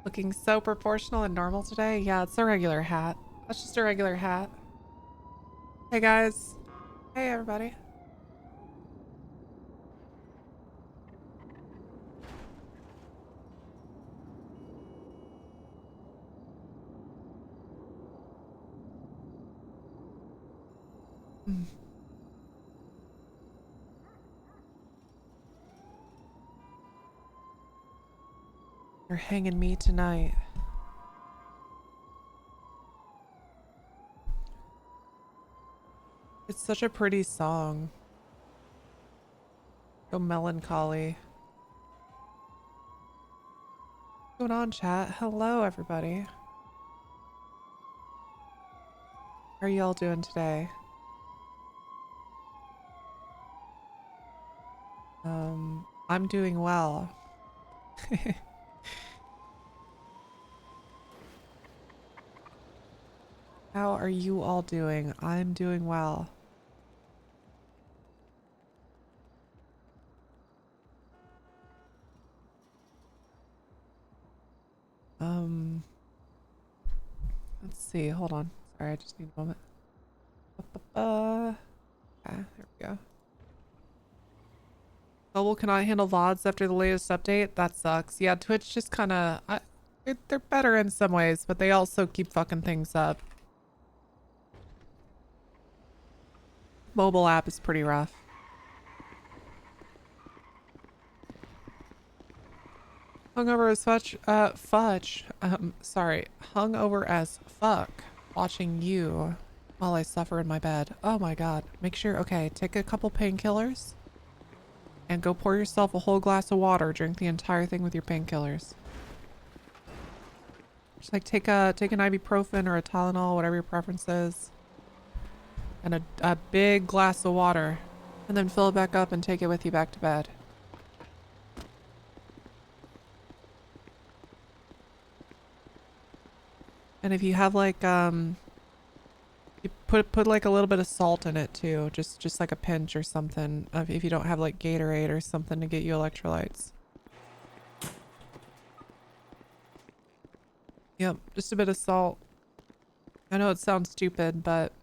Looking so proportional and normal today. Yeah, it's a regular hat. That's just a regular hat. Hey guys. Hey everybody. Mm. You're hanging me tonight. It's such a pretty song. So melancholy. What's going on, chat? Hello, everybody. How are y'all doing today? I'm doing well. How are you all doing? I'm doing well. Let's see. Hold on. Sorry, I just need a moment. Okay, there we go. Mobile cannot handle VODs after the latest update. That sucks. Yeah, Twitch just kind of... they're better in some ways, but they also keep fucking things up. Mobile app is pretty rough. Hungover as fudge. Sorry. Hungover as fuck. Watching you while I suffer in my bed. Oh my god. Make sure, okay, take a couple painkillers and go pour yourself a whole glass of water. Drink the entire thing with your painkillers. Just like take an ibuprofen or a Tylenol, whatever your preference is, and a big glass of water, and then fill it back up and take it with you back to bed. And if you have like you put like a little bit of salt in it too, just like a pinch or something, if you don't have like Gatorade or something to get you electrolytes. Yep, just a bit of salt. I know it sounds stupid, but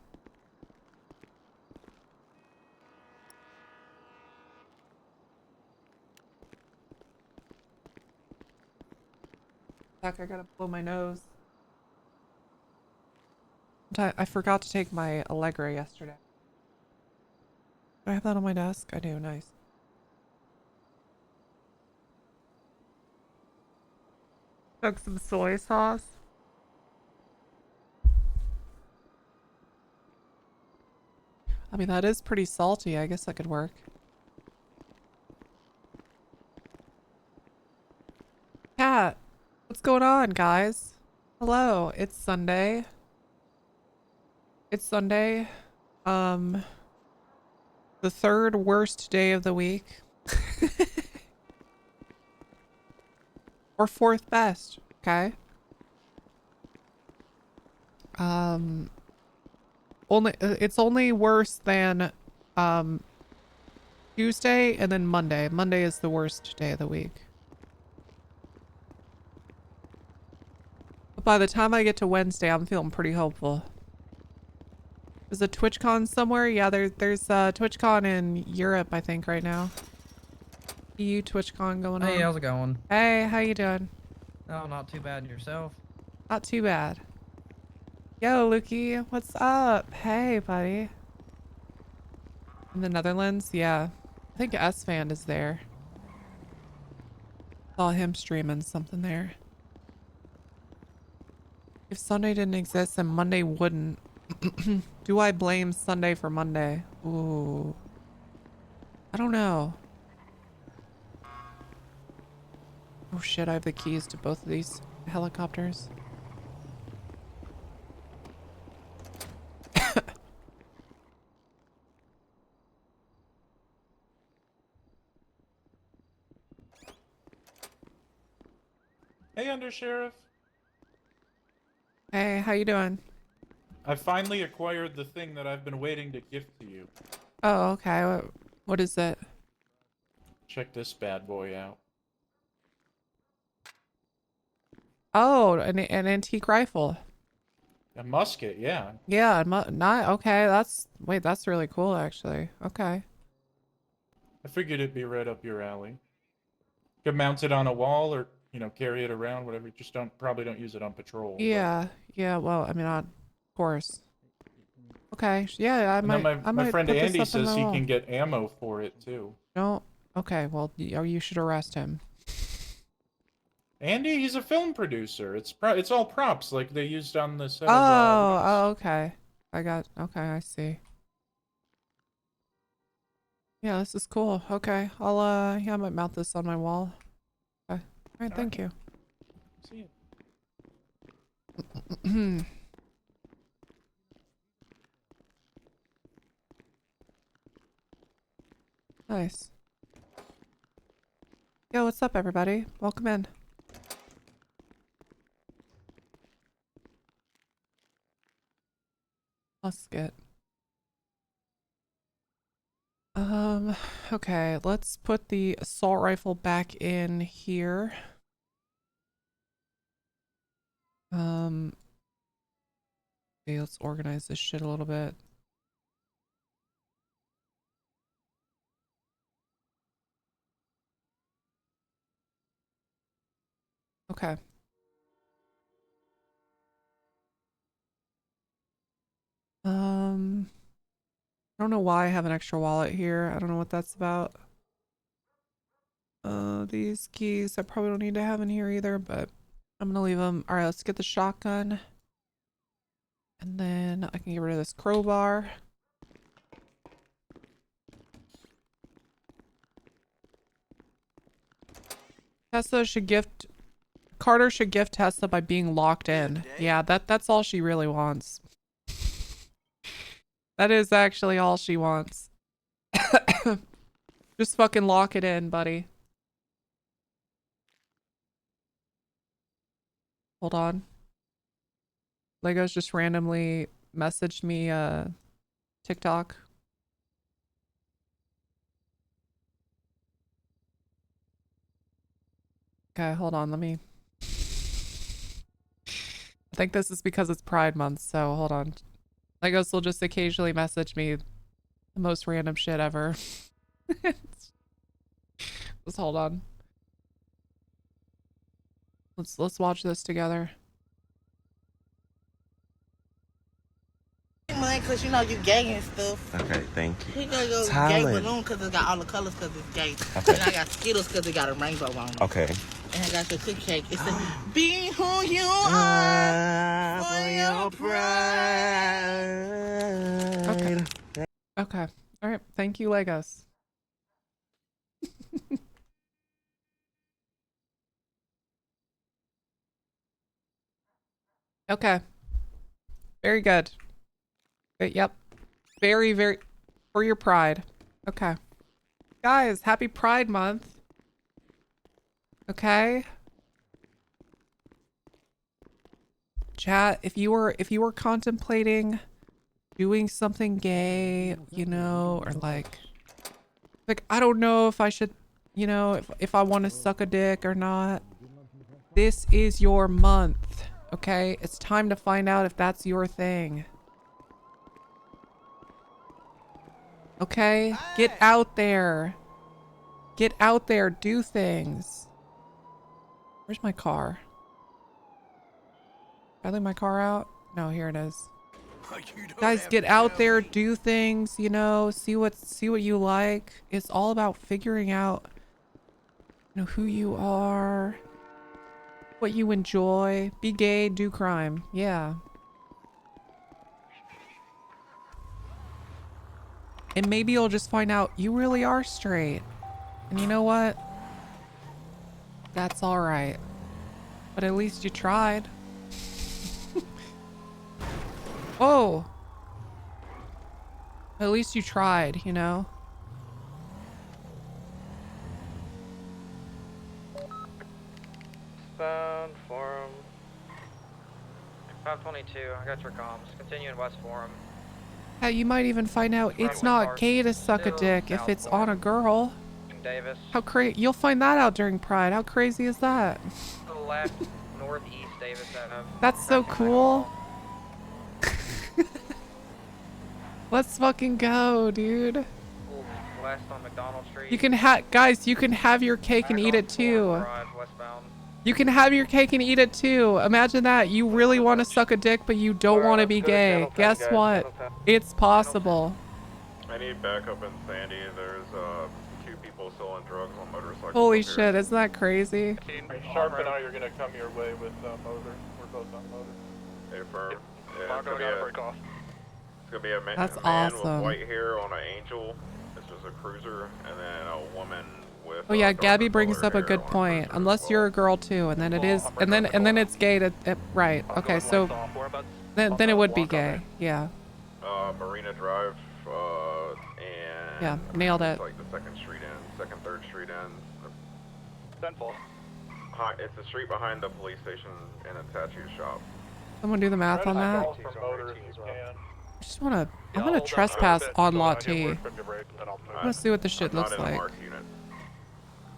fuck, I gotta blow my nose. I forgot to take my Allegra yesterday. Do I have that on my desk? I do. Nice. Took some soy sauce. I mean, that is pretty salty. I guess that could work. Cat, what's going on, guys? Hello, it's Sunday. It's Sunday. The third worst day of the week. Or fourth best, okay? It's only worse than Tuesday and then Monday. Monday is the worst day of the week. But by the time I get to Wednesday, I'm feeling pretty hopeful. There's a TwitchCon somewhere? Yeah, there's TwitchCon in Europe, I think, right now. EU TwitchCon going on. Hey, how's it going? Hey, how you doing? Oh, not too bad. And yourself? Not too bad. Yo, Lukey, what's up? Hey, buddy. In the Netherlands? Yeah. I think S-Fan is there. Saw him streaming something there. If Sunday didn't exist, then Monday wouldn't. Do I blame Sunday for Monday? Ooh. I don't know. Oh shit, I have the keys to both of these helicopters. Hey, Undersheriff. Hey, how you doing? I finally acquired the thing that I've been waiting to gift to you. Oh, okay. What is it? Check this bad boy out. Oh, an antique rifle. A musket, yeah. Yeah, not okay. Wait, that's really cool actually. Okay. I figured it'd be right up your alley. Could mount it on a wall or, carry it around, whatever. Just probably don't use it on patrol. But... Yeah, yeah. Well, I mean, of course. Okay. Yeah, And then I my might friend put this Andy up in says my he wall. can get ammo for it too. No. Okay. Well, you should arrest him. Andy, he's a film producer. It's all props like they used on the set of Rust. Oh, okay. Okay, I see. Yeah, this is cool. Okay. Yeah, I might mount this on my wall. Okay. All right, thank you. See you. Nice. Yo, what's up, everybody? Welcome in. Musket. Okay, let's put the assault rifle back in here. Okay, let's organize this shit a little bit. Okay. I don't know why I have an extra wallet here. I don't know what that's about. These keys I probably don't need to have in here either, but I'm gonna leave them. All right, let's get the shotgun. And then I can get rid of this crowbar. Carter should gift Tessa by being locked in. Yeah, that's all she really wants. That is actually all she wants. Just fucking lock it in, buddy. Hold on. Legos just randomly messaged me TikTok. Okay, hold on, let me... I think this is because it's Pride Month, so hold on. Legos will just occasionally message me the most random shit ever. Just hold on. Let's watch this together. Cause you know you gay and stuff. Okay, thank you. He gonna go Talent. gay balloon cause it's got all the colors cause it's gay. Okay. And I got Skittles cause it got a rainbow on it. Okay. And I got your cookie cake. It's a be who you are for your pride. Okay. Okay. All right. Thank you, Legos. Okay. Very good. Yep. Very, very... For your pride. Okay. Guys, happy Pride Month. Okay. Chat, if you were contemplating doing something gay, or like I don't know if I should, if I want to suck a dick or not. This is your month, okay? It's time to find out if that's your thing. Okay? Get out there. Get out there, do things. Where's my car? Did I leave my car out? No, here it is. Guys, get out there, do things, see what you like. It's all about figuring out who you are, what you enjoy. Be gay, do crime. Yeah. And maybe you'll just find out you really are straight. And you know what? That's all right. But at least you tried. Oh. At least you tried, Sound forum. 522. I got your comms. Continue in West Forum. Yeah, you might even find out it's not gay to suck a dick if it's on a girl. Davis. How crazy. You'll find that out during Pride. How crazy is that? To the left. Northeast Davis Ave. That's so cool. Let's fucking go, dude. West on McDonald Street. You can guys, you can have your cake and eat it too. Drive westbound. You can have your cake and eat it too. Imagine that. You really want to suck a dick, but you don't want to be gay. Guess what? It's possible. I need backup in Sandy. There's 2 people selling drugs on motorcycles. Holy up here. shit, isn't that crazy? Sharp and I are gonna come your way with motor. We're both on motor. Hey, firm. Yep. Yeah, it's gonna be a man, That's a man awesome. with white hair on an Angel. This is a cruiser, and then a woman with. Oh yeah, Gabby darker brings colored up a hair good on a point. cruiser as Unless well. you're a girl too, and then it is, and then it's gay to right. Okay, so then it would be gay. Yeah. Marina Drive, and. Yeah, nailed it. It's like the 2nd Street end, 2nd, 3rd Street end. It's the street behind the police station and a tattoo shop. Someone do the math on that. From motor if you can. I just wanna, I'm gonna trespass on Lot T. I wanna see what this shit I'm not looks in a like. marked unit.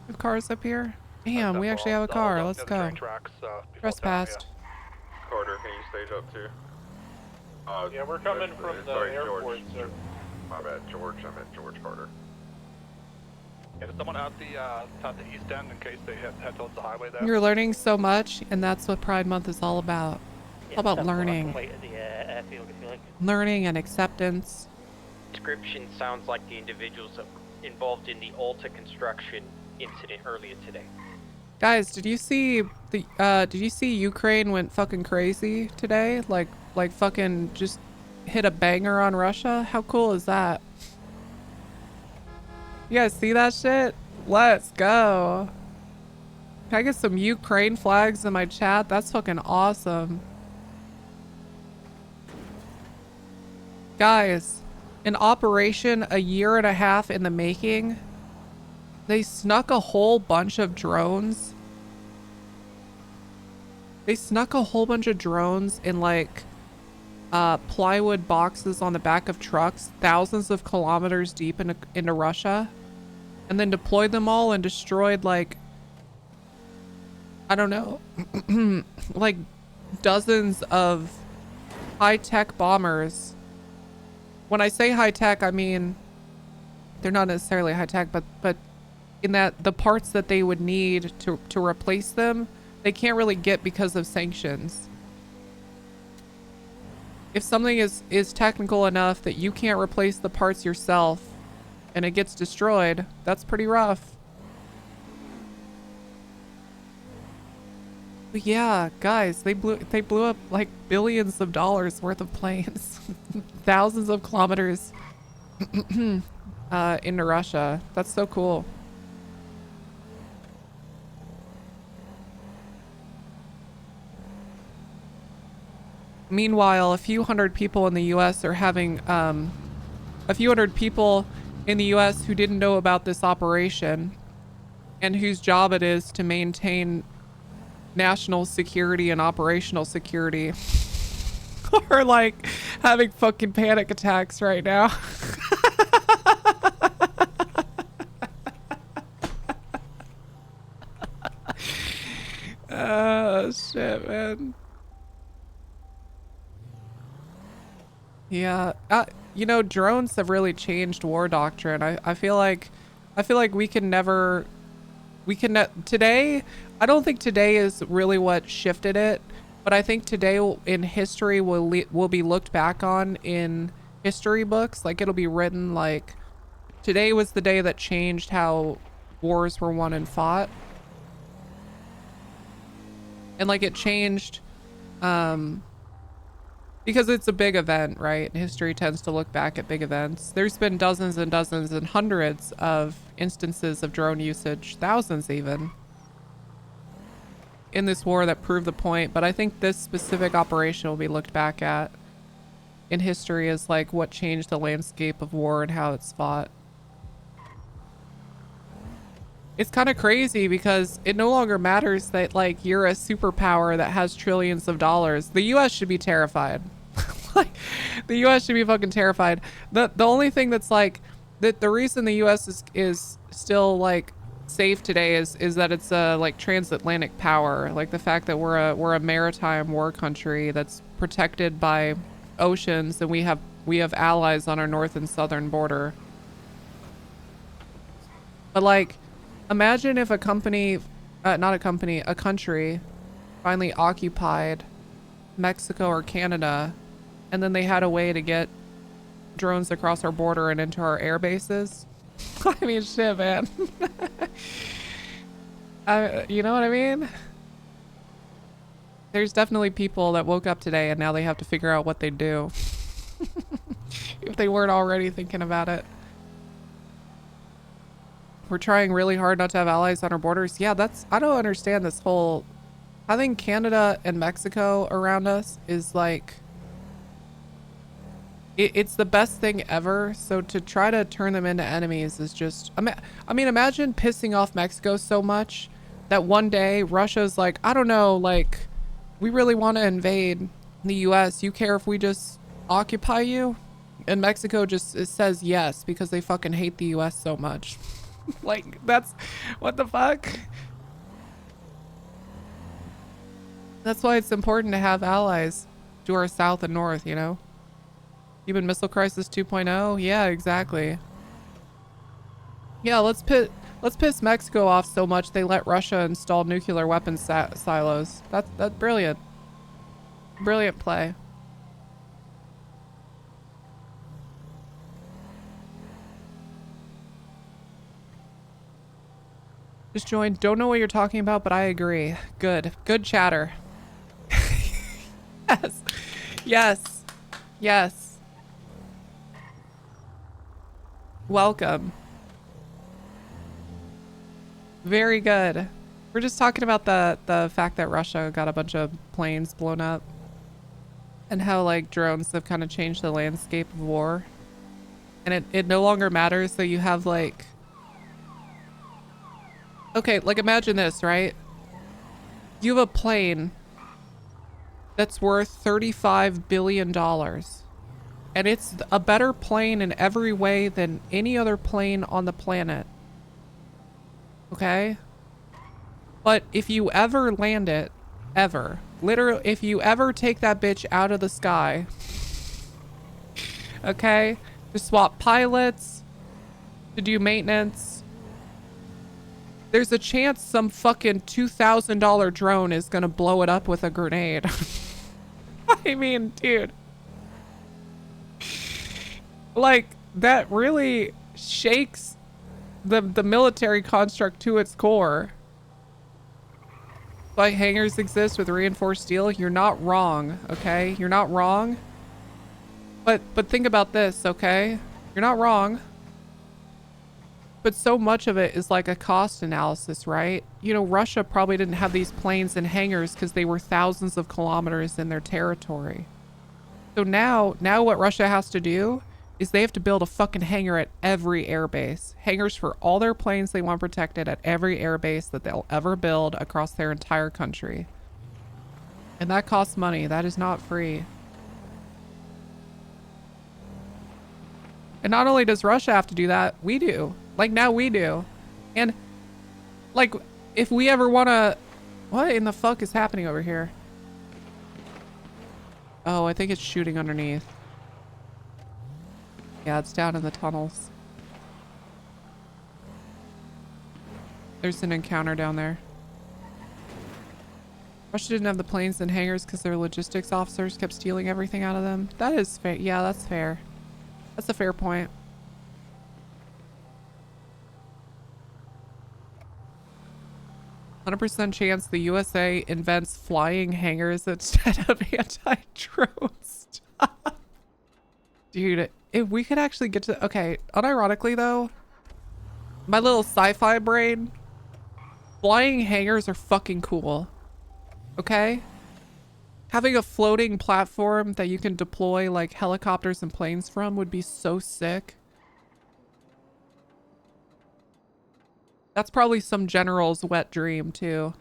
We have cars up here. Damn, we actually have a car. Let's go. Trespassed. Carter, can you stage up too? Yeah, we're coming from the sorry, airport, George. sir. My bad, George. I meant George Carter. Yeah, does someone out the east end in case they head towards the highway there? You're learning so much, and that's what Pride Month is all about. It's all about learning. Learning and acceptance. Description sounds like the individuals involved in the Alta construction incident earlier today. Guys, did you see Ukraine went fucking crazy today? Like fucking just hit a banger on Russia? How cool is that? You guys see that shit? Let's go. Can I get some Ukraine flags in my chat? That's fucking awesome. Guys, an operation a year and a half in the making. They snuck a whole bunch of drones. They snuck a whole bunch of drones in like plywood boxes on the back of trucks, thousands of kilometers deep into Russia, and then deployed them all and destroyed like, I don't know, like dozens of high-tech bombers. When I say high-tech, I mean they're not necessarily high-tech, but in that the parts that they would need to replace them, they can't really get because of sanctions. If something is technical enough that you can't replace the parts yourself and it gets destroyed, that's pretty rough. But yeah, guys, they blew up like billions of dollars worth of planes, thousands of kilometers into Russia. That's so cool. Meanwhile, a few hundred people in the U.S. are having a few hundred people in the U.S. who didn't know about this operation and whose job it is to maintain national security and operational security are like having fucking panic attacks right now. Oh shit, man. Yeah, you know, drones have really changed war doctrine. I feel like today, I don't think today is really what shifted it, but I think today in history will be looked back on in history books. Like it'll be written like today was the day that changed how wars were won and fought. And like it changed, because it's a big event, right? History tends to look back at big events. There's been dozens and dozens and hundreds of instances of drone usage, thousands even, in this war that prove the point. But I think this specific operation will be looked back at in history as like what changed the landscape of war and how it's fought. It's kind of crazy because it no longer matters that like you're a superpower that has trillions of dollars. The US should be terrified. Like the US should be fucking terrified. The only thing that's like the reason the US is still like safe today is that it's like transatlantic power, like the fact that we're a maritime war country that's protected by oceans, and we have allies on our north and southern border. But like, imagine if a company, not a company, a country finally occupied Mexico or Canada, and then they had a way to get drones across our border and into our air bases. I mean, shit, man. You know what I mean? There's definitely people that woke up today and now they have to figure out what they do. If they weren't already thinking about it. We're trying really hard not to have allies on our borders. Yeah, I don't understand this whole, having Canada and Mexico around us is like, it's the best thing ever. So to try to turn them into enemies is just, I mean, imagine pissing off Mexico so much that one day Russia's like, I don't know, like, we really want to invade the US. You care if we just occupy you? And Mexico just says yes because they fucking hate the US so much. Like, that's, what the fuck? That's why it's important to have allies to our south and north, you know? Cuban Missile Crisis 2.0? Yeah, exactly. Yeah, let's piss Mexico off so much they let Russia install nuclear weapons silos. That's brilliant. Brilliant play. Just joined. Don't know what you're talking about, but I agree. Good. Good chatter. Yes. Yes. Yes. Welcome. Very good. We're just talking about the fact that Russia got a bunch of planes blown up and how like drones have kind of changed the landscape of war. And it no longer matters that you have like, okay, like imagine this, right? You have a plane that's worth $35 billion. And it's a better plane in every way than any other plane on the planet. Okay? But if you ever land it, ever, literally, if you ever take that bitch out of the sky, okay, to swap pilots, to do maintenance, there's a chance some fucking $2,000 drone is gonna blow it up with a grenade. I mean, dude. Like, that really shakes the military construct to its core. Like, hangars exist with reinforced steel. You're not wrong, okay? You're not wrong. But think about this, okay? You're not wrong. But so much of it is like a cost analysis, right? You know, Russia probably didn't have these planes in hangars because they were thousands of kilometers in their territory. So now what Russia has to do is they have to build a fucking hangar at every airbase. Hangars for all their planes they want protected at every airbase that they'll ever build across their entire country. And that costs money. That is not free. And not only does Russia have to do that, we do. Like, now we do. And, like, if we ever want to... What in the fuck is happening over here? Oh, I think it's shooting underneath. Yeah, it's down in the tunnels. There's an encounter down there. Russia didn't have the planes in hangars because their logistics officers kept stealing everything out of them. That is fair. Yeah, that's fair. That's a fair point. %, chance the USA invents flying hangars instead of anti-drone stuff. Dude, if we could actually get to... Okay, unironically though, my little sci-fi brain, flying hangars are fucking cool. Okay? Having a floating platform that you can deploy like helicopters and planes from would be so sick. That's probably some general's wet dream too.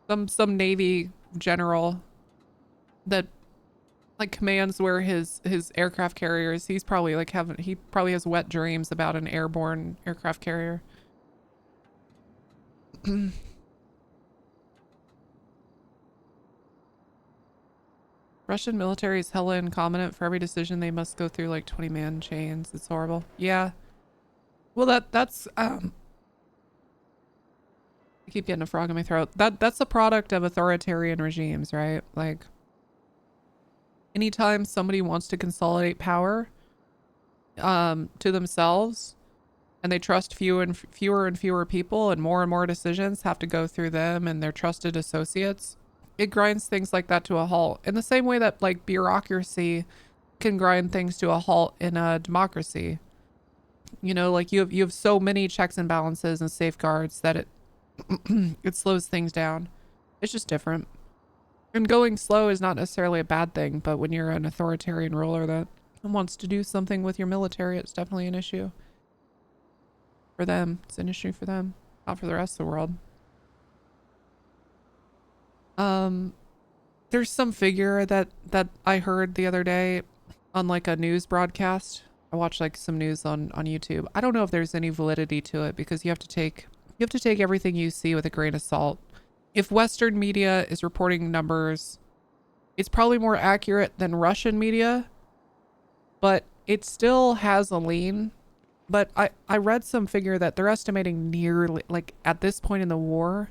Some Navy general that like commands where his aircraft carriers. He's probably like he probably has wet dreams about an airborne aircraft carrier. Russian military is hella incompetent. For every decision they must go through like 20-man chains. It's horrible. Yeah. Well, that's I keep getting a frog in my throat. That's a product of authoritarian regimes, right? Like anytime somebody wants to consolidate power to themselves and they trust fewer and fewer people and more decisions have to go through them and their trusted associates, it grinds things like that to a halt. In the same way that like bureaucracy can grind things to a halt in a democracy. You know, like you have so many checks and balances and safeguards that it it slows things down. It's just different. And going slow is not necessarily a bad thing, but when you're an authoritarian ruler that wants to do something with your military, it's definitely an issue. For them, it's an issue for them, not for the rest of the world. There's some figure that I heard the other day on like a news broadcast. I watched like some news on YouTube. I don't know if there's any validity to it because you have to take everything you see with a grain of salt. If Western media is reporting numbers, it's probably more accurate than Russian media, but it still has a lean. But I read some figure that they're estimating nearly, like at this point in the war,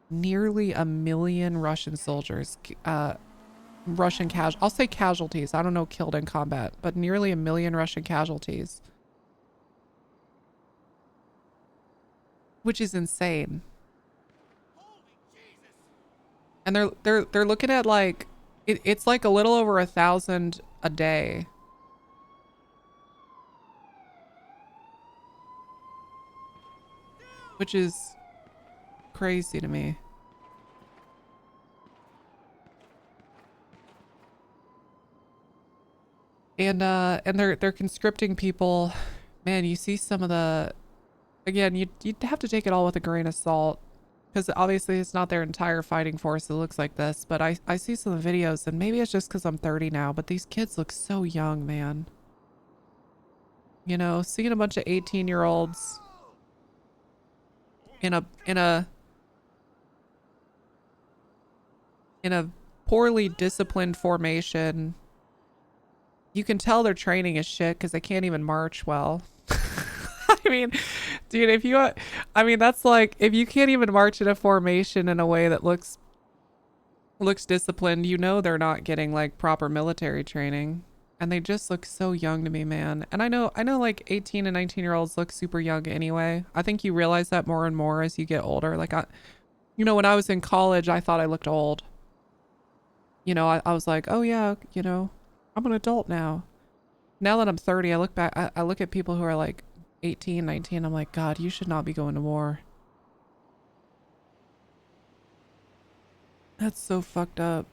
nearly 1 million Russian soldiers, I'll say casualties. I don't know killed in combat, but nearly 1 million Russian casualties. Which is insane. And they're looking at like, it's like a little over 1,000 a day. Which is crazy to me. And they're conscripting people. Man, you see some of the, again, you'd have to take it all with a grain of salt because obviously it's not their entire fighting force that looks like this, but I see some of the videos and maybe it's just because I'm 30 now, but these kids look so young, man. You know, seeing a bunch of 18-year-olds in a poorly disciplined formation. You can tell their training is shit because they can't even march well. I mean, dude, that's like, if you can't even march in a formation in a way that looks disciplined, you know they're not getting like proper military training. And they just look so young to me, man. And I know like 18 and 19-year-olds look super young anyway. I think you realize that more and more as you get older. Like when I was in college, I thought I looked old. You know, I was like, oh yeah, you know, I'm an adult now. Now that I'm 30, I look back, I look at people who are like 18, 19. I'm like, God, you should not be going to war. That's so fucked up.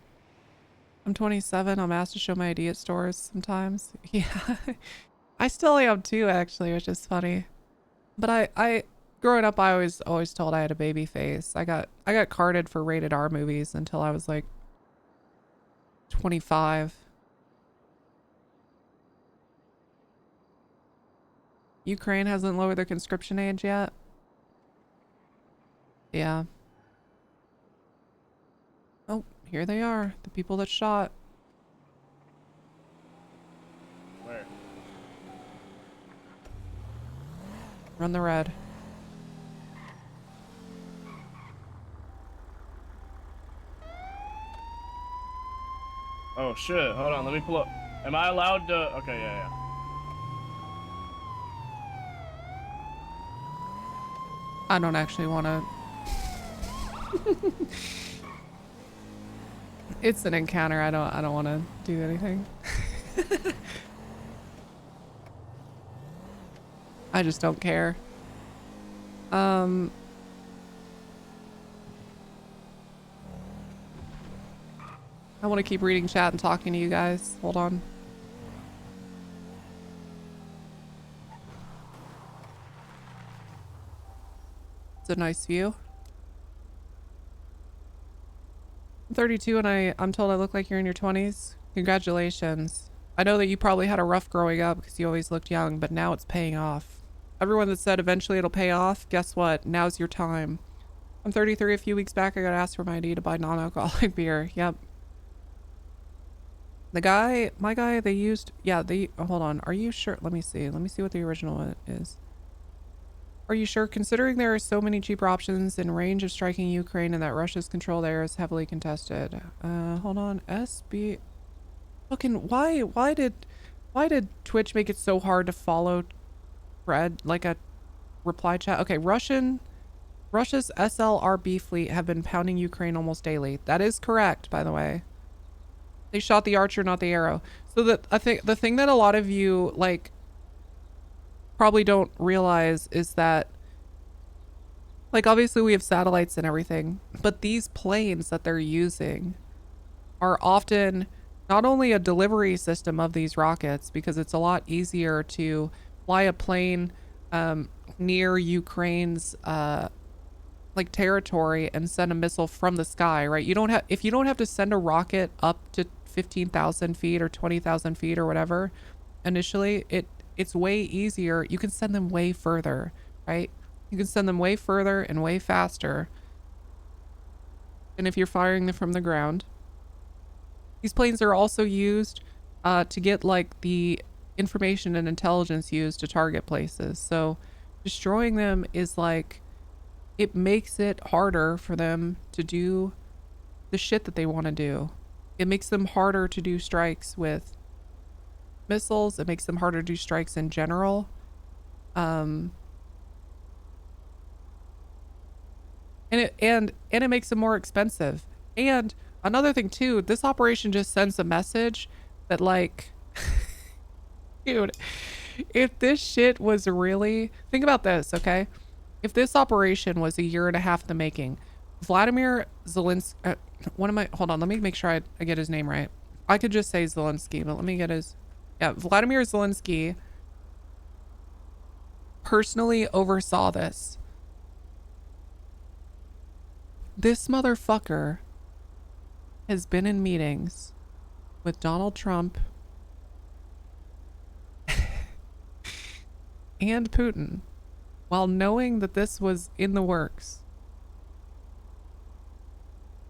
I'm 27. I'm asked to show my ID at stores sometimes. Yeah, I still am too, actually, which is funny. But I growing up, I always told I had a baby face. I got carded for rated R movies until I was like 25. Ukraine hasn't lowered their conscription age yet. Yeah. Oh, here they are. The people that shot. Where? Run the red. Oh shit, hold on, let me pull up. Am I allowed to? Okay, yeah. I don't actually want to. It's an encounter. I don't want to do anything. I just don't care. I want to keep reading chat and talking to you guys. Hold on. It's a nice view. I'm 32 and I'm told I look like you're in your 20s. Congratulations. I know that you probably had a rough growing up because you always looked young, but now it's paying off. Everyone that said eventually it'll pay off, guess what? Now's your time. I'm 33. A few weeks back, I got asked for my ID to buy non-alcoholic beer. Yep. My guy, they used, yeah, hold on. Are you sure? Let me see. Let me see what the original one is. Are you sure? Considering there are so many cheaper options in range of striking Ukraine and that Russia's controlled area is heavily contested. Hold on. SB. Fucking, why did Twitch make it so hard to follow Fred, like a reply chat? Okay, Russia's SLRB fleet have been pounding Ukraine almost daily. That is correct, by the way. They shot the archer, not the arrow. So that I think the thing that a lot of you like probably don't realize is that, like, obviously we have satellites and everything, but these planes that they're using are often not only a delivery system of these rockets, because it's a lot easier to fly a plane near Ukraine's like territory and send a missile from the sky, right? If you don't have to send a rocket up to 15,000 feet or 20,000 feet or whatever initially, it's way easier. You can send them way further, right? You can send them way further and way faster than if you're firing them from the ground. These planes are also used to get like the information and intelligence used to target places. So destroying them is like, it makes it harder for them to do the shit that they want to do. It makes them harder to do strikes with missiles. It makes them harder to do strikes in general. And it makes them more expensive. And another thing too, this operation just sends a message that, like, dude, if this shit was really, think about this, okay? If this operation was a year and a half in the making, Vladimir Zelensky, hold on, let me make sure I get his name right. I could just say Zelensky, but let me get his, yeah, Vladimir Zelensky personally oversaw this. This motherfucker has been in meetings with Donald Trump and Putin while knowing that this was in the works.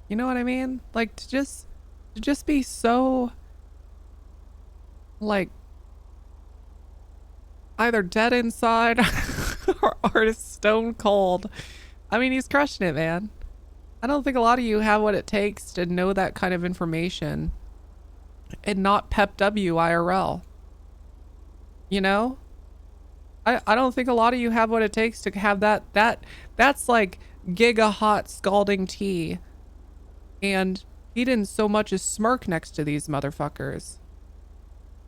You know what I mean? Like, to just be so, like, either dead inside or stone cold. I mean, he's crushing it, man. I don't think a lot of you have what it takes to know that kind of information and not pep W IRL. You know? I don't think a lot of you have what it takes to have that's like giga hot scalding tea. And he didn't so much as smirk next to these motherfuckers.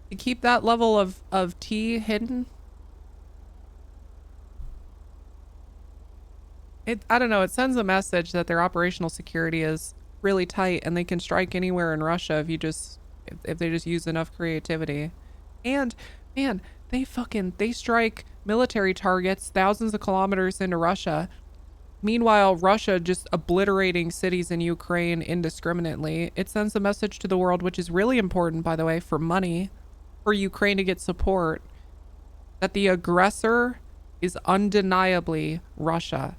To keep that level of tea hidden. I don't know, it sends a message that their operational security is really tight and they can strike anywhere in Russia if they just use enough creativity. And man, they strike military targets thousands of kilometers into Russia. Meanwhile, Russia just obliterating cities in Ukraine indiscriminately. It sends a message to the world, which is really important, by the way, for money, for Ukraine to get support, that the aggressor is undeniably Russia.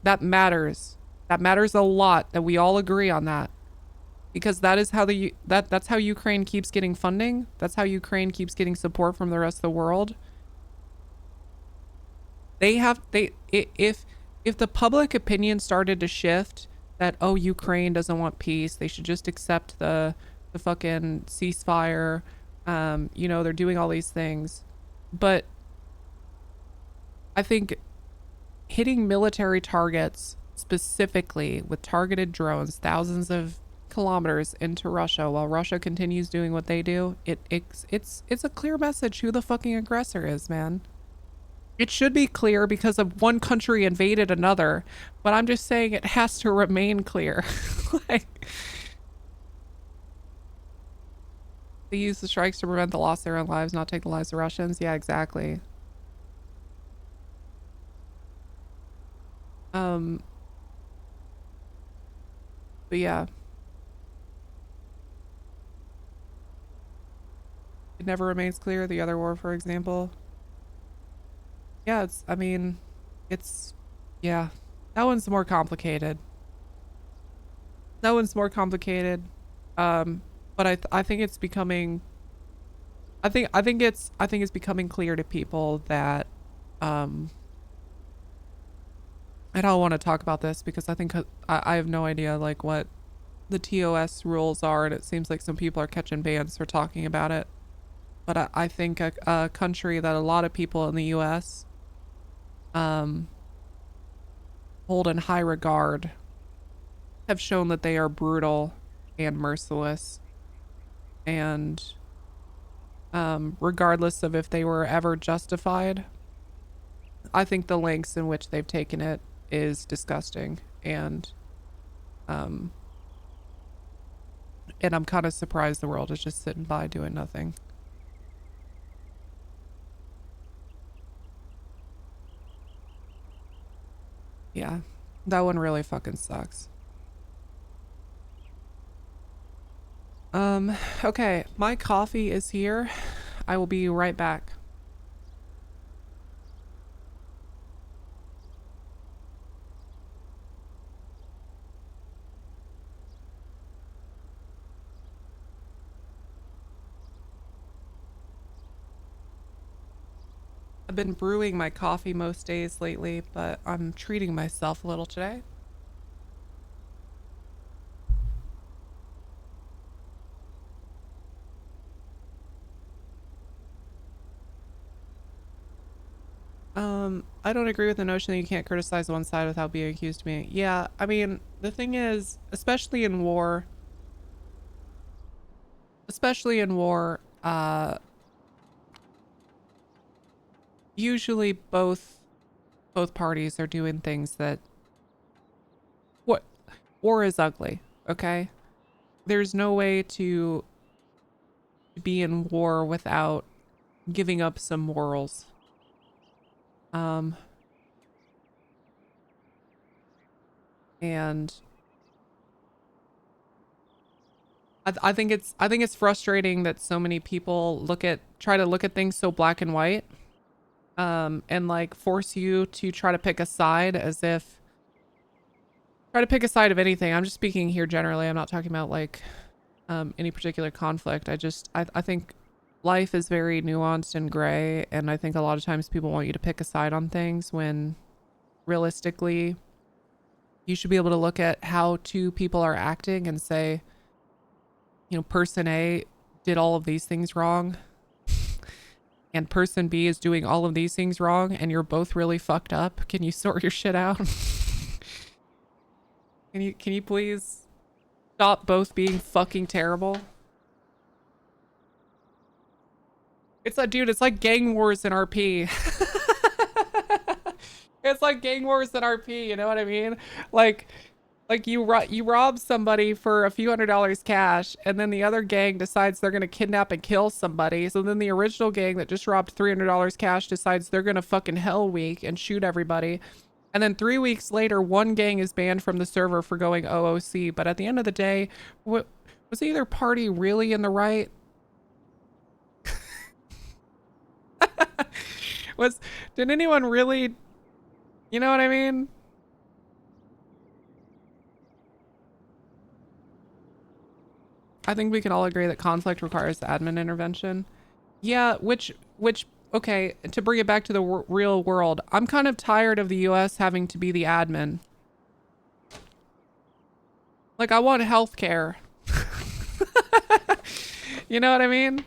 That matters. That matters a lot, that we all agree on that. Because that is how that's how Ukraine keeps getting funding. That's how Ukraine keeps getting support from the rest of the world. If the public opinion started to shift that, oh, Ukraine doesn't want peace, they should just accept the fucking ceasefire, you know, they're doing all these things. But I think hitting military targets specifically with targeted drones thousands of kilometers into Russia while Russia continues doing what they do, it's a clear message who the fucking aggressor is, man. It should be clear because of one country invaded another, but I'm just saying it has to remain clear. Like, they use the strikes to prevent the loss of their own lives, not take the lives of Russians. Yeah, exactly. But yeah. It never remains clear. The other war, for example. Yeah, yeah. That one's more complicated. That one's more complicated. But I think it's becoming. I think it's becoming clear to people that. I don't want to talk about this because I think I have no idea like what the TOS rules are, and it seems like some people are catching bans for talking about it. But I think a country that a lot of people in the U.S. Hold in high regard have shown that they are brutal and merciless, and regardless of if they were ever justified, I think the lengths in which they've taken it is disgusting, and I'm kind of surprised the world is just sitting by doing nothing. Yeah, that one really fucking sucks. Okay, my coffee is here. I will be right back. I've been brewing my coffee most days lately, but I'm treating myself a little today. I don't agree with the notion that you can't criticize one side without being accused of being. Yeah, I mean, the thing is, especially in war, usually both parties are doing things that war is ugly, okay? There's no way to be in war without giving up some morals. And I think it's frustrating that so many people try to look at things so black and white, and like force you to try to pick a side of anything. I'm just speaking here generally. I'm not talking about like any particular conflict. I think life is very nuanced and gray, and I think a lot of times people want you to pick a side on things when realistically you should be able to look at how two people are acting and say, you know, person A did all of these things wrong and person B is doing all of these things wrong, and you're both really fucked up. Can you sort your shit out? Can you please stop both being fucking terrible? It's like, dude, it's like gang wars in RP. It's like gang wars in RP, you know what I mean? Like you rob somebody for a few $100s cash, and then the other gang decides they're gonna kidnap and kill somebody. So then the original gang that just robbed $300 cash decides they're gonna fucking hell week and shoot everybody. And then 3 weeks later, one gang is banned from the server for going OOC. But at the end of the day, was either party really in the right? Did anyone really, you know what I mean? I think we can all agree that conflict requires admin intervention. Yeah, which okay, to bring it back to the real world, I'm kind of tired of the US having to be the admin. Like, I want healthcare. You know what I mean?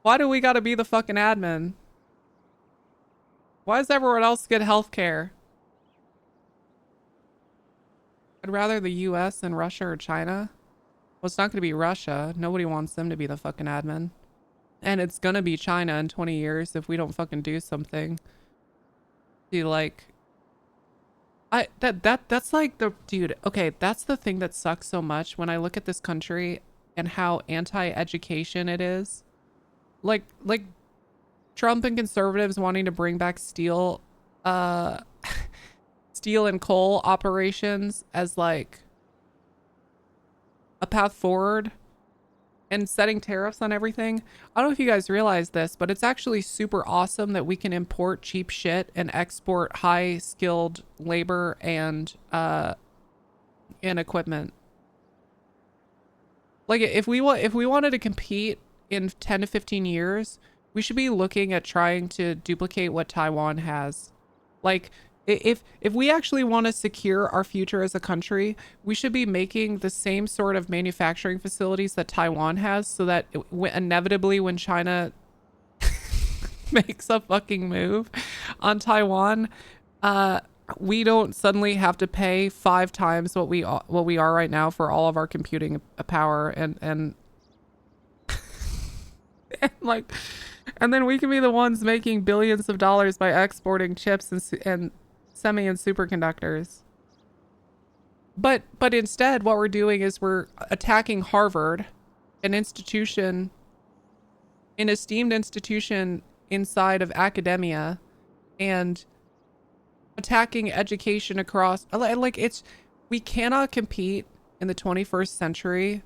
Why do we gotta be the fucking admin? Why does everyone else get healthcare? I'd rather the US than Russia or China. Well, it's not gonna be Russia. Nobody wants them to be the fucking admin. And it's gonna be China in 20 years if we don't fucking do something. See, like, that's like the dude. Okay, that's the thing that sucks so much when I look at this country and how anti-education it is. Like Trump and conservatives wanting to bring back steel and coal operations as like a path forward. and setting tariffs on everything. I don't know if you guys realize this, but it's actually super awesome that we can import cheap shit and export high skilled labor and equipment. Like if we wanted to compete in 10 to 15 years, we should be looking at trying to duplicate what Taiwan has. Like if we actually want to secure our future as a country, we should be making the same sort of manufacturing facilities that Taiwan has, so that inevitably when China makes a fucking move on Taiwan, we don't suddenly have to pay 5 times what we are right now for all of our computing power and like, and then we can be the ones making billions of dollars by exporting chips and semi and superconductors. But instead, what we're doing is we're attacking Harvard, an institution, an esteemed institution inside of academia, and attacking education across, like, we cannot compete in the 21st century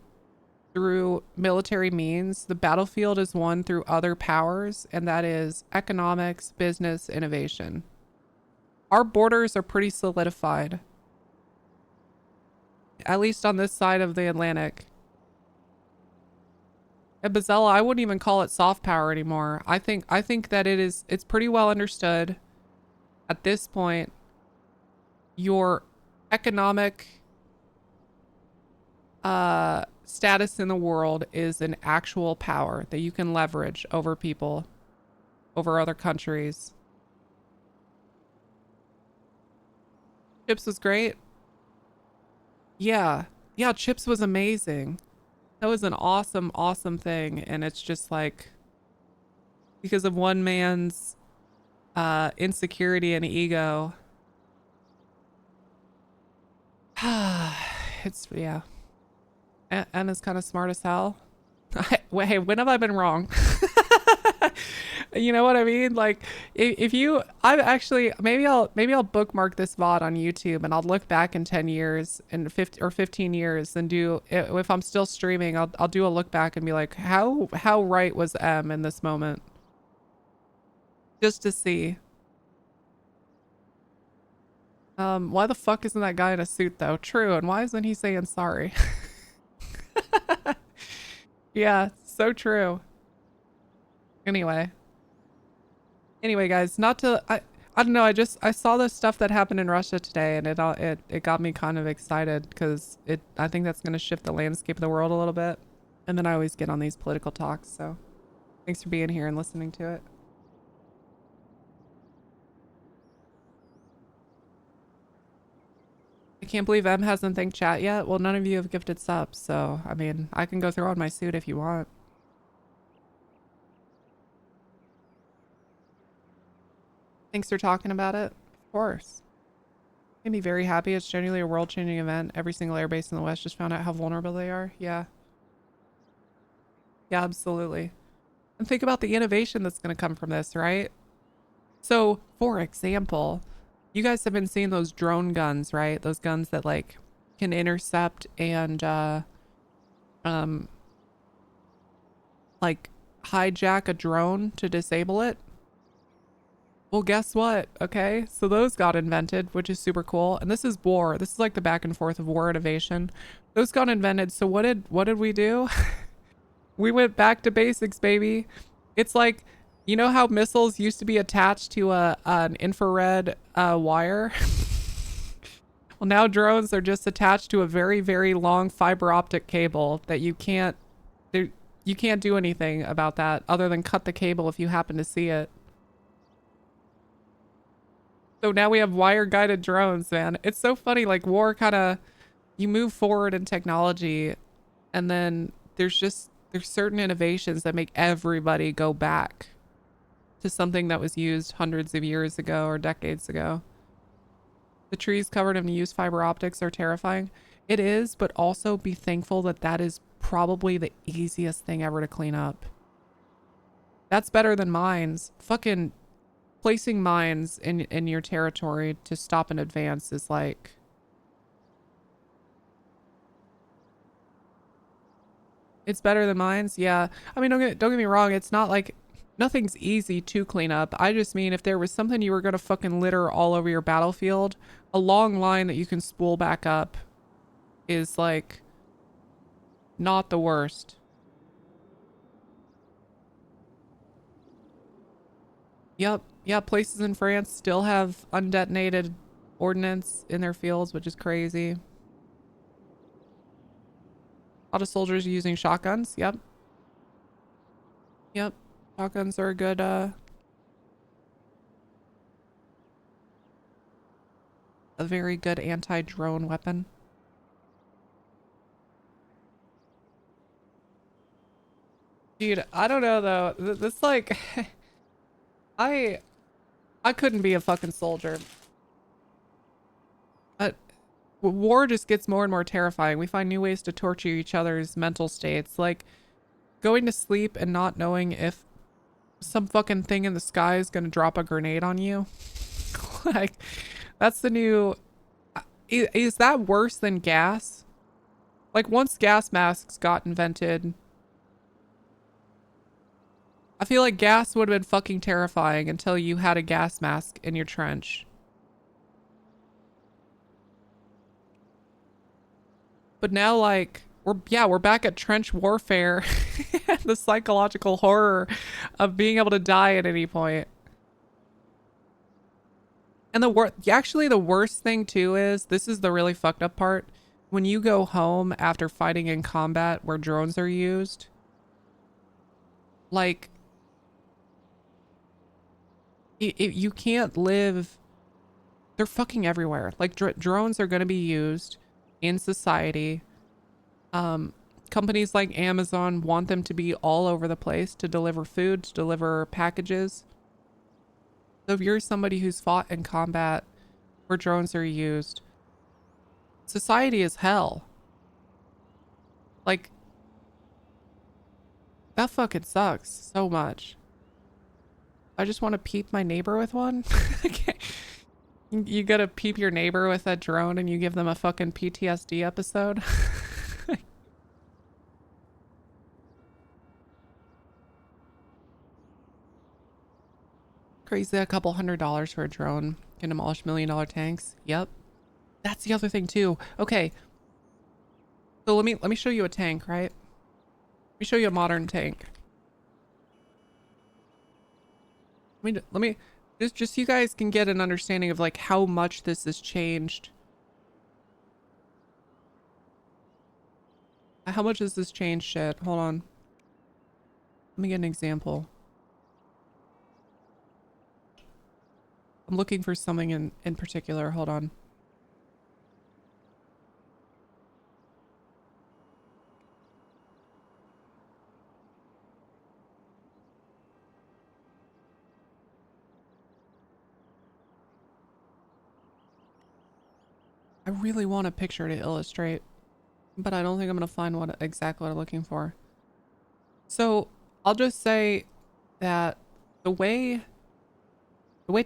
through military means. The battlefield is won through other powers, and that is economics, business, innovation. Our borders are pretty solidified, at least on this side of the Atlantic. At Bazella, I wouldn't even call it soft power anymore. I think that it's pretty well understood at this point. Your economic status in the world is an actual power that you can leverage over people, over other countries. Chips was great. Yeah, Chips was amazing. That was an awesome, awesome thing. And it's just like, because of one man's insecurity and ego. It's, yeah. And is kind of smart as hell. Hey, when have I been wrong? You know what I mean? Like, if you, I've actually, maybe I'll bookmark this VOD on YouTube, and I'll look back in 10 years and 15 years and do, if I'm still streaming, I'll do a look back and be like, how right was M in this moment? Just to see. Why the fuck isn't that guy in a suit though? True, and why isn't he saying sorry? Yeah, so true. Anyway, guys, not to, I don't know, I saw the stuff that happened in Russia today, and it got me kind of excited, because I think that's going to shift the landscape of the world a little bit. And then I always get on these political talks, so thanks for being here and listening to it. I can't believe M hasn't thanked chat yet. Well, none of you have gifted subs, so I mean, I can go through on my suit if you want. Thanks for talking about it. Of course. Made me very happy. It's genuinely a world-changing event. Every single airbase in the West just found out how vulnerable they are. Yeah. Yeah, absolutely. And think about the innovation that's going to come from this, right? So, for example, you guys have been seeing those drone guns, right? Those guns that like can intercept and like hijack a drone to disable it. Well, guess what? Okay, so those got invented, which is super cool. And this is war. This is like the back and forth of war innovation. Those got invented. So what did we do? We went back to basics, baby. It's like, you know how missiles used to be attached to an infrared wire? Well, now drones are just attached to a very, very long fiber optic cable that you can't do anything about that other than cut the cable if you happen to see it. So now we have wire guided drones, man. It's so funny, like war kind of, you move forward in technology, and then there's certain innovations that make everybody go back to something that was used hundreds of years ago or decades ago. The trees covered in used fiber optics are terrifying. It is, but also be thankful that that is probably the easiest thing ever to clean up. That's better than mines. Fucking placing mines in your territory to stop an advance is like... It's better than mine's. Yeah. I mean, don't get me wrong. It's not like nothing's easy to clean up. I just mean if there was something you were going to fucking litter all over your battlefield, a long line that you can spool back up is like not the worst. Yep. Yeah. Places in France still have undetonated ordnance in their fields, which is crazy. A lot of soldiers using shotguns. Yep. Yep. Shotguns are a good, a very good anti-drone weapon. Dude, I don't know though. This like, I couldn't be a fucking soldier. War just gets more and more terrifying. We find new ways to torture each other's mental states. Like going to sleep and not knowing if some fucking thing in the sky is gonna drop a grenade on you. Like, that's the new... Is that worse than gas? Like, once gas masks got invented, I feel like gas would have been fucking terrifying until you had a gas mask in your trench. But now, like, we're back at trench warfare. The psychological horror of being able to die at any point. And the worst thing too is, this is the really fucked up part. When you go home after fighting in combat where drones are used, like, you can't live. They're fucking everywhere. Like, drones are going to be used in society. Companies like Amazon want them to be all over the place to deliver food, to deliver packages. So if you're somebody who's fought in combat where drones are used, society is hell. Like, that fucking sucks so much. I just want to peep my neighbor with one. Okay. You gotta peep your neighbor with a drone and you give them a fucking PTSD episode. Crazy, a couple $100 for a drone can demolish $1 million tanks. Yep. That's the other thing too. Okay. So let me show you a tank, right? Let me show you a modern tank. Let me just so you guys can get an understanding of like how much this has changed. How much has this changed shit? Hold on. Let me get an example. I'm looking for something in particular. Hold on. I really want a picture to illustrate, but I don't think I'm going to find exactly what I'm looking for. So I'll just say that the way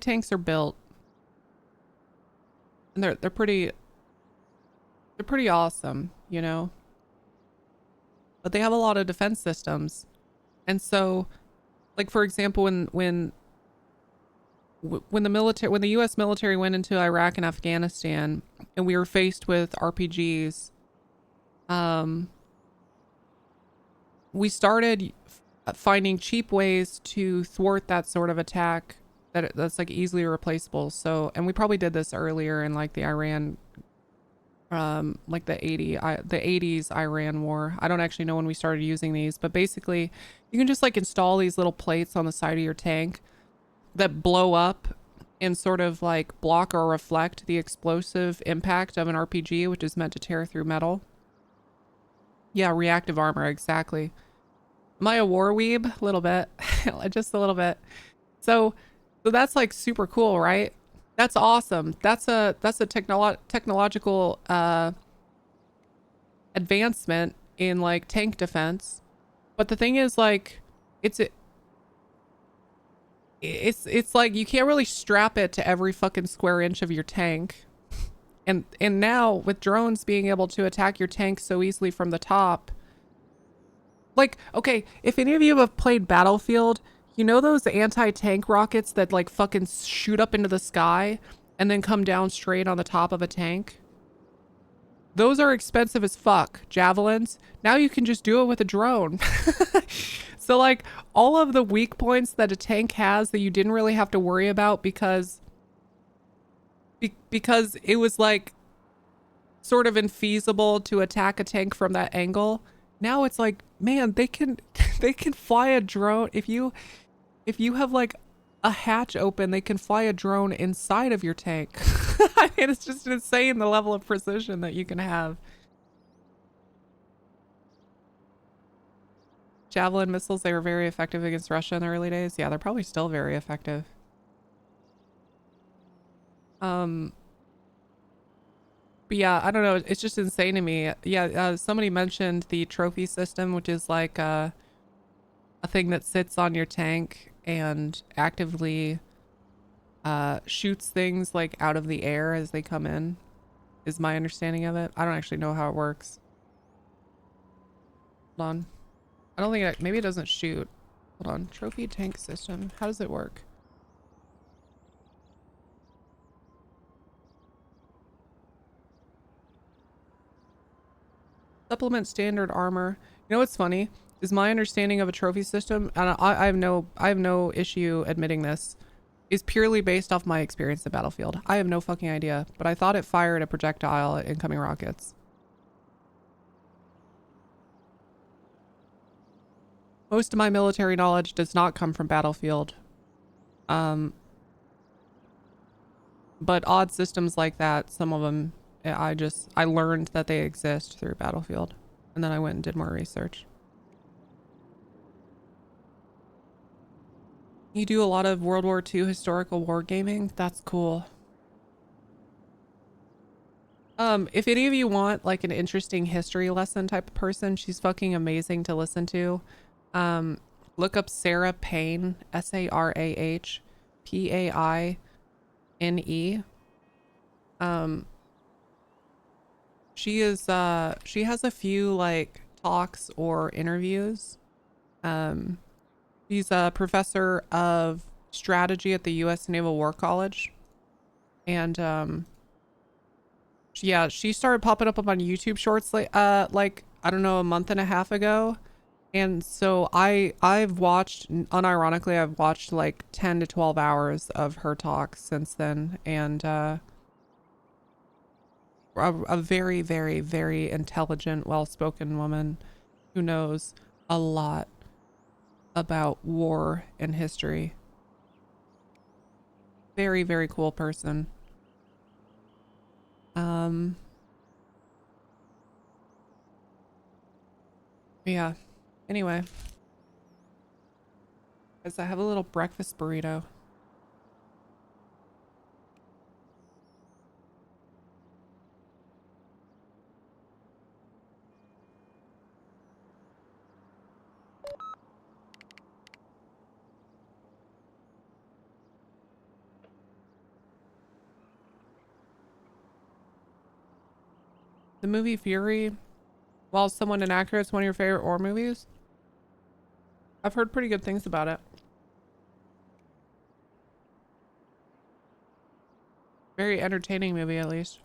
tanks are built, and they're pretty awesome, you know, but they have a lot of defense systems. And so, like, for example, when the US military went into Iraq and Afghanistan and we were faced with RPGs, we started finding cheap ways to thwart that sort of attack that's like easily replaceable. So, and we probably did this earlier in like the Iran, like the 80s Iran war. I don't actually know when we started using these, but basically you can just like install these little plates on the side of your tank that blow up and sort of like block or reflect the explosive impact of an RPG, which is meant to tear through metal. Yeah, reactive armor, exactly. Am I a war weeb? A little bit. Just a little bit. So that's like super cool, right? That's awesome. That's a technological advancement in like tank defense. But the thing is, like, it's like you can't really strap it to every fucking square inch of your tank. And now with drones being able to attack your tank so easily from the top, Like, okay, if any of you have played Battlefield, you know those anti-tank rockets that like fucking shoot up into the sky and then come down straight on the top of a tank? Those are expensive as fuck, javelins. Now you can just do it with a drone. So like all of the weak points that a tank has that you didn't really have to worry about because it was like sort of infeasible to attack a tank from that angle. Now it's like, man, they can fly a drone. If you have like a hatch open, they can fly a drone inside of your tank. I mean, it's just insane the level of precision that you can have. Javelin missiles, they were very effective against Russia in the early days. Yeah, they're probably still very effective. But yeah, I don't know. It's just insane to me. Yeah, somebody mentioned the trophy system, which is like a thing that sits on your tank and actively shoots things like out of the air as they come in, is my understanding of it. I don't actually know how it works. Hold on. I don't think it, maybe it doesn't shoot. Hold on. Trophy tank system. How does it work? Supplement standard armor. You know what's funny? Is my understanding of a trophy system, and I have no issue admitting this, is purely based off my experience at Battlefield. I have no fucking idea, but I thought it fired a projectile at incoming rockets. Most of my military knowledge does not come from Battlefield. But odd systems like that, some of them, I learned that they exist through Battlefield. And then I went and did more research. You do a lot of World War II historical wargaming? That's cool. If any of you want like an interesting history lesson type of person, she's fucking amazing to listen to. Look up Sarah Payne, SarahPaine. She has a few like talks or interviews. She's a professor of strategy at the U.S. Naval War College. And, yeah, she started popping up on YouTube shorts like, I don't know, a month and a half ago. And so I've watched, unironically, I've watched like 10 to 12 hours of her talks since then. And, a very, very, very intelligent, well-spoken woman who knows a lot about war and history. Very, very cool person. Yeah. Anyway. Guys, I have a little breakfast burrito. The movie Fury, while somewhat inaccurate, is one of your favorite war movies? I've heard pretty good things about it. Very entertaining movie, at least.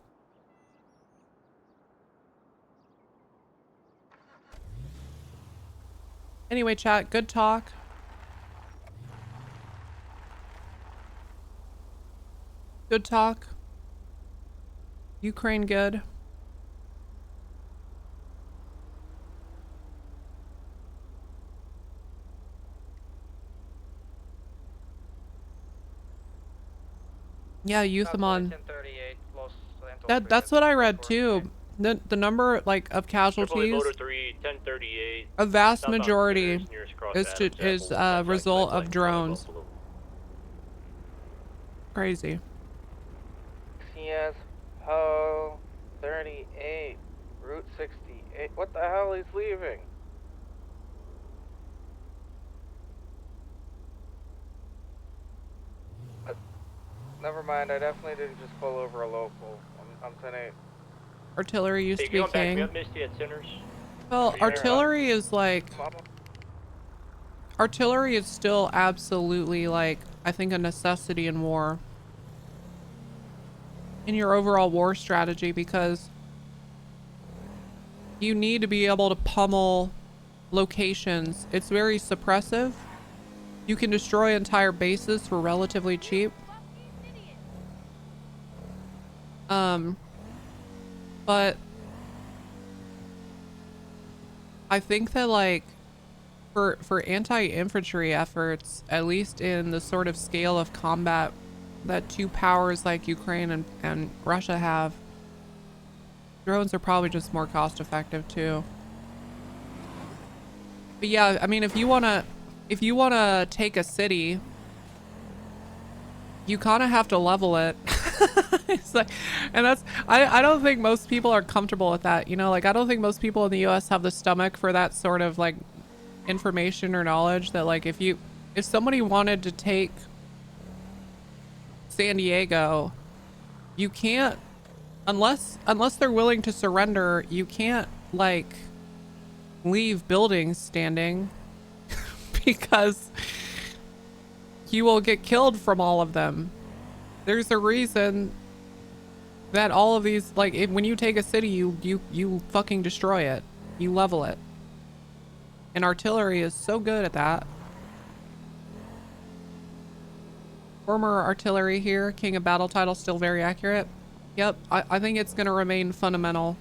Anyway, chat, good talk. Good talk. Ukraine good. Yeah, Euthymon. That's what I read too. The number like of casualties, a vast majority is a result of drones. Crazy. CS Ho 38 Route 68. What the hell is leaving? Never mind, I definitely didn't just pull over a local. I'm 10-8. Artillery used to be king. Well, artillery is like, artillery is still absolutely like, I think a necessity in war. In your overall war strategy, because you need to be able to pummel locations. It's very suppressive. You can destroy entire bases for relatively cheap. But I think that like for anti-infantry efforts, at least in the sort of scale of combat that two powers like Ukraine and Russia have, drones are probably just more cost effective too. But yeah, I mean, if you wanna take a city, you kind of have to level it. It's like, and that's, I don't think most people are comfortable with that. You know, like I don't think most people in the US have the stomach for that sort of like information or knowledge that like if somebody wanted to take San Diego, you can't, unless they're willing to surrender, you can't like leave buildings standing because you will get killed from all of them. There's a reason that all of these, like when you take a city, you fucking destroy it. You level it. And artillery is so good at that. Former artillery here, King of Battle title, still very accurate. Yep, I think it's gonna remain fundamental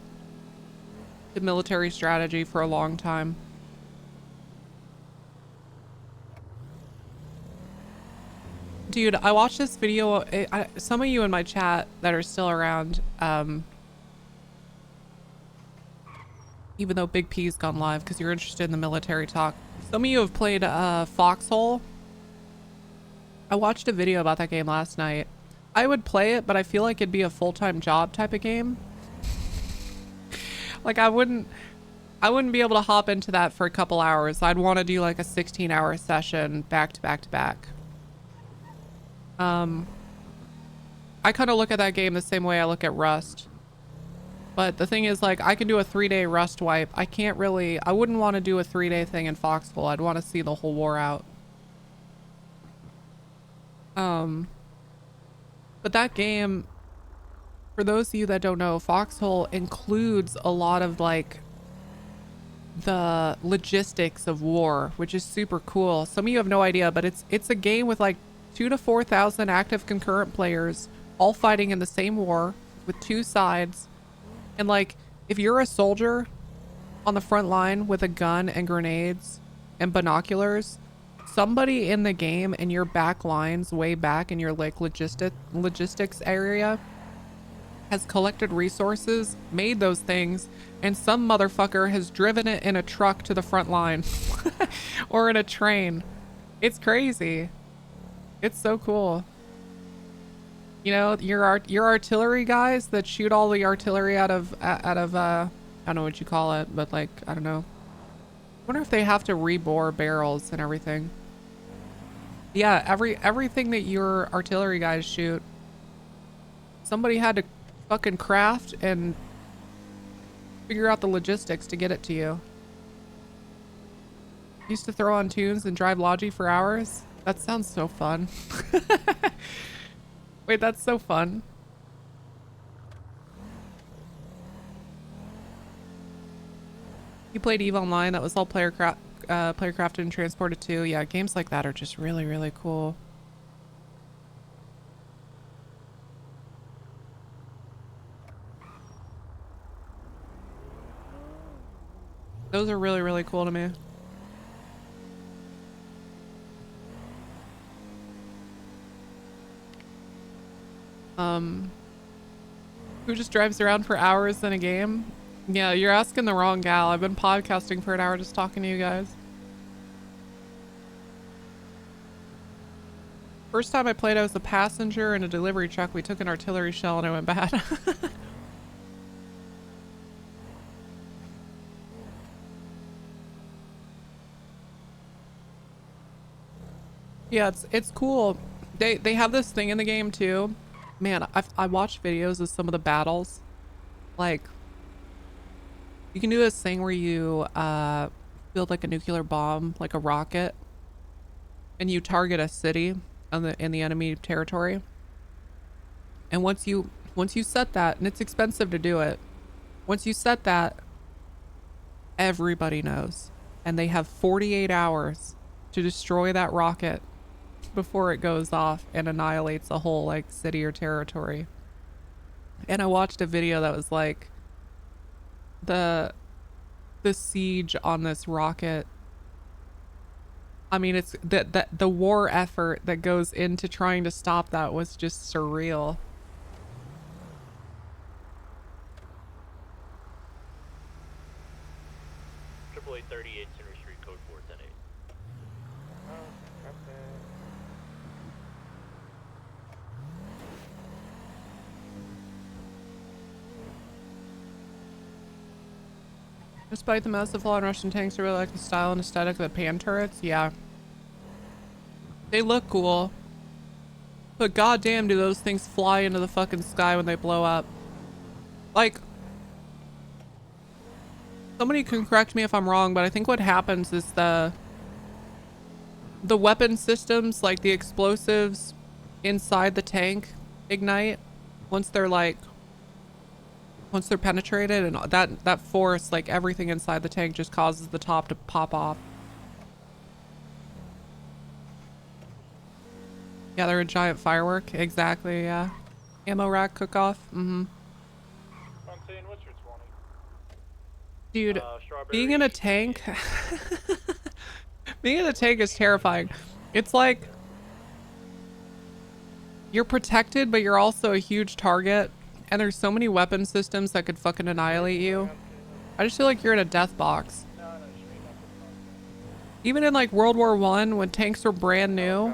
to military strategy for a long time. Dude, I watched this video. Some of you in my chat that are still around, even though Big P's gone live because you're interested in the military talk. Some of you have played Foxhole. I watched a video about that game last night. I would play it, but I feel like it'd be a full-time job type of game. Like I wouldn't be able to hop into that for a couple hours. I'd want to do like a 16-hour session back to back to back. I kind of look at that game the same way I look at Rust. But the thing is, like, I can do a 3-day Rust wipe. I wouldn't want to do a 3-day thing in Foxhole. I'd want to see the whole war out. But that game, for those of you that don't know, Foxhole includes a lot of, like, the logistics of war, which is super cool. Some of you have no idea, but it's a game with, like, 2,000 to 4,000 active concurrent players all fighting in the same war with two sides. And like, if you're a soldier on the front line with a gun and grenades and binoculars, somebody in the game in your back lines way back in your like logistics area has collected resources, made those things, and some motherfucker has driven it in a truck to the front line or in a train. It's crazy. It's so cool. You know, your artillery guys that shoot all the artillery out of I don't know what you call it, but like, I don't know. I wonder if they have to rebore barrels and everything. Yeah, everything that your artillery guys shoot, somebody had to fucking craft and figure out the logistics to get it to you. Used to throw on tunes and drive Logi for hours. That sounds so fun. Wait, that's so fun. You played EVE Online, that was all player crafted and transported too. Yeah, games like that are just really, really cool. Those are really, really cool to me. Who just drives around for hours in a game? Yeah, you're asking the wrong gal. I've been podcasting for an hour just talking to you guys. First time I played, I was a passenger in a delivery truck. We took an artillery shell and it went bad. Yeah, it's cool. They have this thing in the game too. Man, I watched videos of some of the battles. Like, You can do this thing where you build like a nuclear bomb, like a rocket, and you target a city in the enemy territory. And once you set that, and it's expensive to do it, once you set that, everybody knows, and they have 48 hours to destroy that rocket before it goes off and annihilates a whole like city or territory. And I watched a video that was like the siege on this rocket. I mean, it's the war effort that goes into trying to stop that was just surreal. AAA 38 Center Street, code 410-8. Oh, okay. Despite the massive flaw in Russian tanks, I really like the style and aesthetic of the pan turrets. Yeah. They look cool. But goddamn, do those things fly into the fucking sky when they blow up. Like, somebody can correct me if I'm wrong, but I think what happens is the weapon systems, like the explosives inside the tank, ignite once they're penetrated, and that force, like everything inside the tank just causes the top to pop off. Yeah, they're a giant firework. Exactly, yeah. Ammo rack cook-off. Mm-hmm. Fontaine, what's your 20? Dude, being in a tank... being in a tank is terrifying. It's like... you're protected, but you're also a huge target. And there's so many weapon systems that could fucking annihilate you. I just feel like you're in a death box. Even in like World War I, when tanks were brand new.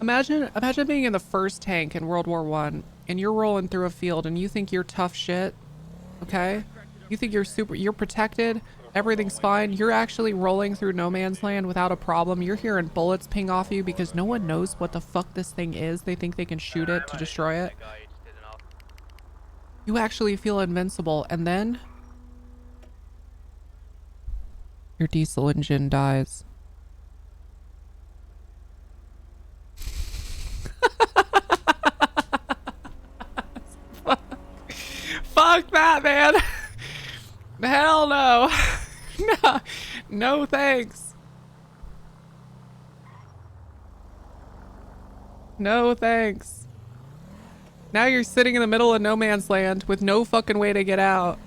Imagine being in the first tank in World War I, and you're rolling through a field and you think you're tough shit, okay? You think you're protected, everything's fine. You're actually rolling through no man's land without a problem. You're hearing bullets ping off you because no one knows what the fuck this thing is. They think they can shoot it to destroy it. You actually feel invincible, and then your diesel engine dies. Fuck that, man. Hell no. No. No thanks. No thanks. Now you're sitting in the middle of no man's land with no fucking way to get out.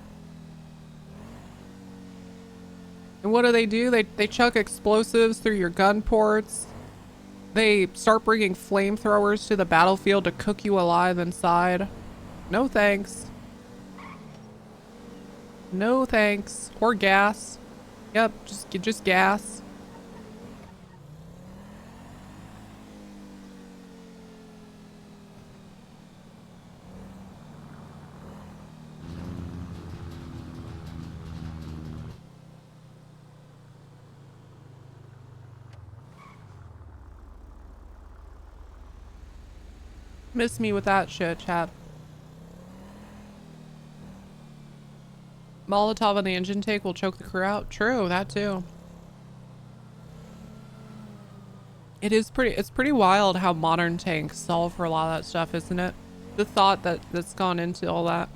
And what do? They chuck explosives through your gun ports. They start bringing flamethrowers to the battlefield to cook you alive inside. No thanks. No thanks. Or gas. Yep, just gas. Miss me with that shit, chap. Molotov on the engine tank will choke the crew out. True, that too. It's pretty wild how modern tanks solve for a lot of that stuff, isn't it? The thought that's gone into all that.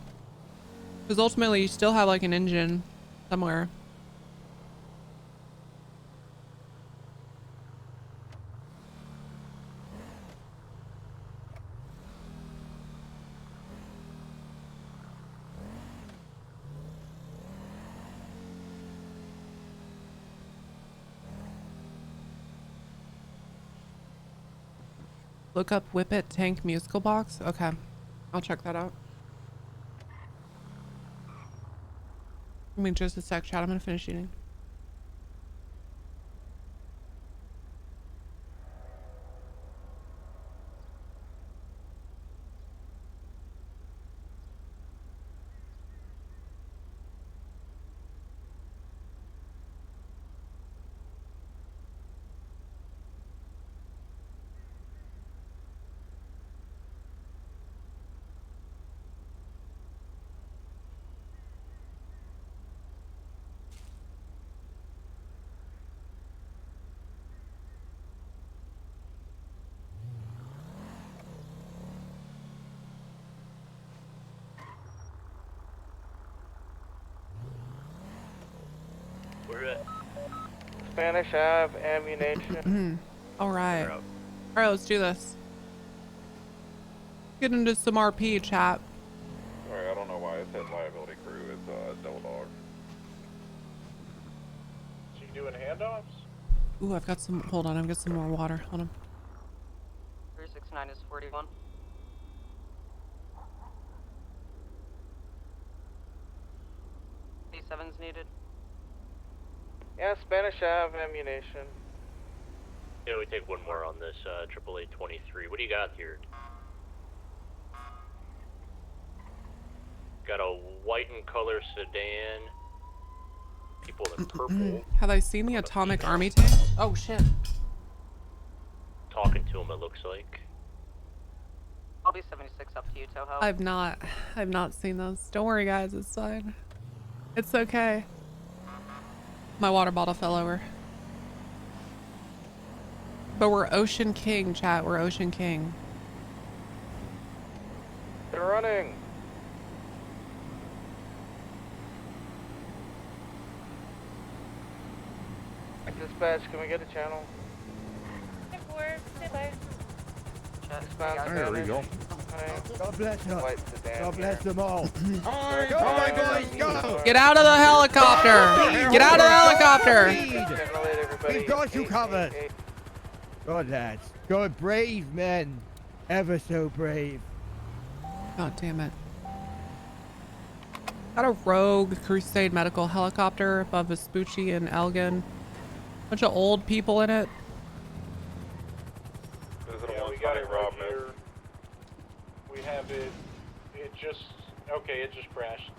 Because ultimately you still have like an engine somewhere. Look up Whippet Tank musical box. Okay, I'll check that out. I mean, just a sec, chat. I'm gonna finish eating. Where at? Spanish Ave, ammunition. All right. We're All up. right, let's do this. Get into some RP chat. Sorry, I don't know why it said liability crew. It's Double Dog. So you doing handoffs? Ooh, I've got some. Hold on, I've got some more water. Hold on. 369 is 41. D7's needed. Yeah, Spanish Ave, ammunition. Yeah, we take one more on this, 888-23. What do you got here? Got a white and color sedan. People in purple. Have I seen the atomic army tank? Oh shit. Talking to him, it looks like. I'll be 76 up to you, Toho. I've not seen those. Don't worry, guys. It's fine. It's okay. My water bottle fell over. But we're Ocean King, chat. We're Ocean King. They're running. Dispatch, can we get a channel? There we go. God bless you. White sedan God bless here. them all. Go, my boys, go! Get out of the helicopter! Get out of the helicopter! We've got you covered. Good lads. Good, brave men. Ever so brave. God damn it. Got a rogue Crusade medical helicopter above Vespucci and Elgin. Bunch of old people in it. Is it a Yeah, we one got twenty it right Rob? here. We have it. It just. Okay, it just crashed.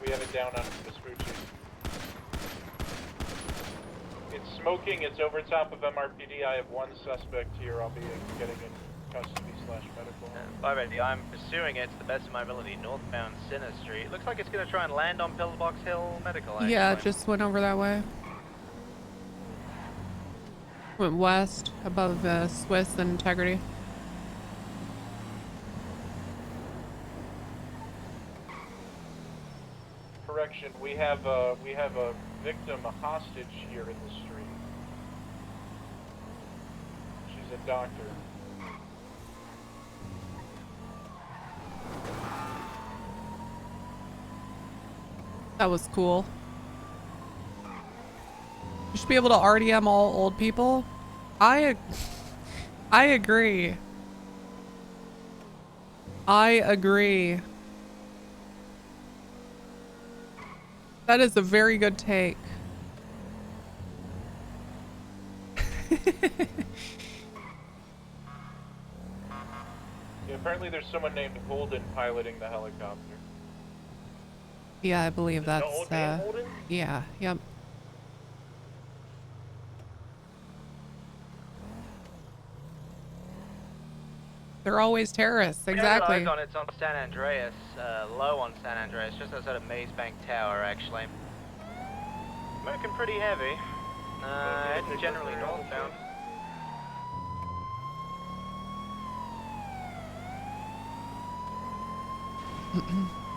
We have it down on Vespucci. It's smoking. It's over top of MRPD. I have one suspect here. I'll be getting in custody/medical. Alrighty, I'm pursuing it to the best of my ability northbound Center Street. Looks like it's going to try and land on Pillbox Hill Medical. Actually. Yeah, it just went over that way. Went west above Swiss and Integrity. Correction. We have a victim, a hostage here in the street. She's a doctor. That was cool. You should be able to RDM all old people. I agree. I agree. That is a very good take. Yeah, apparently there's someone named Holden piloting the helicopter. Yeah, I believe that's old man Holden? yeah, yep. They're always terrorists, exactly. We have it on it's on San Andreas, low on San Andreas, just outside of Maze Bank Tower, actually. Smoking pretty heavy. Heading generally northbound.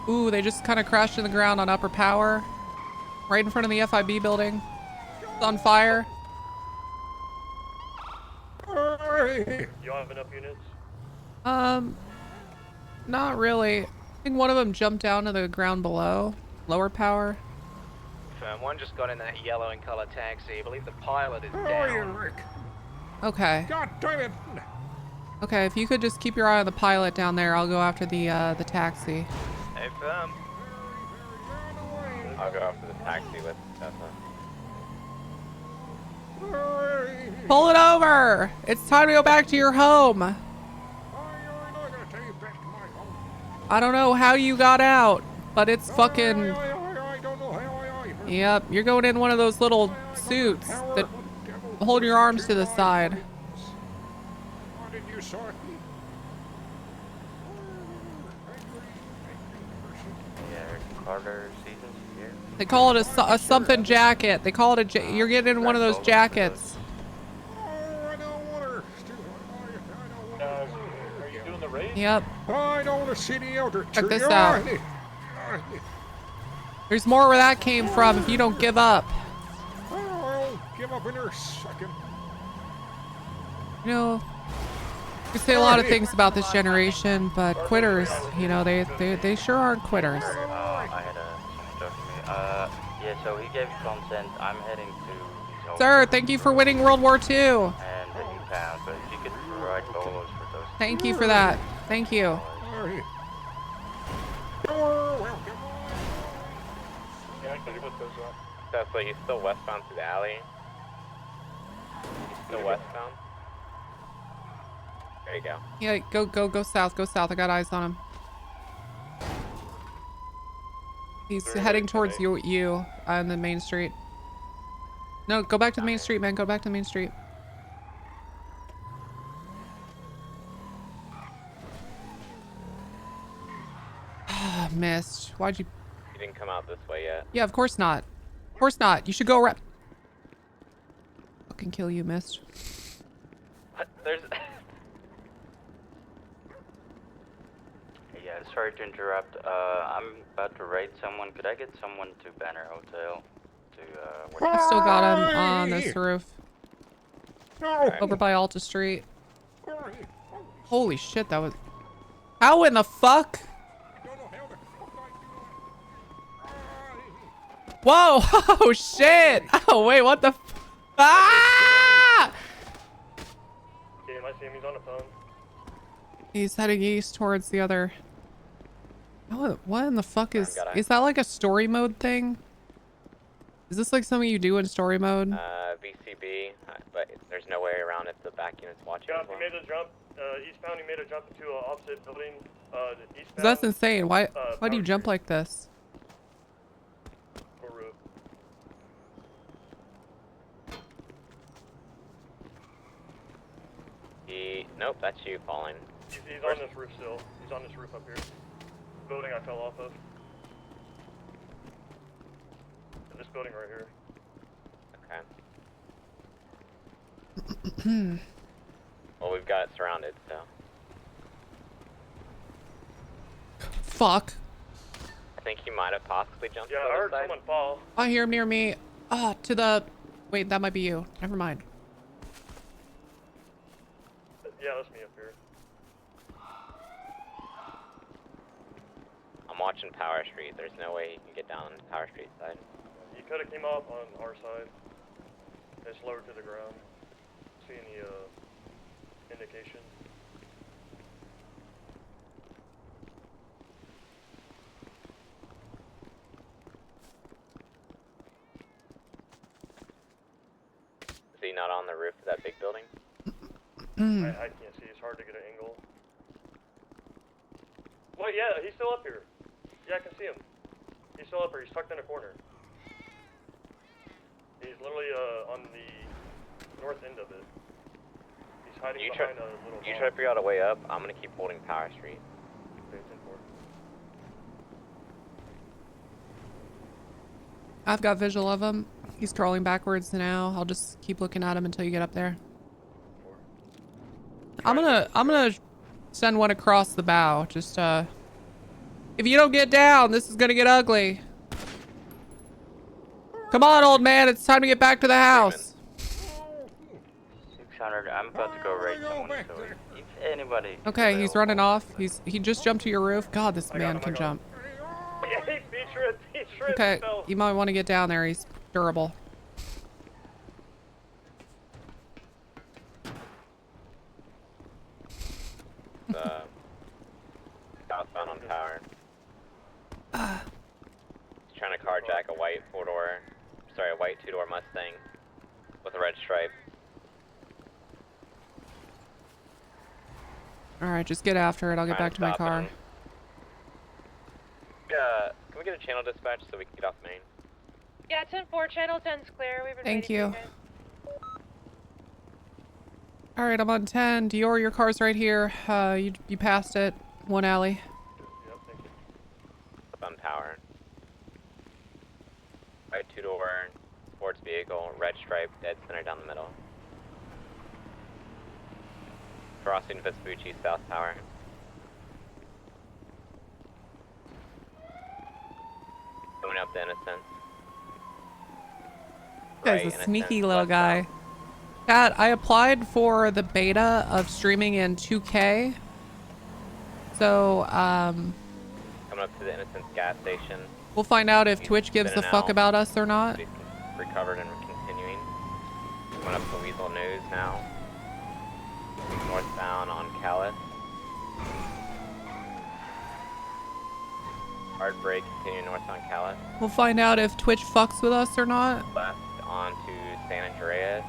Ooh, they just kind of crashed in the ground on upper power. Right in front of the FIB building. It's on fire. You don't have enough units? Not really. I think one of them jumped down to the ground below. Lower power. One just got in that yellow in color taxi. I believe the pilot is down. Okay. God damn it. Okay, if you could just keep your eye on the pilot down there, I'll go after the taxi. Hey, firm. I'll go after the taxi with Tessa. Pull it over! It's time to go back to your home. I don't know how you got out, but it's fucking... Yep, you're going in one of those little suits that hold your arms to the side. Why did you sort me? Yeah, Carter seasons here. They call it a something jacket. They call it you're getting in one of those jackets. Are you doing the race? Yep. I don't want to see the elder. Check this out. There's more where that came from if you don't give up. him up in there a second. You know, you say a lot of things about this generation, but quitters, you know, they sure aren't quitters. I had a talk to me. Yeah, so he gave consent. I'm heading to his Sir, thank you for winning World War II. and in town, but if you could provide bolos for those. Thank you for that. Thank you. Tessa, he's still westbound through the alley. He's still westbound. There you go. Yeah, go south, go south. I got eyes on him. He's heading towards you on the main street. No, go back to the main street, man. Go back to the main street. Missed. Why'd you? He didn't come out this way yet. Yeah, of course not. Of course not. You should go around. Fucking kill you, missed. What? There's. Yeah, sorry to interrupt. I'm about to raid someone. Could I get someone to Banner Hotel? I still got him on this roof. Over by Alta Street. Holy shit, that was... How in the fuck? Whoa! Oh shit! Oh wait, what the Ah! Okay, I see him, he's on the phone. He's heading east towards the other... What in the fuck is that like a story mode thing? Is this like something you do in story mode? VCB, but there's no way around if the back unit's watching. Yeah, he made a jump, eastbound, he made a jump into an opposite building, eastbound. That's insane. Why do you jump like this? Nope, that's you falling. He's on this roof still. He's on this roof up here. The building I fell off of. This building right here. Okay. Well, we've got it surrounded, so. Fuck. I think he might have possibly jumped. Yeah, I heard someone fall. I hear him near me. To the... Wait, that might be you. Never mind. Yeah, that's me up here. I'm watching Power Street. There's no way he can get down to Power Street side. He could have came off on our side. It's lower to the ground. See any indication? Is he not on the roof of that big building? I can't see. It's hard to get an angle. Well, yeah, he's still up here. Yeah, I can see him. He's still up here. He's tucked in a corner. He's literally on the north end of it. He's hiding behind a little You try to figure out a way up. I'm gonna keep holding Power Street. Okay, 10-4. I've got visual of him. He's crawling backwards now. I'll just keep looking at him until you get up there. I'm gonna send one across the bow. Just if you don't get down, this is gonna get ugly. Come on, old man, it's time to get back to the house. 600, I'm about to go raid someone, so if anybody... Okay, he's running off. He just jumped to your roof. God, this man can jump. Yeah, he tripped. Okay, you might want to get down there. He's durable. Southbound on Power. He's trying to carjack a white a white two-door Mustang with a red stripe. All right, just get after it. I'll get back to my car. Can we get a channel dispatch so we can get off main? Yeah, 10-4, channel 10's clear. We've been Thank waiting you. for guys. All right, I'm on 10. Dior, your car's right here. You passed it. One alley. Yep, thank you. Up on Power. White two-door, sports vehicle, red stripe, dead center down the middle. Crossing Vespucci, South Power. Going up the Innocence. right, Guy's a innocent, sneaky little westbound. guy. Kat, I applied for the beta of streaming in 2K. So, Coming up to the Innocence gas station. we'll find out if He's Twitch gives a spinning fuck out. about us or not. He's recovered and continuing. Coming up to Weasel News now. Northbound on Calais. Hard break, continuing north on Calais. We'll find out if Twitch fucks with us or not. Left on to San Andreas.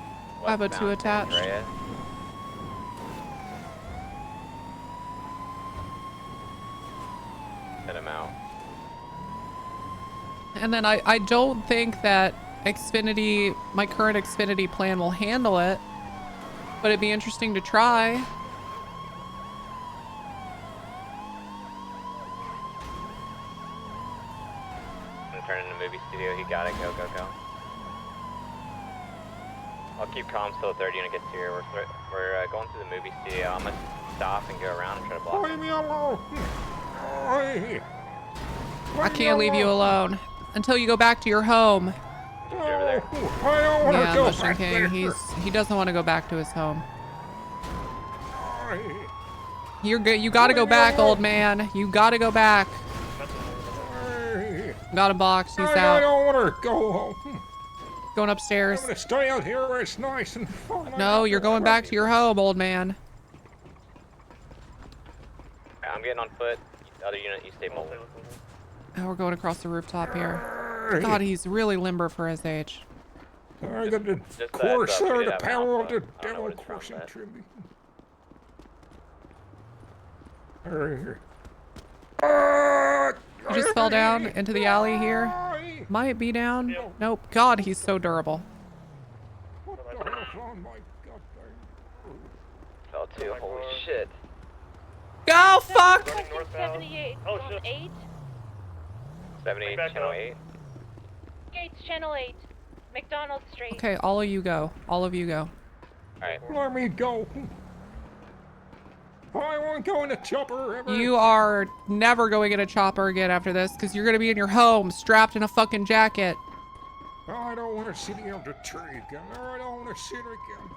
I have a Westbound 2 San attached. Andreas. Set him out. And then I don't think that Xfinity, my current Xfinity plan will handle it. But it'd be interesting to try. I'm turning to the movie studio. He got it. Go, go, go. I'll keep calm till the third unit gets here. We're going to the movie studio. I'm gonna stop and go around and try to block him. Leave me alone. I can't leave you alone until you go back to your home. Over there. I don't want to Yeah, go Mushroom back King, there. he doesn't want to go back to his home. You're good. You gotta go back, old man. You gotta go back. Got him boxed. He's I out. don't want to go home. Going I'm upstairs. going to stay out here where it's nice and fun. No, you're going back to your home, old man. I'm getting on foot. Other unit, you stay mobile. Now we're going across the rooftop here. God, he's really limber for his age. I got the Just course we or did the have an power of alpha. the I don't know devil what it's from coursing yet. through me. He just fell down into the alley here. Might be down. Nope. God, he's so durable. Fell too. Holy shit. Go, fuck! 78, Oh, zone shit. 8. 78, Back channel up. 8. Gates, channel 8. McDonald Street. Okay, all of you go. All of you go. Alright. Let me go. I won't go in a chopper ever. You are never going in a chopper again after this because you're going to be in your home strapped in a fucking jacket. I don't want to sit on the tree again. I don't want to sit again.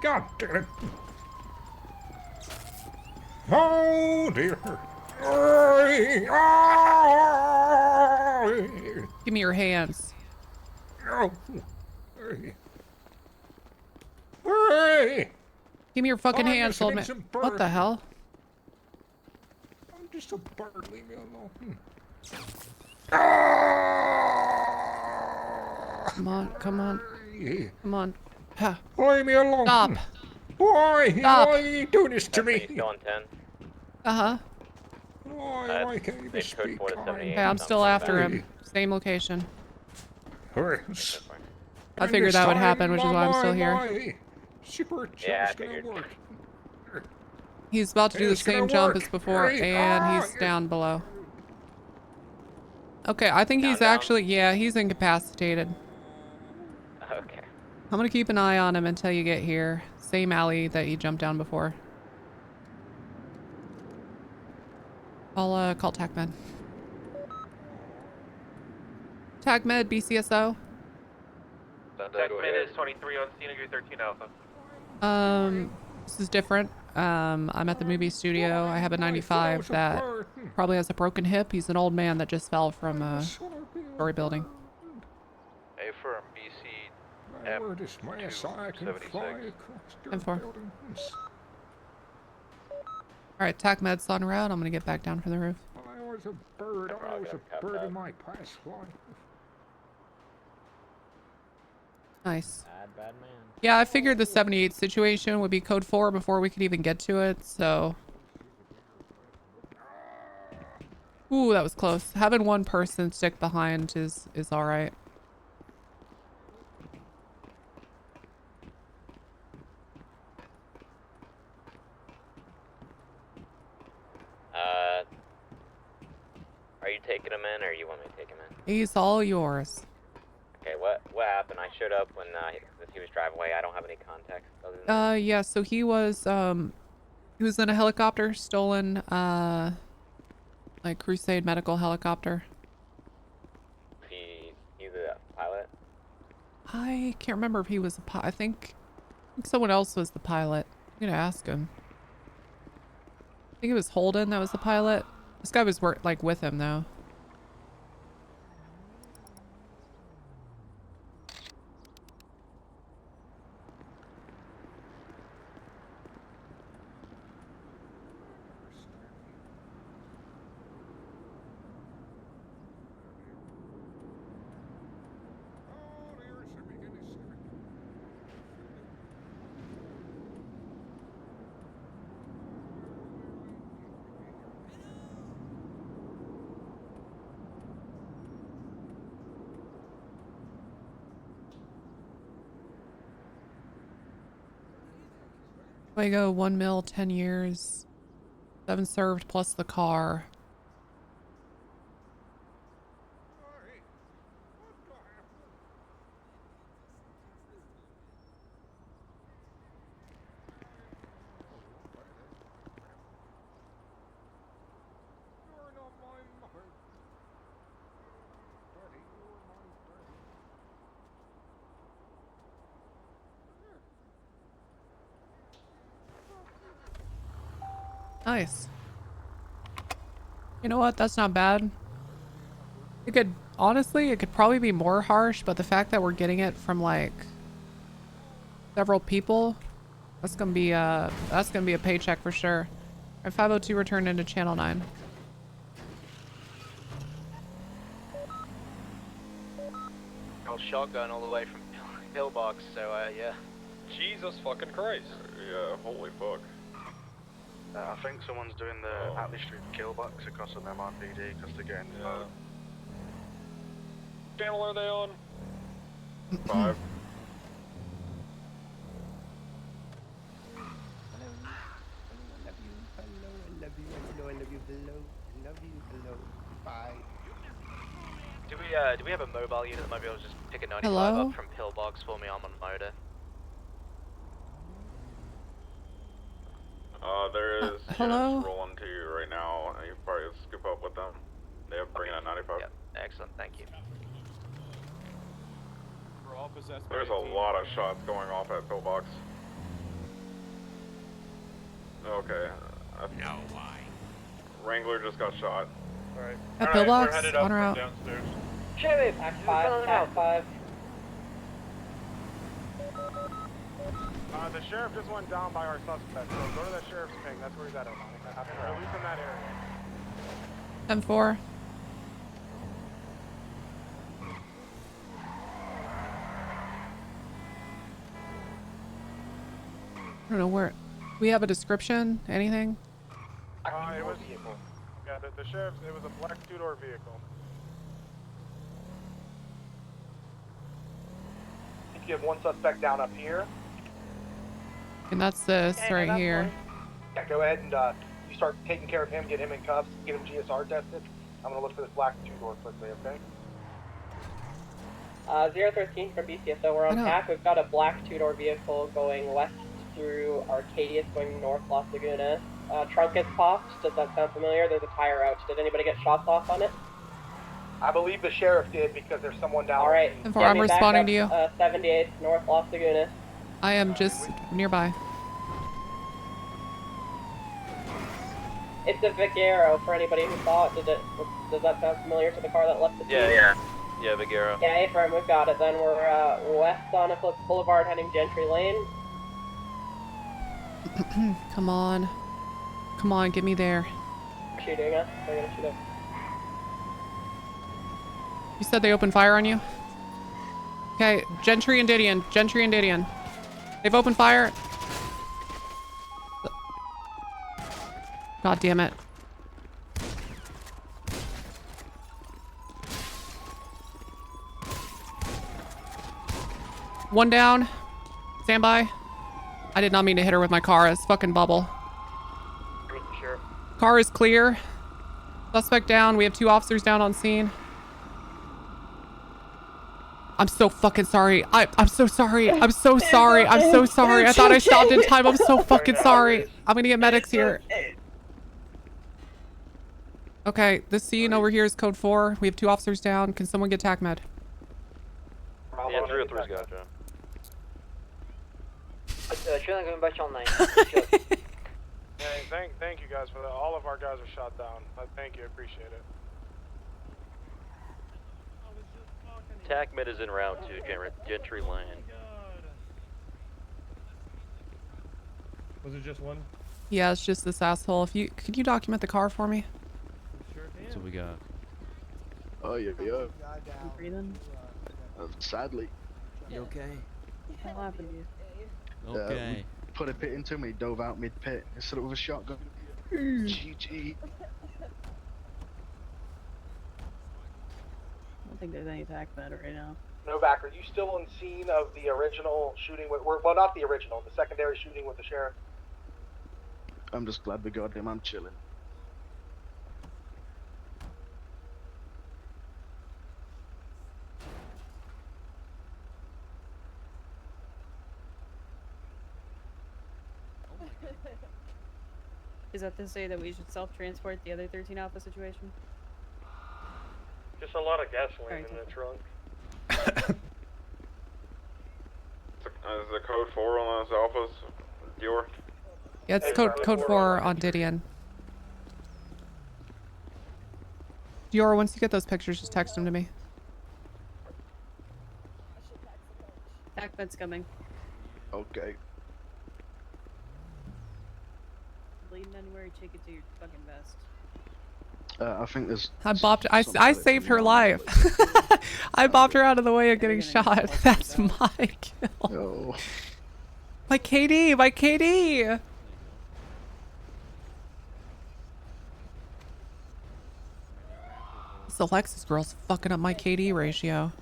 God damn it. Oh dear. Give me your hands. Oh. Hey. Give me your fucking I'm hands, just old hitting man. some What the bird. hell? I'm just a bird. Leave me alone. Come on, come on. Come on. Ha. Leave me alone. Stop. Why? Stop. Why are you doing this to That's me. me? Still on 10. Uh-huh. Why can't you Same just code be 4 to kind? 78. Okay, I'm still after him. Same location. Hurry. I figured that would happen, which is why I'm still here. Super Yeah, I jump's gonna figured. work. He's about to do the It's gonna same jump work. as before, Hurry. and he's down below. Okay, I think he's Down. actually, yeah, he's incapacitated. Okay. I'm gonna keep an eye on him until you get here. Same alley that you jumped down before. I'll call TACMed. TACMed, BCSO. TACMed is 23 on scene, 13 Alpha. This is different. I'm at the movie studio. I have a 95 that probably has a broken hip. He's an old man that just fell from a story building. A firm, BC. Where does my SI can fly across the M4. buildings? Alright, TACMed's on route. I'm gonna get back down from the roof. I was a bird. I was a bird in my past life. Nice. Bad man. Yeah, I figured the 78 situation would be code 4 before we could even get to it, so. Ooh, that was close. Having one person stick behind is alright. Are you taking him in, or you want me to take him in? He's all yours. Okay, what happened? I showed up when he was driving away. I don't have any context other than Yeah, so he was, He was in a helicopter, stolen, like Crusade medical helicopter. He's a pilot? I can't remember if he was a pilot. I think someone else was the pilot. I'm gonna ask him. I think it was Holden that was the pilot. This guy was like with him though. Fuego, 1 mil, 10 years. 7 served plus the car. Nice. You know what? That's not bad. It could, honestly, it could probably be more harsh, but the fact that we're getting it from like several people, that's gonna be a paycheck for sure. Alright, 502 returned into channel 9. Old shotgun all the way from Pillbox, so yeah. Jesus fucking Christ. Yeah, holy fuck. I think someone's doing the Atlee Street killbox across an MRPD because they're getting Channel are they on? 5. Do we have a mobile unit that might be able to just pick a 95 Hello? up from Pillbox for me? I'm on motor. There is hello? units rolling to you right now. You probably scoop up with them. They have bringing at 95. Yep, excellent, thank you. We're all possessed by There's a lot of shots going off at Pillbox. Okay. No, why? Wrangler just got shot. Alright. At Pillbox? We're headed up On from route. downstairs. Chevy, Act 5, Act 5. The sheriff just went down by our suspect, so go to the sheriff's ping. That's where he's at, at least in that area. 10-4. I don't know where. We have a description? Anything? It was, yeah, the sheriff's, it was a black two-door vehicle. I think you have one suspect down up here. And that's this right here. Yeah, go ahead and you start taking care of him, get him in cuffs, get him GSR tested. I'm gonna look for this black two-door quickly, okay? 013 from BCSO, we're on TAC. We've got a black two-door vehicle going west through Arcadius, going north Las Lagunas. Trunk is popped. Does that sound familiar? There's a tire out. Did anybody get shots off on it? I believe the sheriff did because there's someone down. All right. And I'm responding to you. 78 north Las Lagunas. I am just nearby. It's a Vigero for anybody who saw it. Does that sound familiar to the car that left the scene? Yeah, Vigero. Yeah, affirm, we've got it. Then we're west on Eclipse Boulevard heading Gentry Lane. Come on. Come on, get me there. Shooting us. They're gonna shoot us. You said they opened fire on you? Okay, Gentry and Didion. Gentry and Didion. They've opened fire. God damn it. One down. Stand by. I did not mean to hit her with my car. It's fucking bubble. Car is clear. Suspect down. We have 2 officers down on scene. I'm so fucking sorry. I'm so sorry. I'm so sorry. I'm so sorry. I thought I stopped in time. I'm so fucking sorry. I'm gonna get medics here. Okay, the scene over here is code 4. We have 2 officers down. Can someone get TAC med? Yeah, 303's got you. Trying to go back on 9. Hey, thank you guys for that. All of our guys are shot down. Thank you, appreciate it. TAC med is en route to Gentry Lane. Was it just one? Yeah, it's just this asshole. Could you document the car for me? Sure can. That's what we got. Oh, yeah. You breathing? Sadly. You okay? What happened to you? Okay. Put a pit into me, dove out mid-pit instead of with a shotgun. GG. I don't think there's any attack matter right now. Novak, are you still on scene of the original shooting with, well, not the original, the secondary shooting with the sheriff? I'm just glad we got him. I'm chilling. Is that to say that we should self-transport the other 13 Alpha situation? Just a lot of gasoline in the trunk. Is the code 4 on those alphas, Dior? Yeah, it's code 4 on Didion. Dior, once you get those pictures, just text them to me. Attack bed's coming. Okay. Bleeding anywhere, you take it to your fucking vest. I think there's. I saved her life. I bopped her out of the way of getting shot. That's my kill. Oh. My KD, my KD. This Alexis girl's fucking up my KD ratio.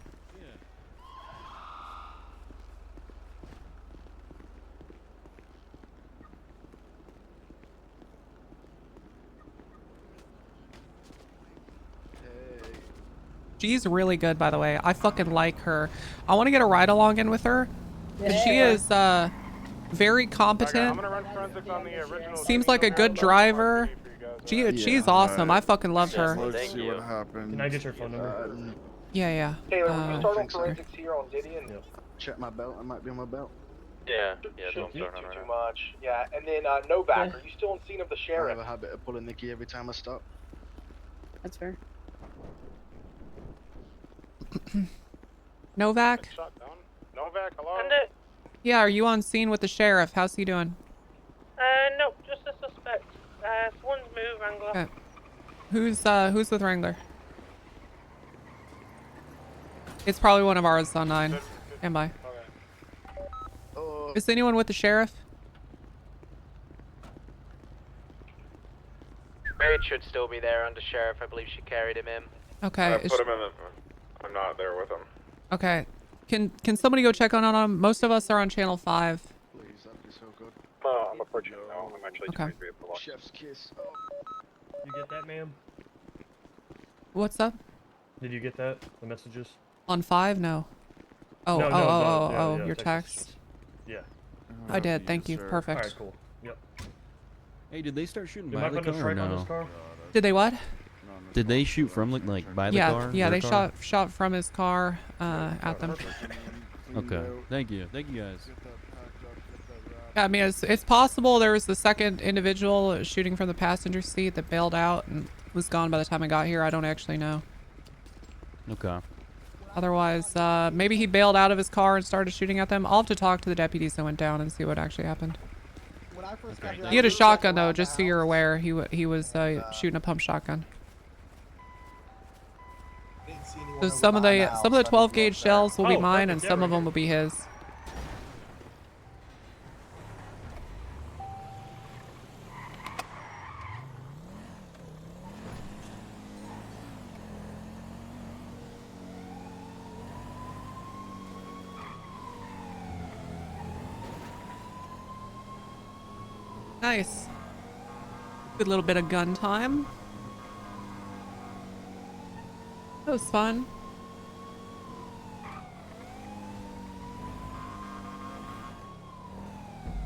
She's really good, by the way. I fucking like her. I want to get a ride along in with her. Yeah. She is very competent. I'm gonna run forensics on the original. Seems like a good driver. She's awesome. I fucking love her. Let's see what happens. Can I get your phone number? Yeah. Taylor, when you start on forensics here on Didion. Check my belt. I might be on my belt. Yeah, Shouldn't do too much. Yeah, and then Novak, are you still on scene of the I sheriff? have a habit of pulling Nikki every time I stop. That's fair. Novak? Novak, hello? Yeah, are you on scene with the sheriff? How's he doing? No, just a suspect. One's move, Wrangler. Okay. Who's with Wrangler? It's probably one of ours on 9. Stand by. Is anyone with the sheriff? Barrett should still be there under sheriff. I believe she carried him in. Okay. I put him in the... I'm not there with him. Okay. Can somebody go check on him? Most of us are on channel 5. Please, that'd be so good. I'm approaching now. I'm actually Okay. 23 at the lock. Chef's kiss. You get that, ma'am? What's up? Did you get that? The messages? On 5? No. Oh, No, your text. Yeah. I did. Thank you. Perfect. Alright, cool. Yep. Hey, did they start shooting Did by Mike the put a car or strike on this no? car? Did they what? Did they shoot from like by the car? Yeah, Their they car? shot from his car at them. Okay. Thank you guys. Yeah, I mean, it's possible there was the second individual shooting from the passenger seat that bailed out and was gone by the time I got here. I don't actually know. Okay. Otherwise, maybe he bailed out of his car and started shooting at them. I'll have to talk to the deputies that went down and see what actually happened. He had a shotgun though, just so you're aware. He was shooting a pump shotgun. So some of the 12 gauge shells will be mine, and some of them will be his. Nice. Good little bit of gun time. That was fun.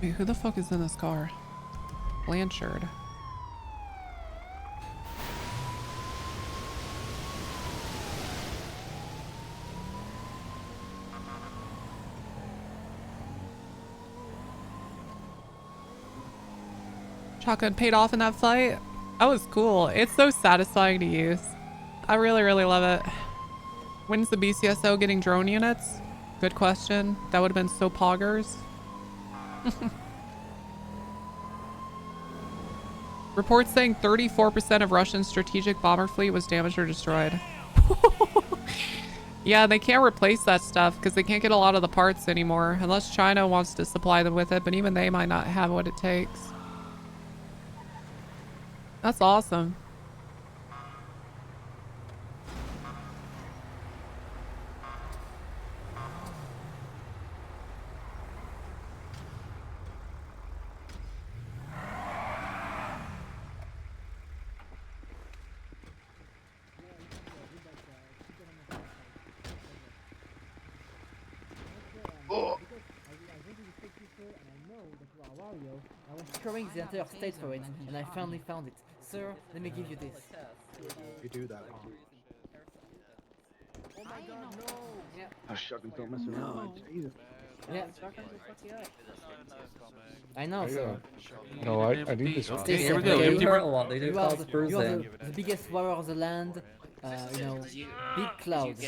Wait, who the fuck is in this car? Blanchard. Shotgun paid off in that fight. That was cool. It's so satisfying to use. I really, really love it. When's the BCSO getting drone units? Good question. That would have been so poggers. Reports saying 34% of Russian strategic bomber fleet was damaged or destroyed. Yeah, they can't replace that stuff because they can't get a lot of the parts anymore unless China wants to supply them with it, but even they might not have what it takes. That's awesome. I was screwing the entire state for it, and I finally found it. Sir, let me give you this. You do that. Oh my god, no! Yeah. Oh, shotguns don't mess around, man. Jesus. Yeah. I know, sir. No, I need this one. Stay Here we safe, go. okay? Empty barrel. They do You are cause the biggest warrior of the land. Big clouds.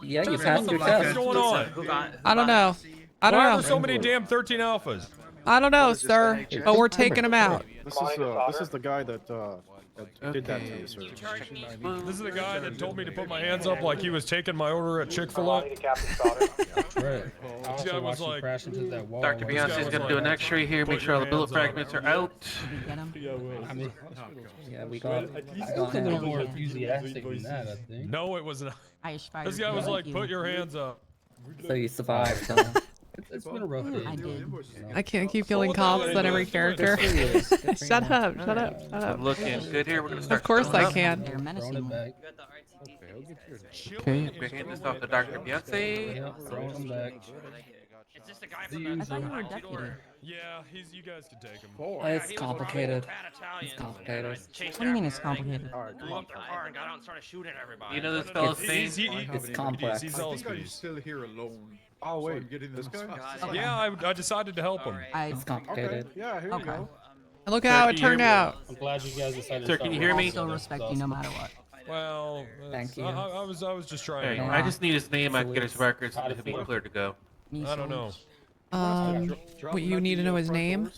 Yeah, you passed your test. What's going on? I don't know. I don't Why know. are there so many damn 13 alphas? I don't know, sir, but we're taking them out. This is the guy that did that to you, sir. This is the guy that told me to put my hands up like he was taking my order at Chick-fil-A. Right. This guy was like, Dr. Beyonce is gonna do an X-ray here, make sure all the bullet fragments are out. I mean, yeah, we got. I got a little more enthusiastic than that, I think. No, it was not. This guy was like, put your hands up. So you survived. It's been a rough day. I did. I can't keep killing cops on every character. Shut up, shut up, shut up. I'm looking good here. We're gonna start. Of course I up. can. Okay, we're handing this off to Dr. Beyonce. Yeah, throw him back. Is this the guy from I thought you were a deputy. Yeah, you guys can take him. It's complicated. It's complicated. What do you mean it's complicated? You know this fellow's name? It's complex. He's all speed. Still here alone. Oh wait, this guy? Yeah, I decided to help him. It's complicated. Yeah, here you go. And look how it turned out. I'm glad you guys decided. Sir, can you hear me? I'll still respect you no matter what. Well, thank you. I was just trying. Hey, I just need his name. I can get his records and he'll be clear to go. I don't know. What, you need to know his name?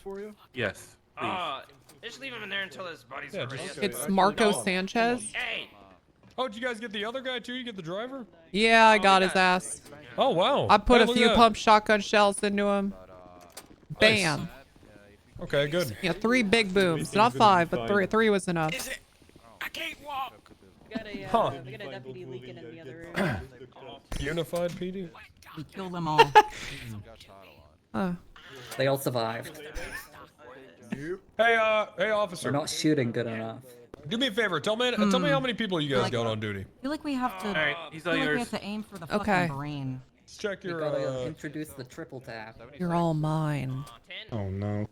Yes. Please. Just leave him in there until his body's Yeah, ready. It's Marco Sanchez. Hey! Oh, did you guys get the other guy too? You get the driver? Yeah, I got his ass. Oh wow. I put Hey, a look few at that. pump shotgun shells into him. Bam. Okay, good. Yeah, 3 big booms. Not 5, but 3. 3 was enough. I can't walk! We got a, Huh. we got a deputy leaking in the other room. Unified PD? We killed them all. They all survived. Hey, officer. We're not shooting good enough. Do me a favor. Tell me how many people you guys got on duty. I feel like we have to. Alright, he's all we yours. have to aim for the Okay. fucking brain. Let's check We your. gotta introduce the triple tap. You're all mine. Oh no.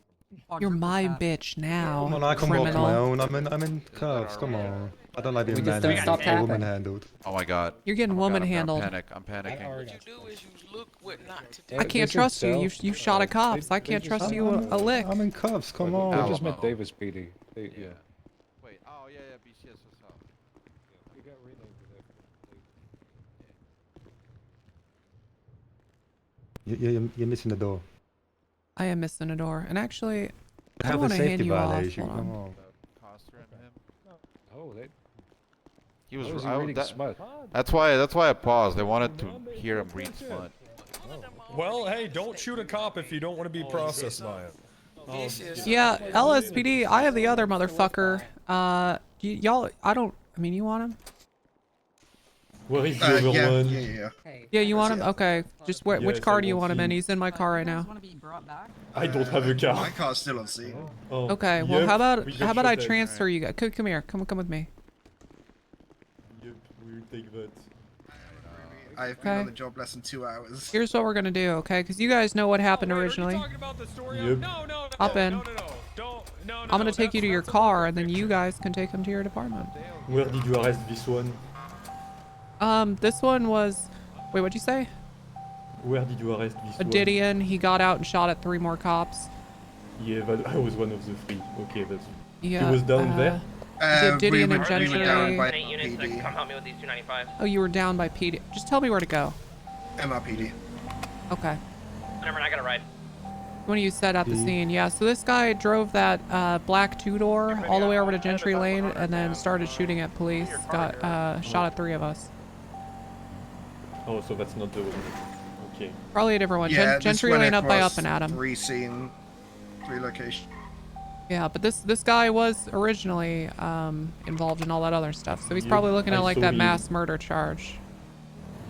You're my bitch now. Come on, I can criminal. walk my own. I'm in cuffs. Come on. I don't like being We just don't manhandled stop or woman tapping. handled. Oh my god. You're getting woman handled. I'm panicking. What you do is you look what not to do. I can't trust you. You shot at cops. I can't trust you a lick. I'm in cuffs. Come on. I just met Davis PD. Yeah. Wait. Oh yeah, BCS. What's up? You're missing the door. I am missing a door. And actually, I Have a want to hand safety you off. violation. Hold Come on. on. Oh, He was. was he I- reading that- smut? That's why I paused. I wanted to hear him read smut. Well, hey, don't shoot a cop if you don't want to be processed by it. Yeah, LSPD, I have the other motherfucker. Y'all, I mean, you want him? Well, he's Yeah. Yeah, you want him? Okay. Just which Yes, car I do you want want him in? him. He's in my car right now. Want to be brought back? I don't have a car. My car's still on scene. Oh, Okay. Well, yep, how we about can I shoot that. transfer you guys? Come here. Come with me. Yep, we'll take that. I've been on the job less than 2 hours. Here's what we're gonna do, okay? Because you guys know what happened originally. Yep. Hop in. I'm gonna take you to your car, and then you guys can take him to your department. Where did you arrest this one? This one was. Wait, what'd you say? Where did you arrest this one? Didion. He got out and shot at 3 more cops. Yeah, but I was one of the 3. Okay, that's. Yeah. He was down there. Didion and Gentry. Units to come help me with these 295s. Oh, you were down by PD. Just tell me where to go. MRPD. Okay. Whatever, I got a ride. When you said at the scene, yeah. So this guy drove that black 2-door all the way over to Gentry Lane and then started shooting at police. Got shot at 3 of us. Oh, so that's not the one. Okay. Probably a different one. Yeah, Gentry Lane up by Up and Adam. 3 locations. Yeah, but this guy was originally involved in all that other stuff, so he's probably looking at like that mass murder charge.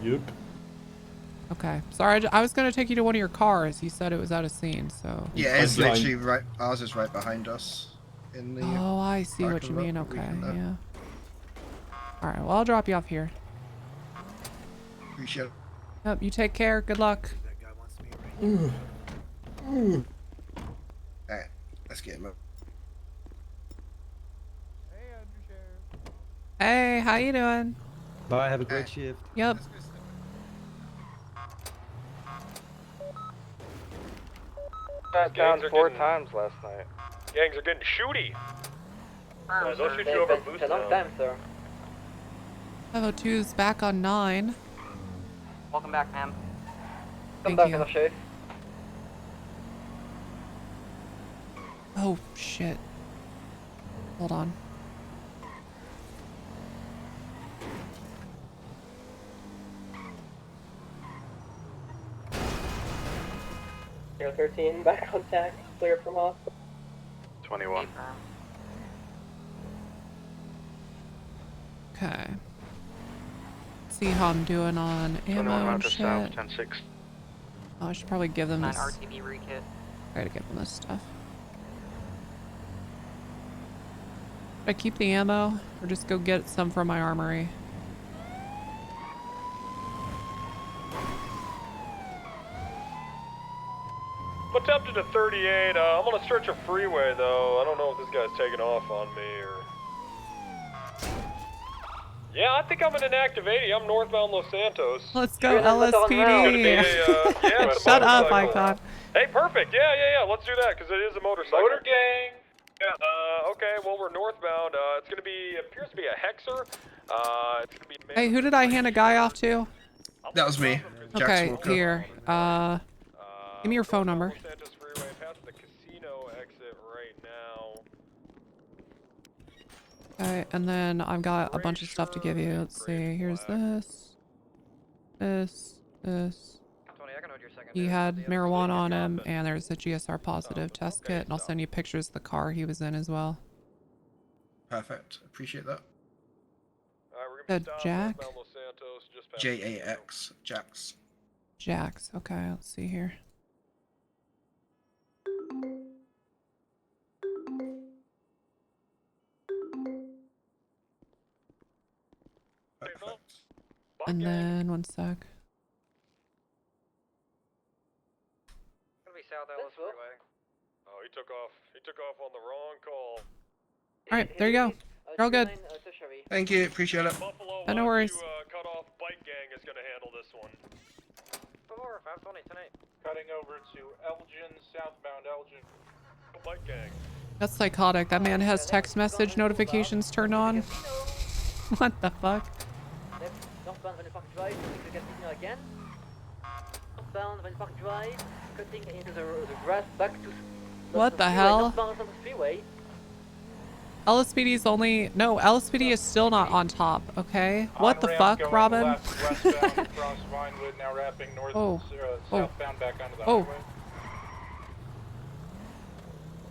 Yep. Okay. Sorry, I was gonna take you to one of your cars. You said it was out of scene, so. Yeah, it's literally right. Ours is right behind us. In the. Oh, I see what you mean. Okay. Yeah. All right. Well, I'll drop you off here. Appreciate it. Yep. You take care. Good luck. Alright, let's get him up. Hey, how you doing? Bye, have a great shift. Yep. Got down 4 times last night. Gangs are getting shooty. They'll shoot you over boost. It's a long time, sir. 502's back on 9. Welcome back, ma'am. Thank Come back you. in the shade. Oh, shit. Hold on. Zero 13, back on tack, clear from hospital. 21. Okay. See how I'm doing on ammo and shit. 10-6. Oh, I should probably give them this. RTB rekit. I gotta give them this stuff. Should I keep the ammo or just go get some from my armory? I'm attempted to 38. I'm on a stretch of freeway though. I don't know if this guy's taking off on me or. Yeah, I think I'm in an active 80. I'm northbound Los Santos. Let's go, LSPD. Shut up, Icon. Hey, perfect. Yeah. Let's do that because it is a motorcycle. Motor gang. Yeah. Okay. Well, we're northbound. It's gonna be. Appears to be a Hexer. It's gonna be. Hey, who did I hand a guy off to? That was me. Okay, here. Give me your phone number. Santos Freeway, past the casino exit right now. Okay, and then I've got a bunch of stuff to give you. Let's see. Here's this. He had marijuana on him, and there's a GSR positive test kit, and I'll send you pictures of the car he was in as well. Perfect. Appreciate that. Jack? JAX. Jax. Jax. Okay, let's see here. And then, one sec. Gonna be South Ellis Freeway. Oh, he took off. He took off on the wrong call. Alright, there you go. You're all good. Thank you. Appreciate it. No worries. Cut off bike gang is gonna handle this one. 520 tonight. Cutting over to Elgin, southbound Elgin. Bike gang. That's psychotic. That man has text message notifications turned on. What the fuck? Northbound Van Park Drive, to the casino again. Northbound Van Park Drive, cutting into the grass back to. What the hell? Northbound on the freeway. LSPD's only. No, LSPD is still not on top, okay? What the fuck, Robin? Westbound across Vinewood, now wrapping north southbound back onto the highway.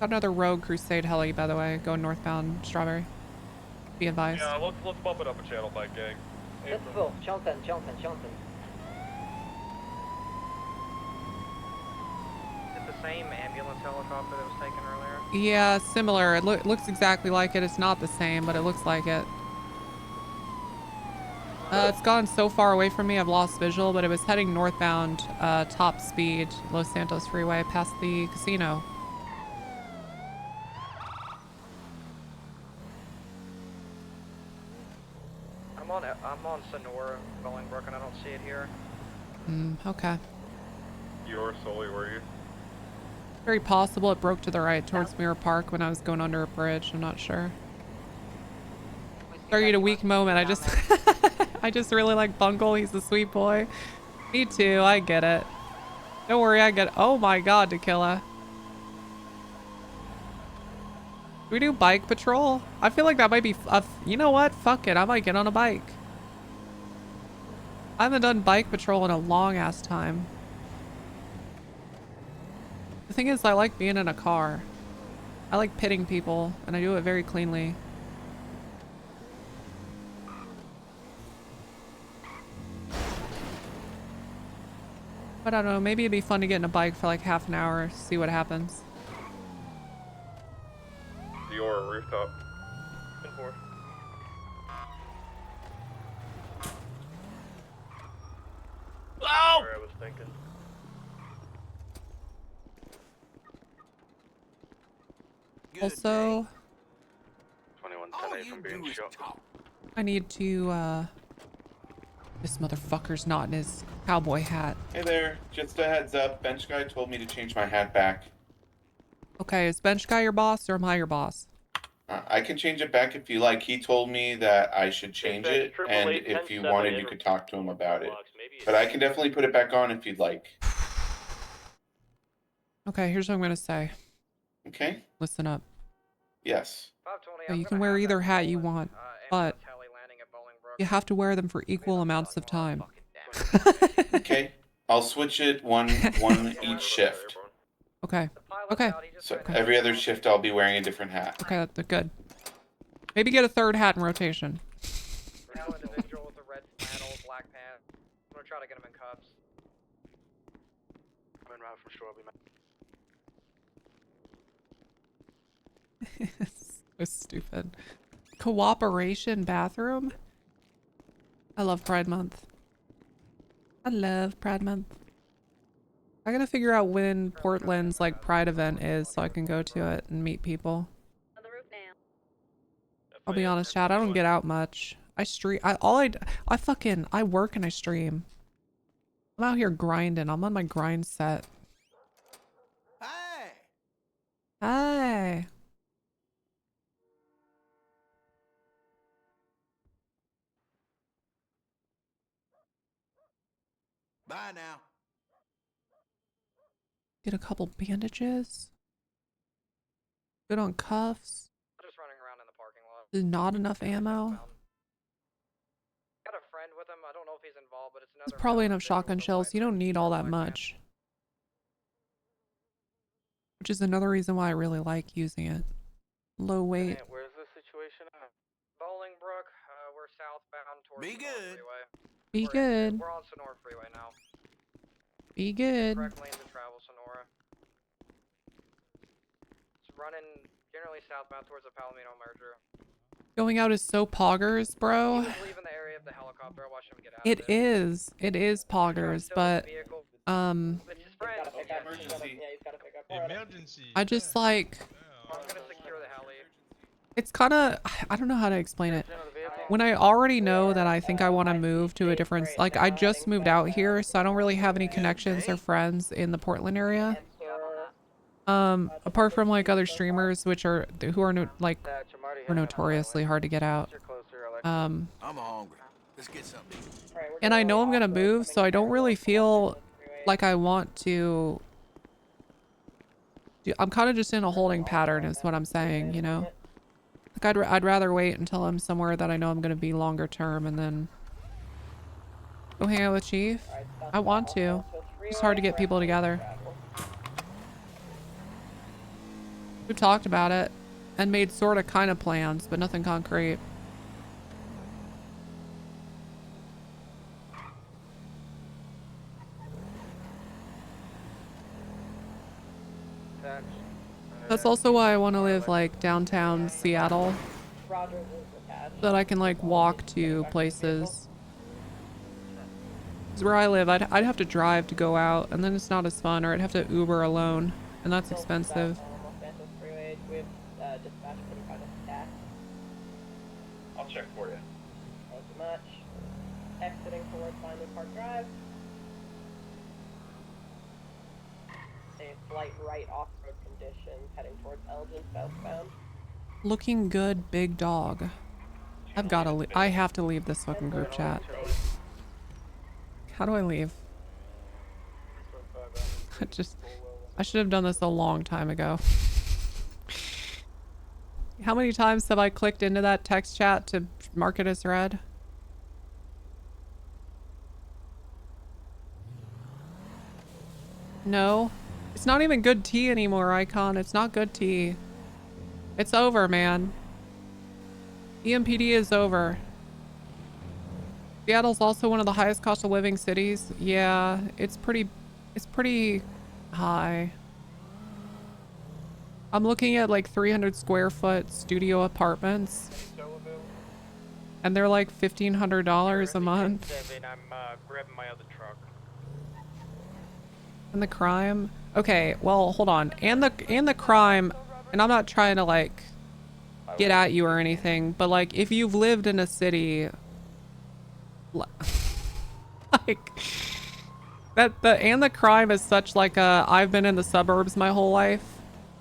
Got another Rogue Crusade heli, by the way, going northbound Strawberry. Be advised. Yeah, let's bump it up a channel, bike gang. Let's go. Charlton. Is it the same ambulance helicopter that was taken earlier? Yeah, similar. It looks exactly like it. It's not the same, but it looks like it. It's gone so far away from me, I've lost visual, but it was heading northbound, top speed, Los Santos Freeway, past the casino. I'm on Sonora, Bolingbrook, and I don't see it here. Okay. You're solely where you? Very possible it broke to the right towards Mirror Park when I was going under a bridge. I'm not sure. Sorry, at a weak moment. I just, I just really like Bungle. He's a sweet boy. Me too. I get it. Don't worry, I get it. Oh my God, Tequila. Do we do bike patrol? I feel like that might be, you know what? Fuck it. I might get on a bike. I haven't done bike patrol in a long ass time. The thing is, I like being in a car. I like pitting people, and I do it very cleanly. But I don't know, maybe it'd be fun to get in a bike for like half an hour, see what happens. Dior rooftop. 10-4. Ow! Sorry, I was thinking. Also, 2110A from being shot. I need to, this motherfucker's not in his cowboy hat. Hey there, just a heads up, bench guy told me to change my hat back. Okay, is Bench Guy your boss or am I your boss? I can change it back if you like. He told me that I should change it, and if you wanted, you could talk to him about it. But I can definitely put it back on if you'd like. Okay, here's what I'm gonna say. Okay? Listen up. Yes. Okay, you can wear either hat you want, but you have to wear them for equal amounts of time. Okay. I'll switch it one each shift. Okay. Okay. So every other shift I'll be wearing a different hat. Okay, that's good. Maybe get a third hat in rotation. Now individual with the red flannel, black pants. I'm gonna try to get him in cuffs. I'm en route from shore. So stupid. Cooperation bathroom? I love Pride Month. I love Pride Month. I gotta figure out when Portland's like Pride event is so I can go to it and meet people. I'll be honest, Chad, I don't get out much. I stream. I work and I stream. I'm out here grinding. I'm on my grind set. Hi. Hi. Bye now. Get a couple bandages. Good on cuffs. Just running around in the parking lot. There's not enough ammo. Got a friend with him. I don't know if he's involved, but it's another. There's probably enough shotgun shells. You don't need all that much. Which is another reason why I really like using it. Low weight. Where's the situation at? Bolingbrook. We're southbound towards Be good. Freeway. Be good. We're on Sonora Freeway now. Be good. Correct lane to travel Sonora. It's running generally southbound towards the Palomino merger. Going out is so poggers, bro. He was leaving the area of the helicopter. I watched him get out. It is. It is poggers, but Emergency. I just like. I'm gonna secure the heli. It's kind of, I don't know how to explain it. When I already know that I think I want to move to a different, like I just moved out here, so I don't really have any connections or friends in the Portland area. Apart from like other streamers, who are notoriously hard to get out. I'm hungry. Let's get something. And I know I'm gonna move, so I don't really feel like I want to. I'm kind of just in a holding pattern, is what I'm saying, you know. Like I'd rather wait until I'm somewhere that I know I'm gonna be longer term, and then go hang out with Chief. I want to. It's hard to get people together. We've talked about it and made sort of kind of plans, but nothing concrete. That's also why I want to live like downtown Seattle, so that I can like walk to places. 'Cause where I live, I'd have to drive to go out, and then it's not as fun, or I'd have to Uber alone, and that's expensive. I'll check for you. Thank you much. Exiting towards Vinewood Park Drive. A slight right off-road conditions heading towards Elgin southbound. Looking good, big dog. I've got to. I have to leave this fucking group chat. How do I leave? I should have done this a long time ago. How many times have I clicked into that text chat to mark it as read? No. It's not even good tea anymore, Icon. It's not good tea. It's over, man. EMPD is over. Seattle's also one of the highest cost of living cities. Yeah, it's pretty high. I'm looking at like 300 square foot studio apartments. And they're like $1,500 a month. I'm grabbing my other truck. And the crime. Okay, well, hold on. And the crime, and I'm not trying to like get at you or anything, but like if you've lived in a city like the crime is such like a I've been in the suburbs my whole life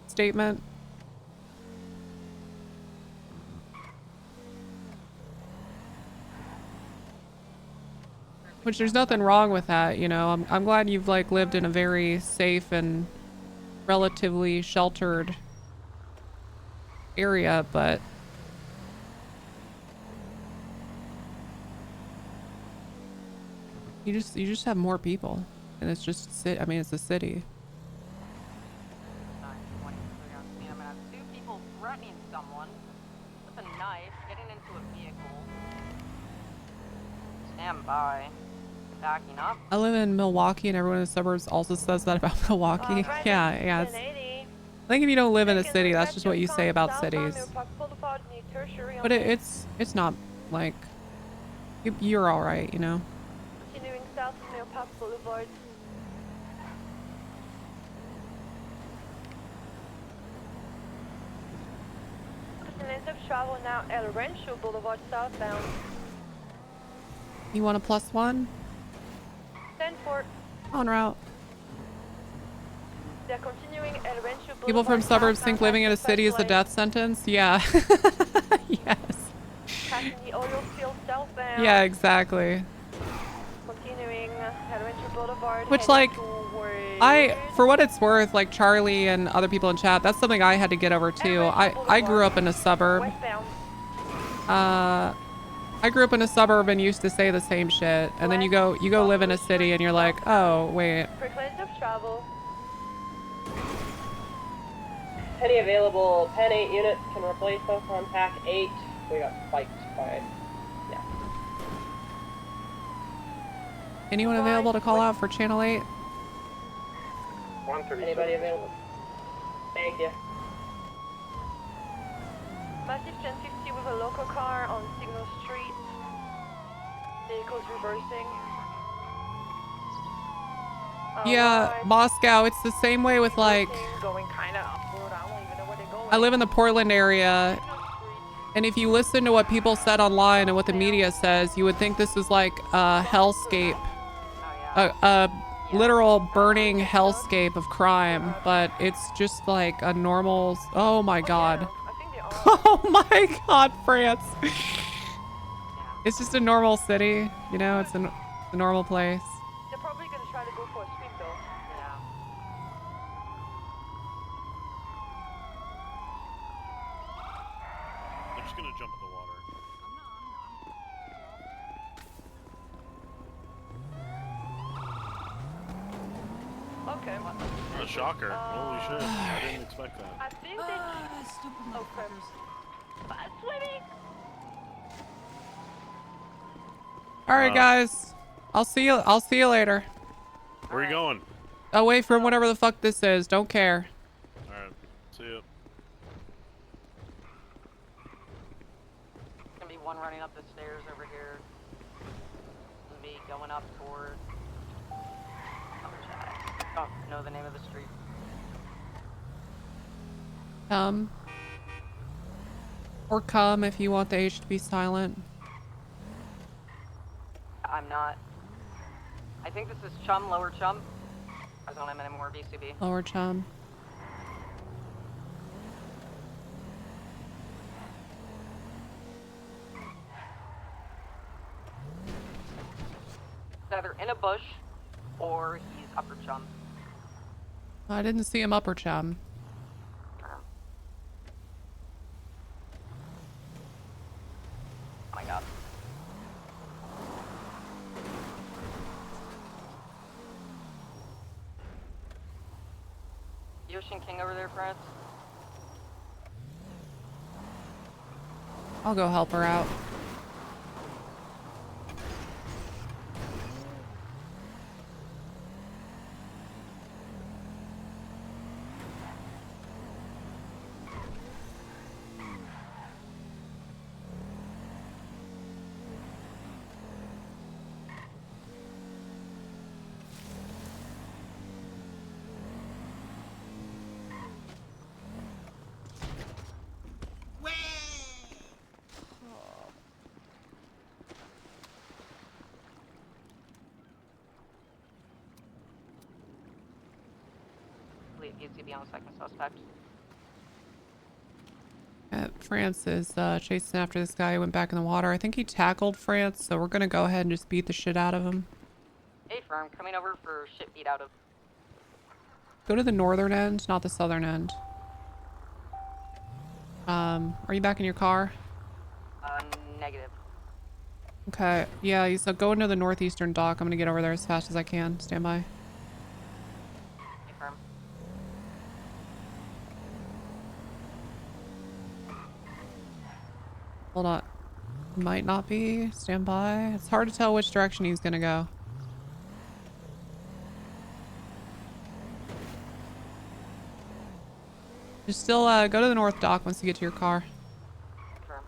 statement. Which there's nothing wrong with that, you know. I'm glad you've like lived in a very safe and relatively sheltered area, but you just have more people, and it's just I mean, it's a city. Two people threatening someone with a knife, getting into a vehicle. Stand by. Backing up. I live in Milwaukee, and everyone in the suburbs also says that about Milwaukee. Yeah. It's, I think if you don't live in a city, that's just what you say about cities. But it's not like you're all right, you know. Continuing south of Mill Park Boulevard. Lanes of travel now El Rancho Boulevard southbound. You want a +1? 10-4. En route. They're continuing El Rancho Boulevard. People from suburbs think living in a city is a death sentence. Yeah. Yes. Passing the oil field southbound. Yeah, exactly. Continuing El Rancho Boulevard. Which, like, for what it's worth, like Charlie and other people in chat, that's something I had to get over too. I grew up in a suburb. I grew up in a suburb and used to say the same shit, and then you go live in a city and you're like, oh wait. Any available Pen 8 units can replace us on Pack 8. We got spiked by, yeah. Anyone available to call out for Channel 8? 137. Anybody available? Thank you. Massive 1050 with a local car on Signal Street. Vehicles reversing. Yeah, Moscow, it's the same way with like, Going kind of upward. I don't even know where they're going. I live in the Portland area, and if you listen to what people said online and what the media says, you would think this is like a hellscape, a literal burning hellscape of crime, but it's just like a normal, oh my god. Oh my god, France. It's just a normal city, you know, it's a normal place. They're probably going to try to go for a swim though. Yeah. They're just gonna jump in the water. Okay. A shocker. Holy shit. I didn't expect that. I think they... Stupid okay. Swimming! All right, guys. I'll see you later. Where are you going? Away from whatever the fuck this is. Don't care. Alright. See ya. Gonna be one running up the stairs over here. be going up toward... I don't know the name of the street. Or come if you want the H to be silent. I'm not. I think this is Chum, Lower Chum. I don't have any more BCB. Lower Chum. He's either in a bush or he's Upper Chum. I didn't see him Upper Chum. Oh my god. Ocean King over there, France? I'll go help her out. BCB on the second suspect. France is chasing after this guy who went back in the water. I think he tackled France, so we're gonna go ahead and just beat the shit out of him. Hey, firm, coming over for shit beat out of. Go to the northern end, not the southern end. Are you back in your car? Negative. Okay, yeah, so go into the northeastern dock. I'm gonna get over there as fast as I can. Stand by. Hey, firm. Hold on. Might not be. Stand by. It's hard to tell which direction he's gonna go. Just still go to the north dock once you get to your car. Firm.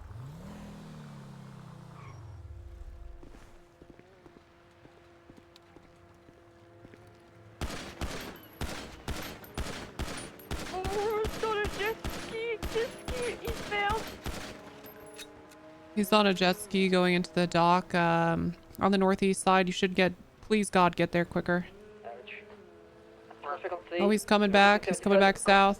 Oh, it's got a jet ski eastbound. He's on a jet ski going into the dock. On the northeast side, you should get... Please, God, get there quicker. Oh, he's coming back. He's coming back south.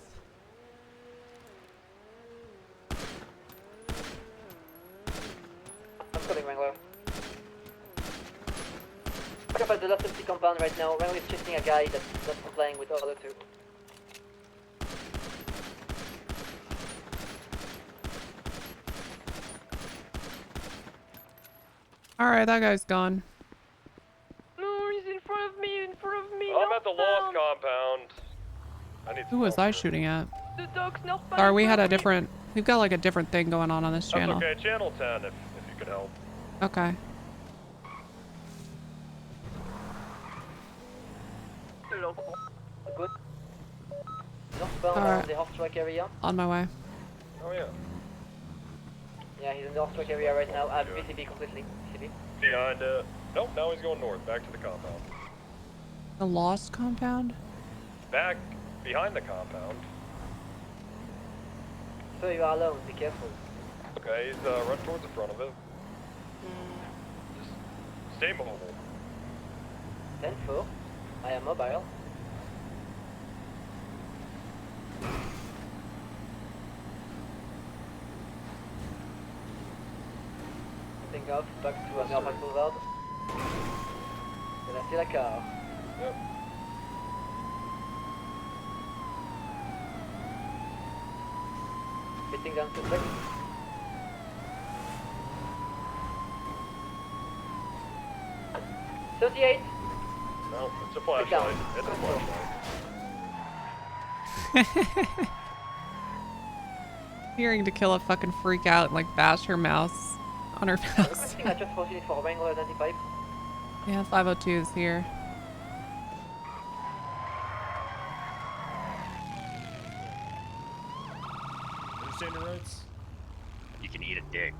I'm calling Wrangler. Back up at the last empty compound right now. Wrangler is chasing a guy that's not complying with order 2. Alright, that guy's gone. No, he's in front of me, I'm at the Lost compound. I need Who was I shooting at? The dog's not Sorry, we had a different... We've got like a different thing going on this channel. That's okay, channel 10 if you could help. Okay. Good. Northbound Alright. on the horse-track area. On my way. Oh yeah. Yeah, he's in the horse-track area right now. BCB completely. BCB. Behind nope, now he's going north, back to the compound. The Lost compound? Back behind the compound. So you are alone, be careful. Okay, he's run towards the front of it. Just stay mobile. 10-4. I am mobile. Jumping off, back to a normal boulevard. Then I see a car. Yep. Hitting down to 6. No, it's a flashlight. It's a flashlight. Hearing to kill a fucking freak out and like bash her mouse on her mouse. Requesting a just unit for Wrangler identified. Yeah, 502 is here. Understand your rights? You can eat a dick.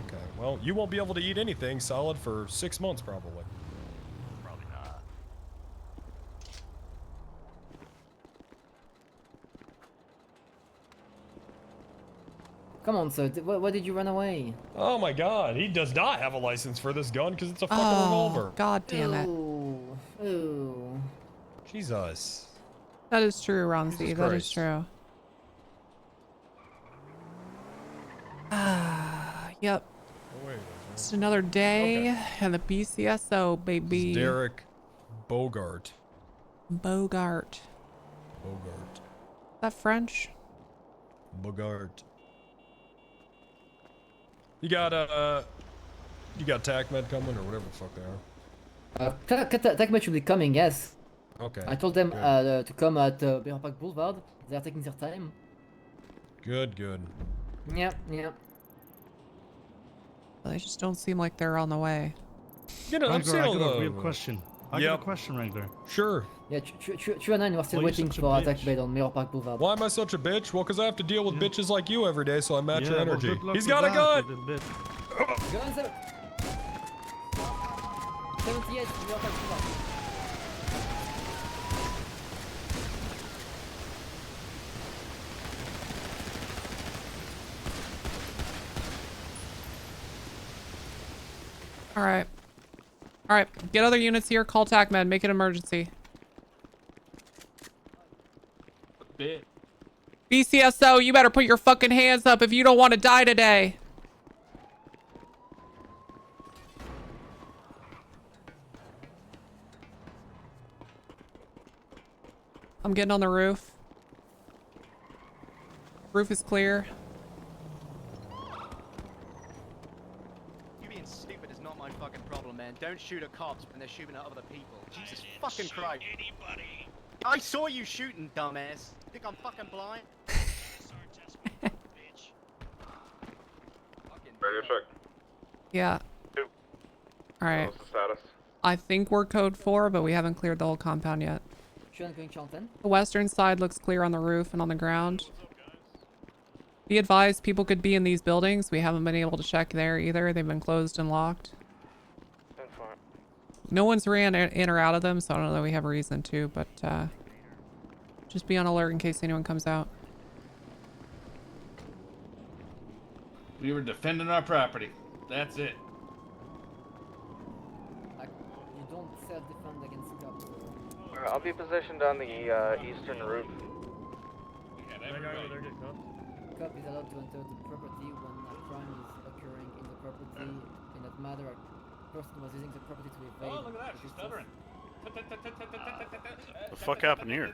Okay, well, you won't be able to eat anything solid for 6 months, probably. Probably not. Come on, sir. Why did you run away? Oh my god, he does not have a license for this gun because it's a fucking Oh, revolver. God damn it. Ooh. Jesus. That is true, Ronzi. Jesus That is Christ. true. Ah, yep. Oh, wait, Just another day and the BCSO, baby. Derek Bogart. Bogart. Bogart. Is that French? Bogart. You got TACMed coming or whatever the fuck they are. TACMed should be coming, yes. Okay. I told them good. to come at Bear Park Boulevard. They are taking their time. Good, good. Yep, yep. They just don't seem like they're on the way. You know, I'm Wrangler, I seeing got a real question. I got a Yep. question, Wrangler. Sure. Yeah, True and 9 were still Why you waiting such a for bitch? TACMed on Mirror Park Boulevard. Why am I such a bitch? Well, because I have to deal with bitches like you every day, so I match your well, energy. good luck He's with got a that, gun! you little bitch. Gun 78, Mirror Park Boulevard. All right. All right. Get other units here. Call TACMed. Make it emergency. BCSO, you better put your fucking hands up if you don't want to die today. I'm getting on the roof. Roof is clear. You being stupid is not my fucking problem, man. Don't shoot at cops when they're shooting at other people. Jesus fucking Christ. Anybody. I saw you shooting, dumbass. Think I'm fucking blind? Radio check. Yeah. All right. What's the status? I think we're code 4, but we haven't cleared the whole compound yet. True going Chanton. The western side looks clear on the roof and on the ground. Be advised, people could be in these buildings. We haven't been able to check there either. They've been closed and locked. No one's ran in or out of them, so I don't know that we have a reason to, but just be on alert in case anyone comes out. We were defending our property. That's it. You don't self-defend against cops. I'll be positioned on the eastern roof. Cop is allowed to enter the property when a crime is occurring in the property. In that matter, a person was using the property to evade. Oh, look at that. She's stuttering. The fuck happened here?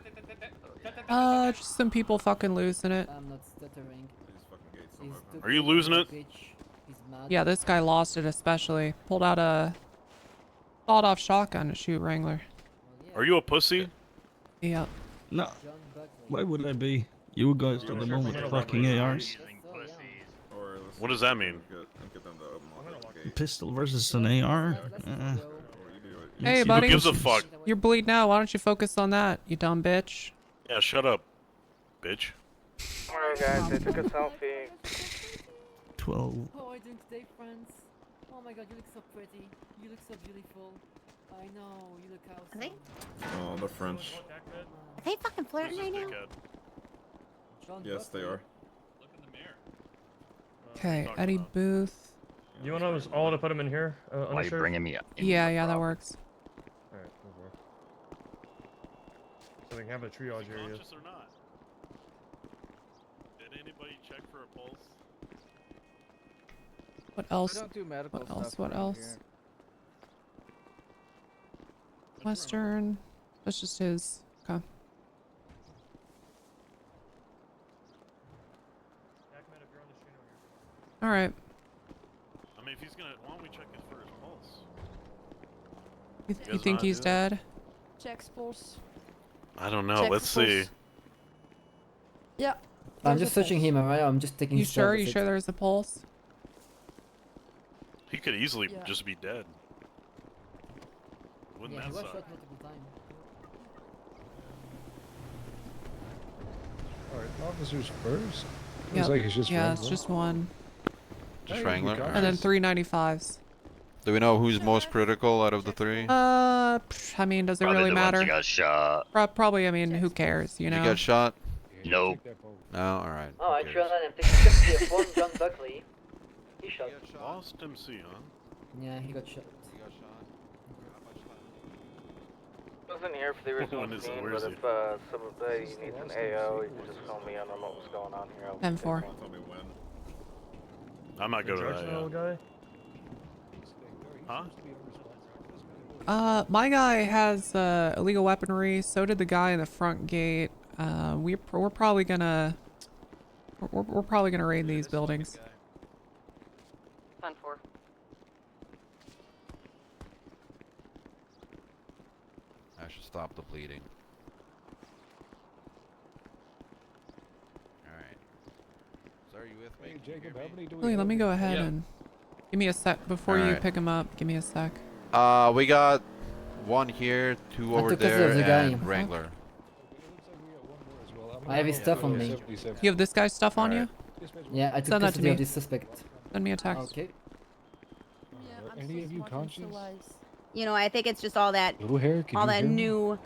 Just some people fucking losing it. I'm not stuttering. Are you losing it? Yeah, this guy lost it especially. Pulled out a sawed-off shotgun to shoot Wrangler. Are you a pussy? Yep. No. Why would I be? You guys at the moment fucking ARs. What does that mean? Pistol versus an AR? Hey, buddy. Who gives a fuck? You're bleeding out. Why don't you focus on that, you dumb bitch? Yeah, shut up, bitch. Alright guys, they took a selfie. 12. How are you doing today, friends? Oh my god, you look so pretty. You look so beautiful. I know, you look awesome. Are they? Oh, they're French. Are they fucking flirting right now? Yes, they are. Okay, Eddie Booth. You want us all to put him in here? Why are you bringing me up? Yeah, that works. Alright, so we can have a triage area. Conscious or not? Did anybody check for a pulse? What else? We don't do medical What else? stuff What around else? here. Western. That's just his. Okay. All right. I mean, if he's gonna, why don't we check his for his pulse? You think he's dead? Checks pulse. I don't know. Check Let's the see. pulse. Yeah. I'm there's just a searching pulse. him, alright? I'm just taking You his sure? blood, You that's sure it. there's a pulse? He could easily Yeah. just be dead. Wouldn't Yeah, he that was suck? shot multiple times. Alright, officers first? Yep. Looks like it's just yeah, one, it's right? just one. Just Wrangler? And then 395s. Do we know who's most critical out of the three? I mean, does it Probably really the ones matter? that got shot. Probably, I mean, who cares, you Did know? you get shot? Nope. No, alright. Oh, I trailed that and 1 John Buckley. He shot. Lost MC, huh? Yeah, he got shot. Wasn't here for the original scene, but if somebody needs an AO, you can just fill me in on what was going on here. 10-4. I'm not good at that. Guy? Huh? My guy has illegal weaponry. So did the guy in the front gate. We're probably gonna raid these buildings. 10-4. I should stop the bleeding. Alright. So are you with me? Jacob, how many do we Wait, let me go ahead Yeah. and give me a sec before you Alright. pick him up. Give me a sec. We got one here, two over took this there, as a guy. and Wrangler. I have his stuff on me. You have this guy's stuff on you? Yeah, I took Send that to custody of me. this suspect. Send me a text. Okay. Are any of you conscious? You know, I think it's just all that, Little hair, can all you that hear me? new,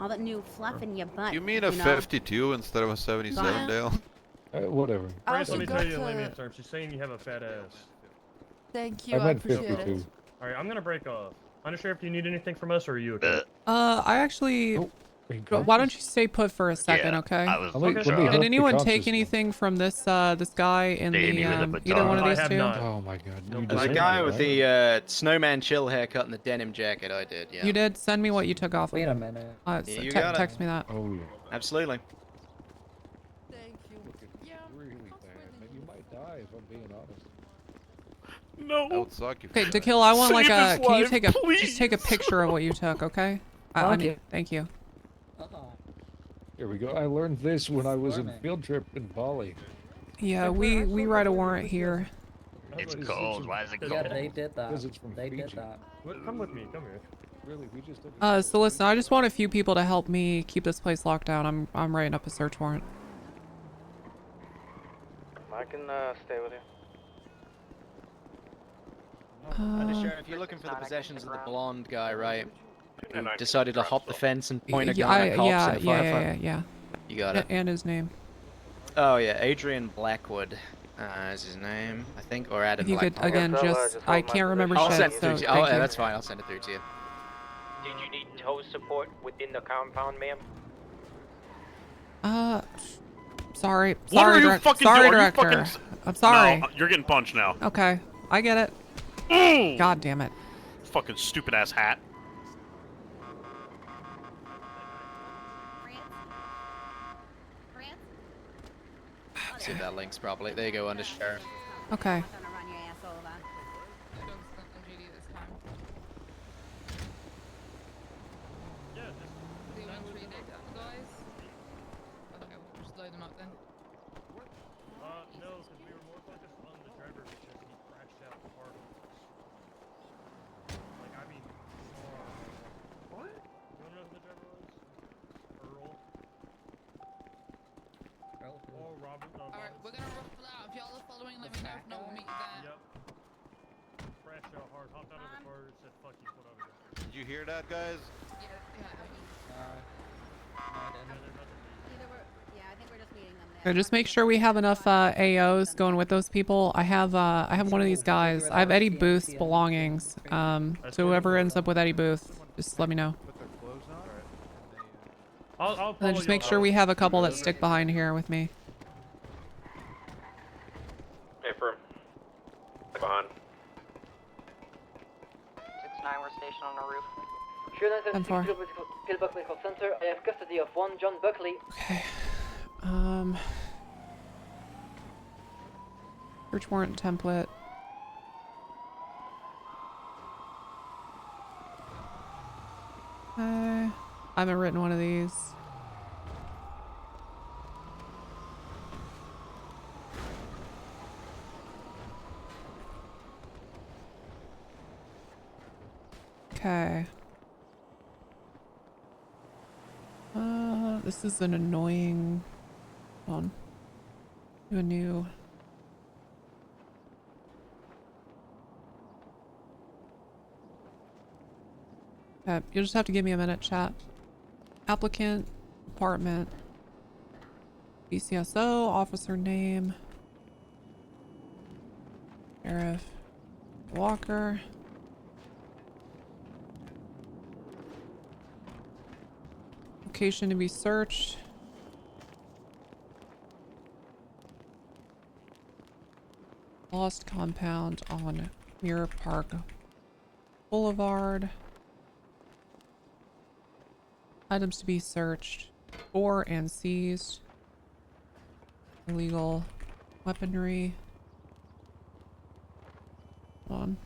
all that new fluff in your butt. You mean a know? 52 instead of a 77, Dale? Whatever. Grace, let me tell you in layman's terms. She's saying you have a fat ass. Thank you, I I meant appreciate 52. it. Alright, I'm gonna break off. Undersheriff, do you need anything from us, or are you okay? I actually. Why don't you stay put for a second, Yeah, okay? I was Let me looking help Did the anyone take conscious anything from this this guy in the Danny with a either one of I these have two? not. Oh my god. You The deserve guy it, with right? the snowman chill haircut and the denim jacket, I did, yeah. You did. Send me what you took off. Wait a minute. You got it. Text me that. Oh yeah. Absolutely. Thank you. Yeah. Really bad. Man, you might die if I'm being honest. No. That would suck if Okay, you to kill. I want like Save a. his Can you life, take a please. just take a picture of what you took, okay? I Okay. mean, thank you. Here we go. I learned this when I was in field trip in Bali. Yeah, we write a warrant here. It's cold. Why is it cold? Yeah, they did that. Because it's from They did Fiji. that. Come with me, come here. Really, we just did So listen, I just want a few people to help me keep this place locked down. I'm writing up a search warrant. I can stay with you. Undersheriff, you're looking for the possessions of the blonde guy, right? Who decided to hop the fence and point a gun at cops yeah, in a firefight? yeah. You got it. And his name. Oh yeah, Adrian Blackwood is his name, I think, or Adam If you could Blackwood. again, just I can't remember I'll shit. send it So through to you. thank Oh, yeah, you. that's fine. I'll send it through to you. Did you need tow support within the compound, ma'am? Sorry, What are you direct- fucking sorry, doing? Are you director. fucking... I'm sorry. No, you're getting punched now. Okay, I get it. God damn it. Fucking stupid ass hat. See if that links properly. There you go, Undersheriff. Okay. No, because we were more focused on the driver because he crashed out hard on us. Like, I mean, what? You wanna know who the driver was? Earl. Oh, Robert. Alright, we're gonna ruffle out. If y'all are following, let me know. If not, we'll meet you there. Yep. Crashed out hard, hopped out of the car, said, fuck you, put out of there. Did you hear that, guys? Just make sure we have enough AOs going with those people. I have one of these guys. I have Eddie Booth's belongings. So whoever ends up with Eddie Booth, just let me know. I'll And then just make sure we have a couple that stick behind here with me. Hey, firm. Behind. 6-9, we're stationed on the roof. And four. Pillbox Medical Center. I have custody of 1 John Buckley. Okay. Search warrant template. I haven't written one of these. Okay. This is an annoying. Hold on. Do a new. Okay, you'll just have to give me a minute, chat. Applicant, apartment, BCSO, officer name, Sheriff Walker. Location to be searched. Lost compound on Mirror Park Boulevard. Items to be searched for and seized. Illegal weaponry. Hold on.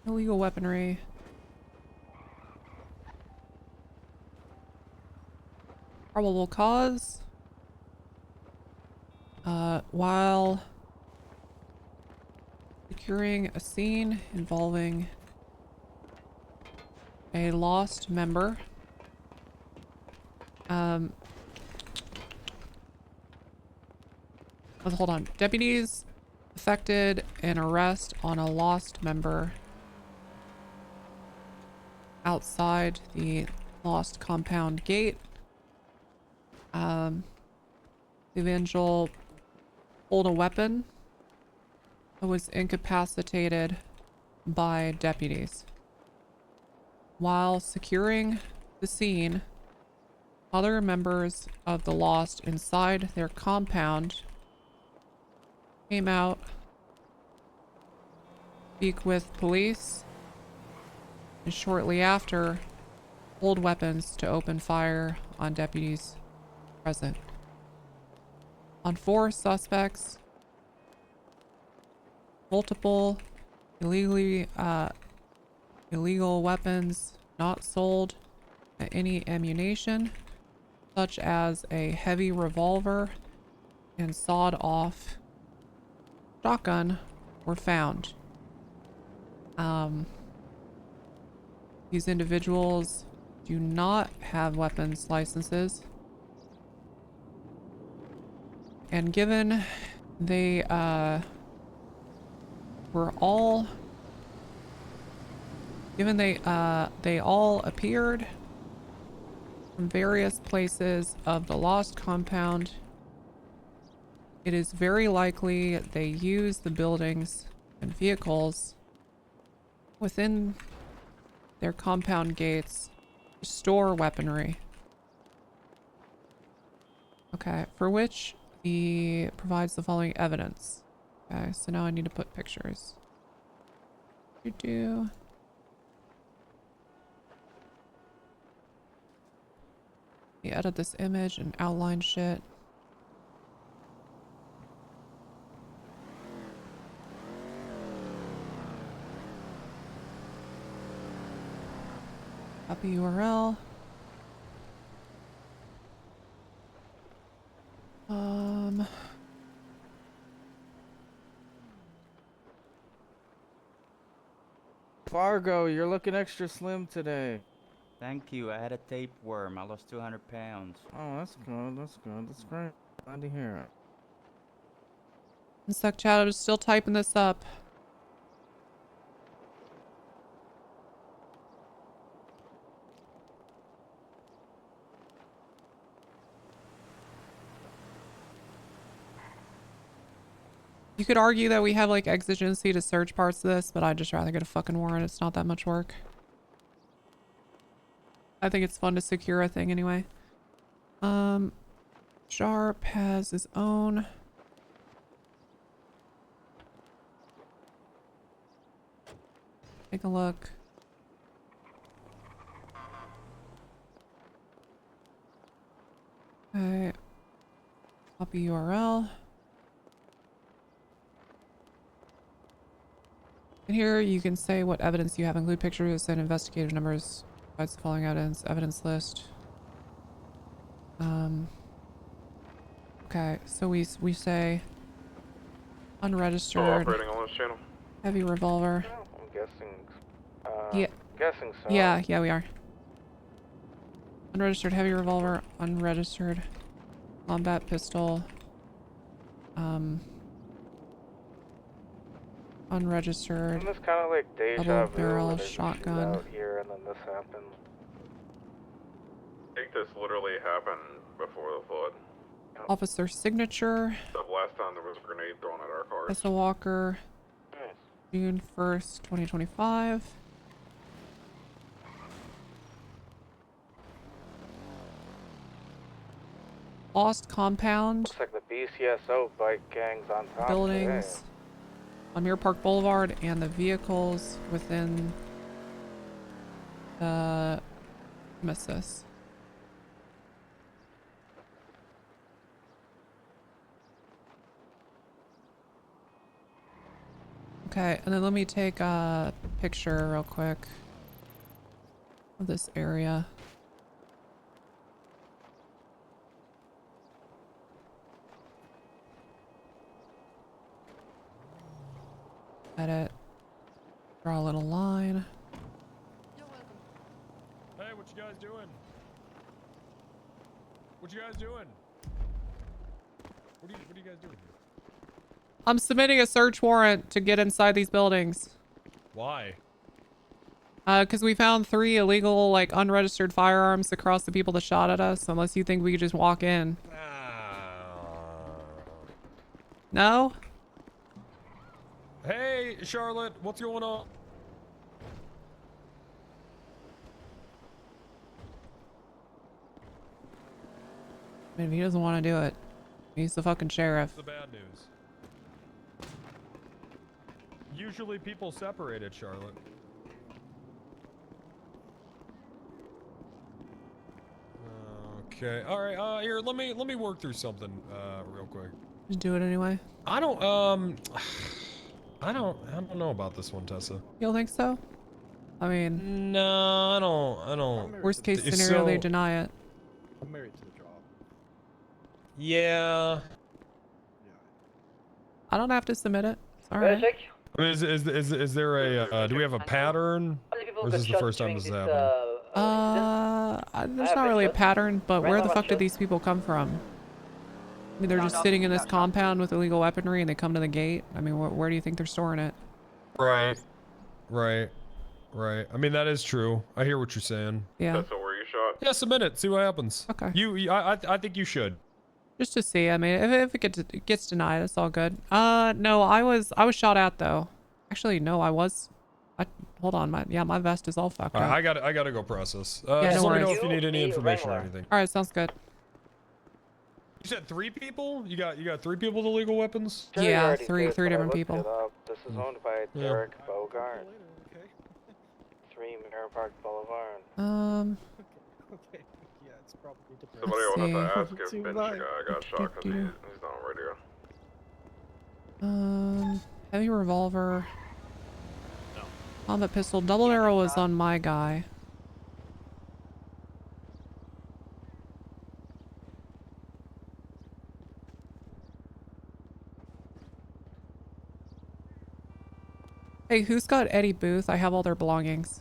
Illegal weaponry. Probable cause. While securing a scene involving a lost member. Hold on. Deputies effected an arrest on a lost member outside the lost compound gate. The individual pulled a weapon and was incapacitated by deputies. While securing the scene, other members of the lost inside their compound came out, speak with police, and shortly after pulled weapons to open fire on deputies present. On 4 suspects, multiple illegal weapons not sold, any ammunition such as a heavy revolver and sawed-off shotgun were found. These individuals do not have weapons licenses, and given they they all appeared from various places of the lost compound, it is very likely they used the buildings and vehicles within their compound gates to store weaponry. Okay, for which he provides the following evidence. Okay, so now I need to put pictures. You edit this image and outline shit. Copy URL. Fargo, you're looking extra slim today. Thank you. I had a tapeworm. I lost 200 pounds. Oh, that's good. That's good. That's great. Glad to hear it. One sec, chat. I'm still typing this up. You could argue that we have like exigency to search parts of this, but I'd just rather get a fucking warrant. It's not that much work. I think it's fun to secure a thing anyway. Sharp has his own. Take a look. Okay. Copy URL. And here you can say what evidence you have. Include pictures and investigative numbers. Provides the following evidence list. Okay, so we say unregistered. Still operating on this channel. Heavy revolver. I'm guessing. Yeah. Guessing so. Yeah, we are. Unregistered heavy revolver. Unregistered combat pistol. unregistered Isn't this kind of like deja double vu barrel where there's a shotgun. shootout here and then this happens? I think this literally happened before the flood. Officer signature. The last time there was a grenade thrown at our cars. Tessa Walker. Nice. June 1st, 2025. Lost compound. Looks like the BCSO bike gang's on top Buildings today. on Mirror Park Boulevard and the vehicles within the premises. Okay, and then let me take a picture real quick of this area. Edit. Draw a little line. Hey, what you guys doing? What you guys doing? What are you guys doing here? I'm submitting a search warrant to get inside these buildings. Why? Because we found 3 illegal, like, unregistered firearms across the people that shot at us, unless you think we could just walk in. No? Hey, Charlotte, what's going on? I mean, if he doesn't want to do it, he's the fucking sheriff. The bad news. Usually people separated, Charlotte. Okay. All right. Here, let me work through something real quick. Just do it anyway. I don't know about this one, Tessa. You don't think so? I mean, no, I don't. Worst case scenario, they deny it. I'm married to the job. Yeah. I don't have to submit it. It's all right. I mean, is there a do we have a pattern? Or is this the first time this has happened? There's not really a pattern, but where the fuck did these people come from? I mean, they're just sitting in this compound with illegal weaponry and they come to the gate. I mean, where do you think they're storing it? Right. I mean, that is true. I hear what you're saying. Yeah. That's where you shot. Yeah, submit it. See what happens. Okay. I think you should. Just to see. I mean, if it gets denied, it's all good. No, I was shot at though. Actually, no, hold on. My vest is all fucked up. I gotta go process. Yeah, Just no let me know worries. if you need any information or anything. All right, sounds good. You said 3 people? You got 3 people with illegal weapons? Yeah, three different people. This is owned by Derek Bogart. 3 Mirror Park Boulevard. Okay. Yeah, it's probably depressing. Somebody will have to ask if Too Ben's much. guy got shot because he's not on radio. Heavy revolver. Combat pistol. Double barrel was on my guy. Hey, who's got Eddie Booth? I have all their belongings.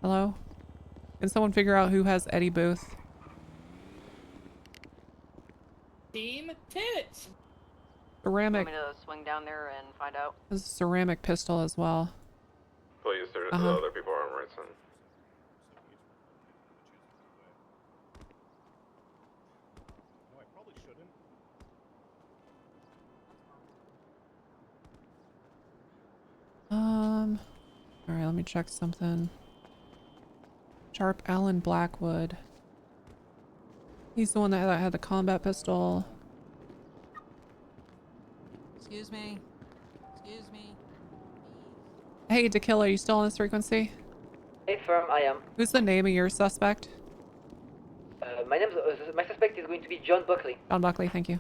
Hello? Can someone figure out who has Eddie Booth? Team tits. Ceramic. Want me to swing down there and find out? There's a ceramic pistol as well. Please, there's Uh-huh. other people arm rights in. No, I probably shouldn't. Alright, let me check something. Sharp Allen Blackwood. He's the one that had the combat pistol. Excuse me. Excuse me. Hey, DeKill, are you still on this frequency? Hey, firm, I am. Who's the name of your suspect? My suspect is going to be John Buckley. John Buckley, thank you.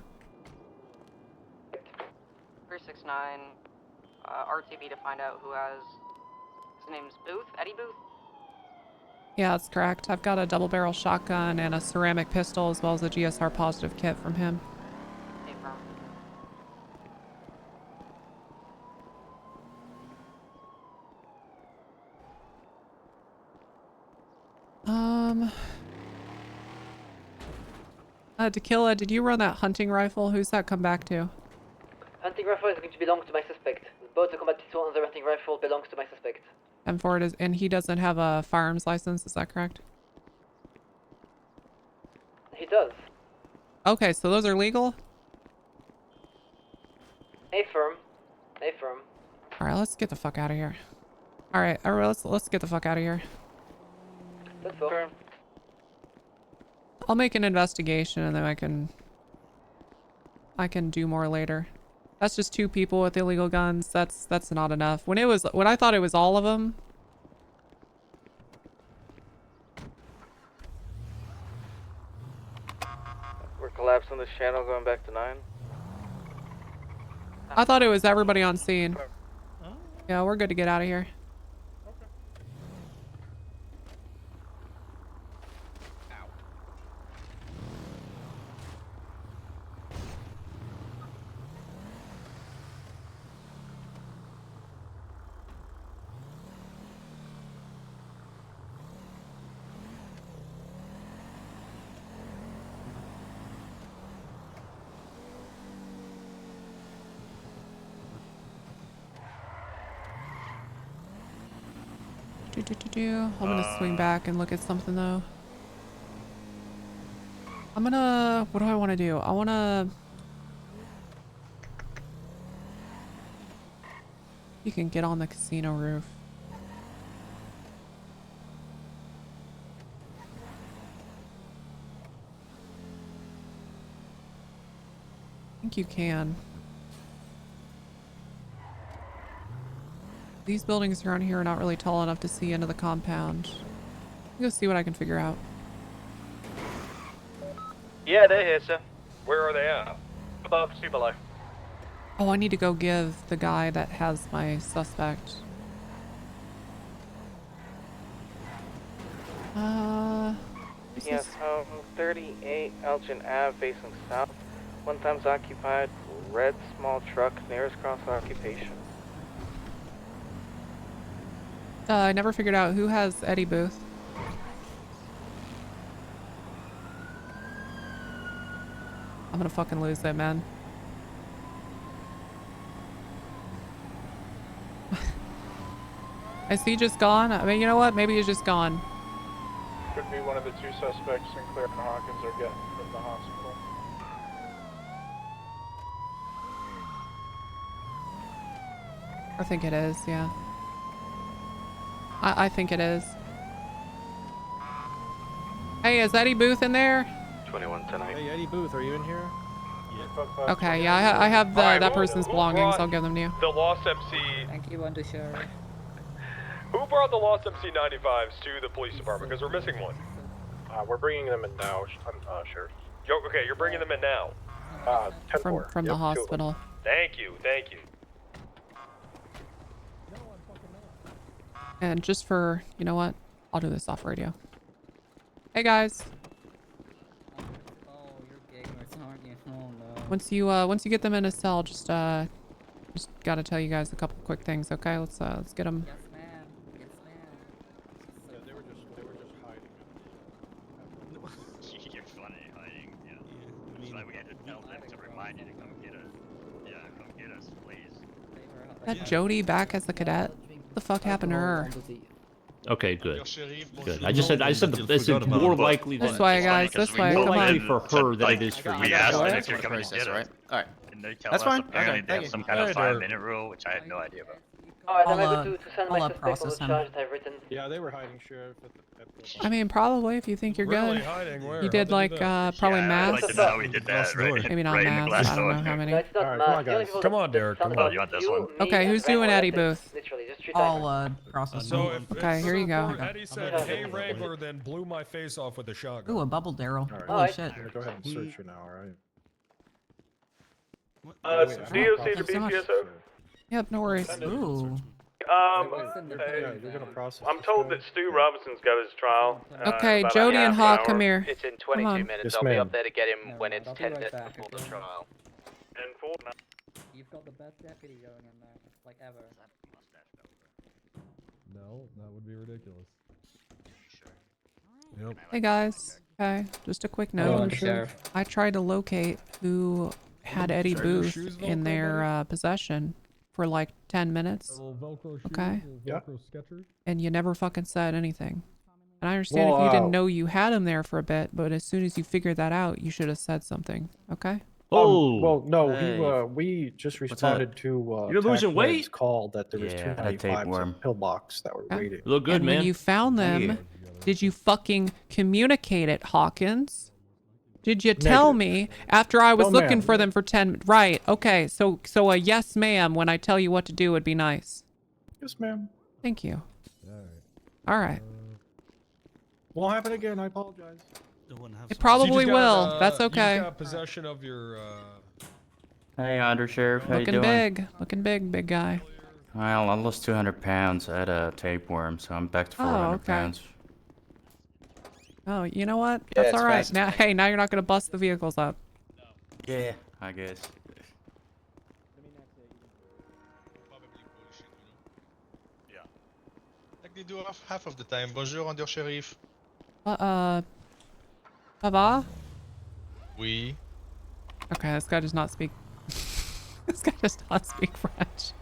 369 RTB to find out who has. His name's Booth? Eddie Booth? Yeah, that's correct. I've got a double barrel shotgun and a ceramic pistol as well as a GSR positive kit from him. Hey, firm. Tequila, did you run that hunting rifle? Who's that come back to? Hunting rifle is going to belong to my suspect. Both the combat pistol and the hunting rifle belongs to my suspect. And Ford is, and he doesn't have a firearms license, is that correct? He does. Okay, so those are legal? Affirm. Affirm. Alright, let's get the fuck out of here. Alright, let's get the fuck out of here. That's all. I'll make an investigation and then I can do more later. That's just 2 people with illegal guns. That's not enough. When I thought it was all of them. We're collapsing this channel, going back to 9. I thought it was everybody on scene. Yeah, we're good to get out of here. I'm gonna swing back and look at something though. What do I want to do? You can get on the casino roof. I think you can. These buildings around here are not really tall enough to see into the compound. I'll go see what I can figure out. Yeah, they're here, sir. Where are they at? Above, see below. Oh, I need to go give the guy that has my suspect. Yes, home 38 Elgin Ave facing south. 1 times occupied. Red small truck nearest cross occupation. I never figured out who has Eddie Booth. I'm gonna fucking lose that, man. Is he just gone? I mean, you know what? Maybe he's just gone. Could be one of the 2 suspects, Sinclair and Hawkins, are getting from the hospital. I think it is, yeah. I think it is. Hey, is Eddie Booth in there? 21 tonight. Hey, Eddie Booth, are you in here? Yeah. Okay, yeah, I have that person's belongings. I'll give them to you. The Lost MC. Thank you, Undersheriff. Who brought the Lost MC 95s to the police department? Because we're missing one. We're bringing them in now, Sheriff. Okay, you're bringing them in now. From the hospital. Thank you, thank you. And just for, you know what? I'll do this off radio. Hey guys. Oh, you're gamers, aren't you? Oh no. Once you get them in a cell, just gotta tell you guys a couple quick things, okay? Let's get them. Yes, ma'am. Yes, ma'am. Yeah, they were just hiding. You're funny, hiding. Yeah. That's why we had to tell them to remind you to come get us. Yeah, come get us, please. That Jody back as the cadet? What the fuck happened to her? Okay, good. Good. I just said this is more likely than This way, guys. This way. Come on. for her than it is for you. We asked them if you're coming to get us. Alright. And they tell That's us fine. apparently Okay, they have thank some you. kind of 5-minute rule, which I had no idea about. Alright, I'm I'll, able to send my I'll, suspect all process the him. charges I've written. Yeah, they were hiding, Sheriff. I mean, probably if you think you're Really good. hiding? Where? You did How'd they like do that? probably Yeah, I'd math. like to know how we did that, right? Maybe not Right in the math. glass I don't know door. how many. No, it's not Alright, math. come on, The only guys. people Come that- on, Derek, that come sound on. Oh, you want this you, one? me, Okay, and who's Ray doing were Eddie active. Booth? Literally, just 3 I'll times. process So him. if Okay, here you go. before Eddie said, "Hey, Wrangler," then blew my face off with a shotgun. Ooh, a bubble Daryl. Alright. Holy shit. Go ahead and search her now, alright? DOC to Thanks so much. BCSO. Yep, no worries. Ooh. You're gonna process. I'm told that Stu Robinson's got his trial. Okay, about a Jody and half an Hawk, hour. come here. It's in Come 22 on. minutes. Yes, I'll be ma'am. up there to get him when it's I'll be 10 right minutes back, before the okay? trial. And full. You've got the best deputy going in there, like ever. No, that would be ridiculous. Yep. Hey guys. Okay, just a quick Hello, note. Sheriff. I tried to locate who had Eddie Try your Booth shoes, in Velcro, their possession for like 10 minutes. Little Velcro shoes, Okay. little Velcro Skechers. And you never fucking said anything. And I understand if you Well, didn't know you had him there for a bit, but as soon as you figured that out, you should have said something. Okay? Well, no, Hey. we just What's responded to You're losing TACMED's weight? call that there was Yeah, two I had a 95s tapeworm. in pillbox that were Okay. waiting. You look good, And man. when you found them, you. did you fucking communicate it, Hawkins? Did you tell me after I was No, looking ma'am. for them for 10? Right. Okay. So a yes, ma'am, when I tell you what to do would be nice. Yes, ma'am. Thank you. Alright. All right. Won't happen again. I apologize. It probably will. That's You okay. just got possession of your, Hey, Undersheriff, how you Looking doing? big. Looking big, big guy. Well, I lost 200 pounds. I had a tapeworm, so I'm back to 400 okay. pounds. Oh, you know what? Yeah, That's it's all right. fast. Now, hey, now you're not gonna bust the vehicles up. Yeah, I guess. Yeah. Like they do half of the time. Bonjour, Undersheriff. Ça va? Oui. Okay, this guy does not speak. This guy does not speak French.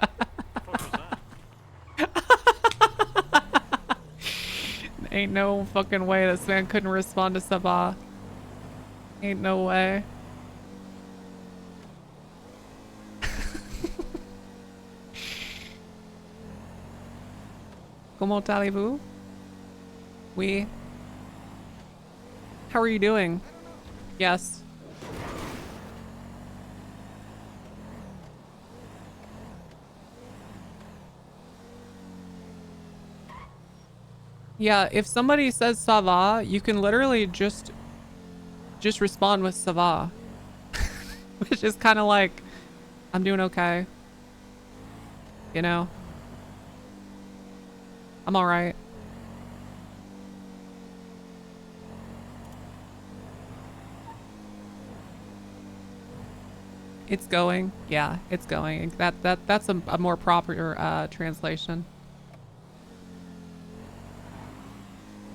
Ain't no fucking way this man couldn't respond to ça va. Ain't no way. Comment allez-vous? Oui. How are you doing? Yes. Yeah, if somebody says ça va, you can literally just respond with ça va. Which is kind of like, I'm doing okay. You know? I'm alright. It's going. Yeah, it's going. That's a more proper translation.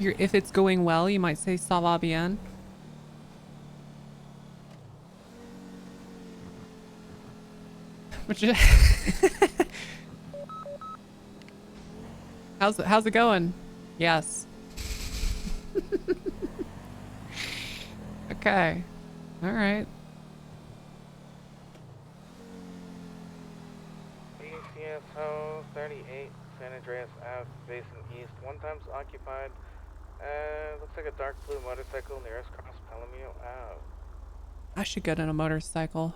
If it's going well, you might say ça va bien. Which is how's it going? Yes. Okay. All right. BCSO 38, San Andreas Ave, facing east. One time's occupied. Looks like a dark blue motorcycle nearest cross Palomino Ave. I should get on a motorcycle.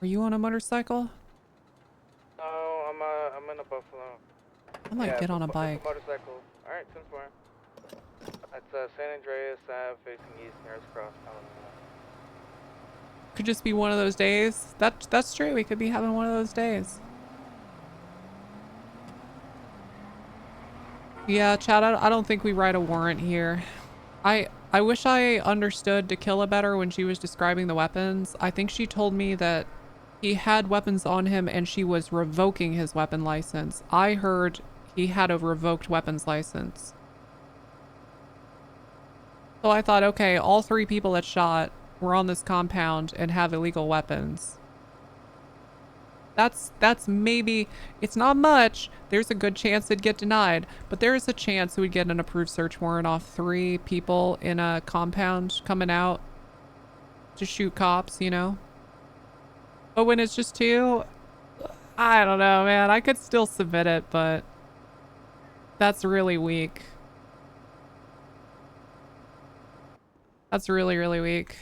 Are you on a motorcycle? Oh, I'm in a Buffalo. I might get on a bike. Motorcycle. Alright, 10-4. That's San Andreas Ave, facing east nearest cross Palomino. Could just be one of those days. That's true. We could be having one of those days. Yeah, Chad, I don't think we write a warrant here. I wish I understood Tequila better when she was describing the weapons. I think she told me that he had weapons on him and she was revoking his weapon license. I heard he had a revoked weapons license. So I thought, okay, all three people that shot were on this compound and have illegal weapons. That's maybe, it's not much. There's a good chance it'd get denied, but there is a chance we'd get an approved search warrant off 3 people in a compound coming out to shoot cops, you know? But when it's just 2, I don't know, man. I could still submit it, but that's really weak. That's really, really weak.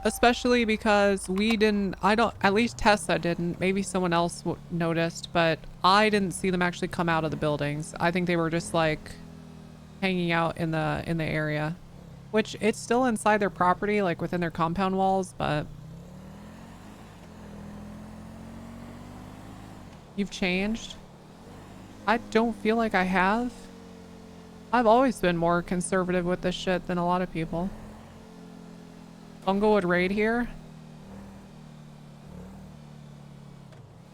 Especially because we didn't, at least Tessa didn't, maybe someone else noticed, but I didn't see them actually come out of the buildings. I think they were just like hanging out in the area, which it's still inside their property, like within their compound walls, but you've changed. I don't feel like I have. I've always been more conservative with this shit than a lot of people. Bungo would raid here.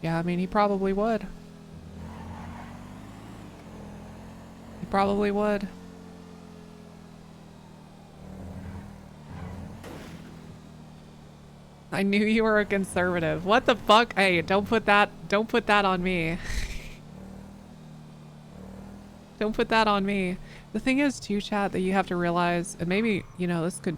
Yeah, I mean, he probably would. He probably would. I knew you were a conservative. What the fuck? Hey, don't put that on me. Don't put that on me. The thing is too, chat, that you have to realize, and maybe, you know, this could...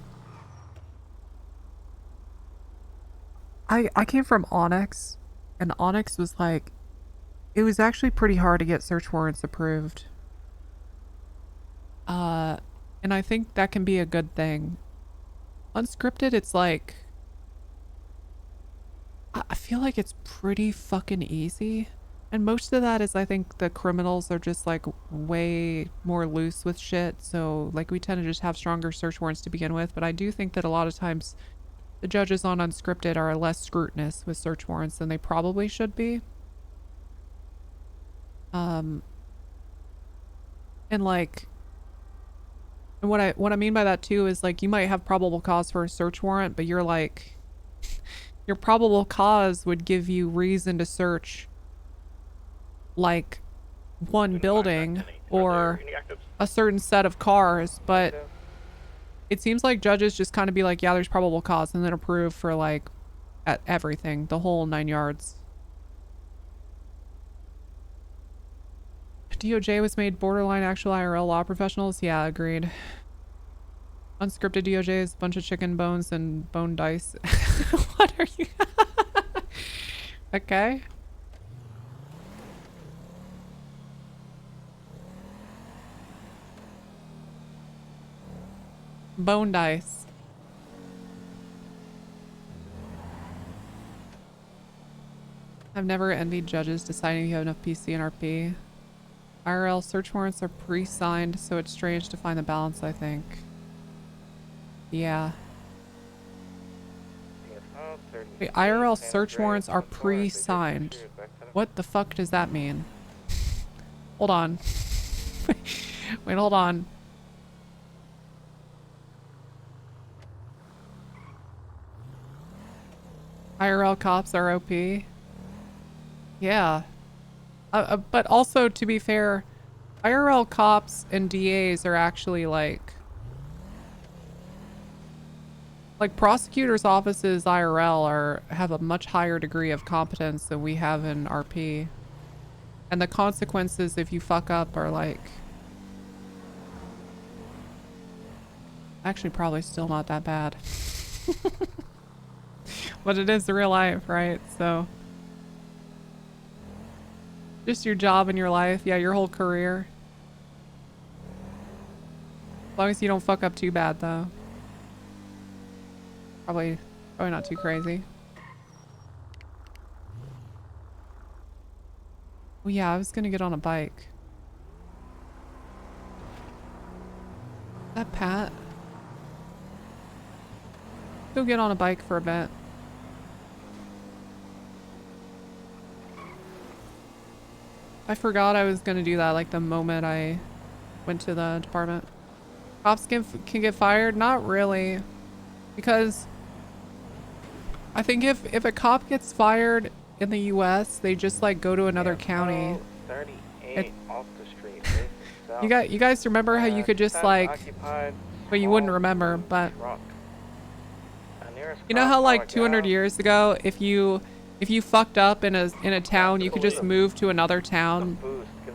I came from Onyx, and Onyx was like, it was actually pretty hard to get search warrants approved. And I think that can be a good thing. Unscripted, it's like, I feel like it's pretty fucking easy. And most of that is, I think the criminals are just like way more loose with shit. So like we tend to just have stronger search warrants to begin with. But I do think that a lot of times the judges on Unscripted are less scrutinous with search warrants than they probably should be. And like, and what I mean by that too is like you might have probable cause for a search warrant, but you're like, your probable cause would give you reason to search like one building or a certain set of cars, but it seems like judges just kind of be like, yeah, there's probable cause, and then approve for like at everything, the whole 9 yards. DOJ was made borderline actual IRL law professionals. Yeah, agreed. Unscripted DOJ is a bunch of chicken bones and bone dice. What are you? Okay. Bone dice. I've never envied judges deciding you have enough PC and RP. IRL search warrants are pre-signed, so it's strange to find the balance, I think. Yeah. Wait, IRL search warrants are pre-signed. What the fuck does that mean? Hold on. Wait, hold on. IRL cops are OP. Yeah. But also, to be fair, IRL cops and DAs are actually like prosecutors' offices IRL have a much higher degree of competence than we have in RP. And the consequences if you fuck up are like actually probably still not that bad. But it is real life, right? So just your job and your life. Yeah, your whole career. As long as you don't fuck up too bad, though. Probably not too crazy. Well, yeah, I was gonna get on a bike. Is that Pat? Go get on a bike for a bit. I forgot I was gonna do that like the moment I went to the department. Cops can get fired? Not really. Because I think if a cop gets fired in the US, they just like go to another county. 38 off the street. You guys remember how you could just like, well, you wouldn't remember, but you know how like 200 years ago, if you fucked up in a town, you could just move to another town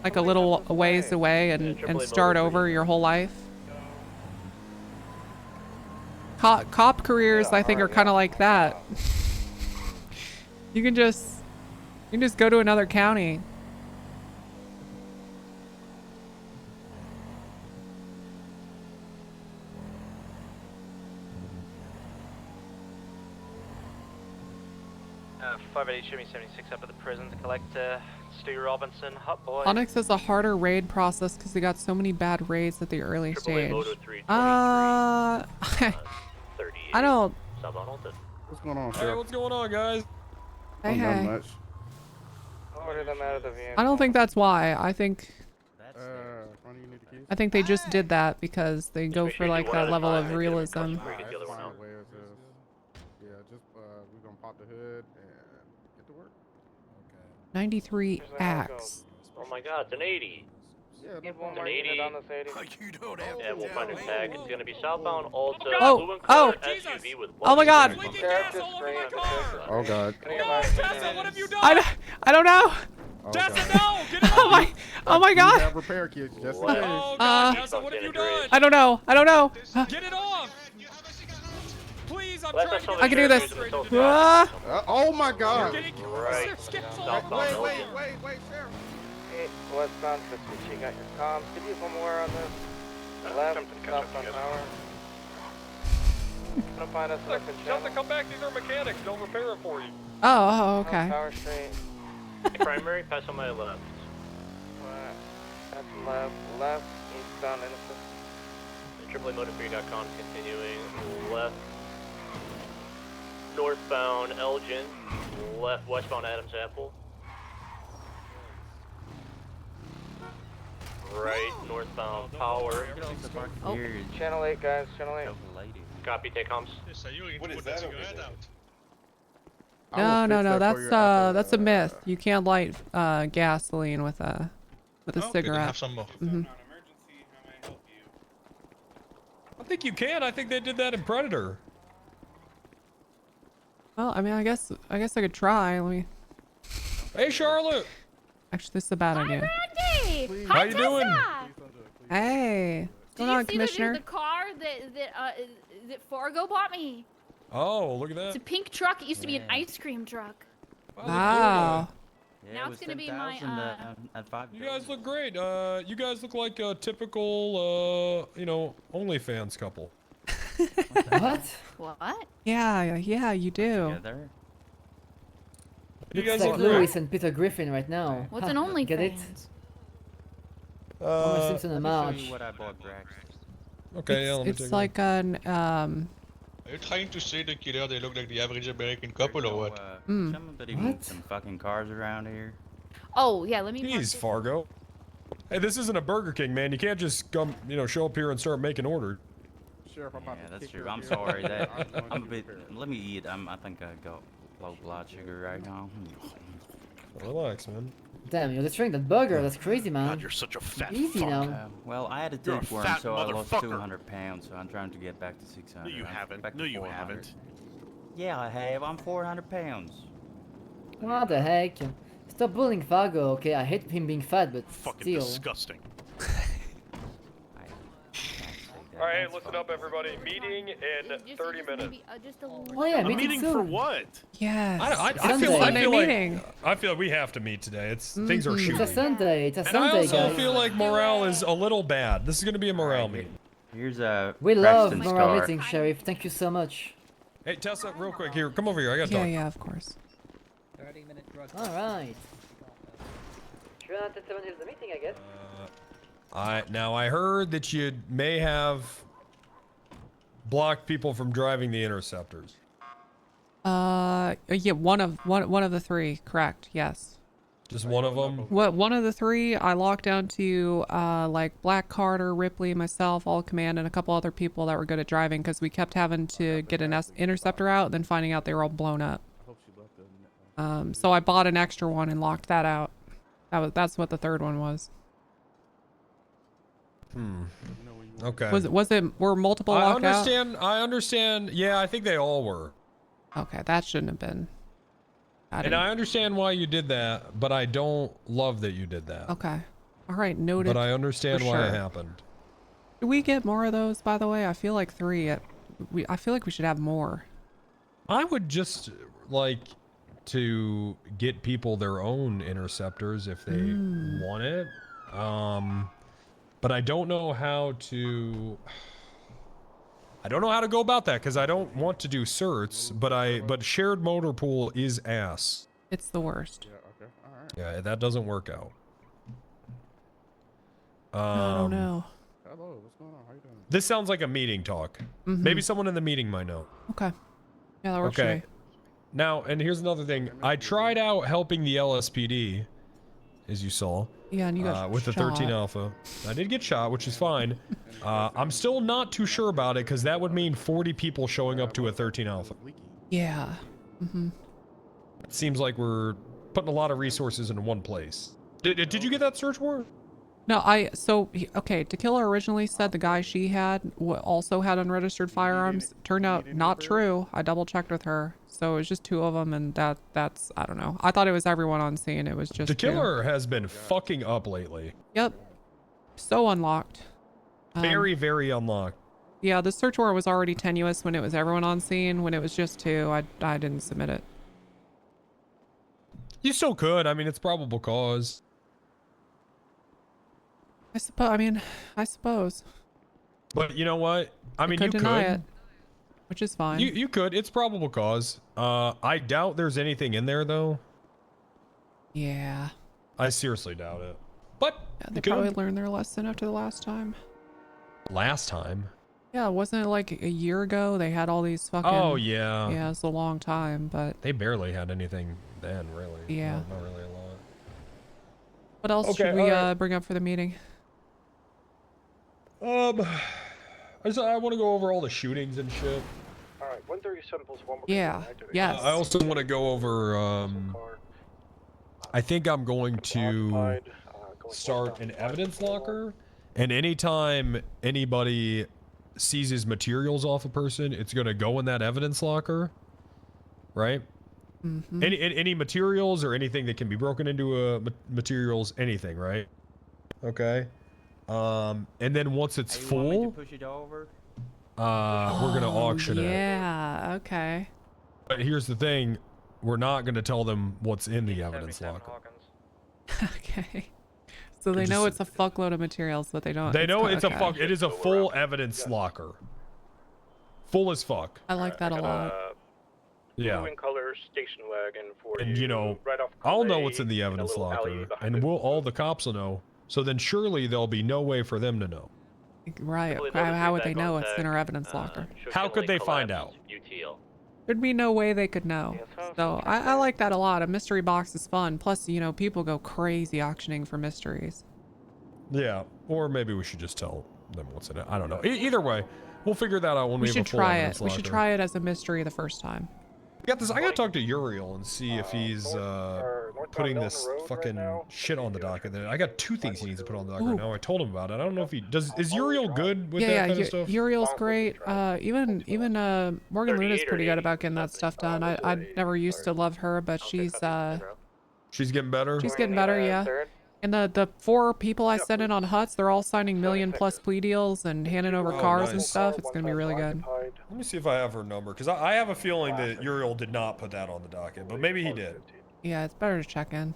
like a little ways away and start over your whole life. Cop careers, I think, are kind of like that. You can just go to another county. Uh, 580 show me 76 up at the prison to collect Stu Robinson, hot boy. Onyx has a harder raid process because they got so many bad raids at the early stage. I don't. What's going on, Hey, Sheriff? what's going on, guys? Hey, Not hey. much. Order them out of the vehicle. I don't think that's why. I think Ronnie, you need the keys? I think they just did that because they go for like that level of realism. Yeah, just we're gonna pop the hood and get to work. Okay. 93 axe. Oh my god, it's an 80. Yeah, give one It's more an 80. unit on this 80. You don't have yeah, we'll find a tag. It's gonna be southbound Alta Oh, blue and oh. color SUV with Oh my god. Oh god. Tessa, what have you done? I don't know. Tessa, no! Get it Oh off! my, oh my god. Have repair kits just in case. Oh god, Tessa, what have you done? I don't know. I don't know. Get it off! Please, I'm trying to get I can do this. Oh my god. Right. Wait, Sheriff. Hey, westbound 50, you got your comms. Could you use one more on this? Left, southbound power. Gonna find us an Tessa, come back. These are mechanics. They'll repair it for you. Oh, okay. Power straight. Primary, pass on my left. That's left, eastbound Innocent. AAAMotorFree.com continuing left. Northbound Elgin, left westbound Adams Apple. Right, northbound Power. Oh, channel 8 guys, channel 8. Copy, take comms. What is that over there? No, that's a myth. You can't light gasoline with a cigarette. Have some more. Mhm. I think you can. I think they did that in Predator. Well, I mean, I guess I could try. Let me. Hey, Charlotte. Actually, this is a bad idea. Randy! How you doing? Hey, what's going on, Commissioner? The car that Fargo bought me. Oh, look at It's that. a pink truck. It used to be an ice cream truck. Wow. Now it's gonna be my You guys look great. You guys look like a typical, OnlyFans couple. What? What? Yeah, you do. You guys It's like look great. Lewis and Peter Griffin right now. What's an OnlyFans? Get it? Homer Simpson and Let me show Marge. you what I bought, Drax. Okay, yeah, let me take It's a like an Are you trying to say the killer they look like the average American couple or what? Somebody moved some fucking cars around here. Oh yeah, let me. Jeez, Fargo. Hey, this isn't a Burger King, man. You can't just come, show up here and start making orders. Sheriff, I'm about Yeah, to that's kick true. your I'm rear sorry end. that I'm going I'm a to bit. repair it. Let me eat. I think I got low blood sugar right now. Relax, man. Damn, you're destroying that burger. That's crazy, man. God, you're such a fat Easy fuck. now. Well, I had a You're a tapeworm, fat so I lost motherfucker. 200 pounds. So I'm trying to get back to 600. No, you haven't. Back to No, you 400. haven't. Yeah, I have. I'm 400 pounds. What the heck? Stop bullying Fargo, okay? I hate him being fat, but Fucking still. disgusting. All right, listen up, everybody. Meeting in 30 minutes. Oh yeah, A meeting meeting soon. for what? Yes. I Sunday. feel Sunday meeting. like I feel like we have to meet today. Things are It's shooting. a Sunday. It's a And I Sunday, also guys. feel like morale is a little bad. This is going to be a morale meeting. Here's a. We love Preston's morale car. meeting, Sheriff. Thank you so much. Hey, Tessa, real quick here. Come over here. I got to talk. Yeah, of course. 30-minute drug. All right. 307 is the meeting, I guess. I heard that you may have blocked people from driving the interceptors. Yeah, one of the three, correct? Yes. Just one of them. One of the three, I locked down to like Black Carter, Ripley, myself, all command, and a couple other people that were good at driving because we kept having to get an interceptor out, and then finding out they were all blown up. So I bought an extra one and locked that out. That's what the third one was. Okay. Were multiple locked out? I understand. Yeah, I think they all were. Okay, that shouldn't have been. And I understand why you did that, but I don't love that you did that. Okay. All right, noted. But I understand for why it sure. happened. Do we get more of those, by the way? I feel like 3. I feel like we should have more. I would just like to get people their own interceptors if they want it. But I don't know how to. I don't know how to go about that because I don't want to do certs, but shared motor pool is ass. It's the worst. Yeah, okay. Alright. Yeah, that doesn't work out. I don't know. Hello, what's going on? How you doing? This sounds like a meeting talk. Maybe someone in the meeting might know. Okay. Yeah, that works for Okay. me. Now, and here's another thing. I tried out helping the LSPD, as you saw. Yeah, and you got with the 13 shot. Alpha. I did get shot, which is fine. I'm still not too sure about it because that would mean 40 people showing up to a 13 Alpha. Yeah. It seems like we're putting a lot of resources into one place. Did you get that search warrant? No, okay, Tequila originally said the guy she had also had unregistered firearms. Turned out not true. I double checked with her. So it was just 2 of them, and that's, I don't know. I thought it was everyone on scene. It was just The 2. killer has been fucking up lately. Yep. So unlocked. Very, very unlocked. Yeah, the search warrant was already tenuous when it was everyone on scene. When it was just 2, I didn't submit it. You still could. I mean, it's probable cause. I suppose. But you know what? I mean, could you deny could. it, which is fine. You could. It's probable cause. I doubt there's anything in there though. Yeah. I seriously doubt it. But Yeah, they probably learned their lesson after the last time. last time. Yeah, wasn't it like a year ago? They had all these fucking. Oh yeah. Yeah, it's a long time, but. They barely had anything then, really. Yeah. Not really a lot. What else should we bring up for the meeting? I want to go over all the shootings and shit. Alright, 137 plus 1. Yeah. Yes. I also want to go over. I think I'm going to start an evidence locker, and anytime anybody seizes materials off a person, it's going to go in that evidence locker, right? Mm-hmm. Any materials or anything that can be broken into materials, anything, right? Okay. And then once it's full, push it over? we're gonna auction it. Yeah. Okay. But here's the thing: we're not gonna tell them what's in the evidence locker. Okay. So they know it's a fuckload of materials, but they don't. They know it's okay. a fuck. It is a full evidence locker. Full as fuck. I like that a lot. Yeah. Blue in color station wagon for And you know, right off I'll know Clay what's in the a evidence little alley locker, behind and all the cops will know. So then surely there'll be no way for them to know. Right. How would they know it's in our evidence locker? How could they find out? There'd be no way they could know. So I like that a lot. A mystery box is fun. Plus, you know, people go crazy auctioning for mysteries. Yeah. Or maybe we should just tell them what's in it. I don't know. Either way, we'll figure that out when we have a full evidence locker. We should try it as a mystery the first time. I gotta talk to Uriel and see if he's putting this fucking shit on the docket. I got 2 things he needs to put on the docket right now. I told him about it. I don't know if he does. Is Uriel good with that kind of stuff? Uriel's great. Even Morgan Luna's pretty good about getting that stuff done. I never used to love her, but she's getting better. She's getting better, yeah. And the 4 people I sent in on Huts, they're all signing million-plus plea deals and handing over cars and stuff. It's gonna be really good. Let me see if I have her number, because I have a feeling that Uriel did not put that on the docket, but maybe he did. Yeah, it's better to check in.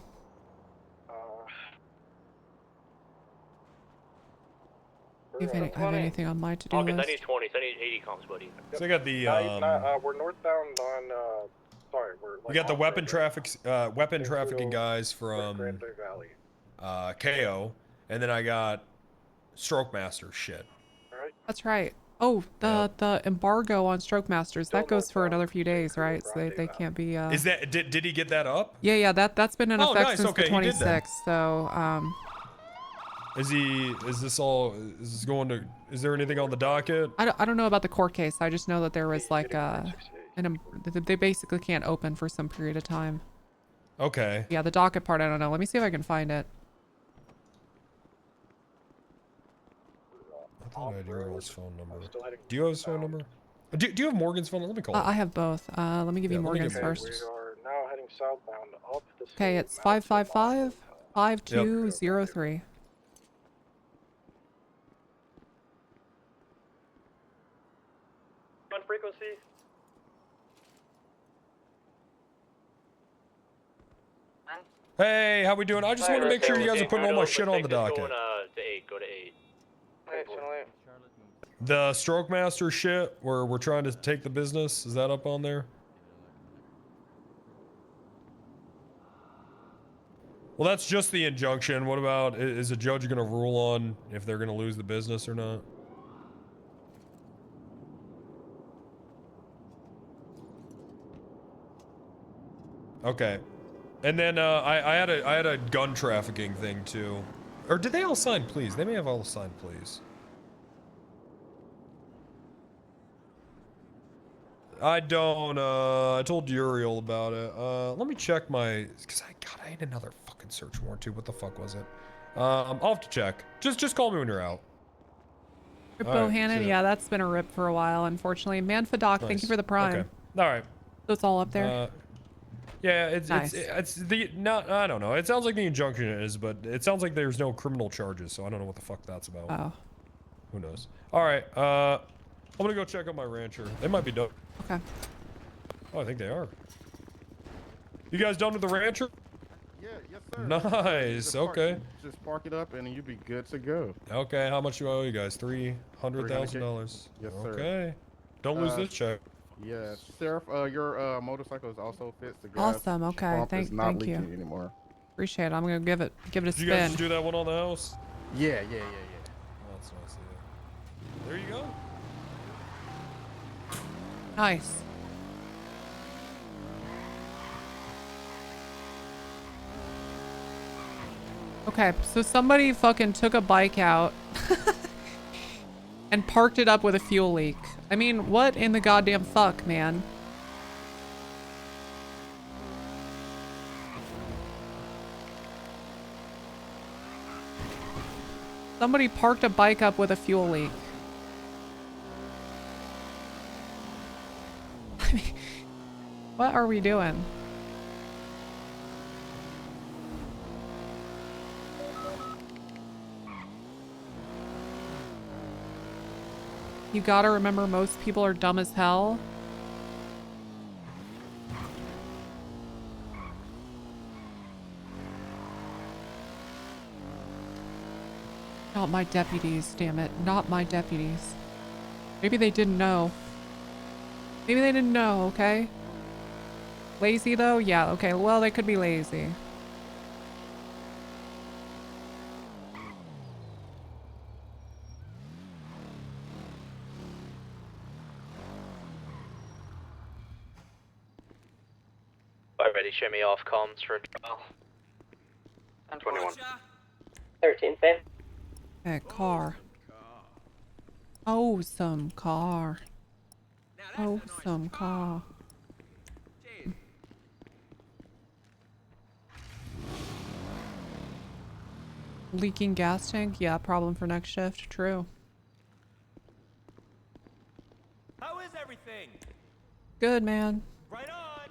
Do you have anything on my to-do list? I need 20s. I need 80 comps, buddy. So I got the we're northbound on sorry, we're like we got the weapon trafficking guys from Valley. KO, and then I got Stroke Master shit. That's right. Oh, the embargo on Stroke Masters, that goes for another few days, right? So they can't be Is that did he get that up? Yeah, that's been in effect nice. since Okay, the 26th. So is there anything on the docket? I don't know about the court case. I just know that there was like they basically can't open for some period of time. Okay. Yeah, the docket part I don't know. Let me see if I can find it. I thought I had Uriel's phone number. Do you have his phone number? Do you have Morgan's phone? Let me call him. I have both. Let me give you Morgan's first. We are now heading southbound up the Okay, it's 555-5203. On frequency. Hey, how we doing? I just want to make sure you guys are putting all my shit on the docket. Going to 8. Go to 8. The Stroke Master shit, where we're trying to take the business, is that up on there? Well, that's just the injunction. What about, is a judge going to rule on if they're going to lose the business or not? Okay. And then I had a gun trafficking thing too. Or did they all sign pleas? They may have all signed pleas. I don't, I told Uriel about it. Let me check my, cause I had another fucking search warrant too. What the fuck was it? I'll have to check. Just call me when you're out. Rip All right, see Bohannon, ya. yeah, that's been a rip for a while, unfortunately. Manfadoc, thank you Nice. for the prime. Okay. All right. So it's all up there. Yeah, Nice. it's the not. I don't know. It sounds like the injunction is, but it sounds like there's no criminal charges, so I don't know what the fuck that's about. Oh. Who knows? All right. I'm gonna go check on my rancher. They might be done. Okay. Oh, I think they are. You guys done with the rancher? Yeah, yes sir. Nice. Okay. Just park it up and you'll be good to go. Okay. How much do I owe you guys? $300,000. Yes sir. Okay. Don't lose this check. Yeah, Sheriff, your motorcycle is also fixed. The gas Awesome. Okay. pump is not Thank you. leaking anymore. Appreciate it. I'm gonna give it a Did spin. you guys just do that one on the house? Yeah. Oh, that's nice. Yeah. There you go. Nice. Okay, so somebody fucking took a bike out and parked it up with a fuel leak. I mean, what in the goddamn fuck, man? Somebody parked a bike up with a fuel leak. I mean, what are we doing? You gotta remember, most people are dumb as hell. Not my deputies, damn it. Not my deputies. Maybe they didn't know. Maybe they didn't know, okay? Lazy though? Yeah, okay. Well, they could be lazy. Already show me off comms for a trial. 21. 13, same. That car. Awesome car. Awesome car. Leaking gas tank? Yeah, problem for next shift. True. How is everything? Good, man. Right on.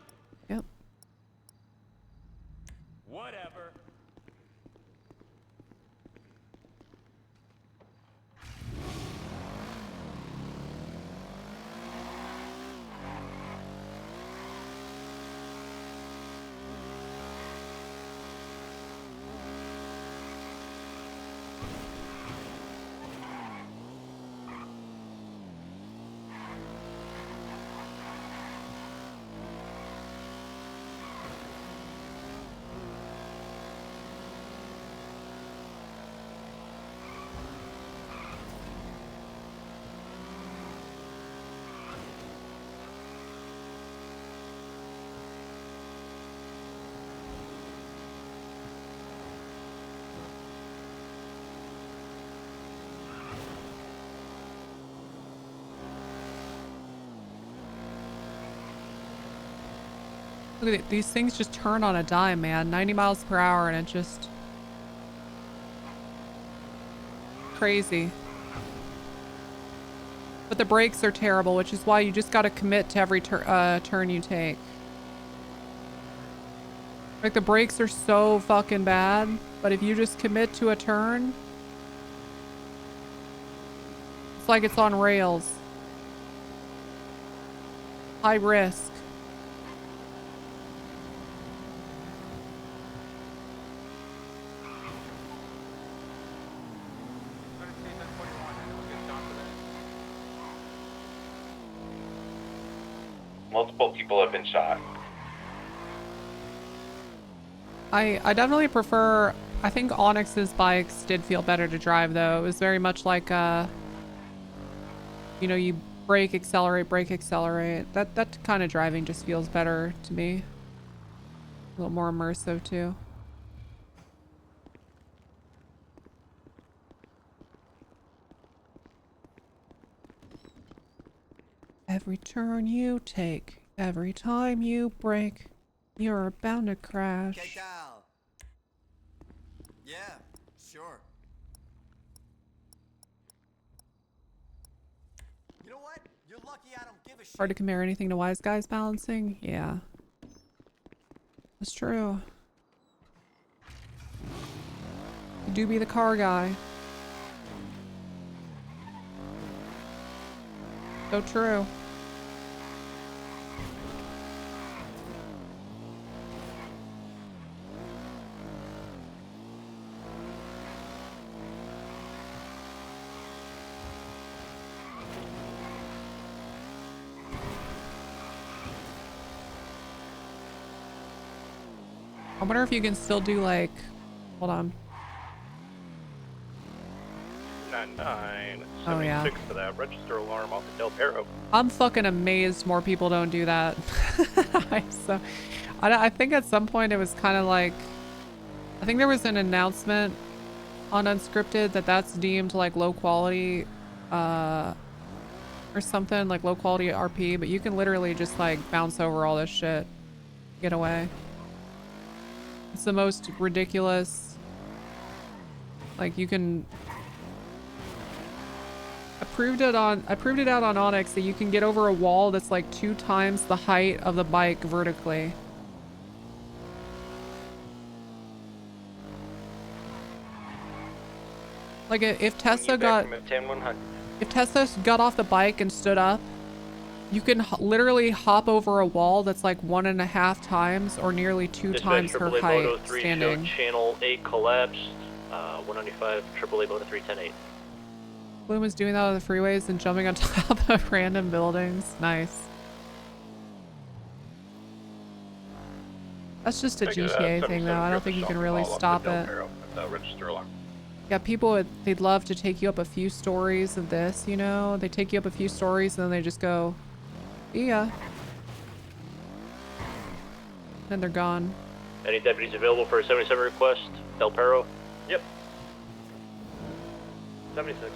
Yep. Whatever. Look at it. These things just turn on a dime, man. 90 miles per hour and it just... crazy. But the brakes are terrible, which is why you just gotta commit to every turn you take. Like, the brakes are so fucking bad, but if you just commit to a turn, it's like it's on rails. High risk. Multiple people have been shot. I definitely prefer, I think Onyx's bikes did feel better to drive though. It was very much like, you know, you brake, accelerate, brake, accelerate. That kind of driving just feels better to me. A little more immersive too. Every turn you take, every time you brake, you're bound to crash. Yeah, sure. You know what? You're lucky I don't give a shit. Hard to compare anything to Wise Guys balancing? Yeah. That's true. You do be the car guy. So true. I wonder if you can still do like, hold on. 99, Oh, yeah. 76 for that register alarm off the Del Perro. I'm fucking amazed more people don't do that. So, I think at some point it was kind of like, I think there was an announcement on Unscripted that that's deemed like low quality, or something like low quality RP, but you can literally just like bounce over all this shit, get away. It's the most ridiculous. Like you can. I proved it out on Onyx that you can get over a wall that's like 2 times the height of the bike vertically. Like if Tessa got off the bike and stood up, you can literally hop over a wall that's like 1.5 times or nearly 2 times her height standing. Channel 8 collapsed. 195 AAA Moto 310-8. Bloom was doing that on the freeways and jumping on top of random buildings. Nice. That's just a GTA thing though. I don't think you can really stop it. Yeah, people they'd love to take you up a few stories of this, you know? They take you up a few stories and then they just go, yeah. Then they're gone. Any deputies available for a 77 request? Del Perro? Yep. 76.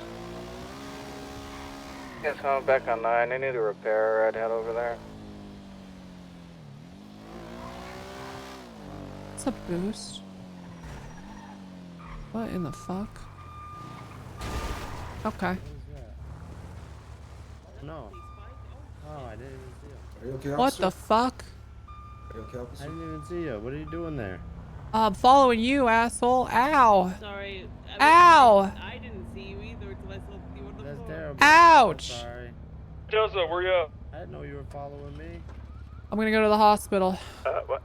Yes, I'm back on 9. I need a repair. I'd head over there. What's a boost? What in the fuck? Okay. No. Oh, I didn't even see you. Are you okay, What officer? the fuck? Are you okay, officer? I didn't even see you. What are you doing there? I'm following you, asshole. Ow. Sorry. Ow. I didn't see you either until I saw you on the That's floor. terrible. Ouch. I'm sorry. Tessa, where you at? I didn't know you were following me. I'm gonna go to the hospital. What?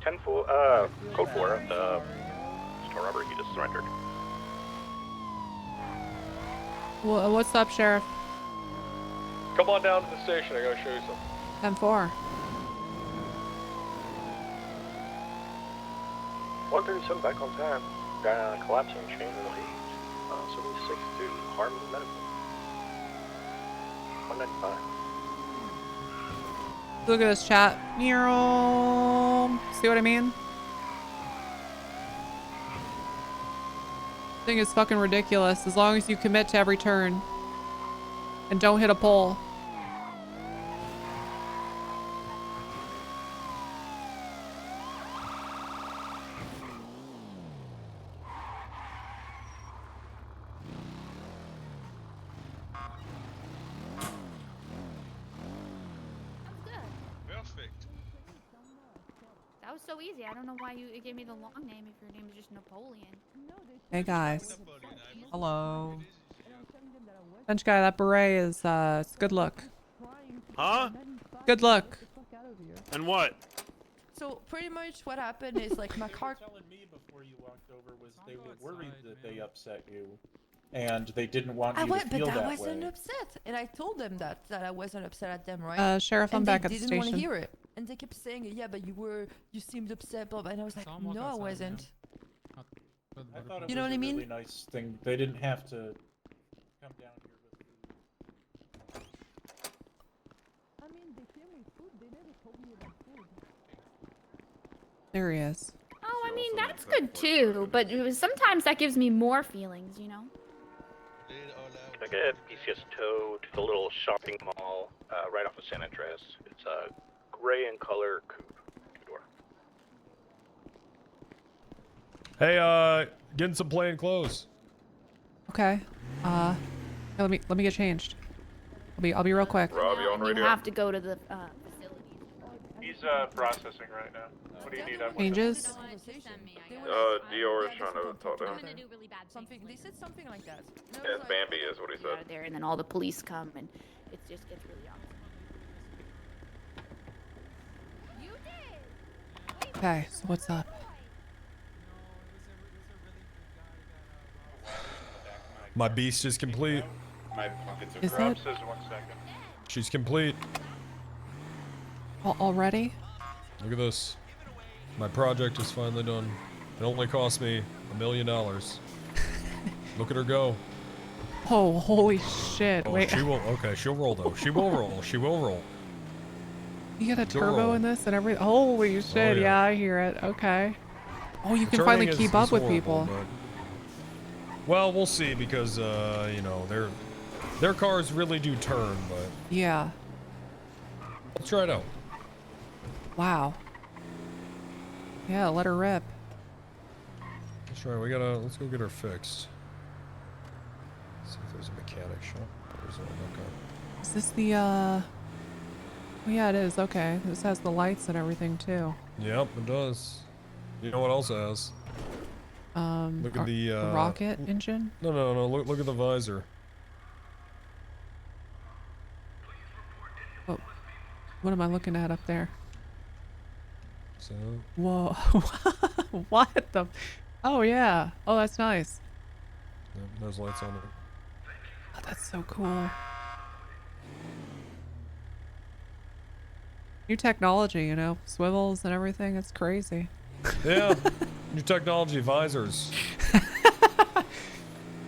10-4, code 4, store robbery, he just surrendered. What's up, Sheriff? Come on down to the station. I gotta show you something. 10-4. 137 back on time. Collapsing chain lead. 76 to Harmon Medical. 195. Look at this chat. See what I mean? Thing is fucking ridiculous as long as you commit to every turn and don't hit a pole. That was so easy. I don't know why you gave me the long name if your name is just Napoleon. Hey guys. Hello. Bench guy, that beret is it's a good look. Huh? Good look. And what? So pretty much what happened is like my car. Telling me before you walked over was they were worried that they upset you, and they didn't want you to feel that way. But I wasn't upset, and I told them that I wasn't upset at them, right? Sheriff, I'm and back they at the didn't want to station. hear it, and they kept saying, "Yeah, but you seemed upset," blah, blah. And I was like, "No, I wasn't." I thought it You know was what I a mean? really nice thing. They didn't have to come down here with food. I mean, they came with food. They never told me about food. There he is. Oh, I mean, that's good too, but sometimes that gives me more feelings, you know? Can I get BCS tow to the little shopping mall right off of San Andreas. It's a gray in color coupe. Two-door. Hey, getting some plain clothes. Okay. Let me get changed. I'll be real quick. Rob, you on You radio? have to go to the facility. He's processing right now. What do you need? Changes? Dior is trying to talk to him. Something. They said something like that. And I Yeah, was like, Bambi is what he Out said. of there, and then all the police come, and it just gets really awkward. Okay, so what's up? My beast is complete. My pockets Is Rob it? says 1 second. She's complete. Already? Look at this. My project is finally done. It only cost me $1 million. Look at her go. Oh, holy shit. Oh, Wait. she will. Okay, she'll roll though. She will roll. She will roll. You got a She'll turbo roll. in this and everything? Holy shit. yeah. Yeah, I hear it. Okay. Oh, you can Turning finally is keep up with horrible, people. but- Well, we'll see because you know, their cars really do turn, but Yeah. let's try it out. Wow. Yeah, let her rip. Let's try. Let's go get her fixed. See if there's a mechanic shop. There's one. Okay. Is this the, Oh, yeah, it is. Okay. This has the lights and everything, too. Yep, it does. You know what else it has? Look at the rocket engine? No. Look at the visor. Oh, what am I looking at up there? So. Whoa. What the? Oh, yeah. Oh, that's nice. Yep, there's lights on it. Oh, that's so cool. New technology, you know, swivels and everything. It's crazy. Yeah. New technology visors.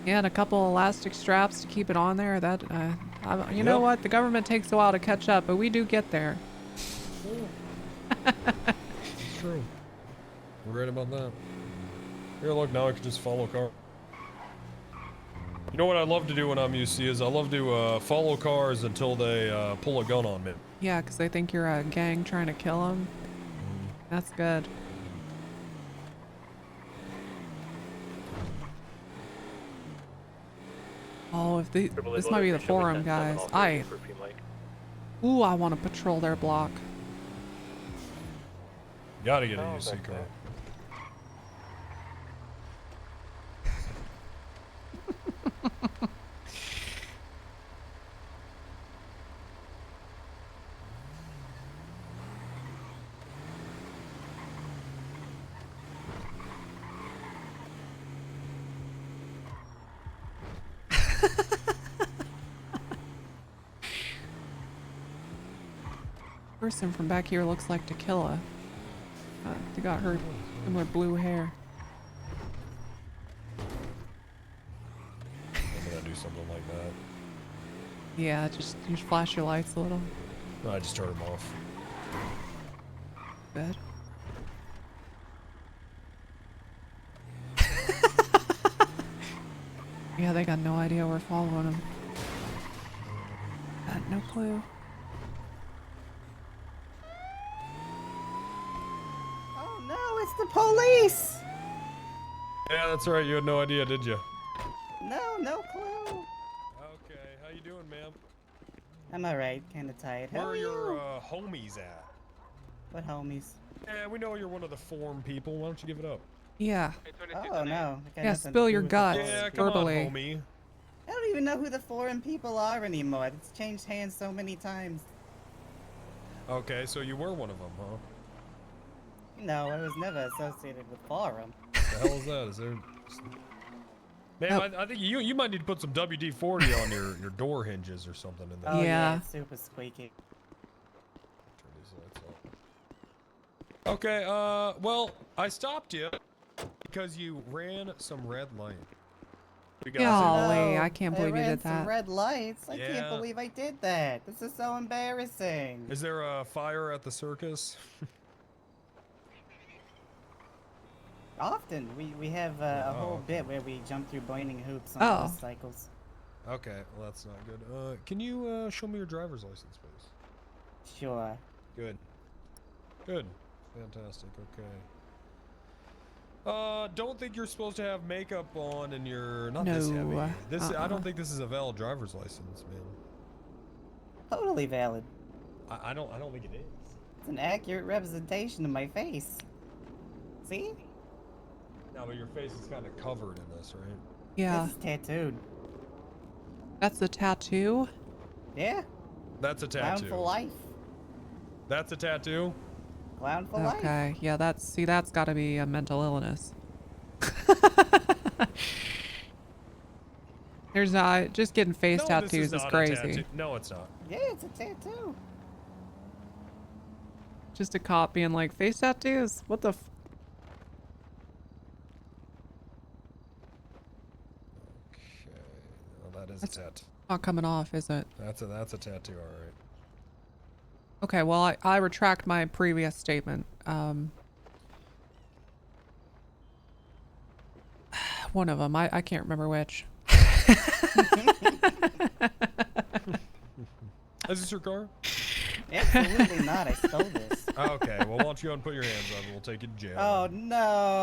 Yeah, and a couple elastic straps to keep it on there. That, you know Yep. what? The government takes a while to catch up, but we do get there. It's true. You're right about that. Here, look, now I can just follow car. You know what I love to do when I'm UC is I love to follow cars until they pull a gun on me. Yeah, because they think you're a gang trying to kill them. That's good. Oh, if this might be the forum, guys. Ooh, I want to patrol their block. Gotta get a UC car. Person from back here looks like Tequila. They got her similar blue hair. I'm gonna do something like that. Yeah, you just flash your lights a little. No, I just turn them off. Good. Yeah, they got no idea we're following them. Got no clue. Oh no, it's the police! Yeah, that's right. You had no idea, did you? No clue. Okay, how you doing, ma'am? I'm alright, kinda tired. How Where are are you? your homies at? What homies? Yeah, we know you're one of the forum people. Why don't you give it up? Yeah. Oh no. I got Yeah, nothing spill to your do with the guts foreign Yeah, people. come verbally. on, homie. I don't even know who the foreign people are anymore. It's changed hands so many times. Okay, so you were one of them, huh? No, I was never associated with forum. The hell is that? Is there? Man, I think you might need to put some WD-40 on your door hinges or something in there. Oh Yeah. it's super squeaky. Turn these lights off. Okay, well, I stopped you because you ran some red light. You guys Golly, No, I can't believe you ran did some that. red lights. I Yeah. can't believe I did that. This is so embarrassing. Is there a fire at the circus? Often we have a whole bit where we jump through boiling hoops on Oh. motorcycles. Okay, well that's not good. Can you show me your driver's license, please? Sure. Good. Good. Fantastic. Okay. Don't think you're supposed to have makeup on and you're not this heavy. No. This I don't think this is a valid driver's license, man. Totally valid. I don't think it is. It's an accurate representation of my face. See? No, but your face is kind of covered in this, right? Yeah. This is tattooed. That's a tattoo? Yeah. That's a Clown tattoo. for life. That's a tattoo? Clown for life. Okay, yeah, that's got to be a mental illness. There's not just getting face tattoos is crazy. No, it's not. Yeah, it's a tattoo. Just a cop being like, face tattoos? What the? Okay, well that is a tattoo. Not coming off, is it? That's a tattoo, all right. Okay, well I retract my previous statement. One of them, I can't remember which. Is this your car? Absolutely not. I stole this. Okay, well, why don't you go and put your hands up and we'll take you to jail. Oh no!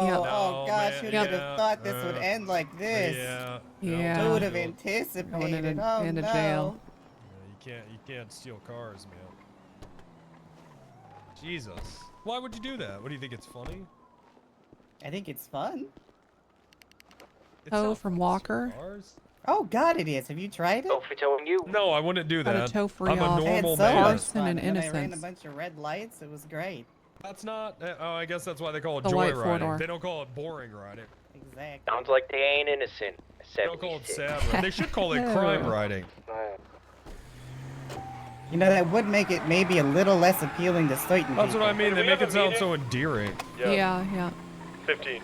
Yeah. Oh gosh, man, who'd have yeah, thought this would end like this? Yeah. Yeah. Who would have Going anticipated? Oh into no! jail. You can't steal cars, man. Jesus. Why would you do that? What do you think? It's funny? I think it's fun. Toe from Walker. Oh god, it is. Have you tried it? for telling you. No, I wouldn't do Got a that. toe free I'm a off. normal It's so man. much fun. and And I ran a innocence. bunch of red lights. It was great. That's not. Oh, I guess that's why they call it The white joyriding. four-door. They don't call it boring riding. Exactly. Sounds like they ain't innocent. They don't call it sad riding. They should call it crime riding. You know, that would make it maybe a little less appealing to certain That's people. what I mean. They make it sound so endearing. Yeah. 15.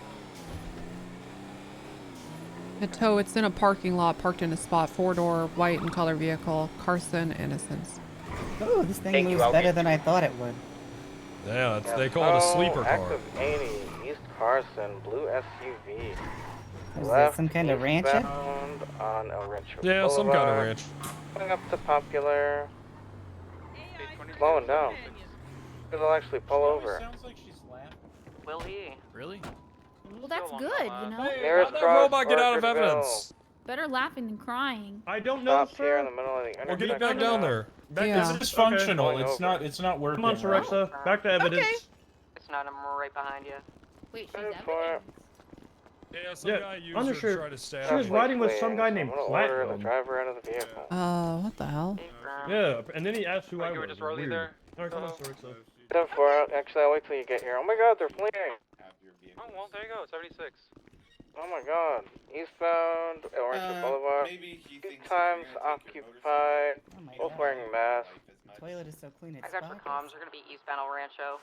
The tow, it's in a parking lot, parked in a spot, 4-door, white in color vehicle, Carson, innocence. Ooh, this thing Thank you, moves I'll better get than I thought it would. Yeah, they call it a sleeper car. Active 80, East Carson, blue SUV. Is that Left some kind of rancher? eastbound on El Rancho Yeah, some kind of Boulevard. ranch. Going up to Popular. Slowing down. It'll actually pull over. Sounds like she's laughing. Will he? Really? Well, that's good, you know? Nearest How'd that cross, robot get out of Parkerville. evidence? Better laughing than crying. I don't know, Stop here in sir. the middle of the Well, get it intersection. back down there. Back Yeah. to It's evidence? dysfunctional. Okay. It's not. It's not working. Come on, right. Sarexa. Back to evidence. Okay. It's not. I'm right behind you. Wait, she's Go for it. evidence? Yeah, some Yeah, guy used her undershirt. to try to stab She was me. riding with some guy named I'm gonna order the Platinum. driver out of the vehicle. What the hell? Yeah, and then he asked who I you were was. just rolling Weird. there? Alright, come on, Sarexa. 10-4, actually, I'll wait till you get here. Oh my god, they're fleeing. Oh, well, there you go. 76. Oh my god. Eastbound, El Rancho Boulevard. Two times occupied. Oh my Both god. wearing masks. The toilet is so clean it's I got your sparkles. comms. We're gonna be eastbound El Rancho.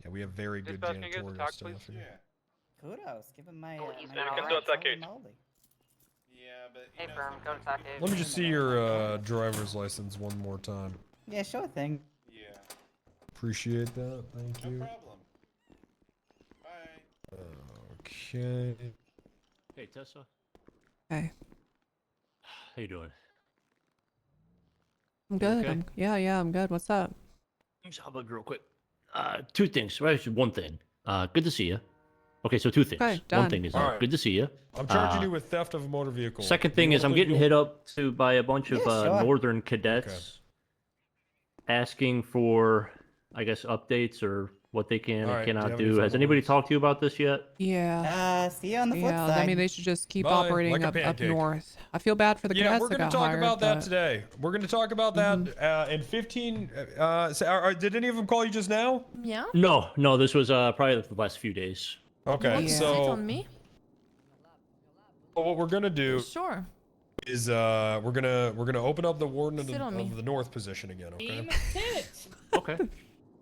Yeah, we have very good Dispatch, can you get us a janitorial talk, staff please? here. Kudos. Give him my. Oh, my he's my been holy on that case. moly. Hey, firm. Go to talk. Let me just see your driver's license one more time. Yeah, sure thing. Appreciate that. Thank you. Okay. Hey, Tessa. Hey. How you doing? I'm good. okay? I'm good. What's up? Let me hop up real quick. Two things. Well, actually, one thing. Good to see you. Okay, so two things. Okay, done. One thing is All right. good to see you. I'm charging you with theft of a motor vehicle. Second thing You is I'm wanna getting leave- hit up by a bunch of Yeah, sure. northern cadets asking for, I guess, updates or what they can All and right, do you cannot have any do. Has final anybody words? talked to you about this yet? Yeah. See you on the flip Yeah, side. I mean, they should just keep Bye, operating like a up pancake. north. I feel bad for the Yeah, cadets we're that going got to talk hired, about that but- today. We're going to talk about that in 15. Did any of them call you just now? Yeah? No, this was probably the last few days. Okay, Want to sit so on me? what we're going to do Sure. is we're gonna open up the warden of Sit on me. the north position again. Okay.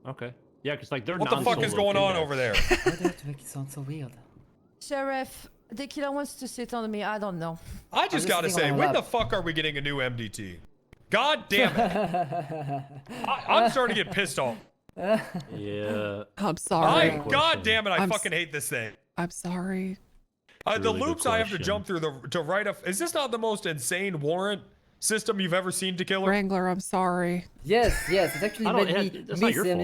Okay. Yeah, because like they're What the fuck is non-solo going on cadets. over there? Why do I have to make it sound so weird? Sheriff, the killer wants to sit on me. I don't know. I just just gotta sitting say, on when my the lap. fuck are we getting a new MDT? God damn it! I'm starting to get pissed off. Yeah. I'm sorry. God damn it! I I'm fucking hate this thing. I'm sorry. The Really good loops I have to question. jump through to write a. Is this not the most insane warrant system you've ever seen, Tequila? Wrangler, I'm sorry. Yes, it's actually I don't- made me that's not miss your fault,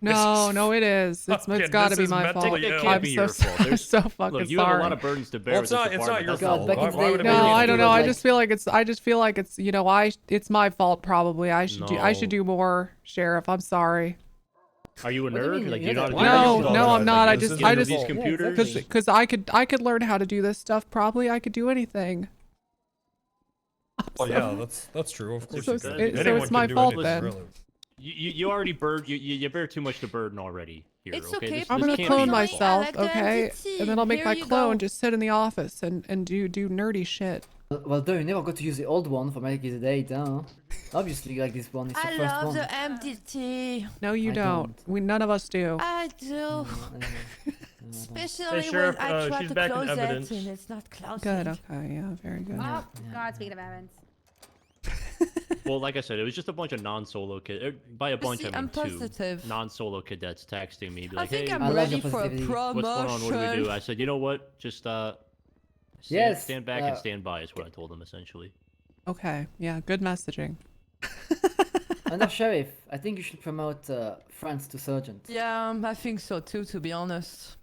MW. No, it is. It's got to be my fault. It I'm can't be your fault. I'm so fucking Look, you sorry. have a lot of burdens to bear. Well, with it's this not department. your That's fault. all. Why would it be No, your I don't know. fault? I just feel like it's it's my fault probably. I should do more, Sheriff. I'm sorry. Are you a What do you nerd? mean? Like You you know how to do No, this? no, I'm not. I This just is these computers. because I could learn how to do this stuff. Probably I could do anything. Well, yeah, that's true. Of course, So you it's- could. it- so Anyone it's can my do fault anything, then. really. You already you bear too much to burden already. Here, It's okay? okay, This I'm can't gonna be clone your fault. myself, Elect okay? entity. And then I'll make Here my you clone go. just sit in the office and do nerdy shit. Well, though you never got to use the old one for making the date, huh? Obviously, like this one is the I first love one. the MDT. No, you I don't. None of us do. I do. Hey, Especially Sheriff, when I try she's to back in close it evidence. and it's not closing. Good. Okay. Yeah. Very good. Oh, Godspeed of Evans. Well, like I said, it was just a bunch of non-solo kids. By a bunch, See, I mean I'm two positive. non-solo cadets texting me, be I like, think "Hey, I'm I love ready your for a positivity. promotion. what's going on? What do we do?" I said, "You know what? Just Yes, stand back and stand by," is what I told them essentially. Okay. Yeah. Good messaging. Under Sheriff, I think you should promote France to Sergeant. Yeah, I think so too, to be honest.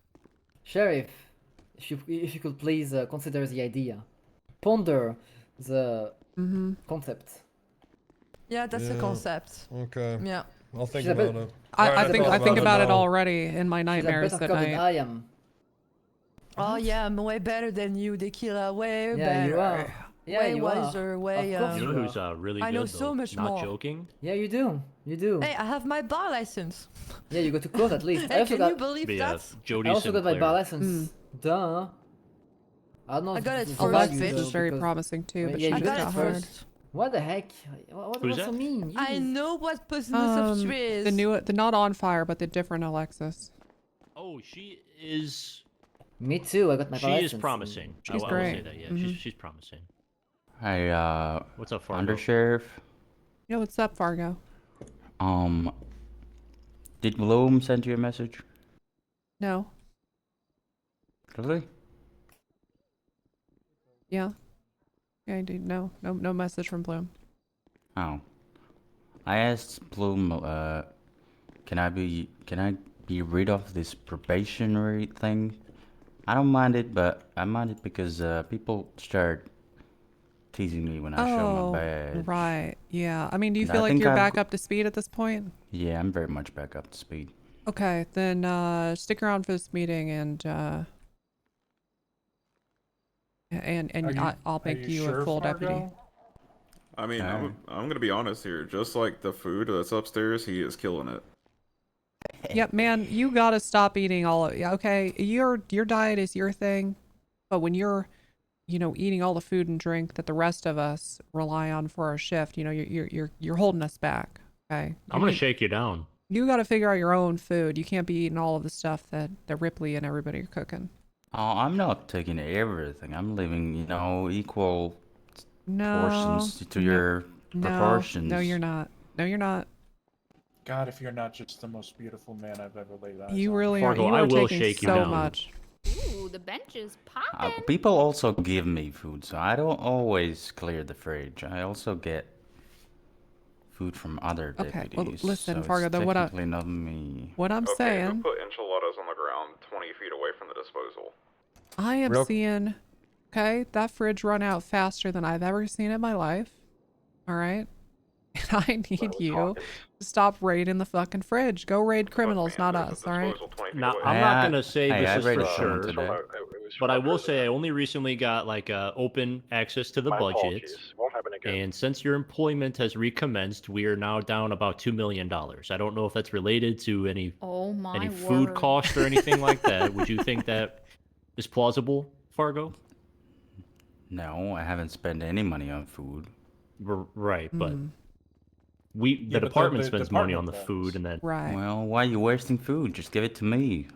Sheriff, if you could please consider the idea. Ponder the concept. Yeah, that's a Yeah. concept. Okay. Yeah. I'll think She's a about bit- it. I Alright, think about it now. already in my She's a nightmares better at cop than night. I am. Oh yeah, I'm way better than you, Tequila. Way Yeah, better. you are. Yeah, way you are. wiser, way. Of course You know who's really I good know though? so much Not more. joking. Yeah, you do. You do. Hey, I have my bar license. Yeah, you go to court at least. I Hey, also can you got. believe But that? Jody I also got my Sinclair. bar license. Duh. I don't know. I if got this it is first, value, bitch. though, She's very because- promising too, but Yeah, she you I just got got it hard. first. What the heck? What's Who's so that? mean? I Jeez. know what poisonous of tree is. The not on fire, but the different Alexis. Oh, she is. Me too. I got my She bar is license. promising. She's I will say great. that. Yeah, Mhm. she's promising. Hi, What's up, Fargo? Under Sheriff. Yeah, what's up, Fargo? Did Bloom send you a message? No. Really? Yeah. Yeah, I did. No message from Bloom. Oh. I asked Bloom, can I be rid of this probationary thing? I don't mind it, but I mind it because people start teasing me when I show my badge. Right. Yeah. I mean, do you And feel I like think you're I've back g- up to speed at this point? Yeah, I'm very much back up to speed. Okay, then stick around for this meeting and Are you- I'll are make you sure, a full deputy. Fargo? I mean, I'm gonna be honest here. Just like the food that's upstairs, he is killing it. Yep, man, you gotta stop eating all of. Yeah, okay, your diet is your thing, but when you're, eating all the food and drink that the rest of us rely on for our shift, you're holding us back. Okay. I'm gonna shake you down. You gotta figure out your own food. You can't be eating all of the stuff that Ripley and everybody are cooking. Oh, I'm not taking everything. I'm leaving, equal No. portions to your proportions. No, you're not. No, you're not. God, if you're not just the most beautiful man I've ever laid eyes You on. really Fargo, are. You I are will taking shake you so down. much. Ooh, the bench is popping. People also give me food, so I don't always clear the fridge. I also get food from other Okay, deputies. well, listen, so Fargo, it's then what I- technically not me. What I'm Okay, saying, who put enchiladas on the ground 20 feet away from the disposal? I am Real- seeing, okay, that fridge run out faster than I've ever seen in my life. All right? And I need you to stop raiding the fucking fridge. Go raid criminals, not us, all right? Now, I'm not gonna say Hey, I this is rated for someone sure, today. but I will say I only recently got open access to the My budget, apologies. Won't happen again. and since your employment has recommenced, we are now down about $2 million. I don't know if that's related to any Oh my any food word. cost or anything like that. Would you think that is plausible, Fargo? No, I haven't spent any money on food. Right, but Hmm. the but the department spends money on the department food, and then Right. Well, why are you wasting food? Just give it to me.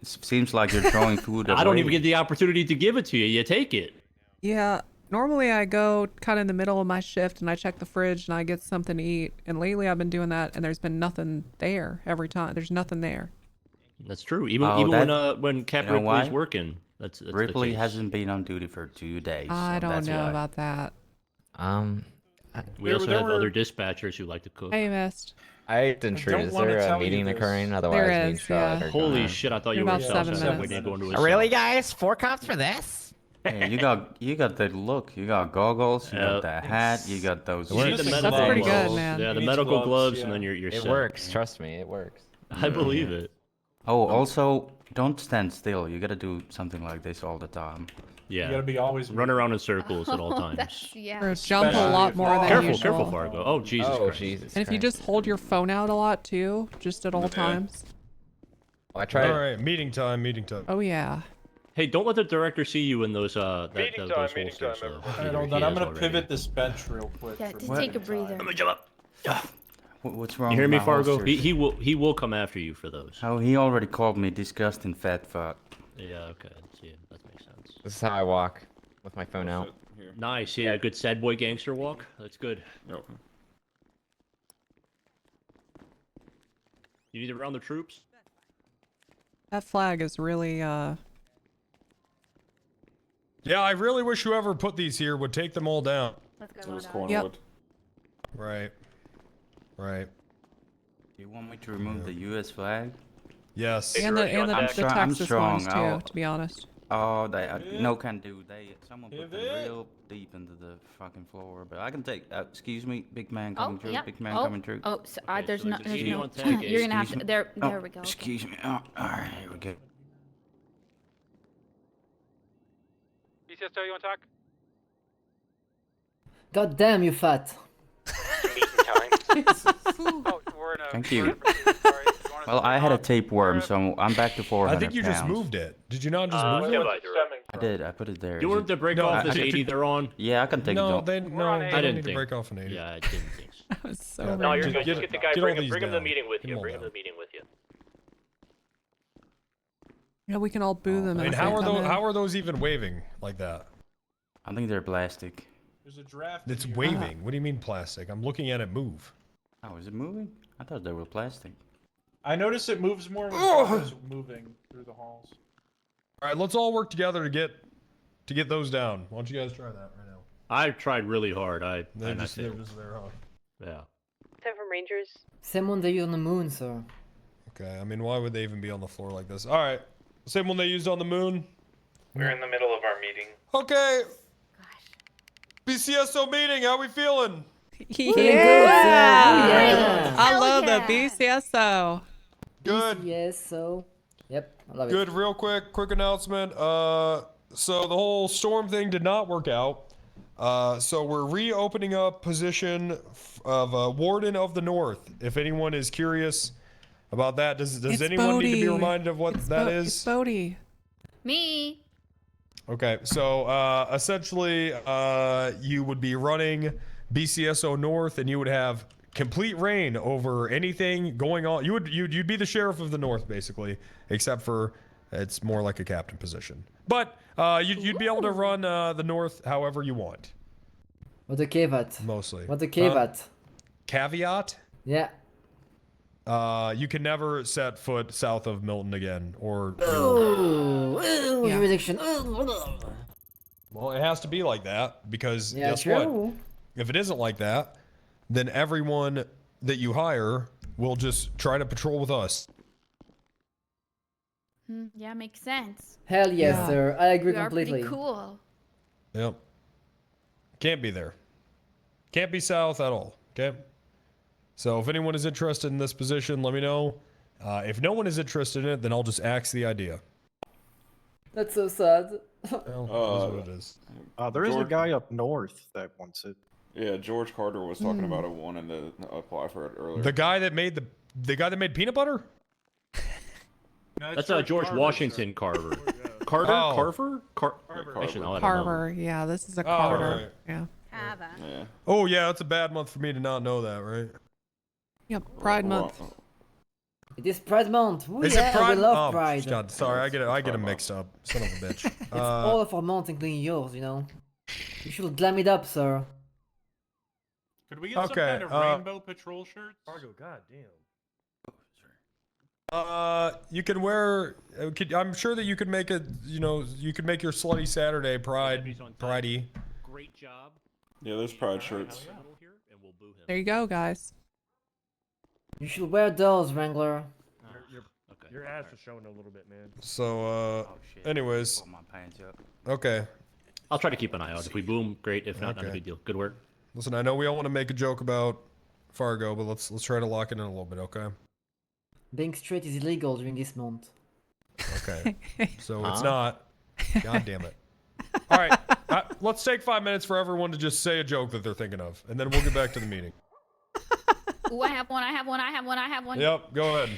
It seems like you're throwing food away. I don't even get the opportunity to give it to you. You take it. Yeah, normally I go kind of in the middle of my shift and I check the fridge and I get something to eat. And lately I've been doing that and there's been nothing there every time. There's nothing there. That's true. Even Oh, even that- when Cap you know Ripley's why? working, That's Ripley the case. hasn't been on duty for 2 days. I so don't that's know why. about that. We also have other dispatchers who like to cook. Hey, missed. I hate to intrude. Is there a meeting occurring? Otherwise, There me is, and Charlotte yeah. are Holy gonna... shit! I thought In you were about 7 self-centered. We minutes. didn't go into a Really, cell. guys? 4 cops for this? Hey, you got the look. You got goggles. You got the hat. You got those. You need the medical That's pretty gloves. good, man. Yeah, the He needs medical gloves, gloves, yeah. and then you're It set. works. Trust me, it works. I believe it. Oh, also, don't stand still. You gotta do something like this all the time. Yeah. You gotta be always Run around in circles at all times. Or jump a lot more than Careful, usual. careful, Fargo. Oh, Jesus Christ. And if you just hold your phone out a lot too, just at all times. I tried. All right, meeting time, meeting time. Oh yeah. Hey, don't let the director see you in those Meeting those time, holsters. Alright, hold on. I'm gonna pivot this bench real quick. Yeah, for to meeting take a breather. time. I'm gonna jump up. What's wrong? You hear with me, my Fargo? holsters? He will come after you for those. Oh, he already called me disgusting fat fuck. Yeah, okay. Yeah, that makes sense. This is how I walk with my phone out. Nice, yeah, good sad boy gangster walk. That's good. Yep. You need to round the troops? That flag is really Yeah, I really wish whoever put these here would take them all down. Let's Those go. Cornwood. Right. Right. You want me to remove the U.S. flag? Yes. and the I'm Texas strong. ones too, I'll- to be honest. Oh, they no can do. Someone put them real deep into the fucking floor. But I can take. Excuse me, big man coming through. yeah. Big man Oh, coming through. Oh, so, there's so no. there's There's a no. on tag, You're gonna have excuse to. me. There. Oh, There we go. Okay. Excuse me. Oh, all right, here we go. BCSO, you want to talk? God damn, you fat. Oh, we're in a... Thank we're you. in pursuit, sorry. You want us Well, to I move had a on? tapeworm, so I'm back to 400 I think you just pounds. moved it. Did you not just move it? I did. I put it there. Do you want them to break No, off this I- 80 they're on? Yeah, I can take it. No, down. they on don't 80. I need didn't to think. break off an 80. Yeah, I didn't think so. That was so Yeah. No, you're random. good. Just get the guy. Get all Bring him these to the down. meeting with Get you. them all Bring him to down. the meeting with you. Yeah, we can all boo them. I mean, as how they are come those? in. How are those even waving like that? I think they're plastic. There's a draft. It's in your- waving. What do you mean plastic? I'm looking at it move. Oh, is it moving? I thought they were plastic. I noticed it moves more when it's moving through the halls. All right, let's all work together to get those down. Why don't you guys try that right now? I tried really hard. They're and I just failed. there, huh? Yeah. Time from Rangers. Same one they use on the moon, sir. Okay, I mean, why would they even be on the floor like this? All right, same one they used on the moon. We're in the middle of our meeting. Okay. BCSO meeting. How we feeling? Yeah. I Hell love yeah. the BCSO. Good. BCSO. Yep, I love Good. it. Real quick announcement. So the whole storm thing did not work out. So we're reopening up position of Warden of the North. If anyone is curious about that, does It's anyone need to be Bodhi. reminded of what that is? It's Bodhi. Me. Okay, so essentially, you would be running BCSO North, and you would have complete reign over anything going on. You'd be the sheriff of the North, basically, except for it's more like a captain position. But you'd be able to run the North however you want. What a caveat. Mostly. What a caveat. Caveat? Yeah. You can never set foot south of Milton again, or. Ooh, Yeah. jurisdiction. Well, it has to be like that because Yeah, guess true. what? If it isn't like that, then everyone that you hire will just try to patrol with us. Yeah, makes sense. Hell yes, Yeah. sir. I agree We are completely. pretty cool. Yep. Can't be there. Can't be south at all. Okay. So if anyone is interested in this position, let me know. If no one is interested in it, then I'll just axe the idea. That's so sad. Well, it is what it is. There is a George- guy up north that wants it. Yeah, George Carter was talking about it, wanting to apply for it earlier. The guy that made the guy that made peanut butter? That's George Washington Carver. Carter? Oh. Carver? Carver. Actually, no, I don't know. Carver. Yeah, this is a Carter. right. Yeah. Kava. Yeah. Oh yeah, it's a bad month for me to not know that, right? Yep. Pride Month. It is Pride Month. Ooh, Is yeah, it Pride? we love Oh, Pride. God, sorry, I get them mixed up. Son of a bitch. It's all of our months, including yours, you know. You should glam it up, sir. Could we get some Okay, kind of rainbow patrol shirts? Fargo, goddamn. You can wear. I'm sure that you could make a. You could make your slutty Saturday pridey. Great job. Yeah, there's pride shirts. There you go, guys. You should wear those, Wrangler. Your ass is showing a little bit, man. So, anyways. Okay. I'll try to keep an eye out. If we boom, great. If not, not a Okay. big deal. Good work. Listen, I know we all want to make a joke about Fargo, but let's try to lock it in a little bit, okay? Being straight is illegal during this month. Okay. So it's not. God damn it. All right. Let's take 5 minutes for everyone to just say a joke that they're thinking of, and then we'll get back to the meeting. Ooh, I have one. Yep, go ahead.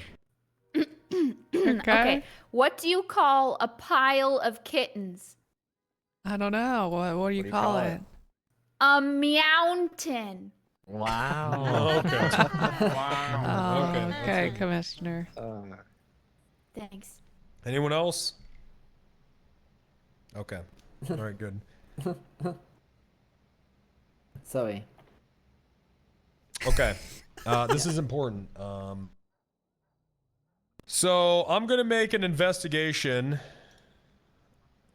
Okay. What do you call a pile of kittens? I don't know. What do you call it? A meountain. Wow. Okay. Oh, okay, Commissioner. Thanks. Anyone else? Okay. All right, good. Sorry. Okay. This is important. So I'm gonna make an investigation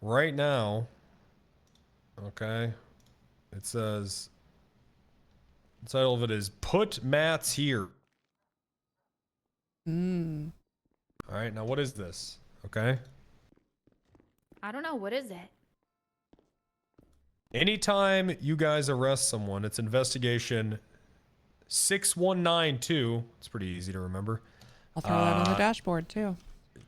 right now. Okay. It says the title of it is "Put Mats Here." Hmm. All right. Now what is this? Okay. I don't know. What is it? Anytime you guys arrest someone, it's investigation 6192. It's pretty easy to remember. I'll throw that on the dashboard too.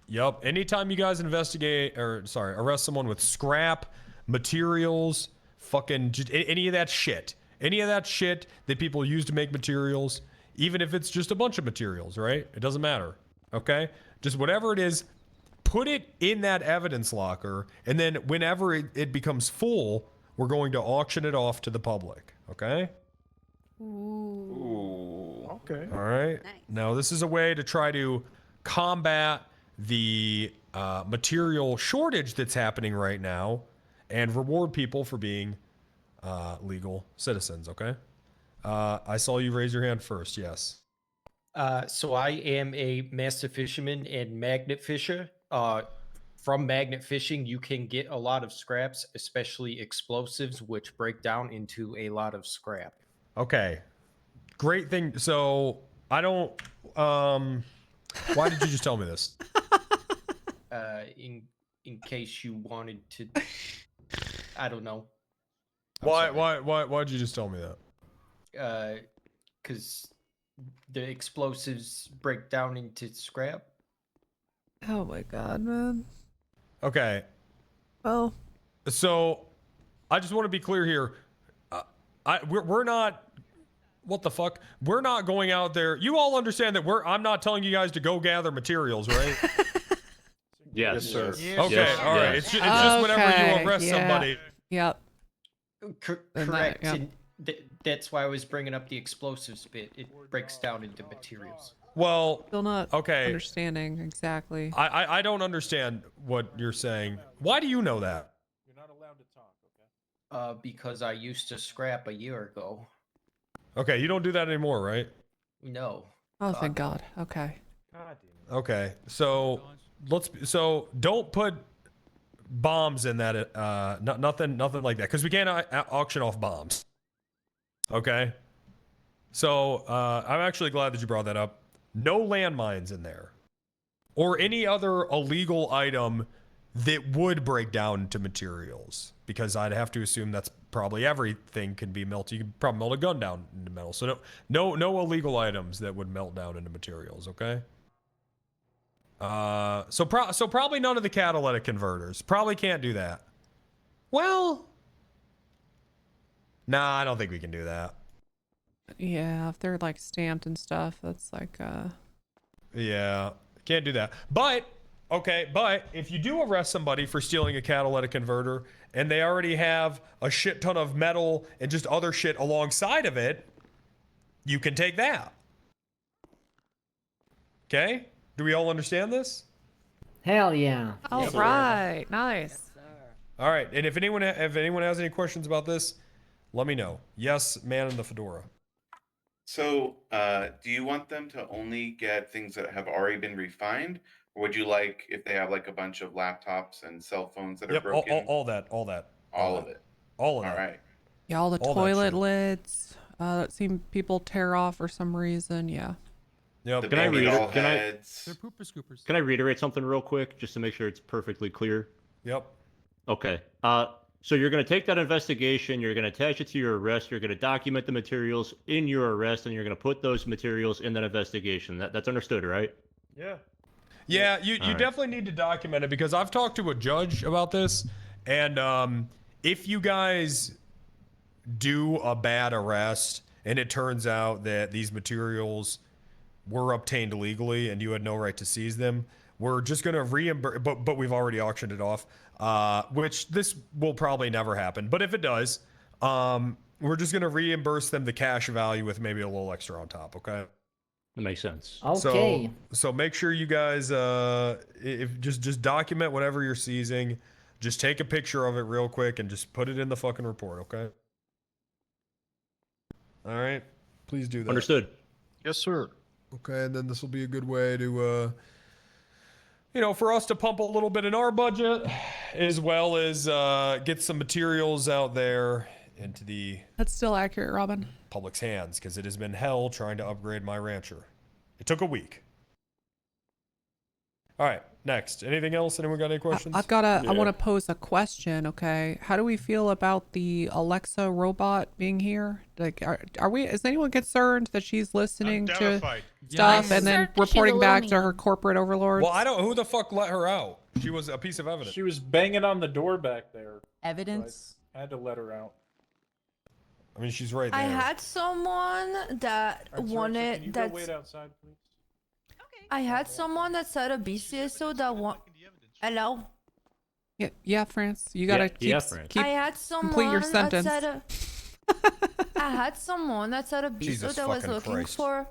Yep. Anytime you guys arrest someone with scrap, materials, fucking just any of that shit. Any of that shit that people use to make materials, even if it's just a bunch of materials, right? It doesn't matter. Okay? Just whatever it is, put it in that evidence locker, and then whenever it becomes full, we're going to auction it off to the public. Okay? Ooh. Okay. All right. Now, this is a way to try to combat the material shortage that's happening right now and reward people for being legal citizens, okay? I saw you raise your hand first, yes. So I am a master fisherman and magnet fisher. From magnet fishing, you can get a lot of scraps, especially explosives, which break down into a lot of scrap. Okay. Great thing. So, I don't... why did you just tell me this? In case you wanted to... I don't know. Why'd you just tell me that? Because the explosives break down into scrap. Oh my god, man. Okay. Well. So, I just want to be clear here. We're not... What the fuck? We're not going out there. You all understand that I'm not telling you guys to go gather materials, right? Yes, sir. Okay, Yes, all right. yes. It's just whenever you arrest somebody. Yep. Correct. Yep. And that's why I was bringing up the explosives bit. It breaks down into materials. Well, Still not understanding exactly. I don't understand what you're saying. Why do you know that? You're not allowed to talk, okay? Because I used to scrap a year ago. Okay, you don't do that anymore, right? No. Oh, thank God. Okay. Okay, so don't put bombs in that. Nothing like that, because we can't auction off bombs. Okay. So I'm actually glad that you brought that up. No landmines in there, or any other illegal item that would break down into materials, because I'd have to assume that's probably everything can be melted. You can probably melt a gun down into metal. So no illegal items that would melt down into materials. Okay. So probably none of the catalytic converters. Probably can't do that. Well, nah, I don't think we can do that. Yeah, if they're like stamped and stuff, that's like Yeah, can't do that. But okay, but if you do arrest somebody for stealing a catalytic converter and they already have a shit ton of metal and just other shit alongside of it, you can take that. Okay? Do we all understand this? Hell yeah. All right. Nice. All right, and if anyone has any questions about this, let me know. Yes, man in the fedora. So, do you want them to only get things that have already been refined, or would you like if they have like a bunch of laptops and cell phones that are Yep, broken? all that. All of it. All of All that. right. Yeah, all the All that toilet shit. lids that seem people tear off for some reason. Yeah. Yep. Can I reiterate? They're pooper scoopers. Can I reiterate something real quick, just to make sure it's perfectly clear? Yep. Okay. So you're going to take that investigation, you're going to attach it to your arrest, you're going to document the materials in your arrest, and you're going to put those materials in that investigation. That's understood, right? Yeah. Yeah, you All right. definitely need to document it because I've talked to a judge about this, and if you guys do a bad arrest and it turns out that these materials were obtained illegally and you had no right to seize them, we're just going to reimburse, but we've already auctioned it off, which this will probably never happen. But if it does, we're just going to reimburse them the cash value with maybe a little extra on top, okay? That makes sense. Okay. So make sure you guys, if just document whatever you're seizing, just take a picture of it real quick and just put it in the fucking report, okay? All right, please do that. Understood. Yes, sir. Okay, and then this will be a good way to, for us to pump a little bit in our budget, as well as get some materials out there into the That's still accurate, Robin. public's hands, because it has been hell trying to upgrade my rancher. It took a week. All right, next. Anything else? Anyone got any questions? I've got I want to pose a question. Okay, how do we feel about the Alexa robot being here? Like, are we? Is anyone concerned that she's listening to stuff and then reporting back to her corporate overlords? Well, I don't. Who the fuck let her out? She was a piece of evidence. She was banging on the door back there. Evidence? So I had to let her out. I mean, she's right there. I had someone that Can you wanted go that. wait outside, please? I had someone that said a BCSO that want. Hello. Yeah, France. You gotta keep. I had someone complete your sentence. that said I had someone that said a BCSO Jesus that was fucking looking Christ. for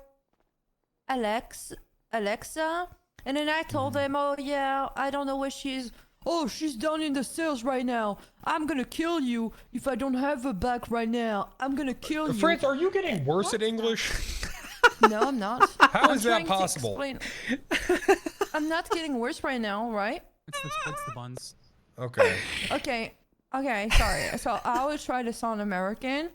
Alexa, and then I told him, oh yeah, I don't know where she's. Oh, she's down in the cells right now. I'm gonna kill you if I don't have her back right now. I'm gonna kill you. France, are you getting worse at English? No, I'm not. How I'm is that trying to possible? explain- I'm not getting worse right now, right? It's the buns. Okay. Okay, sorry. So I will try to sound American.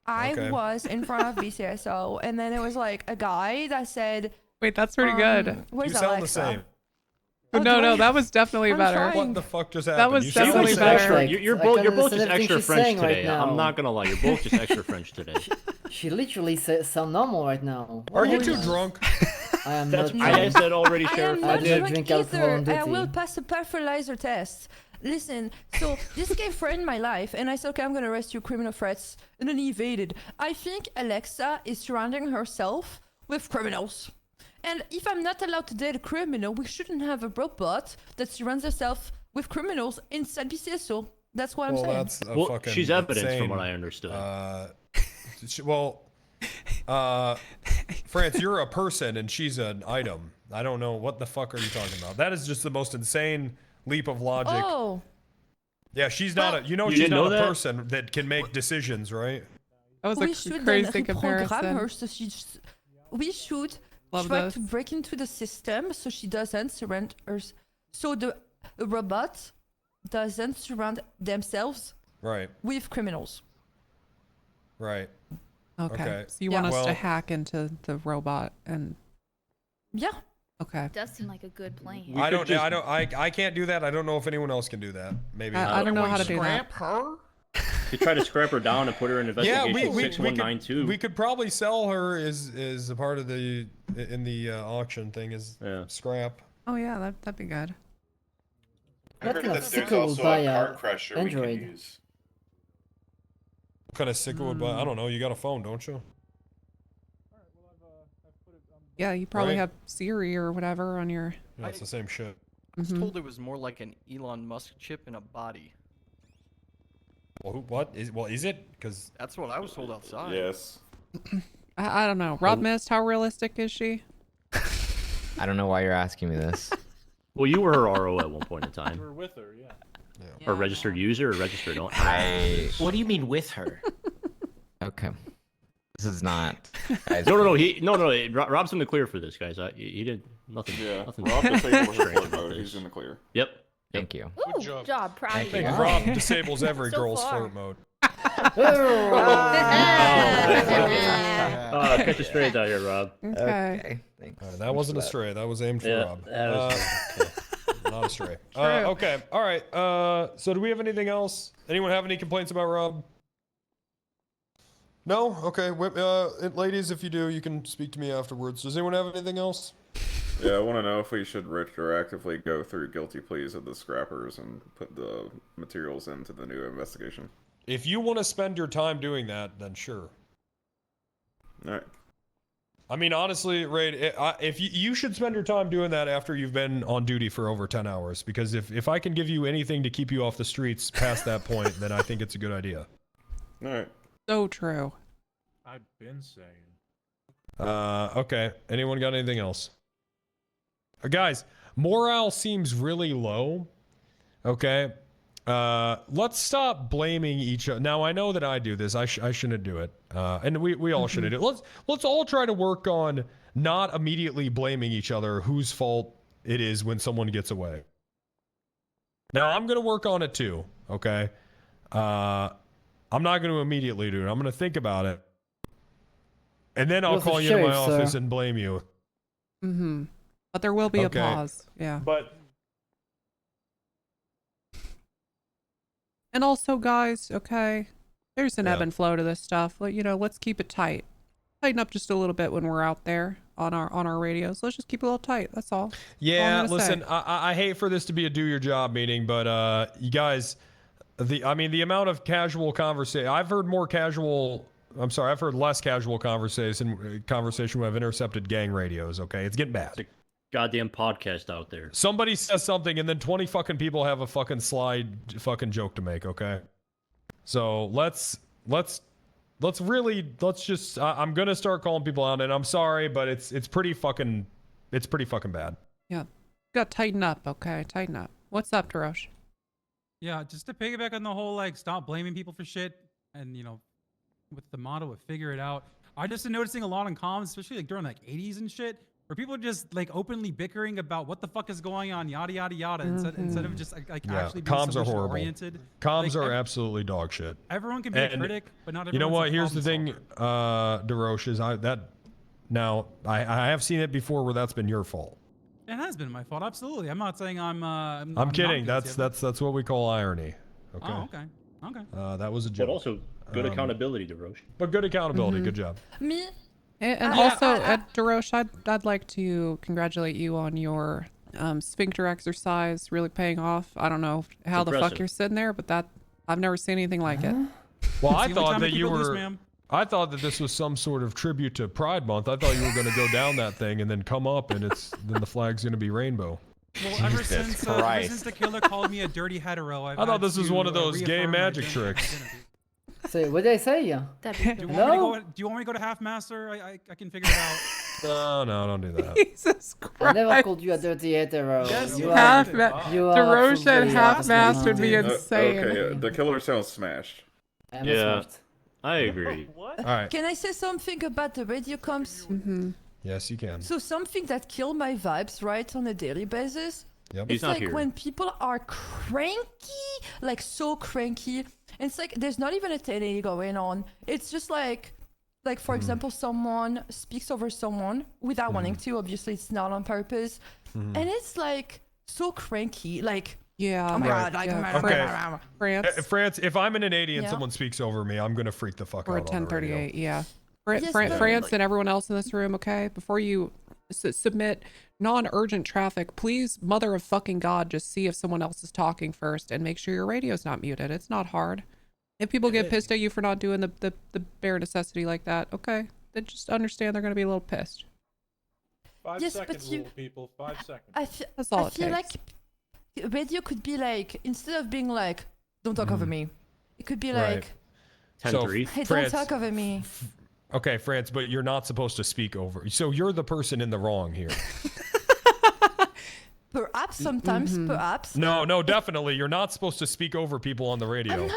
I Okay. was in front of BCSO, and then there was like a guy that said, Wait, that's pretty good. Where's You sound Alexa? the same. No, that was definitely I'm better. trying. What the fuck just happened? That was You sound definitely the better. same. You're I both can't just understand extra everything she's French saying right today. now. I'm not gonna lie, you're both just extra French today. She literally sound normal right now. Are you Oh, too yes. drunk? I am That's not. I said already, I Sheriff. am I not did drunk drink alcohol on either. I duty. will pass a fertilizer test. Listen, so this guy threatened my life, and I said, okay, I'm gonna arrest you, criminal threats, and then he evaded. I think Alexa is surrounding herself with criminals. And if I'm not allowed to date a criminal, we shouldn't have a robot that surrounds herself with criminals inside BCSO. That's what I'm Well, saying. that's a Well, fucking she's evidence insane. from what I understood. France, you're a person and she's an item. I don't know what the fuck are you talking about. That is just the most insane leap of logic. Oh, Yeah, she's not a. You know, You she's didn't not know a that? person that can make decisions, right? That was we a should crazy then reprogram comparison. her so we should Love try this. to break into the system so she doesn't surround her. So the robot doesn't surround themselves Right. with criminals. Right. Okay. So you Yeah. want us to Well- hack into the robot and Yeah. okay. It does seem like a good plan. We I could don't. just- I can't do that. I don't know if anyone else can do that. Maybe. I don't know how to do that. her? You try to scrap her down and put her in Yeah, investigation we 6192. we could probably sell her as a part of the in the auction thing as scrap. Oh yeah, that'd be good. I What heard kind that of there's sickle also would buy a a car crusher we Android? can use. What kind of sickle would buy? I don't know. You got a phone, don't you? Yeah, you probably Right. have Siri or whatever on your. Yeah, it's the same shit. I was Mhm. told it was more like an Elon Musk chip in a body. Well, what is? Well, is it? Because That's what I was told outside. Yes. I don't know. Rob missed. How realistic is she? I don't know why you're asking me this. Well, you were her RO at one point in time. You were with her, yeah. Or registered user or registered owner. I What do you mean with her? okay. This is not. No. Rob's in the clear for this, guys. He did nothing. Yeah, nothing Rob disabled his strange float about mode. this. He's in the clear. Yep. Thank you. Good job. Proud I of think you. Rob disables every So girl's far. flirt mode. Catch a stray down here, Rob. Okay. Thanks. That wasn't a stray. That was aimed for Yeah, Rob. that was Not a stray. Okay. All right. So do we have anything else? Anyone have any complaints about Rob? No? Okay. Ladies, if you do, you can speak to me afterwards. Does anyone have anything else? Yeah, I want to know if we should retroactively go through guilty pleas of the scrappers and put the materials into the new investigation. If you want to spend your time doing that, then sure. All right. I mean, honestly, Raid, if you should spend your time doing that after you've been on duty for over 10 hours, because if I can give you anything to keep you off the streets past that point, then I think it's a good idea. All right. So true. I've been saying. Okay. Anyone got anything else? Guys, morale seems really low. Okay. Let's stop blaming each other. Now, I know that I do this. I shouldn't do it. And we all shouldn't do it. Let's all try to work on not immediately blaming each other whose fault it is when someone gets away. Now, I'm going to work on it too. Okay. I'm not going to immediately do it. I'm going to think about it. And then I'll call you in my office and blame you. Mm-hmm. But there will be a pause. Yeah. But and also, guys, okay, there's an ebb and flow to this stuff. Let's keep it tight. Tighten up just a little bit when we're out there on our radios. Let's just keep it a little tight. That's all. Yeah, listen, I hate for this to be a do your job meeting, but you guys, the amount of casual conversation, I've heard less casual conversation when I've intercepted gang radios. Okay, it's getting bad. Goddamn podcast out there. Somebody says something and then 20 fucking people have a fucking slide fucking joke to make. Okay, so let's just I'm gonna start calling people out, and I'm sorry, but it's pretty fucking bad. Yeah, got to tighten up. Okay, tighten up. What's up, Darosh? Yeah, just to piggyback on the whole stop blaming people for shit, and with the motto of figure it out. I just been noticing a lot in comms, especially during 80s and shit, where people are just openly bickering about what the fuck is going on, yada yada yada, instead of just actually being comms are horrible. oriented. Comms are absolutely dog shit. Everyone can be a critic, but not everyone. You know what? Here's the thing, Darosh, is I have seen it before where that's been your fault. It has been my fault, absolutely. I'm not saying I'm kidding. not That's what we call irony. Okay. Oh, okay. That was a joke. But also good accountability, Darosh. But good accountability. Good job. Me. And also, Darosh, I'd like to congratulate you on your sphincter exercise really paying off. I don't know how the fuck you're sitting there, but I've never seen anything like it. Well, I thought that this was some sort of tribute to Pride Month. I thought you were going to go down that thing and then come up, and then the flag's going to be rainbow. Well, ever since the killer called me a dirty hetero, I thought this was one of those gay magic tricks. So what did I say? Do you want me to go to Half Master? I can figure it out. No, don't do that. Jesus Christ. I never called you a dirty hetero. Yes, Darosh said half master would be insane. Okay, the killer sounds smashed. Yeah, I agree. What? All right. Can I say something about the radio comms? Mm-hmm. Yes, you can. So something that killed my vibes, right, on a daily basis. Yep. It's when people are cranky, so cranky. And it's there's not even a 1080 going on. It's just for example, someone speaks over someone without wanting to. Obviously, it's not on purpose. And it's so cranky. Yeah. Oh my God. France. France, if I'm in an 80 and someone speaks over me, I'm going to freak the fuck out. Or a 1038, yeah. France and everyone else in this room, okay? Before you submit non-urgent traffic, please, mother of fucking God, just see if someone else is talking first and make sure your radio's not muted. It's not hard. If people get pissed at you for not doing the bare necessity like that, okay, then just understand they're going to be a little pissed. 5 seconds rule, people. 5 seconds. That's all I feel like radio could be instead of being don't talk over me, it could be 10-3. Hey, don't talk over me. Okay, France, but you're not supposed to speak over. So you're the person in the wrong here. Perhaps sometimes, perhaps. No, definitely. You're not supposed to speak over people on the radio.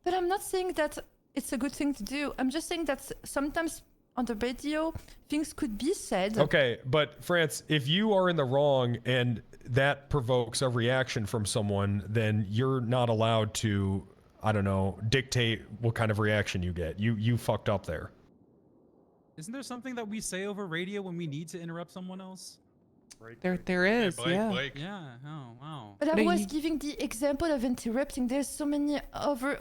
I'm not saying that it's a good thing to do. I'm just saying that sometimes on the radio, things could be said. Okay, but France, if you are in the wrong and that provokes a reaction from someone, then you're not allowed to, I don't know, dictate what kind of reaction you get. You fucked up there. Isn't there something that we say over radio when we need to interrupt someone else? There is, yeah. Yeah. Oh, wow. But I was giving the example of interrupting. There's so many other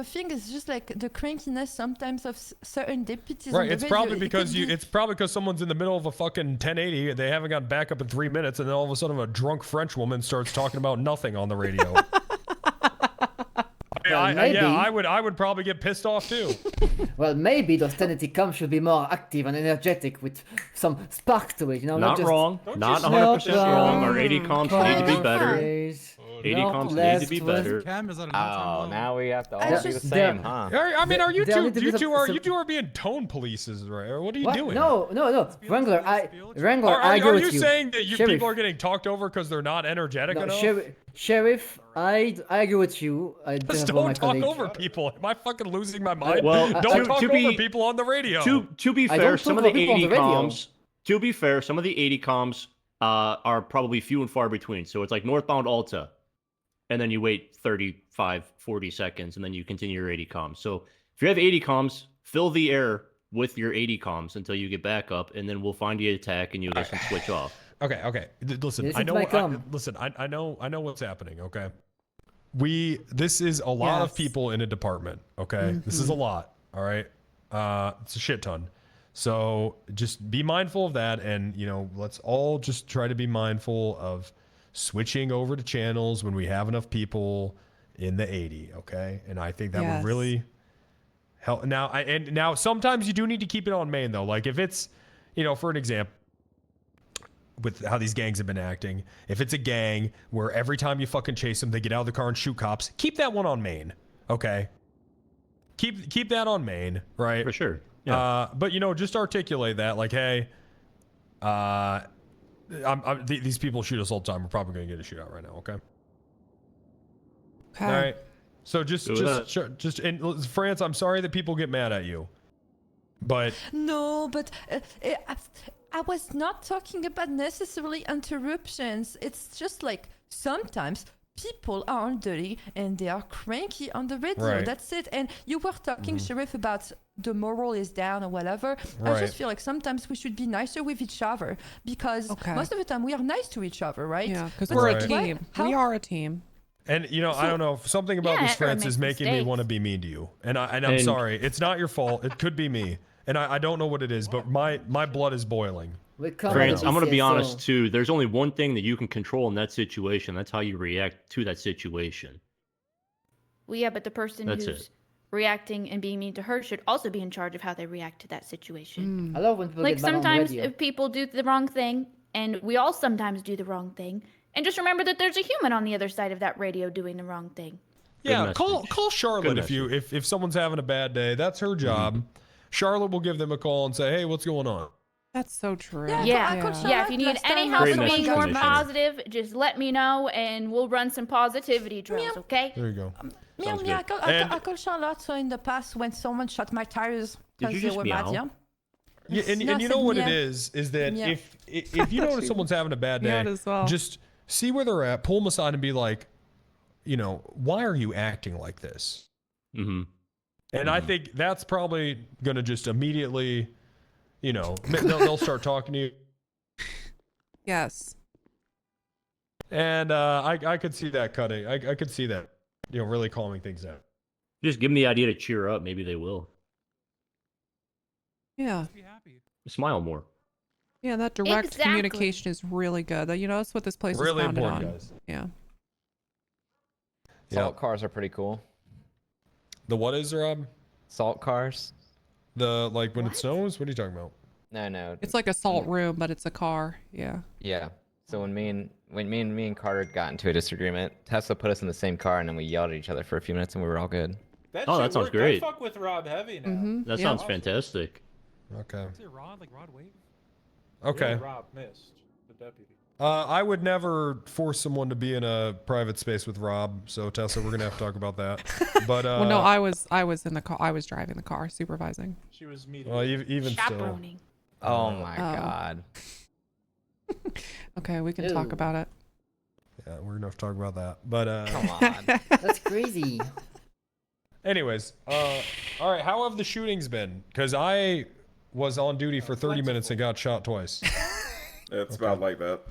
things. It's just like the crankiness sometimes of certain deputies. Right, on the it's radio. probably It because could be- it's probably because someone's in the middle of a fucking 1080 and they haven't gotten back up in 3 minutes, and then all of a sudden a drunk French woman starts talking about nothing on the radio. I would probably get pissed off too. Well, maybe those 1080 comms should be more active and energetic with some spark to it, you know? Not just, wrong. Not 100% wrong. Our 80 comms need to be better. 80 comms need to be better. Oh, now we have to all That's do the just- same, huh? I mean, are you There two? need to be You some- two are some- you two are being tone polices, right? Or what are you What? doing? No, Wrangler, I Are agree you with you. saying that Sheriff. people are getting talked over because they're not energetic No, enough? Sheriff, I agree with you. I Just have all my don't talk colleagues. over people. Am I fucking losing my mind? Well, don't talk to over be- people on the radio. To be I fair, don't some of talk the about people on 80 the radio. comms. To be fair, some of the 80 comms are probably few and far between. So it's like northbound Alta, and then you wait 35, 40 seconds, and then you continue your 80 comms. So if you have 80 comms, fill the air with your 80 comms until you get back up, and then we'll find the attack, and you guys can switch off. Okay. Listen, Yes, I it know. might come. Listen, I know what's happening. Okay. This is a lot of Yes. people in a department. Okay. This is a lot. All right. It's a shit ton. So just be mindful of that, and let's all just try to be mindful of switching over to channels when we have enough people in the 80. Okay. And I think that Yes. would really help. Now sometimes you do need to keep it on main though. Like if it's, for an example, with how these gangs have been acting, if it's a gang where every time you fucking chase them, they get out of the car and shoot cops, keep that one on main. Okay. Keep that on main, right? For sure. Yeah. But just articulate that, like, hey, these people shoot us all the time. We're probably gonna get a shootout right now. Okay. Okay. All right. So just Do in France, I'm sorry that people get mad at you, but No, but I was not talking about necessarily interruptions. It's just like sometimes people are dirty and they are cranky on the radio. Right. That's it. And you were talking, Sheriff, about the moral is down or whatever. I Right. just feel like sometimes we should be nicer with each other because Okay. most of the time we are nice to each other, right? Yeah, because But we're Right. a team. We are a team. And I don't know, something about Yeah, this everyone France is makes making me mistakes. want to be mean to you. And I'm And- sorry. It's not your fault. It could be me. And I don't know what it is, but my blood is boiling. We come France, at I'm going to be BCSO. honest too. There's only one thing that you can control in that situation. That's how you react to that situation. Well, yeah, but the person That's who's it. reacting and being mean to her should also be in charge of how they react to that situation. I love when people Like get mad on sometimes radio. if people do the wrong thing, and we all sometimes do the wrong thing, and just remember that there's a human on the other side of that radio doing the wrong thing. Yeah, message. call Charlotte Good if someone's having a bad day. That's her job. Charlotte will give them a call and say, "Hey, what's going on?" That's so true. Yeah, Yeah, I could yeah. If you need last any time help Great with being message, more Commissioner. positive, just let me know, and we'll run some positivity drills. Okay? There you go. Sounds I good. called Charlotte in the past when someone shot my tires Did you because they just were mad, meow? yeah? Yeah, and No, you I know said what yeah. it is that Yeah. if you notice someone's having a bad Yeah, day, it as well. just see where they're at, pull them aside, and be like, why are you acting like this? Mm-hmm. And I think that's probably gonna just immediately, they'll start talking to you. Yes. And I could see that cutting. I could see that, really calming things down. Just give them the idea to cheer up. Maybe they will. Yeah. Be happy. Smile more. Yeah, that direct Exactly. communication is really good. That's what this place Really is founded important, on. guys. Yeah. Salt cars are pretty cool. The what is, Rob? Salt cars? The when it snows? What are you talking about? No. It's like a salt room, but it's a car. Yeah. Yeah. So when me and Carter got into a disagreement, Tessa put us in the same car and then we yelled at each other for a few minutes and we were all good. That Oh, shit that sounds worked. great. I fuck with Rob heavy now. That sounds fantastic. Okay. Is it Rod, like Rod Wave? Okay. Yeah, Rob missed the deputy. I would never force someone to be in a private space with Rob. So Tessa, we're gonna have to talk about that. But well, no, I was in the car. I was driving the car, supervising. She was meeting. Well, even still. Chaperoning. Oh my god. Okay, we can talk about it. Yeah, we're gonna have to talk about that. But Come on. That's crazy. anyways, all right. How have the shootings been? Because I was on duty for 30 minutes and got shot twice. It's about like that.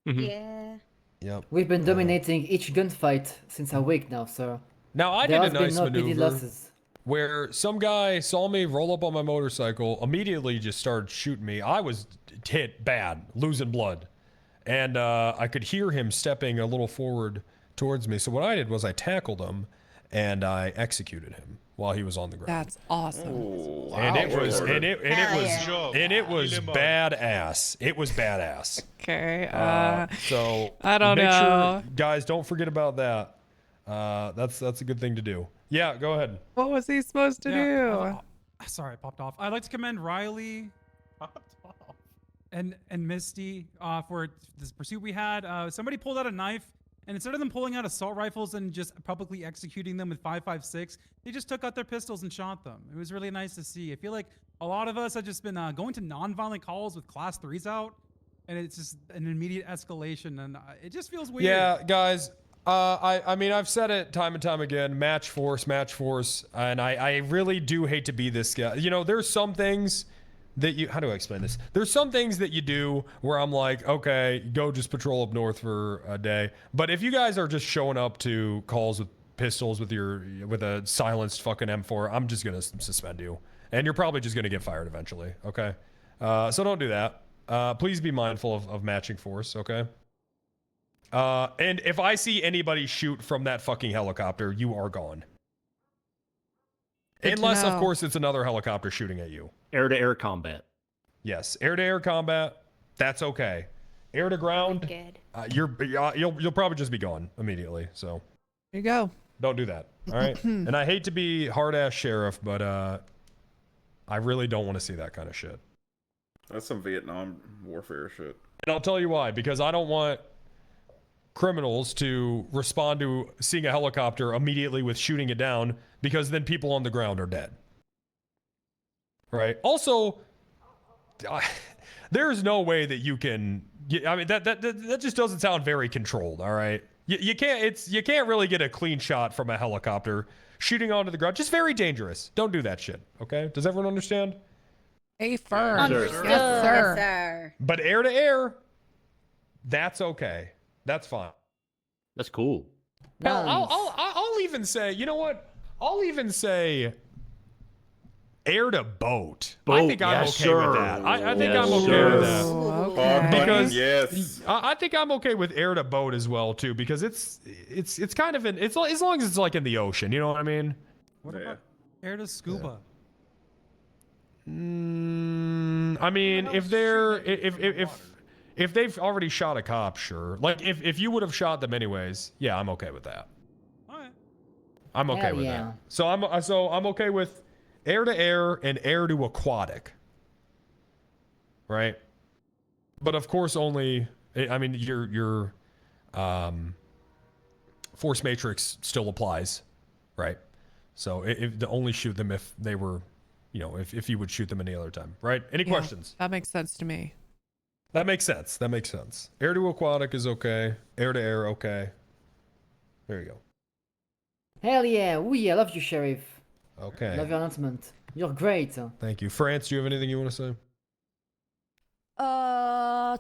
Yeah. Yep. We've been dominating each gunfight since a week now, so. Now I there did has a been nice no PD maneuver losses. where some guy saw me roll up on my motorcycle, immediately just started shooting me. I was hit bad, losing blood, and I could hear him stepping a little forward towards me. So what I did was I tackled him, and I executed him while he was on the ground. That's awesome. Ooh, And it was Lord. it was badass. It was badass. Okay. So I don't make know. sure, guys, don't forget about that. That's a good thing to do. Yeah, go ahead. What was he supposed to do? Sorry, I popped off. I'd like to commend Riley and Misty for this pursuit we had. Somebody pulled out a knife, and instead of them pulling out assault rifles and just publicly executing them with 5.56, they just took out their pistols and shot them. It was really nice to see. I feel like a lot of us have just been going to non-violent calls with class 3s out, and it's just an immediate escalation, and it just feels weird. Yeah, guys. I mean, I've said it time and time again, match force, and I really do hate to be this guy. You know, there's some things that you, how do I explain this? There's some things that you do where I'm like, okay, go just patrol up north for a day. But if you guys are just showing up to calls with pistols with a silenced fucking M4, I'm just gonna suspend you. And you're probably just gonna get fired eventually, okay? So don't do that. Please be mindful of matching force, okay? And if I see anybody shoot from that fucking helicopter, you are gone. Unless, of course, it's another helicopter shooting at you. Air-to-air combat. Yes, air-to-air combat. That's okay. Air-to-ground. Good. You'll probably just be gone immediately. So There you go. don't do that. All right. And I hate to be hard-ass sheriff, but I really don't want to see that kind of shit. That's some Vietnam warfare shit. And I'll tell you why. Because I don't want criminals to respond to seeing a helicopter immediately with shooting it down, because then people on the ground are dead. Right? Also, there's no way that you can. I mean, that just doesn't sound very controlled. All right, you can't really get a clean shot from a helicopter shooting onto the ground. Just very dangerous. Don't do that shit. Okay? Does everyone understand? A firm. Understood. Yes, sir. Yes, sir. But air to air, that's okay. That's fine. That's cool. Hell, Nice. I'll even say, you know what? I'll even say air to boat. I think I'm yes, okay with sir. that. I think Yes, I'm okay sir. with that. Okay. Because yes. I think I'm okay with air to boat as well too, because it's kind of as long as it's like in the ocean, you know what I mean? What about air to scuba? I mean, if they've already shot a cop, sure. Like if you would have shot them anyways, yeah, I'm okay with that. Alright. I'm okay Hell with yeah. that. So I'm okay with air to air and air to aquatic. Right? But of course only, I mean, your force matrix still applies, right? So if to only shoot them if they were, you know, if you would shoot them any other time, right? Any Yeah, questions? That makes sense to me. That makes sense. That makes sense. Air to aquatic is okay. Air to air, okay. There you go. Hell yeah. I love you, Sheriff. Okay. Love your announcement. You're great. Thank you. France, do you have anything you want to say?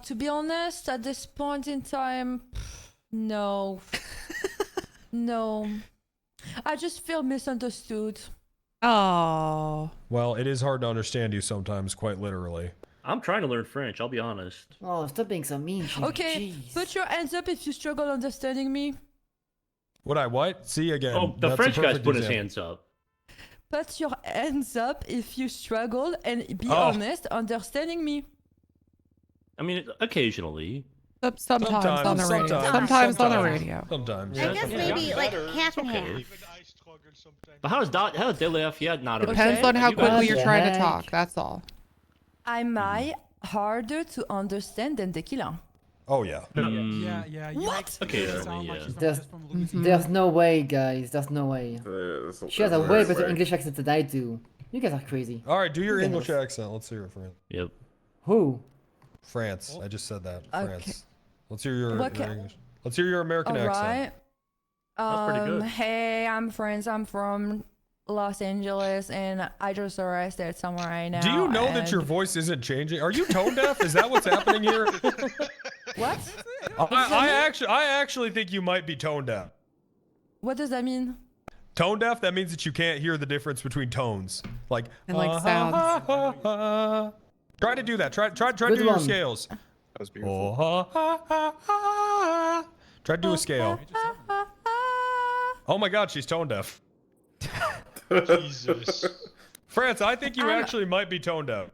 To be honest, at this point in time, no. No. I just feel misunderstood. Oh. Well, it is hard to understand you sometimes, quite literally. I'm trying to learn French, I'll be honest. Oh, stop being so mean, Sheriff. Okay, Jeez. put your hands up if you struggle understanding me. Would I what? See again. Oh, the that's a French guy's perfect put his example. hands up. Put your hands up if you struggle and be Oh. honest understanding me. I mean, occasionally. Sometimes on the radio. Sometimes on the radio. Sometimes. I guess maybe like half and half. But how does Lafayette not Depends understand? on how You guys- quickly you're trying to heck? talk. That's all. Am I harder to understand than tequila? Oh yeah. Yeah. You What? make it Occasionally, sound like yeah. she's from, There's, just from Louisiana. there's no way, guys. There's no way. She has a way better English accent than I do. You guys are crazy. All right, do your You guys English are- accent. Let's hear it, France. Yep. Who? France. I just said that. Okay. France. Let's hear your What English. Let's hear your American All accent. right. That's pretty good. Hey, I'm friends. I'm from Los Angeles, and I just arrested someone right now. Do you know that your voice isn't changing? Are you tone deaf? Is that what's happening here? What? I actually think you might be tone deaf. What does that mean? Tone deaf? That means that you can't hear the difference between tones. Like, And like sounds. Try to do that. Try to do Good your one. scales. That was beautiful. Try to do a scale. Oh my god, she's tone deaf. Jesus. France, I think you actually might be tone deaf.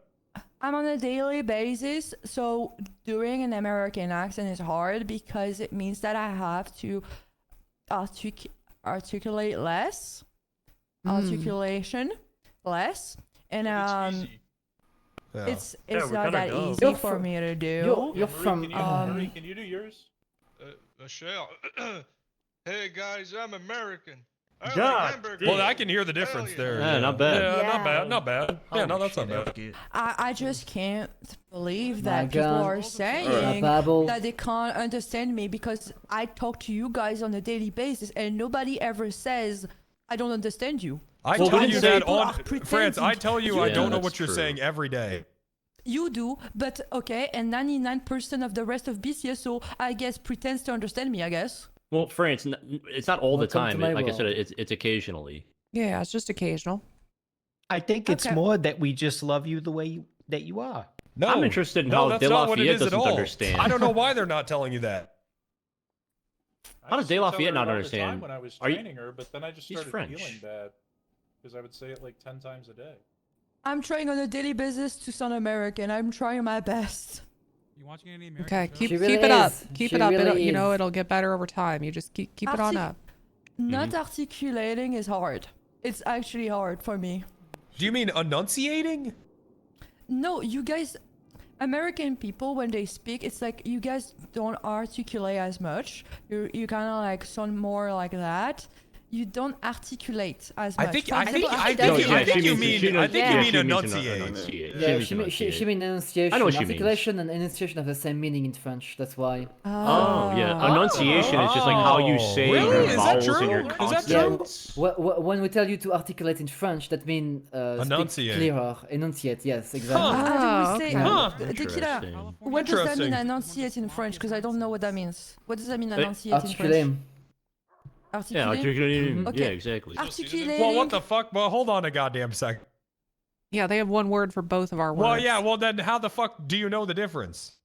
I'm on a daily basis, so doing an American accent is hard because it means that I have to articulate less, articulation less, and it's Yeah, we're not gonna that go. easy You're for fr- me to do. You're from. Marie, can you do yours? Michelle. Hey guys, I'm American. I like God hamburgers. Well, I can hear the difference there. Yeah, not bad. Yeah, not bad. Not bad. Yeah, no, that's not bad. I just can't believe My that people God. are saying Babble. that they can't understand me because I talk to you guys on a daily basis and nobody ever says I don't understand you. I Well, tell we you can that people on are pretending. France. I tell you, I Yeah, don't know that's what you're true. saying every day. You do, but okay, and 99% of the rest of BCSO, I guess, pretends to understand me, I guess. Well, France, it's not all the Welcome to time. my Like I said, world. it's occasionally. Yeah, it's just occasional. I think it's Okay. more that we just love you the way that you are. No, I'm interested in no, how that's De not what it Lafayette is at doesn't all. understand. I don't know why they're not telling you that. How does De Lafayette not All the understand? time when I was Are you- training her, but then I just He's started French. feeling bad because I would say it like 10 times a day. I'm trying on a daily basis to sound American. I'm trying my best. You watching any American Okay, shows? keep She really it up. is. Keep She it up. really It'll, you know, is. it'll get better over time. You just keep it on up. Not articulating is hard. It's actually hard for me. Do you mean enunciating? No, you guys, American people, when they speak, it's like you guys don't articulate as much. You kind of like sound more like that. You don't articulate as much. I think For I example, think I I think, don't- you- I think you mean I think you mean she means enunciate. enunciate. Yeah, means she means enunciate. enunciation. I know what she means. Articulation and enunciation have the same meaning in French. That's why. Oh, yeah. Enunciation is just like how you say Really? your Is that vowels and true? your Is that consonants. When we tell you to articulate in French, that means Enunciate. speak clearer. Enunciate. Yes, exactly. How do we say? Huh. Tequila, Interesting. what does that mean? Interesting. Enunciate in French? Because I don't know what that means. What does that mean? Enunciate in Articulate. French? Yeah, Articulate. articulating. Okay. Yeah, exactly. Articulating. Well, what the fuck? Well, hold on a goddamn second. Yeah, they have one word for both of our words. Well, yeah. Well, then how the fuck do you know the difference?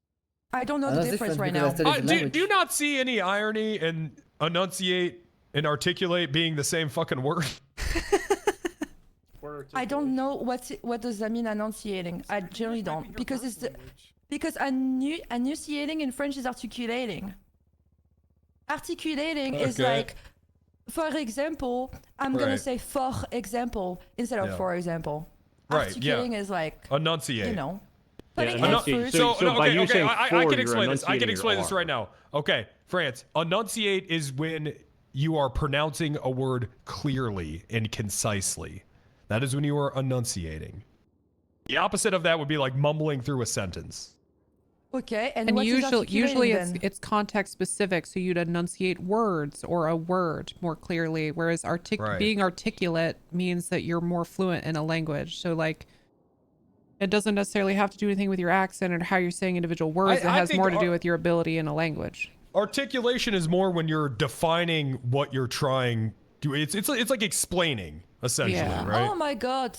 I don't know the That's difference right different now. because I studied the Do language. you not see any irony in enunciate and articulate being the same fucking word? I don't know what does that mean enunciating. I generally don't because it's because enunciating in French is articulating. Articulating is Okay. like, for example, I'm gonna Right. say for example instead of Yeah. for example. Right, Articulating yeah. is like, Enunciate. you know, Yeah, putting enunciate. effort. So by you saying I for, can you're explain this. I can enunciating explain your this R. right now. Okay, France. Enunciate is when you are pronouncing a word clearly and concisely. That is when you are enunciating. The opposite of that would be like mumbling through a sentence. Okay, and And what is usually articulating then? it's context specific, so you'd enunciate words or a word more clearly, whereas Right. being articulate means that you're more fluent in a language. So like, it doesn't necessarily have to do anything with your accent or how you're saying individual words. It I has think more to do with your ability in a language. Articulation is more when you're defining what you're trying to. It's like explaining essentially, Yeah. right? Oh my god.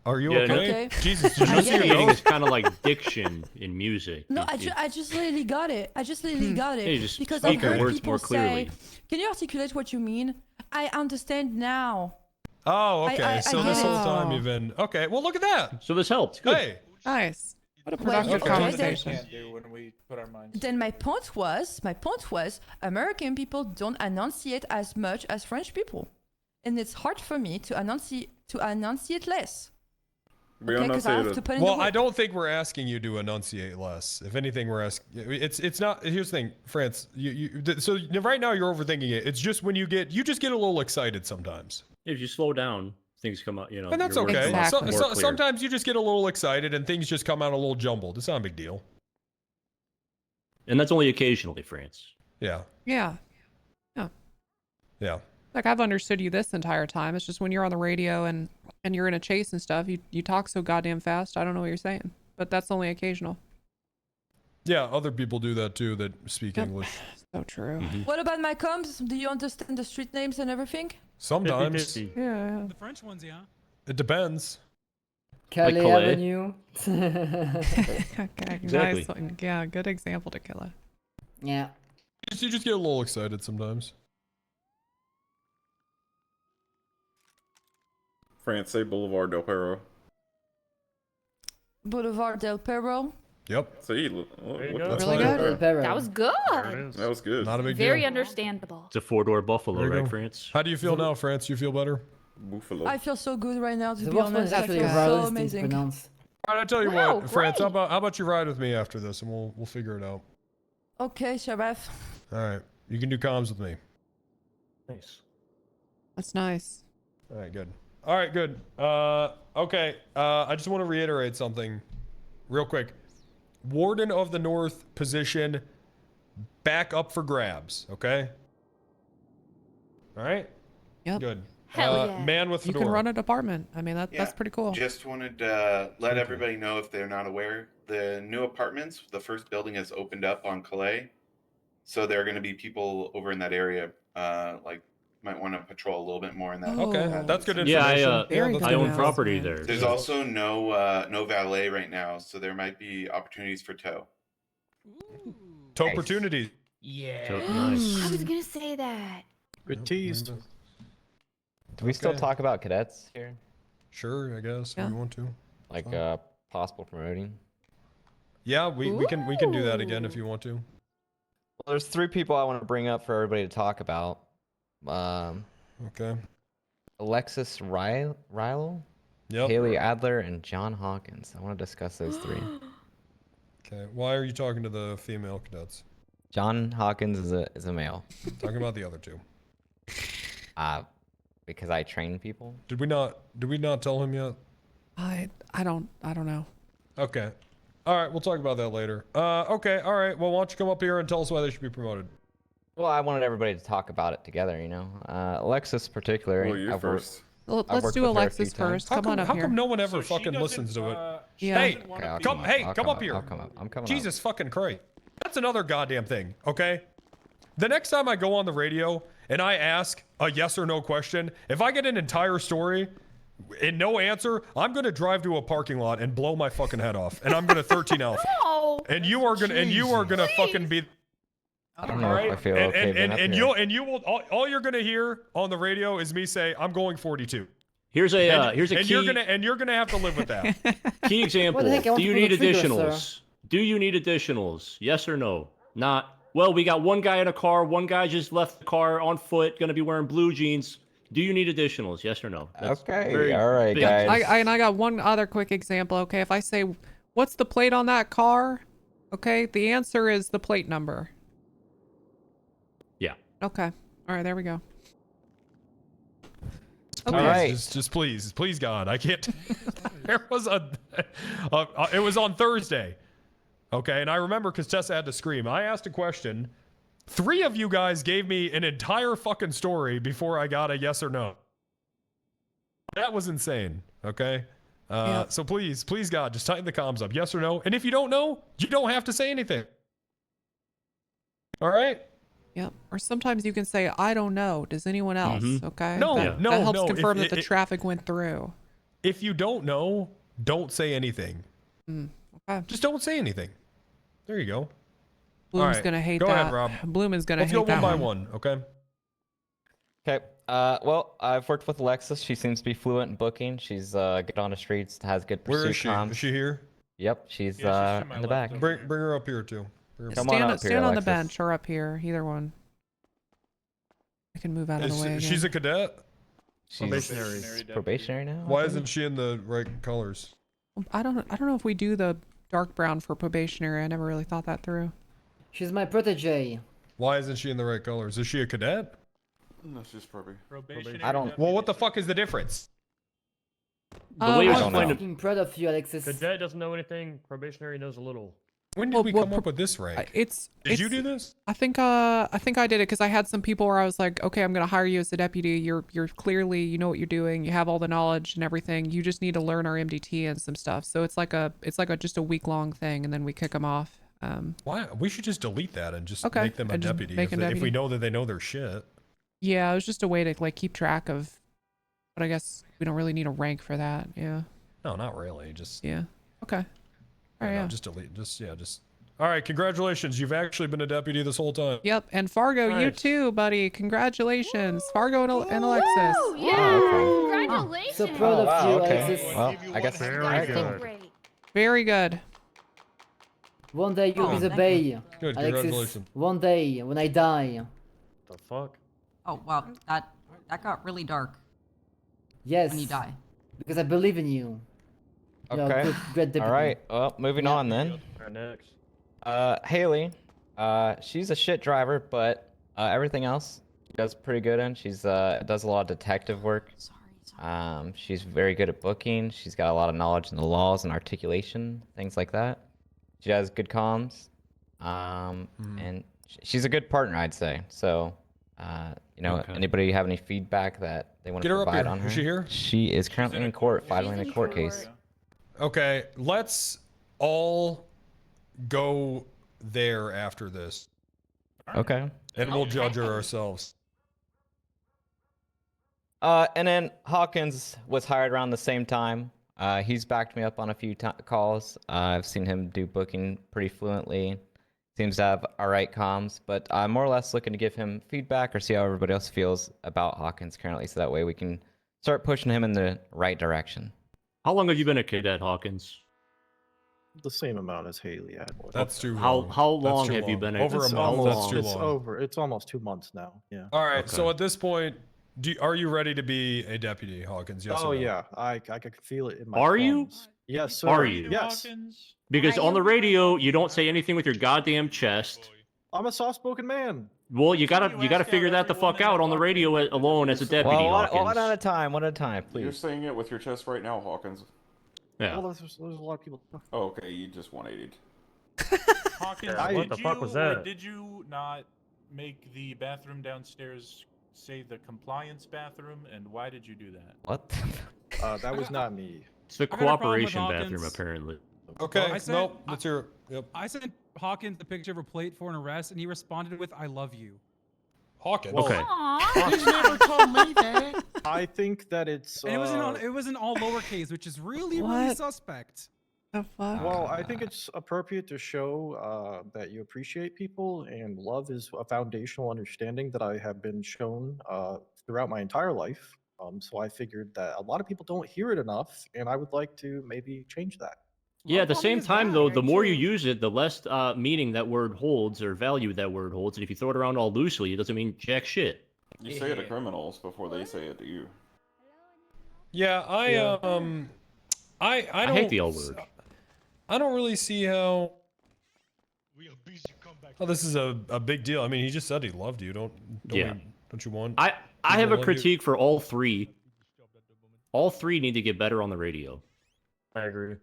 Are you Yeah, okay? Okay. Jesus, did you see your Enunciating nose? is kind of like diction in music. No, It- I just literally got it. I just literally got it. Yeah, you just because speak I've your heard words people more clearly. say, "Can you articulate what you mean?" I understand now. Oh, okay. I So get this it. whole time you've been okay. Well, look at that. So this helped. Good. Hey, Nice. What a Wait, productive okay. conversation. Can't do when we put our minds. Then my point was, American people don't enunciate as much as French people, and it's hard for me to enunciate less. We Okay, 'cause I have to put in the Well, I work. don't think we're asking you to enunciate less. If anything, we're asking. It's not. Here's the thing, France. So right now you're overthinking it. It's just when you just get a little excited sometimes. If you slow down, things come out. You know, And that's your words okay. come out more clear. Sometimes you just get a little excited and things just come out a little jumbled. It's not a big deal. And that's only occasionally, France. Yeah. Yeah. Yeah. Yeah. Like I've understood you this entire time. It's just when you're on the radio and you're in a chase and stuff, you talk so goddamn fast. I don't know what you're saying, but that's only occasional. Yeah, other people do that too that speak English. So true. What about my comms? Do you understand the street names and everything? Sometimes. 50-50. Yeah. The French ones, yeah. It depends. Calais Calais. Avenue. Okay, Exactly. nice one. Yeah, good example to kill it. Yeah. You just get a little excited sometimes. France, say Boulevard del Perro. Boulevard del Perro. Yep. See, you go. That's Really fine. good. That was good. That was good. Not a big Very deal. understandable. It's a 4-door Buffalo, There you right, go. France? How do you feel now, France? You feel better? Buffalo. I feel so good right now, to The be Buffalo honest. is actually I a feel rather so distinct amazing. pronounce. All right, I tell you Wow, what, France. great. How about you ride with me after this, and we'll figure it out. Okay, Sheriff. All right, you can do comms with me. Nice. That's nice. All right, good. All right, good. Okay. I just want to reiterate something, real quick. Warden of the North position, back up for grabs. Okay. All right. Yep. Good. Hell yeah. Man with You fedora. can run a department. I mean, that's Yeah, pretty cool. Just wanted to let everybody know, if they're not aware, the new apartments, the first building has opened up on Calais. So there are going to be people over in that area, like might want to patrol a little bit more in that. Okay, Oh. that's good Yeah, information. Very that's good I own announcement. property there. There's so- also no valet right now, so there might be opportunities for tow. Tow opportunities. So I nice. was gonna say that. Good teased. Do we still Okay. talk about cadets here? Sure, I guess Yeah. if you want to. Like Fine. possible promoting? Yeah, we can do that again if you want to. Well, there's 3 people I want to bring up for everybody to talk about. Okay. Alexis Ryle, Yep. Haley Adler, and John Hawkins. I want to discuss those 3. Okay. Why are you talking to the female cadets? John Hawkins is a male. Talking about the other 2. Because I train people. Did we not tell him yet? I don't know. Okay. All right, we'll talk about that later. Okay. All right. Well, why don't you come up here and tell us why they should be promoted? Well, I wanted everybody to talk about it together, you know. Alexis particularly. Well, you I've worked- first. Well, I've let's worked do with her a Alexis few times. first. Come on up how here. come no one ever So she fucking doesn't, listens to it? Yeah. Hey, doesn't wanna Okay, I'll be- come I'll up here. I'll come up. I'm coming up. Jesus fucking Christ. That's another goddamn thing, okay? The next time I go on the radio and I ask a yes or no question, if I get an entire story and no answer, I'm gonna drive to a parking lot and blow my fucking head off, and I'm gonna 13 alpha. No. And you are gonna fucking be. I don't know if I feel okay being up here. you will all you're gonna hear on the radio is me say I'm going 42. Here's a And key you're gonna have to live with that. key example. What the heck? I want Do you to pull need the trigger, additionals? Do you need additionals? Yes or no? Not. Well, we got one guy in a car. One guy just left the car on foot. Gonna be wearing blue jeans. Do you need additionals? Yes or no? That's Okay, very all right, big. guys. I got one other quick example. Okay, if I say, "What's the plate on that car?" Okay, the answer is the plate number. Yeah. Okay. All right, there we go. Please, All right. just please, God, I can't. There was it was on Thursday, okay, and I remember because Tessa had to scream. I asked a question. 3 of you guys gave me an entire fucking story before I got a yes or no. That was insane. Okay, Yeah. so please, God, just tighten the comms up. Yes or no, and if you don't know, you don't have to say anything. All right. Yep. Or sometimes you can say, "I don't know. Does anyone else?" Okay. No, that, no, that helps no. confirm If- that the traffic went through. If you don't know, don't say anything. Okay. Just don't say anything. There you go. Bloom's right, gonna hate go that. ahead, Rob. Bloom is gonna Let's hate go that one by one, okay? Okay. Well, I've worked with Alexis. She seems to be fluent in booking. She's good on the streets, has good pursuit Where is she? comms. Is she here? Yep, she's Yeah, she's to my in the left back. over Bring her up here too. Bring her Come up. on up here, stand on the Alexis. bench or up here, either one. I can move out of the way. She's again. a cadet. She's Probationary. probationary now. I Why think? isn't she in the right colors? I don't know if we do the dark brown for probationary. I never really thought that through. She's my protege. Why isn't she in the right colors? Is she a cadet? No, she's probably. I don't. Well, what the fuck is the difference? The way you I don't explained know. it, I'm proud of you, Alexis. Cadet doesn't know anything. Probationary knows a little. When did we come up with this rank? Did you do this? I think I did it because I had some people where I was like, okay, I'm gonna hire you as a deputy. You're clearly, you know what you're doing. You have all the knowledge and everything. You just need to learn our MDT and some stuff. So it's like a just a week-long thing, and then we kick them off. Why? We should just delete that and just Okay, make them a and just deputy make if, a if we deputy. know that they know their shit. Yeah, it was just a way to like keep track of. But I guess we don't really need a rank for that. Yeah. No, not really. Just Yeah. Okay. All right. no, Yeah. just delete. Just. All right, congratulations. You've actually been a deputy this whole time. Yep. And Fargo, you Nice. too, buddy. Congratulations, Fargo and Alexis. Woo! Yeah! Congratulations! So proud of you, okay. Alexis. Well, I guess Very good. Great. Very good. One day you'll be the thank bay. Good, Alexis, congratulations. one day when I die. The fuck? Oh wow, that got really dark Yes. when you die. Because I believe in you. You're a Okay. great deputy. All right. Well, moving on then. Alright, next. Haley. She's a shit driver, but everything else she does pretty good in. She's does a lot of detective work. She's very good at booking. She's got a lot of knowledge in the laws and articulation, things like that. She has good comms. And she's a good partner, I'd say. So, anybody have any feedback that they want to Get her up provide here. on her? Is she here? She is currently in court, filing a court case. Okay, let's all go there after this, Okay. and we'll judge her ourselves. And then Hawkins was hired around the same time. He's backed me up on a few calls. I've seen him do booking pretty fluently. Seems to have alright comms, but I'm more or less looking to give him feedback or see how everybody else feels about Hawkins currently, so that way we can start pushing him in the right direction. how long have you been a cadet, Hawkins? The same amount as Haley had. That's too How long. how That's long too have you long. been a Over a it's month? how That's long? too It's long. over. It's almost 2 months now. Yeah. All right, Okay. so at this point, are you ready to be a deputy, Hawkins? Yes Oh or no? yeah, I could feel it in my. Are you? bones. Yes, sir. Are you? Yes. Because on the radio, you don't say anything with your goddamn chest. I'm a soft-spoken man. Well, you gotta figure that the fuck out on the radio alone as a deputy, Well, Hawkins. one at a time, You're please. saying it with your chest right now, Hawkins. Yeah. Well, there's a lot of people. Oh, okay, you just 180'd. Hawkins, what the did fuck was that? Did you not make the bathroom downstairs say the compliance bathroom, and why did you do that? What? That was not me. It's the I got a problem with cooperation bathroom, Hawkins. apparently. Okay, I sent- nope, let's hear it. Yep. I sent Hawkins a picture of a plate for an arrest, and he responded with "I love you." Hawkins. Okay. He's never told me that. I think that it's. And it was in all lowercase, which is really What? suspect. The fuck? Well, I think it's appropriate to show that you appreciate people, and love is a foundational understanding that I have been shown throughout my entire life. So I figured that a lot of people don't hear it enough, and I would like to maybe change that. Yeah, at the same time, though, the more you use it, the less meaning that word holds or value that word holds. And if you throw it around all loosely, it doesn't mean jack shit. You say it to criminals before they say it to you. Yeah, I don't. I hate the L word. I don't really see how. Oh, this is a big deal. I mean, he just said he loved you. Don't Yeah. don't you want? I have people a to love you? critique for all three. All three need to get better on the radio. I agree.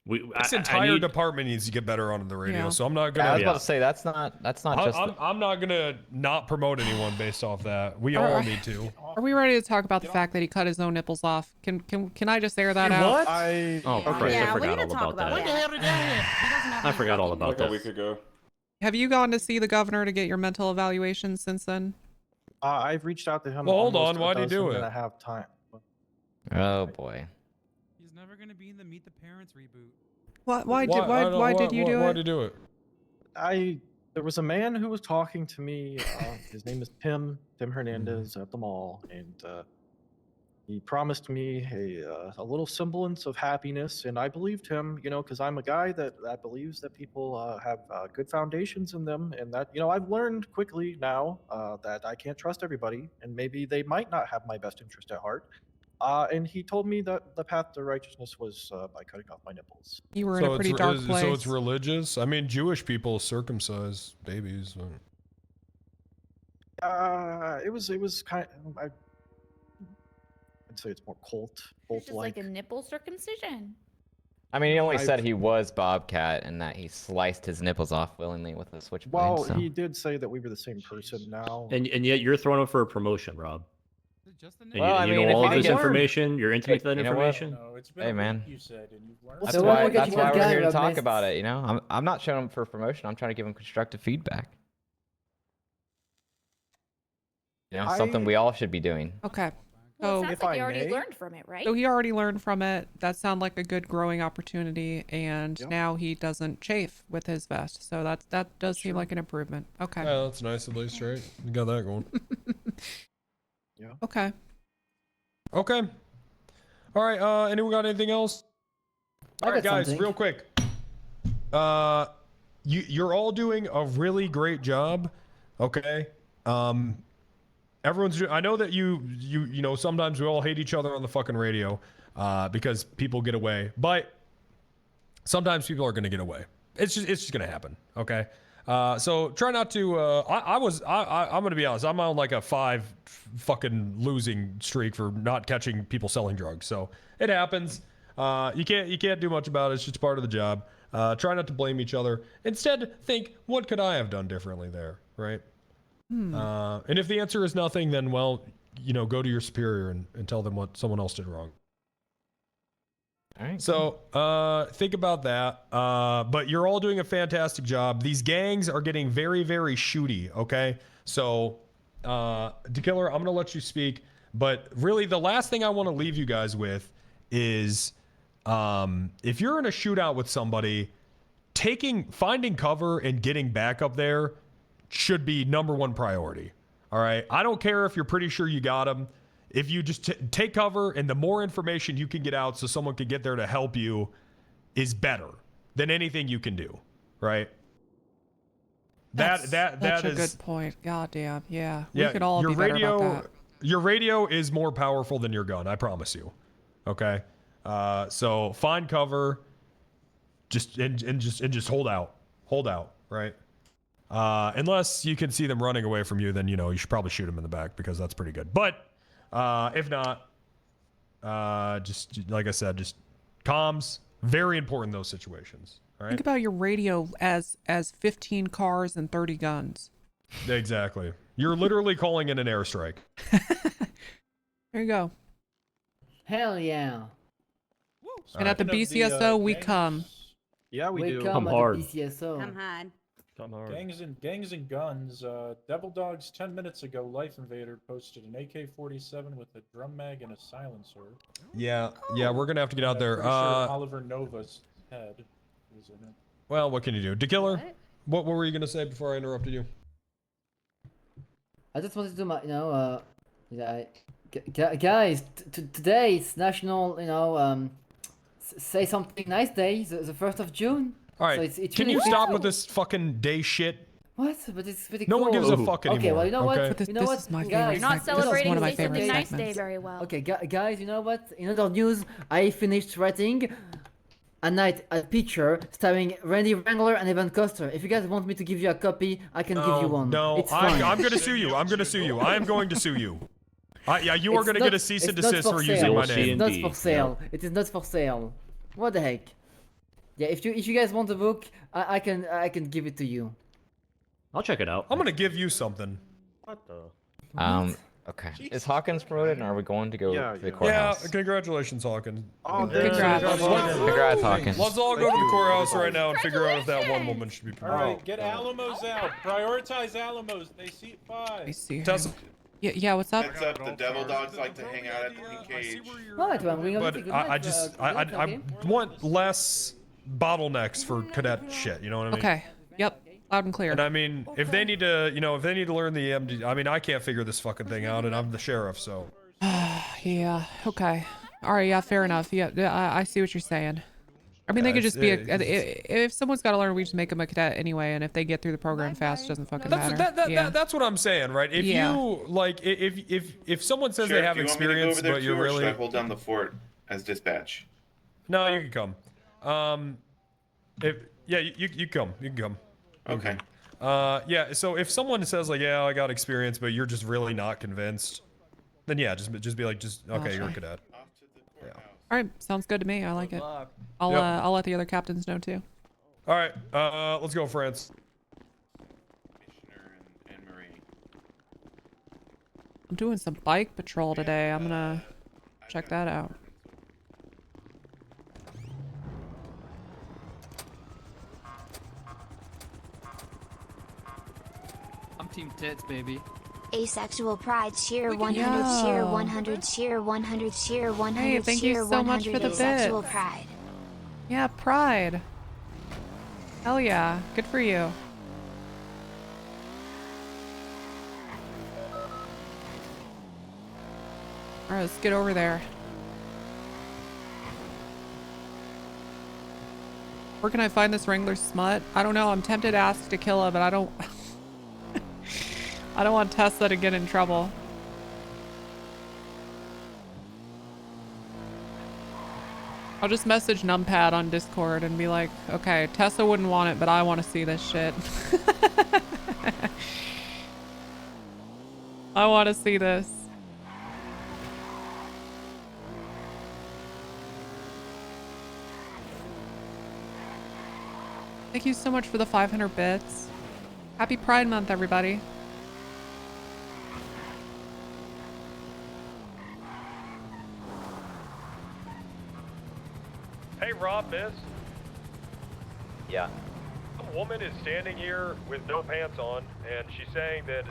This entire department needs to get better on the radio. Yeah. So I'm not Yeah, I gonna. was about to say that's not just. I'm not gonna not promote anyone based off that. We all need to. Are we ready to talk about the fact that he cut his own nipples off? Can I just air that out? Oh, Christ, I forgot all about that. What the hell did that? I forgot all about Like a that. week ago. Have you gone to see the governor to get your mental evaluation since then? I've reached out to him. Well, hold almost on, why'd a he do dozen it? and a half time. Oh boy. He's never gonna be in the Meet the Parents reboot. Why did you do it? Why did you do it? There was a man who was talking to me. His name is Tim Hernandez at the mall, and he promised me a little semblance of happiness, and I believed him, because I'm a guy that believes that people have good foundations in them, and that, I've learned quickly now that I can't trust everybody, and maybe they might not have my best interest at heart. And he told me that the path to righteousness was by cutting off my nipples. You were in a pretty dark place. So it's religious? I mean, Jewish people circumcise babies. It was kind of, I'd say it's more It's just like a nipple circumcision. I mean, he only said he was Bobcat and that he sliced his nipples off willingly with a switchblade. Well, so. he did say that we were the same person now. And yet you're throwing up for a promotion, Rob. And Well, I you mean, know if all he this didn't- information. You're intimate to that You know what? information. No, it's been Hey, a man. week, you said, and you've learned. That's So why we'll get you one we're guy here to who talk missed- about it. You know, I'm not showing him for promotion. I'm trying to give him constructive feedback. You know, something we all should be doing. Okay. Well, So it sounds like you already learned from it, right? So he already learned from it. That sounded like a good growing opportunity, and Yep. now he doesn't chafe with his vest. So that does seem like an improvement. Okay. Yeah, that's nice at least, right? You got that going. Yeah. Okay. Okay. All right. Anyone got anything else? I All right, got guys, something. real quick. You're all doing a really great job. Okay. Everyone's. I know that you know sometimes we all hate each other on the fucking radio, because people get away, but sometimes people are gonna get away. It's just gonna happen. Okay. So try not to. I'm gonna be honest. I'm on like a 5 fucking losing streak for not catching people selling drugs. So it happens. You can't do much about it. It's just part of the job. Try not to blame each other. Instead, think, what could I have done differently there, right? And if the answer is nothing, then well, you know, go to your superior and tell them what someone else did wrong. All right. So think about that. But you're all doing a fantastic job. These gangs are getting very, very shooty. Okay. So DeKiller, I'm gonna let you speak. But really, the last thing I want to leave you guys with is, if you're in a shootout with somebody, finding cover and getting back up there should be #1 priority. All right. I don't care if you're pretty sure you got them. If you just take cover, and the more information you can get out so someone can get there to help you is better than anything you can do. Right. That is a good point. God damn. Yeah. We could all your be better radio, about that. Your radio is more powerful than your gun. I promise you. Okay. So find cover. Just hold out. Hold out. Right. Unless you can see them running away from you, then, you know, you should probably shoot them in the back because that's pretty good. But if not, just like I said, just comms, very important in those situations. All right. Think about your radio as 15 cars and 30 guns. Exactly. You're literally calling in an airstrike. There you go. Hell yeah. And at the BCSO, we come. Yeah, we do. Come Come hard. at the BCSO. Come hard. Come hard. Gangs and guns. Devil Dogs 10 minutes ago. Life Invader posted an AK-47 with a drum mag and a silencer. Yeah, we're gonna have to get out there. Pretty sure Oliver Nova's head was in it. Well, what can you do, DeKiller? What were you gonna say before I interrupted you? I just wanted to do my, guys, today it's National, say something nice day, the 1st of June. All right, So it's can really you fits stop to- with this fucking day shit? What? But it's pretty No cool. one gives a fuck Okay, anymore. well, you know what? okay? You know This what, is my guys? favorite You're not segment. This is celebrating one of my Say Something favorite Nice Day segments. very well. Okay, guys, you know what? In other news, I finished writing a picture starring Randy Wrangler and Evan Coster. If you guys want me to give you a copy, I can give you one. No, It's fine. I'm gonna sue you. I'm gonna sue you. I am going to sue you. Yeah, you are It's gonna not- get a cease and it's not desist for sale. using my You'll see name. It's not for sale. It is not for sale. What the heck? Yeah, if you guys want the book, I can give it to you. I'll check it out. I'm gonna give you something. What the? Okay. Is Hawkins promoted, and are we going to go Yeah, to the yeah. Yeah, courthouse? congratulations, Hawkins. Oh, Congrats. Congrats, Hawkins. Let's all go to the courthouse right now and figure out if that one woman should be All promoted. right, get Alamos out. Prioritize Alamos. They seat 5. I see. Tessa, Yeah, what's up? Heads up, the devil dogs like to hang out at the pink cage. What? Well, I'm going but good I night, just good night, I okay? want less bottlenecks for cadet shit. You know what I mean? Okay. Yep. Loud and clear. And I mean, if they need to, if they need to learn the MD, I mean, I can't figure this fucking thing out, and I'm the sheriff, so. Yeah. Okay. All right. Yeah. Fair enough. Yeah. I see what you're saying. I mean, they could it's- just be if someone's got to learn, we just make them a cadet anyway, and if they get through the program fast, it doesn't fucking matter. Yeah. That's what I'm saying, right? If Yeah. you like, if someone says Sheriff, they have do you want me to go experience, over there but you're too, or really should I hold down the fort as dispatch? no, you can come. If yeah, you come, you can come. You can Okay. come. Yeah. So if someone says like, yeah, I got experience, but you're just really not convinced, then yeah, just be like, okay, you're a cadet. Yeah. All right, sounds good to me. I like it. luck. I'll Yep. I'll let the other captains know too. All right. Let's go, France. And Marie. I'm doing some bike patrol today. I'm gonna check that out. I'm Team Tits, baby. Asexual pride cheer Yo. 100 cheer 100 cheer 100 cheer 100 Hey, thank you cheer so much 100 for the asexual bits. pride. Yeah, pride. Hell yeah, good for you. All right, let's get over there. Where can I find this Wrangler smut? I don't know. I'm tempted to ask to kill her, but I don't. I don't want Tessa to get in trouble. I'll just message Numpad on Discord and be like, okay, Tessa wouldn't want it, but I want to see this shit. I want to see this. Thank you so much for the 500 bits. Happy Pride Month, everybody. Hey, Rob, miss. Yeah. A woman is standing here with no pants on, and she's saying that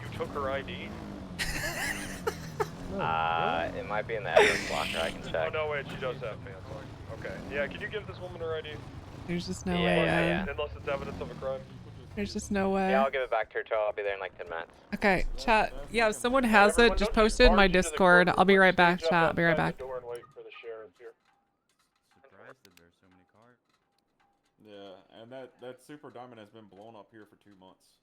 you took her ID. It might be in the evidence locker. I can Oh, check. no, wait, she does have pants on. Okay. Yeah, can you give this woman her ID? There's just no Yeah, way. yeah, man. yeah. Unless it's evidence of a crime. There's just no way. Yeah, I'll give it back to her too. I'll be there in like 10 minutes. Okay, chat. Yeah, if someone has it, just post it in my Discord. I'll be right back, chat. I'll be right back. Door and wait for the sheriff here. Surprised that there's so many cars. Yeah, and that Super Diamond has been blown up here for 2 months.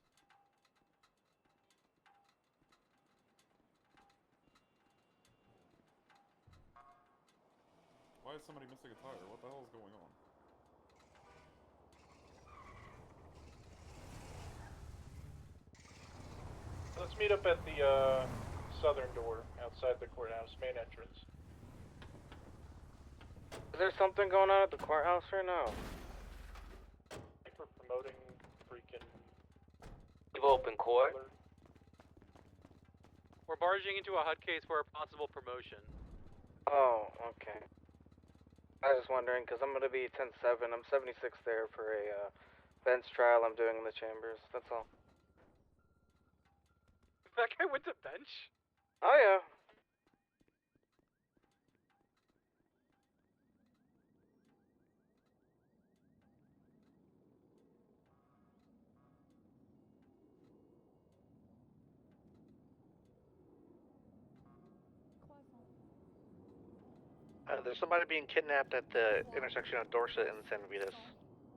Why is somebody missing a tire? What the hell is going on? Let's meet up at the southern door outside the courthouse main entrance. Is there something going on at the courthouse right now? For promoting freaking. Open court. We're barging into a HUD case for a possible promotion. Oh, okay. I was just wondering, because I'm going to be 10-7. I'm 76 there for a bench trial I'm doing in the chambers. That's all. That guy went to bench? Oh, yeah. There's somebody being kidnapped at the intersection of Dorset and San Vitas.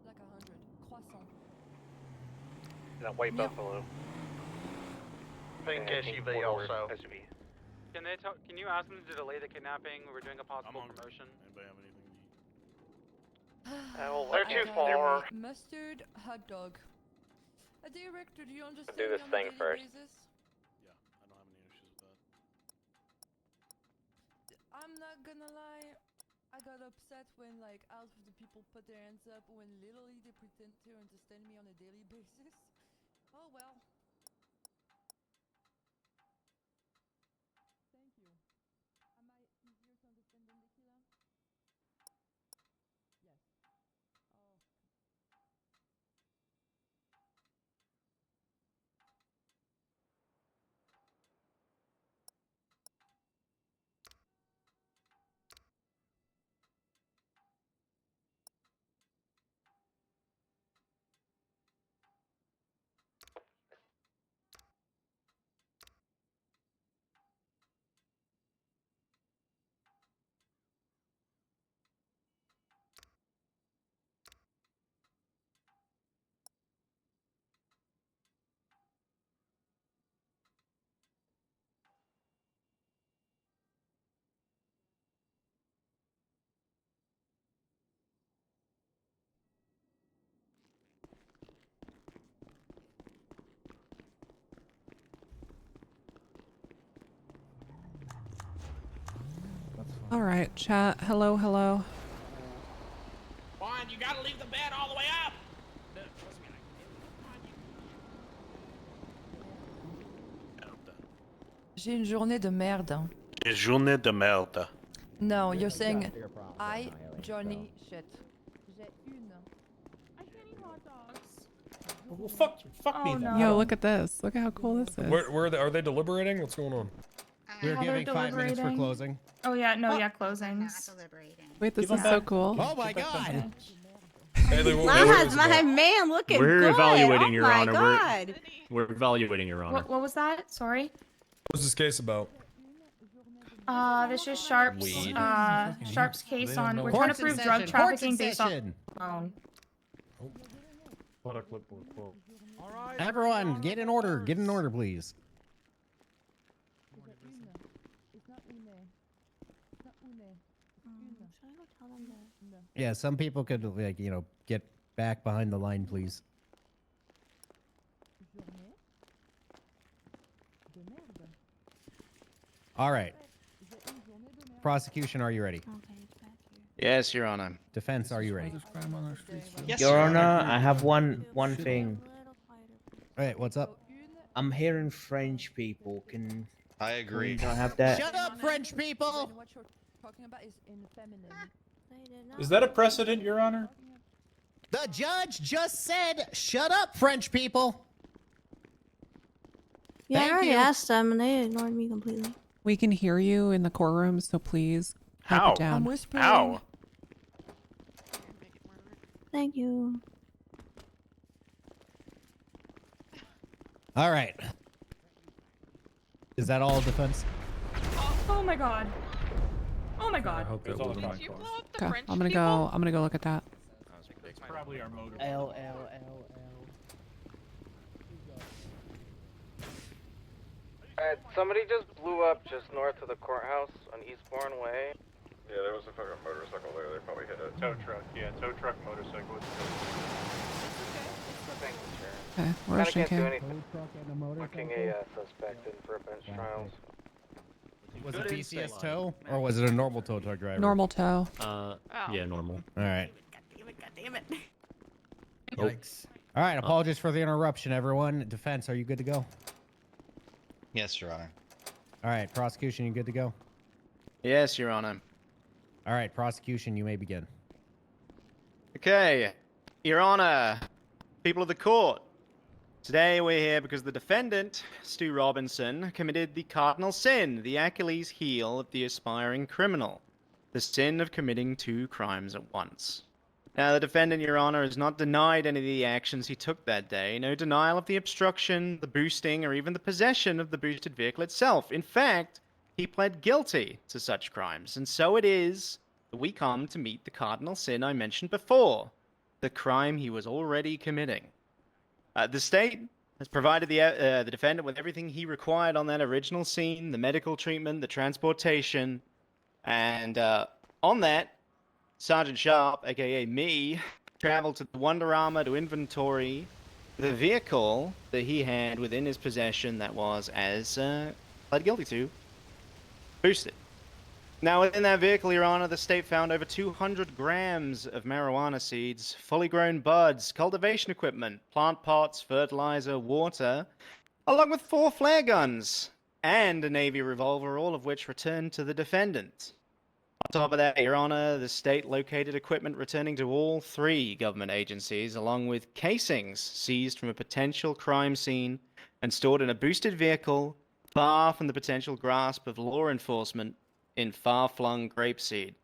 Like 100. Croissant. In a white Buffalo. Pink SUV also. SUV. Can you ask them to delay the kidnapping? We're doing a possible promotion. Anybody have anything They're too far. Mustard hot dog. Director, do you understand Do this me on a thing daily first. basis? Yeah, I don't have any issues with that. I'm not gonna lie, I got upset when like half of the people put their hands up when literally they pretend to understand me on a daily basis. Oh well. Thank you. Am I easier to understand than Tequila? Yes. Oh. All right, chat. Hello, hello. Juan, you gotta leave the bed all the way up. J'ai une journée de merde. Une journée de merde. No, you're saying I, Johnny, shit. J'ai une. Well, fuck me then. Yo, look at this. Look at how cool this is. Where are they deliberating? What's going on? We're giving 5 minutes for closing. Oh yeah, no, yeah, closings. Wait, this Give 'em is so back. cool. Oh my god! My man looking We're good. evaluating, oh Your my Honor. God. We're evaluating, Your Honor. What was that? Sorry. What's this case about? This is Sharp's Weed. Sharp's case They don't on. know We're what- trying to Court's in prove drug session. trafficking Court's in based on session. phone. Everyone, get in order. Get in order, please. Yeah, some people could, like, you know, get back behind the line, please. All right. Prosecution, are you ready? Yes, Your Honor. Defense, are you ready? Yes, Your Honor, I have one thing. Wait, what's up? I'm hearing French people. Can I we not have that? Shut up, French people! What you're talking about is in feminine. Is that a precedent, Your Honor? The judge just said, shut up, French people! Yeah, I Thank already you. asked them and they ignored me completely. We can hear you in the courtroom, so please pipe How? it down. I'm whispering. How? Thank you. All right. Is that all, defense? Oh my god. Oh my god. Okay, I'm gonna go look at that. It's probably our motor. L. Alright, somebody just blew up just north of the courthouse on Eastbourne Way. Yeah, there was a fucking motorcycle there. They probably hit it. Tow truck, yeah, tow truck, motorcycle. Thank you, Sheriff. Okay, we're Kinda can't do shaking. anything. Looking a suspect in for bench trials. Was it BCS tow, or was it a normal tow truck driver? Normal tow. Yeah, normal. All right. God damn it. Yikes. All right, apologies for the interruption, everyone. Defense, are you good to go? Yes, Your Honor. All right, prosecution, you good to go? Yes, Your Honor. All right, prosecution, you may begin. Okay, Your Honor, people of the court. Today we're here because the defendant, Stu Robinson, committed the cardinal sin, the Achilles heel of the aspiring criminal, the sin of committing 2 crimes at once. Now, the defendant, Your Honor, has not denied any of the actions he took that day, no denial of the obstruction, the boosting, or even the possession of the boosted vehicle itself. In fact, he pled guilty to such crimes, and so it is that we come to meet the cardinal sin I mentioned before, the crime he was already committing. The state has provided the defendant with everything he required on that original scene, the medical treatment, the transportation, and on that, Sergeant Sharp, aka me, traveled to the Wonderama to inventory the vehicle that he had within his possession that was, as pled guilty to, boosted. Now, within that vehicle, Your Honor, the state found over 200 grams of marijuana seeds, fully grown buds, cultivation equipment, plant pots, fertilizer, water, along with 4 flare guns, and a Navy revolver, all of which returned to the defendant. On top of that, Your Honor, the state located equipment returning to all 3 government agencies, along with casings seized from a potential crime scene and stored in a boosted vehicle far from the potential grasp of law enforcement in far-flung grapeseed.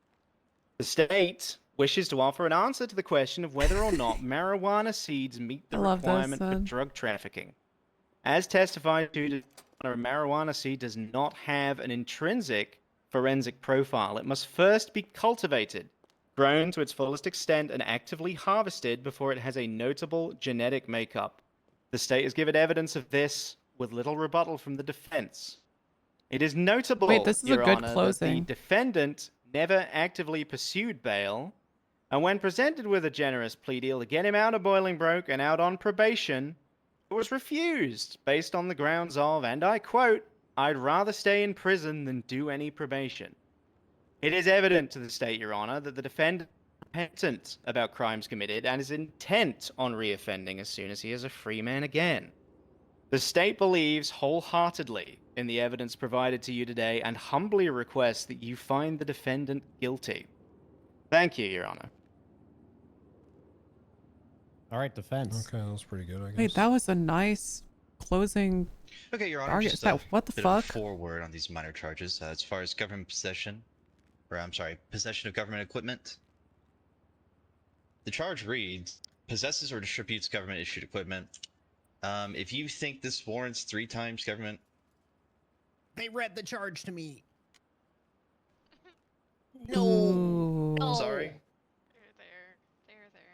The state wishes to offer an answer to the question of whether or not marijuana seeds meet the I love this, requirement for son. drug trafficking. As testified to, a marijuana seed does not have an intrinsic forensic profile. It must first be cultivated, grown to its fullest extent, and actively harvested before it has a notable genetic makeup. The state has given evidence of this with little rebuttal from the defense. It is notable, Wait, this is a Your good Honor, that closing. the defendant never actively pursued bail, and when presented with a generous plea deal to get him out of Bolingbroke and out on probation, it was refused based on the grounds of, and I quote, "I'd rather stay in prison than do any probation." It is evident to the state, Your Honor, that the defendant is repentant about crimes committed and is intent on reoffending as soon as he is a free man again. The state believes wholeheartedly in the evidence provided to you today and humbly requests that you find the defendant guilty. Thank you, Your Honor. All right, defense. Okay, that was pretty good, I guess. Wait, that was a nice closing. Okay, Your Honor, argument. just Is that, what the bit fuck? of a forward on these minor charges. As far as government possession, or I'm sorry, possession of government equipment. The charge reads, possesses or distributes government-issued equipment. If you think this warrants 3 times government... They read the charge to me. No. Sorry.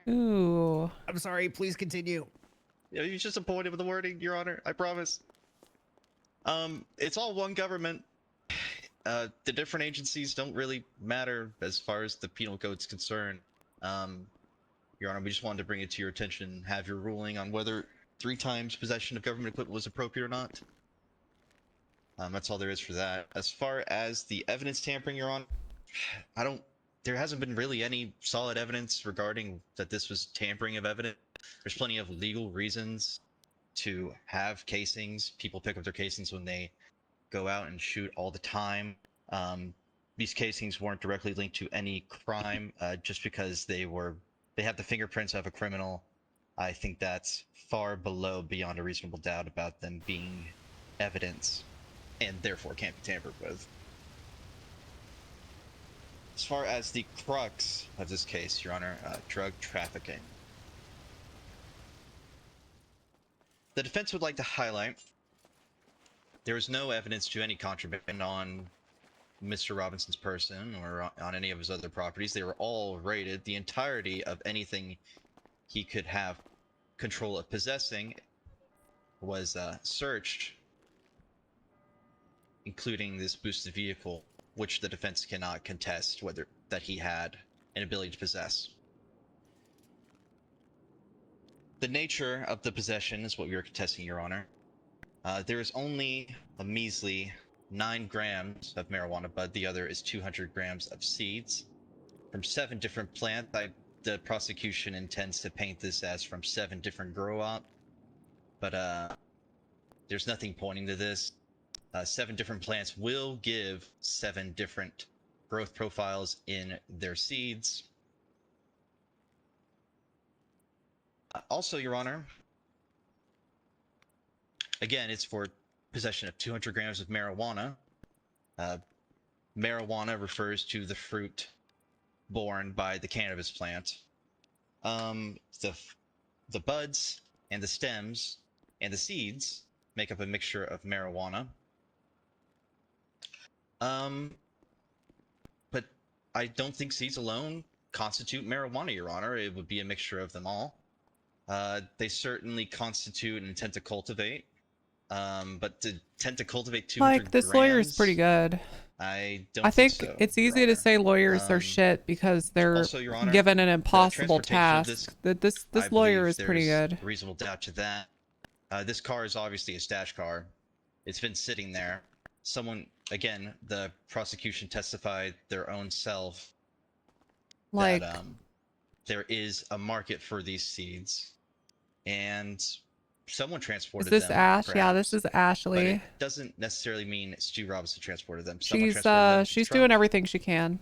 Ooh. I'm sorry, please continue. Yeah, you're just disappointed with the wording, Your Honor. I promise. It's all one government. The different agencies don't really matter as far as the penal code's concerned. Your Honor, we just wanted to bring it to your attention and have your ruling on whether 3 times possession of government equipment was appropriate or not. That's all there is for that. As far as the evidence tampering, Your Honor, there hasn't been really any solid evidence regarding that this was tampering of evidence. There's plenty of legal reasons to have casings. People pick up their casings when they go out and shoot all the time. These casings weren't directly linked to any crime, just because they have the fingerprints of a criminal. I think that's far below beyond a reasonable doubt about them being evidence, and therefore can't be tampered with. As far as the crux of this case, Your Honor, drug trafficking. The defense would like to highlight there is no evidence to any contraband on Mr. Robinson's person or on any of his other properties. They were all raided. The entirety of anything he could have control of possessing was searched, including this boosted vehicle, which the defense cannot contest whether that he had an ability to possess. The nature of the possession is what we are contesting, Your Honor. There is only a measly 9 grams of marijuana bud. The other is 200 grams of seeds from 7 different plants. The prosecution intends to paint this as from 7 different grow-op, but there's nothing pointing to this. 7 different plants will give 7 different growth profiles in their seeds. Also, Your Honor, again, it's for possession of 200 grams of marijuana. Marijuana refers to the fruit borne by the cannabis plant. The buds and the stems and the seeds make up a mixture of marijuana. But I don't think seeds alone constitute marijuana, Your Honor. It would be a mixture of them all. They certainly constitute an intent to cultivate. But to tend to cultivate 200 Like, this lawyer is pretty good. I don't I think so, it's easy to say lawyers are shit because they're also, Your Honor, given an the impossible transportation of task. This I lawyer believe is pretty there's good. Reasonable doubt to that. This car is obviously a stash car. It's been sitting there. Someone, again, the prosecution testified their own self Like, that there is a market for these seeds, and someone is transported this them. Ash? Yeah, perhaps, this is but Ashley. it doesn't necessarily mean Stu Robinson transported them. Someone She's transported them to the she's trunk. doing everything she can.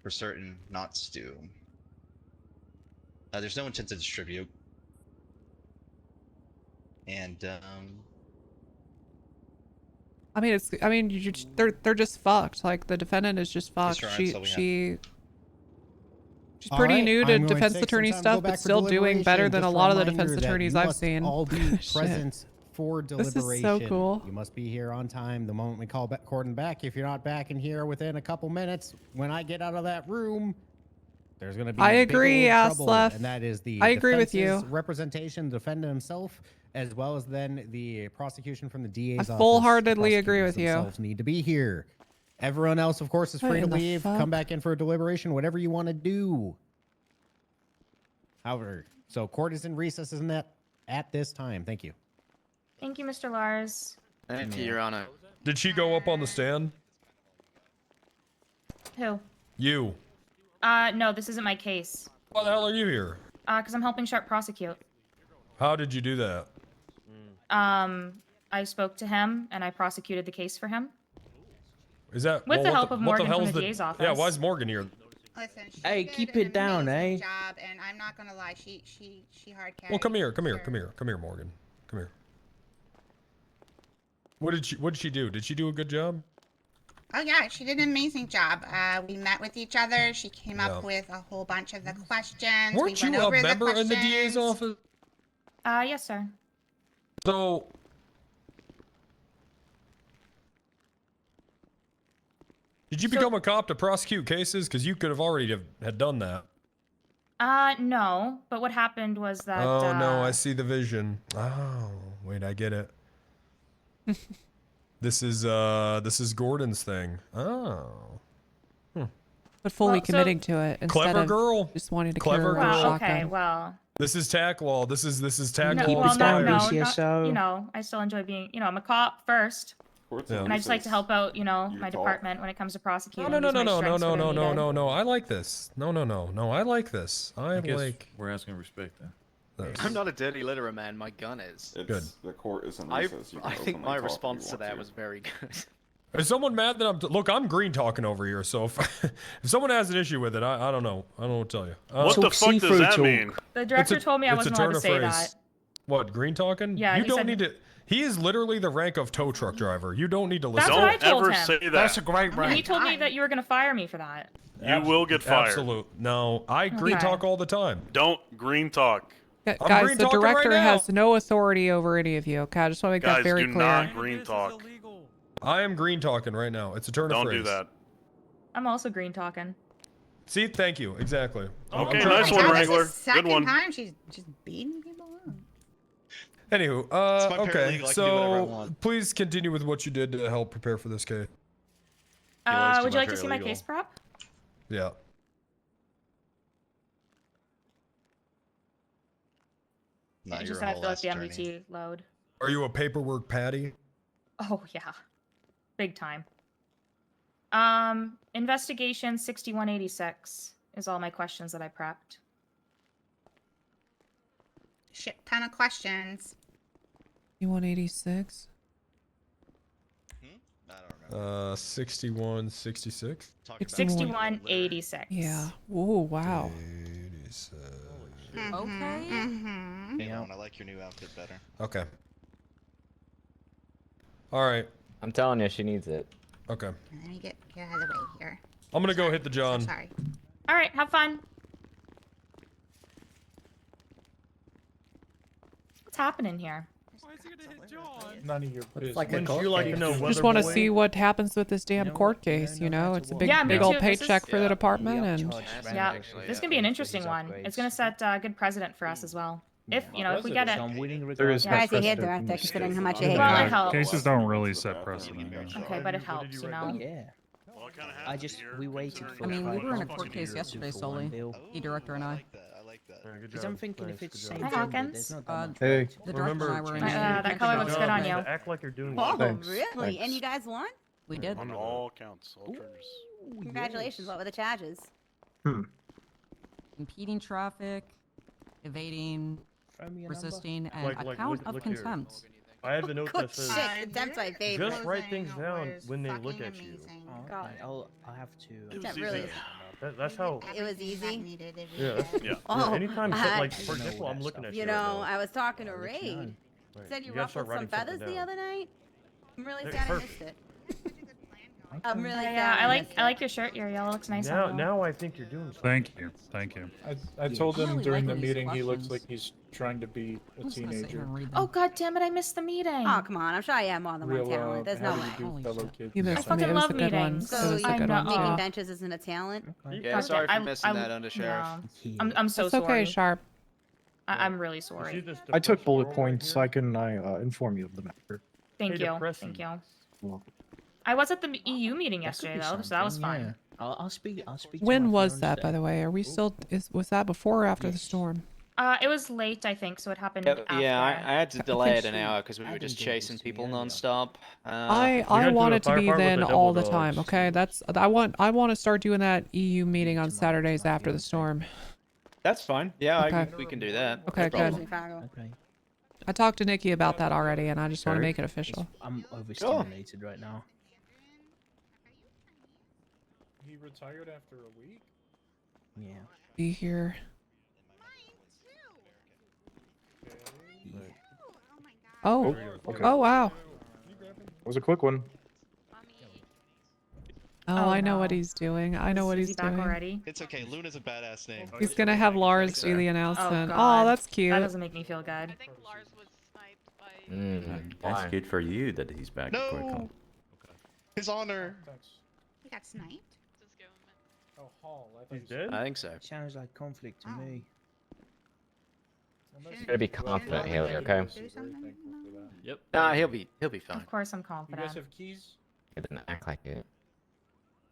For certain, not Stu. There's no intent to distribute. And, I mean, they're just fucked. Like, the defendant is just fucked. Yes, Your Honor, that's all we have. She's All pretty right, new to I'm going to defense take attorney some time to go stuff, but back for still doing better deliberation. than a Just lot of the reminder defense that attorneys you I've must seen. all be Shit. present for This is so deliberation. cool. You must be here on time the moment we call back Corden back. If you're not back in here within a couple minutes, when I get out of that room, there's going to be I big agree, old trouble, Aslef. and that is the I agree with you. defense's representation, the defendant himself, as well as then the prosecution from the DA's office. I The full-heartedly agree prosecutors with you. themselves need to be here. Everyone else, of course, is What free to in the leave. fuck? Come back in for a deliberation, whatever you want to do. However, so court is in recess, isn't that at this time? Thank you. Thank you, Mr. Lars. Thank you, Your Honor. Did she go up on the stand? Who? You. No, this isn't my case. Why the hell are you here? Because I'm helping Sharp prosecute. How did you do that? I spoke to him and I prosecuted the case for him. Is that With well, the what help of what Morgan hell from is the DA's office. Yeah, why is Morgan here? Listen, she Hey, did keep an it down, amazing eh? job, and I'm not gonna lie, she hard carried. Well, come here, Morgan. Come here. What did she do? Did she do a good job? Oh yeah, she did an amazing job. We met with each other. She came Yeah. up with a whole bunch of the questions. Weren't we went you a over member the in the DA's office? Yes, sir. So, did you become a cop to prosecute cases? Because you could have already had done that. No, but what happened was that. Oh no, I see the vision. Oh, wait, I get it. This is Gordon's thing. Oh. But fully Well, committing to it instead Clever of girl. just wanting to Clever carry around a girl. shotgun. Okay, well. This is tack law. This is tack No, law. well, no, inspired. no, BCSO. not, you know, I still enjoy being, you know, I'm a cop first, Yeah. and I just like to help out, you know, my talk. department when it comes to prosecuting. No. use my strengths where they're needed. I like this. No. I like this. I like. We're asking respect then. I'm not a dirty litterer, man. My gun is. Good. The court is in I recess. You can think openly my talk if response you to want that was very good. Is someone mad that I'm? Look, I'm green talking over here. So if someone has an issue with it, I don't know. I don't know what to tell you. What the fuck does that mean? The director told me I wasn't allowed to say that. What, green talking? Yeah, you he don't said- need to. He is literally the rank of tow truck driver. You don't need to listen. That's what I told him. say that. That's a great And rank. he told me that you were gonna fire me for that. You will get fired. Absolute. No, I green Okay. talk all the time. Don't green talk. Yeah, I'm guys, green the talking right director now. has no authority over any of you. Okay, I just want to make that Guys, very do clear. not green talk. I am green talking right now. It's a turn of Don't phrase. do that. I'm also green talking. See, thank you. Exactly. Okay, I'm nice trying- one, That was Wrangler. the Good second one. time she's just beating people up. Anywho, my okay. paralegal, I can do whatever I So want. please continue with what you did to help prepare for this case. Would you like to see my case prep? Yeah. Nah, It's you're just a gonna whole fill out ass the attorney. MDT load. Are you a paperwork patty? Oh yeah, big time. Investigation 6186 is all my questions that I prepped. Shit ton of questions. You 186? I don't remember. 61, 66. Talk about 6186. Yeah. Oh, wow. 86. Okay. Yeah. I like your new outfit better. Okay. All right. I'm telling you, she needs it. Okay. Let me get out of the way here. I'm gonna go hit the John. Sorry. All right, have fun. What's happening here? None of your business. like a court case. Just want to see what happens with this damn court case, you know? It's a big, Yeah, me big old too. This paycheck is- for the department, and Yeah, this is gonna be an interesting one. It's gonna set a good precedent for us as well. If you know, if we get it. There is Yeah, I see precedent director, in this considering state. how much I hate Well, it crime. helps. Cases don't really set precedent. Okay, but it helps, you know. Yeah. I just we waited for. I mean, we were in a five court case to yesterday, for one solely. bill. The director and I. Because I'm thinking if it's same Hi, vendor, Hawkins. there's not that much The right. director and I were in. That color looks good on you. Act like you're doing Oh, Thanks. really? And you guys won? We did. On all counts, all charges. Congratulations. What were the charges? Impeding traffic, evading, Throw me a resisting, and Like, a count of look here. contempt. I have a note Good that says shit. Contempt's my favorite. just write things down when they look at you. Oh, God. okay. I'll have to. That really. That's how. It was easy. Yeah. Yeah. Oh, Anytime, I- like for example, I'm looking at you. You right know, now. I was talking to Which Raid. none? Right. Said you gotta start ruffled some writing something feathers the down. other night. I'm really Hey, sad I perfect. missed it. I'm really sad. Yeah, I like missed it. your shirt. Your yellow looks nice Now, on you. now I think you're doing something. Thank you. Thank you. I told I him really during like the these meeting he looks questions. like he's trying to be a I'm just gonna sit here teenager. and read them. Oh god damn it! I missed the meeting. Oh, come on. I'm sure I am more than one Real talent. There's no how way. do you do Holy fellow shit. kids you and missed I me. fucking It was love a good one. meetings. It So was you a good one. making know. benches isn't a talent? Yeah, God, sorry for I- missing I- that, Undersheriff. I'm so It's sorry. okay, Sharp. I'm really sorry. I took bullet points. I can inform you of the matter. Thank Hey, you. depressing. Thank you. Well, I was at the EU meeting That could yesterday be though, so that was something, fun. yeah. I'll speak. I'll speak. to When my was friends that, then. by the way? Are we still? Was that before or after the Yes. storm? It was late, I think, so it happened after. Yeah, I had to delay it an she- hour because we were just chasing people non-stop. I got want into a it to be firefight with then the all the double time. dogs. Okay, that's I want to start doing that EU meeting on Saturdays after the storm. That's fine. Yeah, Okay. we can do that. Okay, No problem. good. Okay. I talked to Nikki about that already, and I just want to make it official. I'm overstimulated right now. He retired after a week? Yeah. Be here. Oh. Okay. Oh wow. It was a quick one. Oh, Oh, I know no. what he's doing. I know what Is he's he back doing. already? It's okay. Luna's a badass name. He's gonna have Lars do the announcement. Oh, Oh, God. that's cute. That doesn't make me feel good. That's good for you that he's back quickly. His honor. He got sniped? Oh, Hall. He's dead? I think so. Sounds like conflict to me. Gotta be confident, Haley, okay? Yep. Nah, he'll be fine. Of course I'm You confident. guys have keys? It didn't act like it.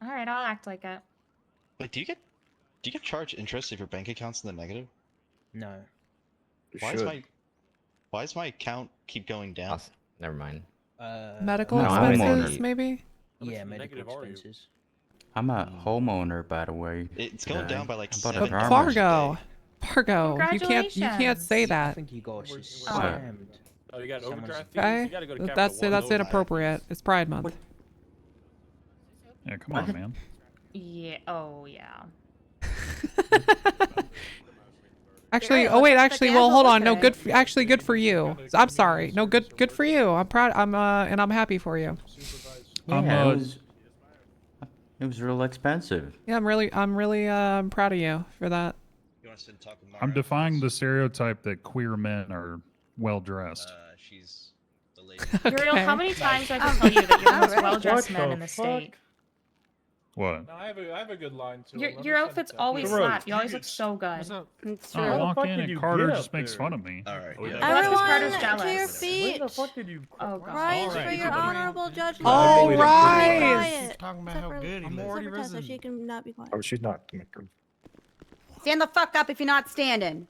Alright, I'll act like it. Wait, do you get charged interest if your bank account's in the negative? No. Why does my account keep going down? Never mind. Medical No, I'm expenses, only- maybe? Yeah, medical expenses. I'm a homeowner, by the way. It's going down by like How about a But drama? Fargo, you can't say I that. think you got scammed. Oh, you got overdraft fees? Okay, You gotta go to Capital that's One, that's those- inappropriate. It's Pride Month. Yeah, come on, man. Yeah. Oh, yeah. Actually, You're right, oh wait, let's actually, check well, Angela hold on. No, today. actually, good for you. I'm sorry. No, good for you. I'm proud. And I'm happy for you. Yeah, it was real expensive. Yeah, I'm really proud of you for that. I'm defying the stereotype that queer men are well dressed. She's the lady. Uriel, how many times do I have to tell you that you're the most well-dressed man in the state? What? No, I have a good line too. Your outfits always slap. You always look so good. It's I walk in and Carter just makes fun of me. Alright, Carter's Everyone, jealous. to your feet. When the fuck did you? Oh, God. Rise for your honorable judgment. All Be right. quiet. Talking about Except how for- good he except looks. for Tessa, she can not be quiet. Oh, she's not. Stand the fuck up if you're not standing.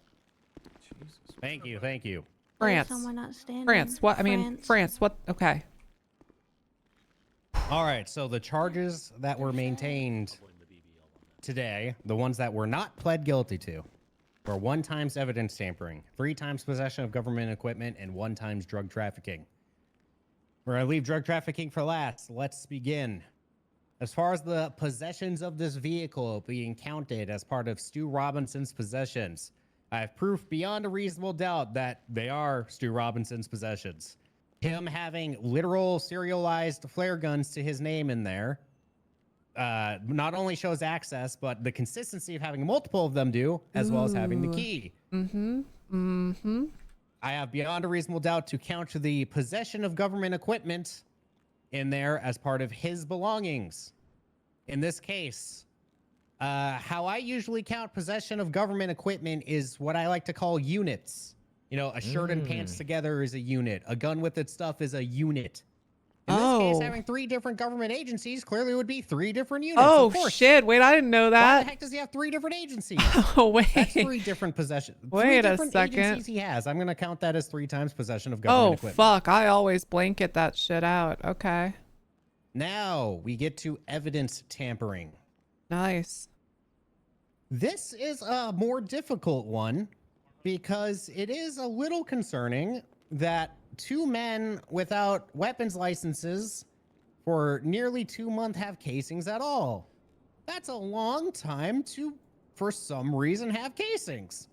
Thank you, thank you. France. Someone not standing. France. What? I mean, France. What? Okay. All right, so the charges that were maintained today, the ones that were not pled guilty to, were 1 times evidence tampering, 3 times possession of government equipment, and 1 times drug trafficking. We're gonna leave drug trafficking for last. Let's begin. As far as the possessions of this vehicle being counted as part of Stu Robinson's possessions, I have proof beyond a reasonable doubt that they are Stu Robinson's possessions. Him having literal serialized flare guns to his name in there not only shows access, but the consistency of having multiple of them do, as well as having the key. I have beyond a reasonable doubt to count the possession of government equipment in there as part of his belongings. In this case, how I usually count possession of government equipment is what I like to call units. You know, a shirt and pants together is a unit. A gun with its stuff is a unit. In this case, having 3 different government agencies clearly would be 3 different units. Oh of course. shit! Wait, I didn't know Why that. the heck does he have 3 different agencies? Oh wait. That's 3 different possessions. Wait 3 a different second. agencies he has. I'm gonna count that as 3 times possession of Oh government equipment. fuck! I always blanket that shit out. Okay. Now we get to evidence tampering. Nice. This is a more difficult one because it is a little concerning that 2 men without weapons licenses for nearly 2 months have casings at all. That's a long time to, for some reason, have casings.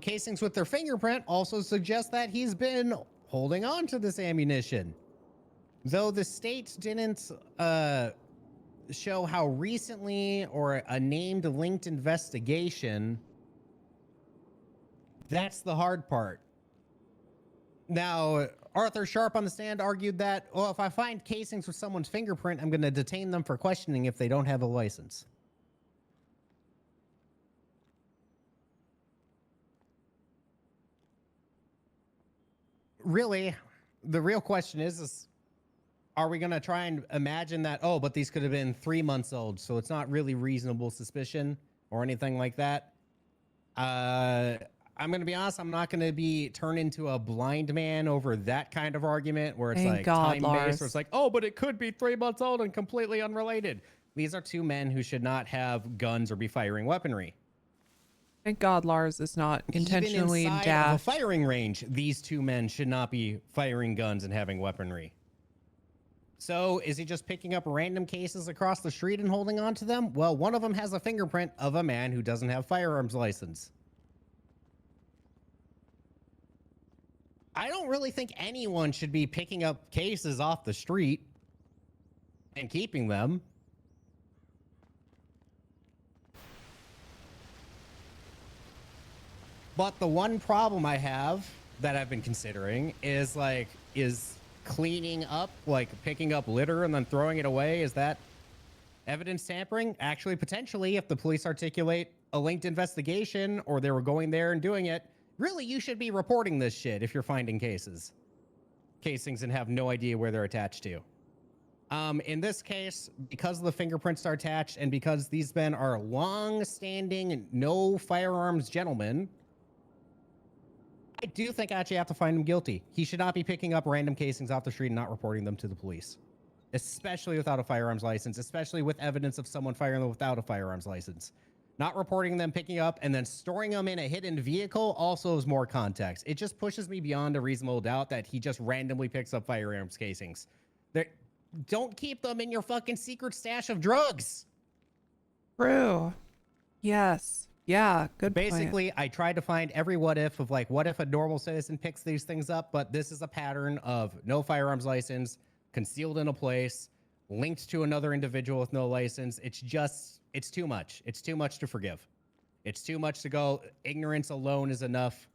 Casings with their fingerprint also suggest that he's been holding on to this ammunition. Though the state didn't show how recently or a named linked investigation, that's the hard part. Now, Arthur Sharp on the stand argued that, well, if I find casings with someone's fingerprint, I'm going to detain them for questioning if they don't have a license. Really, the real question is are we going to try and imagine that, oh, but these could have been 3 months old, so it's not really reasonable suspicion or anything like that? I'm gonna be honest. I'm not gonna be turned into a blind man over that kind of argument where it's Thank like God, time-based, where Lars. it's like, oh, but it could be 3 months old and completely unrelated. These are two men who should not have guns or be firing weaponry. Thank God Lars is not intentionally Even inside daft. of a firing range, these two men should not be firing guns and having weaponry. So is he just picking up random cases across the street and holding on to them? Well, one of them has a fingerprint of a man who doesn't have firearms license. I don't really think anyone should be picking up cases off the street and keeping them. But the one problem I have that I've been considering is cleaning up, like picking up litter and then throwing it away. Is that evidence tampering? Actually, potentially, if the police articulate a linked investigation or they were going there and doing it, really, you should be reporting this shit if you're finding casings and have no idea where they're attached to. In this case, because the fingerprints are attached and because these men are long-standing, no firearms gentlemen, I do think I actually have to find him guilty. He should not be picking up random casings off the street and not reporting them to the police, especially without a firearms license, especially with evidence of someone firing them without a firearms license. Not reporting them, picking up, and then storing them in a hidden vehicle also is more context. It just pushes me beyond a reasonable doubt that he just randomly picks up firearms casings. Don't keep them in your fucking secret stash of drugs. True. Yes. Yeah, good point. Basically, I tried to find every what if of like, what if a normal citizen picks these things up, but this is a pattern of no firearms license, concealed in a place, linked to another individual with no license. It's too much. It's too much to forgive. It's too much to go. Ignorance alone is enough.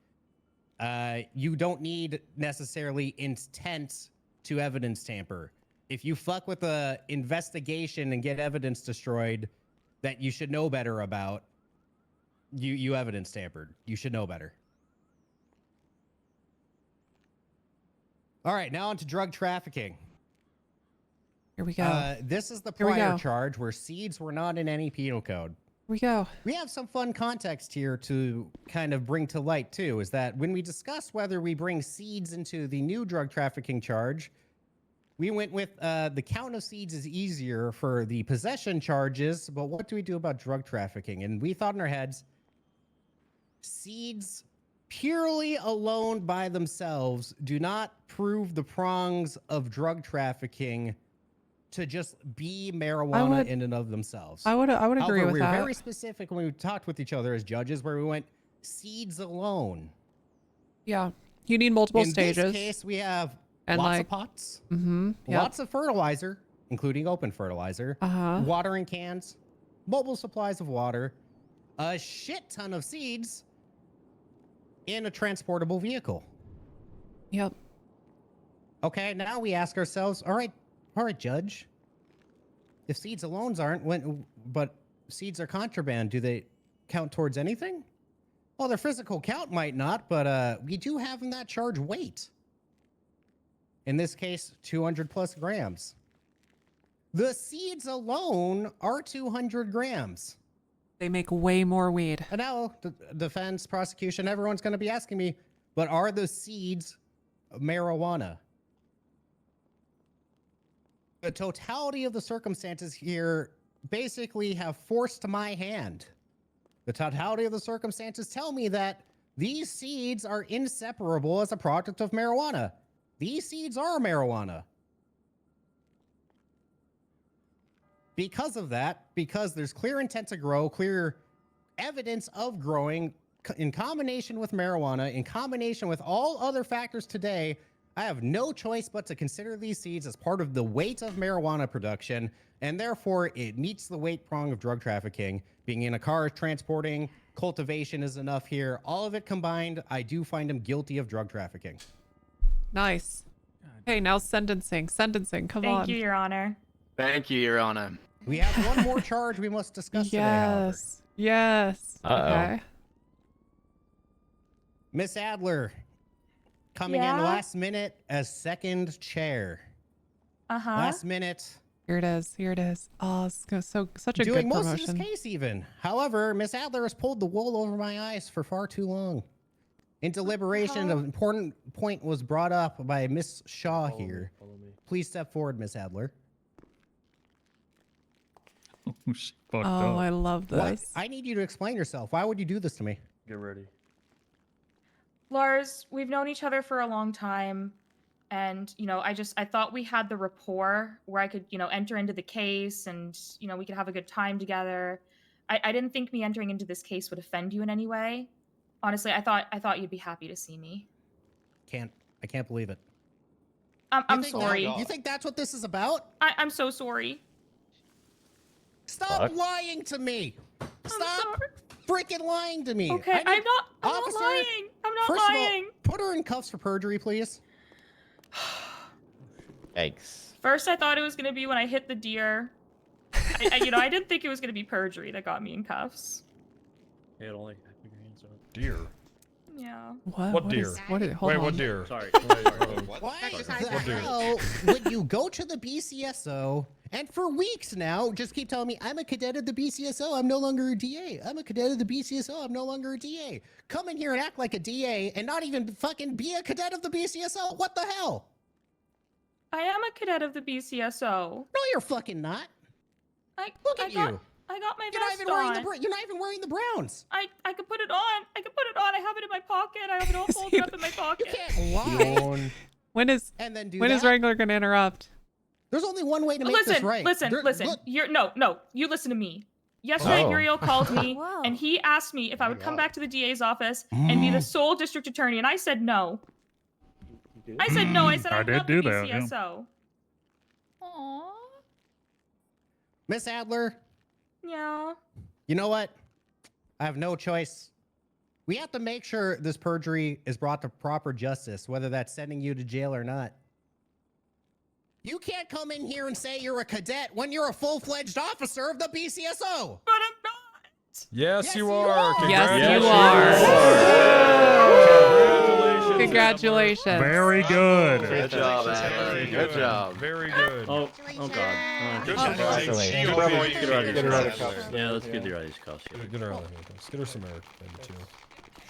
You don't need necessarily intent to evidence tamper. If you fuck with a investigation and get evidence destroyed that you should know better about, you evidence tampered. You should know better. All right, now on to drug trafficking. Here we go. This is the Here we prior go. charge where seeds were not in any penal code. Here we go. We have some fun context here to kind of bring to light too, is that when we discuss whether we bring seeds into the new drug trafficking charge, we went with the count of seeds is easier for the possession charges, but what do we do about drug trafficking? And we thought in our heads, seeds purely alone by themselves do not prove the prongs of drug trafficking to just be marijuana in and of themselves. I would agree However, with we were that. very specific when we talked with each other as judges, where we went seeds alone. Yeah. You need multiple In stages. this case, we have And lots like- of pots, Mm-hmm. Yep. lots of fertilizer, including open fertilizer, watering cans, mobile supplies of water, a shit ton of seeds in a transportable vehicle. Yep. Okay, now we ask ourselves, all right, Judge. If seeds alone but seeds are contraband, do they count towards anything? Well, their physical count might not, but we do have in that charge weight. In this case, 200 plus grams. The seeds alone are 200 grams. They make way more weed. And now, defense, prosecution, everyone's going to be asking me, but are the seeds marijuana? The totality of the circumstances here basically have forced my hand. The totality of the circumstances tell me that these seeds are inseparable as a product of marijuana. These seeds are marijuana. Because of that, because there's clear intent to grow, clear evidence of growing in combination with marijuana, in combination with all other factors today, I have no choice but to consider these seeds as part of the weight of marijuana production, and therefore it meets the weight prong of drug trafficking. Being in a car, transporting, cultivation is enough here. All of it combined, I do find him guilty of drug trafficking. Nice. Okay, now sentencing. Sentencing. Come on. Thank you, Your Honor. Thank you, Your Honor. We have one more charge we must discuss today, however. Yes. Yes. Okay. Miss Adler, coming in last minute as second chair. Uh-huh. Last minute, Here it is. Here it is. Oh, such a Doing good most promotion. of this case even. However, Miss Adler has pulled the wool over my eyes for far too long. In deliberation, an important point was brought up by Miss Shaw here. Please step forward, Miss Adler. Oh, she fucked Oh, up. I love Why- this. I need you to explain yourself. Why would you do this to me? Get ready. Lars, we've known each other for a long time, and I thought we had the rapport where I could enter into the case, and we could have a good time together. I didn't think me entering into this case would offend you in any way. Honestly, I thought you'd be happy to see me. I can't believe it. I'm sorry. You think that's what this is about? I'm so sorry. Stop lying to me. Stop freaking lying to me. Okay, I'm not Officer, lying. I'm not first lying. Of all, put her in cuffs for perjury, please. Yikes. First, I thought it was gonna be when I hit the deer. I didn't think it was gonna be perjury that got me in cuffs. Yeah, don't like put your hands up. Deer. Yeah. What deer? Hold Wait, on. what deer? Sorry. Why Sorry. the What deer? hell would you go to the BCSO and for weeks now just keep telling me I'm a cadet of the BCSO, I'm no longer a DA. I'm a cadet of the BCSO, I'm no longer a DA. Come in here and act like a DA and not even fucking be a cadet of the BCSO. What the hell? I am a cadet of the BCSO. No, you're fucking not. Look at you. I got my You're not vest even wearing on. you're not even wearing the browns. I could put it on. I could put it on. I have it in my pocket. I have it all folded up in my pocket. You can't lie. When is And then do when is that? Wrangler gonna interrupt? There's only one way to make Listen, this right. listen. Look, You're no. You listen to me. Yesterday, Oh. Uriel called me and he asked me if I would come back to the DA's office and be the sole district attorney, and I said no. I said no. I said I I did love do the that, yeah. BCSO. Aww. Miss Adler, Yeah. you know what? I have no choice. We have to make sure this perjury is brought to proper justice, whether that's sending you to jail or not. You can't come in here and say you're a cadet when you're a full-fledged officer of the BCSO. But I'm not. Yes, you are. Yes, you are. Congratulations. Very good. Good job, Adler. Good job. Very good. Oh God. Good Get her out of these cuffs. cuffs. Yeah, let's get her out of these cuffs. Get her out of here. Let's get her some air, maybe, too.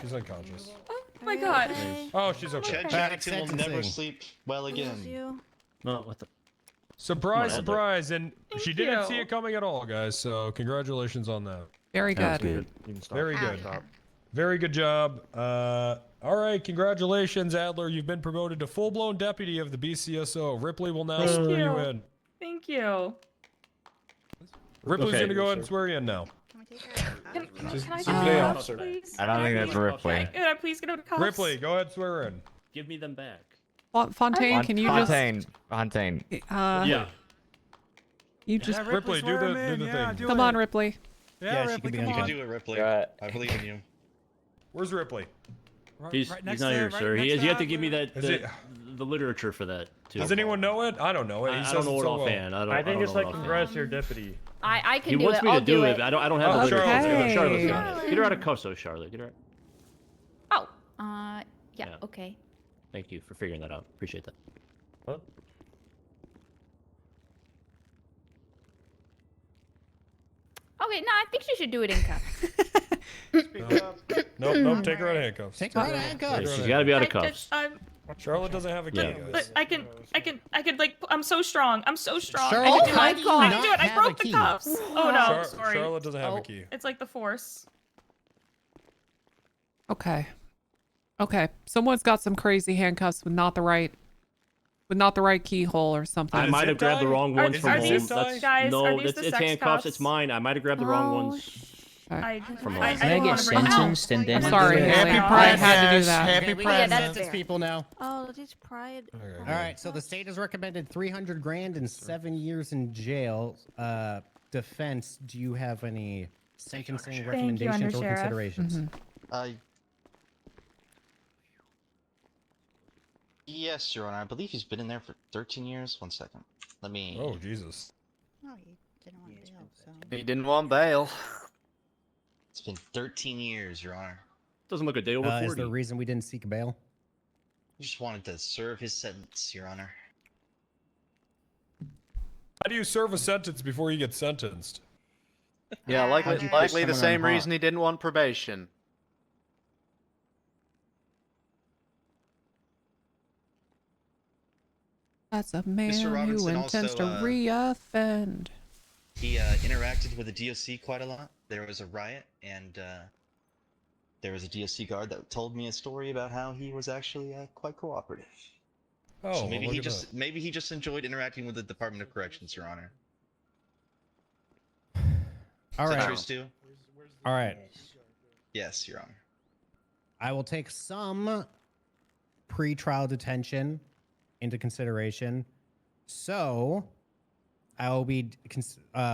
She's unconscious. Oh my God. Oh, she's okay. Paddington will never sleep well again. No, what the? Surprise, Come on, Adler. surprise. And Thank she didn't you. see it coming at all, guys. So congratulations on that. Very Sounds good. good. Very good. Very good job. All right, congratulations, Adler. You've been promoted to full-blown deputy of the BCSO. Ripley will now swear you in. Thank you. Ripley's Okay. going to go ahead and swear you in now. Can I Just just today, get officer. please? I don't think that's Ripley. Can I please get out of cuffs? Ripley, go ahead and swear her in. Give me them back. Fontaine, can you Fontaine. Fontaine. just Yeah. you just Ripley, do the thing. come on, Ripley. Yeah, she can be You can unconscious. do it, Ripley. Right. I believe in you. Where's Ripley? He's not here, sir. You have to give me that Is it- the literature for that too. Does anyone know it? I don't know it. He I says don't know it it so well. offhand. I think it's don't know like it offhand. congrats, your deputy. I can He do wants it. me I'll to do it. it. I don't have the Oh, literature. Charlotte's Charlotte's Okay. got it. Get her out of cuffs, though, Charlotte. Get her out. Oh, yeah, Yeah. okay. Thank you for figuring that out. Appreciate that. What? Okay, no, I think she should do it in cuffs. Nope, take her out of handcuffs. Take her out of handcuffs. She's got to be out of I cuffs. just, Charlotte doesn't have a key, Yeah. guys. but I could like, I'm so strong. I'm so strong. Charlotte, I can do how it. do you I not can do it. I have a broke the key? cuffs. Oh no, sorry. Charlotte doesn't have a Oh, key. It's like the force. Okay. Okay. Someone's got some crazy handcuffs with not the right keyhole or something. I might have grabbed the wrong ones Are from home. these- That's, guys, no, are these it's, the it's sex handcuffs. cuffs? It's mine. I might have grabbed the wrong ones. I From home. don't Can I wanna get bring it out. sentenced and then I'm sorry, do it? Haley. I had to do that. Okay, we got that's justice fair. people now. Oh, this pride. All right, so the state has recommended 300 grand and 7 years in jail. Defense, do you have any sentencing Thank you, recommendations or Undersheriff. considerations? Yes, Your Honor. I believe he's been in there for 13 years. 1 second. Let me. Oh, Jesus. Oh, you didn't want bail, so. He didn't want bail. It's been 13 years, Your Honor. Doesn't look a day over Is 40. there a reason we didn't seek bail? He just wanted to serve his sentence, Your Honor. How do you serve a sentence before you get sentenced? Yeah, How'd you likely push the someone same on hot? reason he didn't want probation. That's a man who Robinson intends to also, reoffend. He interacted with the DOC quite a lot. There was a riot, and there was a DOC guard that told me a story about how he was actually quite cooperative. Oh, so maybe well, he look at just enjoyed interacting with the Department of Corrections, Your Honor. All Is that right. true, Stu? All right. Yes, Your Honor. I will take some pre-trial detention into consideration. So I will be.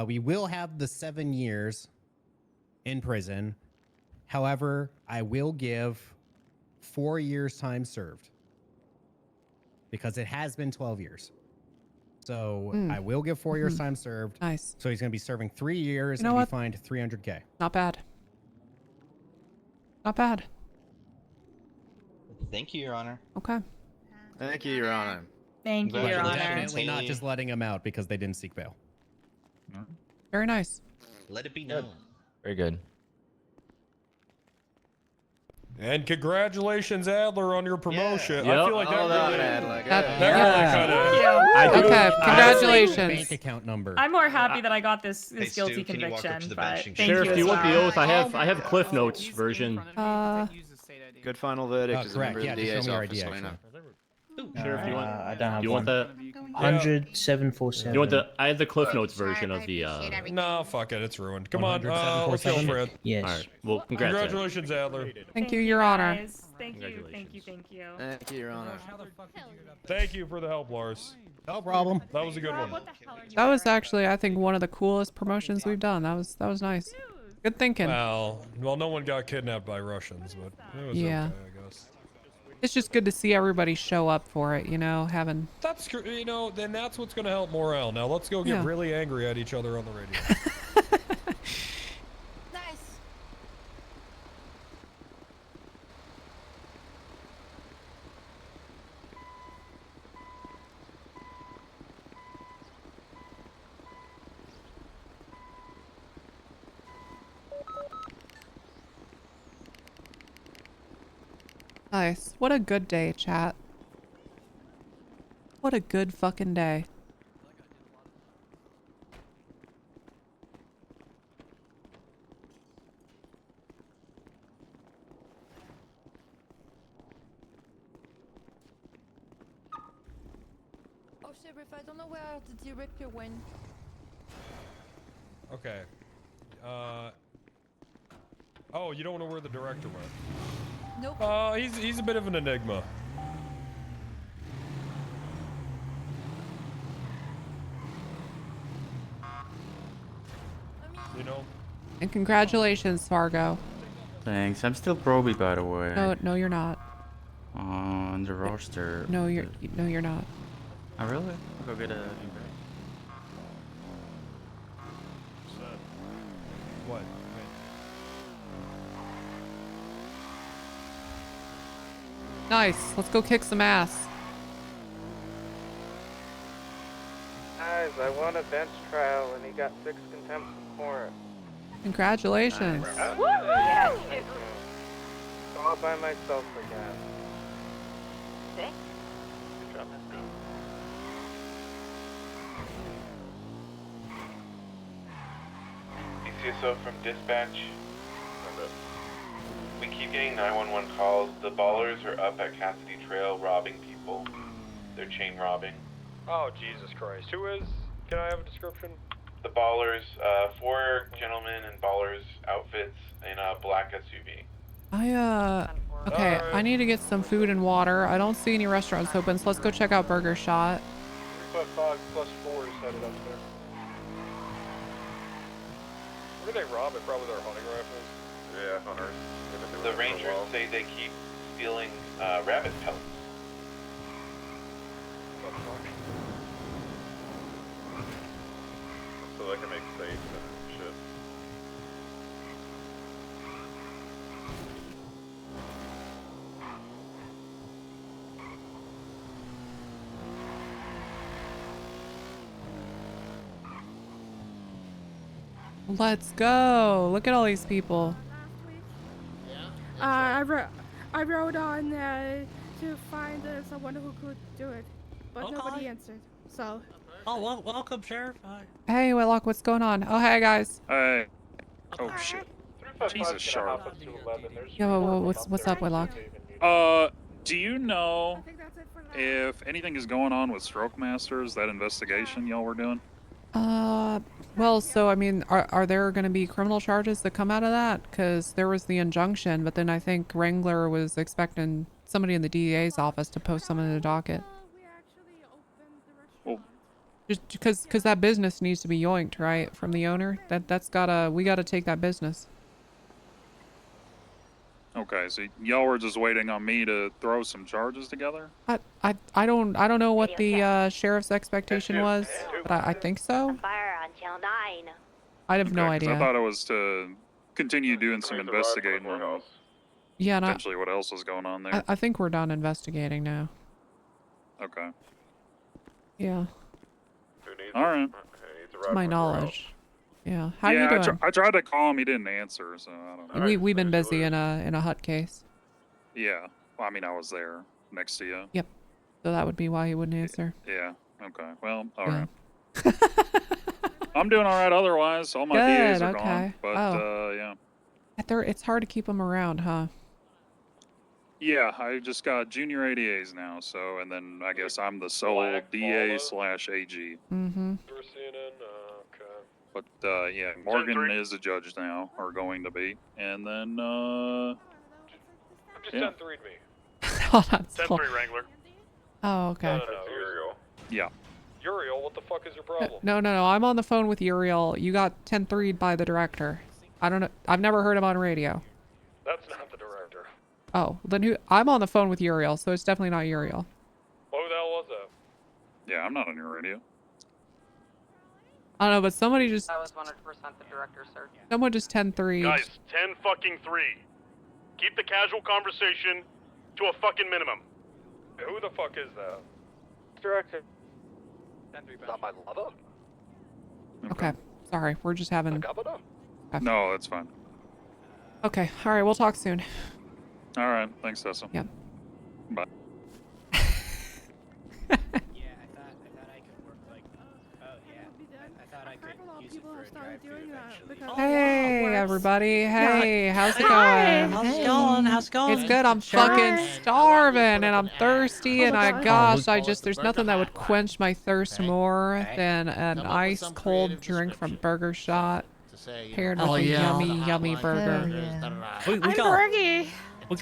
We will have the 7 years in prison. However, I will give 4 years time served because it has been 12 years. So I will give 4 years time served. Nice. So he's going to be serving 3 years You know and what? be fined $300K. Not bad. Not bad. Thank you, Your Honor. Okay. Thank you, Your Honor. Thank you, Your But Honor. definitely not just letting him out because they didn't seek bail. Very nice. Let it be known. Very good. And congratulations, Adler, on your promotion. Yeah. I feel like Well that done, really, Adler. Good. that really Thank kind you. Okay, Bank congratulations. account number. I'm more happy that I got this Hey, Stu, guilty can you walk up conviction, to the but bench thank and Sheriff, you do as you want the well. oath? I have Cliff Notes version. Good final verdict as a correct. member Yeah, of the just show DA's me your office, ID, Lena. Sheriff, do you want? I don't have Do you want one. the? 100,747. You want the? I have the Cliff Notes version of the. No, fuck it, it's ruined. Come on, let's go, 100,747? Fred. Yes. All right. Well, congrats. Adler. Congratulations, Adler. Thank you, Your Honor. Guys. Thank you, thank you, thank you. Thank you, Your Honor. Thank you for the help, Lars. No problem. That was a good one. That was actually, I think, one of the coolest promotions we've done. That was nice. Good thinking. Well, no one got kidnapped by Russians, but it was Yeah. okay, I guess. It's just good to see everybody show up for it, you know, having... That's, you know, then that's what's going to help morale. Now let's go get Yeah. really angry at each other on the radio. Nice. Nice. What a good day, chat. What a good fucking day. Oh, Sheriff, I don't know where the director went. Okay. Oh, you don't know where the director went? Nope. He's a bit of an enigma. You know? And congratulations, Fargo. Thanks. I'm still Proby, by the way. No, you're not. On the roster. No, you're not. Oh, really? I'll go get a. What? Nice. Let's go kick some ass. Guys, I won a bench trial and he got 6 contempts of court. Congratulations. Yes. All by myself again. Thanks. Good job, Misty. BCSO from dispatch. We keep getting 911 calls. The ballers are up at Cassidy Trail robbing people. They're chain robbing. Oh, Jesus Christ. Who is? Can I have a description? The ballers, 4 gentlemen in ballers outfits in a black SUV. Okay, I need to get some food and water. I don't see any restaurants open, so let's go check out Burger Shot. 355 plus 4 is headed up there. Where do they rob it? Probably their hunting rifles. Yeah, hunters. The rangers say they keep stealing rabbit pellets. So they can make safe and shit. Let's go. Look at all these people. I wrote on to find someone who could do it, but nobody answered. So. Oh, well, welcome, Sheriff. Hi. Hey, Whitlock, what's going on? Oh, hey, guys. Hey. Oh, shit. Jesus, Sharp. Yeah, what's up, Whitlock? Do you know if anything is going on with Stroke Masters, that investigation y'all were doing? Well, so, I mean, are there going to be criminal charges that come out of that? Because there was the injunction, but then I think Wrangler was expecting somebody in the DEA's office to post something in the docket. Well, just because that business needs to be yoinked, right, from the owner. We gotta take that business. okay, so y'all were just waiting on me to throw some charges together? I don't know what the sheriff's expectation was, but I think so. I have no Okay, 'cause idea. I thought it was to continue doing some investigating. Yeah, no, Potentially what else is going on there. I think we're done investigating now. Okay. Yeah, All right. to my knowledge. Yeah. How you doing? I tried to call him. He didn't answer, so I don't know. We've been busy in a hut case. Yeah. Well, I mean, I was there next to you. Yep. So that would be why he wouldn't answer. Yeah. Okay. Well, all Yeah. right. I'm doing all right otherwise. All my DAs are Good, gone. okay. But, Oh. yeah. It's hard to keep them around, huh? Yeah, I just got junior ADAs now, so, and then I guess I'm the sole DA/AG. Mm-hmm. But, yeah, Morgan is a judge now, or going to be. And then, Just yeah. 10-3'd me. Oh, that's cool. 10-3 Wrangler. Oh, okay. Uriel. Yeah. Uriel, what the fuck is your problem? No. I'm on the phone with Uriel. You got 10-3'd by the director. I don't know. I've never heard him on radio. That's not the director. Oh, then who? I'm on the phone with Uriel, so it's definitely not Uriel. Well, who the hell was that? Yeah, I'm not on your radio. I don't know, but somebody just. That was 100% the director, sir. Someone just 10-3'd. Guys, 10-3. Keep the casual conversation to a fucking minimum. Who the fuck is that? Director. Not my lover. Okay. Sorry, we're just having. Governor? Okay. No, that's fine. Okay. All right. We'll talk soon. All right. Thanks, Tessa. Yep. Bye. Hey, everybody. Hey, how's it going? How's it going? How's it going? It's good. I'm fucking starving and I'm thirsty and there's nothing that would quench my thirst more than an ice cold drink from Burger Shot paired with a yummy burger. We got, Bergie.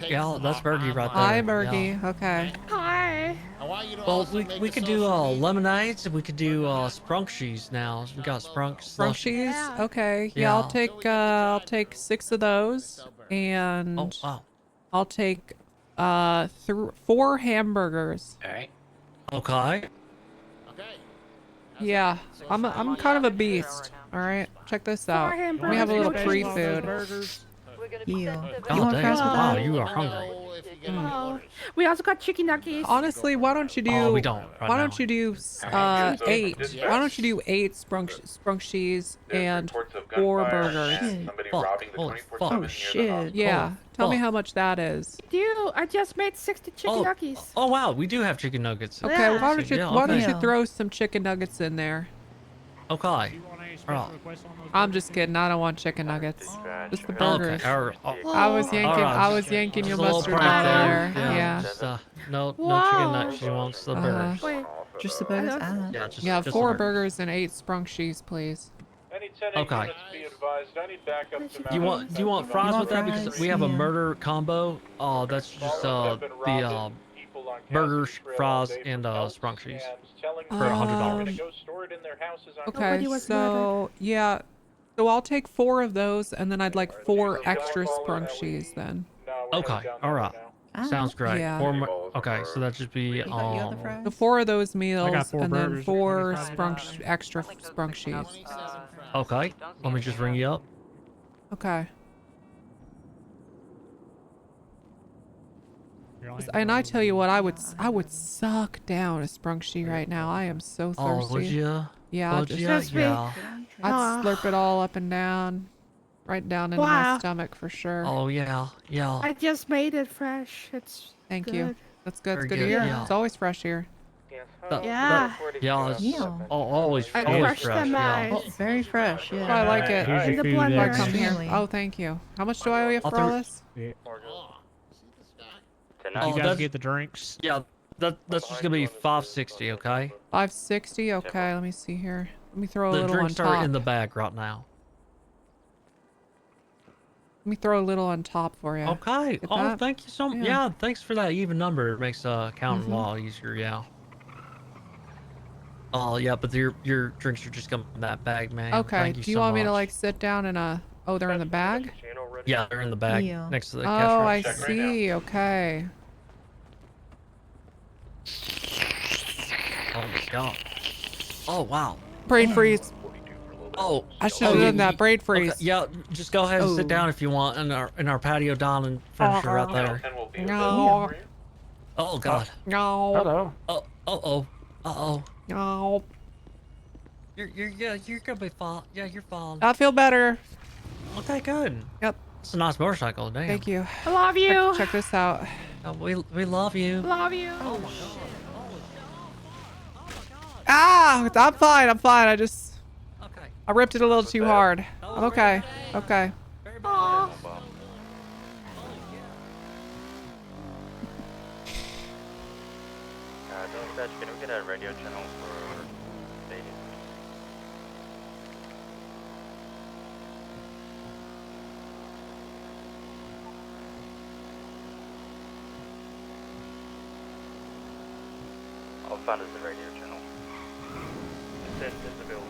yeah, that's Bergie right there. Hi, Bergie. Okay. Hi. Well, we could do lemonades and we could do sprunkshies now. We got Scrunchies? Okay. Yeah, I'll take 6 of those and I'll take 4 hamburgers. All right. Okay. Yeah, I'm kind of a beast. All right, check this out. Let me have a little pre-food. Yeah. Oh, damn. Wow, you are hungry. Oh, we also got chicken nuggets. Honestly, why don't you do? Oh, we don't. Why don't you do 8? Why don't you do 8 scrunchies and 4 burgers? Oh shit. Yeah. Tell me how much that is. Dude, I just made 60 chicken nuggets. Oh wow, we do have chicken nuggets. Okay, well, why don't you Yeah. throw some chicken nuggets in there? Okay. Alright. I'm just kidding. I don't want chicken nuggets. Just the burgers. Okay. I was yanking your mustard right there. Yeah. Just, no chicken nuggets. She wants the burgers. Just the burgers. Yeah, just 4 the burgers and 8 scrunchies, please. Any 10 Okay. units be advised, I need backup to Do you want fries with that? Because we have a murder combo. Oh, that's just the burgers, fries, and scrunchies for $100. Okay, so yeah, so I'll take 4 of those, and then I'd like 4 extra scrunchies then. Okay, all right. Sounds great. Yeah. Okay, so that should be So 4 of those meals, and then 4 extra scrunchies. Okay, let me just ring you up. Okay. And I tell you what, I would suck down a scrunchie right now. I am so thirsty. Oh, would you? Yeah, But just, yeah, Just me. yeah. I'd slurp it all up and down, right down into my Wow. stomach for sure. Oh yeah, yeah. I just made it fresh. It's Thank good. you. That's good. It's Very good to good, hear. yeah. It's always fresh here. Yeah. Yeah, it's always I always crushed fresh. them Yeah. eyes. Very fresh, yeah. I like it. In the If I blender. come here. Extremely. Oh, thank you. How much do I owe you for all this? Oh, You guys that's, get the drinks? yeah, that's just gonna be 560, okay? 560. Okay, let me see here. Let me throw a The little on drinks top. are in the bag right now. Let me throw a little on top for you. Okay. Get Oh, that? thank you so much. Yeah. Yeah, thanks for that even number. It makes counting Mhm. a lot easier. Yeah. Oh yeah, but your drinks are just coming in that bag, man. Okay. Thank you Do you so want me to much. like sit down in a? Oh, they're in the bag. Yeah, they're in the bag Yeah. next to the cash Oh, I register. see. Okay. Oh my god. Oh wow. Brain freeze. Oh, I should have done that. Braid freeze. Okay, yeah, just go ahead and sit Oh. down if you want in our patio dining furniture right there. No. Oh god. No. Hello. Oh, uh oh. No. You're gonna be fine. Yeah, you're fine. I feel better. Okay, good. Yep. It's a nice motorcycle, damn. Thank you. I love you. Check this out. We love you. Love you. Oh my god. Ah, I'm fine. I'm fine. I just Okay. I ripped it a little too hard. I'm okay. Okay. Aw. Dispatch, can we get a radio channel for Sadie? I'll find us the radio channel. Send is available.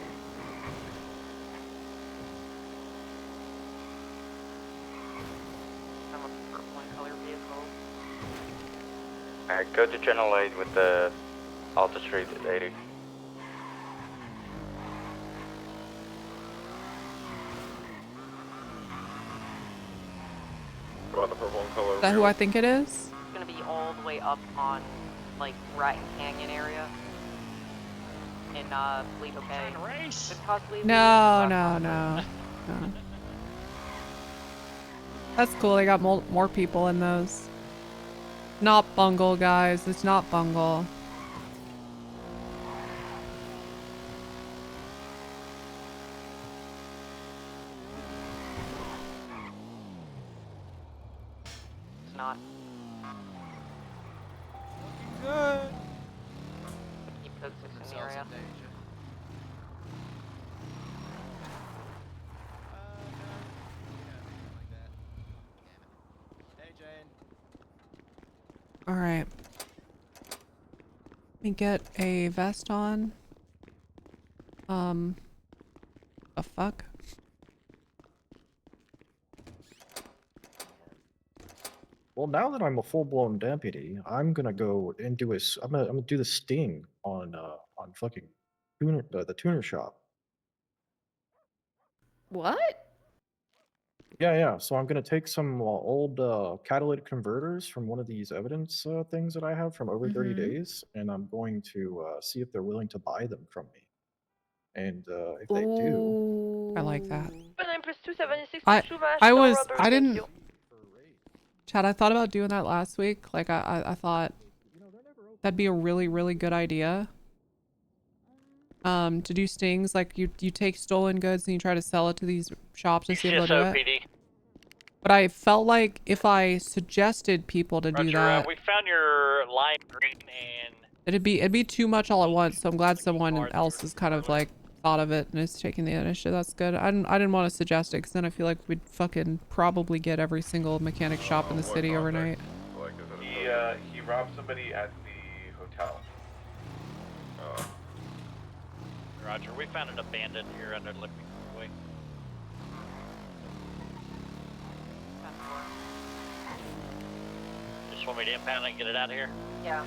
Alright, go to channel 8 with the Alta Street at 80. Go on the purple and color. Is that who wheel. I think it is? It's gonna be all the way up on, like, Ratton Canyon area. In, Toledo Bay. Could possibly be No, no, no. No. That's cool. They got more people in those. Not bungle, guys. It's not bungle. It's not. Good. Keep code 6 in the area. Hey, Jane. All right. Let me get a vest on. The fuck? Well, now that I'm a full-blown deputy, I'm gonna go and do I'm gonna do the sting on fucking tuner the tuner shop. What? Yeah. So I'm gonna take some old catalytic converters from one of these evidence things that I have from over 30 Mhm. days, and I'm going to see if they're willing to buy them from me. And if they do, I like that. I I didn't. Chad, I thought about doing that last week. Like I thought that'd be a really, really good idea. To do stings, like you take stolen goods and you try to sell it to these shops to see if they'll do it. But I felt like if I suggested people to do that, we found your lime green and it'd be too much all at once. So I'm glad someone else has kind of like thought of it and is taking the initiative. That's good. I didn't want to suggest it because then I feel like we'd fucking probably get every single mechanic shop in the city overnight. He robbed somebody at the hotel. Roger, we found it abandoned here under Lippy Way. Just want me to impound it and get it out of here? Yeah.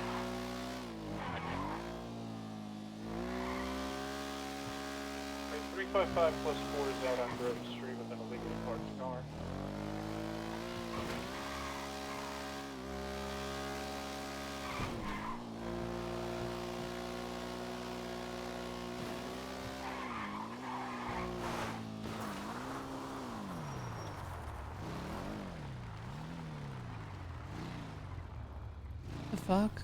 355 plus 4 is out on Grove Street with an illegally parked car. fuck?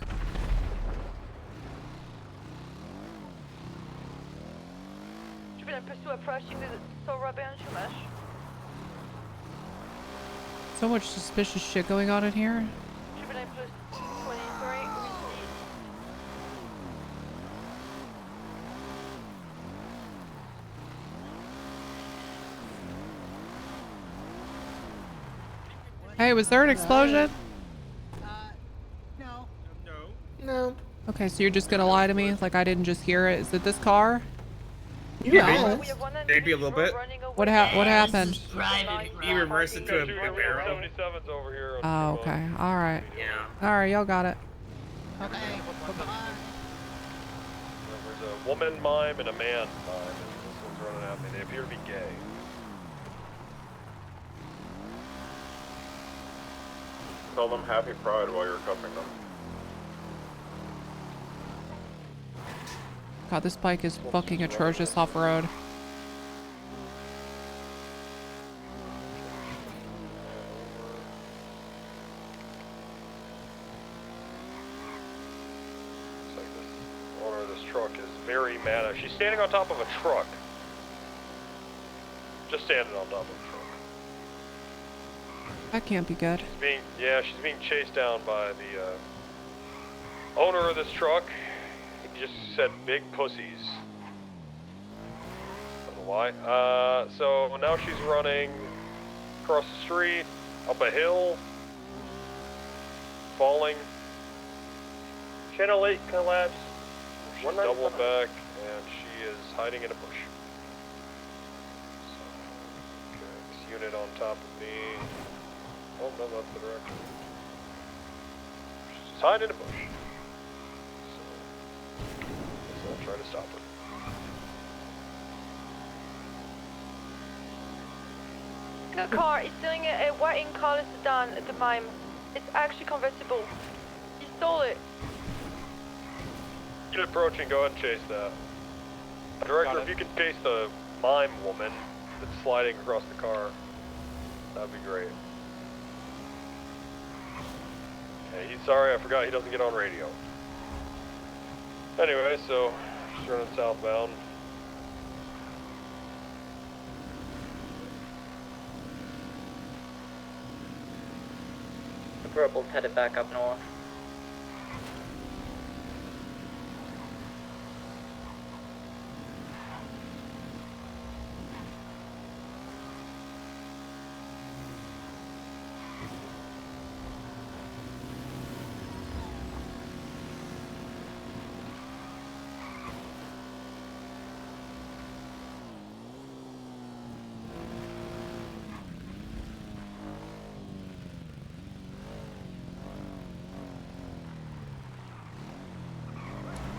So much suspicious shit going on in here. Hey, was there an explosion? No. Okay, so you're just gonna lie to me like I didn't just hear it? Is it this car? Yeah, maybe a little bit. What happened? He reversed it to a barrel. Oh, okay. All right. Yeah. All right, y'all got it. Okay. There's a woman mime and a man mime, and this one's running at me. They appear to be gay. Tell them happy pride while you're cuffing them. God, this bike is fucking atrocious off-road. Owner of this truck is very mad. She's standing on top of a truck. Just standing on top of a truck. That can't be good. She's being chased down by the owner of this truck. He just said big pussies. Don't know why. So now she's running across the street, up a hill, falling. Channel 8 collapse. She's doubled back, and she is hiding in a bush. So, okay, this unit on top of me. Oh, no, that's the director. She's hiding in a bush. So I'll try to stop her. The car is doing a white in color sedan at the mime. It's actually convertible. He stole it. Get approaching, go ahead and chase that. Director, if you can chase the mime woman that's sliding across the car, that'd be great. Hey, he's sorry, I forgot he doesn't get on radio. Anyway, so she's running southbound. The purple's headed back up north.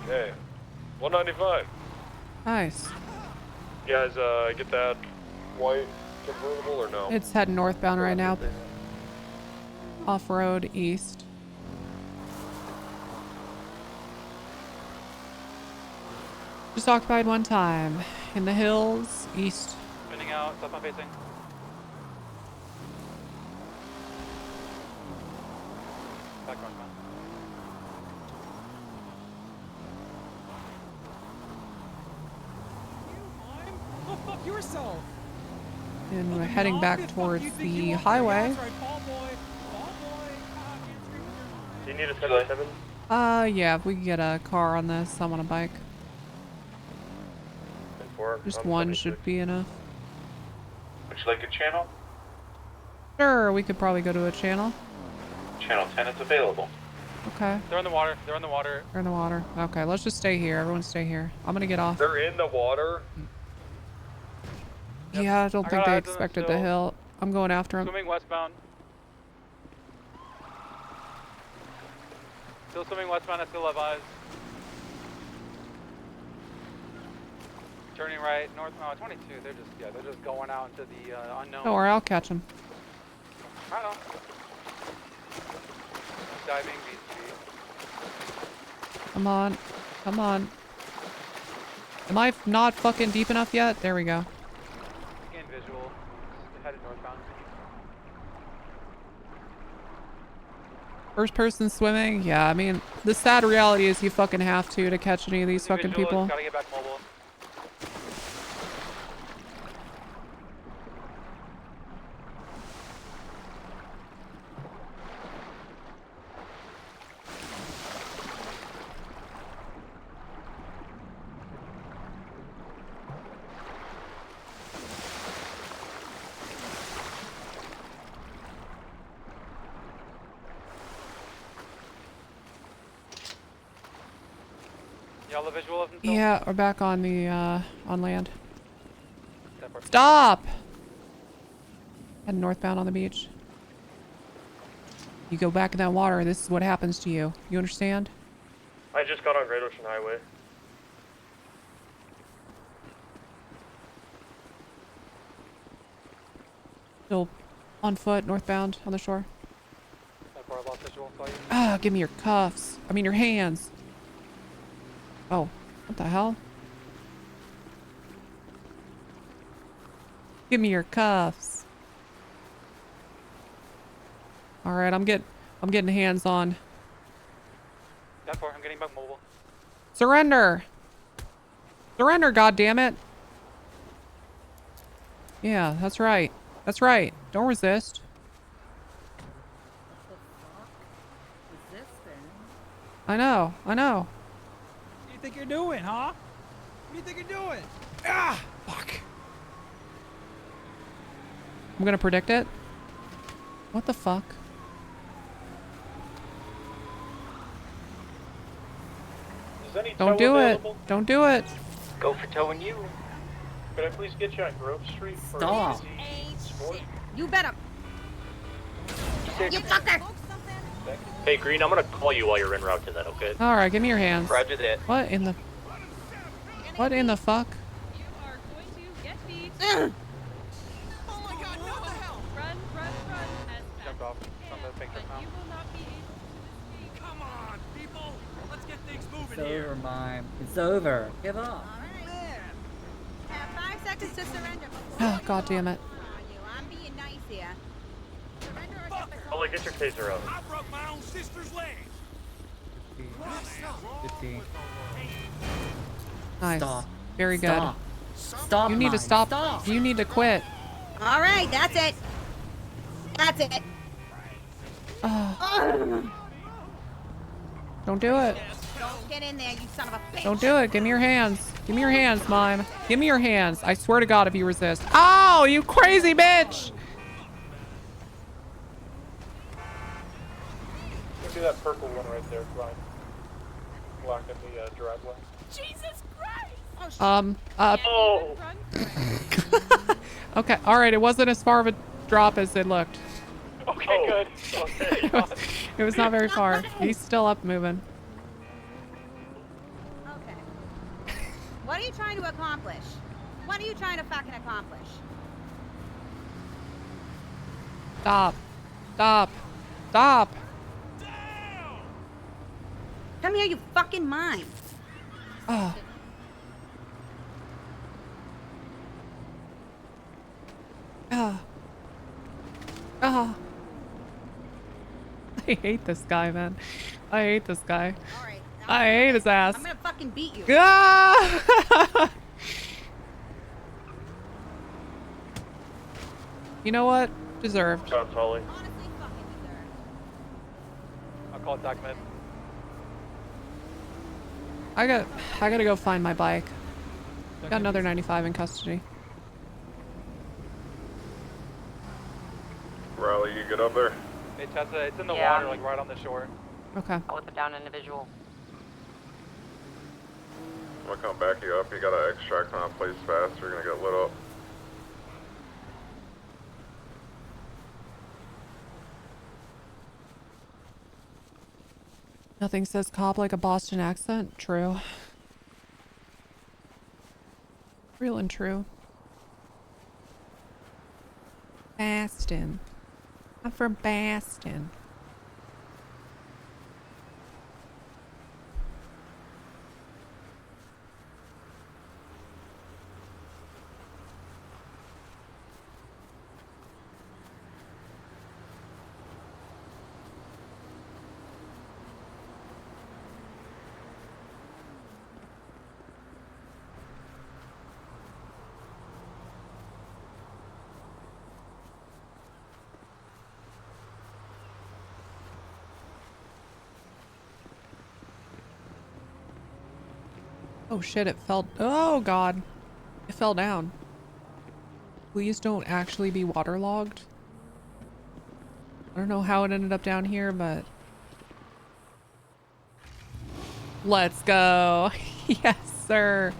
Okay, 195. Nice. You guys, get that white convertible or no? It's heading northbound right now. Off-road east. Just occupied one time. In the hills, east. Spinning out, southbound facing. Back northbound. Go fuck yourself. And we're heading back towards the highway. Do you need a 7-7? Yeah, if we can get a car on this, I'm on a bike. Just one should be enough. Would you like a channel? Sure, we could probably go to a channel. Channel 10 is available. Okay. They're in the water. They're in the water. They're in the water. Okay, let's just stay here. Everyone stay here. I'm gonna get off. They're in the water? Yeah, I don't think they expected the hill. I'm going after him. Swimming westbound. Still swimming westbound. I still have eyes. Turning right, north. No, 22. They're just going out into the unknown. Don't worry, I'll catch him. Right on. Diving beach. Come on. Come on. Am I not fucking deep enough yet? There we go. Again, visual. Headed northbound. First person swimming? Yeah, I mean, the sad reality is you fucking have to catch any of these fucking people. Gotta get back mobile. Y'all have visual of them still? Yeah, we're back on the, on land. Stop! Heading northbound on the beach. You go back in that water, this is what happens to you. You understand? I just got on Great Ocean Highway. Still on foot, northbound, on the shore. That bar lost visual, saw you. Ah, give me your cuffs. I mean your hands. Oh, what the hell? Give me your cuffs. All right, I'm getting hands on. That far, I'm getting back mobile. Surrender. Surrender, goddammit. Yeah, that's right. That's right. Don't resist. I know. I know. What do you think you're doing, huh? What do you think you're doing? Ah! Fuck. I'm gonna predict it. What the fuck? Is any Don't tow do available? it. Don't do it. Go for towing you. Could I please get you on Grove Street for Stop. sport? You better. You fucker. Hey, Green, I'm gonna call you while you're en route to that, okay? All right, give me your hands. Roger that. What in the? What in the fuck? Jumped off from the picture now. Come on, people. Let's get things moving It's here. over, Mime. It's over. Give up. Have 5 seconds to surrender. Oh, god damn it. I'm being nice here. Ollie, get your taser out. I broke my own sister's leg. 15. Nice. Stop. Very good. Stop. Stop, You need to Mime. stop. Stop. You need to quit. All right, that's it. That's it. Oh. Don't do it. Don't get in there, you son of a bitch. Don't do it. Give me your hands. Give me your hands, Mime. Give me your hands. I swear to God if you resist. Oh, you crazy bitch! See that purple one right there, Ryan. Blocking the driveway. Jesus Christ! Oh! Okay, all right. It wasn't as far of a drop as it looked. Okay, good. Okay. It was not very far. He's still up moving. Okay. What are you trying to accomplish? What are you trying to fucking accomplish? Stop. Stop. Stop. Come here, you fucking mime. Oh. Oh. Oh. I hate this guy, man. I hate this guy. I hate his ass. I'm gonna fucking beat you. Ah! You know what? Deserved. Shots, Holly. I'll call it document. I gotta go find my bike. Got another 95 in custody. Riley, you get up there? Hey, Tessa, it's in the Yeah. water, like right on the shore. Okay. I'll whip it down individual. I'm gonna come back you up. You gotta extract on that place fast. You're gonna get lit up. Nothing says cop like a Boston accent. True. Real and true. Boston. I'm from Boston. Oh shit, it fell. Oh god. It fell down. Please don't actually be waterlogged. I don't know how it ended up down here, but let's go. Yes, sir.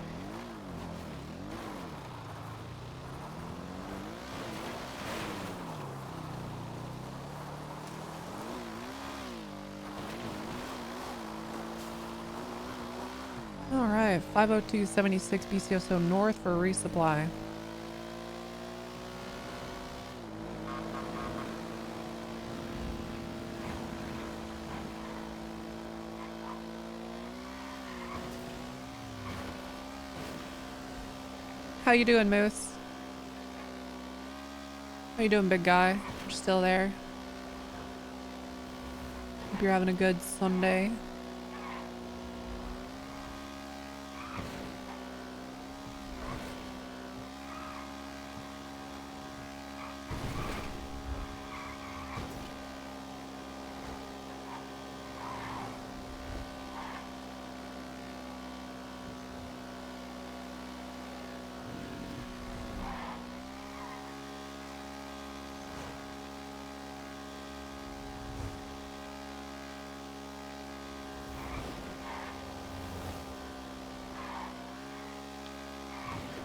All right, 50276 BCSO north for resupply. How you doing, Moose? How you doing, big guy? You're still there? Hope you're having a good Sunday.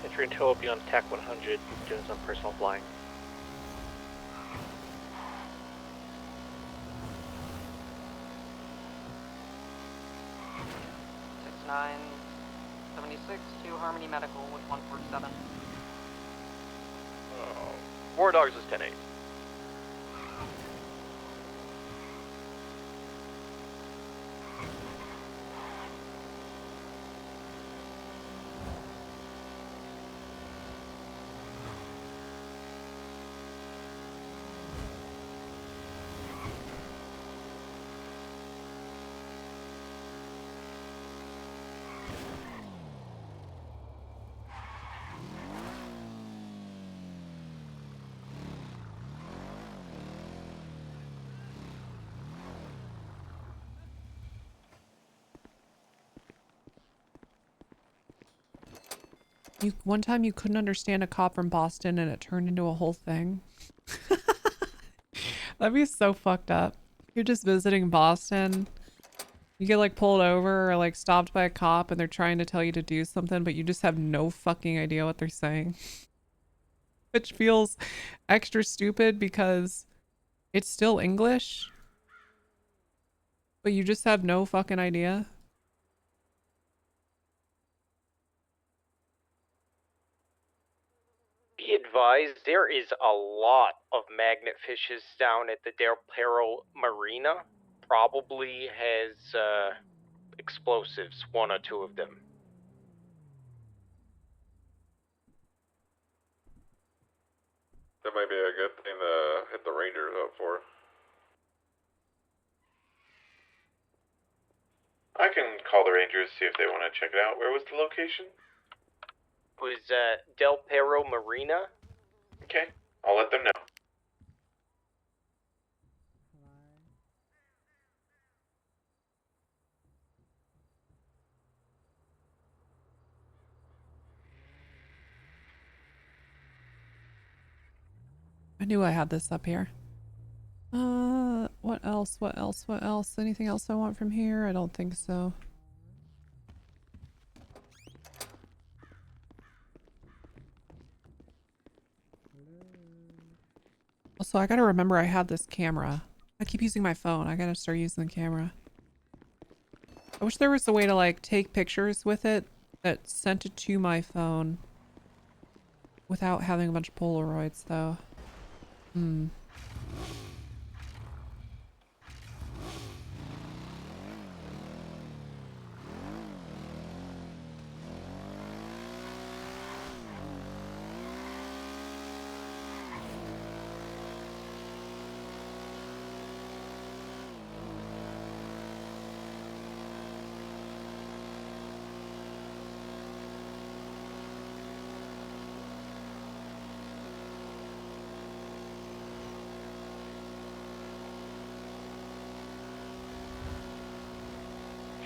Entry and tow will be on TAC 100, doing some personal flying. Nine 76 to Harmony Medical with 147. War Dogs is 10-8. One time you couldn't understand a cop from Boston and it turned into a whole thing. That'd be so fucked up. You're just visiting Boston. You get like pulled over or like stopped by a cop and they're trying to tell you to do something, but you just have no fucking idea what they're saying. Which feels extra stupid because it's still English, but you just have no fucking idea. Be advised, there is a lot of magnet fishes down at the Del Perro Marina. Probably has explosives, one or two of them. That might be a good thing to hit the Rangers up for. I can call the Rangers, see if they want to check it out. Where was the location? It was Del Perro Marina. Okay, I'll let them know. I knew I had this up here. What else? What else? What else? Anything else I want from here? I don't think so. Also, I gotta remember I had this camera. I keep using my phone. I gotta start using the camera. I wish there was a way to like take pictures with it that sent it to my phone without having a bunch of Polaroids though.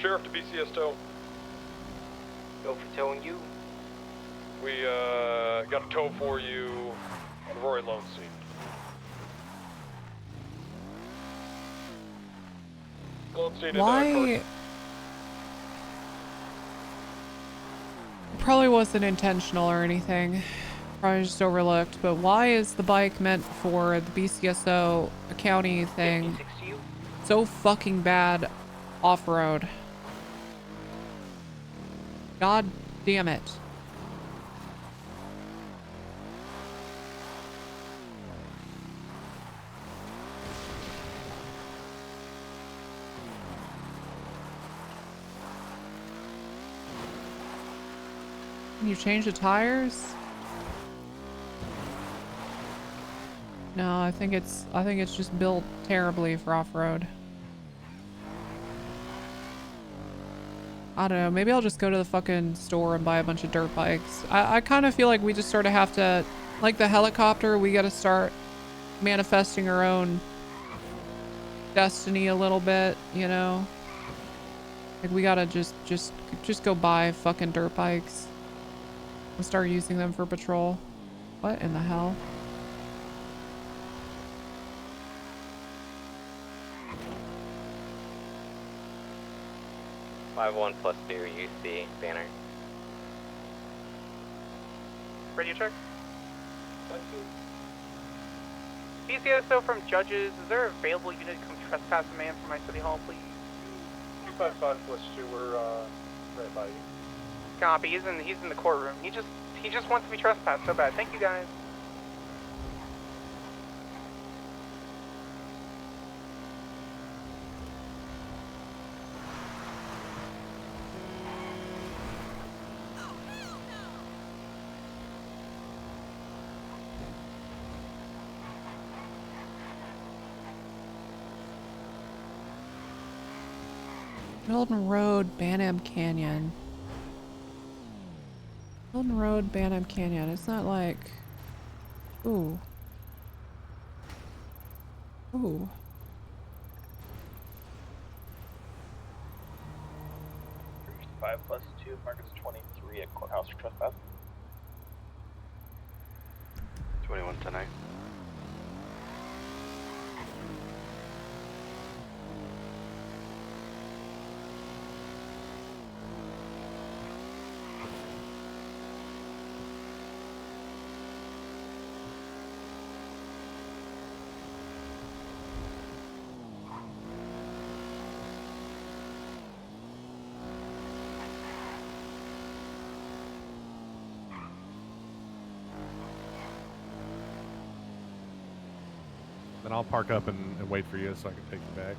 Sheriff to BCSO. Go for towing you. We got a tow for you on Roy Lone Sea. Lone Sea and, Why? Probably wasn't intentional or anything. Probably just overlooked. But why is the bike meant for the BCSO county thing so fucking bad off-road? God damn it. Can you change the tires? No, I think it's just built terribly for off-road. I don't know, maybe I'll just go to the fucking store and buy a bunch of dirt bikes. I kind of feel like we just sort of have to, like the helicopter, we gotta start manifesting our own destiny a little bit, you know? Like we gotta just go buy fucking dirt bikes and start using them for patrol. What in the hell? $5-1 +2 UC banner. Radio check. BCSO from judges, is there a available unit to come trespass a man from my city hall, please? 255 +2, we're right by you. Copy. He's in the courtroom. He just wants to be trespassed so bad. Thank you guys. Golden Road, Banham Canyon. Golden Road, Banham Canyon. It's not like... Ooh. Ooh. +2, Marcus 23 at courthouse for trespass. 21 tonight. Then I'll park up and wait for you so I can take you back.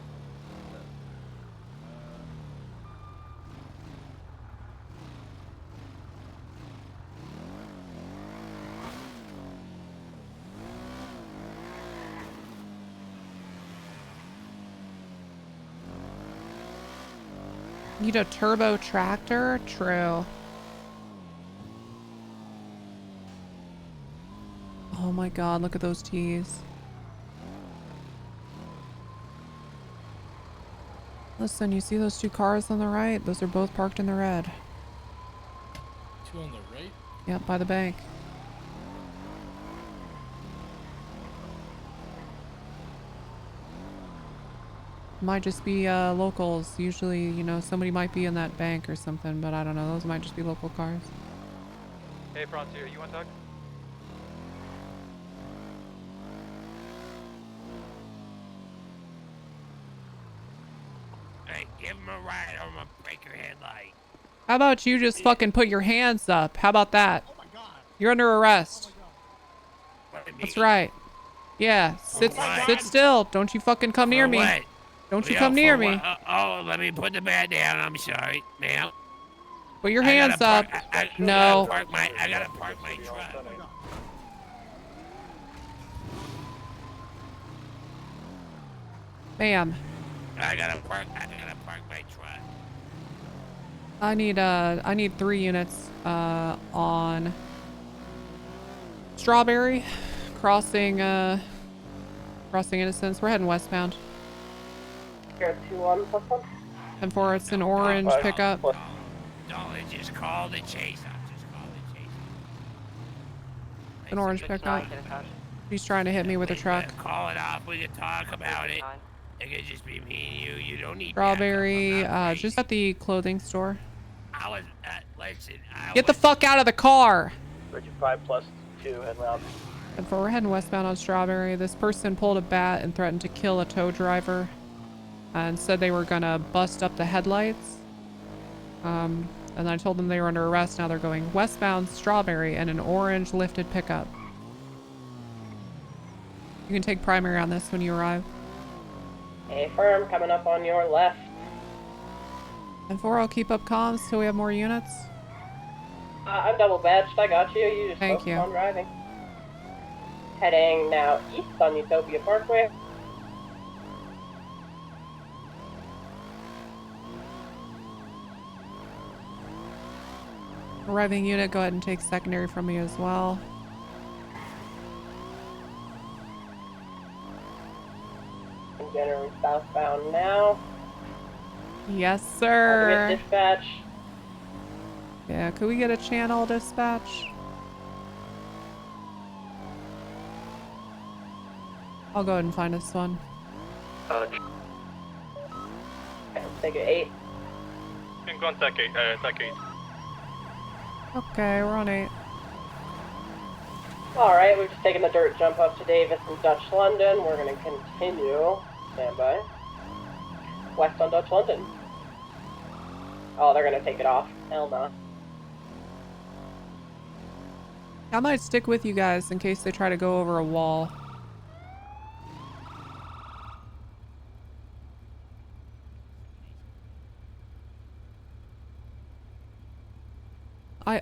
Need a turbo tractor? True. Oh my god, look at those T's. Listen, you see those two cars on the right? Those are both parked in the red. Two on the right? Yep, by the bank. Might just be locals. Usually, you know, somebody might be in that bank or something, but I don't know. Those might just be local cars. Hey, Frontier, you want to talk? Hey, give him a ride or I'm gonna break your headlight. How about you just fucking put your hands up? How about that? Oh my god. You're under arrest. That's right. Yeah, sit still. Don't you fucking come near me. What? Don't you Yeah, come near for me. what? Oh, let me put the bat down. I'm sorry, ma'am. Put your I gotta hands up. park- No. I gotta park my truck. Bam. I gotta park my truck. I need 3 units on Strawberry crossing Innocence. We're heading westbound. You're 2-1 +1. And for it's an orange pickup. Don't just call the chase up. Just call the chase up. An orange pickup. He's trying to hit me with a truck. Call it off. We can talk about it. It could just be me and you. You don't need Strawberry, just at the clothing store. I was, listen, Get the fuck out of the car! Bridge 5+2, head round. And we're heading westbound on Strawberry. This person pulled a bat and threatened to kill a tow driver and said they were gonna bust up the headlights. And I told them they were under arrest. Now they're going westbound Strawberry in an orange lifted pickup. You can take primary on this when you arrive. A firm coming up on your left. And 4, I'll keep up comms till we have more units. I'm double badged. I got you. You just Thank focus you. on driving. Heading now east on Utopia Parkway. Arriving unit, go ahead and take secondary from me as well. I'm generally southbound now. Yes, sir. Dispatch. Yeah, could we get a channel dispatch? I'll go ahead and find us one. Take it 8. In contact 8, attack 8. Okay, we're on 8. Alright, we've just taken the dirt jump up to Davis and Dutch London. We're going to continue. Stand by. West on Dutch London. Oh, they're going to take it off. Hell no. I might stick with you guys in case they try to go over a wall.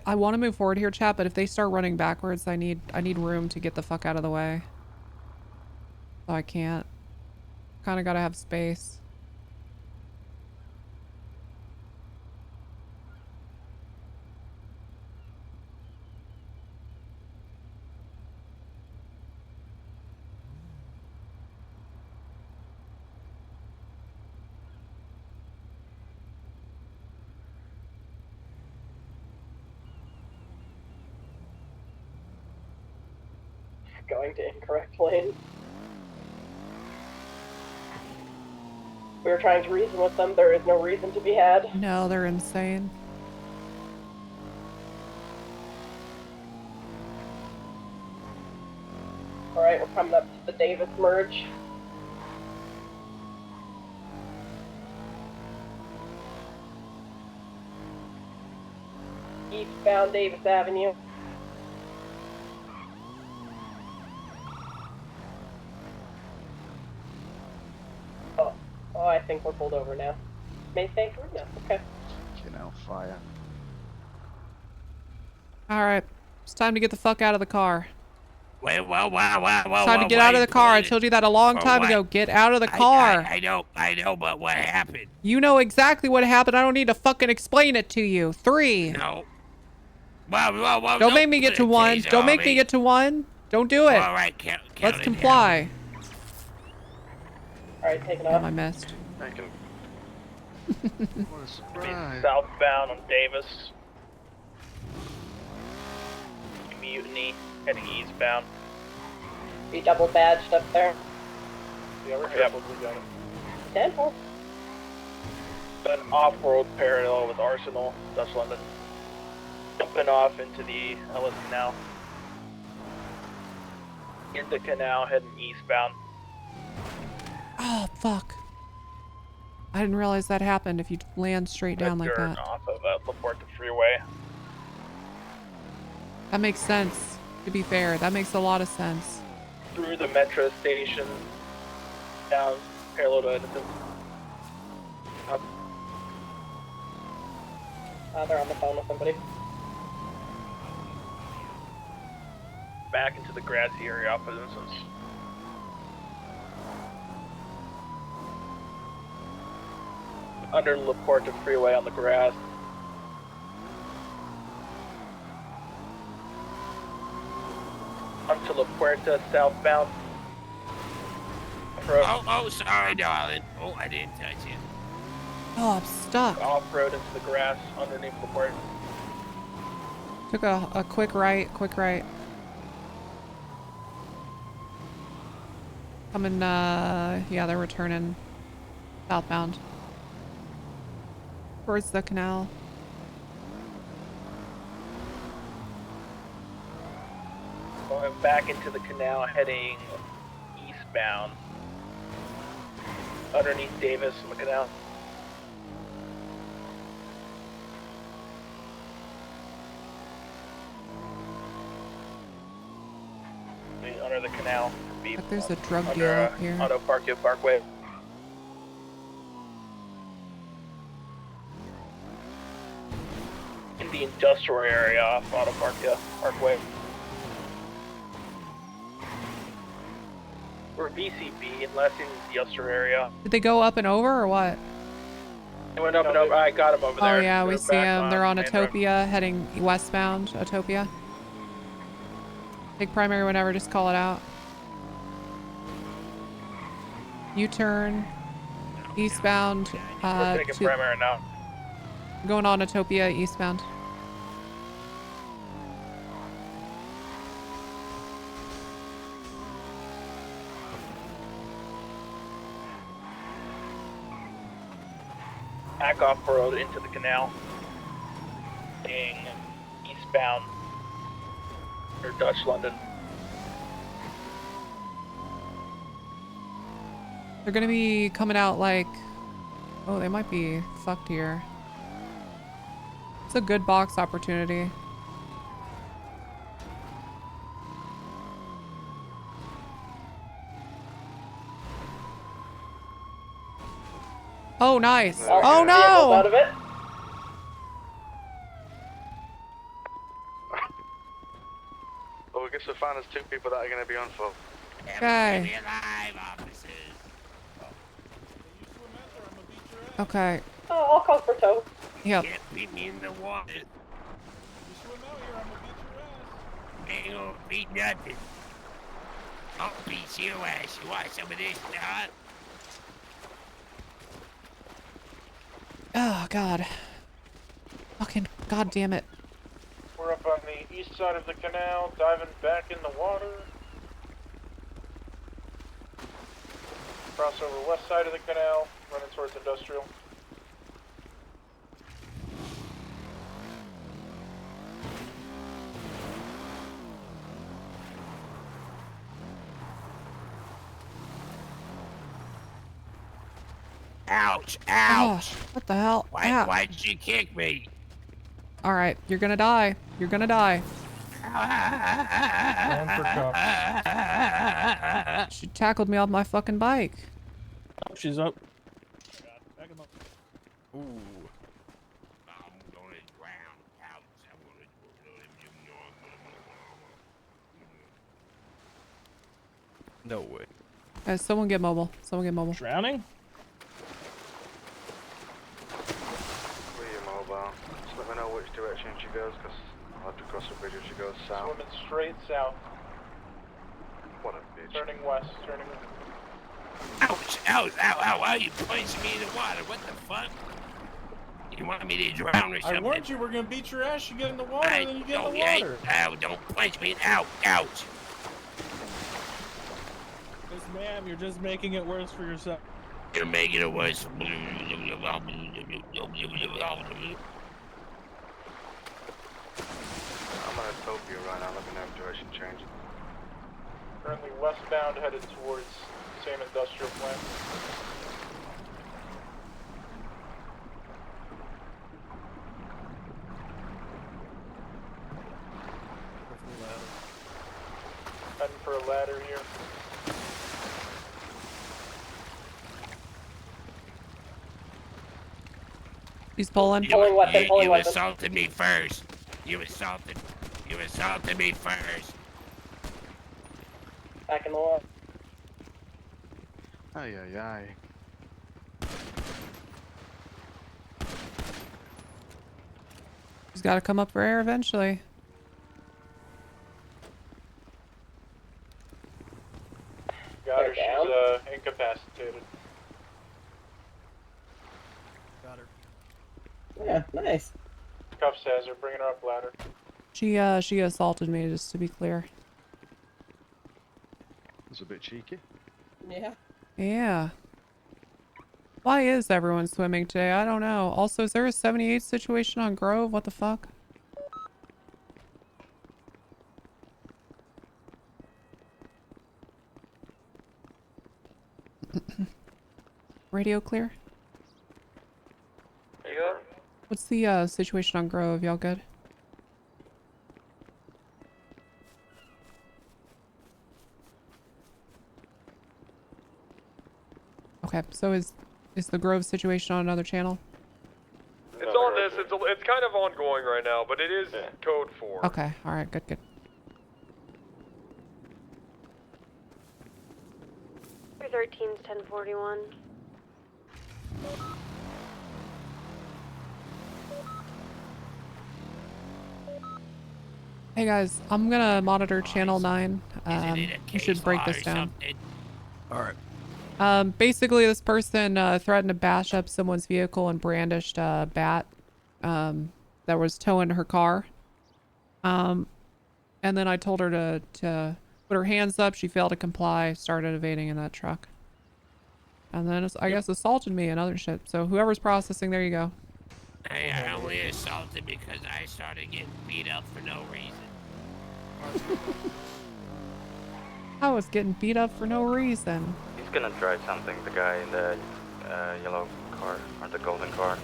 I want to move forward here, chat, but if they start running backwards, I need room to get the fuck out of the way. So I can't. Kind of gotta have space. Going to incorrect lane. We were trying to reason with them. There is no reason to be had. No, they're insane. Alright, we're coming up to the Davis merge. Eastbound Davis Avenue. Oh, I think we're pulled over now. May stay through? No, okay. Fire. Alright. It's time to get the fuck out of the car. Wait, whoa, It's time to get out of the car. I told you that a long time ago. Get out of the car. I know, but what happened? You know exactly what happened. I don't need to fucking explain it to you. 3. No. Don't make me get to 1. Don't make me get to 1. Don't do it. All right, count Let's it comply. Alright, taking Damn, off. I missed. Southbound on Davis. Mutiny, heading eastbound. Be double badged up there. Yeah, we're probably got it. 10-4. An off-road parallel with Arsenal, Dutch London. Jumping off into the Ellis Canal. Into Canal, heading eastbound. Oh, fuck. I didn't realize that happened if you land straight down like that. Off of LaPorta Freeway. That makes sense. To be fair, that makes a lot of sense. Through the metro station. Down parallel to Edison. Up. They're on the phone with somebody. Back into the grassy area off of Innocence. Under LaPorta Freeway on the grass. Onto La Puerta southbound. Oh, sorry, darling. Oh, I didn't touch you. Oh, I'm stuck. Off-road into the grass underneath the port. Took a quick right, Coming, yeah, they're returning southbound. Towards the canal. Going back into the canal, heading eastbound. Underneath Davis in the canal. Under the canal. Like there's a drug under, deal up here. Auto Parkway. In the industrial area off Auto Parkway. We're VCB, unless in the industrial area. Did they go up and over or what? They went up and over. I got them over there. Oh yeah, we They're see back them. They're on main road. Utopia, heading westbound. Utopia. Take primary whenever, just call it out. U-turn. Eastbound. We're taking primary now. Going on Utopia, eastbound. Back off road into the canal. Being eastbound. Or Dutch London. They're gonna be coming out like... Oh, they might be fucked here. It's a good box opportunity. Oh, nice. Oh, no! Out of it. Well, we guess we'll find us 2 people that are going to be on foot. Okay. Okay. Oh, I'll call for tow. Yep. Can't beat me in the water. Ain't gonna beat nothing. I'll beat your ass. You want some of this, Don? Oh, God. Fucking goddamn it. We're up on the east side of the canal, diving back in the water. Cross over west side of the canal, running towards industrial. Ouch! Ouch! Oh, what the hell? Ow. Why did you kick me? All right, you're gonna die. You're gonna die. She tackled me off my fucking bike. She's up. Ooh. No way. Guys, someone get mobile. Someone get mobile. Drowning? We're mobile. Just let me know which direction she goes, because I'll have to cross the bridge if she goes south. Swimming straight south. What a bitch. Turning west, turning... Ouch! Ouch! Ow! Ow! Why are you punching me in the water? What the fuck? You want me to drown or something? I warned you we're gonna beat your ass, you get in the water, and then you get in the water. Ow! Don't punch me! Ow! Ouch! Yes, ma'am, you're just making it worse for yourself. You're making it worse. I'm on Utopia right now, let me know if direction changes. Currently westbound, headed towards same industrial plant. Heading for a ladder here. He's pulling. You assaulted me first. You assaulted me first. Back in the water. Ay, ay, ay. He's got to come up for air eventually. Got her, she's incapacitated. Yeah, nice. Cuff says they're bringing her up ladder. She assaulted me, just to be clear. It's a bit cheeky. Yeah. Yeah. Why is everyone swimming today? I don't know. Also, is there a 78 situation on Grove? What the fuck? Radio clear? Yeah. What's the situation on Grove? Y'all good? Okay, so is the Grove situation on another channel? It's on this. It's kind of ongoing right now, but it is code 4. Okay, alright, good, good. 313's 1041. Hey guys, I'm gonna monitor channel 9. You should break this down. Alright. Basically this person threatened to bash up someone's vehicle and brandished a bat that was towing her car. And then I told her to put her hands up. She failed to comply, started evading in that truck. And then I guess assaulted me and other shit. So whoever's processing, there you go. I only assaulted because I started getting beat up for no reason. I was getting beat up for no reason. He's gonna try something, the guy in the yellow car, or the golden car.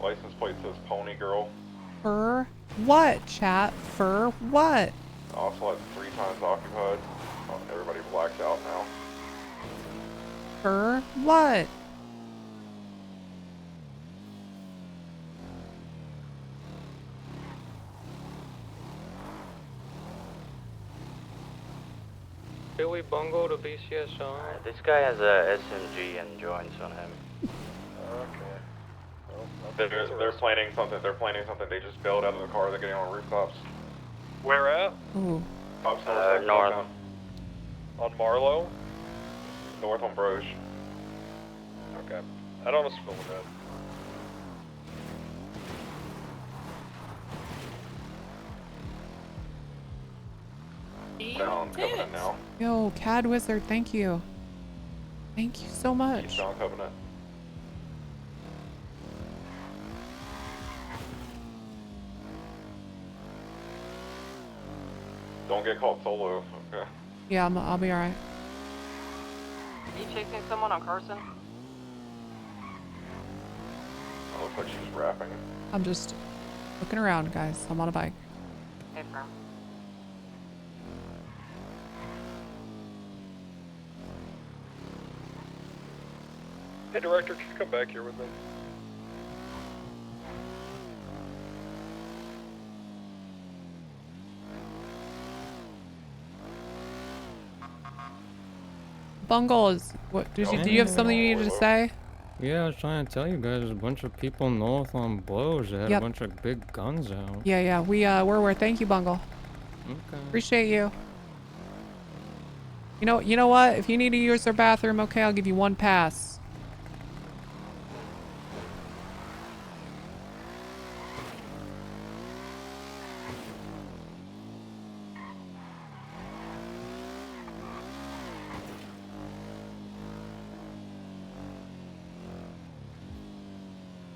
License plate says Pony Girl. For what, chat? For what? Also at 3 times occupied. Oh, everybody blacked out now. For what? Billy Bungo to BCSO. This guy has a SMG and joints on him. They're planning something. They're planning something. They just bailed out of the car. They're getting on rooftops. Where at? Ooh. Cops north. On Marlowe? North on Broge. Okay. I don't know spill with that. Down Covenant now. Yo, CAD Wizard, thank you. Thank you so much. Down Covenant. Don't get caught solo. Okay. Yeah, I'll be alright. Are you chasing someone on Carson? It looks like she's rapping. I'm just looking around, guys. I'm on a bike. Hey, firm. Hey, Director, can you come back here with me? Bungle is what? Do you have something you needed to say? Yeah, I was trying to tell you guys, there's a bunch of people north on blows. They had Yep. a bunch of big guns out. Yeah, we're aware. Thank you, Bungle. Okay. Appreciate you. You know what? If you need to use their bathroom, okay, I'll give you one pass.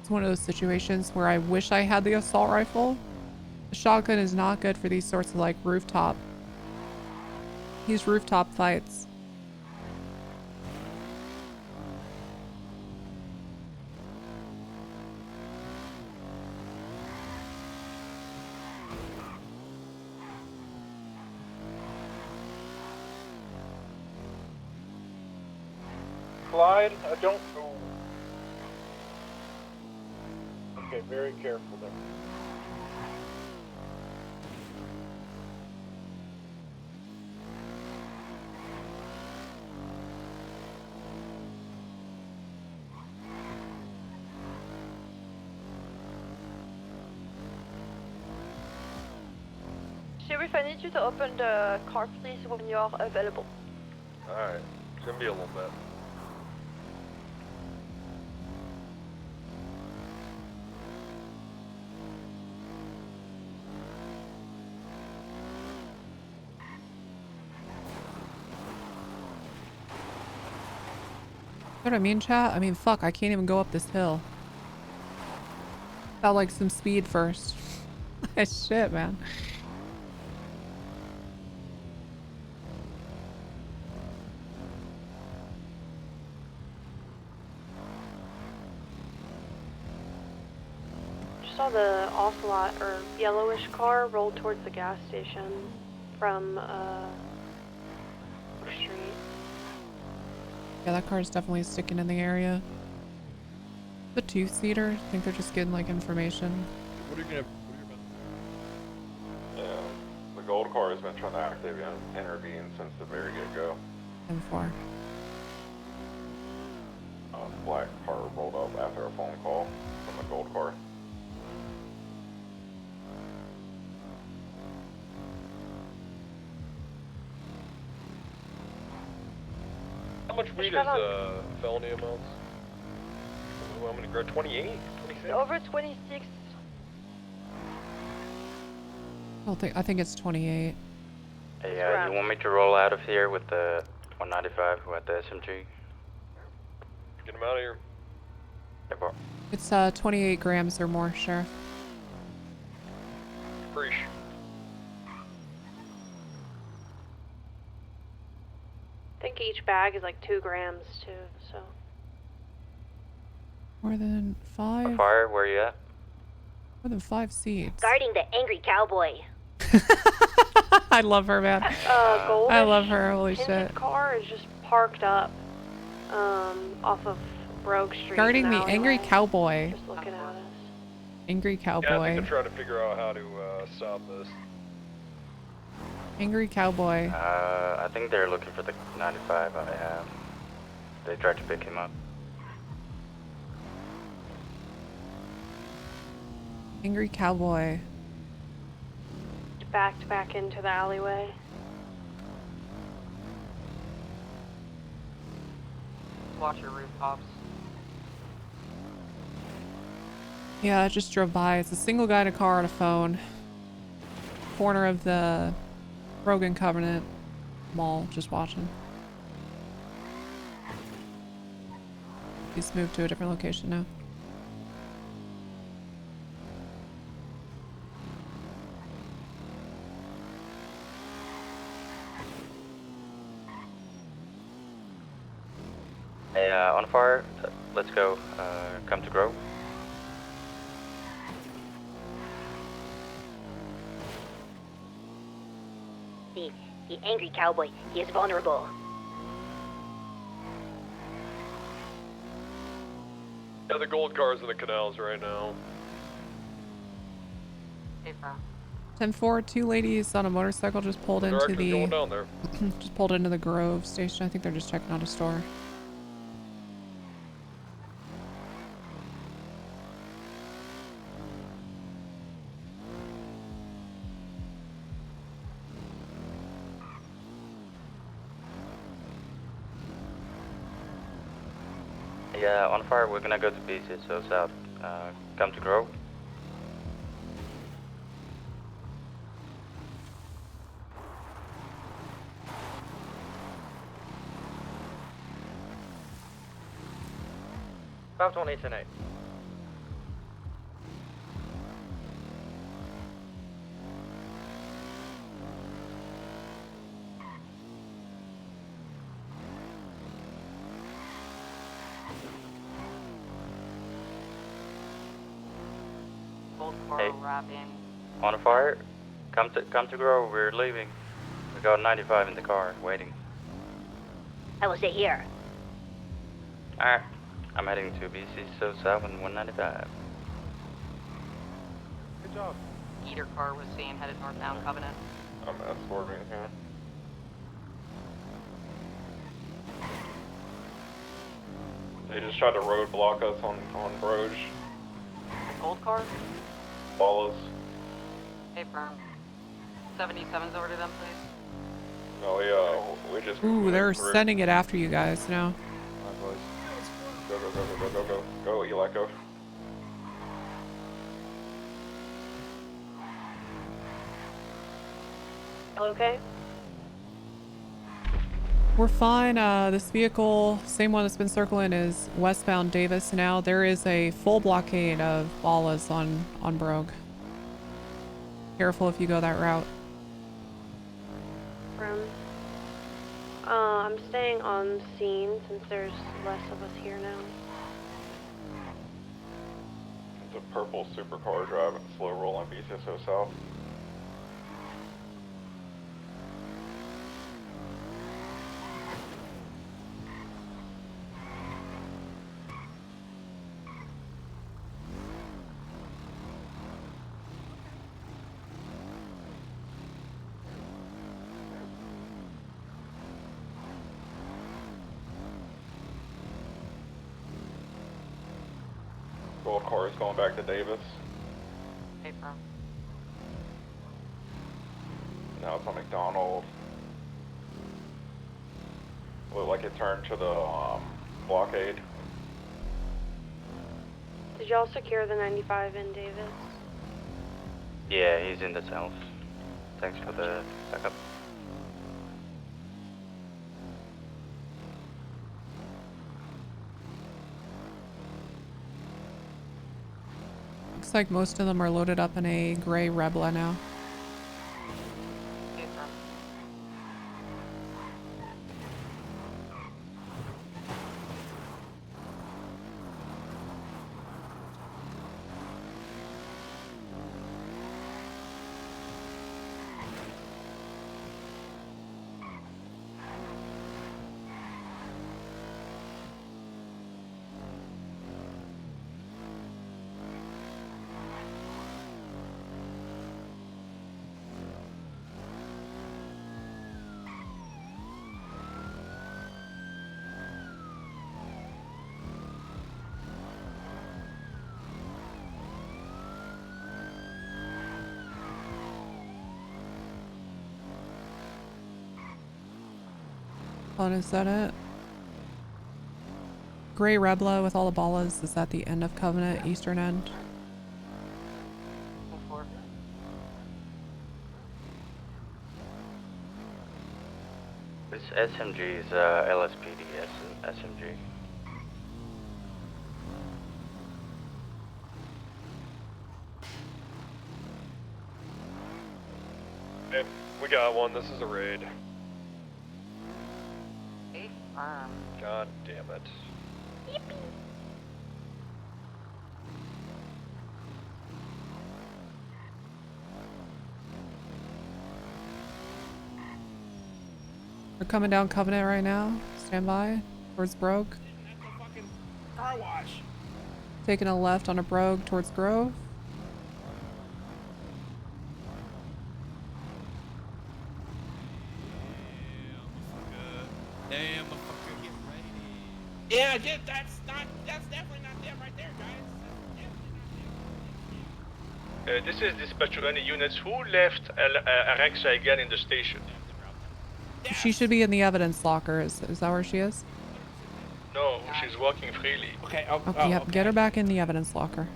It's one of those situations where I wish I had the assault rifle. The shotgun is not good for these sorts of like rooftop. These rooftop fights. Clyde, I don't know. Okay, very careful there. Sheriff, I need you to open the car, please, when you're available. Alright, it's gonna be a little bit. You know what I mean, chat? I mean, fuck, I can't even go up this hill. Got like some speed first. Shit, man. Just saw the ocelot or yellowish car roll towards the gas station from Street. Yeah, that car is definitely sticking in the area. The two-seater, I think they're just getting like information. What are you gonna... Yeah, the gold car has been trying to actively intervene since the very get-go. 10-4. Black car rolled up after a phone call from the gold car. How much weed is felony amounts? How many grams? 28? 26? Over 26. I think it's 28. Hey, you want me to roll out of here with the 195 who had the SMG? Get him out of here. Yeah, bro. It's 28 grams or more, Sheriff. Preach. I think each bag is like 2 grams too, so. More than 5? On fire, where you at? More than 5 seats. Guarding the angry cowboy. I love her, man. Goldish I love her, holy tinted shit. car is just parked up off of Rogue Street. Guarding the alleyway. angry cowboy. Just looking at us. Angry Yeah, I cowboy. think they're trying to figure out how to stop this. Angry cowboy. I think they're looking for the 95 I have. They tried to pick him up. Angry cowboy. Backed back into the alleyway. Watch your rooftops. Yeah, I just drove by. It's a single guy in a car on a phone. Corner of the Rogan Covenant Mall, just watching. He's moved to a different location now. Hey, on fire, let's go. Come to Grove. The angry cowboy, he is vulnerable. Yeah, the gold car's in the canals right now. Hey, fam. 10-4, 2 ladies on a motorcycle just pulled into They're actually the going down there. just pulled into the Grove station. I think they're just checking out a store. Yeah, on fire, we're gonna go to BCSO South. Come to Grove. About 20 tonight. Hey, on fire, come to Grove. We're leaving. We got 95 in the car, waiting. I will stay here. Alright, I'm heading to BCSO South and 195. Good job. Either car was seen headed northbound Covenant. I'm escorting here. They just tried to roadblock us on Broge. Gold car? Follows. Hey, firm. 77's over to them, please. No, we just. Ooh, they're sending it after you guys now. Go, go, go, go, go, go, go. Go, Eli, go. Okay. We're fine. This vehicle, same one that's been circling, is westbound Davis now. There is a full blockade of ballas on Brogue. Careful if you go that route. I'm staying on scene since there's less of us here now. It's a purple supercar driving slow rolling BCSO south. Gold car is going back to Davis. Hey, bro. Now it's on McDonald. Looked like it turned to the blockade. Did y'all secure the 95 in Davis? Yeah, he's in the south. Thanks for the backup. Looks like most of them are loaded up in a gray Rebla now. Is that it? Gray Rebla with all the ballas is at the end of Covenant, eastern end. This SMG is LSPD SMG. Hey, we got one. This is a raid. God damn it. Yippee. We're coming down Covenant right now. Stand by. Towards Brogue. Car wash. Taking a left on a Brogue towards Grove. Damn, motherfucker, get ready. Yeah, that's definitely not them right there, guys. This is dispatch to any units who left Alexa again in the station. She should be in the evidence locker. Is that where she is? No, she's walking freely. Okay, Okay, yep. Get her back in the evidence locker.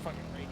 Fucking radio.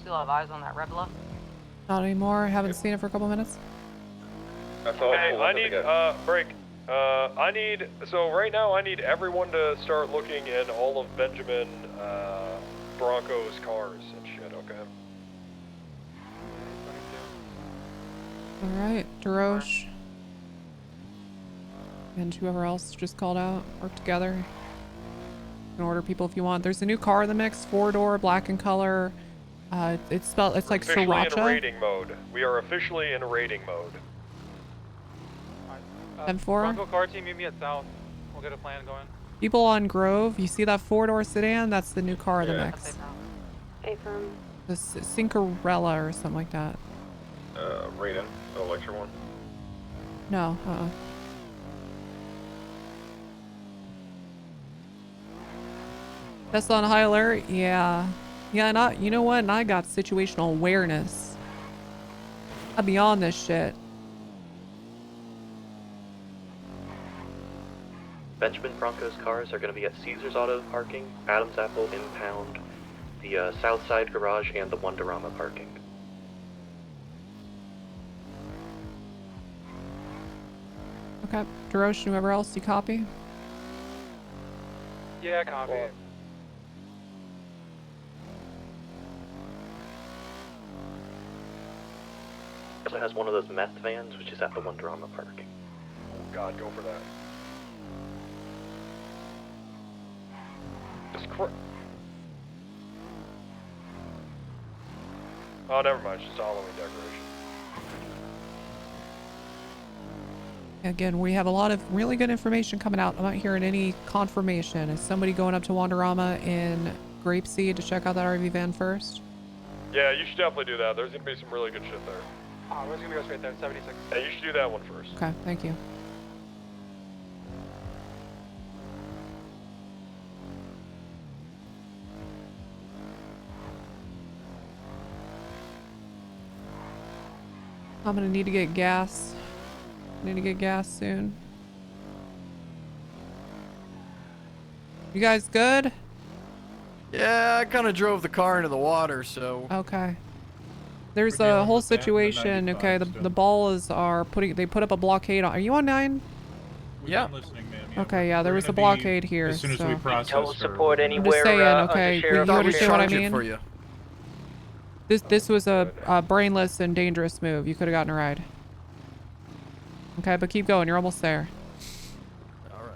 Still have eyes on that Rebla? Not anymore. Haven't seen it for a couple minutes. Hey, I need break. Right now I need everyone to start looking in all of Benjamin Bronco's cars and shit, okay? All right, Darosh. And whoever else just called out, work together. You can order people if you want. There's a new car in the mix, 4-door, black in color. It's like officially sriracha. in raiding mode. We are officially in raiding mode. M4. Bronco car team, meet me at South. We'll get a plan going. People on Grove, you see that 4-door sedan? That's the new car in the mix. Affirm. The Cinderella or something like that. Raiden, the lecture one. No, Tessa on high alert? Yeah. Yeah, you know what? And I got situational awareness. I'm beyond this shit. Benjamin Bronco's cars are going to be at Caesar's Auto Parking, Adam's Apple Impound, the South Side Garage, and the Wonderama Parking. Okay. Darosh, whoever else, you copy? Yeah, copy. Also has one of those meth vans, which is at the Wonderama Parking. Oh god, go for that. Oh, never mind. It's just a Halloween decoration. Again, we have a lot of really good information coming out. I'm not hearing any confirmation. Is somebody going up to Wonderama in Grapeseed to check out that RV van first? Yeah, you should definitely do that. There's gonna be some really good shit there. Oh, we're just gonna go straight there, 76. Yeah, you should do that one first. Okay, thank you. I'm gonna need to get gas. Need to get gas soon. You guys good? Yeah, I kind of drove the car into the water, so. Okay. There's a whole situation. Okay, the balls are they put up a blockade on. Are you on 9? Yeah. Listening, ma'am. Okay, yeah, there was a blockade here. As soon as so. we process Tow support I'm anywhere. just saying, okay, you understand what I mean? For you. This was a brainless and dangerous move. You could have gotten a ride. Okay, but keep going. You're almost there. All right.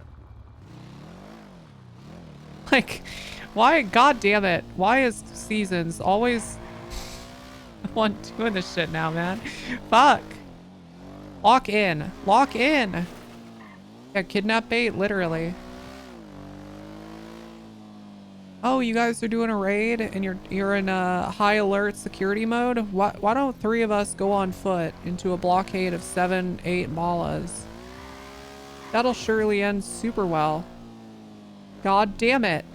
Like, why? God damn it! Why is Seasons always the one doing this shit now, man? Fuck. Lock in. Lock in. Yeah, kidnap bait, literally. Oh, you guys are doing a raid and you're in a high alert security mode? Why don't 3 of us go on foot into a blockade of 7, 8 malas? That'll surely end super well. God damn it.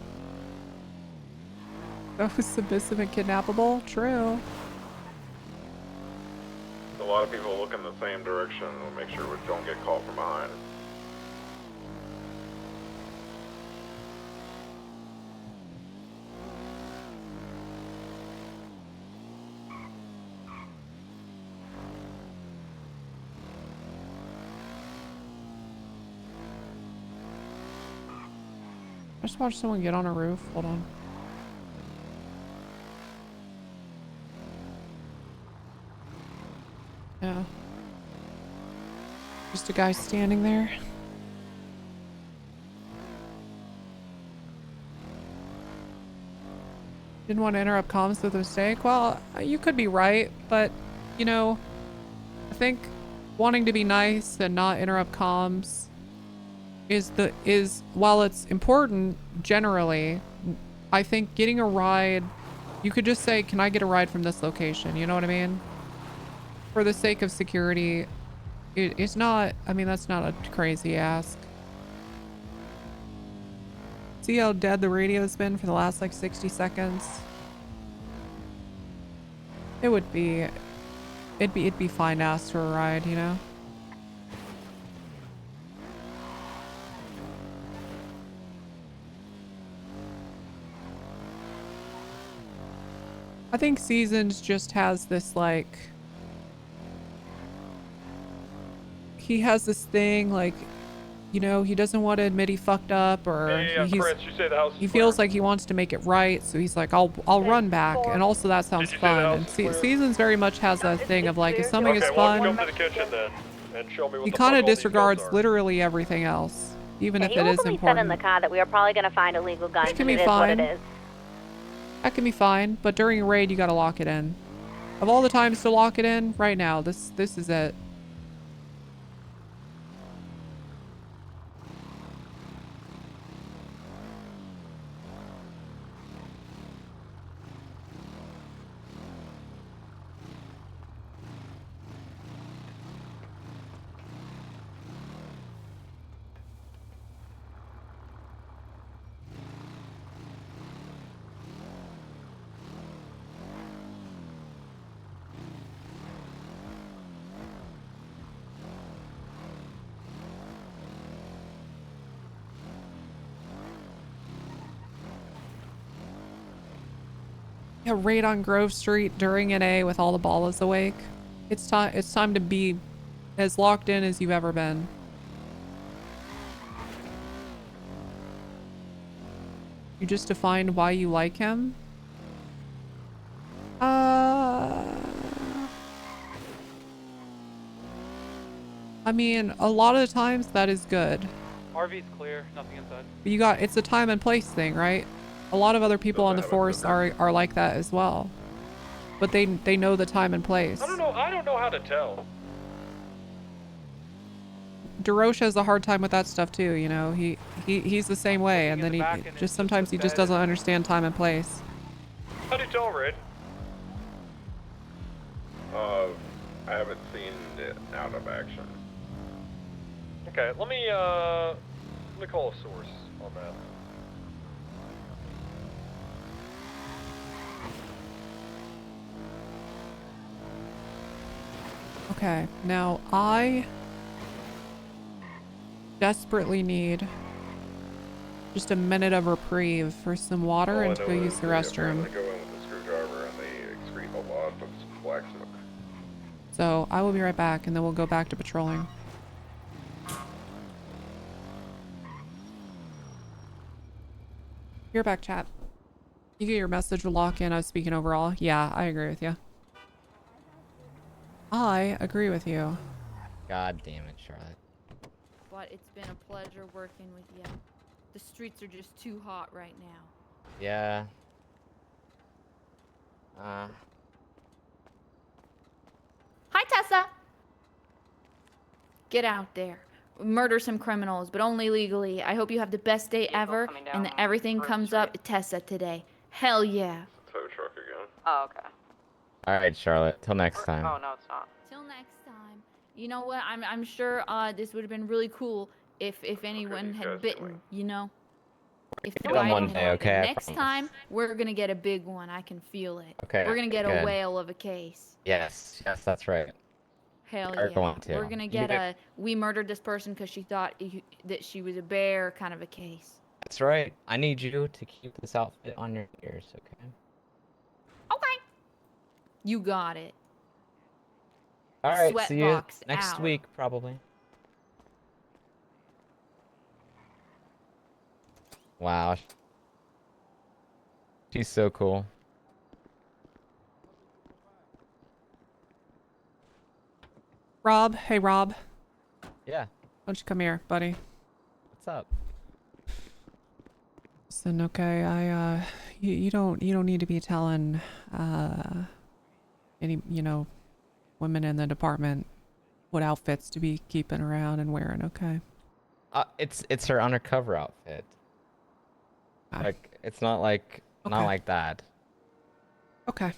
That was submissive and kidnappable? True. A lot of people look in the same direction. We'll make sure we don't get caught from behind. I just watched someone get on a roof. Hold on. Yeah. Just a guy standing there. Didn't want to interrupt comms with a mistake. Well, you could be right, but, you know, I think wanting to be nice and not interrupt comms is while it's important generally, I think getting a ride, you could just say, can I get a ride from this location? You know what I mean? For the sake of security, it's not, I mean, that's not a crazy ask. See how dead the radio's been for the last like 60 seconds? It'd be fine to ask for a ride, you know? I think Seasons just has this like, he has this thing like, you know, he doesn't want to admit he fucked up, or Yeah, Chris, you say the house he is feels like he wants to make it right, so he's like, I'll run back, and also that sounds Did you say the fun. house And is clear? Seasons very much has a thing of like, if something is Okay, well, fun, come to the kitchen then and show me what he the kind fuck of all these disregards guns are. literally everything else, even if He it is openly said in the important. car that we are probably going to find illegal guns, Which can and be it is what it fine. is. That can be fine, but during a raid, you gotta lock it in. Of all the times to lock it in, right now, this is it. Yeah, raid on Grove Street during NA with all the ballas awake. It's time to be as locked in as you've ever been. You just defined why you like him? I mean, a lot of the times that is good. RV's clear, nothing inside. But it's a time and place thing, right? A lot of other people on the force are like that as well. But they know the time and place. I don't know how to tell. DeRoche has a hard time with that stuff too, you know. He's the same way, and then sometimes he just doesn't understand time and place. How do you tell, Red? I haven't seen it out of action. Okay, let me call a source on that. Okay, now I desperately need just a minute of reprieve for some water and to go use the restroom. I'm gonna go in with the screwdriver and they excrete a lot of black smoke. So I will be right back, and then we'll go back to patrolling. You're back, chat. You get your message with lock-in. I was speaking overall. Yeah, I agree with you. I agree with you. God damn it, Charlotte. But it's been a pleasure working with you. The streets are just too hot right now. Yeah. Hi, Tessa! Get out there. Murder some criminals, but only legally. I hope you have the best day ever, and that everything comes up Tessa today. Hell yeah. Tow truck again. Oh, okay. Alright, Charlotte. Till next time. Oh, no, it's not. Till next time. You know what? I'm sure this would have been really cool if anyone had bitten, you know? If the Get on guy one had day, bitten. okay? I Next promise. time, we're gonna get a big one. I can feel it. Okay, We're gonna get good. a whale of a case. Yes, that's right. Hell We're yeah. going to. We're gonna You get do- a we murdered this person because she thought that she was a bear kind of a case. That's right. I need you to keep this outfit on your ears, okay? Okay. You got it. Alright, see you Sweatbox next out. week, probably. Wow. She's so cool. Rob, hey Rob. Yeah. Why don't you come here, buddy? What's up? Listen, okay, you don't need to be telling any, you know, women in the department what outfits to be keeping around and wearing, okay? It's her undercover outfit. Like, it's not like not like that. Okay.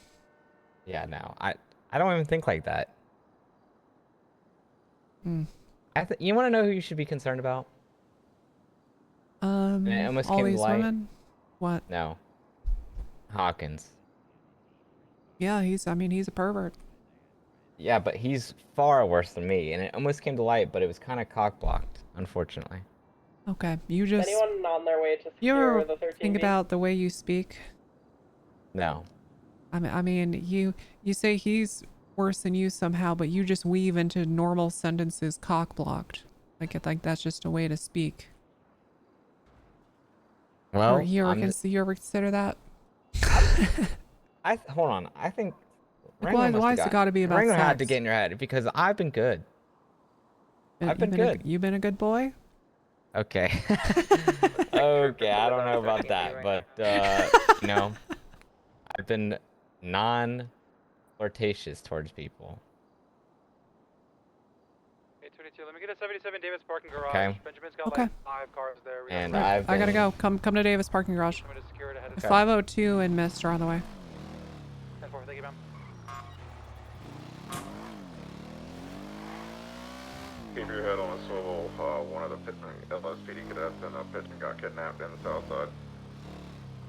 Yeah, no. I don't even think like that. Hmm. You want to know who you should be concerned about? And it almost all came to these light. women? What? No. Hawkins. Yeah, he's a pervert. Yeah, but he's far worse than me, and it almost came to light, but it was kind of cock-blocked, unfortunately. Okay, you Is just... anyone on their way to You secure ever the 13B? think about the way you speak? No. I mean, you say he's worse than you somehow, but you just weave into normal sentences cock-blocked. Like that's just a way to speak. Well, Or you ever consider that? Hold on. I think Like, why has it got to be about Rango sex? had to get in your head because I've been good. I've been good. You've been a good boy? Okay. Okay, I don't know about that, but you know, I've been non-flirtatious towards people. 822, let me get a 77 Davis parking garage. Okay. Benjamin's got Okay. like 5 cars there. And I gotta go. Come to Davis parking garage. I'm gonna secure it ahead of 502 and Mist are on the way. 10-4, thank you, ma'am. Keep your head on a swivel. One of the LSPD cadets in a Pigeon got kidnapped in the south side.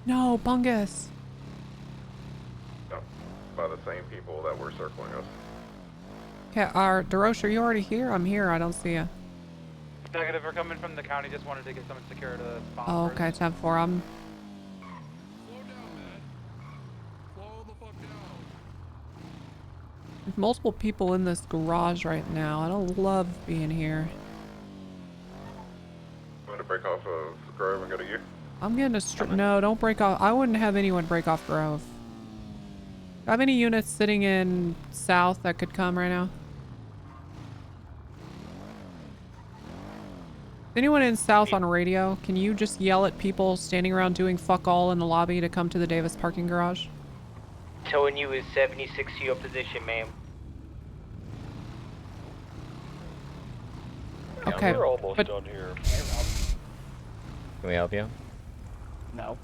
No, Bungus. No, by the same people that were circling us. Okay, DeRoche, are you already here? I'm here. I don't see you. Negative, we're coming from the county. Just wanted to get someone secured to the spot. Oh, okay, 10-4. I'm. There's multiple people in this garage right now. I don't love being here. I'm going to break off of Grove and go to you. I'm getting a no, don't break off. I wouldn't have anyone break off Grove. Do I have any units sitting in south that could come right now? Is anyone in south on radio? Can you just yell at people standing around doing fuck all in the lobby to come to the Davis parking garage? Towing you is 76 to your position, ma'am. Okay, we're almost but done here. Can we help you? No.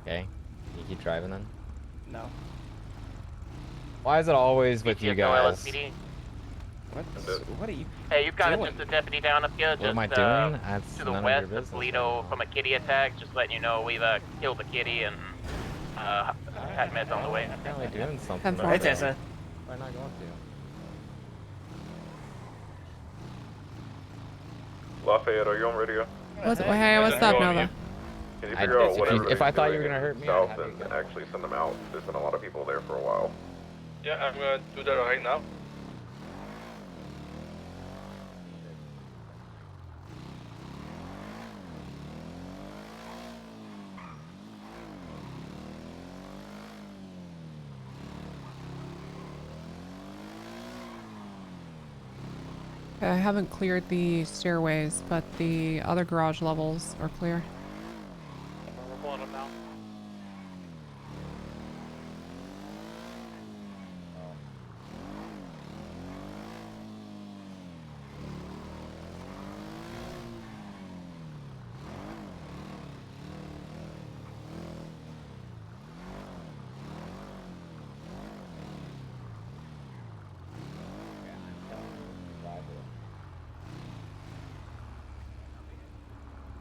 Okay. You keep driving then? No. Why is it always with you guys? What are you Hey, you've got doing? just a deputy down up here. What am I just, doing? That's to the none of west your of business. Toledo from a kitty attack. Just letting you know we've killed a kitty and had meds on the way. Apparently doing something. Hey, Tessa. Why not going to? Lafayette, are you on radio? Hey, what's up, Nova? Can you figure out whatever if I they're thought you were doing gonna in hurt me, south I'd have you and actually send them out? There's been a lot of people there for a while. Yeah, I'm gonna do that right now. Okay, I haven't cleared the stairways, but the other garage levels are clear. We're pulling them now.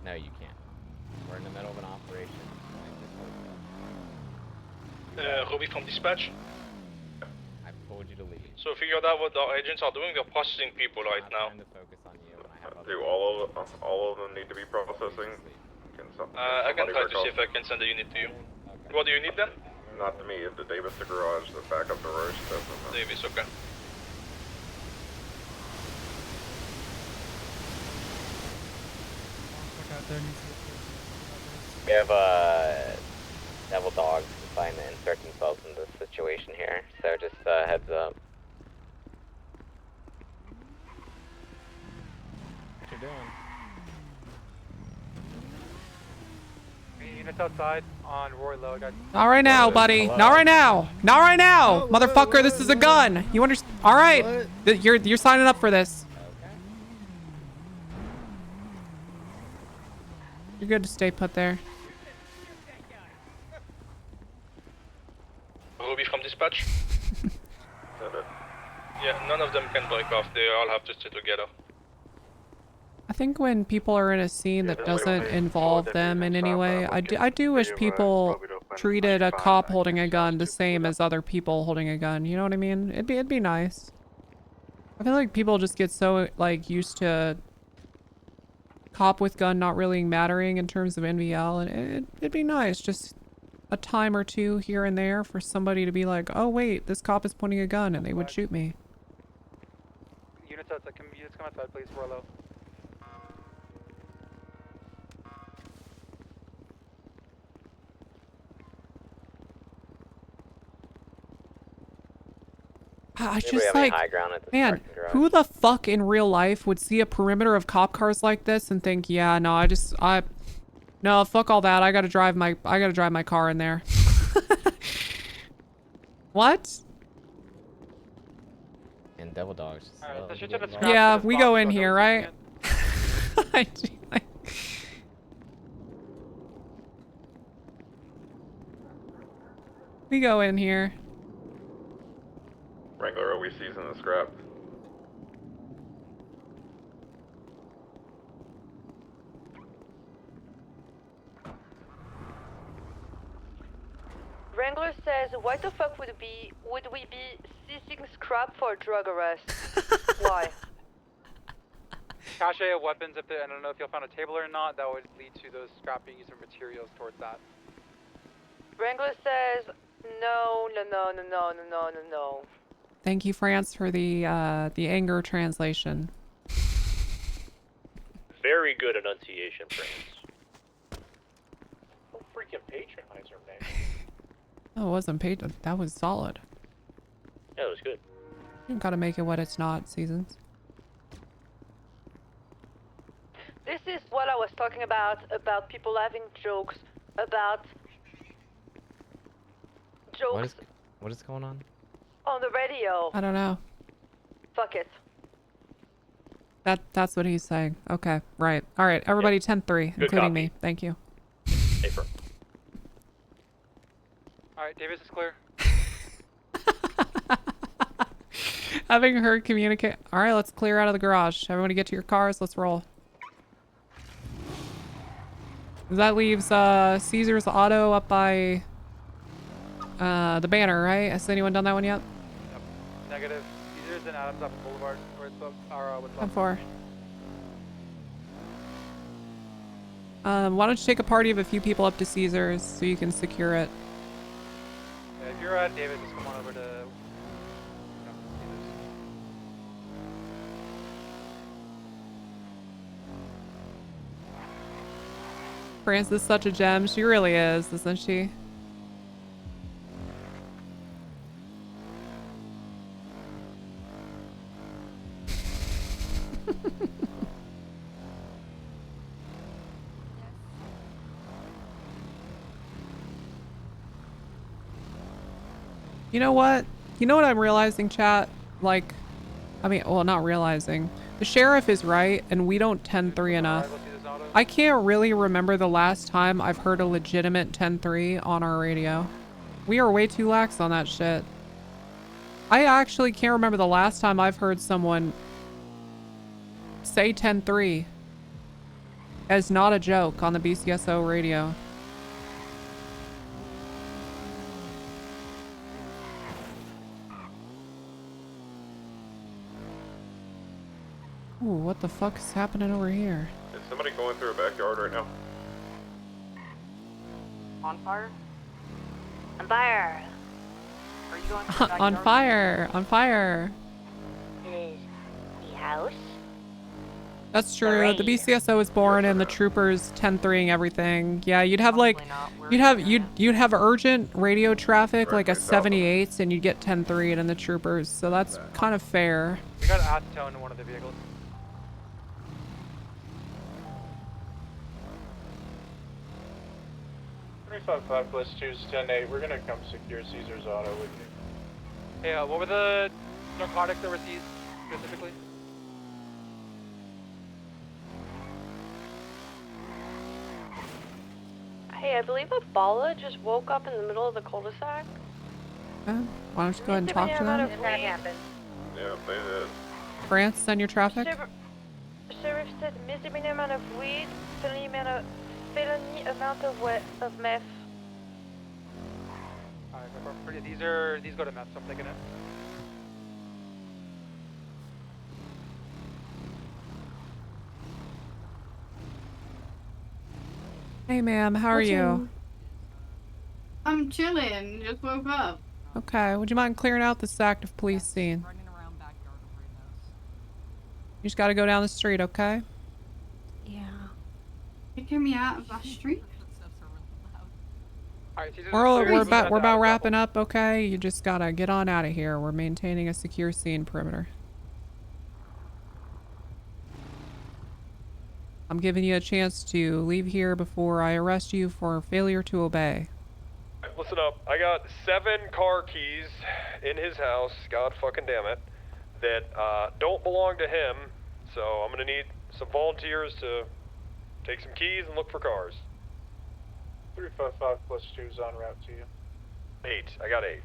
No, you can't. We're in the middle of an operation. Ruby from dispatch. I told you to leave. So figured out what the agents are doing. They're processing people right now. Do all of them need to be processing? I can try to see if I can send a unit to you. What do you need then? Not to me, if the Davis to garage, the backup to Roche, Davis, okay. We have devil dogs trying to insert themselves in this situation here, so just heads up. What you doing? Units outside on Roy Low. Not right now, buddy. Not right now. Not right now, motherfucker. This is a gun. You understand? All right, you're signing up for this. You're good to stay put there. Ruby from dispatch. Yeah, none of them can break off. They all have to stay together. I think when people are in a scene that doesn't involve them in any way, I do wish people treated a cop holding a gun the same as other people holding a gun. You know what I mean? It'd be nice. I feel like people just get so like used to cop with gun not really mattering in terms of NVL, and it'd be nice just a time or two here and there for somebody to be like, oh wait, this cop is pointing a gun, and they would shoot me. Units outside, units come outside, please, Roy Low. I Anybody just have any like, high ground at this man, parking garage? who the fuck in real life would see a perimeter of cop cars like this and think, yeah, no, no, fuck all that. I gotta drive my car in there. What? And double dogs. Yeah, we go in here, right? We go in here. Wrangler, are we seizing the scrap? Wrangler says, why the fuck would we be seizing scrap for drug arrest? Why? Cache of weapons, if I don't know if you'll find a table or not, that would lead to those scrap being used for materials towards that. Wrangler says, no. Thank you, France, for the anger translation. Very good enunciation, France. Don't freaking patronize her, man. Oh, it wasn't paid. That was solid. Yeah, it was good. You gotta make it what it's not, Seasons. This is what I was talking about people having jokes, about jokes What is going on? on the radio. I don't know. Fuck it. That's what he's saying. Okay, right. All right, everybody, 10-3, including copy. me. Thank you. Paper. Alright, Davis is clear. Having heard communicate. All right, let's clear out of the garage. Everybody get to your cars. Let's roll. That leaves Caesar's Auto up by the banner, right? Has anyone done that one yet? Yep. Negative. Caesars and Adams up Boulevard. Where it's up, what's Come up? for. Why don't you take a party of a few people up to Caesar's so you can secure it? Yeah, if you're at David, just come on over to Caesars. France is such a gem. She really is, isn't she? You know what? You know what I'm realizing, chat? Like, I mean, well, not realizing. The sheriff is right, and we don't 10-3 enough. I can't really remember the last time I've heard a legitimate 10-3 on our radio. We are way too lax on that shit. I actually can't remember the last time I've heard someone say 10-3 as not a joke on the BCSO radio. Ooh, what the fuck is happening over here? Is somebody going through a backyard right now? On fire? On fire. Are you going to On fire! On fire! It is the house. That's true. The BCSO was born and the troopers 10-3ing everything. Yeah, you'd have like, you'd have urgent radio traffic like a 78s and you'd get 10-3'd in the troopers. So that's kind of fair. We got acetone in one of the vehicles. +5 2's 10-8. We're gonna come secure Caesar's Auto with you. Hey, what were the narcotics that were seized specifically? Hey, I believe a Bala just woke up in the middle of the cul-de-sac. Why don't you go ahead and talk to them? That happened. Yeah, they did. France, send your traffic. Sheriff said misdemeanor amount of weed, felony amount of meth. Alright, these go to meth, so I'm taking it. Hey ma'am, how are you? I'm chilling, just woke up. Okay, would you mind clearing out this active police scene? You just gotta go down the street, okay? Yeah. Picking me out of that street? We're about wrapping up, okay? You just gotta get on out of here. We're maintaining a secure scene perimeter. I'm giving you a chance to leave here before I arrest you for failure to obey. Listen up. I got 7 car keys in his house, god fucking damn it, that don't belong to him, so I'm gonna need some volunteers to take some keys and look for cars. 355 plus 2 is en route to you. 8. I got 8.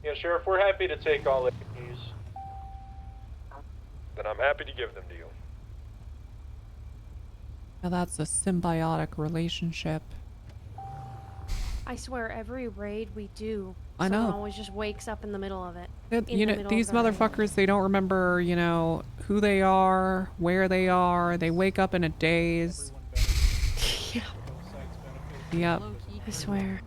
Yeah, Sheriff, we're happy to take all 8 keys. Then I'm happy to give them to you. Now that's a symbiotic relationship. I swear, every raid we do, I know. someone always just wakes up in the middle of it. You know, these motherfuckers, they don't remember, you know, who they are, where they are. They wake up in a daze. Yep. I swear.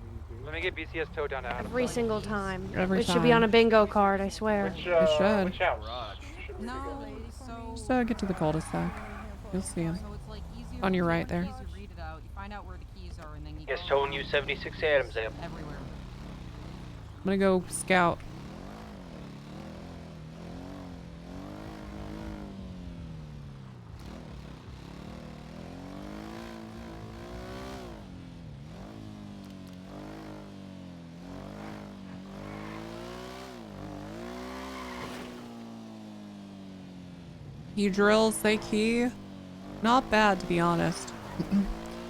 Let me get BCS tow down to Adams. Every single time. Every It should be on a bingo card, I swear. It should. Which house? No, so... Just get to the cul-de-sac. You'll see him. So it's like easier On your to right there. You read it out, you find out where the keys are, and then you Yes, go towing you 76 Adams, Am. everywhere. I'm gonna go scout. Key drills, they key. Not bad, to be honest.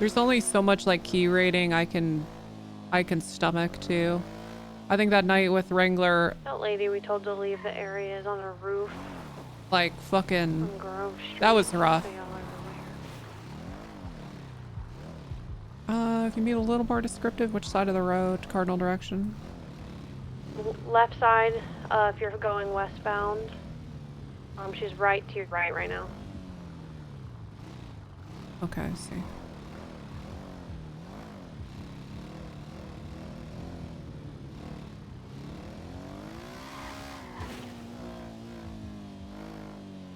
There's only so much like key rating I can stomach too. I think that night with Wrangler, That lady we told to leave the area is on a roof. like fucking, on Grove Street. that was rough. They all everywhere. If you be a little more descriptive, which side of the road, cardinal direction? Left side, if you're going westbound. She's right to your right now. Okay, I see.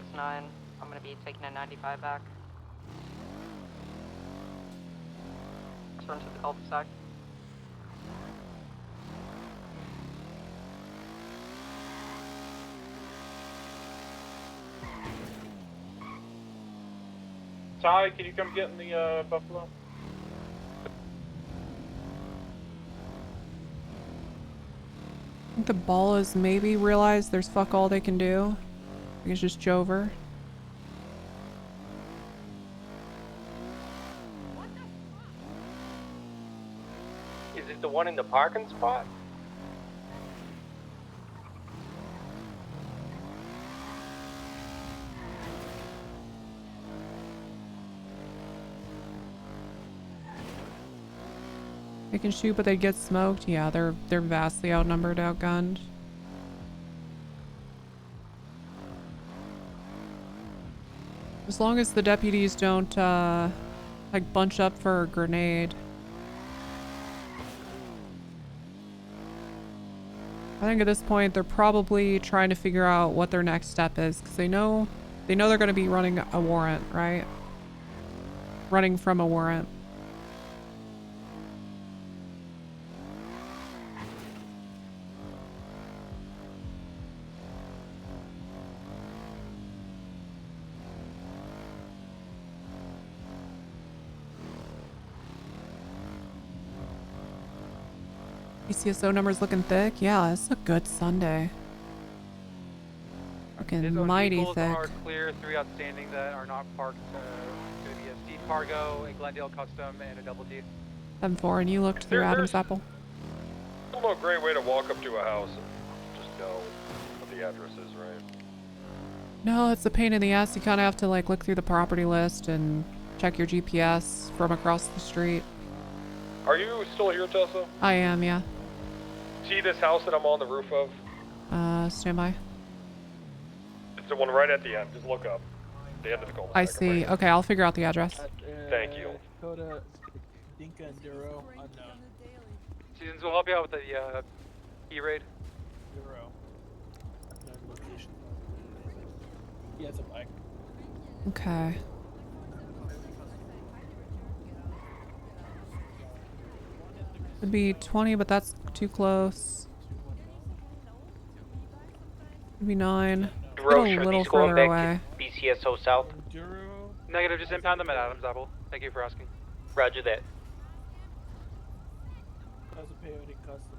It's 9. I'm gonna be taking a 95 back. Turn to the cul-de-sac. Ty, can you come get in the Buffalo? I think the ball is maybe realized there's fuck all they can do. I think it's just Jover. Is it the one in the parking spot? They can shoot, but they get smoked. Yeah, they're vastly outnumbered, outgunned. As long as the deputies don't, like, bunch up for a grenade. I think at this point, they're probably trying to figure out what their next step is, because they know they're going to be running a warrant, right? Running from a warrant. BCSO numbers looking thick. Yeah, it's a good Sunday. Fucking mighty vehicles thick. are clear, 3 outstanding that are not parked. Going to be a Steed Cargo, a Glendale Custom, and a Double D. 7-4, and you looked through Adam's Apple. There's no great way to walk up to a house and just know what the address is, right? No, it's a pain in the ass. You kind of have to like look through the property list and check your GPS from across the street. Are you still here, Tessa? I am, yeah. See this house that I'm on the roof of? Stand by. It's the one right at the end. Just look up. The end of the cul-de-sac. I see. Okay, I'll figure out the address. Thank you. Dakota, Dinka, and Duro, unknown. Seasons will help you out with the E-raid. Duro. Unknown location. Yeah, it's a bike. Okay. It'd be 20, but that's too close. It'd be 9. Get a Roche, are little these going further back away. to BCSO South? Negative, just impound them at Adams Apple. Thank you for asking. Roger that. That's a peyote custom.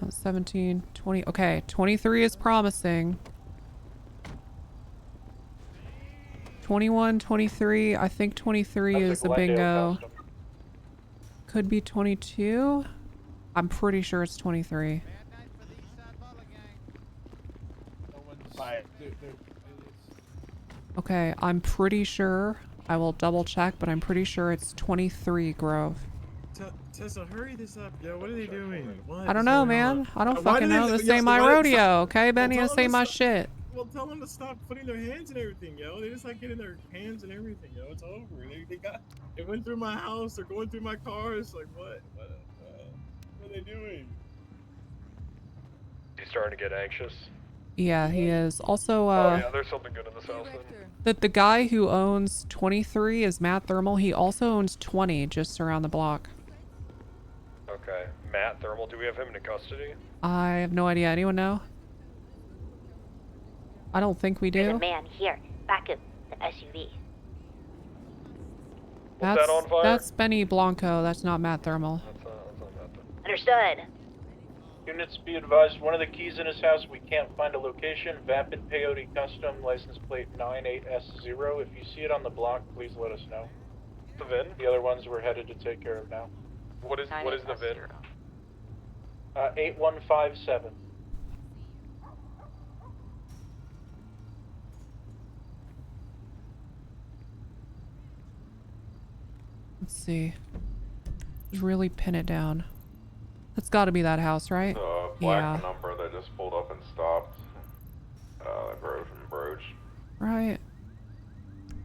17, 20. Okay, 23 is promising. 21, 23. I think 23 is a bingo. Could be 22. I'm pretty sure it's 23. Okay, I'm pretty sure. I will double check, but I'm pretty sure it's 23 Grove. Tessa, hurry this up, yo. What are they doing? I don't know, man. I don't fucking know. This ain't my rodeo, okay, Benny? This ain't my shit. Well, tell them to stop putting their hands in everything, yo. They just like getting their hands in everything, yo. It's over. They went through my house. They're going through my car. It's like, what are they doing? He's starting to get anxious. Yeah, he is. Also, oh yeah, there's something good in this house then. the guy who owns 23 is Matt Thermal. He also owns 20 just around the block. Okay. Matt Thermal, do we have him in custody? I have no idea. Anyone know? I don't think we There's do. a man here. Back up the SUV. That's, that on fire? that's Benny Blanco. That's not Matt Thermal. That's not Matt Thermal. Understood. Units be advised, one of the keys in his house, we can't find a location. Vapid Peyote Custom, license plate 98S0. If you see it on the block, please let us know. The VIN? The other ones we're headed to take care of now. What is the VIN? 8157. Let's see. Just really pin it down. That's got to be that house, right? The black number that just pulled up and stopped. Grove and Broach. Right.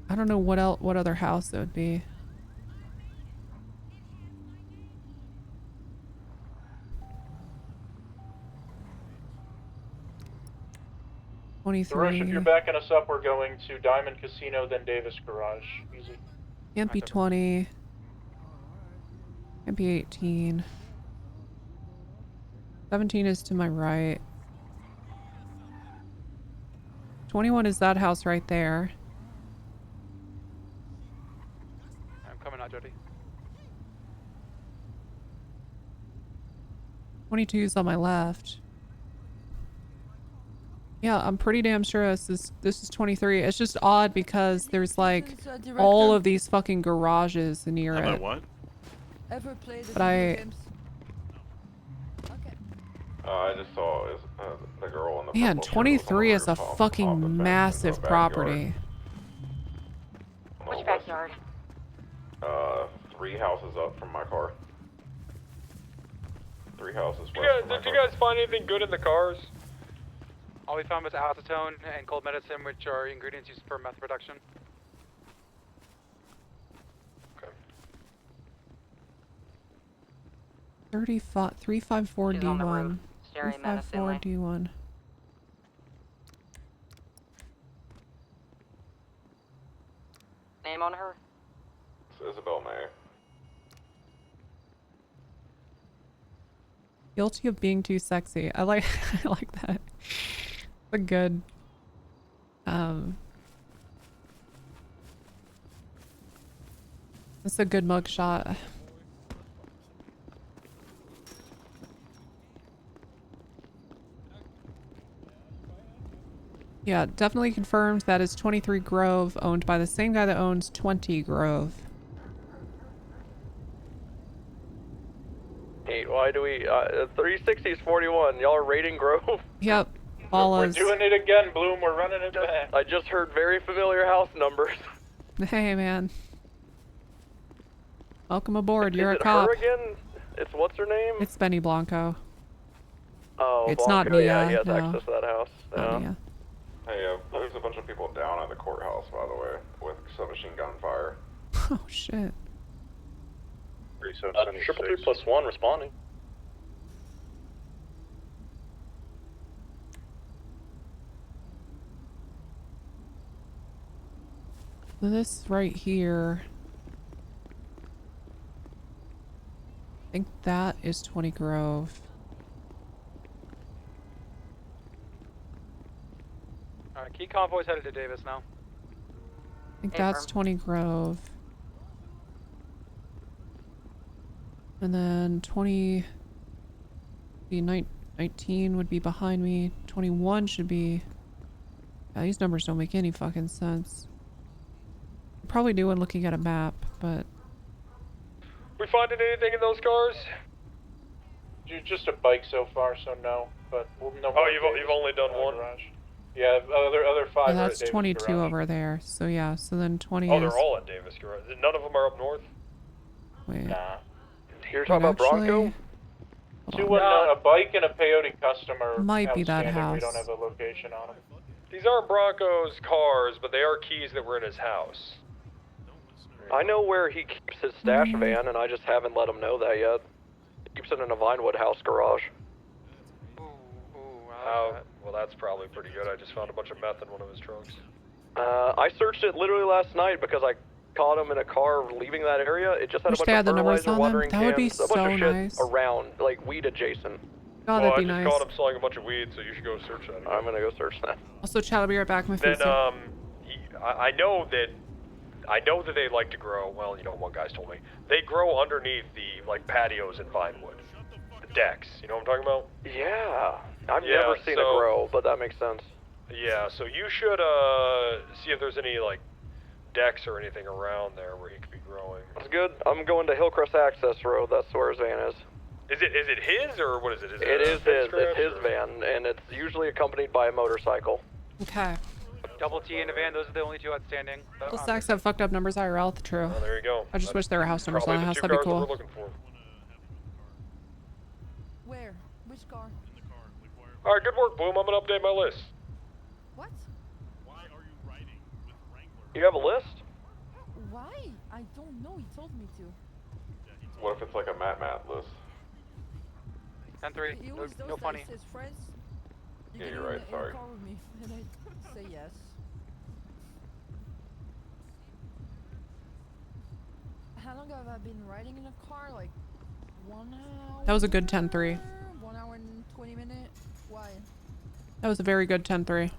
I don't know what other house it would be. Rush, if you're backing us up, we're going to Diamond Casino, then Davis Garage. Easy. Can't be 20. Can't be 18. 17 is to my right. 21 is that house right there. I'm coming out, Jody. 22 is on my left. Yeah, I'm pretty damn sure this is 23. It's just odd because there's like all of these fucking garages near it. What? Ever played But I games? I just saw the girl in the Man, purple shirt 23 was is on a the roof fucking off the fence in the massive backyard. property. Which backyard? 3 houses up from my car. 3 houses west from my Did you car. guys find anything good in the cars? All we found was acetone and cold medicine, which are ingredients used for meth production. 354 She's on the roof, D1. staring 354 menacingly. D1. Name on her? It's Isabel Mayer. Guilty of being too sexy. I like I like that. A good That's a good mugshot. Yeah, definitely confirmed that is 23 Grove, owned by the same guy that owns 20 Grove. Hey, why do we, 360 is 41, y'all are raiding Grove? Yep, all We're us. doing it again, Bloom. We're running it back. I just heard very familiar house numbers. Hey, man. Welcome aboard, Is you're a it cop. her again? It's what's her name? It's Benny Blanco. Oh, It's Blanco, not Mia, yeah, he has no. access to that house. Not Yeah. Mia. Hey, there's a bunch of people down at the courthouse, by the way, with submachine gun fire. Oh, shit. 333+1 responding. This right here. I think that is 20 Grove. Alright, key convoy's headed to Davis now. I think that's 20 Grove. And then 20... 19 would be behind me. 21 should be... Yeah, these numbers don't make any fucking sense. Probably do when looking at a map, but... We finding anything in those cars? Just a bike so far, so no. But we'll no. Oh, you've only done one. Garage. Yeah, other 5 Yeah, are that's at Davis 22 garage. over there. So yeah, so then 20 Oh, is... they're all at Davis Garage. None of them are up north? Wait. Nah. You're talking about Bronco? A bike and a peyote customer. Might be that We house. don't have a location on them. These aren't Bronco's cars, but they are keys that were in his house. I know where he keeps his stash van, and I just haven't let him know that yet. He keeps it in a Vinewood house garage. Oh, well, that's probably pretty good. I just found a bunch of meth in one of his trunks. I searched it literally last night because I caught him in a car leaving that area. It just had a Wish bunch they of had the numbers fertilizer, on them. watering That would be cans, a bunch so of shit nice. around, like weed adjacent. Oh, well, that'd be I just nice. caught him selling a bunch of weed, so you should go search that. I'm gonna go search that. Also, Chad, I'll be right back. My Then, food's I know that they like to grow. Well, you know, one guy's told me they grow underneath the patios in Vinewood, the decks. You know what I'm talking about? Yeah, I've never seen it grow, but that makes sense. Yeah, so you should see if there's any decks or anything around there where he could be growing. That's good. I'm going to Hillcrest Access Road. That's where his van is. Is it his or what is it? It is his. It's his van, and it's usually accompanied by a motorcycle. Okay. Double T in the van, those are the only 2 outstanding. Well, stacks have fucked up numbers IRL. True. Oh, there you go. I just wish there were house numbers on the house. That'd be cool. Where? Which car? All right, good work, Boom. I'm gonna update my list. What? You have a list? Why? I don't know. He told me to. What if it's like a Matt list? 10-3. He always does No that. funny. He says, friends, Yeah, you're right. Sorry. car with me. And I say yes. How long have I been riding in a car? Like 1 hour? That was a good 10-3. 1 hour and 20 minutes? Why? That was a very good 10-3.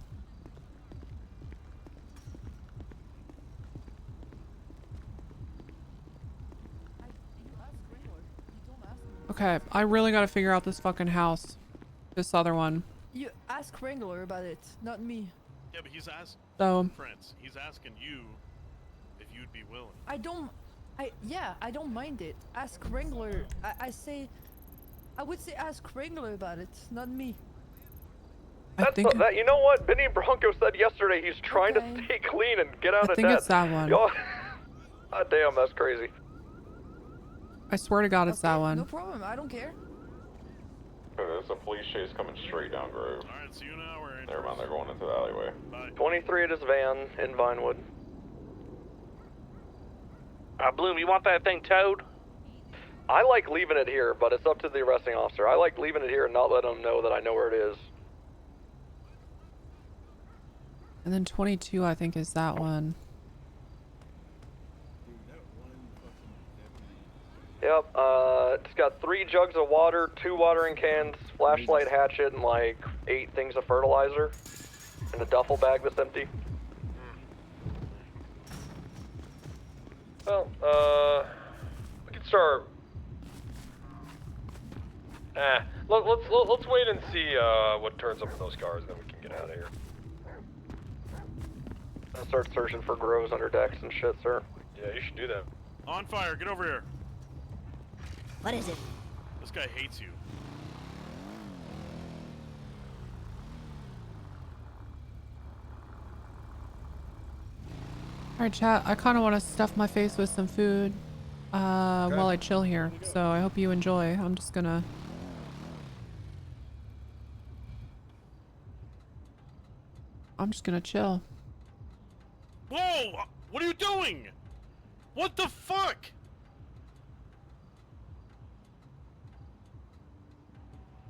Okay, I really gotta figure out this fucking house. This other one. You ask Wrangler about it, not me. Yeah, but he's asking. So. Prince, he's asking you if you'd be willing. I don't mind it. Ask Wrangler. I would say ask Wrangler about it, not me. That's that. You know what? Benny Bronco said yesterday he's trying to stay clean and get out of debt. I think it's that one. God damn, that's crazy. I swear to God, it's that one. No problem. I don't care. There's a police chase coming straight down Grove. Alright, see you now. Never mind, they're going into the alleyway. 23 at his van in Vinewood. Bloom, you want that thing towed? I like leaving it here, but it's up to the arresting officer. I like leaving it here and not letting him know that I know where it is. And then 22, I think, is that one. Yep, it's got 3 jugs of water, 2 watering cans, flashlight hatchet, and like 8 things of fertilizer. And a duffel bag that's empty. Well, we can start. Let's wait and see what turns up in those cars, then we can get out of here. I'll start searching for grows under decks and shit, sir. Yeah, you should do that. On fire, get over here. What is it? This guy hates you. Alright, chat. I kind of want to stuff my face with some food while I chill here. So I hope you enjoy. I'm just gonna... chill. Whoa! What are you doing? What the fuck?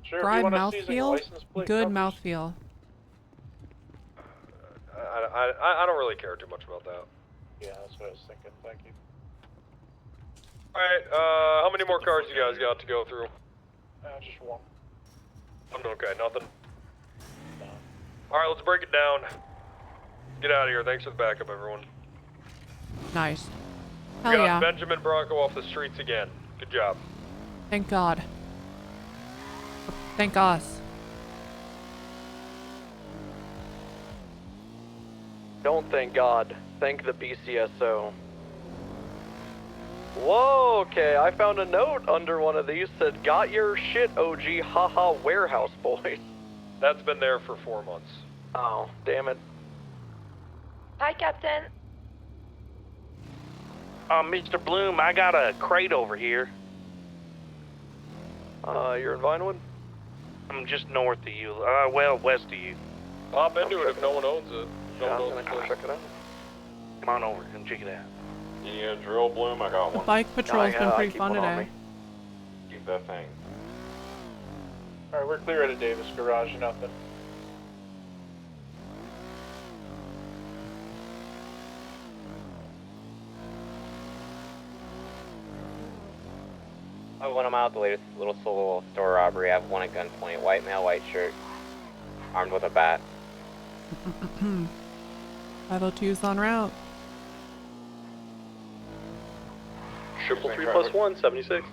Sure, Fried mouthfeel? Good mouthfeel. I don't really care too much about that. Yeah, that's what I was thinking. Thank you. Alright, how many more cars you guys got to go through? Just one. Okay, nothing. Alright, let's break it down. Get out of here. Thanks for the backup, everyone. Nice. We Hell got yeah. Benjamin Bronco off the streets again. Good job. Thank God. Thank us. Don't thank God. Thank the BCSO. Whoa, okay, I found a note under one of these said, got your shit, OG, haha, warehouse boys. That's been there for 4 months. Oh, damn it. Hi, Captain. Mr. Bloom, I got a crate over here. You're in Vinewood? I'm just north of you. Well, west of you. Hop into it if no one owns it. Yeah, I'm gonna go check it out. Come on over and check it out. Yeah, drill Bloom, I got The one. bike patrol's been pretty fun today. Keep that thing. Alright, we're clear out of Davis Garage, nothing. When I'm out, the latest little solo store robbery, I have one at gunpoint, white male, white shirt, armed with a bat. 502's en route. 333+1, 76.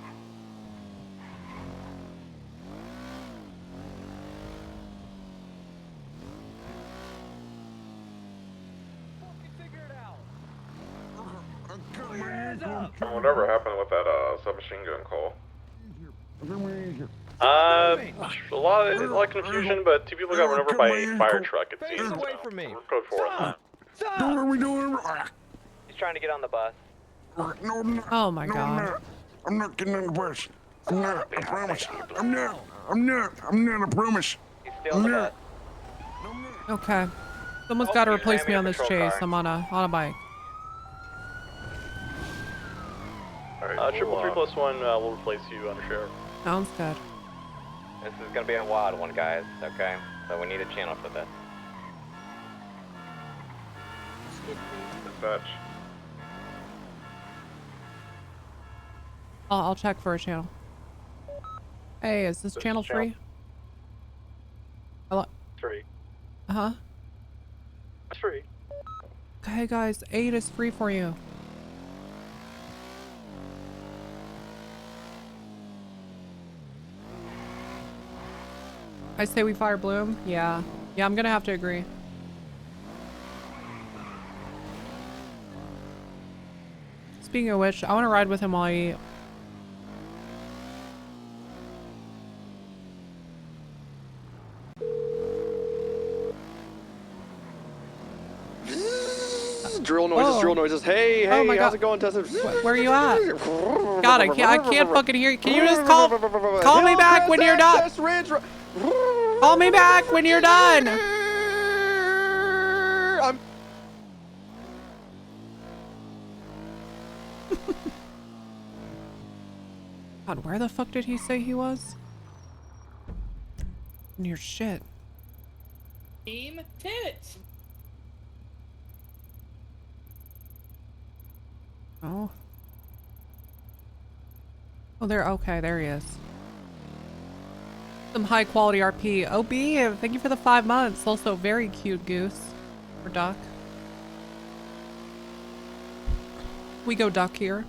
Whatever happened with that submachine gun call? A lot of confusion, but 2 people got run over by a fire truck, it seems. away from me. Code 4 on that. What are we doing? He's trying to get on the bus. Oh my God. I'm not getting on the bus. I'm not, I promise. I'm not, I promise. He's still on the bus. Okay. Someone's got to replace me on this chase. I'm on a bike. Alright, 333+1, we'll replace you under sheriff. Sounds good. This is gonna be a wild one, guys. Okay, so we need a channel for this. Dispatch. I'll check for a channel. Hey, is this channel free? Hello? Free. Uh-huh. It's free. Okay, guys, 8 is free for you. I say we fire Bloom? Yeah. Yeah, I'm gonna have to agree. Speaking of which, I want to ride with him while I eat. Drill noises, drill noises. Hey, Oh my how's God. it going, Tessa? Where are you at? God, I can't fucking hear you. Can you just call me back when you're done? Call me back when you're done. God, where the fuck did he say he was? Near shit. Team tits. Oh. Oh, there. Okay, there he is. Some high quality RP. OB, thank you for the 5 months. Also, very cute goose. Or duck. We go duck here.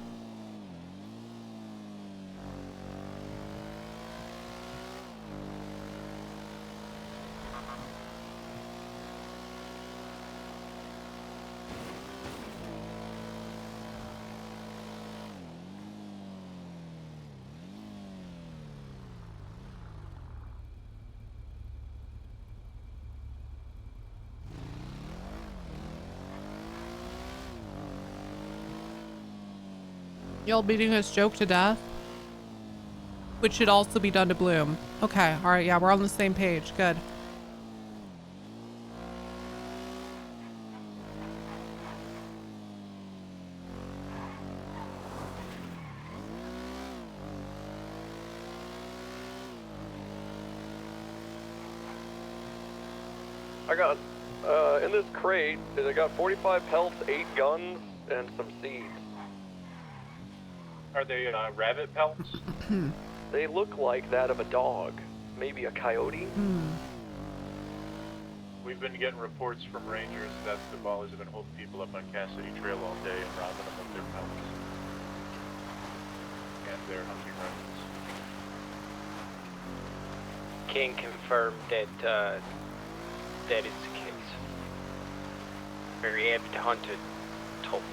Y'all beating this joke to death? Which should also be done to Bloom. Okay, alright, yeah, we're on the same page. Good. I got, in this crate, I got 45 pelts, 8 guns, and some seeds. Are they rabbit pelts? They look like that of a dog. Maybe a coyote? We've been getting reports from rangers that the ballers have been holding people up on Cassidy Trail all day and robbing them of their pelts. And their hunting rifles. Can confirm that that is the case. Very avid hunter told me.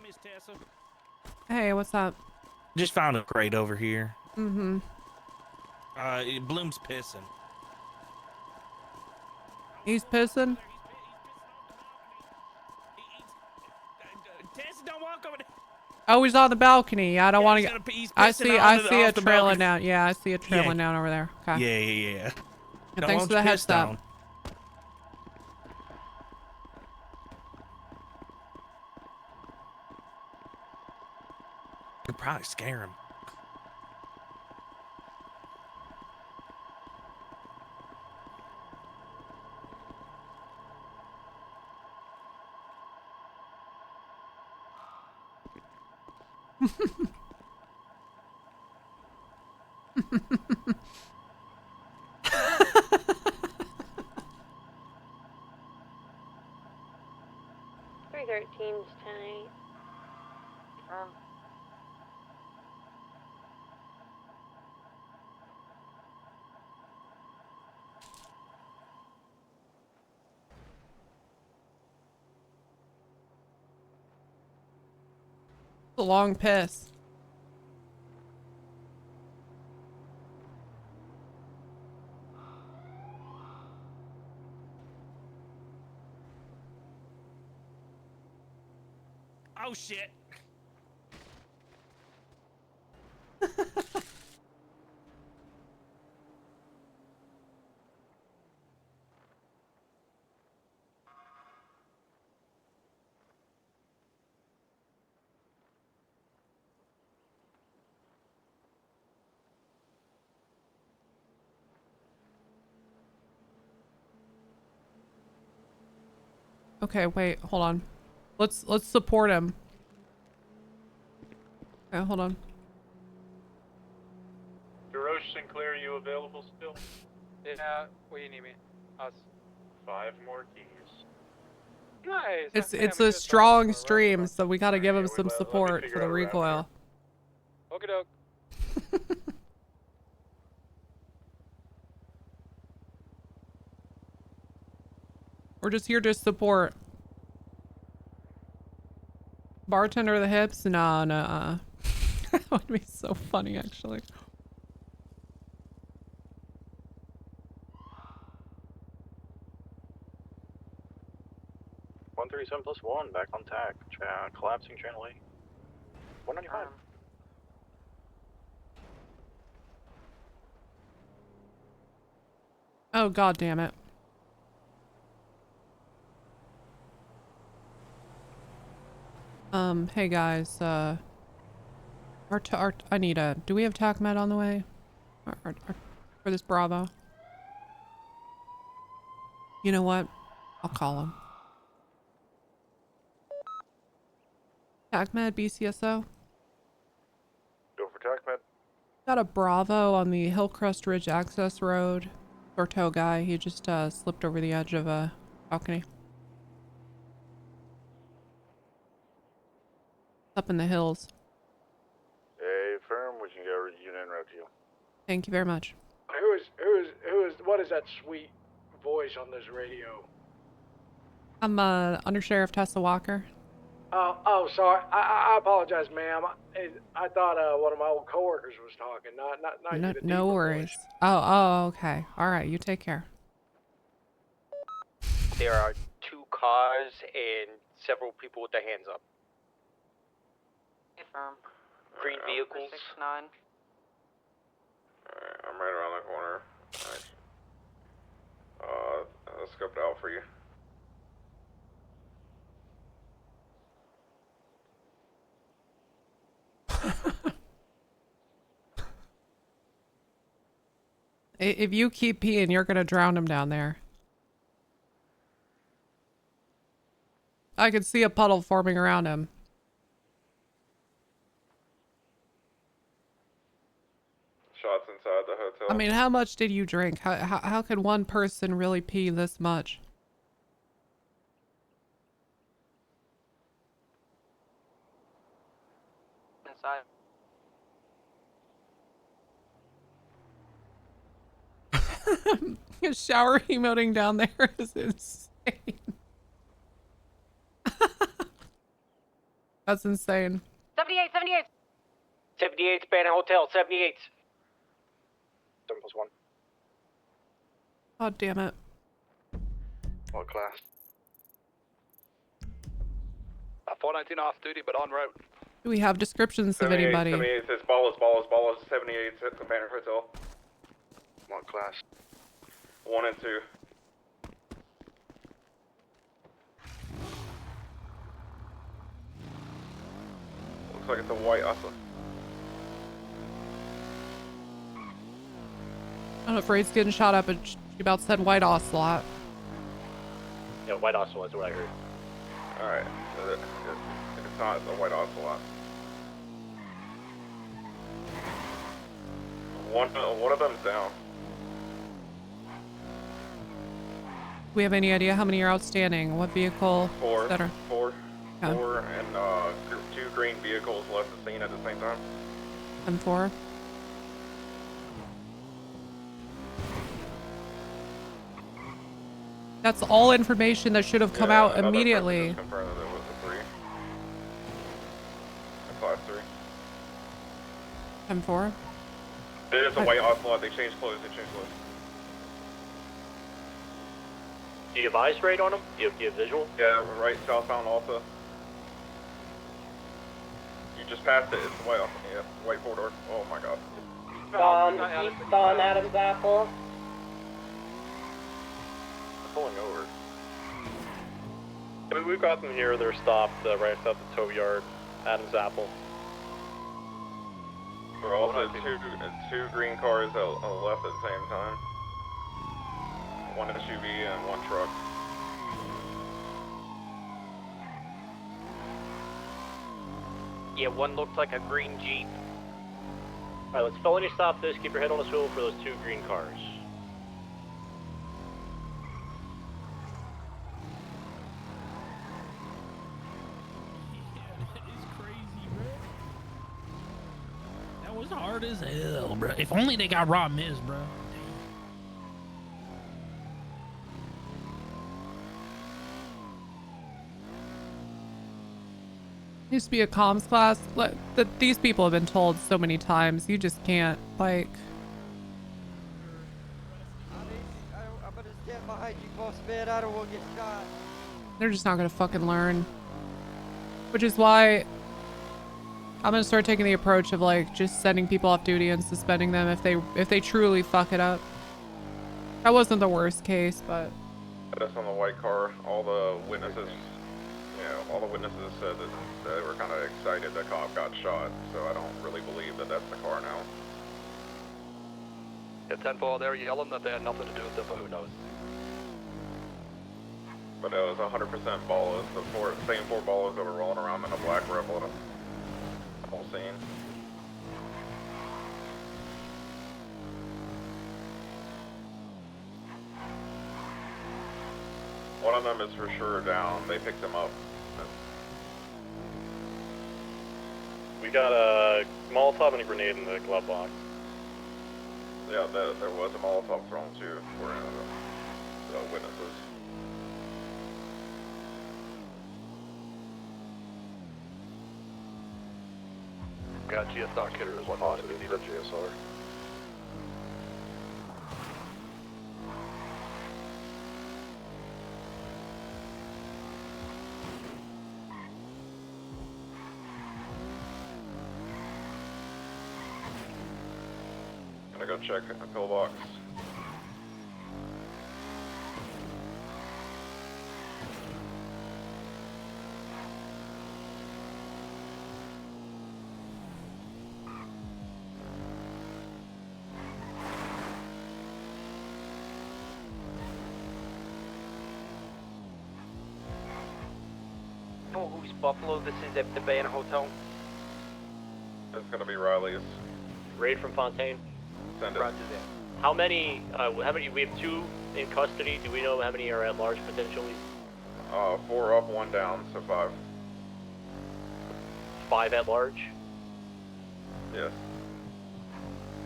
Miss Tessa. Hey, what's up? Just found a crate over here. Mm-hmm. Bloom's pissing. He's pissing? Tessa, don't walk over there. Oh, he's on the balcony. I don't want to get... He's I pissing see off it the trailing balcony. down. Yeah, I see it trailing down over there. Okay. Yeah. And thanks for the heads up. Could probably scare him. Three 13's 10-8. It's a long piss. Oh shit. Okay, wait, hold on. Let's support him. Okay, hold on. DeRoche Sinclair, are you available still? Yeah, what do you need me? Us. 5 more keys. Nice. It's a strong stream, so we gotta give him some support for the recoil. Okie doke. We're just here to support. Bartender of the hips? No. That would be so funny, actually. +1, back on tack. Collapsing channel 8. 195. Oh, god damn it. Hey guys, I need a... Do we have TACMED on the way? For this Bravo? You know what? I'll call him. TACMED, BCSO? Go for TACMED. Got a Bravo on the Hillcrest Ridge access road. Or tow guy. He just slipped over the edge of a balcony. Up in the hills. Hey, firm, we can go unit en route to you. Thank you very much. What is that sweet voice on this radio? I'm Undersheriff Tessa Walker. Oh, sorry. I apologize, ma'am. I thought one of my old coworkers was talking. Not No worries. Oh, okay. All right, you take care. There are 2 cars and several people with their hands up. Confirm. Green vehicles. 6-9. Alright, I'm right around the corner. Alright. I'll scope it out for you. If you keep peeing, you're gonna drown him down there. I could see a puddle forming around him. Shots inside the hotel. I mean, how much did you drink? How could one person really pee this much? Inside. Shower emoting down there is insane. That's insane. 78, 78. 78's Banner Hotel, 78. 7+1. God damn it. What class? 419 off duty, but en route. Do we have descriptions of anybody? 78 says ballas, 78 at the Banner Hotel. What class? 1 and 2. Looks like it's a white Asa. I don't know if Raid's getting shot up, but she about said white ocelot. Yeah, White Ocelot is what I heard. Alright, it's not the white Ocelot. One of them's down. Do we have any idea how many are outstanding? What vehicle? Four, etc.? Okay. four, and 2 green vehicles left the scene at the same time. And 4. That's all information that should have come out another immediately. person just confirmed that it was a 3. A class 3. And 4. It is a white Ocelot. They changed clothes. Do you have eyes raid on them? Do you have visual? Yeah, right southbound also. You just passed it. It's the white, yeah, white 4-door. Oh my god. East on Adam's Apple. Pulling over. I mean, we've got them here. They're stopped right outside the tow yard, Adam's Apple. There are also two green cars that left at the same time. 1 SUV and 1 truck. Yeah, one looked like a green Jeep. Alright, let's felony stop this. Keep your head on the swivel for those 2 green cars. That was hard as hell, bro. If only they got raw miz, bro. Used to be a comms class. These people have been told so many times. You just can't, like. I'm gonna stand behind you, boss man. I don't want to get shot. They're just not gonna fucking learn. Which is why I'm gonna start taking the approach of like just sending people off duty and suspending them if they truly fuck it up. That wasn't the worst case, but. That's on the white car. All the witnesses. Yeah, all the witnesses said that they were kind of excited that cop got shot, so I don't really believe that that's the car now. Yeah, 10-4, they were yelling that they had nothing to do with it, but who knows? But it was 100% ballas. The same 4 ballas that were rolling around in a black Rebel. The whole scene. One of them is for sure down. They picked him up. We got a Molotov and a grenade in the glove box. Yeah, there was a Molotov thrown too for the witnesses. Got GSR killer as well. Possibly need a GSR. go check a pillbox. Oh, who's Buffalo? This is at the Bayonne Hotel. It's gonna be Riley's. Raid from Fontaine. Send it. Roger that. How many, we have 2 in custody. Do we know how many are at large potentially? 4 up, 1 down, so 5. 5 at large? Yes.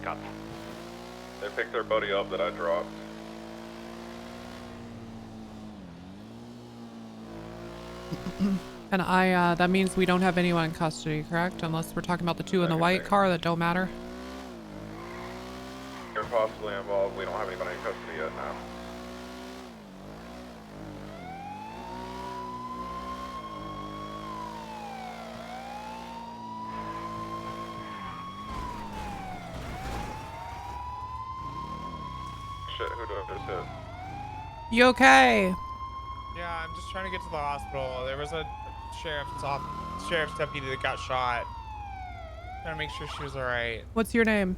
Copy. They picked their buddy up that I dropped. And that means we don't have anyone in custody, correct? Unless we're talking about the 2 in the white car that don't matter. They're possibly involved. We don't have anybody in custody yet now. Shit, who do I just hit? You okay? Yeah, I'm just trying to get to the hospital. There was a sheriff's deputy that got shot. Trying to make sure she was alright. What's your name?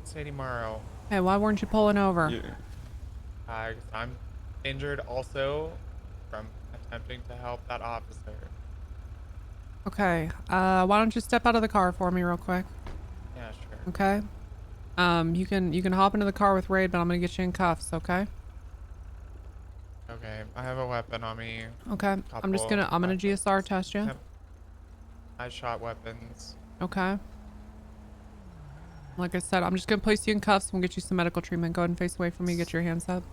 Sadie Morrow. Hey, why weren't you pulling over? I'm injured also from attempting to help that officer. Okay. Why don't you step out of the car for me real quick? Yeah, sure. Okay. You can hop into the car with Raid, but I'm gonna get you in cuffs, okay? Okay, I have a weapon on me. Okay. I'm gonna GSR test you. I shot weapons. Okay. Like I said, I'm just gonna place you in cuffs. We'll get you some medical treatment. Go ahead and face away from me. Get your hands up.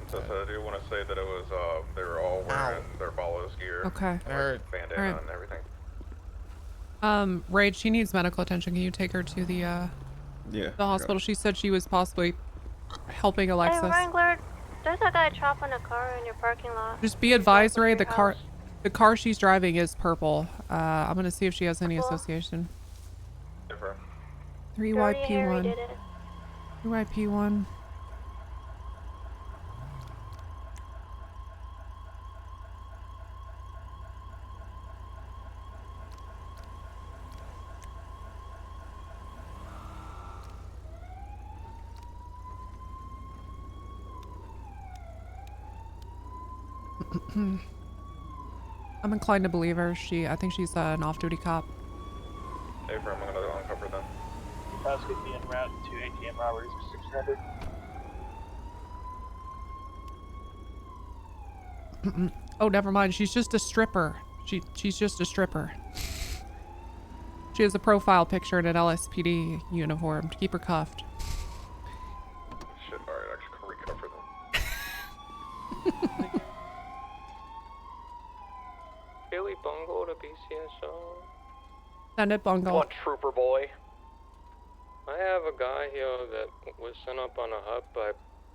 Tessa, I do want to say that it was, they were all wearing their Follows gear. Okay. Like bandana Alright. and everything. Raid, she needs medical attention. Can you take her to the hospital? She said she was possibly helping Alexis. Hey, Wrangler, there's a guy chopping a car in your parking lot. Just be advised, Raid, the car she's driving is purple. I'm gonna see if she has any association. 3YP1. 3YP1. I'm inclined to believe her. I think she's an off-duty cop. Hey, I'm gonna uncover them. House could be en route to ATM robberies for 600. Oh, never mind. She's just a stripper. She's just a stripper. She has a profile picture in an LSPD uniform to keep her cuffed. Shit, alright, actually, can recover them. Billy Bungle to BCSO. Send it, Bungle. Come on, trooper boy. I have a guy here that was sent up on a hut by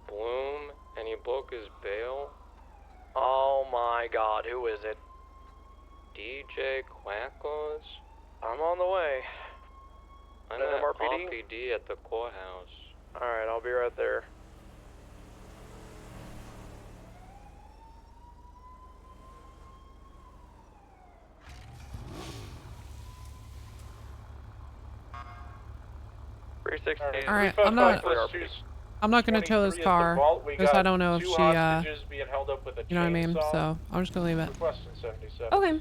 Bloom, and he broke his bail. Oh my god, who is it? DJ Quackles. I'm on the way. I'm An at MRPD? RPD at the courthouse. Alright, I'll be right there. All right, I'm not gonna tow this car because I don't know if she, you know what I mean. So I'm just gonna leave it. Okay.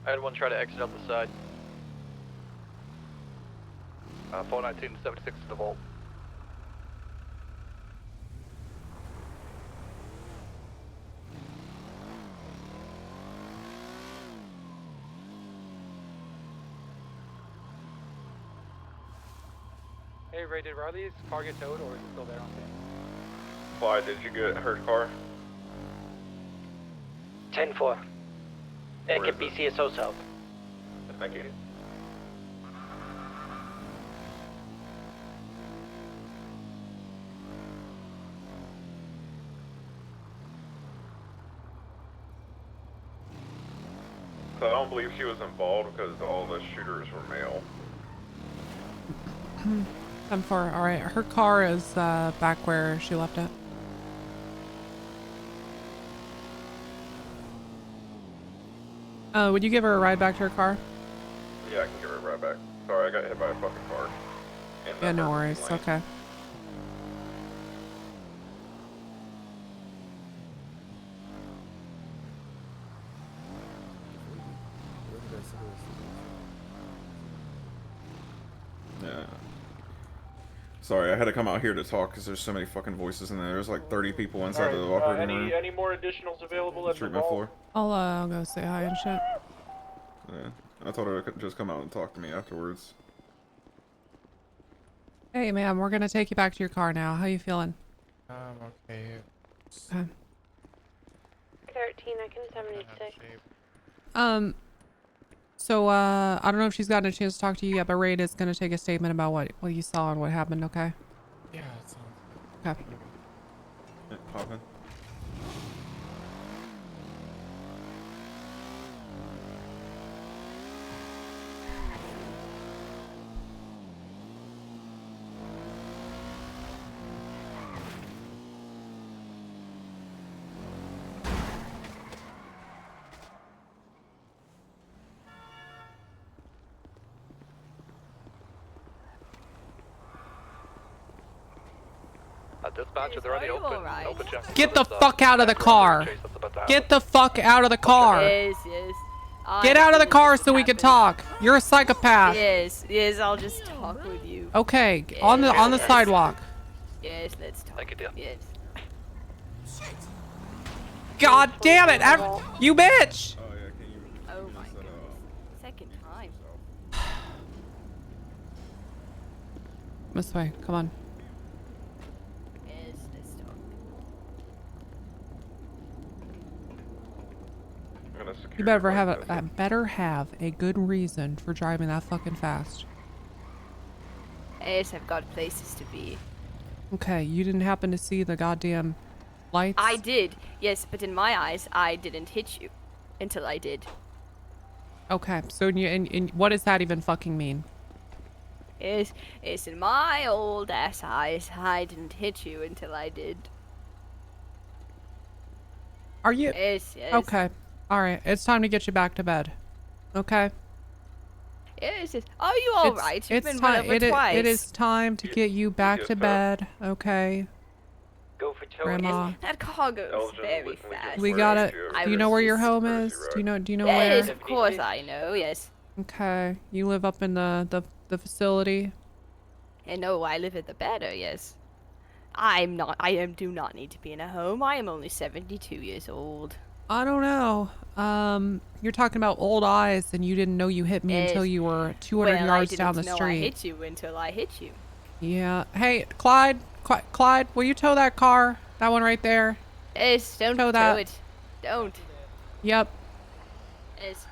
I had one try to exit out the side. 419-76 to the vault. Hey, Ray, did Riley's car get towed, or is it still there on scene? Clyde, did you get her car? 10-4. Where Get is it? BCSO south. Thank you. So I don't believe she was involved because all the shooters were male. 10-4. All right, her car is back where she left it. Would you give her a ride back to her car? Yeah, I can give her a ride back. Sorry, I got hit by a fucking car. Yeah, no worries. lane. Okay. Yeah. Sorry, I had to come out here to talk because there's so many fucking voices in there. There's like 30 people inside the operating room. Any more additionals available at the Treatment vault? floor. I'll go say hi and shit. Yeah. I told her to just come out and talk to me afterwards. Hey, ma'am, we're gonna take you back to your car now. How you feeling? Okay. Okay. 13, I can 76. So, I don't know if she's gotten a chance to talk to you yet, but Raid is gonna take a statement about what you saw and what happened, okay? Yeah, it sounds Okay. Yeah, pop in. Dispatcher, they're on the open. Get the fuck out of the car! Get the fuck out of the car! Yes. Get out of the car so we can talk! You're a psychopath! Yes, I'll just talk with you. Okay, on the sidewalk. Yes, let's talk. Thank you, dear. Yes. God damn it! You bitch! Oh my goodness. Second time. This way, come on. Yes, let's talk. You better have a good reason for driving that fucking fast. Yes, I've got places to be. Okay, you didn't happen to see the goddamn lights? I did, yes, but in my eyes, I didn't hit you until I did. Okay, so and what does that even fucking mean? Yes, in my old ass eyes, I didn't hit you until I did. Are you? Yes. Okay, all right. It's time to get you back to bed. Okay. Yes. Are you all right? You've been run over time. twice. It is time to get you back to bed. Okay. Go for Grandma. That car goes very fast. We gotta. Do you know where your home is? Do you know where? Yes, of course I know. Yes. Okay. You live up in the facility. And no, I live at the better. Yes. Do not need to be in a home. I am only 72 years old. I don't know. You're talking about old eyes, and you didn't know you hit me until you were 200 yards down the street. I hit you until I hit you. Yeah. Hey, Clyde, will you tow that car? That one right there. Yes, don't tow that. It. Don't. Yep. Yes.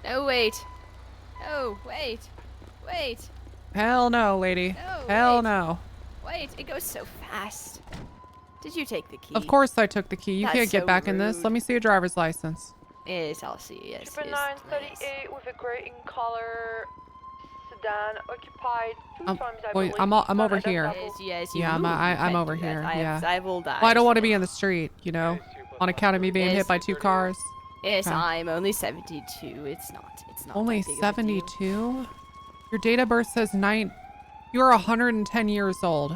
No, wait. No, wait. Wait. Hell no, lady. No, Hell no. Wait, it goes so fast. Did you take the key? Of course I took the key. You That's can't get so back in this. rude. Let me see your driver's license. Yes, I'll see. Yes. Trooper 938 with a grey in color sedan occupied 2 times, I believe. I'm over here. Yes, yeah, I'm over here. Yeah. I will die. Well, I don't want to be in the street, you know, on account of me being hit by 2 cars. Yes, Okay. I'm only 72. It's not. Only that big of a deal. 72? Your date of birth says you're 110 years old.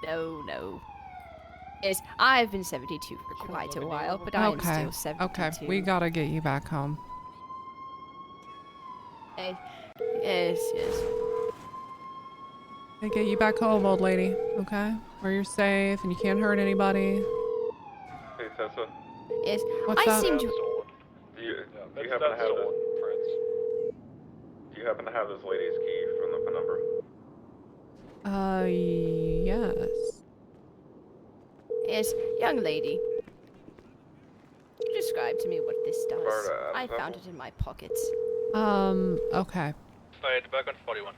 No. Yes, I've been 72 for quite a while, but I'm still 72. Okay, we gotta get you back home. Yes. They get you back home, old lady. Okay, where you're safe and you can't hurt anybody. Hey, Tessa. Yes, What's I up? seem to. Do you happen to have this? Do you happen to have this lady's key from the penumbra? Yes. Yes, young lady. Can you describe to me what this does? I found it in my pockets. Okay. Alright, back on 41.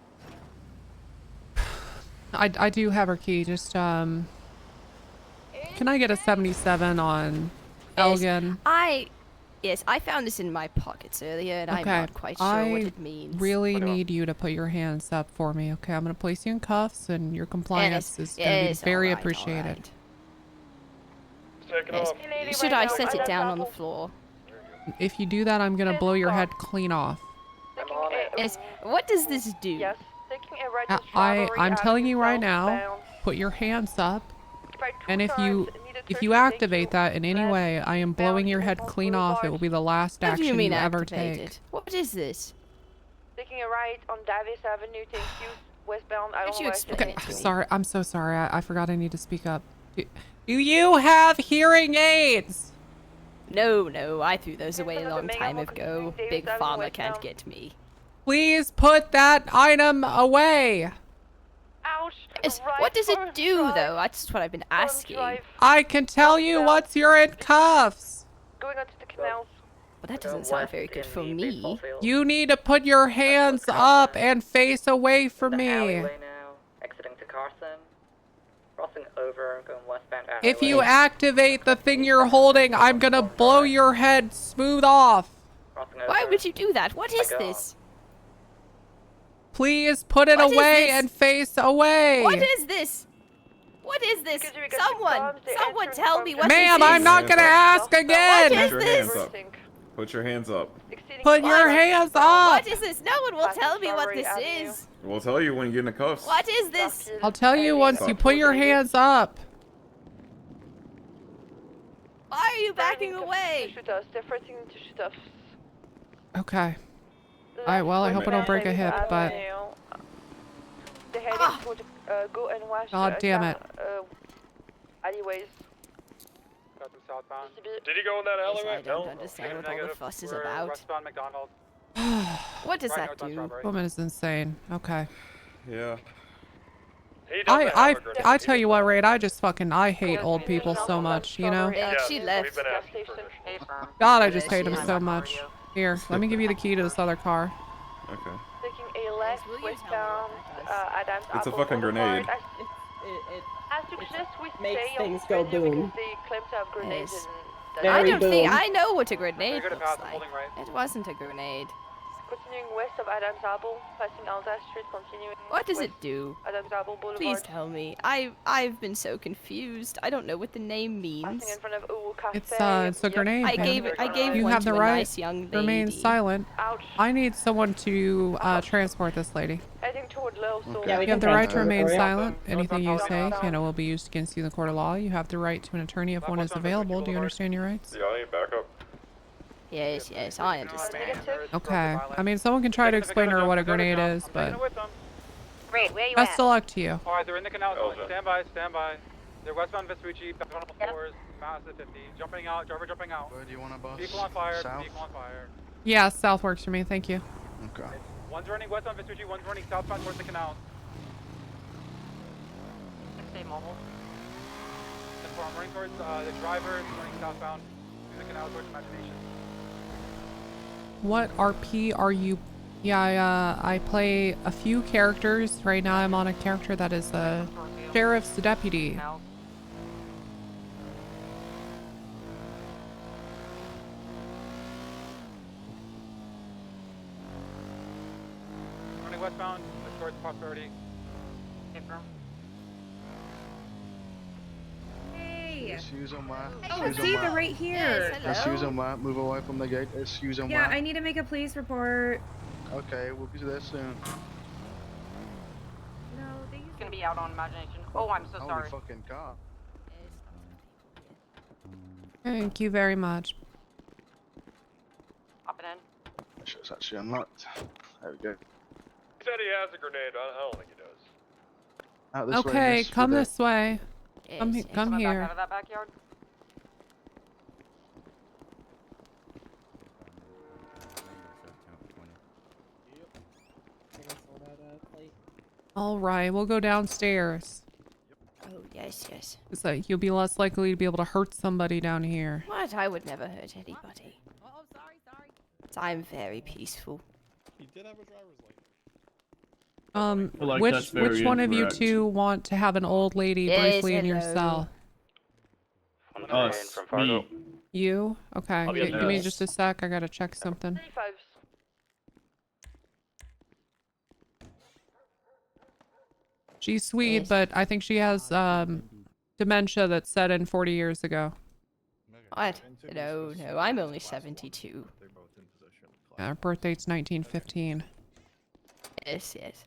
I do have her key, just, can I get a 77 on Elgin? Yes, I found this in my pockets earlier, and I'm not quite sure what it means. Really need you to put your hands up for me, okay? I'm gonna place you in cuffs, and your compliance is gonna be very appreciated. Take it Yes. off. Should I set it down on the floor? If you do that, I'm gonna blow your head clean off. Yes. What does this do? Yes, taking a right to I'm telling you right now, southbound. put your hands up, Try 2 and if times, you activate that in any way, I am blowing your head clean off. It will be the last What do you action mean you ever activated? take. What is this? Taking a right on Davis Avenue, thank you. Westbound, I don't know why I said Okay, it to me. sorry. I'm so sorry. I forgot I need to speak up. Do you have hearing aids? No, I threw those away a long time ago. Big Pharma can't get me. Please put that item away. Ouch! What does it do, though? That's what I've been asking. I can tell you once you're in cuffs. Going onto the canals. Well, that doesn't sound very good for me. You need to put your hands up and face away from me. Exiting to Carson. Crossing over, going westbound. If you activate the thing you're holding, I'm gonna blow your head smooth off. Why would you do that? What is this? Please put it away and face away. What is this? What is this? Someone tell me what this is. Ma'am, I'm not gonna ask again. What is this? Put your hands up. Put your hands up. What is this? No one will tell me what this is. We'll tell you when you get in the cuffs. What is this? I'll tell you once you put your hands up. Why are you backing away? Shoot us. They're threatening to shoot us. Okay. Alright, well, I hope I don't break a hip, but... They're heading toward Go and Wash. God damn it. Alleyways. Did he go in that alleyway? I don't understand what all the fuss is about. Westbound McDonald's. What does that do? Woman is insane. Okay. Yeah. I tell you what, Raid, I hate old people so much, you know? She left. God, I just hate them so much. Here, let me give you the key to this other car. Okay. Taking a left westbound Adams It's a Apple fucking Boulevard. grenade. I suggest we makes stay on things go venue boom. because they claim to have grenades I Very don't think boom. I know what a grenade You're gonna looks pass, like. holding right. It wasn't a grenade. Continuing west of Adams Apple, passing Alta Street, continuing. What does it west do? Adams Apple Boulevard. Please tell me. I've been so confused. I don't know what the name means. Passing in front of Uwu Cafe. It's a grenade. I gave You one have to the a right nice young lady. remain silent. Ouch. I need someone to transport this lady. Heading toward Low, so Yeah, we You can have the right to transfer remain for you. silent. Anything you say will be used against you in the court of law. You have the right to an attorney if one is available. Do you understand your rights? Yeah, I need backup. Yes, I understand. Okay. I mean, someone can try to explain to her what a grenade is, but Great, where you best of luck to you. Alright, they're in the canal. Stand by. They're westbound Vespucci, back on all fours, massive 50. Jumping out, driver jumping out. Where do you want to bus? Vehicle on fire, South? vehicle on fire. Yeah, south works for me. Thank you. Okay. One's running westbound Vespucci, one's running southbound towards the canal. Stay mobile. And so I'm running towards the driver, is running southbound through the canal towards Imagination. What RP are you? Yeah, I play a few characters. Right now I'm on a character that is a sheriff's deputy. Running westbound towards Prosperity. Hey. Excuse me. Oh, see, they're right here. Excuse me. Move away from the gate. Excuse me. Yeah, I need to make a police report. Okay, we'll be there soon. No, It's gonna be out on Imagination. Oh, I'm so sorry. Holy fucking car. Thank you very much. Hopping in. It's actually unlocked. There we go. He said he has a grenade. I don't think he does. Out this way, Okay, miss, come with this way. Come Coming come back here. out of that backyard. All right, we'll go downstairs. Oh, yes. So you'll be less likely to be able to hurt somebody down here. What? I would never hurt anybody. Oh, sorry. I'm very peaceful. He did have a driver's license. Which one of you two want to have an old lady briefly in your cell? Us, me. You? Okay. I'll get Give me this. just a sec. I gotta check something. 35. She's sweet, Yes. but I think she has dementia that set in 40 years ago. What? No, no, I'm only 72. Yeah, her birthday's 1915. Yes, yes.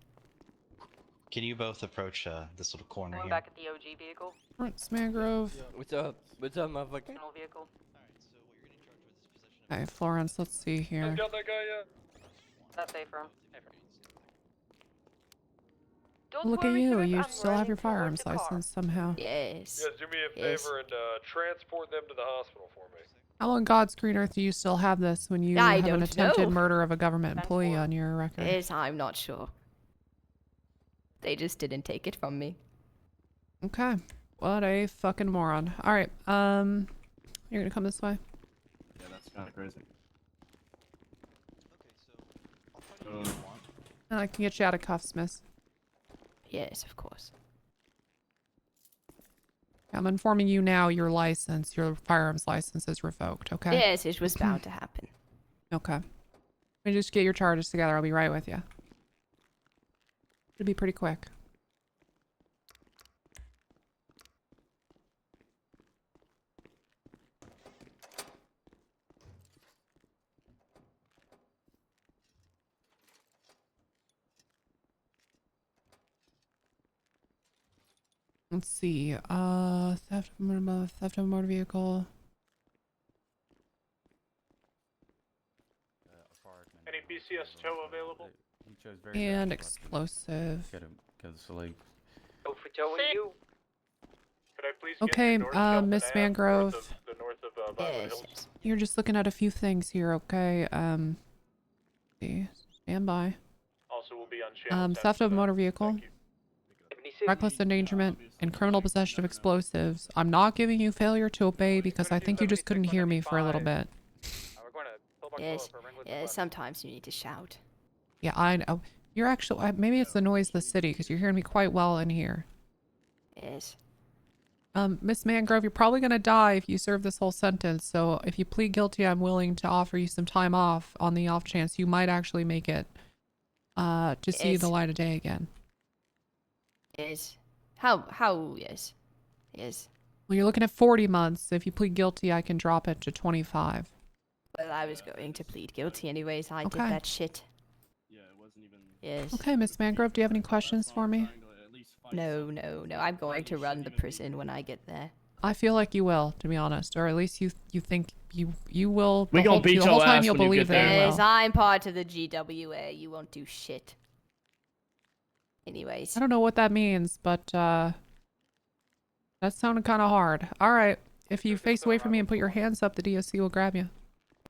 Can you both approach this little corner Going here? back at the OG vehicle. Front Mangrove. What's up? What's up, motherfucker? Personal vehicle. Okay, Florence, let's see here. Got that guy yet? That's safe room. Don't Look at worry, you. Sheriff, You I'm still have running your toward firearms the car. license somehow. Yes. You guys do me a Yes. favor and transport them to the hospital for me. How on God's green earth do you still have this when you I have an don't attempted know. murder of a government employee on your record? Yes, I'm not sure. They just didn't take it from me. Okay. What a fucking moron. Alright, you're gonna come this way? Yeah, that's kind of crazy. I can get you out of cuffs, miss. Yes, of course. I'm informing you now your license, your firearms license is revoked, okay? Yes, it was bound to happen. Okay. Let me just get your charges together. I'll be right with you. It'll be pretty quick. Let's see. Theft of a motor vehicle. Any BCSO available? And explosive. Go to sleep. Go for towing you. Could I please Okay, Miss Mangrove. the north of Violet Hills? You're just looking at a few things here, okay? See. Stand by. Also will be on channel 10, Theft of a so motor vehicle. Reckless endangerment and criminal possession of explosives. I'm not giving you failure to obey because I think you just couldn't hear me for a little bit. Yes. Yeah, sometimes you need to shout. Yeah, I know. You're actually, maybe it's the noise of the city because you're hearing me quite well in here. Yes. Miss Mangrove, you're probably going to die if you serve this whole sentence. So if you plead guilty, I'm willing to offer you some time off on the off chance you might actually make it to see the light of day again. Yes. How, yes. Yes. Well, you're looking at 40 months. If you plead guilty, I can drop it to 25. Well, I was going to plead guilty anyways. I did Okay. that shit. Yeah, it wasn't even. Yes. Okay, Miss Mangrove, do you have any questions for me? No, no, no. I'm going to run the prison when I get there. I feel like you will, to be honest, or at least you think you will. We gonna beat the whole your time ass you'll when you believe get that there. you Yes, will. I'm part of the GWA. You won't do shit. Anyways. I don't know what that means, but that sounded kind of hard. All right, if you face away from me and put your hands up, the DOC will grab you.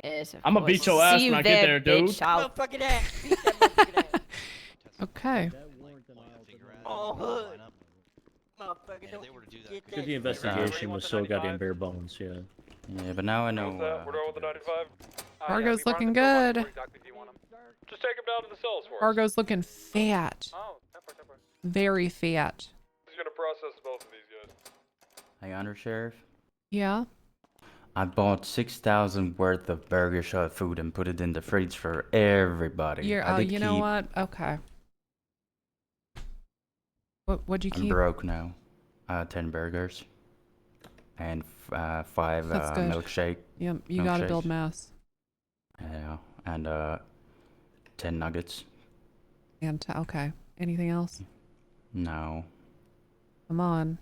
Yes, of I'ma course. beat your ass See when you I get there, dude. bitch. I'll- Motherfucking ass. Beat that motherfucking ass. Okay. Oh, hood. Motherfucker, don't get that. The investigation was so goddamn bare bones, yeah. Yeah, but now I know. We're done with the 95. Fargo's looking good. Just take him down to the cells for us. Fargo's looking fat. Very fat. He's gonna process both of these guys. Hey, Under Sheriff. Yeah. I bought 6,000 worth of burger shot food and put it in the fridge for everybody. You're, I did you know keep- what? Okay. What'd you I'm keep? broke now. 10 burgers. And 5 That's good. milkshake. Yep, you gotta build milkshakes. mass. Yeah, and 10 nuggets. And okay. Anything else? No, Come on.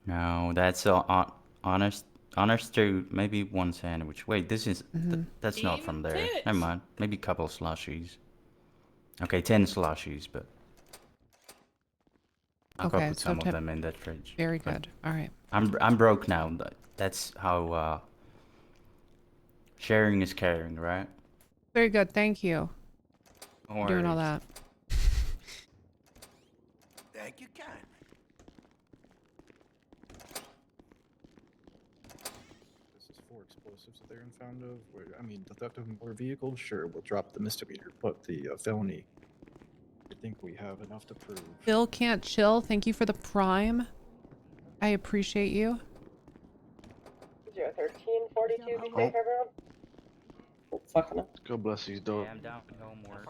no, that's honest to maybe 1 sandwich. Wait, this is that's not from there. Never mind. Maybe a couple of slushies. Okay, 10 slushies, but I'll go Okay, put so some of 10 them in that fridge. Very But good. All right. I'm broke now. That's how sharing is caring, right? Very good. Thank you. No for doing all worries. that. Thank you kindly. This is 4 explosives that they're found of. I mean, the theft of a motor vehicle, sure, we'll drop the misdemeanor, but the felony, I think we have enough to prove. Phil can't chill. Thank you for the prime. I appreciate you. 013 42, be safe, everyone. Oh, fuck. God bless these dogs. Yeah, I'm down with homework.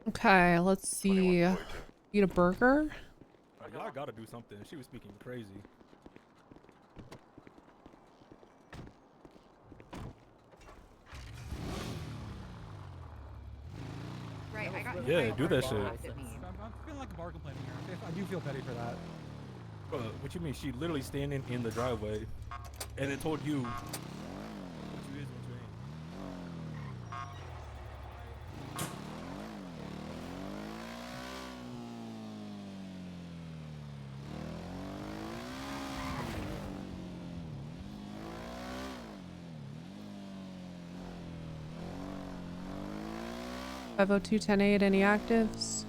Okay, let's see. Eat a burger? Y'all gotta do something. She was speaking crazy. Right, I got Yeah, do that shit. I'm feeling like a bar complaining here. I do feel petty for that. What you mean? She literally standing in the driveway, and then told you what you is, what you ain't. 502-10-8, any actives?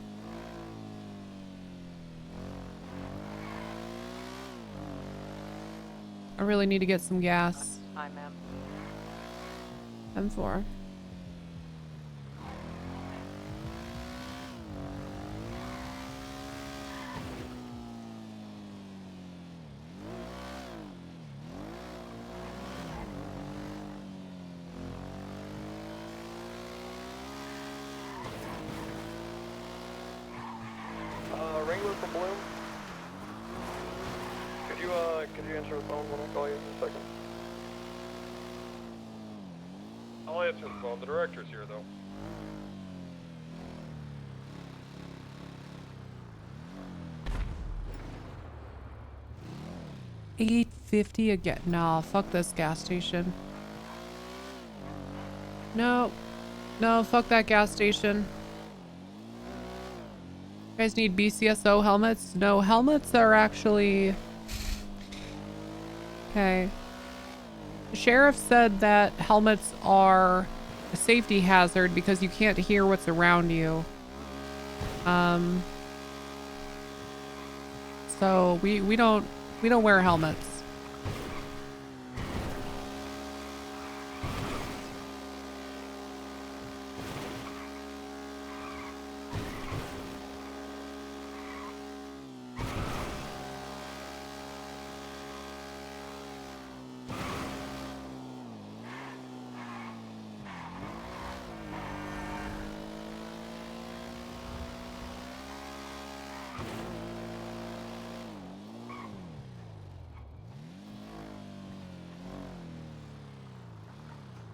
I really need to get some gas. Hi, ma'am. M4. Wrangler from Bloom. Could you answer the phone when I call you in a second? I'll answer the phone. The director's here, though. $8.50 again. Nah, fuck this gas station. No. No, fuck that gas station. You guys need BCSO helmets? No, helmets are actually... Okay. The sheriff said that helmets are a safety hazard because you can't hear what's around you. So we don't wear helmets.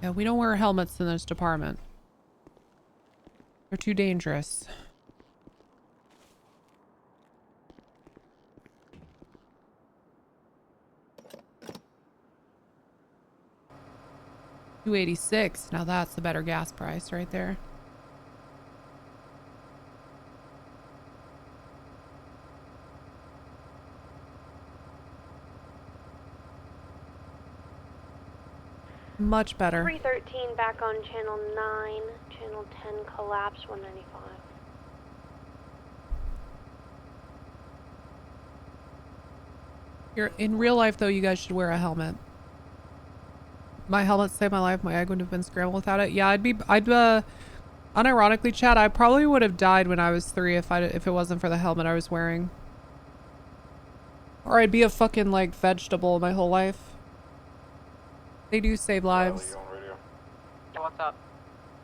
Yeah, we don't wear helmets in this department. They're too dangerous. $2.86. Now that's the better gas price right there. Much better. 313 back on channel 9, channel 10 collapse 195. In real life though, you guys should wear a helmet. My helmet saved my life. My egg would have been scrambled without it. Yeah, unironically, Chad, I probably would have died when I was 3 if it wasn't for the helmet I was wearing. Or I'd be a fucking like vegetable my whole life. They do save lives. On radio. What's up?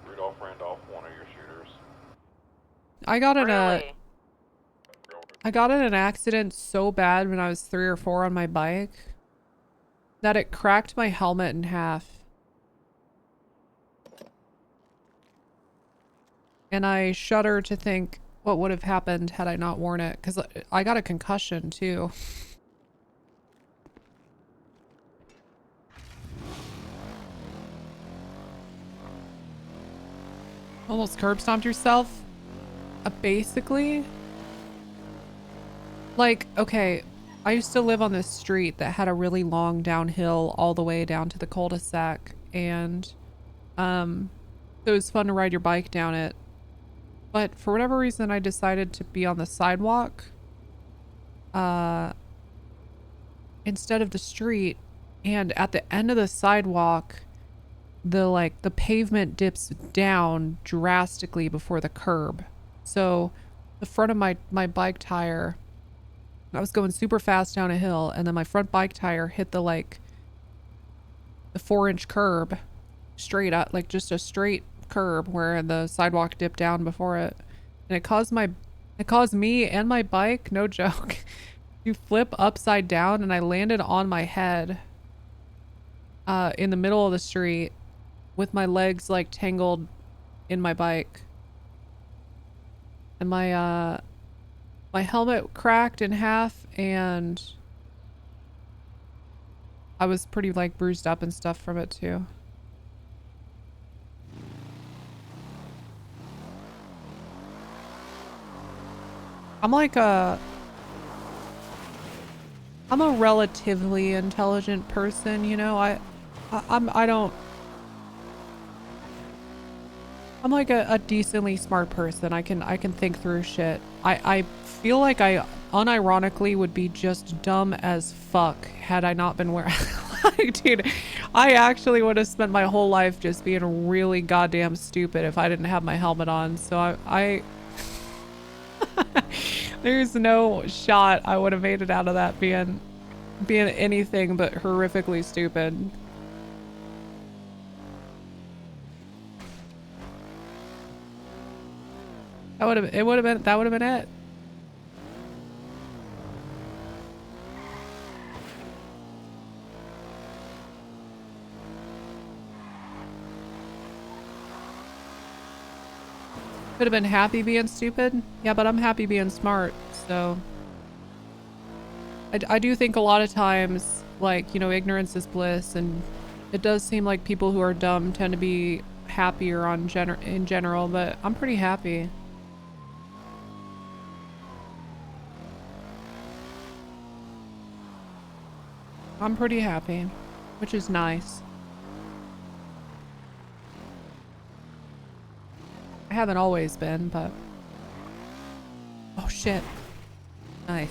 Rudolph Randolph, one of your shooters. I got in an accident so bad when I was 3 or 4 on my bike that it cracked my helmet in half. And I shudder to think what would have happened had I not worn it, because I got a concussion too. Almost curb stomped yourself? Basically. Like, okay, I used to live on this street that had a really long downhill all the way down to the cul-de-sac, and it was fun to ride your bike down it. But for whatever reason, I decided to be on the sidewalk instead of the street, and at the end of the sidewalk, the pavement dips down drastically before the curb. So the front of my bike tire, I was going super fast down a hill, and then my front bike tire hit the 4-inch curb straight up, like just a straight curb where the sidewalk dipped down before it. And it caused me and my bike, no joke, to flip upside down, and I landed on my head in the middle of the street with my legs like tangled in my bike. And my helmet cracked in half, and I was pretty like bruised up and stuff from it too. I'm a relatively intelligent person, you know. I'm like a decently smart person. I can think through shit. I feel like I unironically would be just dumb as fuck had I not been wearing like, dude, I actually would have spent my whole life just being really goddamn stupid if I didn't have my helmet on. So I there's no shot I would have made it out of that being anything but horrifically stupid. That would have been it. Could have been happy being stupid. Yeah, but I'm happy being smart, so. I do think a lot of times, like, you know, ignorance is bliss, and it does seem like people who are dumb tend to be happier in general, but I'm pretty happy. I'm pretty happy, which is nice. I haven't always been, but... Oh shit. Nice.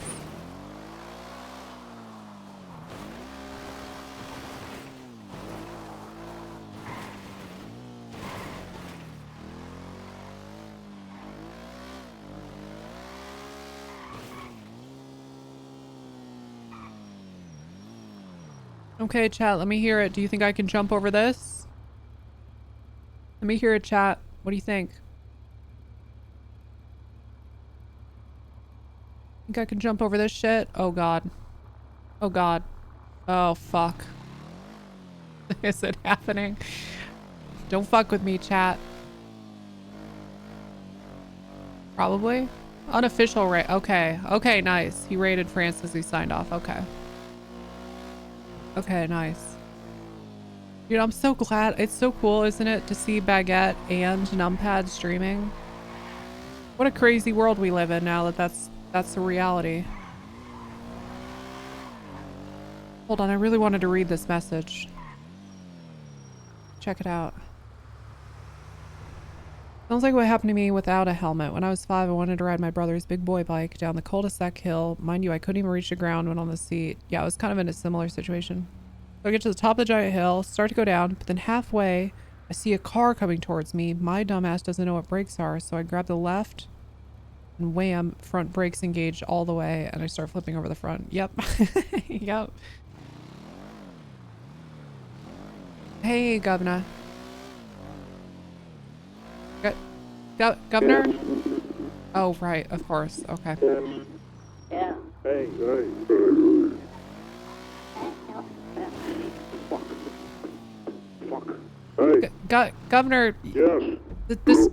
Okay, chat, let me hear it. Do you think I can jump over this? Let me hear it, chat. What do you think? Think I can jump over this shit? Oh god. Oh god. Oh fuck. Is it happening? Don't fuck with me, chat. Probably. Unofficial rate. Okay. Okay, nice. He rated France as he signed off. Okay. Okay, nice. Dude, I'm so glad. It's so cool, isn't it, to see Baguette and Numpad streaming? What a crazy world we live in now that's the reality. Hold on, I really wanted to read this message. Check it out. Sounds like what happened to me without a helmet. When I was 5, I wanted to ride my brother's big boy bike down the cul-de-sac hill. Mind you, I couldn't even reach the ground when on the seat. Yeah, I was kind of in a similar situation. So I get to the top of the giant hill, start to go down, but then halfway, I see a car coming towards me. My dumbass doesn't know what brakes are, so I grab the left, and wham, front brakes engaged all the way, and I start flipping over the front. Yep. Yep. Hey, Governor. Governor? Oh, right, of course. Okay. Yeah. Hey, hey. Fuck. Hey. Governor. Yes. This.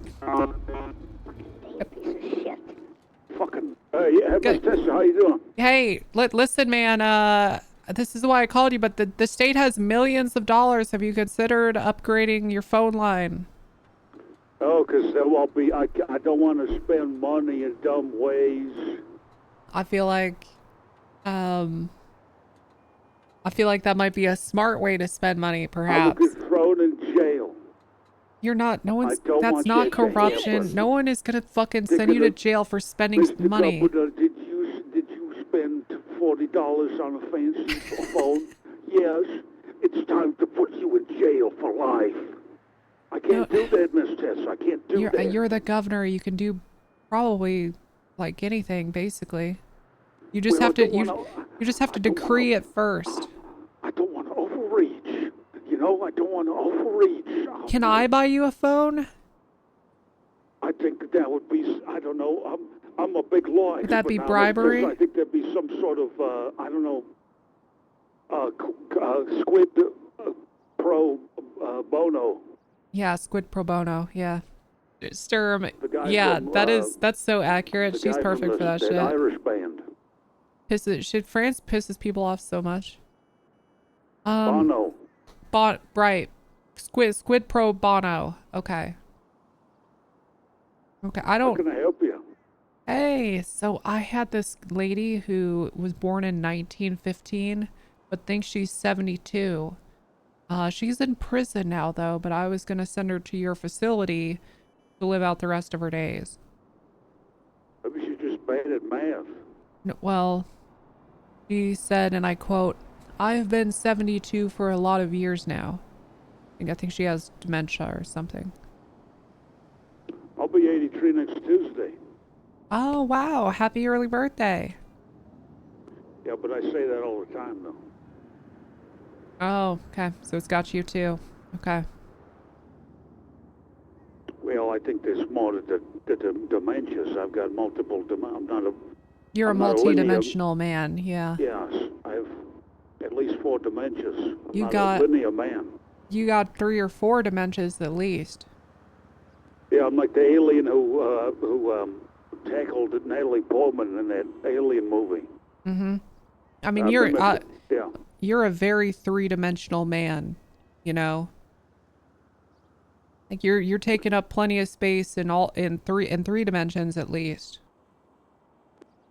Shit. Fucking. Hey, Miss Tessa, how you doing? Hey, listen, man. This is why I called you, but the state has millions of dollars. Have you considered upgrading your phone line? Oh, because there won't be. I don't want to spend money in dumb ways. I feel like that might be a smart way to spend money, perhaps. I will get thrown in jail. You're not. No one's. I don't That's want not you to corruption. jail. No one is gonna fucking send you to jail for spending Mr. money. Carpenter, did you spend $40 on a fancy phone? Yes. It's time to put you in jail for life. I can't do that, Miss Tess. I can't do that. You're the governor. You can do probably like anything, basically. You just Well, have I to don't you just have to decree it first. I don't want to overreach. You know, I don't want to overreach. Can I buy you a phone? I think that would be, I don't know, I'm a big law expert. Would that be now, bribery? I think there'd be some sort of, I don't know, squid pro bono. Yeah, squid pro bono. Yeah. Sturm. guy Yeah, from, that's so accurate. the She's guy from perfect for that that shit. Irish band. France pisses people off so much. Bono. Right. Squid pro bono. Okay. Okay, I don't. How can I help you? Hey, so I had this lady who was born in 1915, but thinks she's 72. She's in prison now, though, but I was gonna send her to your facility to live out the rest of her days. Maybe she's just bad at math. Well, she said, and I quote, "I have been 72 for a lot of years now." I think she has dementia or something. I'll be 83 next Tuesday. Oh, wow. Happy early birthday. Yeah, but I say that all the time, though. Oh, okay. So it's got you too. Okay. Well, I think there's more to the dementias. I've got multiple. I'm not a. You're I'm a not linear. multi-dimensional man. Yeah. Yes, I have at least 4 dementias. I'm You not got- a linear man. You got 3 or 4 dementias at least. Yeah, I'm like the alien who tackled Natalie Portman in that Alien movie. Mm-hmm. I mean, I've you're been at yeah. you're a very 3-dimensional man, you know. Like you're taking up plenty of space in 3 dimensions at least.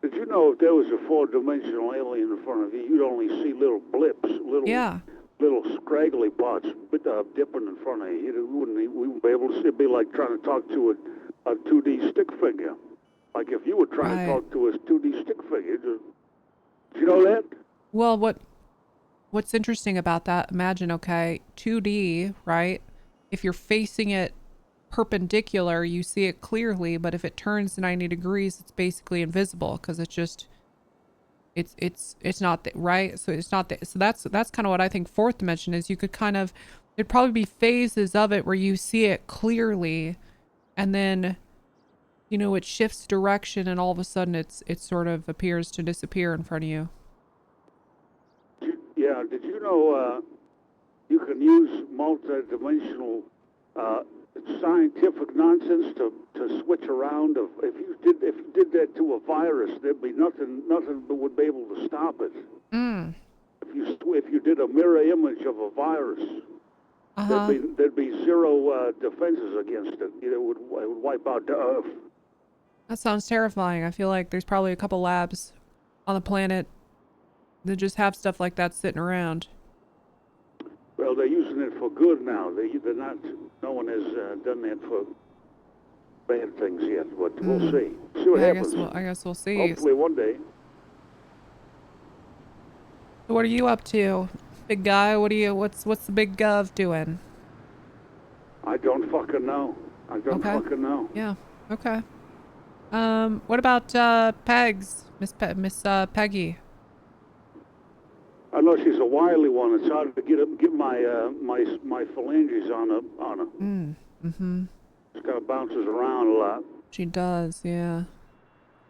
Did you know if there was a 4-dimensional alien in front of you, you'd only see little blips, little scraggly parts dipping in front of you. You wouldn't be able to see. It'd be like trying to talk to a 2D stick figure. Like if you were trying to talk to a 2D stick figure. Did you know that? Well, what's interesting about that? Imagine, okay, 2D, right? If you're facing it perpendicular, you see it clearly, but if it turns 90 degrees, it's basically invisible because it's just it's not right. So it's not so that's kind of what I think 4th dimension is. You could kind of, there'd probably be phases of it where you see it clearly, and then you know it shifts direction, and all of a sudden it sort of appears to disappear in front of you. Yeah. Did you know you can use multi-dimensional scientific nonsense to switch around? If you did that to a virus, there'd be nothing would be able to stop it. Mm. If you did a mirror image of a virus, there'd be 0 defenses against it. It would wipe out the Earth. That sounds terrifying. I feel like there's probably a couple labs on the planet that just have stuff like that sitting around. Well, they're using it for good now. They're not. No one has done that for bad things yet, but we'll see. See what happens. I guess we'll see. Hopefully one day. So what are you up to, big guy? What's the big gov doing? I don't fucking know. I don't fucking know. Yeah. Okay. What about Pegs, Miss Peggy? I know she's a wily one. It's hard to get my phalanges on her. Mm-hmm. She kind of bounces around a lot. She does, yeah.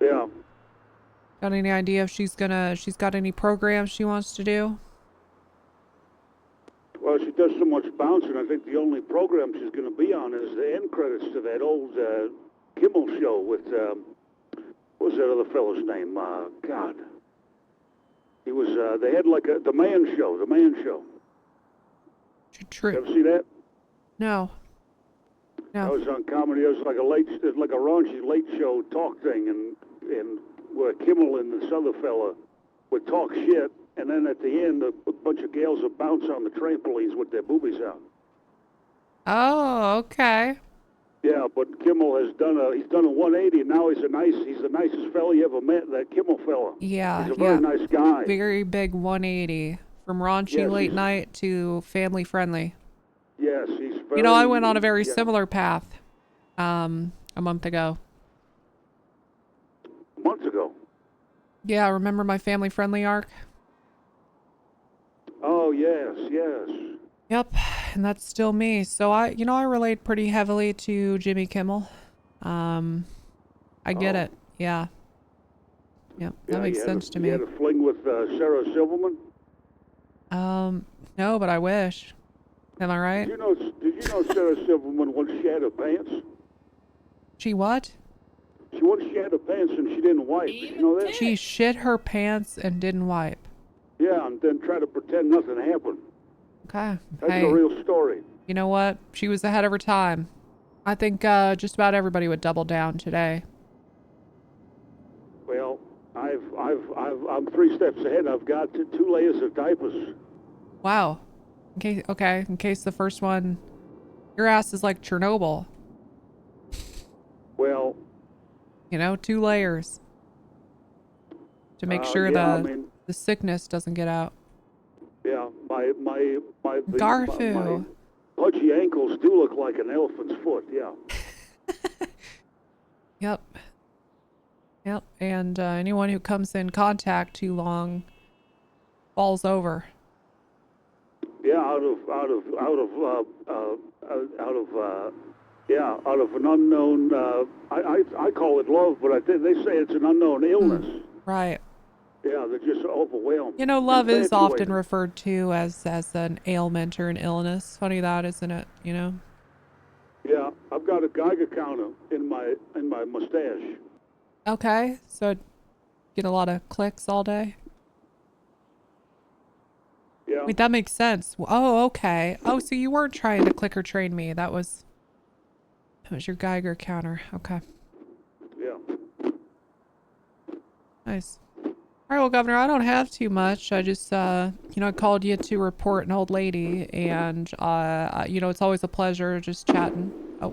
Yeah. Got any idea if she's got any programs she wants to do? Well, she does so much bouncing. I think the only program she's going to be on is the end credits to that old Kimmel show with what was that other fellow's name? God. He was. They had like the Man Show. The Man Show. True. You ever see that? No. That was on comedy. It was like a raunchy late show talk thing, and where Kimmel and this other fella would talk shit, and then at the end, a bunch of gals would bounce on the trampolines with their boobies out. Oh, okay. Yeah, but Kimmel has done a 180, and now he's the nicest fella you ever met. That Kimmel fella. Yeah, he's a very nice guy. Very big 180 from raunchy late night to family friendly. Yes, he's very. You know, I went on a very similar path, a month ago. A month ago. Yeah, remember my family-friendly arc? Oh, yes. Yep, and that's still me. So I relate pretty heavily to Jimmy Kimmel. I get it. Yeah. Yep, that makes sense to me. You had a fling with Sarah Silverman? No, but I wish. Am I right? Did you know Sarah Silverman once shat her pants? She what? She once shat her pants and she didn't wipe. Did you know that? She shit her pants and didn't wipe. Yeah, and then try to pretend nothing happened. Okay. That's Hey, a real story. you know what? She was ahead of her time. I think just about everybody would double down today. Well, I'm 3 steps ahead. I've got 2 layers of diapers. Wow. In case the first one, your ass is like Chernobyl. Well, 2 layers to make sure the sickness doesn't get out. Yeah, my Garfu. pudgy ankles do look like an elephant's foot. Yeah. Yep. And anyone who comes in contact too long falls over. Yeah, out of an unknown. I call it love, but I think they say it's an unknown illness. Right. Yeah, they're just overwhelmed. Love is Infatuated. often referred to as an ailment or an illness. Funny that, isn't it? Yeah, I've got a Geiger counter in my mustache. Okay, so get a lot of clicks all day. Yeah. Wait, that makes sense. Oh, okay. Oh, so you weren't trying to clicker train me. That was your Geiger counter. Okay. Yeah. Nice. All right, well, Governor, I don't have too much. I just, I called you to report an old lady, and, it's always a pleasure just chatting. Oh.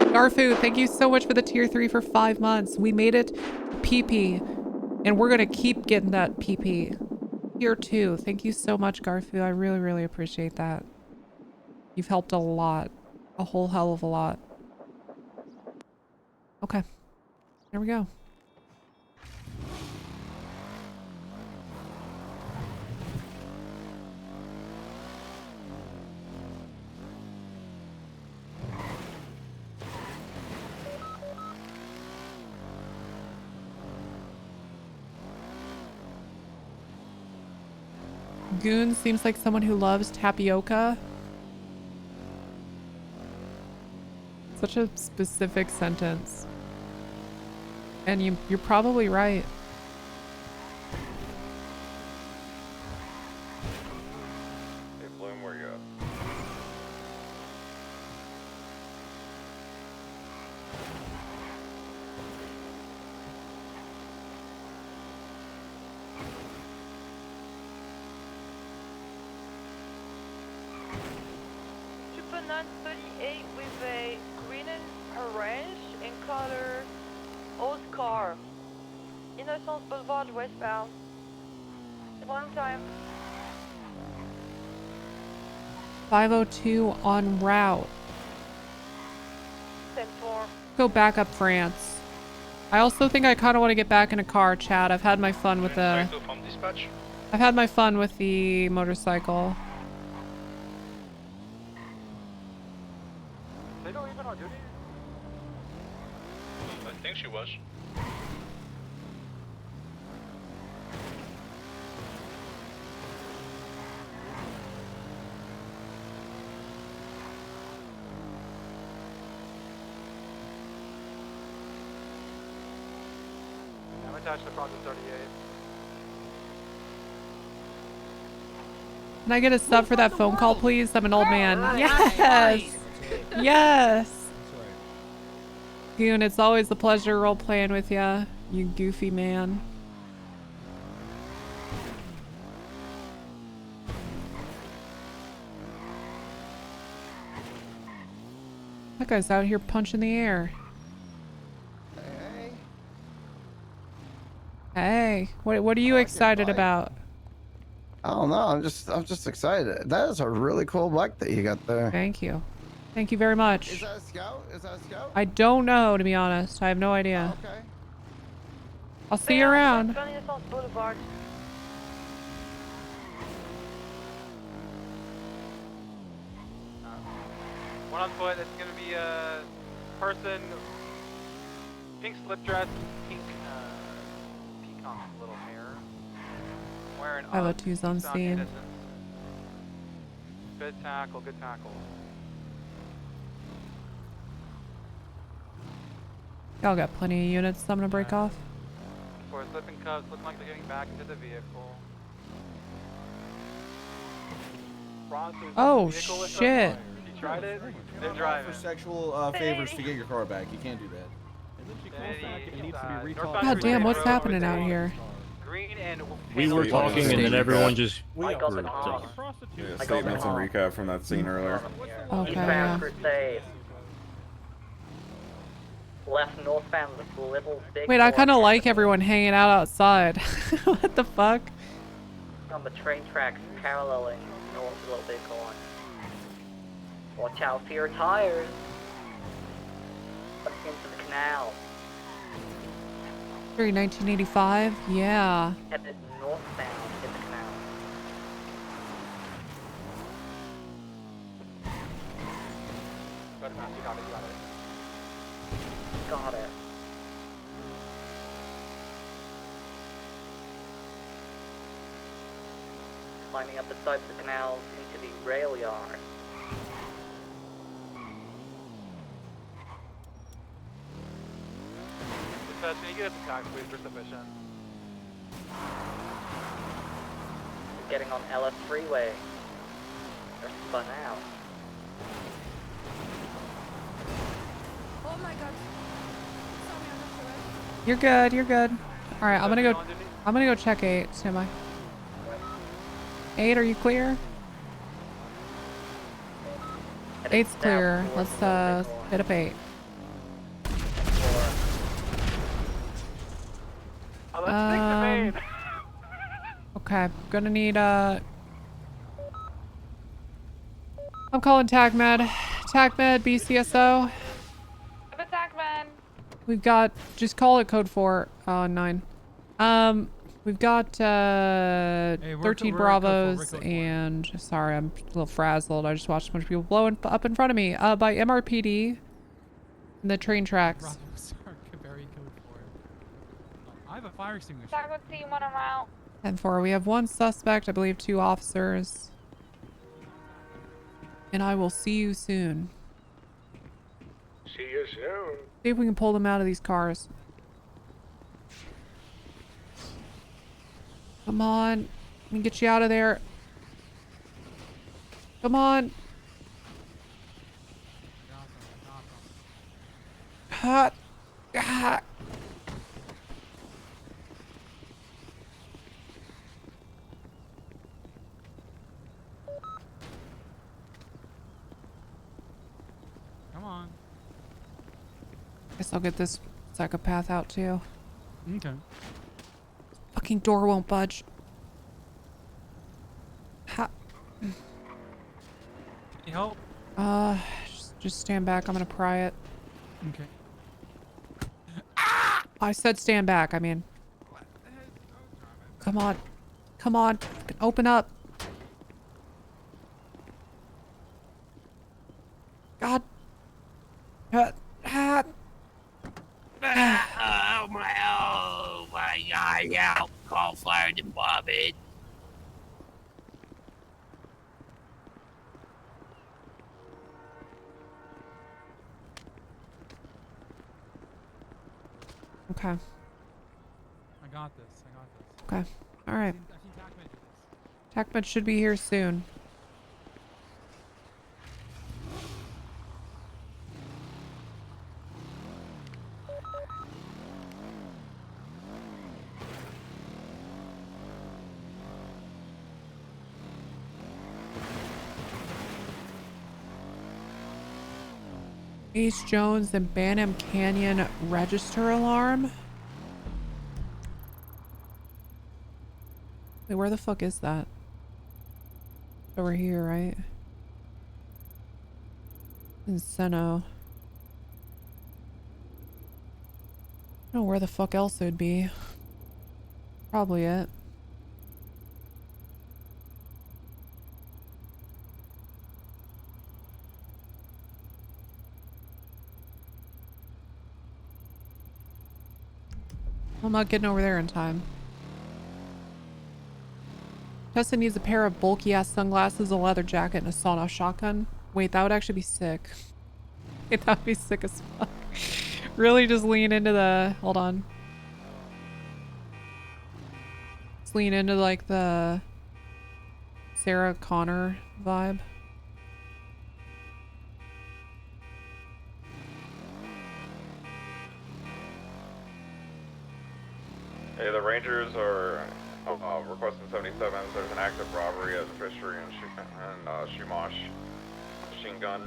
Garfu, thank you so much for the tier 3 for 5 months. We made it PP, and we're going to keep getting that PP. Tier 2, thank you so much, Garfu. I really, really appreciate that. You've helped a lot. A whole hell of a lot. Okay. There we go. Goon seems like someone who loves tapioca. Such a specific sentence. And you're probably right. Hey, Bloom, where you at? Super 938 with a green and orange in color old car. Innocence Boulevard westbound. One time. 502 en route. 10-4. Go back up France. I also think I kind of want to get back in a car, Chad. I've had my fun with the... I've had my fun with the motorcycle. They don't even on duty? I think she was. I'm attached to Project 38. Can I get a sub for that phone call, please? I'm an old man. Yes! Yes! Goon, it's always a pleasure role-playing with ya, you goofy man. That guy's out here punching the air. Hey, what are you excited about? I don't know. I'm just excited. That is a really cool bike that you got there. Thank you. Thank you very much. Is that a Scout? Is that a Scout? I don't know, to be honest. I have no idea. Okay. I'll see you around. Boulevard. One on foot. It's gonna be a person, pink slip dress, pink peacock little hair, wearing. I have a twos on sound scene. innocence. Good tackle. Good tackle. Y'all got plenty of units I'm gonna break off. For slipping cuffs, looking like they're getting back into the vehicle. Oh shit! You tried it? They're driving. For sexual favors to get your car back. You can't do that. God damn, what's happening out here? Green and We were talking and then everyone just Yeah, statements and recap from that scene earlier. Okay, yeah. Left northbound with little big. Wait, I kind of like everyone hanging out outside. What the fuck? On the train tracks paralleling north Little Bighorn. Watch out for your tires. Up into the canal. 1985? Yeah. Headed northbound in the canal. Got it. Climbing up the sides of the canals into the rail yard. Dispatch, can you get us a tax, please, for submission? Getting on LS Freeway. They're spun out. Oh my god. You're good, you're good. Alright, I'm gonna go check 8. Stand by. 8, are you clear? 8's clear. Let's hit up 8. Okay, gonna need I'm calling TACMed. TACMed, BCSO. We've got, just call it code 4 on 9. We've got 13 Bravos and, sorry, I'm a little frazzled. I just watched a bunch of people blowing up in front of me by MRPD in the train tracks. I have a fire extinguisher. Taco team 1 around. 10-4. We have 1 suspect, I believe 2 officers. And I will see you soon. See you soon. See if we can pull them out of these cars. Come on. Let me get you out of there. Come on. Hot. Ah. Come on. Guess I'll get this psychopath out too. Okay. Fucking door won't budge. Ha. Any help? Just stand back. I'm gonna pry it. Okay. I said stand back. I mean, come on, come on, open up. God. Oh my god, yeah, call fire department. Okay. I got this. Okay. All right. I've seen TACMed do this. TACMed should be here soon. East Jones and Banham Canyon register alarm. Wait, where the fuck is that? Over here, right? In Seno. I don't know where the fuck else it would be. Probably it. I'm not getting over there in time. Tessa needs a pair of bulky ass sunglasses, a leather jacket, and a sawn-off shotgun. Wait, that would actually be sick. Wait, that would be sick as fuck. Really just lean into the... Hold on. Just lean into like the Sarah Connor vibe. Hey, the Rangers are requesting 77s. There's an active robbery at the fishery in Shumash. Machine gun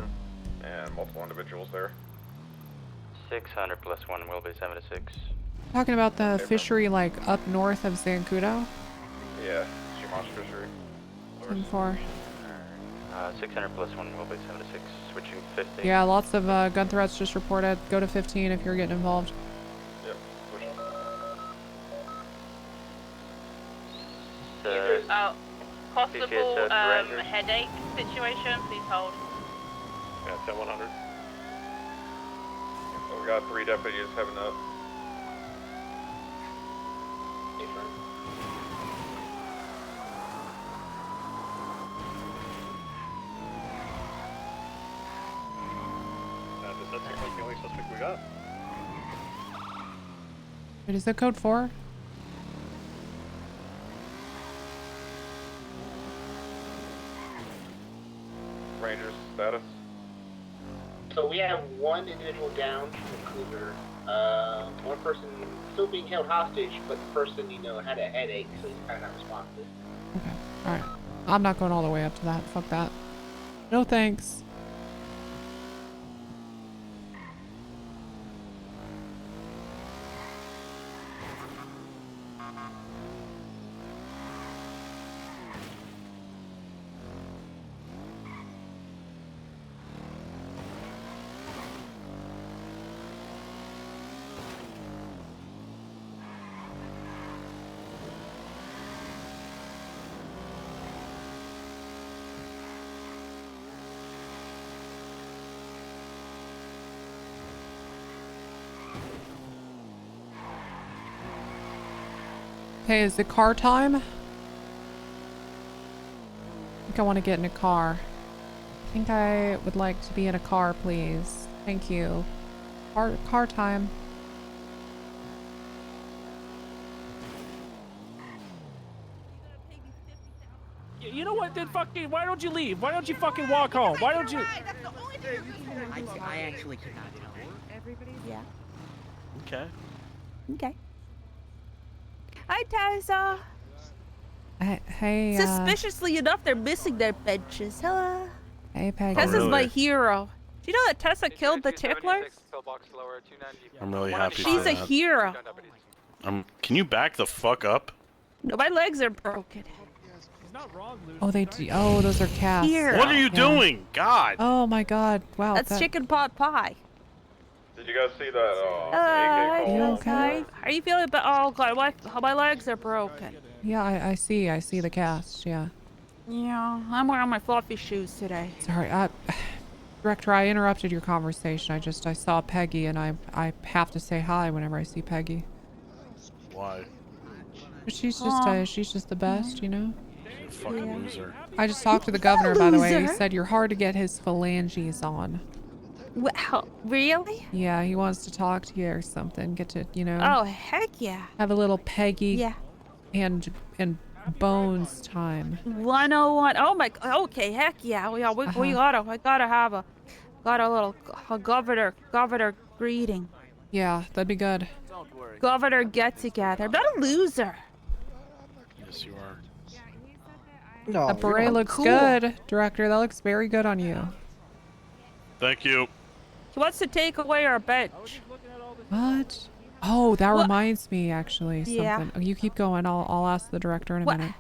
and multiple individuals there. 600 plus 1 will be 76. Talking about the fishery like up north of Zancudo? Yeah, Shumash fishery. 10-4. 600 plus 1 will be 76. Switching 15. Yeah, lots of gun threats just reported. Go to 15 if you're getting involved. Yep, switching. Possible BCSO headache situation, please hold. Yeah, 10-100. So we got 3 deputies heading up. That seems like the only suspect we got. Wait, is that code 4? Rangers status. So we have one individual down from the Cougar. One person still being held hostage, but the person, had a headache, so he's kind of not responsive. Okay, alright. I'm not going all the way up to that. Fuck that. No thanks. Hey, is it car time? I think I want to get in a car. I think I would like to be in a car, please. Thank you. Car time. You know what? Then fucking, why don't you leave? Why don't you fucking walk home? Why don't you? I actually could not tell. Yeah. Okay. Okay. Hi, Tessa. Hey, Suspiciously enough, they're missing their benches. Hello. Hey, Peggy. Tessa's my hero. Do you know that Tessa killed the tickler? I'm really happy. She's a hero. Can you back the fuck up? No, my legs are broken. Oh, they do. Oh, those are cats. Here. What are you doing? God. Oh my God. Wow. That's chicken pot pie. Did you guys see that Hi, AK call? okay? Are you feeling better? Oh God, my legs are broken. Yeah, I see. I see the cast. Yeah. Yeah, I'm wearing my fluffy shoes today. Sorry. Director, I interrupted your conversation. I saw Peggy, and I have to say hi whenever I see Peggy. Why? She's just the best, you know. You're a fucking loser. I just talked to the governor, by the way. He said you're hard to get his phalanges on. Well, really? Yeah, he wants to talk to you or something. Get to, Oh, heck yeah. have a little Peggy. Yeah. And Bones time. 101. Oh my. Okay, heck yeah. We gotta have a little governor greeting. Yeah, that'd be good. Governor get together. I'm not a loser. Yes, you are. No, That beret looks good, Director. That looks very good on you. Thank you. He wants to take away our bench. What? Oh, that reminds me, actually. Yeah. Something. You keep going. I'll ask the director in a minute.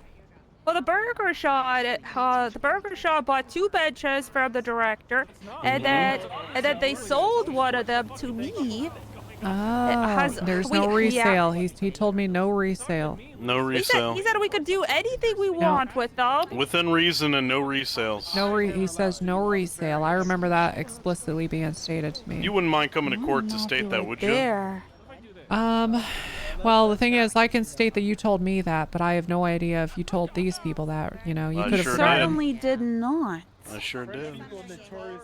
Well, the burger shop bought 2 benches from the director, and then they sold one of them to me, Oh, there's no resale. He told me no resale. No resale. He said we could do anything we want with them. Within reason and no resales. He says no resale. I remember that explicitly being stated to me. You wouldn't mind coming to court to state that, would you? Well, the thing is, I can state that you told me that, but I have no idea if you told these people that. You know, you could have certainly did not. I sure did.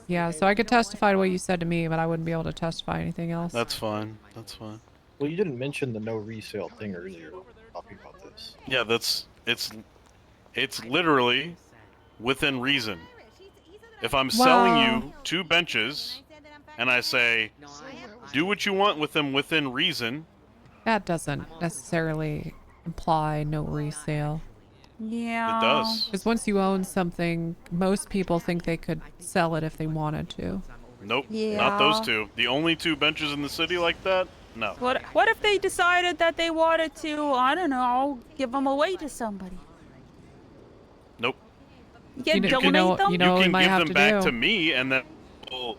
Yeah, so I could testify to what you said to me, but I wouldn't be able to testify anything else. That's fine. That's fine. Well, you didn't mention the no resale thing earlier. Talking about this. Yeah, it's literally within reason. If I'm selling you 2 benches, and I say, do what you want with them within reason. That doesn't necessarily imply no resale. Yeah. It does. Because once you own something, most people think they could sell it if they wanted to. Nope. Yeah. Not those 2. The only 2 benches in the city like that? No. What if they decided that they wanted to, I don't know, give them away to somebody? Nope. You can donate them? You can give them back to me, and then we'll,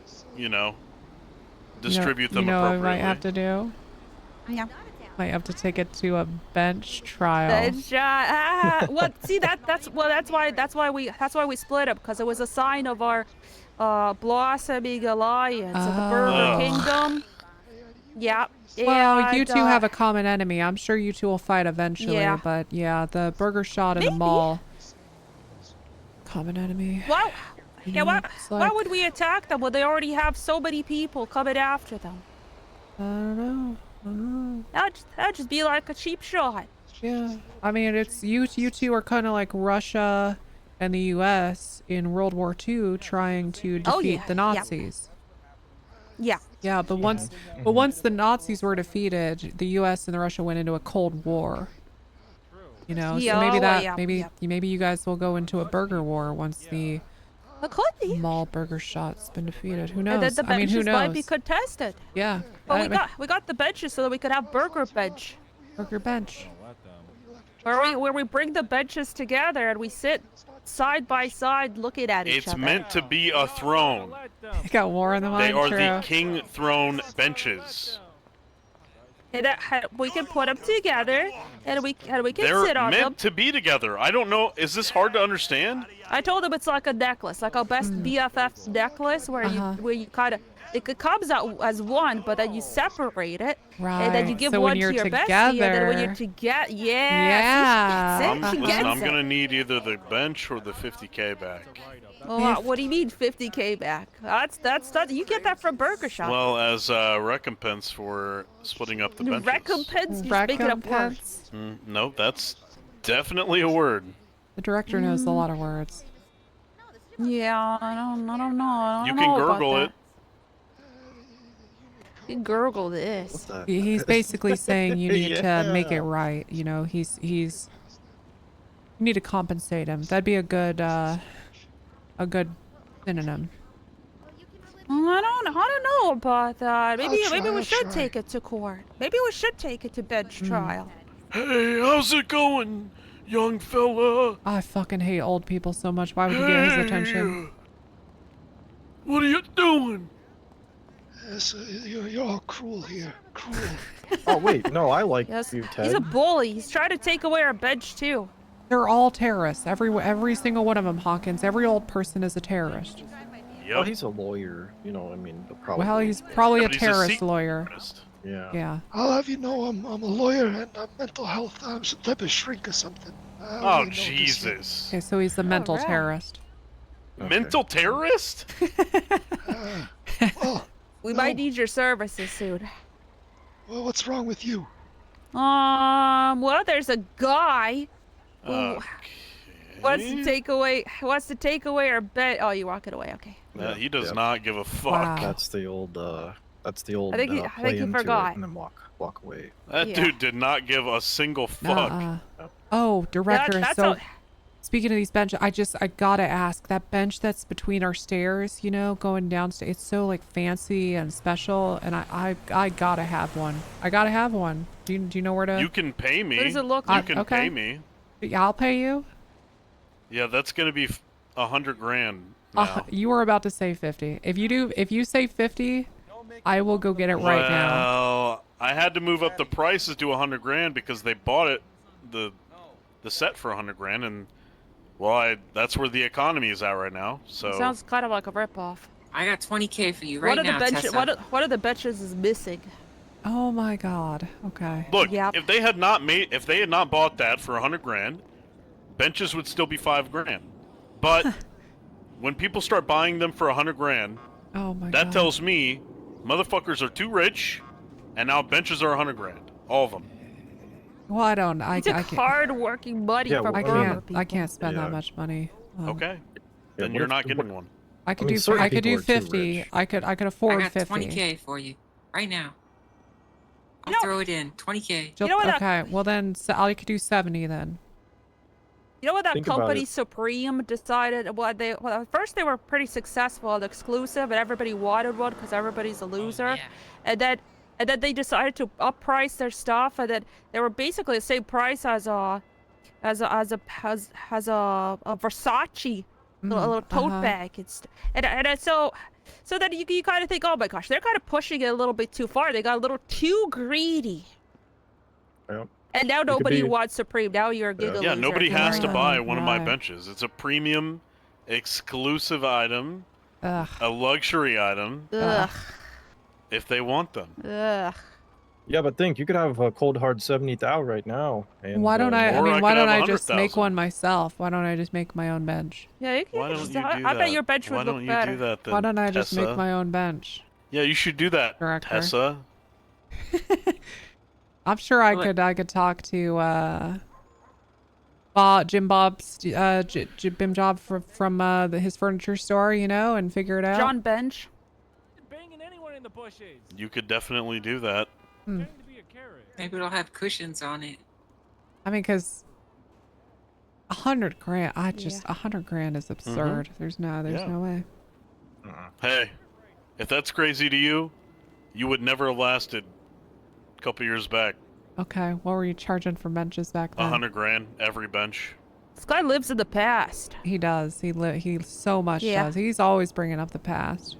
distribute them appropriately. You know what I might have to do? Yeah. Might have to take it to a bench trial. What? See that's why we split up, because it was a sign of our blossoming alliance of the Burger Kingdom. Yeah. Well, you two have a common enemy. I'm sure you two will fight eventually, but yeah, the burger shot in the mall. Common enemy. Well, why like... would we attack them when they already have so many people coming after them? I don't know. That'd just be like a cheap shot. Yeah, I mean, it's you two are kind of like Russia and the U.S. in World War II trying to defeat the Nazis. Yeah. Yeah, but once the Nazis were defeated, the U.S. and the Russia went into a Cold War. You know, so maybe you guys will go into a burger war once the mall burger shot's been defeated. Who knows? And then the benches who knows? might be contested. Yeah. But we got the benches so that we could have burger bench. Burger bench. Where we bring the benches together and we sit side by side looking at each other. It's meant to be a throne. You got war in the mind. They are the king throne benches. And we can put them together, and we can They're sit on them. They're meant to be together. I don't know. Is this hard to understand? I told him it's like a necklace, like a best BFF necklace, where you kind of it comes out as one, but then you separate it, and then you give one to your bestie, and then when you're together, I'm gonna need either the bench or the 50K back. Well, what do you mean 50K back? That's you get that from Burger Shop. Well, as recompense for splitting up the benches. Recompense? You're making up words. No, that's definitely a word. The director knows a lot of words. Yeah, I don't know. You can gurgle it. You can gurgle this. He's basically saying you need to make it right. You know, he's you need to compensate him. That'd be a good synonym. I don't know about that. Maybe we should take it to court. Maybe we should take it to bench trial. Hey, how's it going, young fella? I fucking hate old people so much. Why would you get his attention? What are you doing? Yes, you're all cruel here. Cruel. Oh wait, no, I like you, Ted. He's a bully. He's trying to take away our bench too. They're all terrorists. Every single one of them, Hawkins. Every old person is a terrorist. Yep. Well, he's a lawyer. You know, I mean, probably. Well, he's probably a terrorist lawyer. Yeah. Yeah. I'll have you know I'm a lawyer and I'm mental health. I'm some type of shrink or something. Oh, Jesus. Okay, so he's the mental terrorist. Okay. Mental terrorist? We might need your services soon. Well, what's wrong with you? Well, there's a guy who wants to take away our bed. Oh, you walking away? Okay. He does not give a fuck. Wow. That's the old. I think he forgot. And then walk away. That dude did not give a single fuck. Oh, director. Speaking of these benches, I gotta ask, that bench that's between our stairs, you know, going downstairs, it's so like fancy and special, and I gotta have one. I gotta have one. Do you know where to? You can pay me. What does it look like? You can pay me. Yeah, I'll pay you. Yeah, that's gonna be $100,000 now. You were about to say 50. If you say 50, I will go get it right now. Well, I had to move up the prices to 100 grand because they bought it, the set for 100 grand, and well, that's where the economy is at right now. So Sounds kind of like a ripoff. I got 20K for you right now, Tessa. What are the benches is missing? Oh my god. Okay. Look, if they had not bought that for 100 grand, benches would still be 5 grand. But when people start buying them for 100 grand, oh my that god. tells me motherfuckers are too rich, and now benches are 100 grand, all of them. Well, I don't. It's hard-working money from farmer people. I can't spend that much money. Okay, then you're not getting one. I could do 50. I could afford I got 50. 20K for you right now. I'll throw it in. 20K. You know what okay, well then I could do 70 then. You know what that Think about company it. Supreme decided? Well, at first they were pretty successful and exclusive, and everybody wanted one because everybody's a loser. And then they decided to up price their stuff, and then they were basically the same price as a Versace little tote bag. So then you kind of think, oh my gosh, they're kind of pushing it a little bit too far. They got a little too greedy. Yep. And now nobody wants Supreme. Now you're a giggle Yeah, loser. nobody has to buy one of my Right. benches. It's a premium, exclusive item, Ugh. a luxury item. Ugh. If they want them. Ugh. Yeah, but think you could have a cold hard 70,000 right now. And, Why don't I? I Or mean, I why could don't have I just 100,000. make one myself? Why don't I just make my own bench? Yeah, you can Why don't just, you do I that? bet your bench would Why look don't you better. do that then, Why don't I just Tessa? make my own bench? Yeah, you should do that, Director. Tessa. I'm sure I could talk to Jim Bob's Bim Job from his furniture store, you know, and figure it out. John Bench. Banging anyone in the bushes. You could definitely do that. Maybe it'll have cushions on it. I mean, because 100 grand, 100 grand is absurd. There's no way. Hey, if that's crazy to you, you would never have lasted a couple years back. Okay, what were you charging for benches back then? 100 grand every bench. This guy lives in the past. He does. He so much Yeah. does. He's always bringing up the past.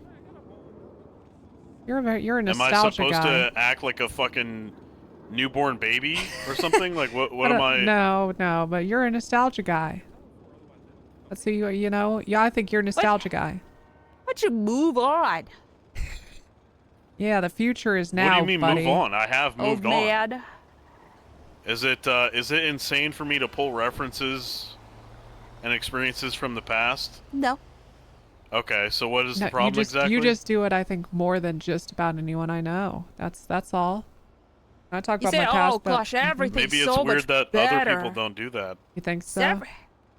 You're a Am I nostalgia supposed guy. to act like a fucking newborn baby or something? Like what am I? No, but you're a nostalgia guy. Let's see, you know, yeah, I think you're a nostalgia guy. Why don't you move on? Yeah, the future is now, What do you mean buddy. move on? I have moved on. Man. Is it insane for me to pull references and experiences from the past? No. Okay, so what is No, the problem exactly? You just do it, I think, more than just about anyone I know. That's all. I talk You about say, my past, oh but gosh, everything's Maybe it's so weird much that better. other people don't do that. You think so?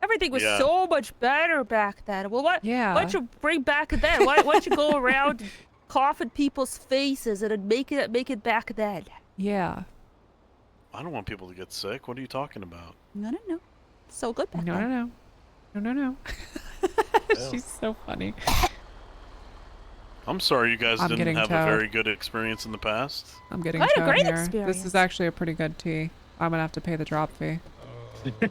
Everything was Yeah. so much better back then. Well, why don't you bring back then? Why don't you go around and cough in people's faces and then make it back then? Yeah. I don't want people to get sick. What are you talking about? No. So good back No. She's so funny. I'm sorry you guys I'm didn't getting have towed. a very good experience in the past. I'm getting I had a towed great here. This experience. is actually a pretty good tea. I'm gonna have to pay the drop fee. Yeah,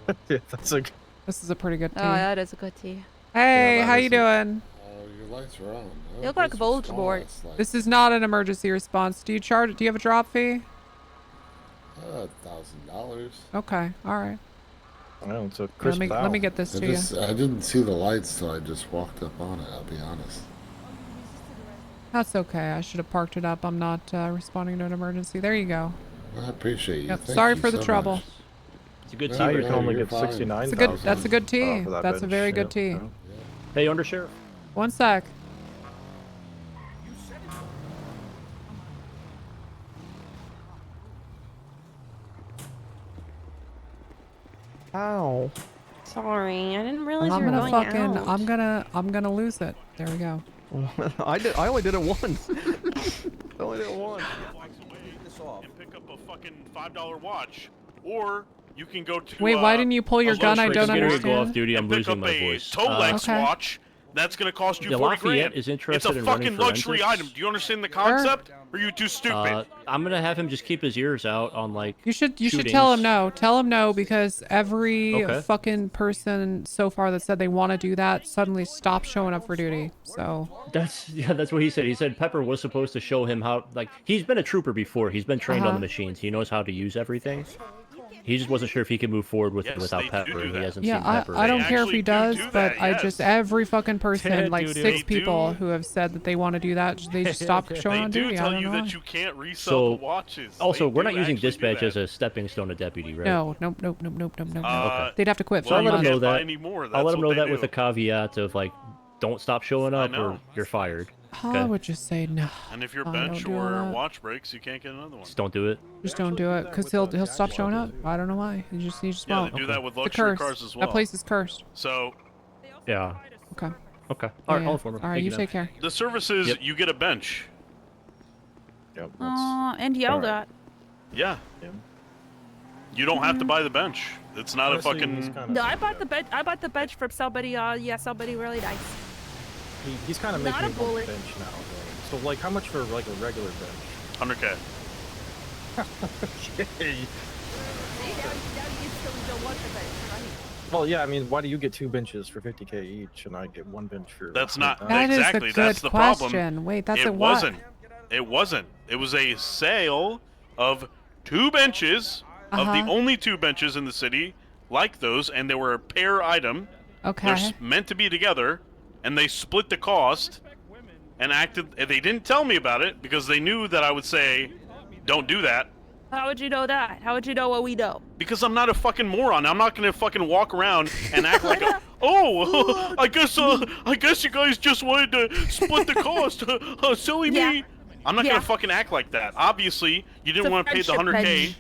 that's a. This is a pretty good tea. Oh, that is a good tea. Hey, Yeah, how that you is doing? Your lights are on. You look like Voldemort. This is not an emergency response. Do you have a drop fee? $1,000. Okay, all right. Oh, it's a Let crisp me get this to you. I didn't see the lights, so I just walked up on it. I'll be honest. That's okay. I should have parked it up. I'm not responding to an emergency. There you go. I appreciate you. Yep. Thank Sorry you for the so trouble. much. It's a good No, tea. Now you right can there. only you're get fine. 69,000. That's a good tea. for that That's a bench, very yeah. good tea. Hey, Undersheriff. One sec. Ow. Sorry, I didn't realize you were going out. I'm gonna lose it. There we go. I only did it once. I only did it once. And pick up a fucking $5 watch, or you can go to. Wait, why didn't you pull your gun? I don't Getting ready to understand. go off duty. I'm pick losing up my a voice. Tolex Okay. watch That's gonna cost you Yeah, 40 Lafayette grand. is It's interested a in running fucking luxury forensics. item. Do you understand the concept? Or are you too stupid? I'm gonna have him just keep his ears out on like. You should tell him no. Tell him no because every Okay. fucking person so far that said they want to do that suddenly stopped showing up for duty. So That's what he said. He said Pepper was supposed to show him how. Like he's been a trooper before. He's been trained on the machines. He knows how to use everything. He just wasn't sure if he could move forward with it without Pepper. He hasn't seen Pepper. I don't care if he does, but I just every fucking person, like Dude, 6 they people who have said that they want to do that, they just stop showing on duty. They do I tell don't you know why. that you can't resell the watches. Also, They we're do not using actually do dispatch that. as a stepping stone to deputy, right? No, nope. Okay. They'd have to quit. So I'll for a let him month. know that. anymore, I'll let that's him what know they that with do. a caveat of like, don't stop showing up or you're fired. I would just say no. And if your I bench don't do all or that. watch breaks, you can't get another one. Just don't do it. Just don't do it, cause he'll stop showing up. I don't know why. He just Yeah, won't. they do that with It's a luxury curse. cars as well. That place is cursed. So Yeah. Okay. Okay. Yeah, All right, yeah. I'll inform him. All right, Thank you man. take care. the service is you get a bench. Yep. And yelled at. Yeah. You don't have to buy the bench. It's not Honestly, a he's fucking. kinda- No, I bought the bench from somebody. Somebody really nice. He's kind of Not making a a bullet. bench now. Though. So, like, how much for like a regular bench? 100K. Okay. Well, yeah, I mean, why do you get 2 benches for 50K each, and I get 1 bench for? That's not That is a exactly. good That's the question. problem. Wait, that's it a what? wasn't. It wasn't. It was a sale of 2 benches of the only 2 benches in the city like those, and they were a pair item. Okay. They're meant to be together, and they split the cost and acted. They didn't tell me about it because they knew that I would say, "Don't do that." How would you know that? How would you know what we know? Because I'm not a fucking moron. I'm not gonna fucking walk around and act like, I guess you guys just wanted to split the cost. Silly me. I'm not gonna fucking act like that. Obviously, you didn't want to pay the 100K,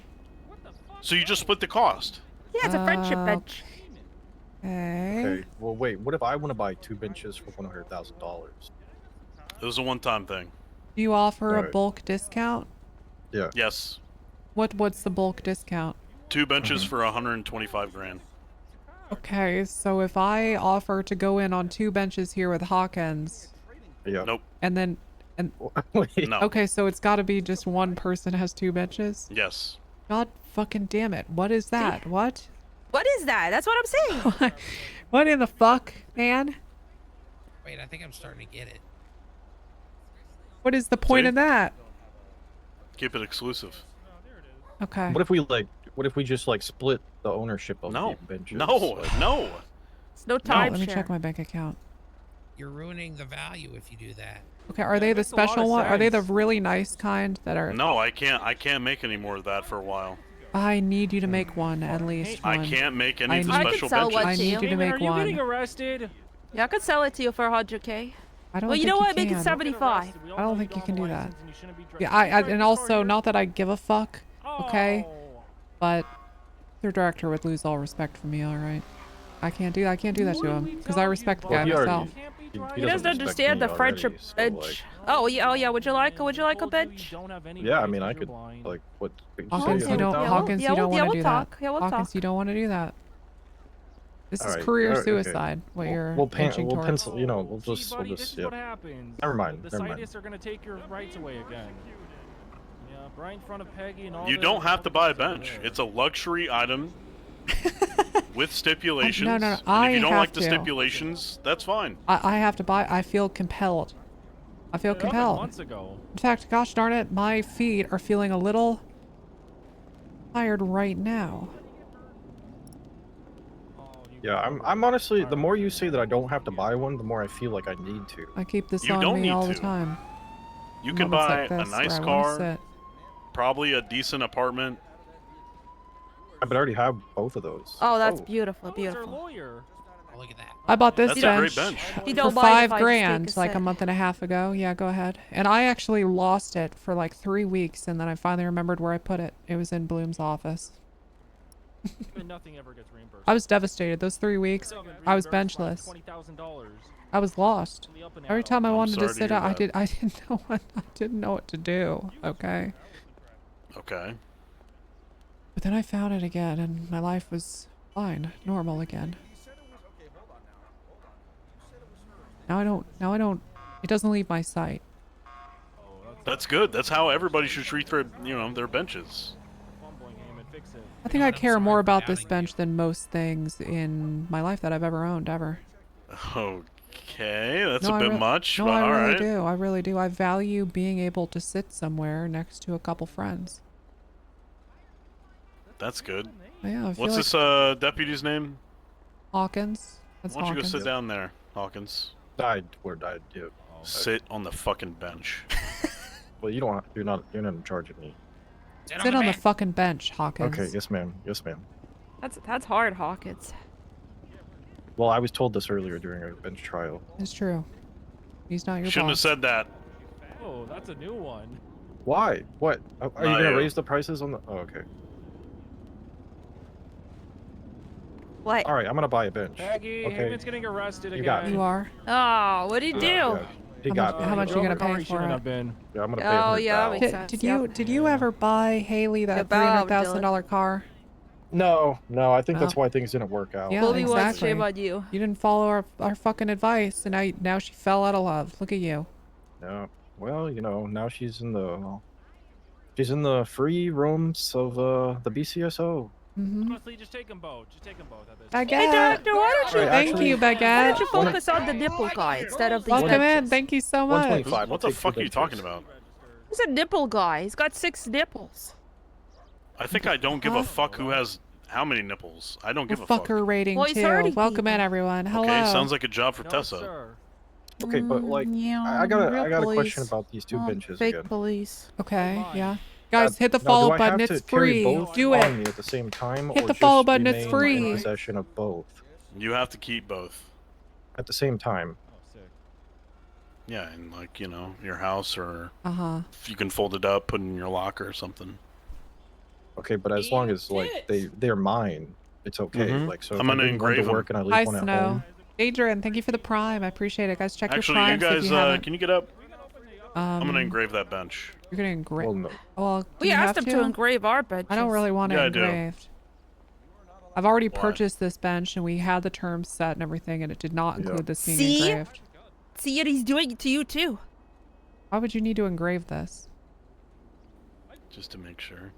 so you just split the cost. Yeah, it's a friendship bench. Okay. Well, wait. What if I want to buy 2 benches for $100,000? It was a one-time thing. Do you offer a Alright. bulk discount? Yeah. Yes. What's the bulk discount? 2 benches for 125 grand. Okay, so if I offer to go in on 2 benches here with Hawkins, Yeah. Nope. and then No. okay, so it's got to be just one person has 2 benches. Yes. God fucking damn it! What is that? What? What is that? That's what I'm saying. What in the fuck, man? Wait, I think I'm starting to get it. What is the point See? of that? Keep it exclusive. Okay. What if we just like split the ownership of No. the benches? No. Like, No. It's no Oh, time let me share. check my bank account. You're ruining the value if you do that. Okay, are they the makes a lot of special one? Are they the sense. really nice kind that are? No, I can't make any more of that for a while. I need you to make one at least. I one. can't make any of the I could special sell benches. one I to need you. you to make Are you getting one. arrested? Yeah, I could sell it to you for 100K. I don't Well, you think know what? Make it can. 75. I don't think you can do that. Yeah, I and also not that I give a fuck. Okay, but their director would lose all respect for me. All right, I can't do that to him because I respect the guy he already- myself. He doesn't understand the friendship bench. Oh yeah. Would you like a bench? Yeah, I mean, I could like what? Hawkins, you don't. Hawkins, you don't want to do that. Yeah, we'll Hawkins, talk. you don't want to do that. This is Alright, career alright, okay. suicide. What you're We'll inching towards. pencil. You know, we'll See, just buddy, this is yeah. what happens. Never mind. The Never mind. scientists are gonna take your rights away again. Yeah, right in front of Peggy and all. You don't have to buy a bench. It's a luxury item with stipulations. No. And I if you don't have like the to. stipulations, that's fine. I have to buy. I feel compelled. I feel It opened compelled. months ago. In fact, gosh darn it, my feet are feeling a little tired right now. Yeah, I'm honestly. The more you say that I don't have to buy one, the more I feel like I need to. I keep this You on don't me need all the to. time. You can Moments buy like a this where nice I wanna car, sit. probably a decent apartment. But I already have both of those. Oh, that's beautiful, beautiful. Lawyer. Oh, look at that. I bought this That's a great bench bench. You for don't mind if I just take $5,000 a like a sip? month and a half ago. Yeah, go ahead. And I actually lost it for like 3 weeks, and then I finally remembered where I put it. It was in Bloom's office. And nothing ever gets reimbursed. I was devastated. Those 3 weeks, I was benchless. $20,000. I was lost. Every time I wanted to sorry to sit hear up, I that. didn't know what to do. Okay. Okay. But then I found it again, and my life was fine, normal again. Now I don't, it doesn't leave my sight. That's good. That's how everybody should treat their, their benches. I think I care more about this bench than most things in my life that I've ever owned, ever. Okay, that's No, a bit much, no, but I really alright. do. I really do. I value being able to sit somewhere next to a couple friends. That's good. Yeah, I feel What's like this deputy's name? Hawkins. That's Why don't you go Hawkins. sit down there, Hawkins? Died, yeah. Sit on the fucking bench. Well, you don't have, you're not in charge of me. Sit on the fucking bench, Hawkins. Okay, yes ma'am, yes ma'am. That's hard, Hawkins. Well, I was told this earlier during a bench trial. It's true. He's not your Shouldn't have boss. said that. Oh, that's a new one. Why? What? Are you Not gonna you. raise the prices on the? Oh, okay. What? All right, I'm gonna buy a bench. Peggy, Okay. Haman's getting arrested You again. got me. You are? Oh, what'd he do? Yeah, he got me. How much are you gonna pay for it? Yeah, I'm gonna pay Oh, yeah, that makes Did, sense. did you ever buy Haley that $300,000 car? No, I think that's Oh. why things didn't work out. Yeah, Bobby wants exactly. shame on you. You didn't follow our fucking advice, and now she fell out of love. Look at you. No. Well, now she's in the free rooms of the BCSO. Honestly, just take them both. Just take them both. Baguette. Hey, Doctor, why don't you? Alright, Thank actually- you, Why Baguette. don't you focus on the nipple guy instead of these Welcome in. benches? Thank you so much. 125. What the fuck are you talking about? He's a nipple guy. He's got 6 nipples. I think I don't give a fuck who has how many nipples. I don't give a fuck. Fucker rating Well, he's too. hurting Welcome in, everyone. Hello. Okay, sounds like a job for Tessa. Okay, but like, I got a question about these two benches Fake again. police. Okay, yeah. Guys, hit the Now, follow do I button. have It's to carry free. both Do on it. me at the same time, Hit or the just follow button, it's remain free. in possession of both You have to keep both. at the same time? Yeah, in your house, or if you can fold it up, put it in your locker or something. Okay, but as long as like they're mine, it's okay. Mhm. Like, so I'm if I gonna bring one to engrave 'em. work and I leave Hi, one at Snow. home. Adrian, thank you for the prime. I appreciate it, guys. Check Actually, your you primes if guys, you haven't. can you get up? I'm gonna Um, engrave that bench. You're gonna engrave. Well, no. Well, do We you asked have him to engrave our benches. I don't really want it Yeah, I do. engraved. I've already Why? purchased this bench, and we had the terms set and everything, and it did not include this being See? engraved. See, and he's doing it to you too. Why would you need to engrave this? Just to make sure.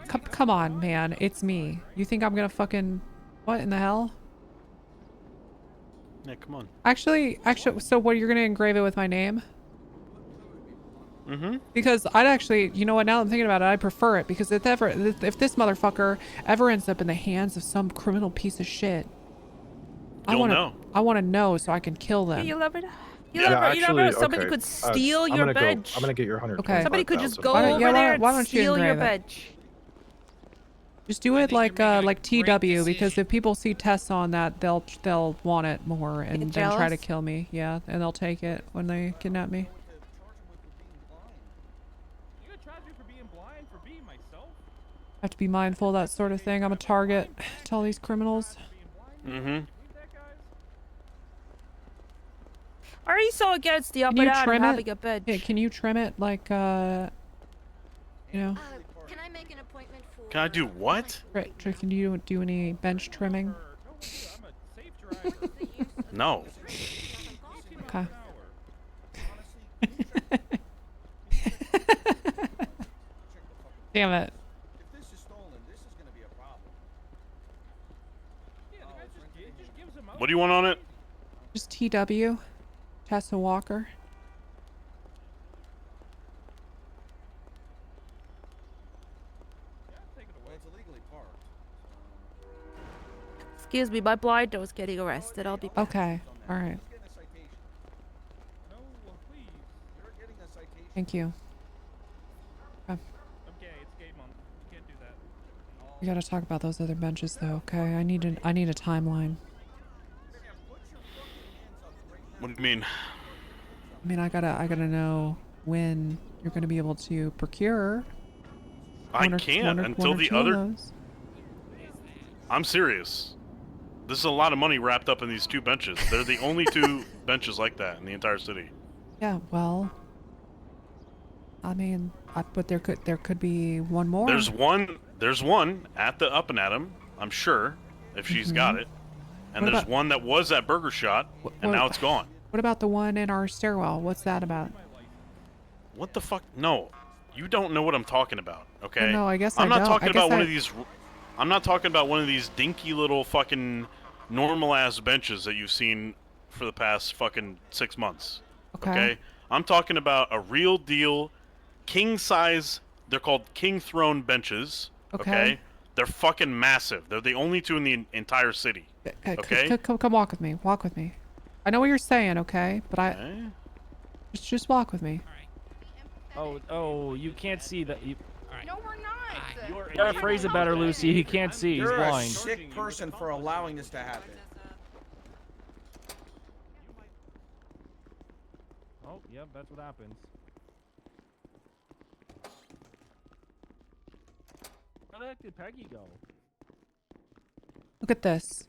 Come on, man. It's me. You think I'm gonna fucking... What in the hell? Yeah, come on. Actually, so what, you're gonna engrave it with my name? Mm-hmm. Because I'd actually, you know what, now that I'm thinking about it, I prefer it, because if this motherfucker ever ends up in the hands of some criminal piece of shit, I You'll wanna know. I wanna know so I can kill them. You never know. You Yeah, never know. actually, Somebody okay. could steal I'm your gonna bench. I'm gonna get your 100. Okay. Somebody could just go Why don't- over yeah, there why and don't you steal your engrave it? bench. Just do it like TW, because if people see Tessa on that, they'll want it more and Get then try to jealous? kill me. Yeah, and they'll take it when they kidnap me. I have to be mindful of that sort of thing. I'm a target to all these criminals. Mm-hmm. Are you so against the up Can and you down trim and having it? a bench? Yeah, can you trim it like you know? Can I do what? Can you do any bench trimming? No. Okay. Damn it. What do you want on it? Just TW. Tessa Walker. Excuse me, my blind was getting arrested. I'll be back. Okay. All right. Thank you. Okay. We gotta talk about those other benches, though. Okay, I need a timeline. What do you mean? I mean, I gotta know when you're gonna be able to procure. I one or can't two until of the other. those. I'm serious. This is a lot of money wrapped up in these two benches. They're the only two benches like that in the entire city. Yeah. Well. I mean, but there could be one more. There's one at the Up and Atom, I'm sure, if she's got it. And there's one that was at Burger Shot, and now it's gone. What about the one in our stairwell? What's that about? What the fuck? No, you don't know what I'm talking about. Okay. No, I guess I'm I not don't. talking I guess about one of these. I'm not talking about one of these dinky little fucking normal ass benches that you've seen for the past fucking 6 months. Okay. I'm talking about a real deal, king size. They're called king throne benches. Okay. They're fucking massive. They're the only two in the entire city. Okay. Come walk with me. Walk with me. I know what you're saying, okay? But just walk with me. Oh, you can't see that. No, we're not. You gotta phrase it better, Lucy. He can't see. He's You're blind. a sick person for allowing this to happen. Oh, yep, that's what happens. Where the heck did Peggy go? Look at this.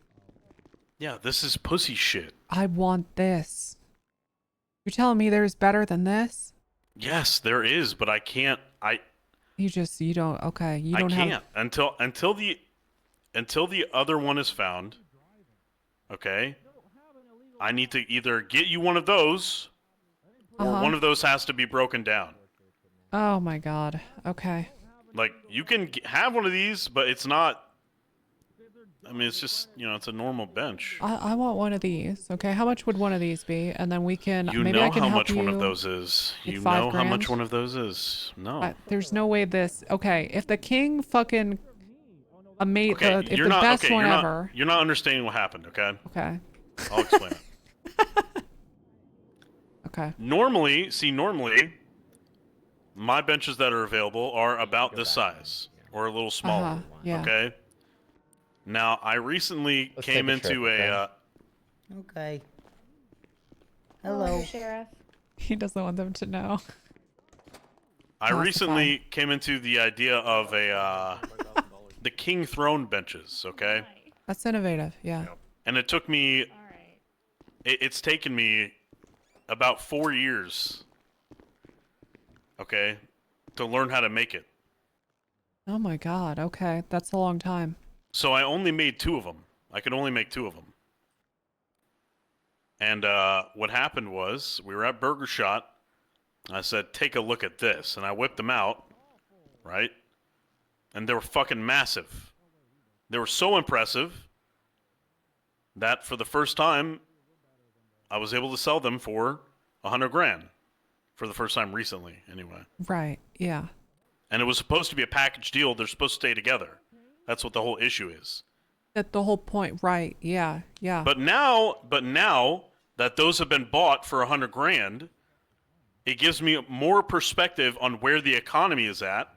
Yeah, this is pussy shit. I want this. You're telling me there's better than this? Yes, there is, but I can't. You don't. Okay, you don't I have. can't until the other one is found. Okay. I need to either get you one of those, or one of those has to be broken down. Oh my god. Okay. Like you can have one of these, but it's not. I mean, it's just it's a normal bench. I want one of these. Okay, how much would one of these be? And then we can. You maybe know I can how help much one of those is. You know how much one of those is. No. There's no way this. Okay, if the king fucking made if the best one ever. You're not understanding what happened. Okay. Okay. I'll explain it. Okay. Normally, my benches that are available are about this size or a little smaller. Yeah. Okay. Now, I recently came into a. Okay. Hello. Sheriff. He doesn't want them to know. I recently came into the idea of the king throne benches. Okay. That's innovative. Yeah. And it took me. It's taken me about 4 years. Okay, to learn how to make it. Oh my god. Okay, that's a long time. So I only made 2 of them. I could only make 2 of them. And what happened was, we were at Burger Shot. I said, take a look at this. And I whipped them out, right? And they were fucking massive. They were so impressive that for the first time, I was able to sell them for $100,000. For the first time recently, anyway. Right, yeah. And it was supposed to be a package deal. They're supposed to stay together. That's what the whole issue is. That's the whole point, right? Yeah, yeah. But now that those have been bought for $100,000, it gives me more perspective on where the economy is at.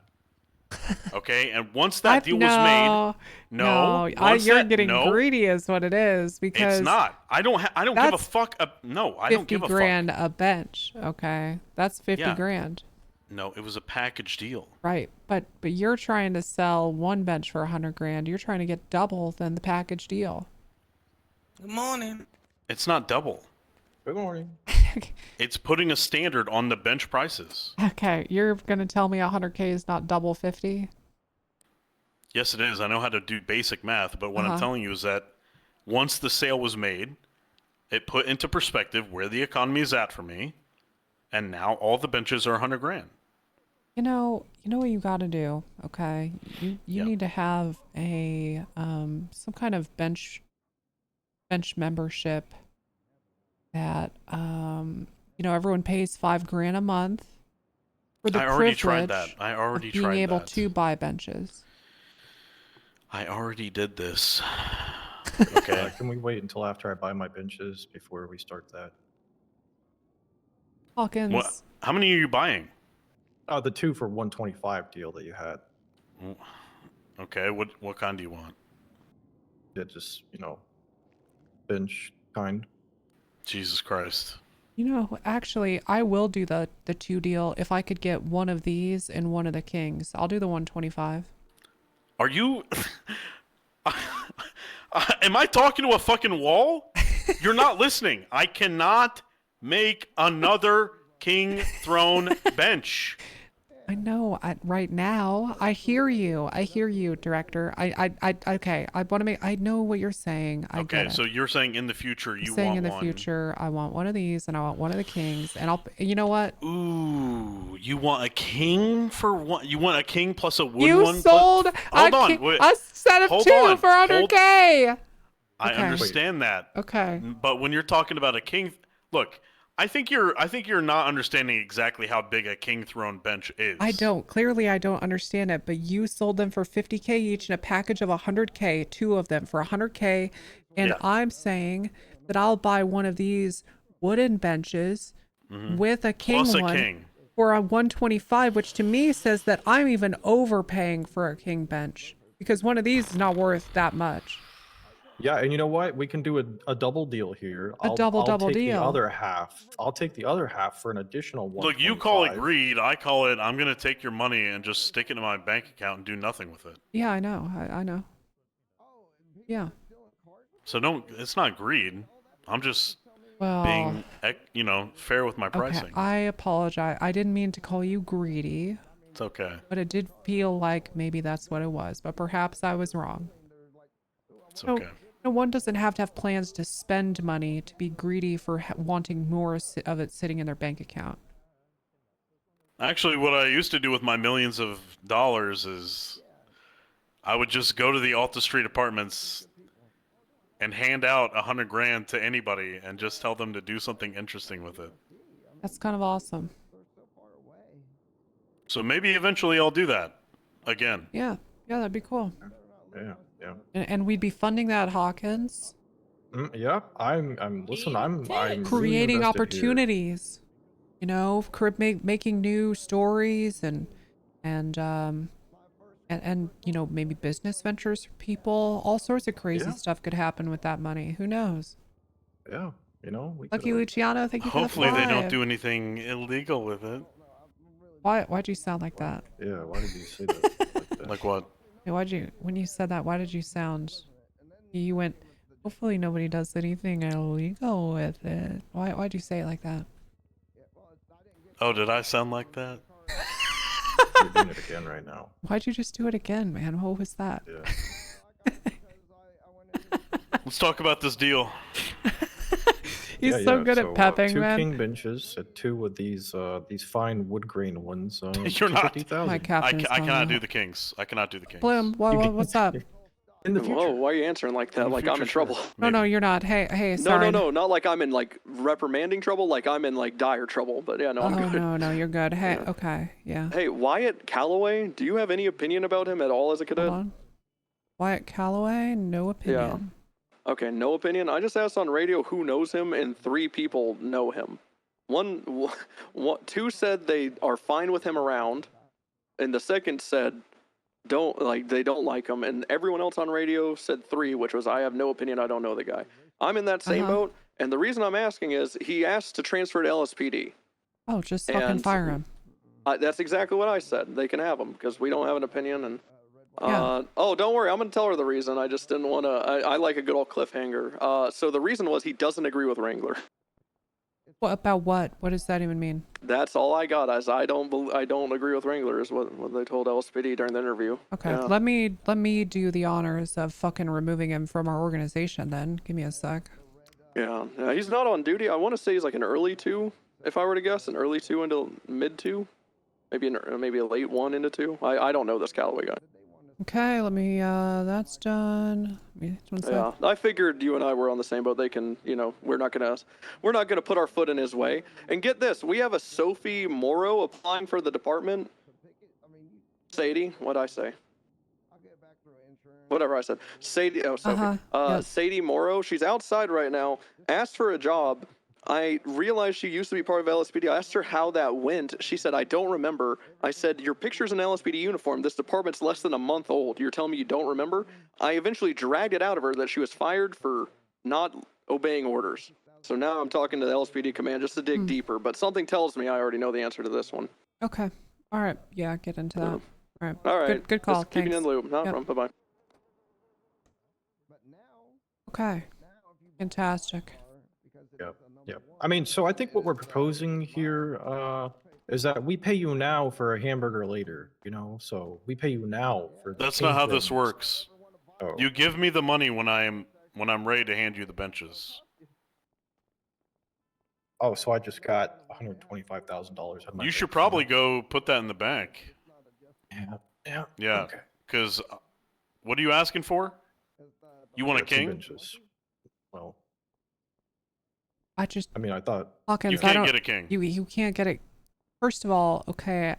Okay, and once that deal was made, you're getting greedy, is what it is. Because it's not. I don't give a fuck. No, I don't give a fuck. $50,000 a bench. Okay, that's $50,000. No, it was a package deal. Right, but you're trying to sell one bench for $100,000. You're trying to get double than the package deal. Good morning. It's not double. Good morning. It's putting a standard on the bench prices. Okay, you're gonna tell me $100K is not double 50? Yes, it is. I know how to do basic math, but what I'm telling you is that once the sale was made, it put into perspective where the economy is at for me, and now all the benches are $100,000. You know what you got to do. Okay, you need to have a some kind of bench membership that everyone pays $5,000 a month for the privilege of being able to buy benches. I already did this. Okay. Can we wait until after I buy my benches before we start that? Hawkins. What? How many are you buying? The 2 for 125 deal that you had. Okay. What kind do you want? Yeah, just bench kind. Jesus Christ. Actually, I will do the 2 deal if I could get one of these and one of the kings. I'll do the 125. Are you... Am I talking to a fucking wall? You're not listening. I cannot make another king throne bench. I know. Right now, I hear you. I hear you, director. Okay. I want to make. I know what you're saying. I Okay, get it. so you're saying in the future I'm you saying want in the one. future, I want one of these, and I want one of the kings, and I'll. You know what? Ooh, you want a king for one? You want a king plus a wooden You one? sold Hold on, wait. a set of Hold 2 on, for 100K. I Okay. understand that. Okay. But when you're talking about a king, look, I think you're not understanding exactly how big a king throne bench is. I don't. Clearly, I don't understand it. But you sold them for 50K each in a package of 100K, 2 of them for 100K, and Yeah. I'm saying that I'll buy one of these wooden benches with a king Plus a one king. for a 125, which to me says that I'm even overpaying for a king bench because one of these is not worth that much. Yeah, and you know what? We can do a double deal here. A double take deal. the other half. I'll take the other half for an additional one. Look, you call it greed. I call it I'm going to take your money and just stick it in my bank account and do nothing with it. Yeah, I know. I know. Yeah. So it's not greed. I'm just Well, being, fair with my pricing. Okay, I apologize. I didn't mean to call you greedy. It's okay. But it did feel like maybe that's what it was. But perhaps I was wrong. It's okay. No, one doesn't have to have plans to spend money to be greedy for wanting more of it sitting in their bank account. Actually, what I used to do with my millions of dollars is I would just go to the Alta Street apartments and hand out 100 grand to anybody and just tell them to do something interesting with it. That's kind of awesome. So maybe eventually I'll do that again. Yeah, that'd be cool. Yeah. And we'd be funding that, Hawkins. Yeah, I'm creating really opportunities. You know, making new stories and maybe business ventures for people. All sorts of crazy stuff could happen with that money. Who knows? Yeah, Lucky Luciano, thank you for the Hopefully they don't 5. do anything illegal with it. Why'd you sound like that? Yeah, why did you say that? Like what? When you said that, why did you sound? You went. Hopefully nobody does anything illegal with it. Why'd you say it like that? Oh, did I sound like that? You're doing it again right now. Why'd you just do it again, man? What was that? Yeah. Let's talk about this deal. He's so good at pepping, two man. 2 king benches, 2 of these fine wood grain ones. You're not. 50,000. My captain's I cannot calling do the kings. I cannot do the kings. Bloom, what's up? In the future. Whoa, why are you answering like that? Like I'm in trouble. No, you're not. Hey, sorry. No, not like I'm in like reprimanding trouble. Like I'm in like dire trouble. But yeah, no, I'm good. No, you're good. Hey, okay, yeah. Hey, Wyatt Calloway, do you have any opinion about him at all as a cadet? Hold on. Wyatt Calloway, no opinion. Yeah. Okay, no opinion. I just asked on radio who knows him, and 3 people know him. 2 said they are fine with him around, and the second said they don't like him, and everyone else on radio said 3, which was I have no opinion. I don't know the guy. I'm in that same boat, and the reason I'm asking is he asked to transfer to LSPD. Oh, just fucking fire him. That's exactly what I said. They can have him because we don't have an opinion, and. Yeah. Oh, don't worry. I'm going to tell her the reason. I just didn't want to. I like a good old cliffhanger. So the reason was he doesn't agree with Wrangler. What about what? What does that even mean? That's all I got. As I don't agree with Wrangler is what they told LSPD during the interview. Okay, Yeah. let me do the honors of fucking removing him from our organization. Then give me a sec. Yeah, he's not on duty. I want to say he's like an early 2, if I were to guess, an early 2 into mid 2, maybe a late 1 into 2. I don't know this Callaway guy. Okay, let me. That's done. Yeah, I figured you and I were on the same boat. They can, we're not gonna put our foot in his way. And get this, we have a Sophie Morrow applying for the department. Sadie, what'd I say? Whatever I said. Sadie, Sophie. Sadie Morrow. She's outside right now. Asked for a job. I realized she used to be part of LSPD. I asked her how that went. She said, I don't remember. I said, your picture's an LSPD uniform. This department's less than a month old. You're telling me you don't remember? I eventually dragged it out of her that she was fired for not obeying orders. So now I'm talking to the LSPD command just to dig deeper, but something tells me I already know the answer to this one. Okay. All right. Yeah, get into that. All right. All right. Good call. Just keeping Thanks. you in the loop. Not from. Bye-bye. Okay. Fantastic. Yep. I mean, so I think what we're proposing here, is that we pay you now for a hamburger later, you know? So we pay you now for the That's king not how this thrones. works. Oh. You give me the money when I'm ready to hand you the benches. Oh, so I just got $125,000 on my You should bank probably account. go put that in the bank. Yeah. Yeah. Okay. Because what are you asking for? You want a Yeah, 2 king? benches. Well, I mean, I thought Hawkins, You I can't don't. get a king. You can't get it. First of all, okay,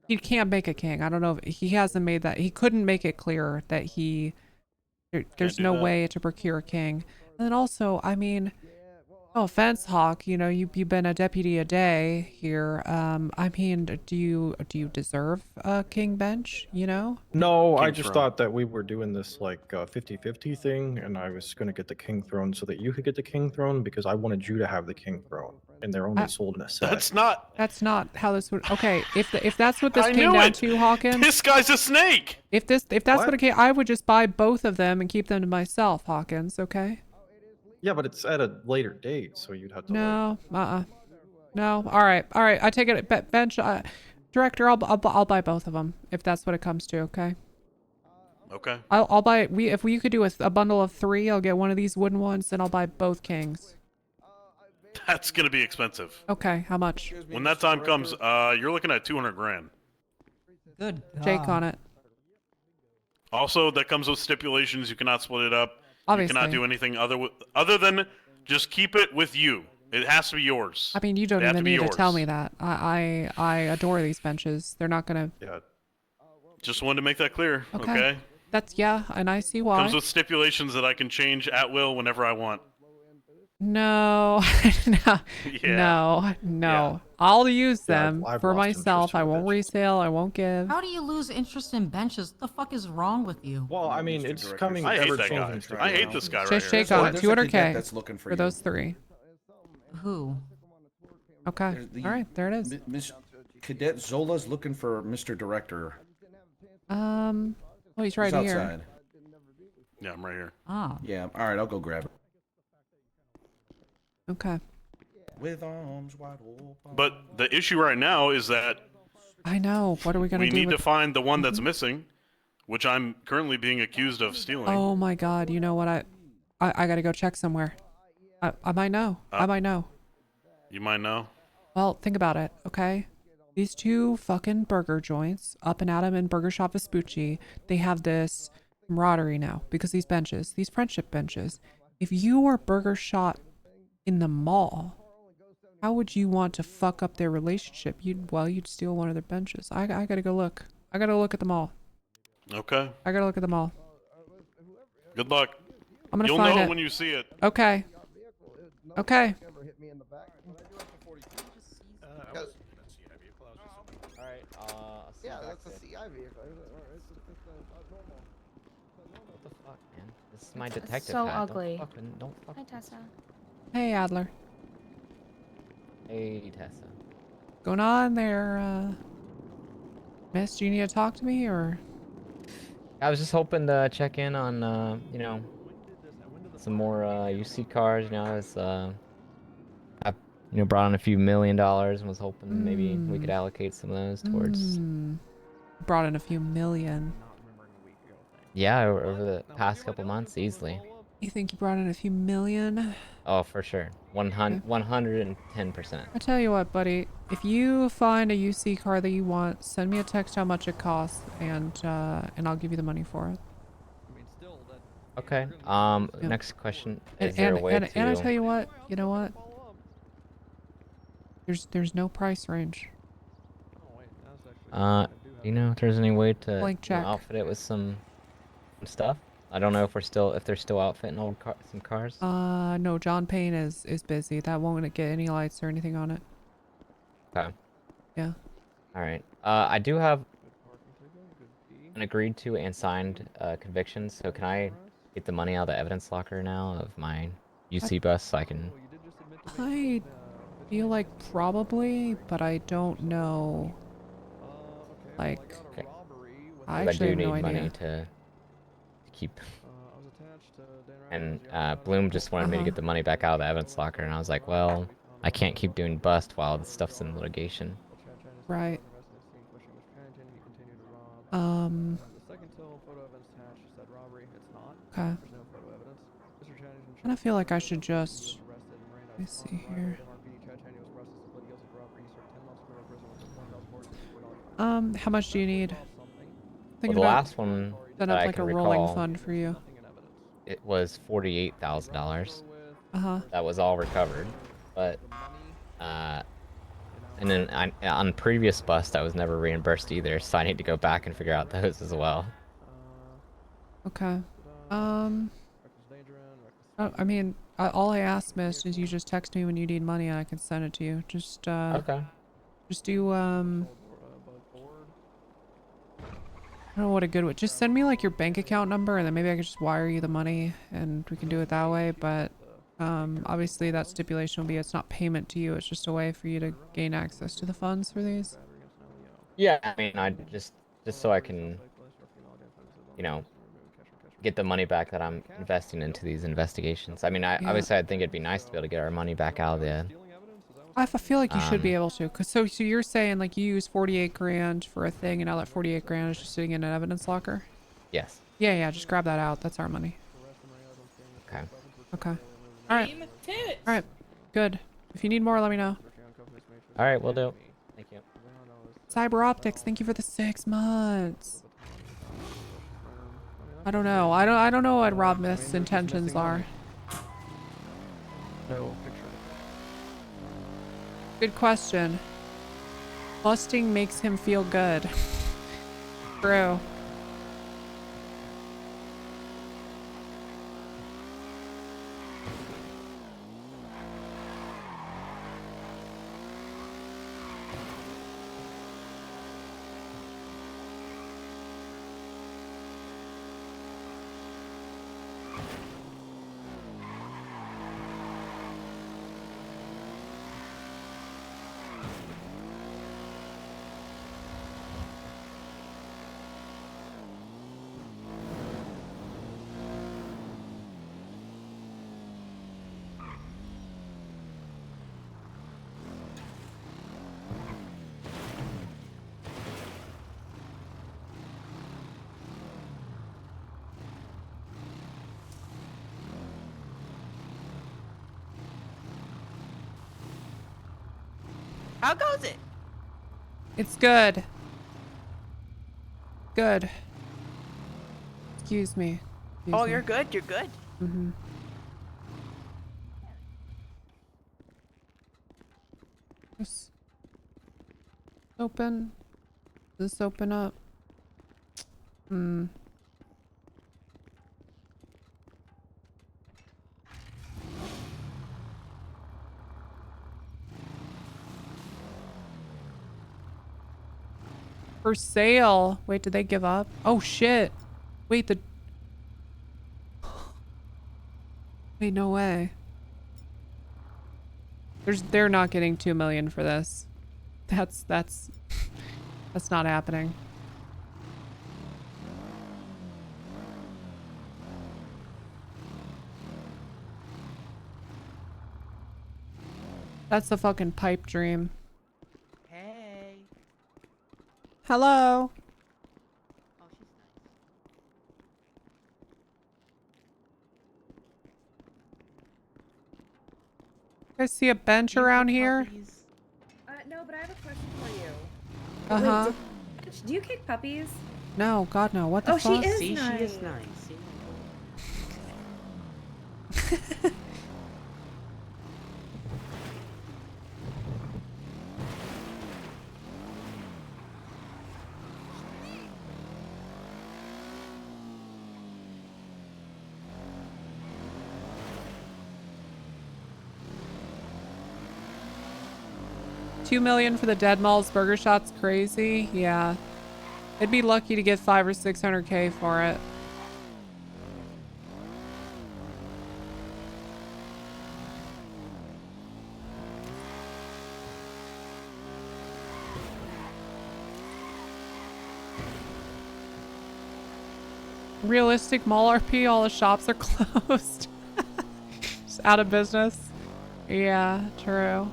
he can't make a king. I don't know if he hasn't made that. He couldn't make it clear that there's do no that. way to procure a king. And then also, I mean, no offense, Hawk. You know, you've been a deputy a day here. I mean, do you deserve a king bench? You know? No, I King just throne. thought that we were doing this like 50-50 thing, and I was going to get the king throne so that you could get the king throne because I wanted you to have the king throne, and they're only sold in a set. That's not. That's not how this would. Okay, if that's what this I came knew down it. to, Hawkins. This guy's a snake. If that's what it came, I would just buy both of them and keep them to myself, Hawkins. Okay? Yeah, but it's at a later date, so you'd have to. No. No. All right. I take it. Bench. Director, I'll buy both of them if that's what it comes to. Okay. Okay. I'll buy. If we could do a bundle of 3, I'll get one of these wooden ones, and I'll buy both kings. That's gonna be expensive. Okay. How much? When that time comes, you're looking at 200 grand. Good. Jake on it. Also, that comes with stipulations. You cannot split it up. Obviously. You cannot do anything other than just keep it with you. It has to be yours. I mean, you don't They have even to be need to yours. tell me that. I adore these benches. They're not gonna. Yeah. Just wanted to make that clear. Okay. Okay. That's and I see why. Comes with stipulations that I can change at will whenever I want. No, no, Yeah. no. I'll use them I've for lost myself. interest in I won't resale. I won't give. How do you lose interest in benches? What the fuck is wrong with you? Well, I mean, it's coming. I hate ever that guy. changing. I hate this guy right Just here. shake on it. There's a cadet 200K that's looking for for you. those 3. Who? Okay. There's the- All right. There it is. Miss Cadet Zola's looking for Mr. Director. Well, he's right He's here. outside. Yeah, I'm right here. Oh. Yeah. All right. I'll go grab it. Okay. With arms wide open. But the issue right now is that I know. What are we gonna we do? need with... to find the one that's missing, which I'm currently being accused of stealing. Oh my God! You know what? I gotta go check somewhere. I might know. I might know. You might know. Well, think about it, okay? These 2 fucking burger joints, Up and Adam and Burger Shop Vespucci, they have this camaraderie now because these benches, these friendship benches. If you were Burger Shop in the mall, how would you want to fuck up their relationship? You'd steal one of their benches. I gotta go look. I gotta look at the mall. Okay. I gotta look at the mall. Good luck. I'm gonna You'll find know it when you see it. Okay. Okay. Yeah, that's a CI vehicle. What the fuck, man? This is my detective so hat. ugly. Don't fuck. Hi, Tessa. Hey, Adler. Hey, Tessa. Going on there, Miss? Do you need to talk to me or? I was just hoping to check in on, you know, some more UC cars. You know, I was, I, you know, brought in a few $1 million and was hoping maybe we could allocate some of those towards. Brought in a few million. Yeah, over the past couple months, easily. You think you brought in a few million? Oh, for sure. 110%. I tell you what, buddy. If you find a UC car that you want, send me a text how much it costs, and I'll give you the money for it. Okay. Yep. Next question. And, Is there a way and to... I tell you what, you know what? There's no price range. You know, if there's any way to Blank check. outfit it with some stuff. I don't know if they're still outfitting some cars. No, John Payne is busy. That won't get any lights or anything on it. Okay. Yeah. All right. I do have an agreed to and signed conviction. So can I get the money out of the evidence locker now of my UC bus so I can? I feel like probably, but I don't know. Like, Okay. I I actually do have need no idea. money to keep. And Bloom just wanted me to get the money back out of the evidence locker, and I was like, well, I can't keep doing bust while the stuff's in litigation. Right. Okay. And I feel like I should just. Let me see here. How much do you need? Well, Thinking the about last one set that up I like can a rolling recall, fund for you. it was $48,000. Uh-huh. That was all recovered, but and then on previous bust I was never reimbursed either, so I need to go back and figure out those as well. Okay. I mean, all I ask, miss, is you just text me when you need money and I can send it to you. Just Okay. Just do I don't know what a good way. Just send me like your bank account number and then maybe I can just wire you the money and we can do it that way. But obviously that stipulation will be it's not payment to you. It's just a way for you to gain access to the funds for these. Yeah, I mean, I just so I can, you know, get the money back that I'm investing into these investigations. I mean, obviously I'd think it'd be nice to be able to get our money back out of the. I feel like you should be able to. Cause so you're saying like you use 48 grand for a thing and now that 48 grand is just sitting in an evidence locker? Yes. Yeah, just grab that out. That's our money. Okay. Okay. All right. All right. Good. If you need more, let me know. All right, we'll do. Thank you. Cyber Optics, thank you for the 6 months. I don't know. I don't know what Rob Myth's intentions are. No. Good question. Busting makes him feel good. True. How goes it? It's good. Good. Excuse me. Oh, you're good. You're good. Mm-hmm. This open. This open up. Hmm. For sale. Wait, did they give up? Oh shit. Wait, wait, no way. They're not getting 2 million for this. That's not happening. That's a fucking pipe dream. Hey. Hello. I see a bench around here. No, but I have a question for you. Uh-huh. Wait, do you kick puppies? No, God no. What the Oh, fuck? she is See, nice. she is nice. $2 million for the Dead Malls burger shot's crazy. Yeah. It'd be lucky to get 500 or 600K for it. Realistic mall RP, all the shops are closed. Just out of business. Yeah, true.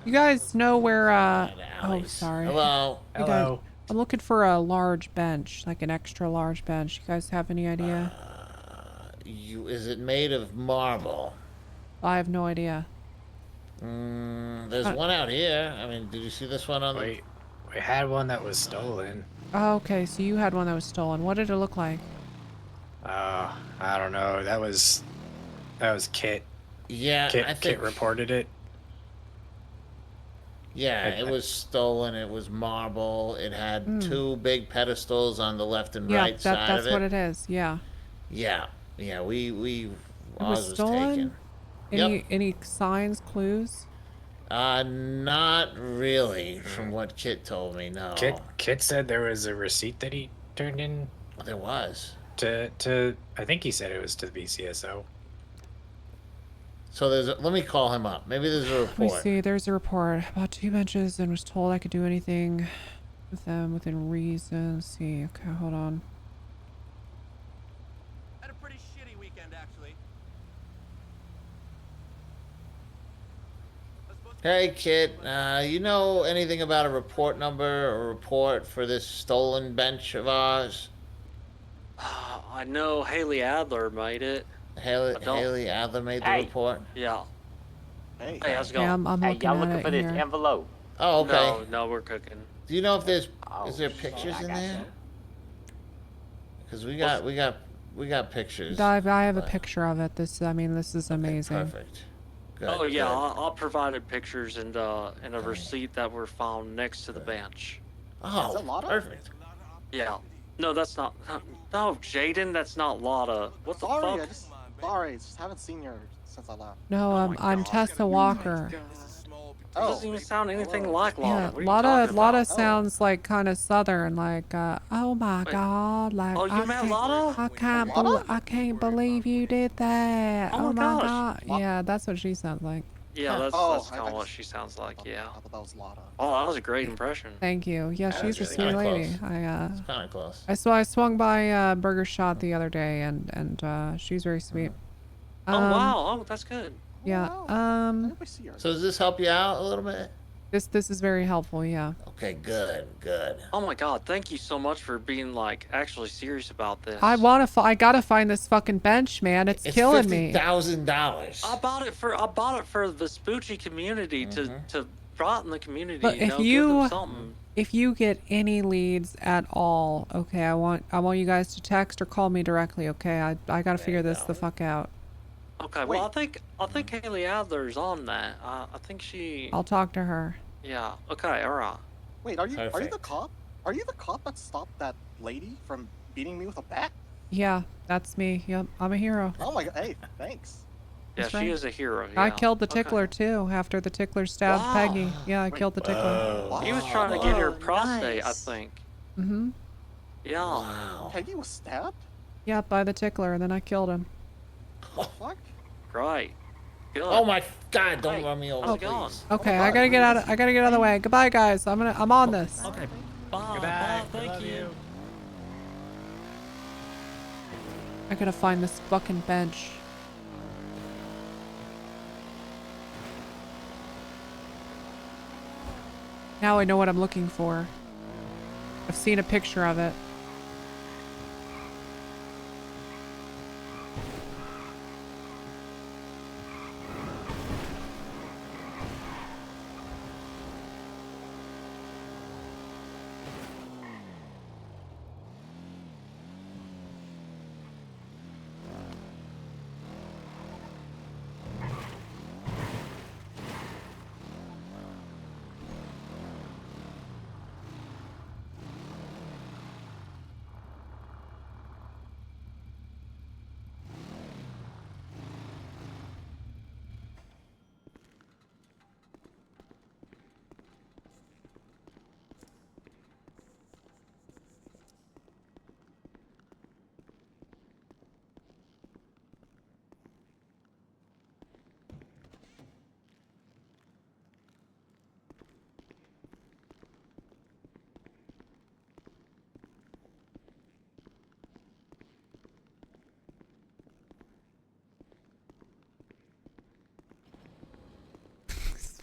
You guys know where, oh, sorry. Hello. You guys, I'm looking for a large bench, like an extra large bench. You guys have any idea? Is it made of marble? I have no idea. There's one out here. I mean, did you see this one on the... We had one that was stolen. Oh, okay, so you had one that was stolen. What did it look like? I don't know. That was Kit. Yeah, Kit reported it. Yeah, it was stolen. It was marble. It had two big pedestals on the left and right side of it. That's what it is. Yeah. Yeah, we It ours was was stolen. taken. Any signs, clues? Not really, from what Kit told me. No. Kit said there was a receipt that he turned in. There was. To I think he said it was to the BCSO. So let me call him up. Maybe there's a report. Let me see. There's a report about 2 benches and was told I could do anything with them within reason. Let's see. Okay, hold on. Had a pretty shitty weekend, actually. Hey, Kit. You know anything about a report number or report for this stolen bench of ours? I know Haley Adler made it. Haley Adler made the report? Yeah. Hey, how's it going? I'm looking y'all at looking it for this here. envelope? Oh, okay. No, we're cooking. Do you know if there's is there pictures in there? Because we got pictures. I have a picture of it. This is amazing. Perfect. Good, Oh yeah, good. I provided pictures and a receipt that were found next to the bench. Oh, perfect. Yeah. No, that's not. No, Jaden, that's not Lotta. What the Sorry, fuck? sorry, just haven't seen her since I left. No, I'm Tessa Walker. It doesn't even sound anything like Lotta. Yeah, What are you talking Lotta about? sounds like kind of southern, like oh my god, like Oh, you met Lotta? I can't believe you did that. Oh my my gosh. god. Yeah, that's what she sounds like. Yeah, that's Oh, kind of what she sounds like. Yeah. I thought that was Lotta. Oh, that was a great impression. Thank you. Yeah, she's a It's sweet kinda lady. close. It's kind of close. I swung by Burger Shot the other day, and she's very sweet. Oh wow. Oh, that's good. Yeah. So does this help you out a little bit? This is very helpful. Yeah. Okay, good. Oh my god, thank you so much for being like actually serious about this. I gotta find this fucking bench, man. It's killing me. $50,000. I bought it for the Vespucci community to broaden the community. But Give them something. if you get any leads at all, okay, I want you guys to text or call me directly, okay? I gotta figure this the fuck out. Okay, well I think Haley Adler's on that. I think she. I'll talk to her. Yeah. Okay. All right. Wait, are you the cop? Are you the cop that stopped that lady from beating me with a bat? Yeah, that's me. Yep, I'm a hero. Oh my god! Hey, thanks. Yeah, That's she right. is a hero. I Yeah. killed the tickler too after the tickler stabbed Peggy. Yeah, I killed the tickler. He was trying to get her prostate, I think. Mm-hmm. Yeah. Peggy was stabbed? Yeah, by the tickler, and then I killed him. Fuck. Right. Good. Oh my god! Don't run me over, How's it going? please. Okay, I gotta get out of the way. Goodbye, guys. I'm on this. Okay. Bye. Goodbye. Thank you. I gotta find this fucking bench. Now I know what I'm looking for. I've seen a picture of it.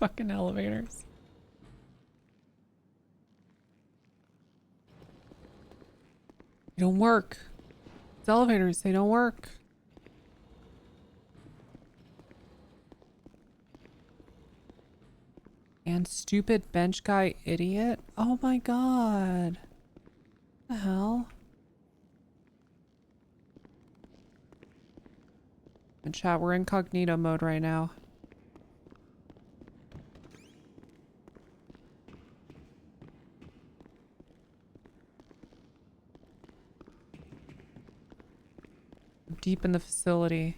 fucking elevators. They don't work. It's elevators, they don't work. And stupid bench guy idiot. Oh my god. What the hell? And chat, we're incognito mode right now. I'm deep in the facility.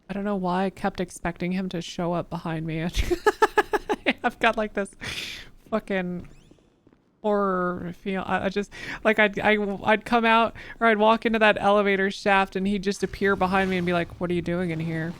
I don't know why I kept expecting him to show up behind me. I've got like this fucking horror feel. I just like I'd come out or I'd walk into that elevator shaft and he'd just appear behind me and be like, "What are you doing in here?"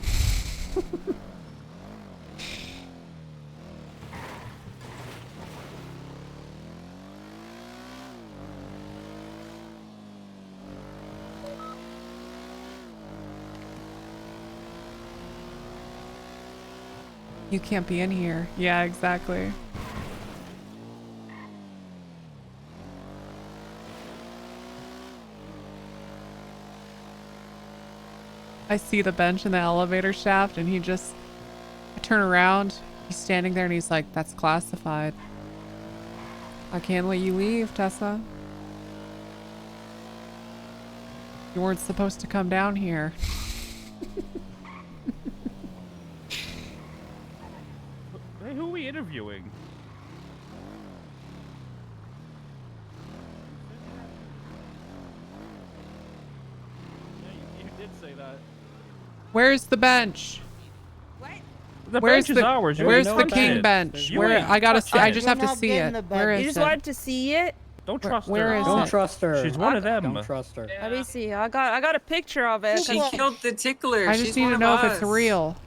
You can't be in here. Yeah, exactly. I see the bench in the elevator shaft and I turn around, he's standing there and he's like, "That's classified. I can't let you leave, Tessa. You weren't supposed to come down here." Hey, who are we interviewing? Yeah, you did say that. Where's the bench? The Where's bench is ours. You Where's ain't the know king that. bench? You Where ain't I gotta touch see. I it. just have to see it. Where You is just it? wanted to see it? Don't trust Where her. is Don't it? trust her. She's one of them. Don't trust her. Let me see. I got a picture of it. She killed the tickler. I just She's need one to of know if us. it's real.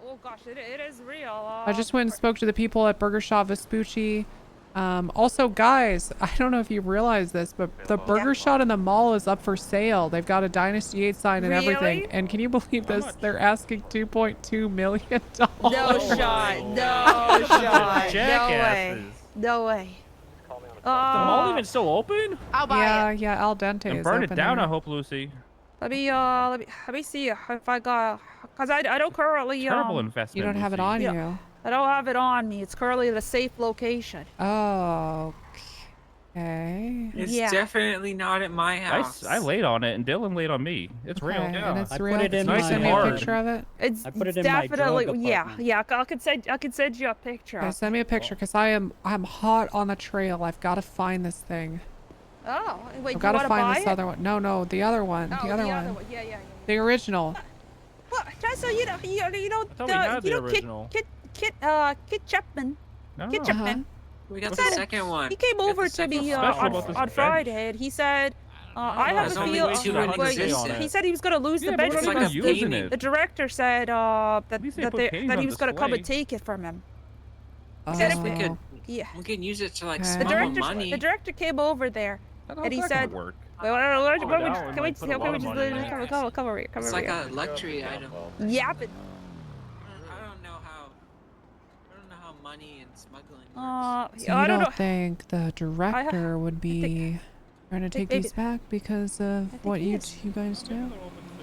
Oh gosh, it is real. I just went and spoke to the people at Burger Shop Vespucci. Also, guys, I don't know if you realize this, but the Burger Shot in the mall is up for sale. They've got a Dynasty 8 sign and everything. Really? And can you believe this? They're asking $2.2 million. No shot. No shot. No way. No way. The mall even still open? I'll buy it. Yeah, Al Dente And is burn it open down, there. I hope, Lucy. Let me see if I got, cause I don't currently Terrible investment. You don't have it on you. I don't have it on me. It's currently at a safe location. Oh, okay. It's Yeah. definitely not at my house. I laid on it, and Dylan laid on me. It's real. Okay, and it's I real. put it in Can you my send me a picture of it? It's I put it in my definitely drug yeah. apartment. I could send you a picture. Okay, send me a picture, cause I'm hot on the trail. I've got to find this thing. Oh, wait, I've you got to want to find buy this it? other one. No, the other one. Oh, the other one. Yeah. The original. What? Tessa, you know, thought we had the original. Kit Chapman. No. Kit Chapman. We got He the said- second one. He came over to me Special about this on bench? Friday, and he said, "I have There's a only feel." two in existence. He said he was going to lose Yeah, the but bench we're not because even using it. the director said that least they put paintings he on was going to come and display. take it from him. Oh, Guess we could. Yeah. We could use it to like Okay. The smuggle director, money. the director came over there, and he How's that said, gonna work? "Wait, that can one we might put a just lot of money in there. come over here, come It's over like here." a luxury item. Yeah, but I don't know how money and smuggling works. So I you don't know. think the director would be trying to take maybe- these back because of what you guys do?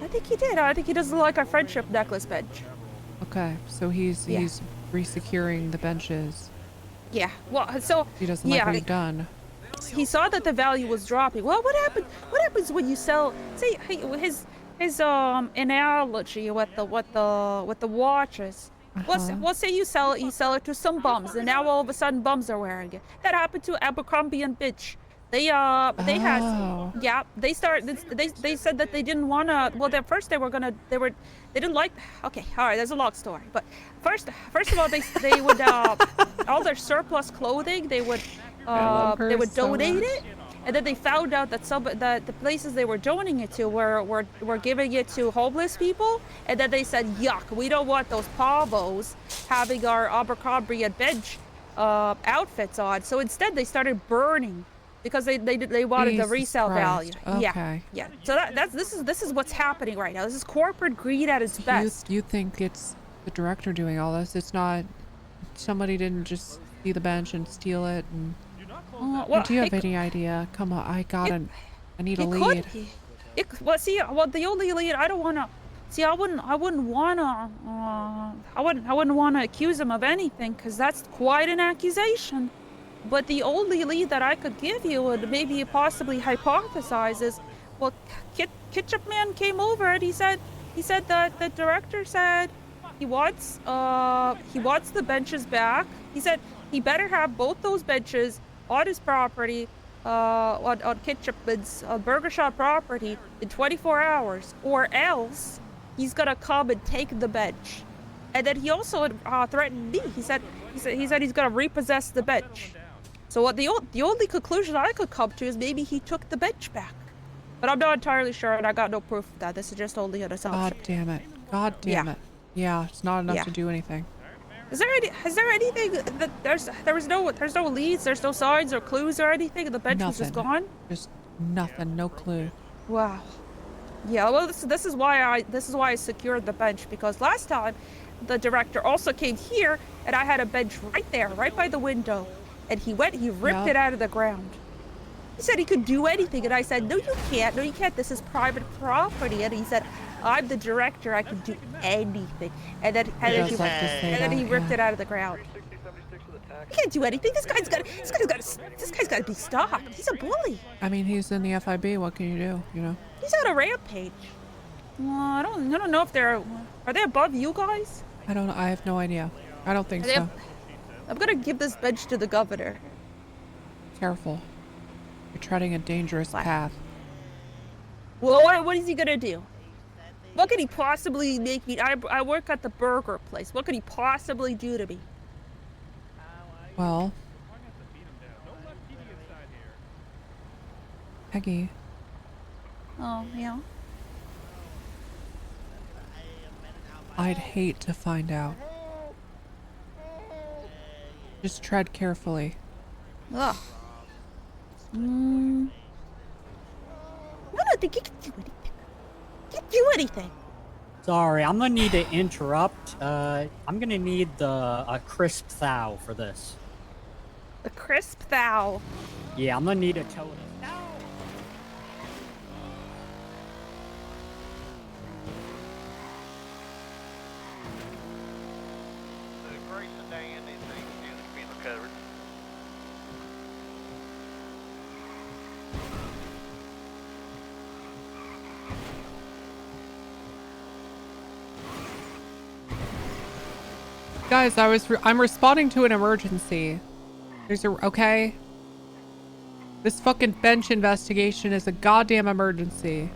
I think he did. I think he doesn't like our friendship necklace bench. Okay, so he's resecuring the benches. Yeah. Well, so He doesn't like what you've done. he saw that the value was dropping. Well, what happened? What happens when you sell? Say his analogy with the watches. Let's say you sell it to some bums, and now all of a sudden bums are wearing it. That happened to Abercrombie and Fitch. They had Oh. yeah, they said that they didn't want to. Well, at first they didn't like. Okay, all right, there's a long story, but first of all, they would all their surplus clothing they would donate it, and then they found out that that the places they were donating it to were giving it to homeless people, and then they said, yuck, we don't want those pavos having our Abercrombie and Bench outfits on. So instead they started burning because they wanted the resale value. Okay. Yeah. So this is what's happening right now. This is corporate greed at its best. You think it's the director doing all this? It's not. Somebody didn't just see the bench and steal it. And do you have any idea? Come on, I need a lead. The only lead I don't want to. See, I wouldn't want to accuse him of anything, because that's quite an accusation. But the only lead that I could give you and maybe possibly hypothesize is, well, Ketchup Man came over and he said that the director said he wants the benches back. He said he better have both those benches on his property, on Ketchupman's Burger Shop property in 24 hours, or else he's gonna come and take the bench. And then he also threatened me. He said he's gonna repossess the bench. So what the only conclusion I could come to is maybe he took the bench back, but I'm not entirely sure, and I got no proof of that. This is just only an assumption. God damn it! God damn it! Yeah, it's not enough to do anything. Is there anything that there's no leads, there's no signs or clues or anything, and the bench was just gone? Just nothing, no clue. Wow. Yeah, well, this is why I secured the bench, because last time the director also came here and I had a bench right there, right by the window, and he ripped it out of the ground. He said he could do anything, and I said, no, you can't, this is private property. And he said, I'm the director, I can do anything. And then he ripped it out of the ground. He can't do anything. This guy's got to be stopped. He's a bully. I mean, he's in the FIB. What can you do? You know. He's on a rampage. I don't know if are they above you guys? I don't know. I have no idea. I don't think so. I'm gonna give this bench to the governor. Careful. You're treading a dangerous path. Well, what is he gonna do? What could he possibly make me? I work at the burger place. What could he possibly do to me? Well, Peggy. Oh, yeah. I'd hate to find out. Just tread carefully. Ugh. I don't think he can do anything. Can't do anything. Sorry, I'm gonna need to interrupt. I'm gonna need a crisp thou for this. A crisp thou? Yeah, I'm gonna need a totem. Guys, I'm responding to an emergency. Okay? This fucking bench investigation is a goddamn emergency.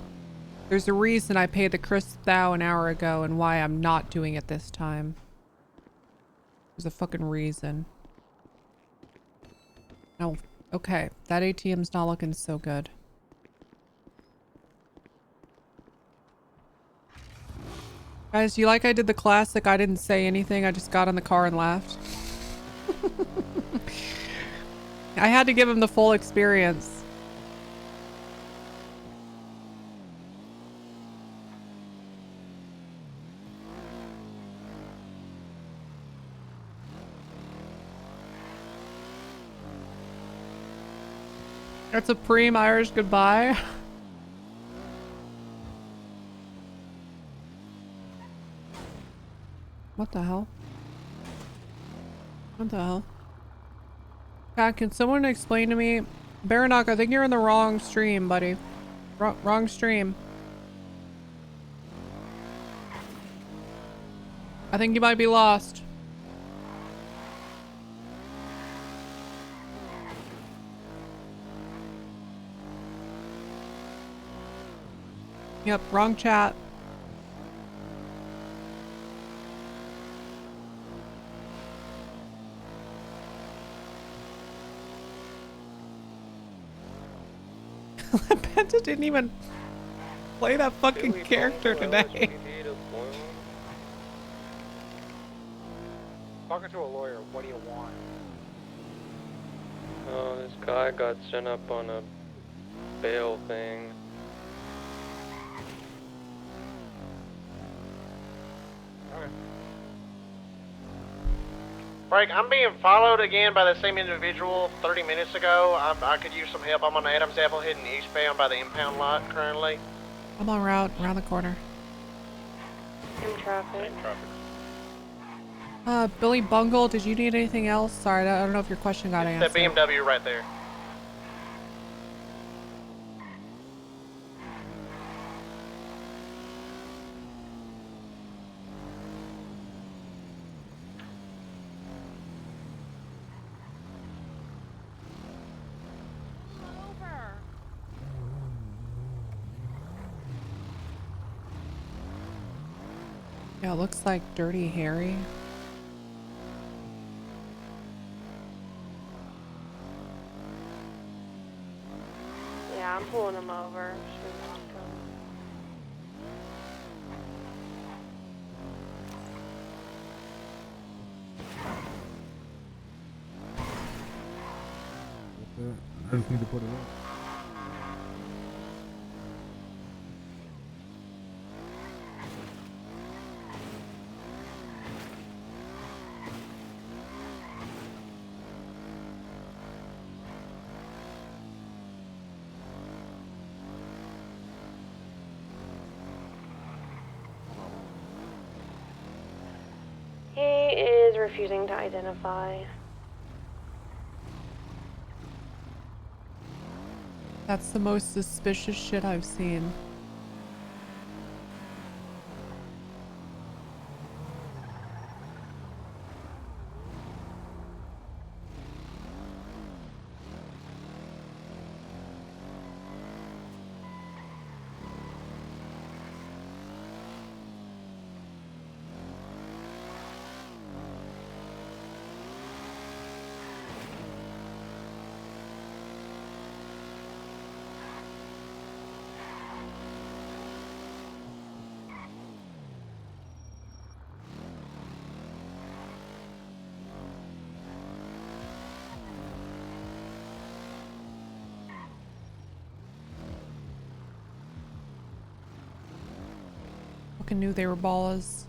There's a reason I paid the crisp thou an hour ago and why I'm not doing it this time. There's a fucking reason. Oh, okay. That ATM's not looking so good. Guys, you like I did the classic, I didn't say anything, I just got in the car and laughed? I had to give him the full experience. That's a preem Irish goodbye. What the hell? What the hell? God, can someone explain to me? Baronock, I think you're in the wrong stream, buddy. Wrong stream. I think you might be lost. Yep, wrong chat. Penta didn't even play that fucking character today. Talking to a lawyer, what do you want? Oh, this guy got sent up on a bail thing. Frank, I'm being followed again by the same individual 30 minutes ago. I could use some help. I'm on Adams Apple heading eastbound by the impound lot currently. I'm on route around the corner. In traffic. Billy Bungle, did you need anything else? Sorry, I don't know if your question got answered. That BMW right there. Yeah, it looks like Dirty Harry. Yeah, I'm pulling him over. I just need to put it on. He is refusing to identify. That's the most suspicious shit I've seen. Fucking knew they were ballas.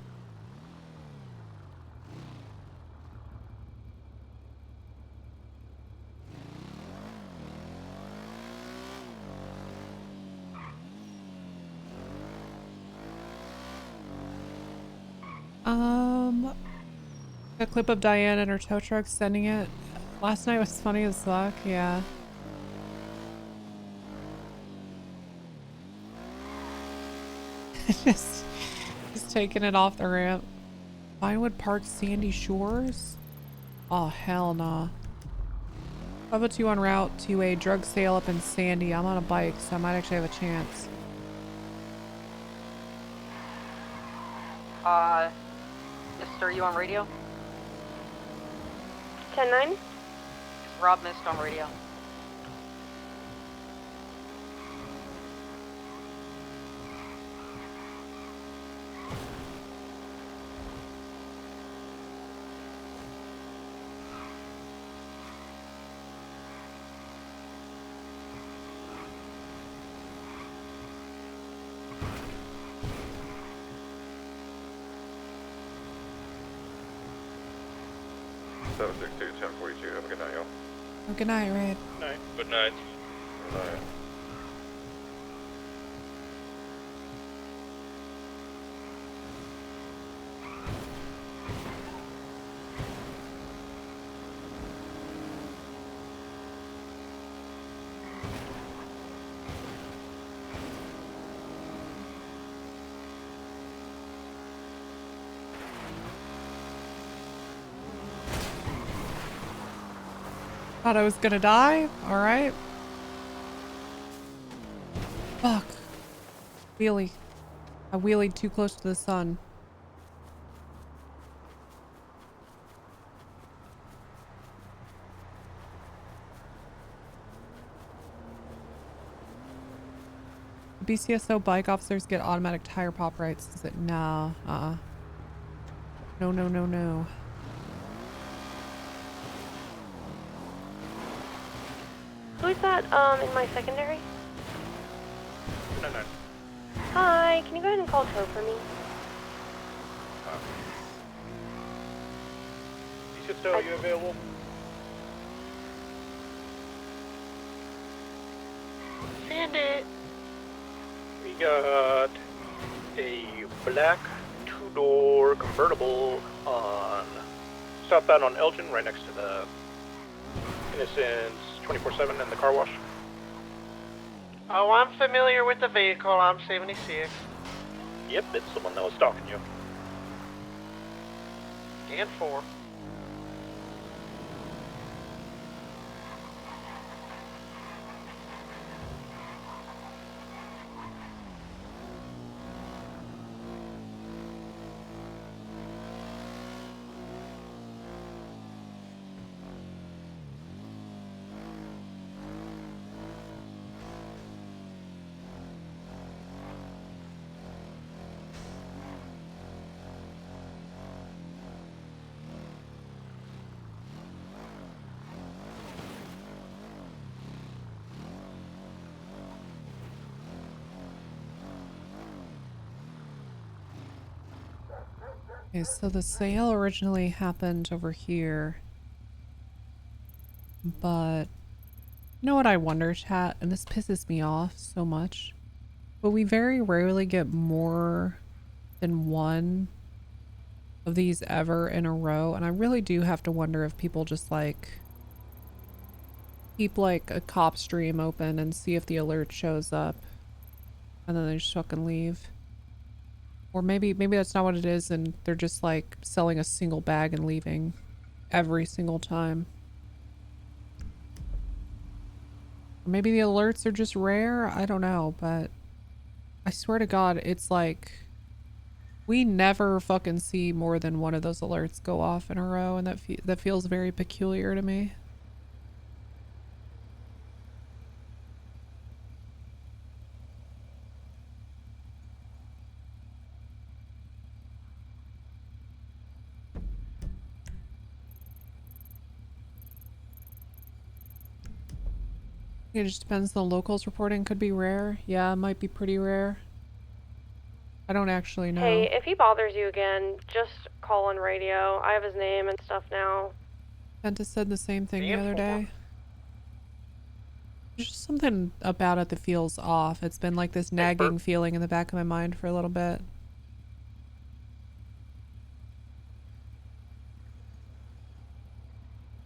A clip of Diane and her tow truck sending it. Last night was funny as fuck, yeah. just taking it off the ramp. Vinewood Park, Sandy Shores? Oh, hell nah. 502 on route to a drug sale up in Sandy. I'm on a bike, so I might actually have a chance. Yes, sir, you on radio? 10-9? It's Rob Mist on radio. Have a good night, y'all. Oh, good night, Red. Good night. Good night. Good night. Thought I was gonna die? Alright. Fuck. Wheelie. I wheelied too close to the sun. BCSO bike officers get automatic tire pop rights. Is it? Nah. No, no, no, no. Who is that, in my secondary? No. Hi, can you go ahead and call tow for me? BCSO, are you available? Send it. We got a black two-door convertible on southbound on Elgin, right next to the Innocence 24/7 and the car wash. Oh, I'm familiar with the vehicle. I'm 76. Yep, it's the one that was stalking you. And 4. Okay, so the sale originally happened over here. But you know what I wonder, chat? And this pisses me off so much. But we very rarely get more than one of these ever in a row. And I really do have to wonder if people just like keep like a cop stream open and see if the alert shows up. And then they just fucking leave. Or maybe that's not what it is and they're just like selling a single bag and leaving every single time. Or maybe the alerts are just rare. I don't know, but I swear to God, it's like we never fucking see more than one of those alerts go off in a row, and that feels very peculiar to me. It just depends. The locals reporting could be rare. Yeah, it might be pretty rare. I don't actually know. Hey, if he bothers you again, just call on radio. I have his name and stuff now. Tessa said the same thing the other day. There's just something about it that feels off. It's been like this nagging feeling in the back of my mind for a little bit.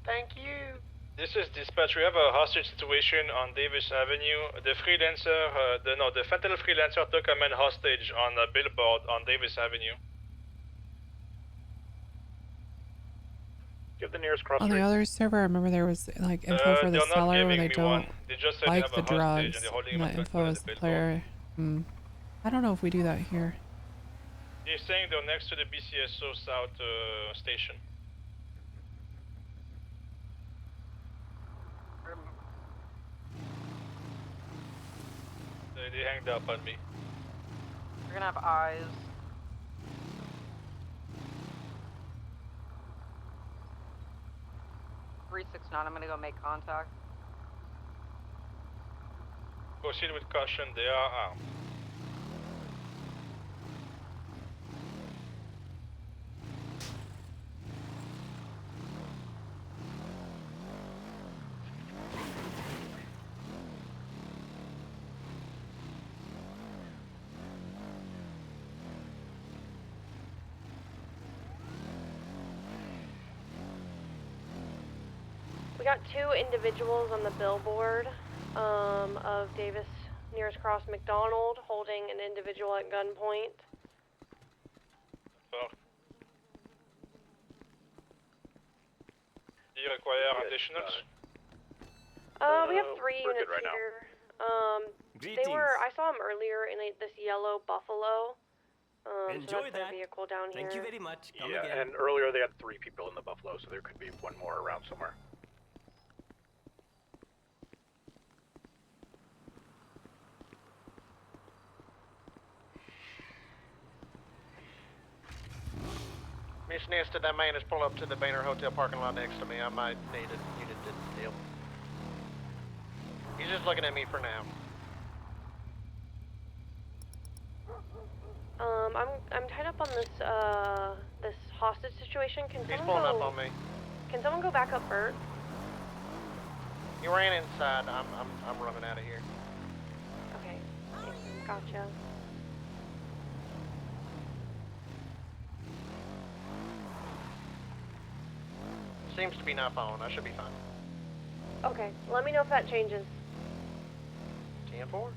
Thank you. This is dispatch. We have a hostage situation on Davis Avenue. The freelancer, the fentanyl freelancer took a man hostage on a billboard on Davis Avenue. Give the nearest cross On the other server, I remember there was like info for the seller where they don't like the drugs, and that info is the player. I don't know if we do that here. They're saying they're next to the BCSO South station. They hanged up on me. We're gonna have eyes. $369, I'm gonna go make contact. Proceed with caution, they are armed. We got 2 individuals on the billboard of Davis nearest cross McDonald holding an individual at gunpoint. Do you require additionals? We have 3 units right here. They were. I saw them earlier in this yellow Buffalo. So that's their vehicle down here. Thank you very much. Come Yeah, again. and earlier they had 3 people in the Buffalo, so there could be one more around somewhere. Miss Nesta, that man has pulled up to the Banner Hotel parking lot next to me. I might need a unit to deal. He's just looking at me for now. I'm tied up on this this hostage situation. Can He's someone pulling go? up on me. Can someone go back up first? He ran inside. I'm running out of here. Okay. Gotcha. Seems to be not following. I should be fine. Okay. Let me know if that changes. 10-4.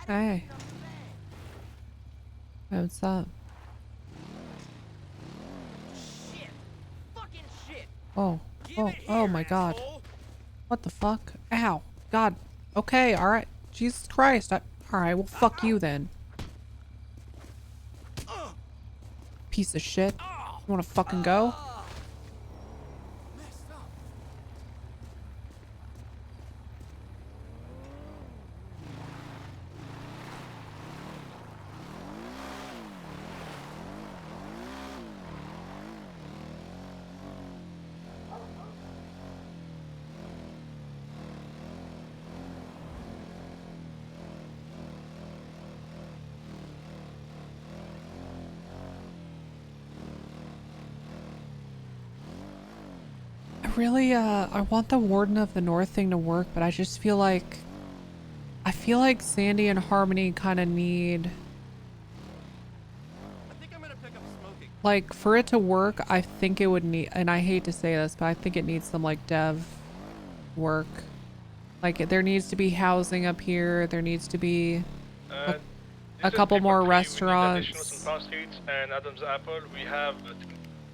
Hey. Hey, what's up? Oh. Oh my god. What the fuck? Ow. God. Okay, alright. Jesus Christ. Alright, well fuck you then. Piece of shit. You wanna fucking go? I want the Warden of the North thing to work, but I just feel like Sandy and Harmony kind of need, like, for it to work, I think it would need, and I hate to say this, but I think it needs some like dev work. Like there needs to be housing up here. There needs to be a couple more restaurants. And Adam's Apple, we have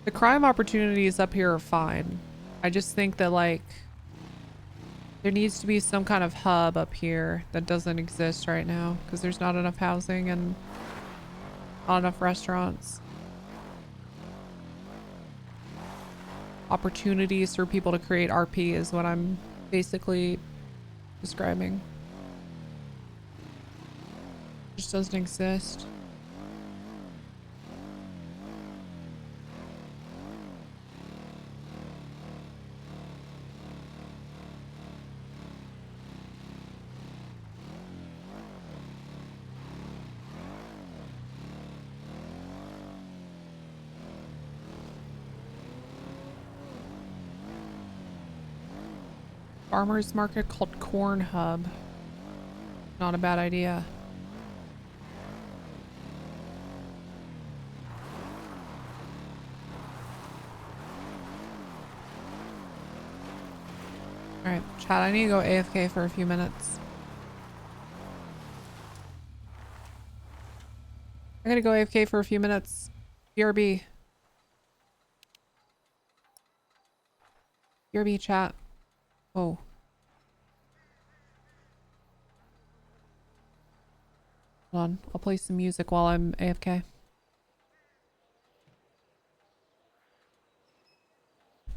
The crime opportunities up here are fine. I just think that like there needs to be some kind of hub up here that doesn't exist right now because there's not enough housing and not enough restaurants. Opportunities for people to create RP is what I'm basically describing. It just doesn't exist. Farmers market called Corn Hub. Not a bad idea. Alright, chat, I need to go AFK for a few minutes. I gotta go AFK for a few minutes. BRB. BRB chat. Oh. Hold on, I'll play some music while I'm AFK.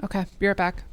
Okay, be right back.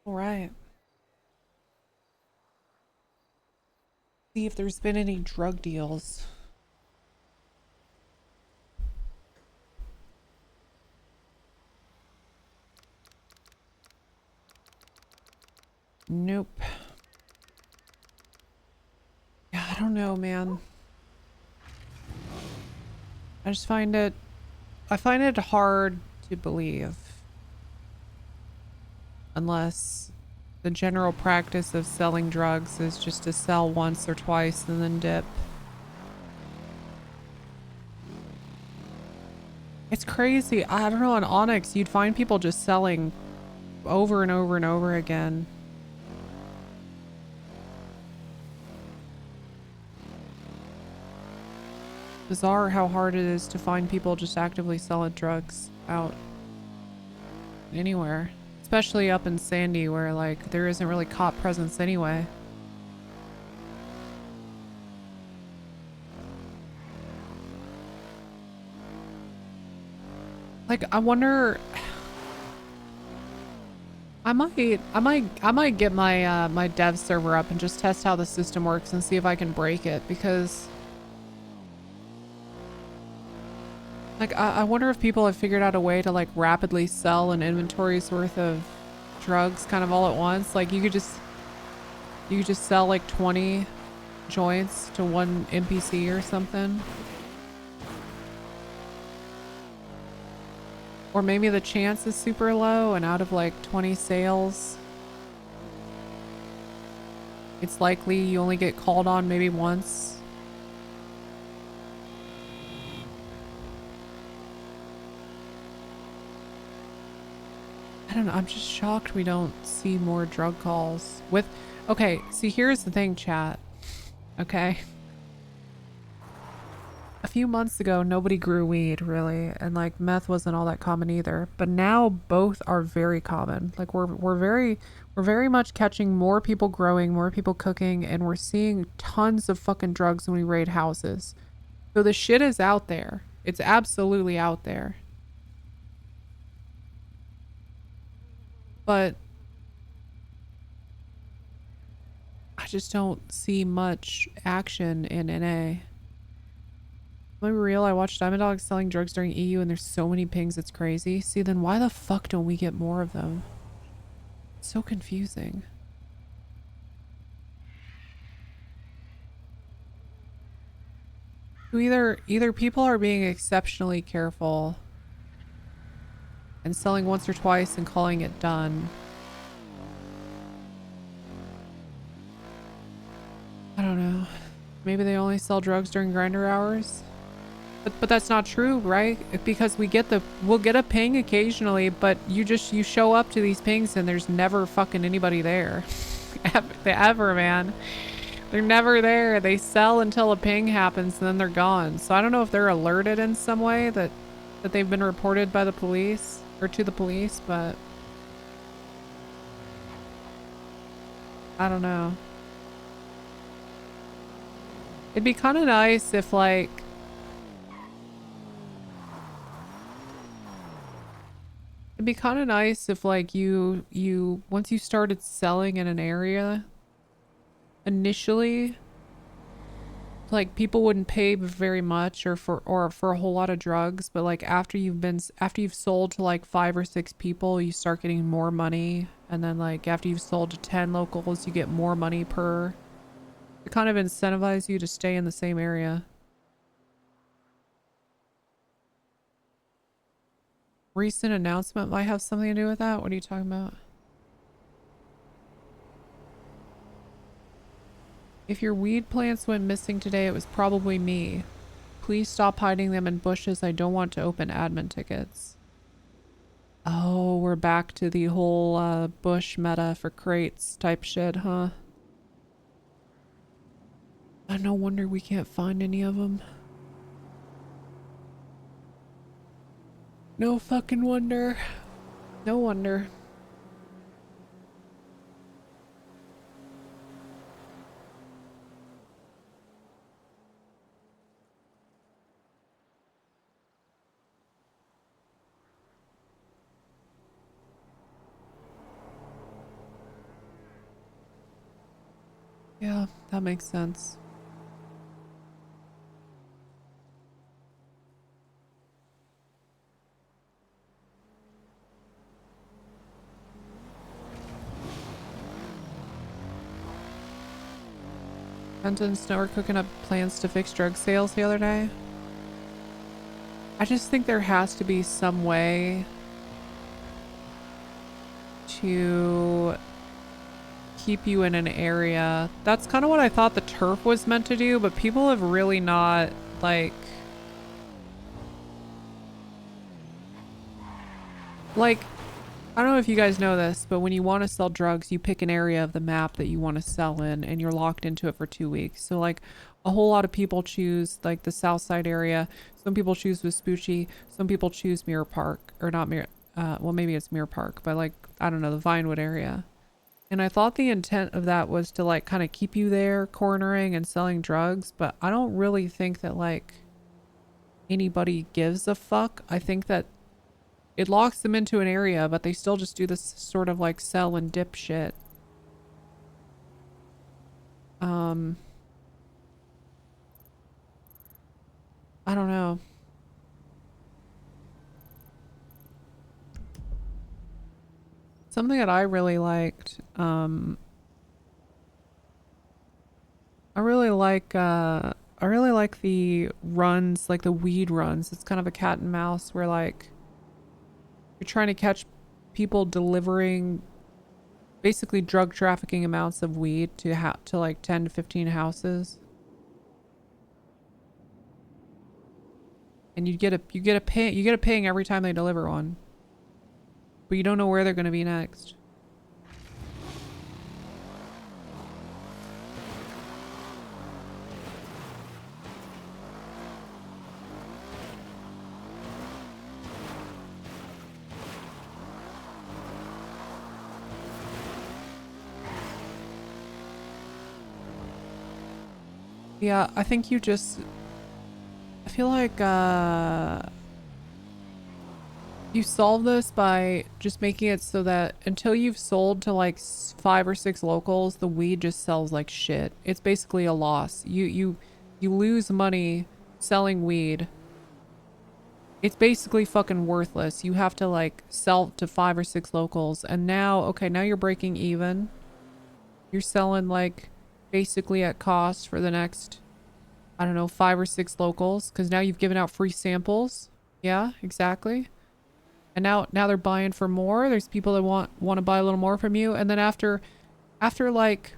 All right. See if there's been any drug deals. Nope. Yeah, I don't know, man. I find it hard to believe. Unless the general practice of selling drugs is just to sell once or twice and then dip. It's crazy. I don't know, on Onyx, you'd find people just selling over and over and over again. Bizarre how hard it is to find people just actively selling drugs out anywhere. Especially up in Sandy where like there isn't really cop presence anyway. Like I wonder I might get my my dev server up and just test how the system works and see if I can break it, because like I wonder if people have figured out a way to like rapidly sell an inventory's worth of drugs kind of all at once. Like you could just sell like 20 joints to one NPC or something. Or maybe the chance is super low and out of like 20 sales, it's likely you only get called on maybe once. I don't know, I'm just shocked we don't see more drug calls with... Okay, see here's the thing, chat. Okay. A few months ago, nobody grew weed, really, and like meth wasn't all that common either. But now both are very common. Like we're very much catching more people growing, more people cooking, and we're seeing tons of fucking drugs when we raid houses. So the shit is out there. It's absolutely out there. But I just don't see much action in NA. Am I real? I watched Diamond Dogs selling drugs during EU and there's so many pings, it's crazy. See, then why the fuck don't we get more of them? It's so confusing. So either people are being exceptionally careful and selling once or twice and calling it done. I don't know. Maybe they only sell drugs during grinder hours? But that's not true, right? Because we'll get a ping occasionally, but you show up to these pings and there's never fucking anybody there. Ever, man. They're never there. They sell until a ping happens and then they're gone. So I don't know if they're alerted in some way that they've been reported by the police or to the police, but I don't know. It'd be kind of nice if like it'd be kind of nice if like you once you started selling in an area initially, like people wouldn't pay very much or for a whole lot of drugs, but like after you've sold to like 5 or 6 people, you start getting more money, and then like after you've sold to 10 locals, you get more money per. It kind of incentivizes you to stay in the same area. Recent announcement might have something to do with that. What are you talking about? If your weed plants went missing today, it was probably me. Please stop hiding them in bushes. I don't want to open admin tickets. Oh, we're back to the whole bush meta for crates type shit, huh? No wonder we can't find any of them. No fucking wonder. No wonder. Yeah, that makes sense. Brenda and Snow are cooking up plans to fix drug sales the other day. I just think there has to be some way to keep you in an area. That's kind of what I thought the turf was meant to do, but people have really not, like, I don't know if you guys know this, but when you want to sell drugs, you pick an area of the map that you want to sell in, and you're locked into it for 2 weeks. So, like, a whole lot of people choose, like, the south side area. Some people choose Vespucci. Some people choose Mirror Park. Or not Mirror... well, maybe it's Mirror Park, but, like, I don't know, the Vinewood area. And I thought the intent of that was to, like, kind of keep you there, cornering and selling drugs. But I don't really think that, like, anybody gives a fuck. I think that it locks them into an area, but they still just do this sort of like sell and dip shit. I don't know. Something that I really liked, I really like the runs, like the weed runs. It's kind of a cat and mouse where, like, you're trying to catch people delivering basically drug trafficking amounts of weed to like 10 to 15 houses. And you get a ping every time they deliver one. But you don't know where they're going to be next. Yeah, I think you just... I feel like, you solve this by just making it so that until you've sold to like 5 or 6 locals, the weed just sells like shit. It's basically a loss. You lose money selling weed. It's basically fucking worthless. You have to like sell to 5 or 6 locals. And now, okay, now you're breaking even. You're selling like basically at cost for the next, I don't know, 5 or 6 locals. Because now you've given out free samples. Yeah, exactly. And now they're buying for more. There's people that want to buy a little more from you. And then after like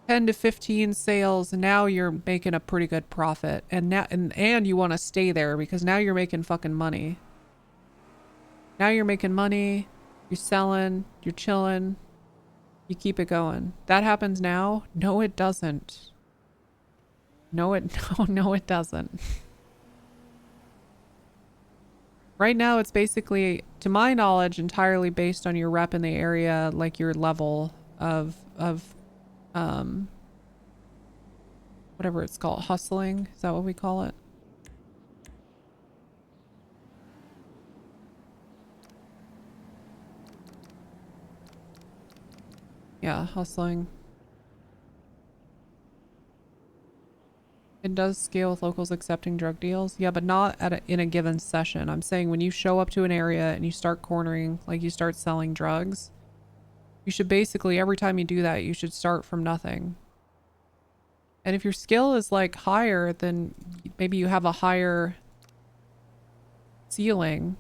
10 to 15 sales, now you're making a pretty good profit. And now and you want to stay there because now you're making fucking money. Now you're making money. You're selling. You're chilling. You keep it going. That happens now? No, it doesn't. No, it doesn't. Right now, it's basically, to my knowledge, entirely based on your rep in the area, like your level of whatever it's called, hustling. Is that what we call it? Yeah, hustling. It does scale with locals accepting drug deals. Yeah, but not in a given session. I'm saying when you show up to an area and you start cornering, like you start selling drugs, you should basically, every time you do that, you should start from nothing. And if your skill is like higher, then maybe you have a higher ceiling.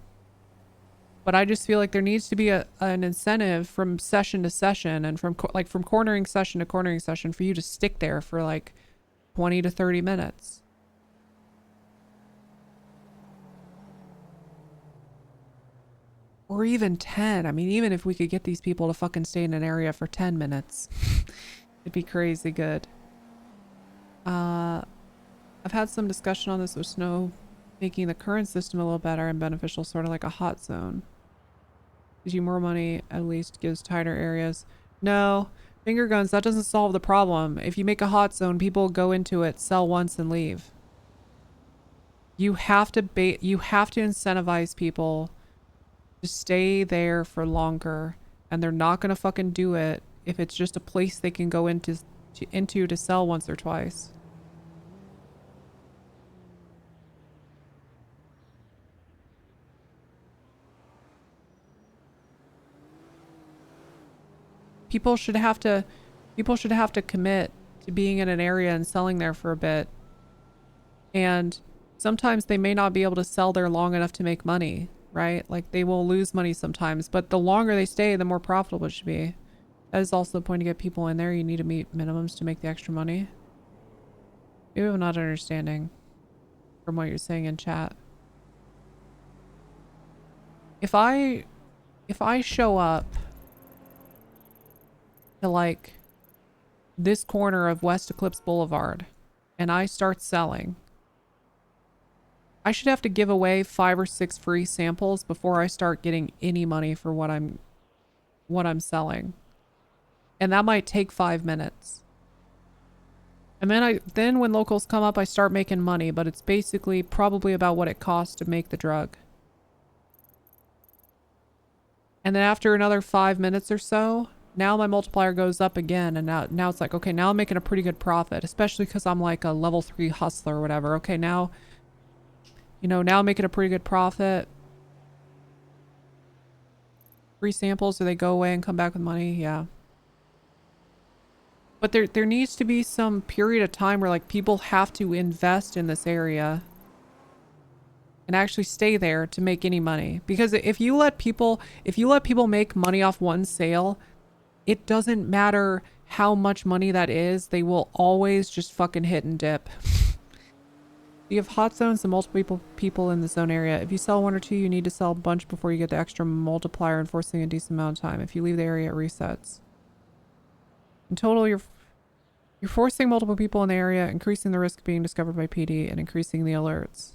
But I just feel like there needs to be an incentive from session to session and from cornering session to cornering session for you to stick there for like 20 to 30 minutes. Or even 10. I mean, even if we could get these people to fucking stay in an area for 10 minutes, it'd be crazy good. I've had some discussion on this with Snow, making the current system a little better and beneficial, sort of like a hot zone. Gives you more money, at least gives tighter areas. No. Finger guns, that doesn't solve the problem. If you make a hot zone, people go into it, sell once and leave. You have to incentivize people to stay there for longer, and they're not gonna fucking do it if it's just a place they can go into to sell once or twice. People should have to commit to being in an area and selling there for a bit. And sometimes they may not be able to sell there long enough to make money, right? Like they will lose money sometimes, but the longer they stay, the more profitable it should be. That is also the point to get people in there. You need to meet minimums to make the extra money. Maybe I'm not understanding from what you're saying in chat. If I show up to like this corner of West Eclipse Boulevard and I start selling, I should have to give away 5 or 6 free samples before I start getting any money for what I'm selling. And that might take 5 minutes. And then when locals come up, I start making money, but it's basically probably about what it costs to make the drug. And then after another 5 minutes or so, now my multiplier goes up again, and now it's like, okay, now I'm making a pretty good profit, especially because I'm like a level 3 hustler or whatever. Okay, now, you know, now I'm making a pretty good profit. Free samples, do they go away and come back with money? Yeah. But there needs to be some period of time where like people have to invest in this area and actually stay there to make any money. Because if you let people make money off one sale, it doesn't matter how much money that is, they will always just fucking hit and dip. You have hot zones and multiple people in the zone area. If you sell 1 or 2, you need to sell a bunch before you get the extra multiplier, enforcing a decent amount of time. If you leave the area, it resets. In total, you're forcing multiple people in the area, increasing the risk of being discovered by PD, and increasing the alerts.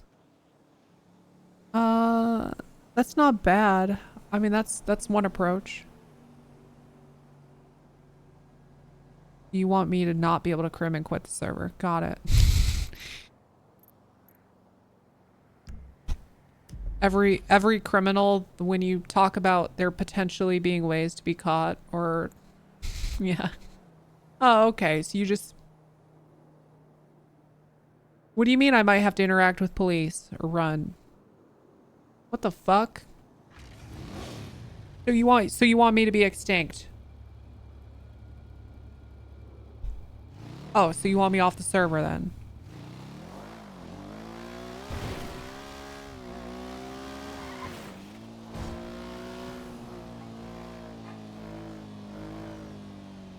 That's not bad. I mean, that's one approach. You want me to not be able to crim and quit the server. Got it. Every criminal, when you talk about there potentially being ways to be caught, or yeah. Oh, okay. So you just... What do you mean I might have to interact with police or run? What the fuck? So you want me to be extinct? Oh, so you want me off the server then?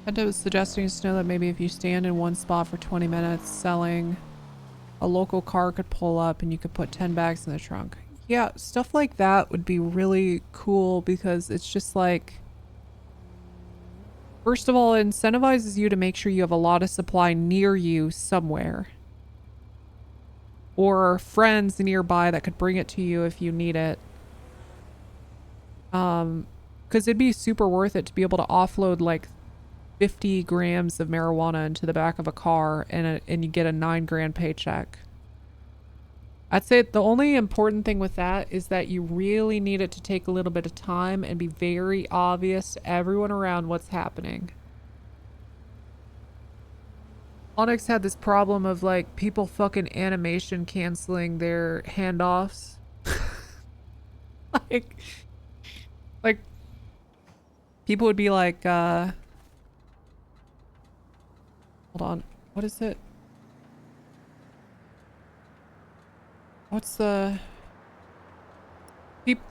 Penta was suggesting to know that maybe if you stand in one spot for 20 minutes selling, a local car could pull up and you could put 10 bags in the trunk. Yeah, stuff like that would be really cool because it's just like, first of all, it incentivizes you to make sure you have a lot of supply near you somewhere. Or friends nearby that could bring it to you if you need it. Because it'd be super worth it to be able to offload like 50 grams of marijuana into the back of a car and you get a $9,000 paycheck. I'd say the only important thing with that is that you really need it to take a little bit of time and be very obvious to everyone around what's happening. Onyx had this problem of like people fucking animation canceling their handoffs. like people would be like, hold on, what is it? What's the...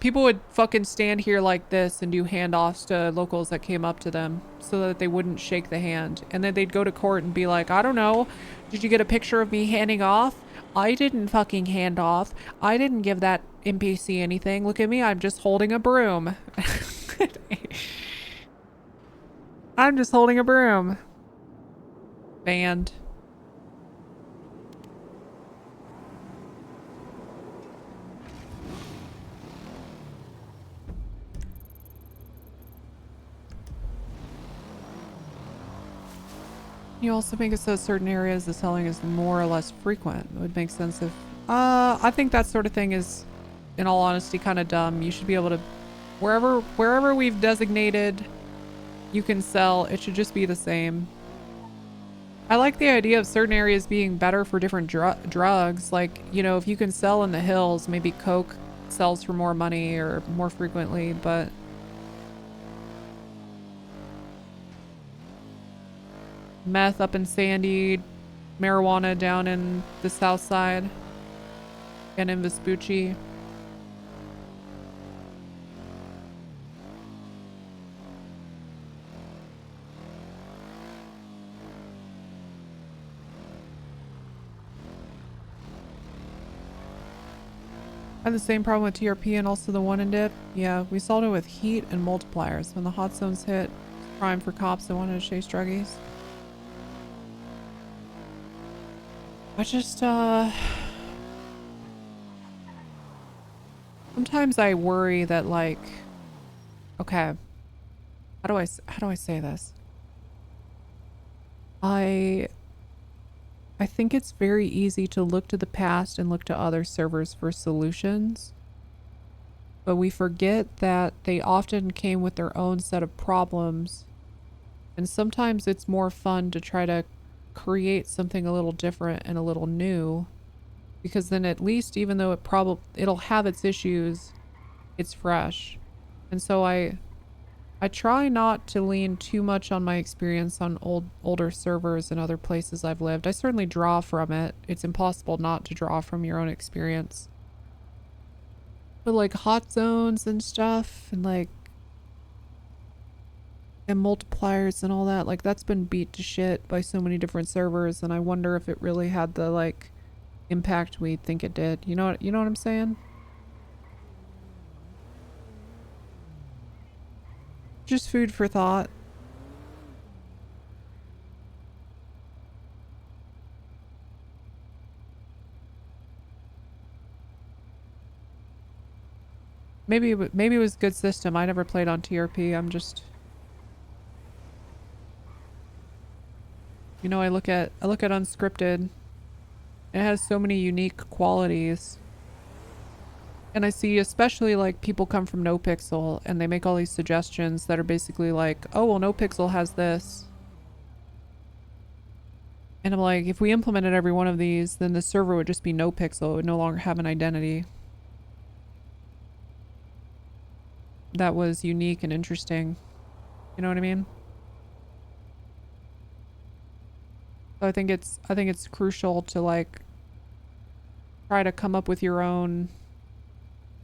People would fucking stand here like this and do handoffs to locals that came up to them so that they wouldn't shake the hand. And then they'd go to court and be like, I don't know, did you get a picture of me handing off? I didn't fucking hand off. I didn't give that NPC anything. Look at me, I'm just holding a broom. I'm just holding a broom. Banned. You also make it so certain areas the selling is more or less frequent. It would make sense if... I think that sort of thing is, in all honesty, kind of dumb. You should be able to... Wherever we've designated you can sell. It should just be the same. I like the idea of certain areas being better for different drugs. Like, you know, if you can sell in the hills, maybe coke sells for more money or more frequently, but meth up in Sandy, marijuana down in the south side and in Vespucci. I had the same problem with TRP and also the one in dip. Yeah, we solved it with heat and multipliers. When the hot zones hit, prime for cops that wanted to chase druggies. I just, sometimes I worry that, like, okay, how do I say this? I think it's very easy to look to the past and look to other servers for solutions, but we forget that they often came with their own set of problems, and sometimes it's more fun to try to create something a little different and a little new, because then at least, even though it'll have its issues, it's fresh. And so I try not to lean too much on my experience on older servers and other places I've lived. I certainly draw from it. It's impossible not to draw from your own experience. But like hot zones and stuff and like and multipliers and all that, like that's been beat to shit by so many different servers, and I wonder if it really had the like impact we think it did. You know what I'm saying? Just food for thought. Maybe it was a good system. I never played on TRP. I'm just, you know, I look at Unscripted. It has so many unique qualities. And I see, especially like people come from NoPixel and they make all these suggestions that are basically like, oh, well, NoPixel has this. And I'm like, if we implemented every one of these, then the server would just be NoPixel. It would no longer have an identity that was unique and interesting. You know what I mean? So I think it's crucial to like try to come up with your own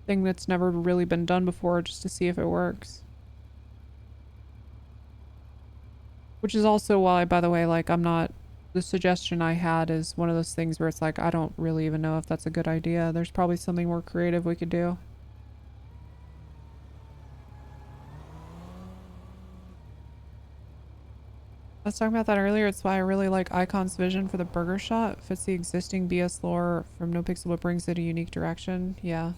thing that's never really been done before, just to see if it works. Which is also why, by the way, like the suggestion I had is one of those things where it's like, I don't really even know if that's a good idea. There's probably something more creative we could do. I was talking about that earlier. It's why I really like Icon's vision for the burger shot. Fits the existing BS lore from NoPixel, but brings it a unique direction. Yeah.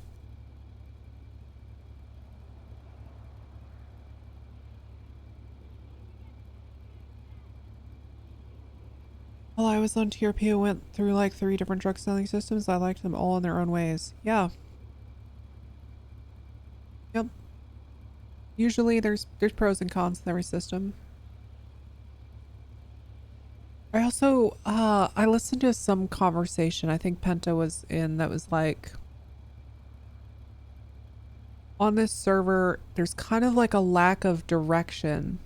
While I was on TRP, I went through like 3 different drug selling systems. I liked them all in their own ways. Yeah. Yep. Usually there's pros and cons in every system. I also, I listened to some conversation, I think Penta was in, that was like, on this server, there's kind of like a lack of direction.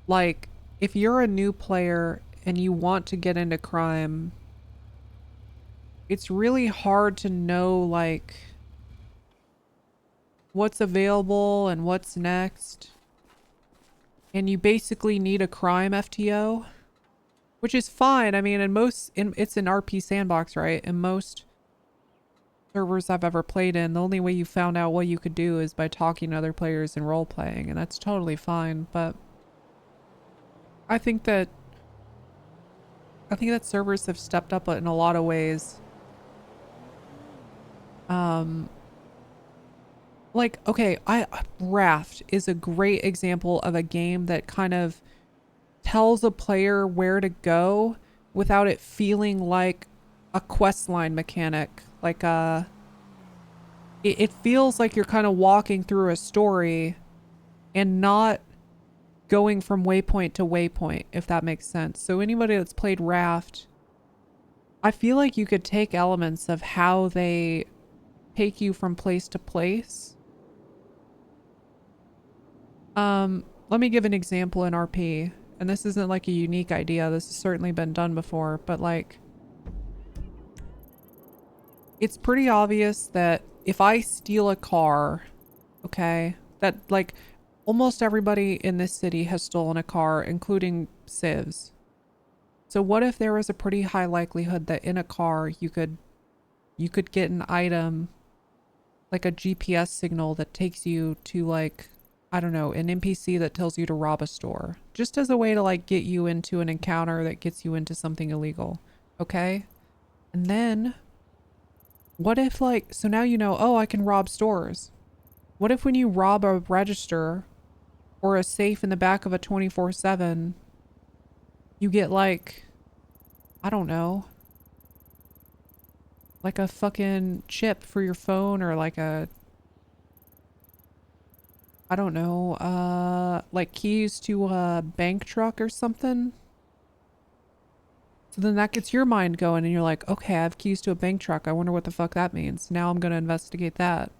Like, if you're a new player and you want to get into crime, it's really hard to know, like, what's available and what's next. And you basically need a crime FTO. Which is fine. I mean, it's an RP sandbox, right? In most servers I've ever played in, the only way you found out what you could do is by talking to other players and role playing, and that's totally fine. But I think that servers have stepped up in a lot of ways. Like, okay, Raft is a great example of a game that kind of tells a player where to go without it feeling like a questline mechanic. Like it feels like you're kind of walking through a story and not going from waypoint to waypoint, if that makes sense. So anybody that's played Raft, I feel like you could take elements of how they take you from place to place. Let me give an example in RP, and this isn't like a unique idea. This has certainly been done before, but like, it's pretty obvious that if I steal a car, okay, that like almost everybody in this city has stolen a car, including civs. So what if there was a pretty high likelihood that in a car you could get an item, like a GPS signal that takes you to like, I don't know, an NPC that tells you to rob a store, just as a way to like get you into an encounter that gets you into something illegal. Okay. And then what if like, so now you know, oh, I can rob stores. What if when you rob a register or a safe in the back of a 24/7, you get like, I don't know, like a fucking chip for your phone, or like a, I don't know, like keys to a bank truck or something. So then that gets your mind going and you're like, okay, I have keys to a bank truck. I wonder what the fuck that means. Now I'm going to investigate that.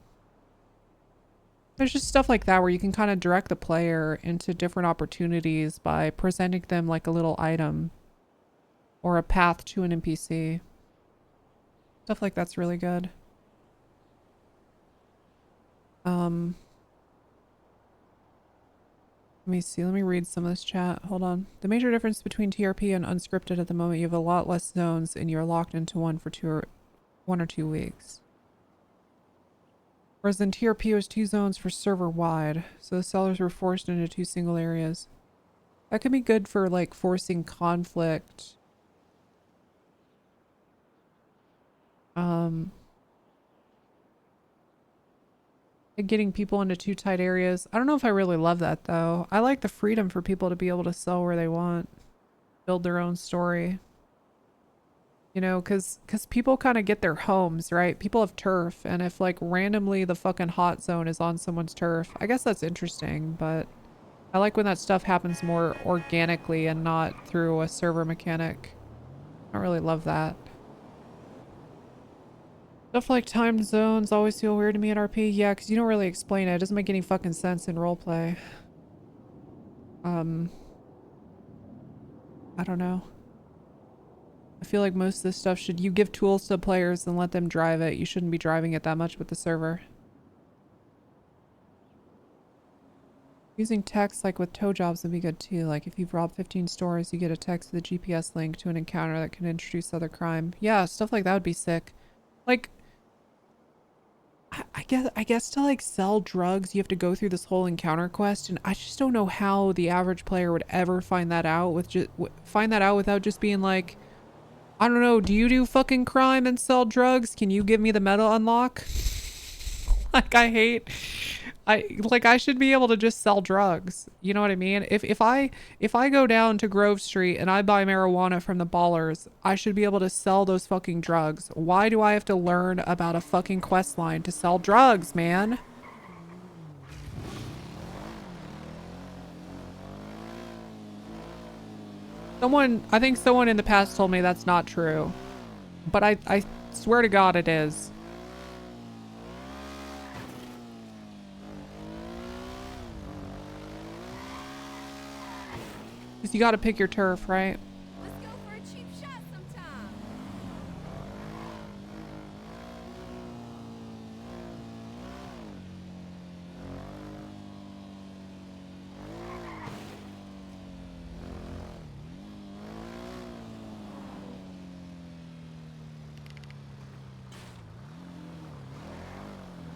There's just stuff like that where you can kind of direct the player into different opportunities by presenting them like a little item or a path to an NPC. Stuff like that's really good. Let me see. Let me read some of this chat. Hold on. The major difference between TRP and unscripted at the moment, you have a lot less zones and you're locked into one for 1 or 2 weeks. Whereas in TRP, it was 2 zones for server wide, so the sellers were forced into 2 single areas. That could be good for like forcing conflict. Getting people into 2 tight areas. I don't know if I really love that though. I like the freedom for people to be able to sell where they want, build their own story. You know, cause people kind of get their homes, right? People have turf, and if like randomly the fucking hot zone is on someone's turf, I guess that's interesting, but I like when that stuff happens more organically and not through a server mechanic. I don't really love that. Stuff like time zones always feel weird to me in RP. Yeah, because you don't really explain it. It doesn't make any fucking sense in roleplay. I don't know. I feel like most of this stuff you give tools to players and let them drive it. You shouldn't be driving it that much with the server. Using text like with tow jobs would be good too. Like if you've robbed 15 stores, you get a text with a GPS link to an encounter that can introduce other crime. Yeah, stuff like that would be sick. Like, I guess to like sell drugs, you have to go through this whole encounter quest, and I just don't know how the average player would ever find that out without just being like, I don't know, do you do fucking crime and sell drugs? Can you give me the meta unlock? Like I should be able to just sell drugs. You know what I mean? If I go down to Grove Street and I buy marijuana from the ballers, I should be able to sell those fucking drugs. Why do I have to learn about a fucking quest line to sell drugs, man? I think someone in the past told me that's not true, but I swear to God it is. Because you gotta pick your turf, right? Let's go for a cheap shot sometime.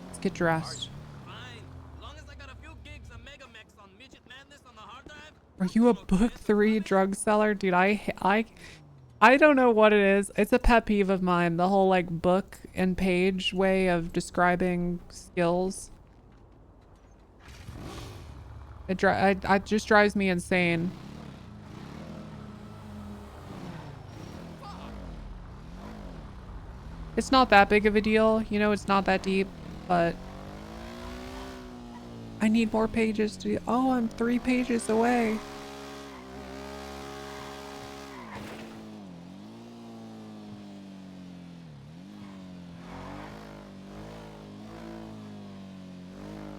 Let's get dressed. Are you a book 3 drug seller? Dude, I don't know what it is. It's a pet peeve of mine. The whole like book and page way of describing skills. It just drives me insane. It's not that big of a deal. You know, it's not that deep, but I need more pages to. Oh, I'm 3 pages away.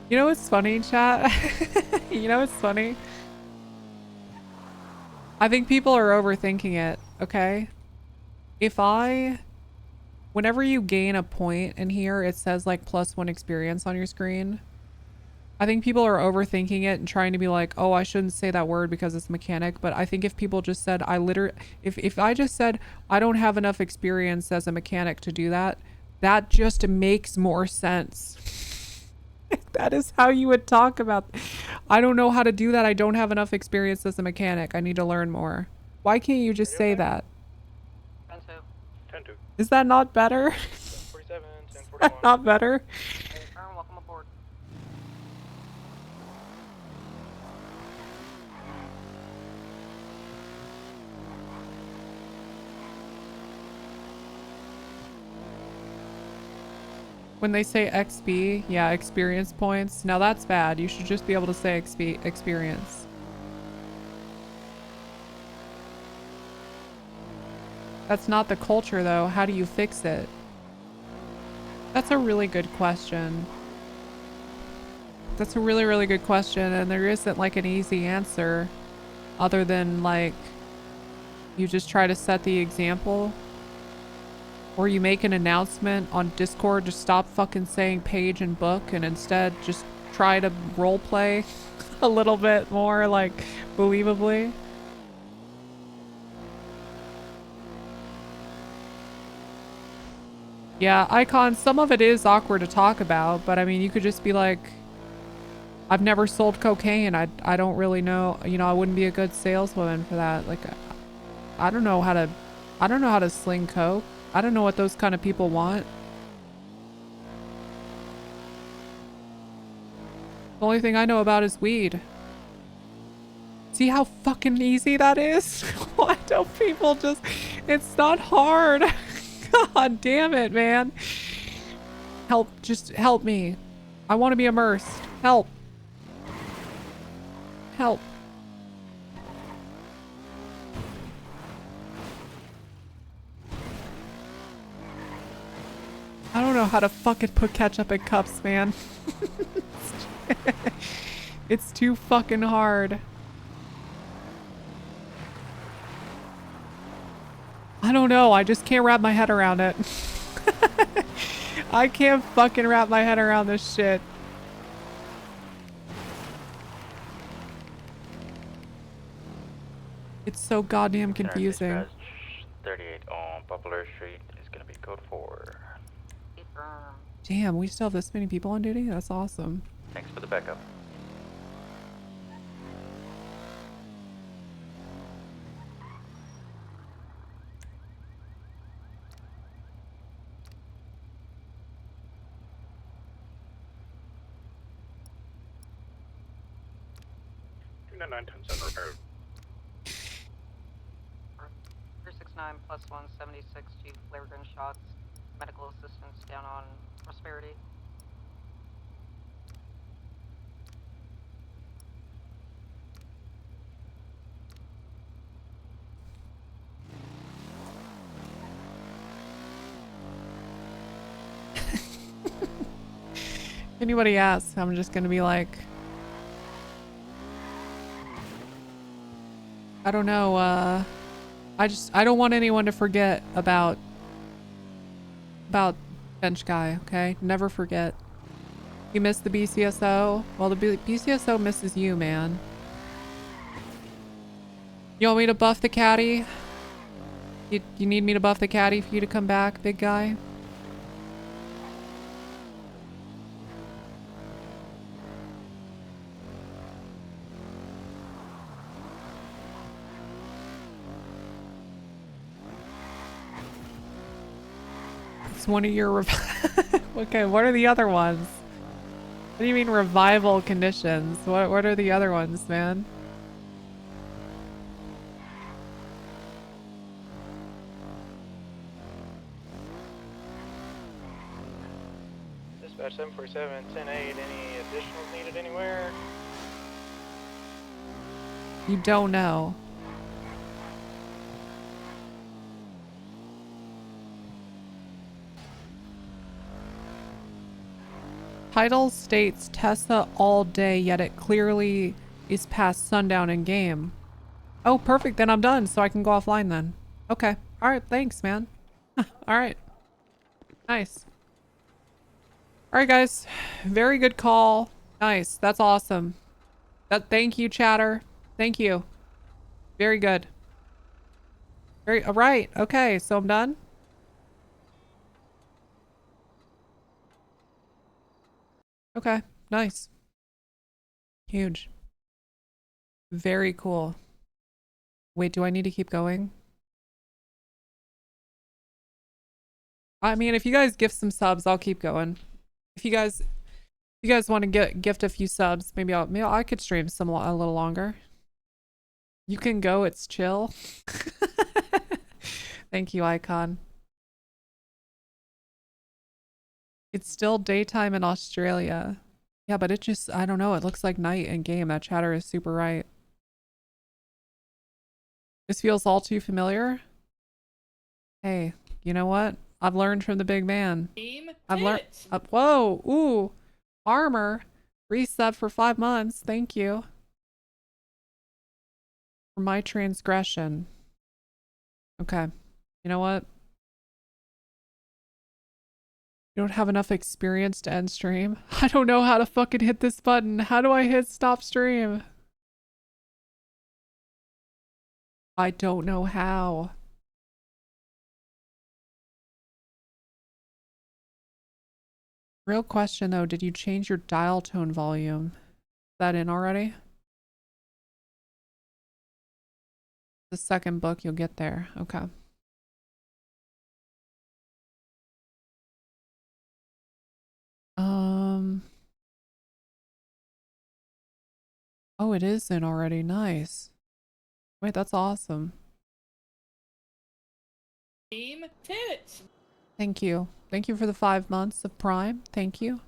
You know what's funny, chat? You know what's funny? I think people are overthinking it, okay? Whenever you gain a point in here, it says like +1 experience on your screen. I think people are overthinking it and trying to be like, oh, I shouldn't say that word because it's mechanic. But I think if people just said, if I just said, I don't have enough experience as a mechanic to do that, that just makes more sense. That is how you would talk about. I don't know how to do that. I don't have enough experience as a mechanic. I need to learn more. Why can't you just say that? 10-2. 10-2. Is that not better? 47, Is that not better? Welcome aboard. When they say XP, yeah, experience points. Now that's bad. You should just be able to say experience. That's not the culture though. How do you fix it? That's a really good question. That's a really, really good question, and there isn't like an easy answer other than like you just try to set the example. Or you make an announcement on Discord to stop fucking saying page and book and instead just try to role play a little bit more like believably. Yeah, Icon, some of it is awkward to talk about, but I mean, you could just be like, I've never sold cocaine. I don't really know, you know, I wouldn't be a good saleswoman for that. Like, I don't know how to sling coke. I don't know what those kind of people want. The only thing I know about is weed. See how fucking easy that is? Why don't people just... It's not hard. God damn it, man. Help. Just help me. I want to be immersed. Help. Help. I don't know how to fucking put ketchup in cups, man. It's too fucking hard. I don't know. I just can't wrap my head around it. I can't fucking wrap my head around this shit. It's so goddamn confusing. 38 on Poplar Street is gonna be code 4. Damn, we still have this many people on duty? That's awesome. Thanks for the backup. repaired. 369 plus 176 Chief flare gunshots. Medical assistance down on Prosperity. Anybody asks, I'm just gonna be like, I don't know, I don't want anyone to forget about Bench Guy, okay? Never forget. You missed the BCSO? Well, the BCSO misses you, man. You want me to buff the caddy? You need me to buff the caddy for you to come back, big guy? It's one of your okay, what are the other ones? What do you mean revival conditions? What are the other ones, man? Dispatch 747, 10-8. Any additionals needed anywhere? You don't know. Title states Tessa all day, yet it clearly is past sundown in game. Oh, perfect. Then I'm done, so I can go offline then. Okay. All right. Thanks, man. All right. Nice. All right, guys. Very good call. Nice. That's awesome. Thank you, chatter. Thank you. Very good. All right. Okay. So I'm done. Okay. Nice. Huge. Very cool. Wait, do I need to keep going? I mean, if you guys gift some subs, I'll keep going. If you guys want to gift a few subs, maybe I could stream a little longer. You can go, it's chill. Thank you, Icon. It's still daytime in Australia. Yeah, but it just, I don't know, it looks like night in game. That chatter is super right. This feels all too familiar. Hey, you know what? I've learned from the big man. I've learned. Whoa, ooh, armor. Resub for 5 months. Thank you. For my transgression. Okay. You know what? You don't have enough experience to end stream. I don't know how to fucking hit this button. How do I hit stop stream? I don't know how. Real question though, did you change your dial tone volume? Is that in already? The second book you'll get there. Okay. Oh, it is in already. Nice. Wait, that's awesome. Team tits. Thank you. Thank you for the 5 months of Prime. Thank you.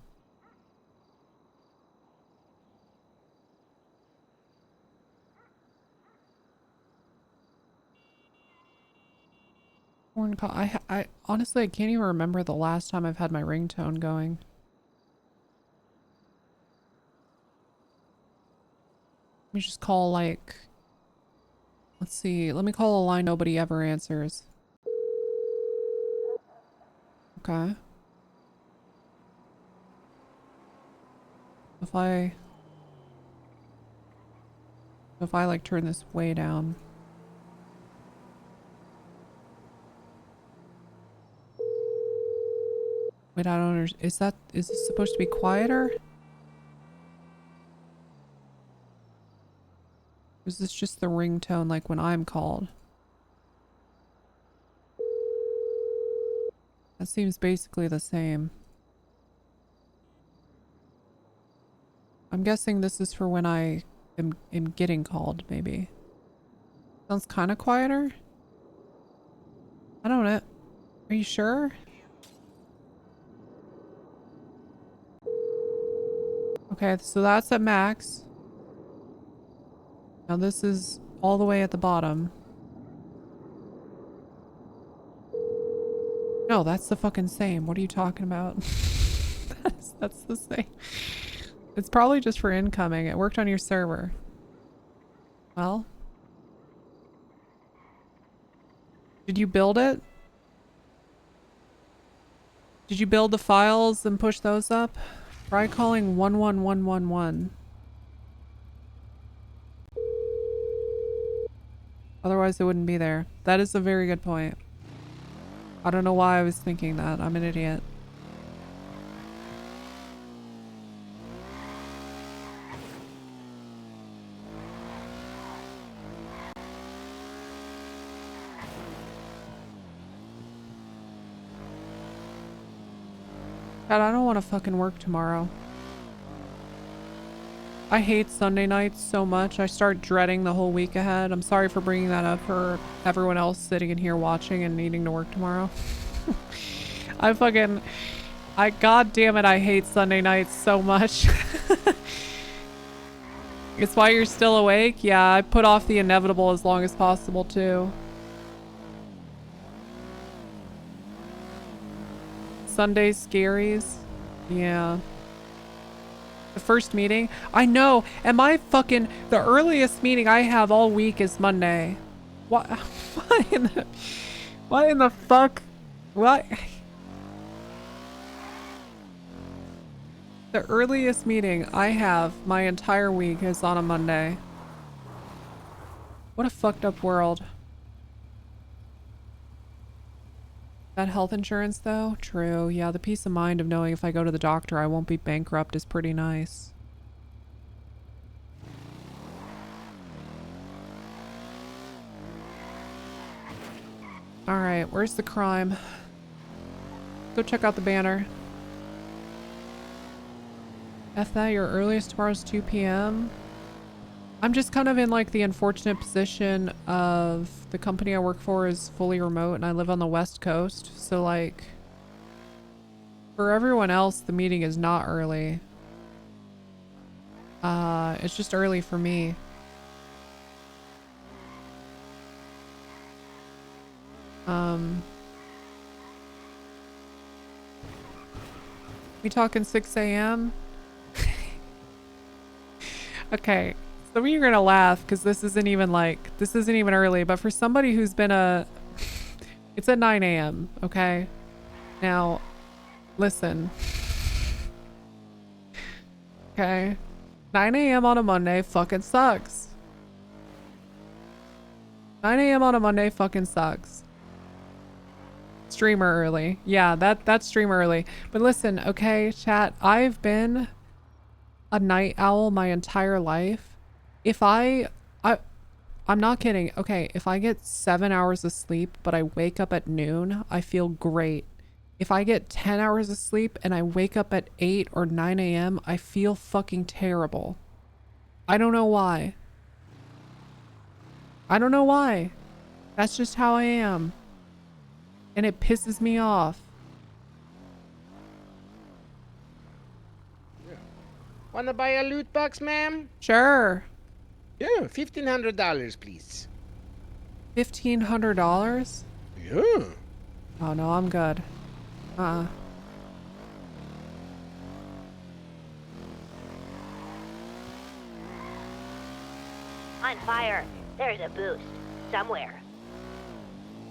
Horn call. I honestly, I can't even remember the last time I've had my ringtone going. Let me just call like, let's see. Let me call a line nobody ever answers. Okay. If I like turn this way down. Wait, I don't understand. Is this supposed to be quieter? Or is this just the ringtone like when I'm called? That seems basically the same. I'm guessing this is for when I am getting called, maybe. Sounds kind of quieter. I don't know. Are you sure? Okay, so that's at max. Now this is all the way at the bottom. No, that's the fucking same. What are you talking about? That's the same. It's probably just for incoming. It worked on your server. Well. Did you build it? Did you build the files and push those up? Try calling 11111. Otherwise it wouldn't be there. That is a very good point. I don't know why I was thinking that. I'm an idiot. God, I don't want to fucking work tomorrow. I hate Sunday nights so much. I start dreading the whole week ahead. I'm sorry for bringing that up for everyone else sitting in here watching and needing to work tomorrow. I God damn it, I hate Sunday nights so much. It's why you're still awake? Yeah, I put off the inevitable as long as possible too. Sunday scaries? Yeah. The first meeting? I know, and the earliest meeting I have all week is Monday. What? What in the fuck? What? The earliest meeting I have my entire week is on a Monday. What a fucked up world. That health insurance though? True. Yeah, the peace of mind of knowing if I go to the doctor I won't be bankrupt is pretty nice. Alright, where's the crime? Go check out the banner. F that, your earliest tomorrow's 2 p.m. I'm just kind of in like the unfortunate position of the company I work for is fully remote and I live on the West Coast. So like for everyone else, the meeting is not early. It's just early for me. We talking 6 a.m.? Okay, some of you are gonna laugh because this isn't even early, but for somebody who's been it's at 9 a.m. Okay, now listen. Okay, 9 a.m. on a Monday fucking sucks. 9 a.m. on a Monday fucking sucks. Streamer early. Yeah, that's stream early. But listen, okay, chat, I've been a night owl my entire life. If I'm not kidding. Okay, if I get 7 hours of sleep, but I wake up at noon, I feel great. If I get 10 hours of sleep and I wake up at 8 or 9 a.m., I feel fucking terrible. I don't know why. I don't know why. That's just how I am. And it pisses me off. Wanna buy a loot box, ma'am? Sure. Yeah, $1,500, please. $1,500? Yeah. Oh no, I'm good. On fire. There's a boost somewhere.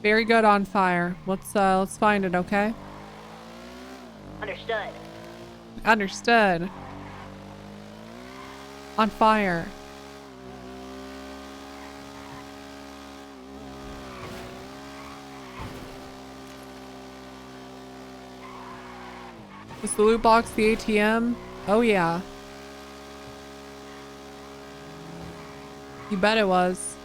Very good, on fire. Let's find it, okay? Understood. Understood. On fire. Was the loot box the ATM? Oh yeah. You bet it was.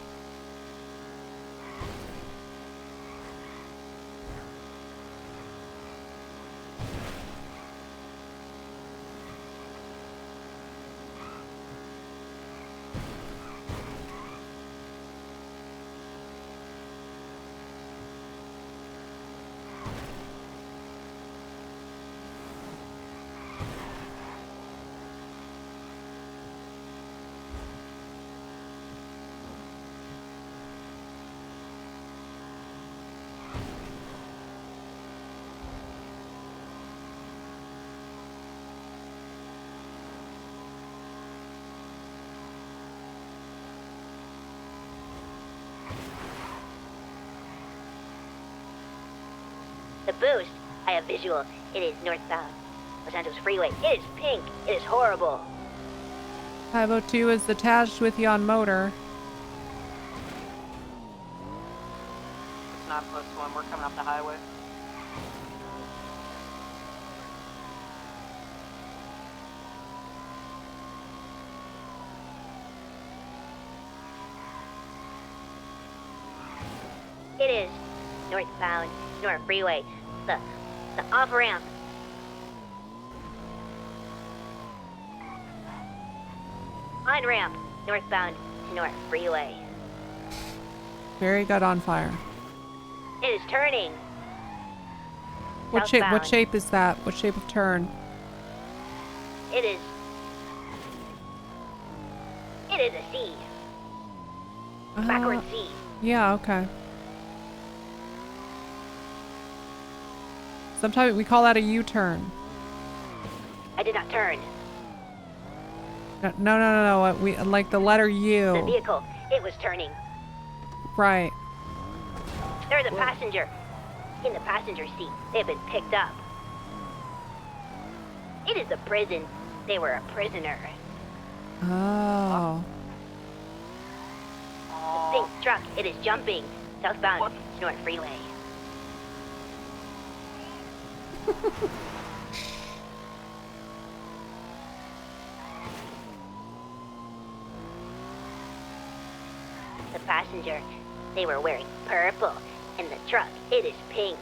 The boost. I have visual. It is northbound. Los Angeles Freeway. It is pink. It is horrible. 502 is attached with you on motor. It's not close to one. We're coming up the highway. It is northbound, North Freeway. The off ramp. On ramp, northbound to North Freeway. Very good, on fire. It is turning. What shape is that? What shape of turn? It is a C. Backward C. Yeah, okay. Sometimes we call that a U-turn. I did not turn. No. We like the letter U. The vehicle, it was turning. Right. There's a passenger in the passenger seat. They've been picked up. It is the prison. They were a prisoner. Oh. The pink truck, it is jumping. Southbound, Snort Freeway. The passenger, they were wearing purple, and the truck, it is pink.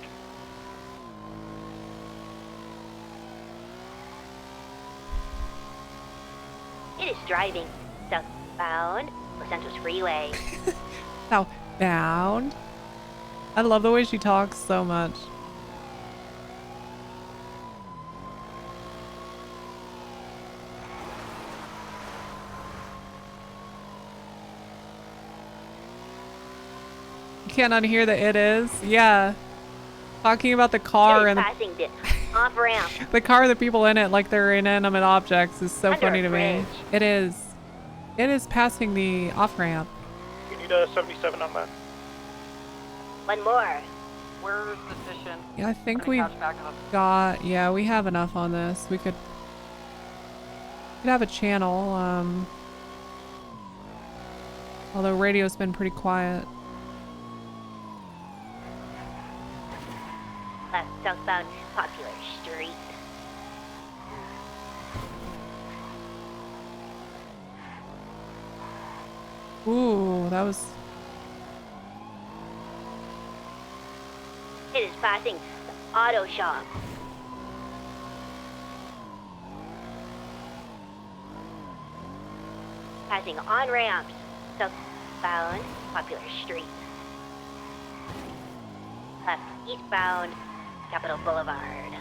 It is driving southbound Los Santos Freeway. Southbound. I love the way she talks so much. You can't unhear the it is. Yeah. Talking about the car and passing the off ramp. the car, the people in it, like they're inanimate objects, is so Under funny a to me. bridge. It is. It is passing the off ramp. You need a 77 on that. One more. Where's the station? Yeah, I think Putting we've couch back up. got. Yeah, we have enough on this. We could have a channel. Although radio's been pretty quiet. Left southbound Popular Street. Ooh, that was. It is passing the auto shop. Passing on ramps, southbound Popular Street. Left eastbound Capitol Boulevard.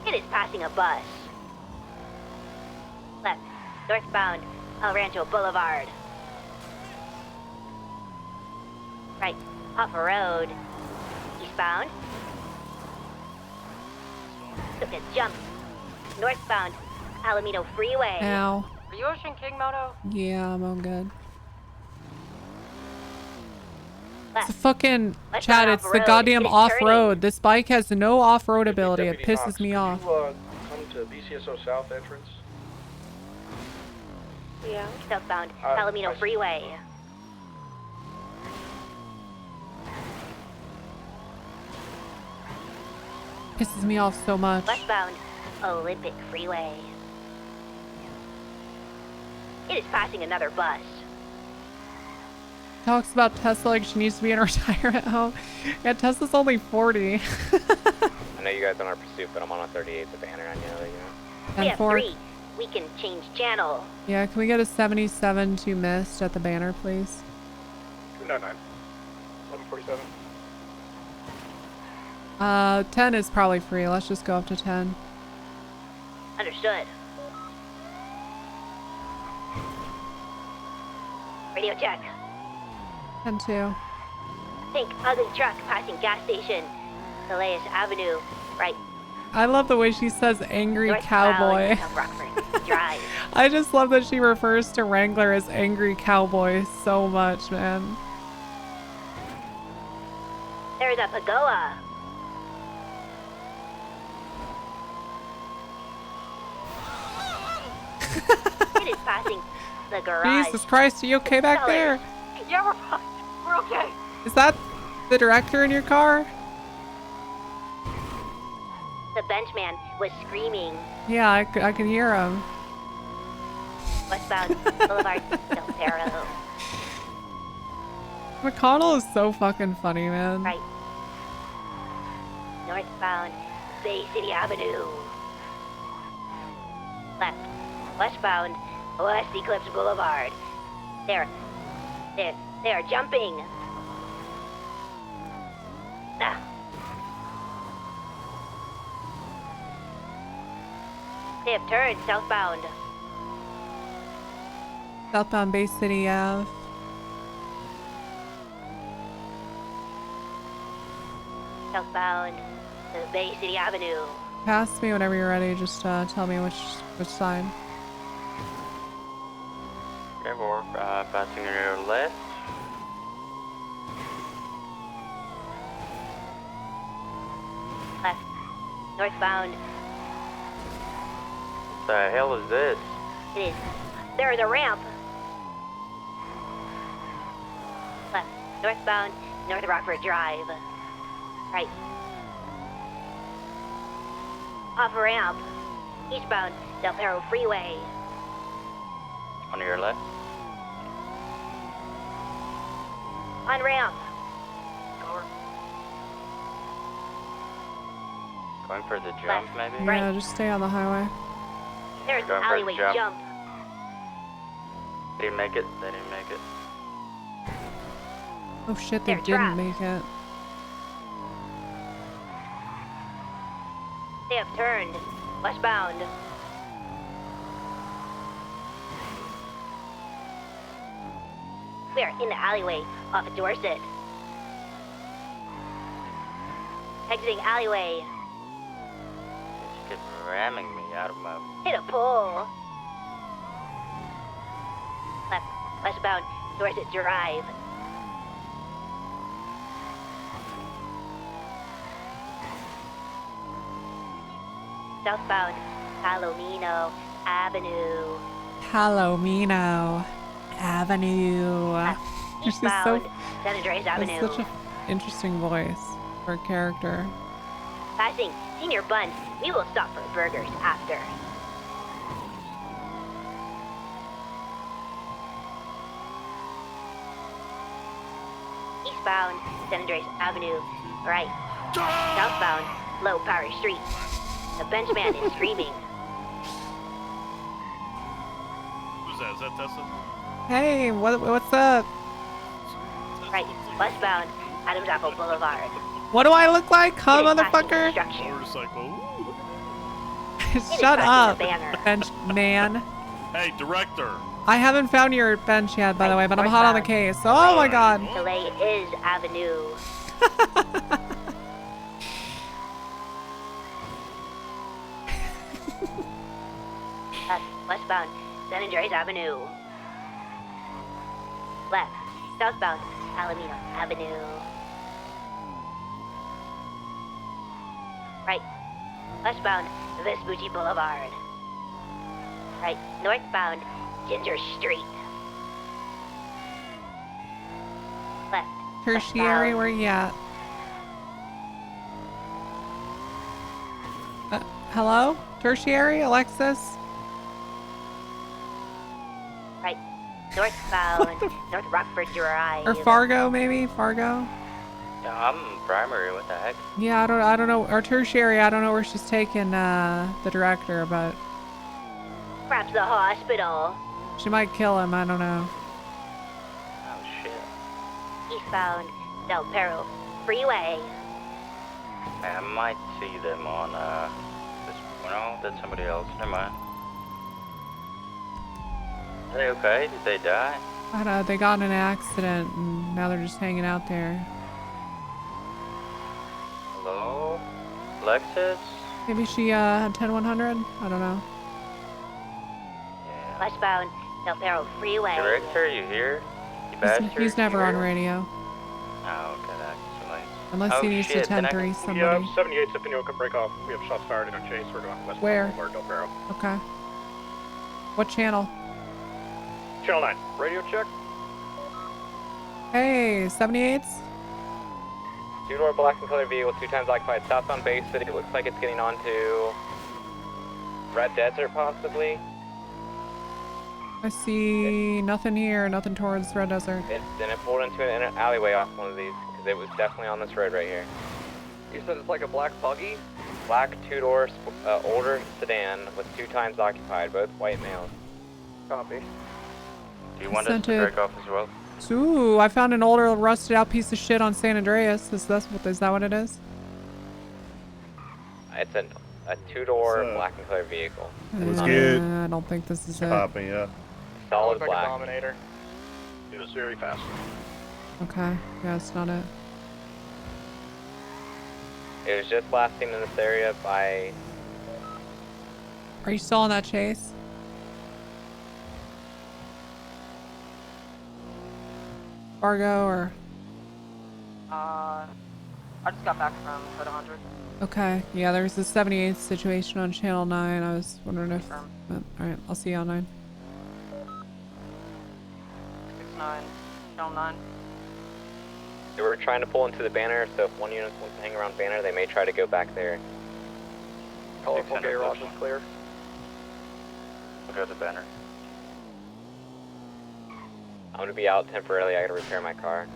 It is passing a bus. Left northbound El Rancho Boulevard. Right, off-road, eastbound. Took a jump. Northbound Alameda Freeway. Ow. Are you Ocean King, Moto? Yeah, I'm all good. Left. It's a fucking Let's Chad. not It's the off-road. goddamn It's off-road. This bike has no off-road ability. It Deputy pisses Hawks, me could off. You, come to BCSO South entrance? Yeah. Southbound I Alameda see. Freeway. Pisses me off so much. Westbound Olympic Freeway. It is passing another bus. Talks about Tessa like she needs to be in a retirement home. Yeah, Tessa's only 40. I know you guys on our pursuit, but I'm on a 38, the banner on you, you know. We have 10-4. 3. We can change channel. Yeah, can we get a 77 to missed at the banner, please? 299. 1147. 10 is probably free. Let's just go up to 10. Understood. Radio check. 10-2. Pink ugly truck passing gas station. Elias Avenue. Right. I love the way she says angry northbound cowboy. of Rockford Drive. I just love that she refers to Wrangler as angry cowboy so much, man. There's a Pagoa. It is passing the garage. Jesus Christ, are you okay back there? Yeah, we're fine. We're okay. Is that the director in your car? The benchman was screaming. Yeah, I could hear him. Westbound Boulevard Del Cerro. McConnell is so fucking funny, man. Right. Northbound Bay City Avenue. Left. Westbound West Eclipse Boulevard. There They are jumping. Ah. They have turned southbound. Southbound Bay City Ave. Southbound to Bay City Avenue. Pass me whenever you're ready. Just tell me which side. Okay, we're passing your left. Left. Northbound. What the hell is this? It is. There's a ramp. Left. Northbound. North Rockford Drive. Right. Off ramp. Eastbound. Del Perro Freeway. On your left. On ramp. Going for the jump, maybe? Yeah, just stay on the highway. There's an Going for the alleyway jump. jump. They didn't make it. They didn't make it. Oh shit, they They're didn't trapped. make it. They have turned. Westbound. We are in the alleyway off of Dorset. Exiting alleyway. Just keep ramming me out of my... Hit a pole. Left. Westbound. Dorset Drive. Southbound. Palomino Avenue. Palomino Avenue. She's so. Eastbound. San Andreas That's Avenue. such an interesting voice for a character. Passing Senior Bun. We will stop for burgers after. Eastbound, San Andreas Avenue. Right. Southbound, Low Power Street. The benchman is screaming. Who's that? Is that Tessa? Hey, what's up? Right. Westbound, Adams Apple Boulevard. What do I look like, huh, Getting past motherfucker? construction. Motorcycle. Shut up, the banner. bench man. Hey, director. I haven't found your bench yet, by the way, but I'm hot on the case. Oh my god. Delay is Avenue. Left. Westbound, San Andreas Avenue. Left. Southbound, Palomino Avenue. Right. Westbound, Vespucci Boulevard. Right. Northbound, Ginger Street. Left. Tertiary, Westbound. where you at? Hello? Tertiary, Alexis? Right. Northbound, North Rockford Drive. Or Fargo, maybe? Fargo? Yeah, I'm primary. What the heck? Yeah, I don't know. Or tertiary, I don't know where she's taking the director, but Perhaps the hospital. she might kill him. I don't know. Oh shit. Eastbound, Del Perro Freeway. I might see them on this. No, that's somebody else. Never mind. Are they okay? Did they die? I don't know. They got in an accident and now they're just hanging out there. Hello, Alexis. Maybe she had 10100. I don't know. Westbound, Del Perro Freeway. Director, you here? You bastard. He's never you on here? radio. Oh, okay, that's nice. Unless he needs to 10-3 somebody. 78 Tiffany can break off. We have shots fired in our chase. We're going west. Where? Boulevard, Del Perro. Okay. What channel? Channel 9. Radio check. Hey, 78s? Two-door black and color vehicle, 2 times occupied. Southbound Bay City. Looks like it's getting onto Red Desert, possibly. I see nothing here, nothing towards Red Desert. Then it pulled into an alleyway off one of these, because it was definitely on this road right here. You said it's like a black buggy? Black two-door older sedan with 2 times occupied, both white males. Copy. Do you want us to break off as well? Ooh, I found an older rusted out piece of shit on San Andreas. Is that what it is? It's a two-door black and clear vehicle. What's good? I don't think this is it. Popping up. Solid Like black. a Dominator. It was very fast. Okay, yeah, it's not it. It was just last seen in this area by... Are you still on that chase? Fargo or... I just got back from Code 100. Okay, yeah, there's a 78th situation on Channel 9. I was wondering if... Alright, I'll see you on 9. 69, Channel 9. They were trying to pull into the banner, so if one unit wants to hang around banner, they may try to go back there. Colorful garage is clear. We'll go to the banner. I'm gonna be out temporarily. I gotta repair my car.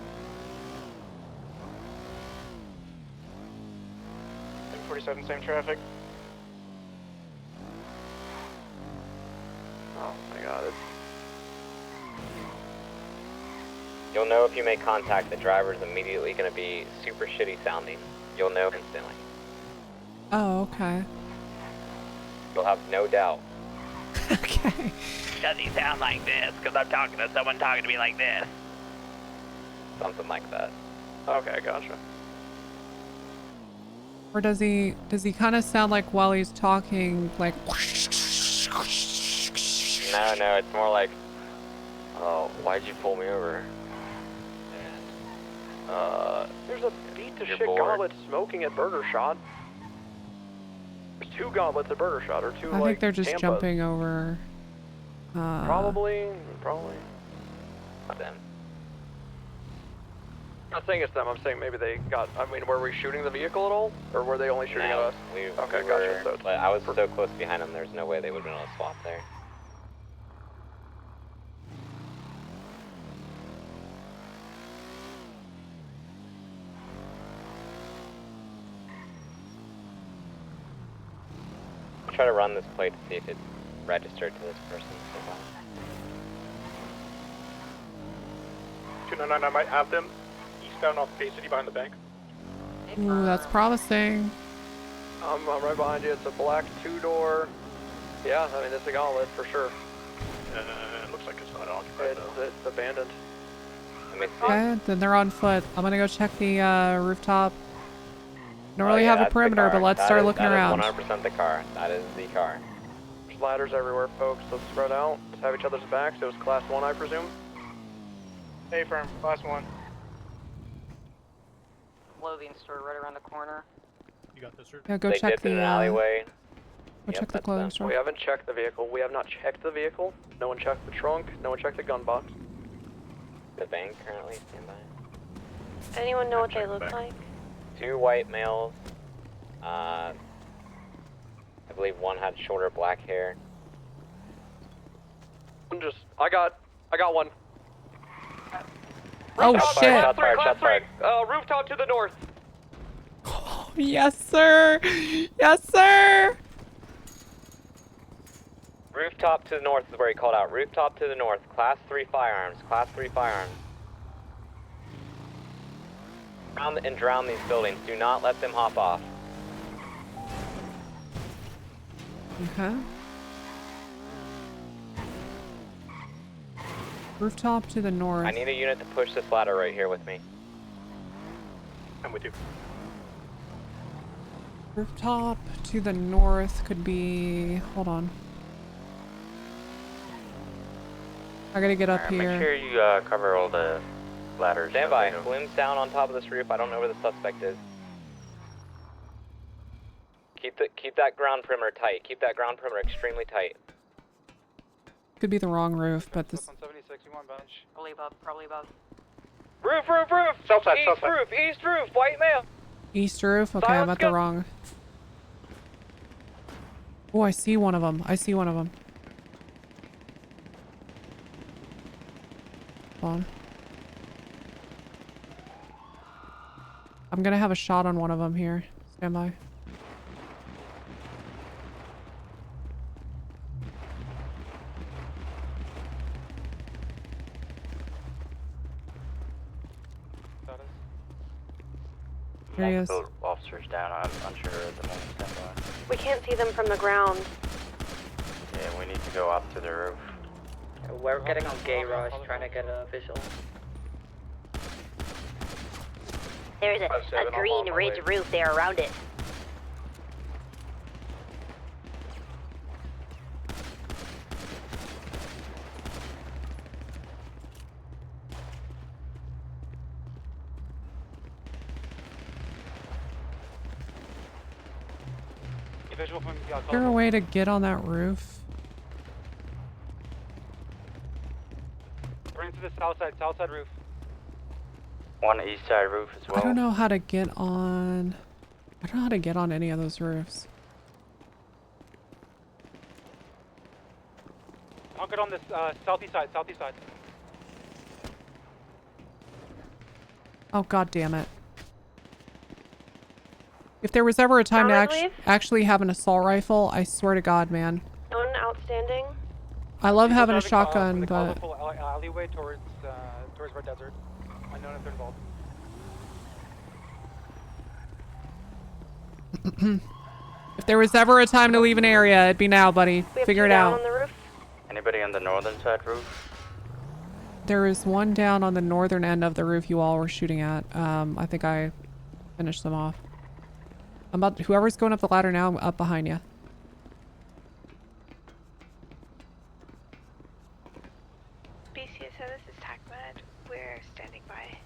47, same traffic. Oh my god. You'll know if you make contact. The driver's immediately gonna be super shitty sounding. You'll know instantly. Oh, okay. You'll have no doubt. Okay. Does he sound like this? Because I'm talking to someone talking to me like this. Something like that. Okay, gotcha. Or does he kind of sound like while he's talking, like... No, it's more like, oh, why'd you pull me over? And, there's a beat to you're shit bored. gauntlet smoking at Burger Shot. There's 2 gauntlets at Burger Shot, or 2 I like think they're just Tampas. jumping over... Probably. Them. I'm not saying it's them, I'm saying maybe they got, I mean, were we shooting the vehicle at all? Or were they only shooting at us? Okay, gotcha. So but I was so close behind them, there's no way they would have been able to swap there. I'll try to run this plate to see if it's registered to this person. 299, I might have them eastbound off Bay City behind the bank. Ooh, that's promising. I'm right behind you. It's a black 2-door. Yeah, I mean, it's a gauntlet for sure. It looks like it's not occupied. It's abandoned. Okay, then they're on foot. I'm gonna go check the rooftop. Don't really have a perimeter, but let's start looking around. That is 100% the car. That is the car. There's ladders everywhere, folks. Let's spread out. Let's have each other's backs. It was class 1, I presume. Hey, firm. Class 1. Clothing store right around the corner. You got this, sir? Yeah, go They check dipped in the an alleyway. Go check the clothing store. We haven't checked the vehicle. We have not checked the vehicle. No one checked the trunk. No one checked the gun box. The bank currently standby. Anyone know what they look like? 2 white males. I believe one had shorter black hair. I got one. Oh shit! Shots fired, shots fired. Rooftop to the north. Yes, sir. Yes, sir. Rooftop to the north is where he called out. Rooftop to the north. Class 3 firearms. Class 3 firearms. And drown these buildings. Do not let them hop off. Okay. Rooftop to the north. I need a unit to push this ladder right here with me. I'm with you. Rooftop to the north could be... Hold on. I gotta get up here. Make sure you cover all the ladders. Stand by. Flim's down on top of this roof. I don't know where the suspect is. Keep that ground perimeter tight. Keep that ground perimeter extremely tight. Could be the wrong roof, but this... 70, 61 bench. Probably above, probably above. Roof! South side, East roof! East roof! White male! East roof? Okay, I'm at the wrong... Oh, I see one of them. I see one of them. Hold on. I'm gonna have a shot on one of them here. Stand by. Curious. Multiple officers down. I'm unsure at the moment. Stand by. We can't see them from the ground. Yeah, we need to go up to the roof. We're getting on Gay Rush, trying to get a visual. There's a green ridge roof there around it. Is there a way to get on that roof? Bring to the south side roof. One east side roof as well. I don't know how to get on. I don't know how to get on any of those roofs. I'll get on this southeast side. Oh, god damn it. If there was ever a time to actually have an assault rifle, I swear to god, man. One outstanding. I love having a shotgun, but... alleyway towards Red Desert. Unknown if they're involved. If there was ever a time to leave an area, it'd be now, buddy. Figure it out. On the roof. Anybody on the northern side roof? There is one down on the northern end of the roof you all were shooting at. I think I finished them off. Whoever's going up the ladder now, I'm up behind you. BCSO, this is TACMED. We're standing by.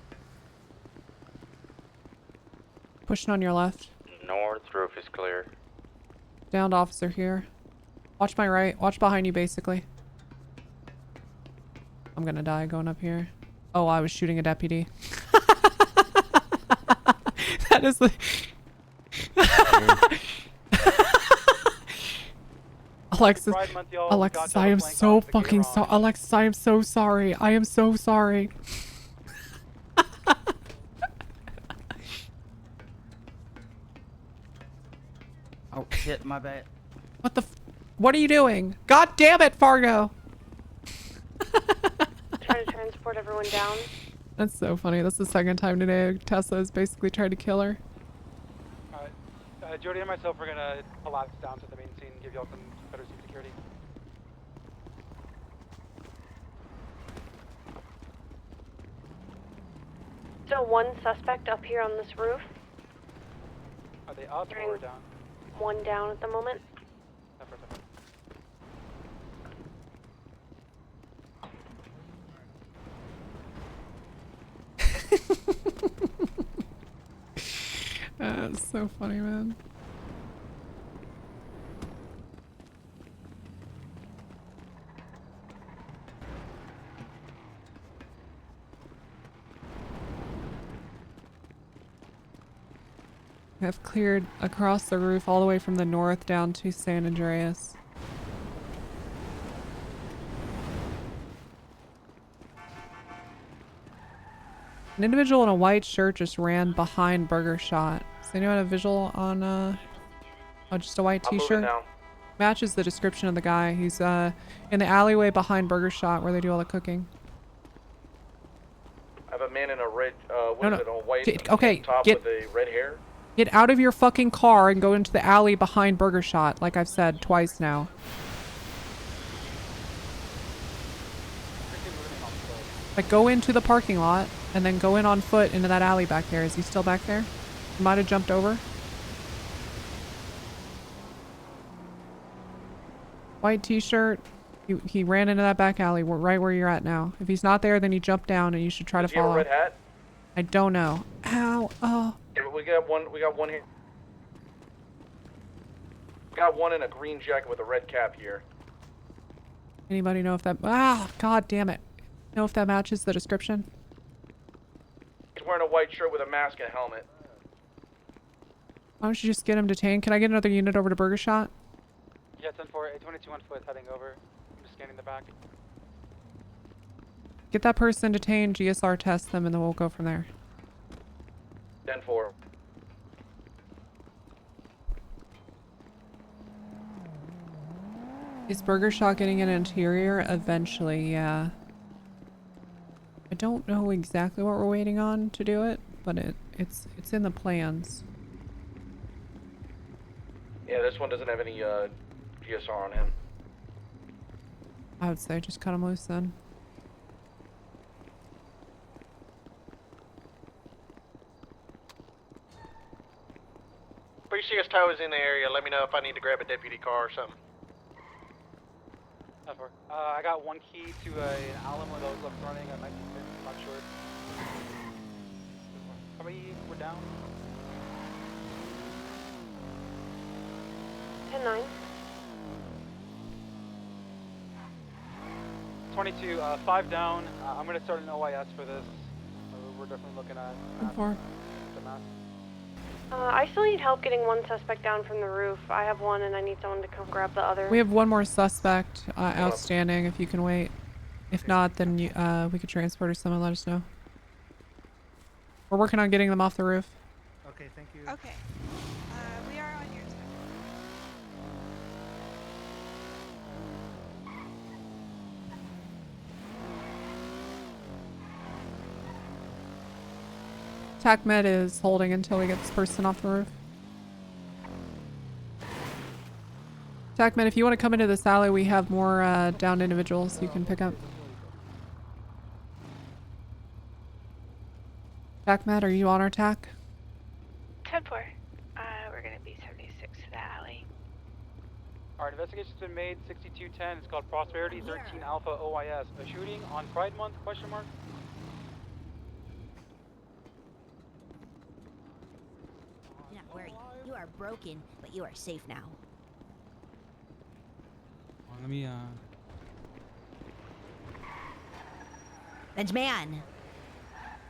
Pushing on your left. North roof is clear. Downed officer here. Watch my right. Watch behind you, basically. I'm gonna die going up here. Oh, I was shooting a deputy. That is the... Alexis, I am so fucking sorry. Alexis, I am so sorry. I am so sorry. Oh shit, my bad. What the what are you doing? God damn it, Fargo! Trying to transport everyone down. That's so funny. That's the second time today Tessa has basically tried to kill her. Jody and myself are gonna collapse down to the main scene, give y'all some better security. So one suspect up here on this roof. Are they up or down? One down at the moment. That's so funny, man. I've cleared across the roof all the way from the north down to San Andreas. An individual in a white shirt just ran behind Burger Shot. Does anyone have a visual on, oh, just a white t-shirt? Matches the description of the guy. He's, in the alleyway behind Burger Shot where they do all the cooking. I have a man in a red, No, what is it, a white okay, top get- with a red hair. Get out of your fucking car and go into the alley behind Burger Shot, like I've said twice now. Like, go into the parking lot and then go in on foot into that alley back there. Is he still back there? He might have jumped over. White t-shirt. He ran into that back alley right where you're at now. If he's not there, then you jump down and you should try to follow. Does he have a red hat? I don't know. Ow. Oh. Yeah, but we got one here. Got one in a green jacket with a red cap here. Anybody know if that... Ah, god damn it. Know if that matches the description? He's wearing a white shirt with a mask and a helmet. Why don't you just get him detained? Can I get another unit over to Burger Shot? Yeah, 10-4, 22 on foot, heading over. I'm just scanning the back. Get that person detained, GSR test them, and then we'll go from there. 10-4. Is Burger Shot getting an interior? Eventually, yeah. I don't know exactly what we're waiting on to do it, but it's in the plans. Yeah, this one doesn't have any GSR on him. I would say just cut him loose then. BCSO is in the area. Let me know if I need to grab a deputy car or something. I got one key to an Alamo that was left running at 19. I'm not sure. How many were down? 10-9. 22, 5 down. I'm going to start an OIS for this. We're definitely looking at... 4. I still need help getting one suspect down from the roof. I have one and I need someone to come grab the other. We have one more suspect outstanding if you can wait. If not, then you, we could transport or someone let us know. We're working on getting them off the roof. Okay, thank you. Okay. We are on your time. TACMED is holding until we get this person off the roof. TACMED, if you want to come into this alley, we have more downed individuals you can pick up. TACMED, are you on our TAC? 10-4. We're gonna be 76 to the alley. Alright, investigation's been made. 6210. It's called Prosperity 13 Alpha OIS. A shooting on Pride Month? Question mark. Do not worry. You are broken, but you are safe now. Let me Benjamin!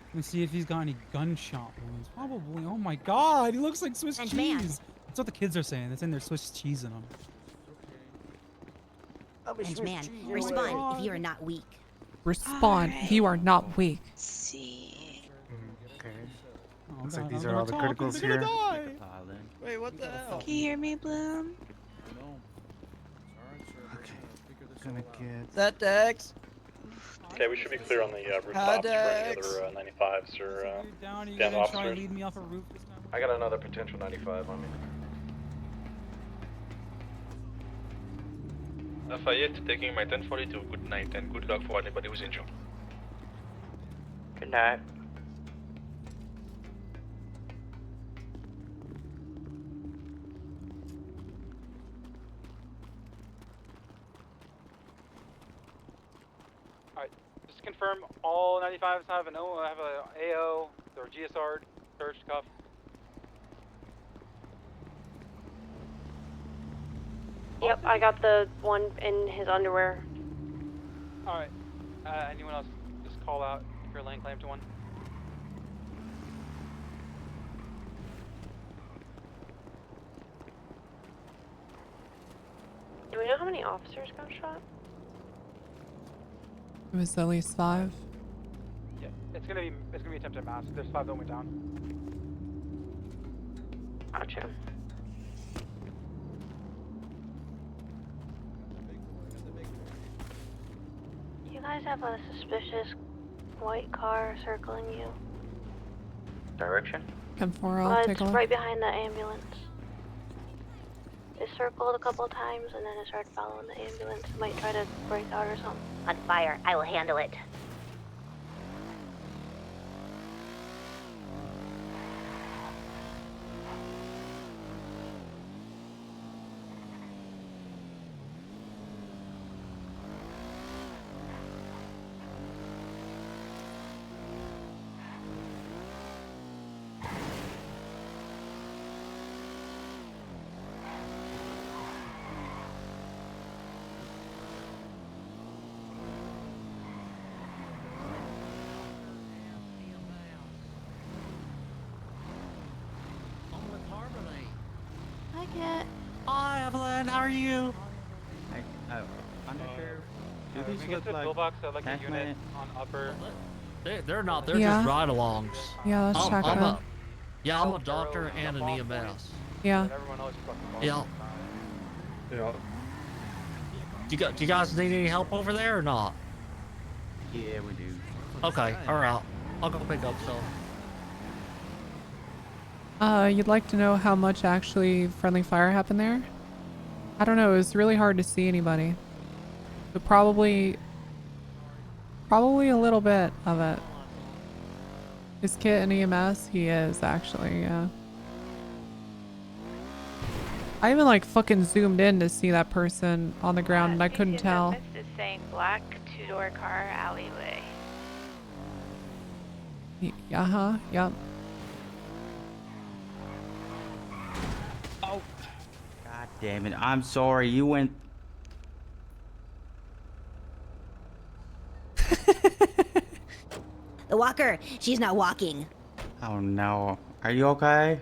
Let me see if he's got any gunshot wounds. Probably. Oh my god, he looks like Swiss cheese. That's what the kids are saying. They're saying there's Swiss cheese in him. Benjamin, respond if you are not weak. Respond if you are not weak. See. Okay. Oh, Looks like God, these I'm are all gonna the talk, criticals they're here. gonna die. Wait, what the hell? Can you hear me, Bloom? Okay. Gonna get... That Dex? Okay, we should be clear on the rooftops for any other 95s or stand officers. Lead me off a roof this time? I got another potential 95 on me. Lafayette taking my 1042. Good night and good luck for anybody who's injured. Good night. Alright, just to confirm, all 95s have an O, have a AO, or GSR, search, cuff. Yep, I got the one in his underwear. Alright, anyone else, just call out if you're laying claim to one. Do we know how many officers got shot? It was at least 5. Yeah, it's gonna be attempted mass. There's 5 that went down. Gotcha. You guys have a suspicious white car circling you. Direction? 10-4, I'll take It's a look. right behind the ambulance. It circled a couple times and then it started following the ambulance. It might try to break out or something. On fire. I will handle it. Hi, Cat. Hi, Evelyn. How are you? Undersheriff. Do these look like pillbox, like a unit on upper? They're not. They're Yeah. just ride-alongs. Yeah, let's check them. I'm a doctor and an EMS. Yeah. Yeah. Do you guys need any help over there or not? Yeah, we do. Okay. All right. I'll go pick up some. You'd like to know how much actually friendly fire happened there? I don't know, it was really hard to see anybody. But probably a little bit of it. Is Kit an EMS? He is, actually, yeah. I even like fucking zoomed in to see that person on the ground and I couldn't tell. This is saying black two-door car alleyway. Uh-huh, yep. Oh. God damn it. I'm sorry. You went. The walker, she's not walking. Oh no. Are you okay?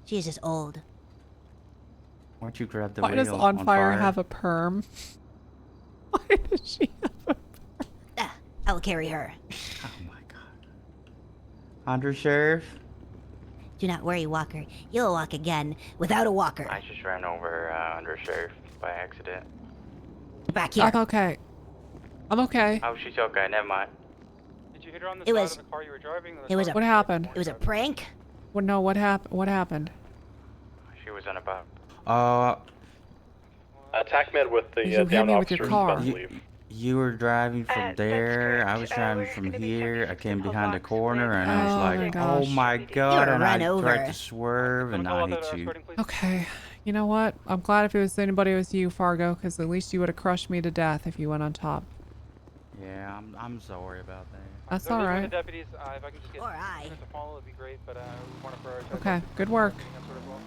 She's just old. Why don't you grab the Why does wheel? On Fire have a perm? Why does she have a I'll carry her. Under Sheriff? Do not worry, Walker. You'll walk again without a walker. I just ran over Under Sheriff by accident. Back here. I'm okay. I'm okay. Oh, she's okay. Never mind. Did you hit her on the It side was- of the car you were driving? It was a What happened? It was a prank. What? No, what happened? What happened? She was on a boat. Attack med with the You hit down me with your officers car. about to leave. You were driving from That's there. I correct. was driving we're from gonna be here. I 76 came Hillbox behind the corner and I Oh was my like, gosh. oh my You god. were And I run over. tried to swerve and I hit you. Okay. You know what? I'm glad if it was anybody, it was you, Fargo, because at least you would have crushed me to death if you went on top. Yeah, I'm sorry about that. That's Those are alright. The deputies, if I can just get Or I. to follow, it'd be great, but we want to prioritize. Okay, good work. that sort of well.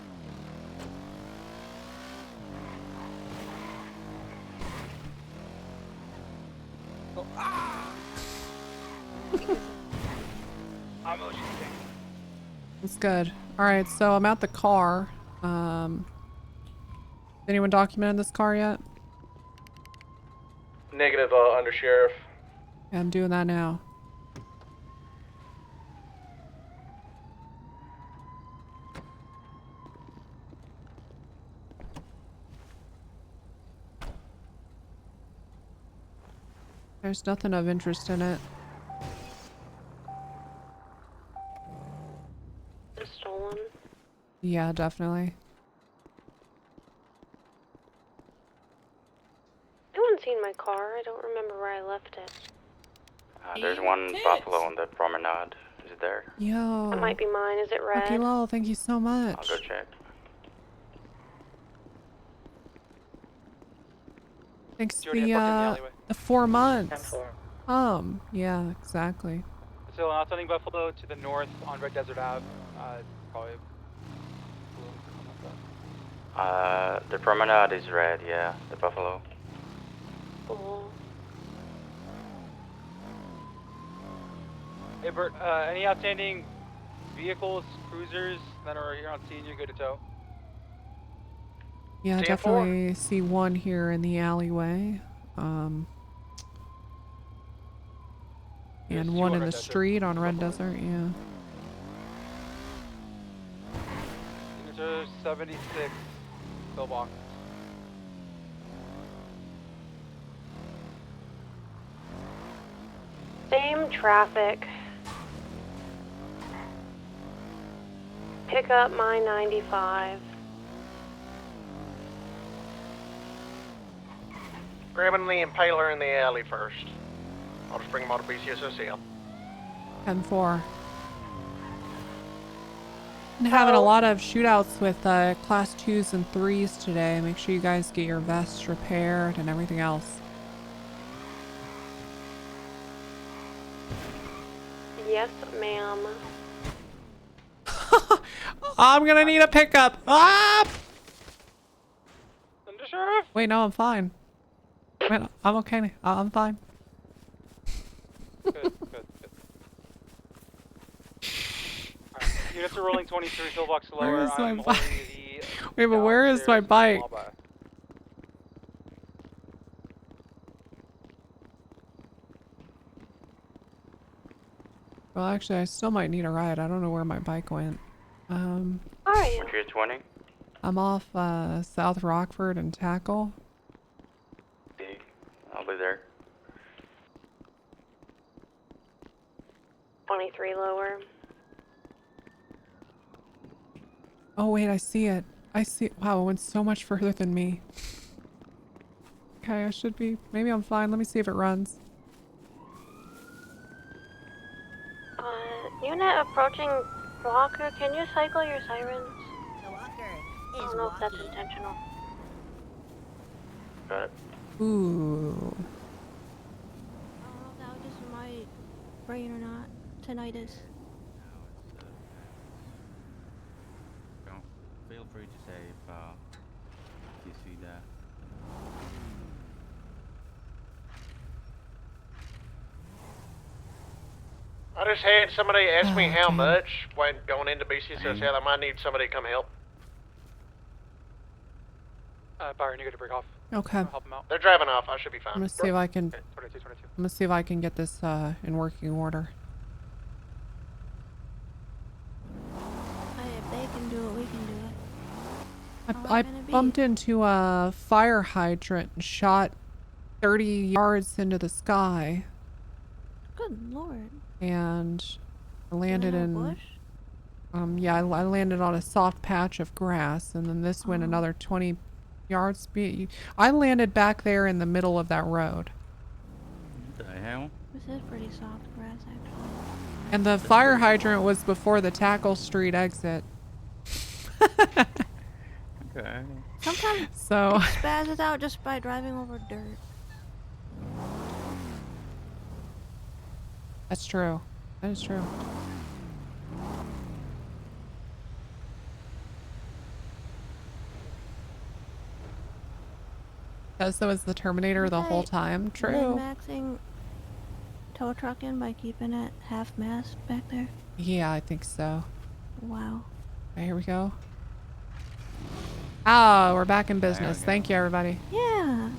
It's good. Alright, so I'm at the car. Anyone documented this car yet? Negative, Under Sheriff. Yeah, I'm doing that now. There's nothing of interest in it. Stolen. Yeah, definitely. No one's seen my car. I don't remember where I left it. There's one Buffalo on the promenade. Is it there? Yo. That might be mine. Is it red? Lucky Lol, thank you so much. I'll go check. Thanks for Jordan, park in the alleyway. the 4 months. Yeah, exactly. So outstanding Buffalo to the north on Red Desert Ave. Probably. The promenade is red, yeah. The Buffalo. Cool. Hey Bert, any outstanding vehicles, cruisers that are here on scene you're good to tow? Yeah, Stand definitely see one here in the alleyway. There's And two one on in Red the Desert. street on Red Desert, yeah. Signature 76, pillbox. Same traffic. Pick up my 95. Grabbing the impaler in the alley first. I'll just bring him on to BCSO. 10-4. Been having a lot of shootouts with class 2s and 3s today. Make sure you guys get your vests repaired and everything else. Yes, ma'am. I'm gonna need a pickup. Ah! Under Sheriff? Wait, no, I'm fine. Wait, I'm okay. I'm fine. Good. Alright, units are rolling 23 pillbox lower. Where is my I'm bike? holding the Wait, but where is my downstairs bike? lobby. Well, actually, I still might need a ride. I don't know where my bike went. Alright. What's your 20? I'm off South Rockford and Tackle. I'll be there. 23 lower. Oh wait, I see it. I see. Wow, it went so much further than me. Okay, I should be. Maybe I'm fine. Let me see if it runs. Unit approaching Walker. Can you cycle your sirens? The walker I is don't know if that's walking. intentional. Got it. Ooh. I don't know if that was just my brain or not. Tinnitus. Don't feel free to say if you see that. I just had somebody ask me how Okay. much when going into BCSO. I might need somebody to come help. Byron, you got to break off. Okay. Help him out. They're driving off. I should be fine. I'm gonna see if I can. Okay, 22, 22. I'm gonna see if I can get this in working order. Hey, if they can do it, we can do it. I bumped into a fire hydrant and shot 30 yards into the sky, Good lord. and I landed in a in. bush? Yeah, I landed on a soft patch of grass, and then this went another 20 yards. I landed back there in the middle of that road. What the hell? This is pretty soft grass, actually. And the fire hydrant was before the Tackle Street exit. Okay. Sometimes So it spazzes out just by driving over dirt. that's true. That is true. Tessa was the Terminator the whole time. True. Min-maxing tow truck in by keeping it half mast back there. Yeah, I think so. Wow. Okay, here we go. Oh, we're back in business. Thank you, everybody. Yeah.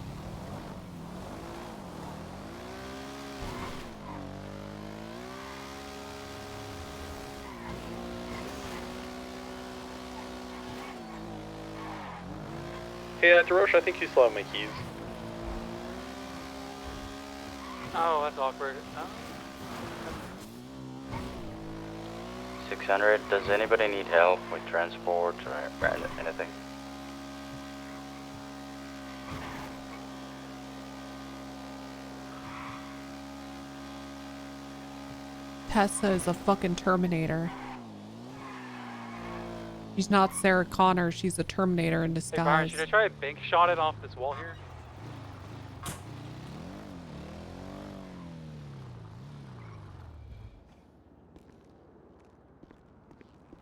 Hey, DeRoche, I think you still have my keys. Oh, that's awkward. 600. Does anybody need help with transport or anything? Tessa is a fucking Terminator. She's not Sarah Connor. She's a Terminator in Hey, Byron, disguise. should I try to bank shot it off this wall here?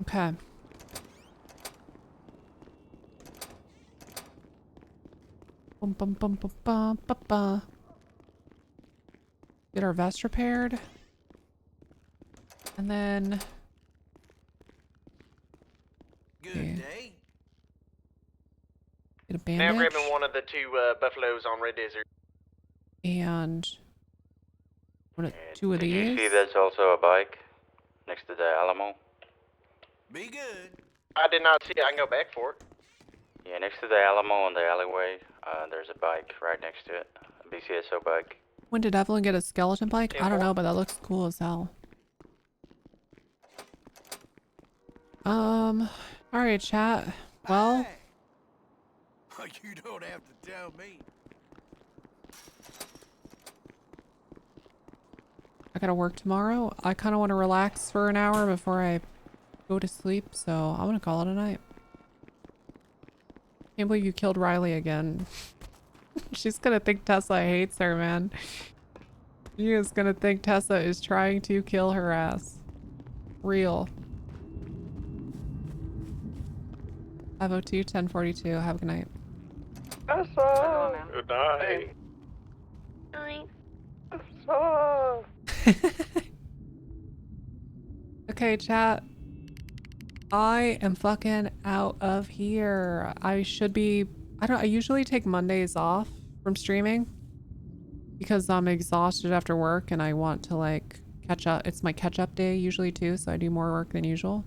Okay. Bum, bum, bum, bum, bum, bum, bum. Get our vest repaired. And then... Good Okay. day. Get a Now bandage. grabbing one of the two buffaloes on Red Desert. And... two of Did you these. see there's also a bike next to the Alamo? Be good. I did not see it. I can go back for it. Yeah, next to the Alamo in the alleyway, there's a bike right next to it. A BCSO bike. When did Evelyn get a skeleton bike? I don't know, but that looks cool as hell. Alright, chat. Well... You don't have to tell me. I gotta work tomorrow. I kind of want to relax for an hour before I go to sleep, so I'm gonna call it a night. Can't believe you killed Riley again. She's gonna think Tessa hates her, man. She is gonna think Tessa is trying to kill her ass. Real. 502 1042. Have a good night. Tessa! Good night. Tessa! Okay, chat. I am fucking out of here. I should be... I usually take Mondays off from streaming because I'm exhausted after work and I want to like catch up. It's my catch up day usually too, so I do more work than usual.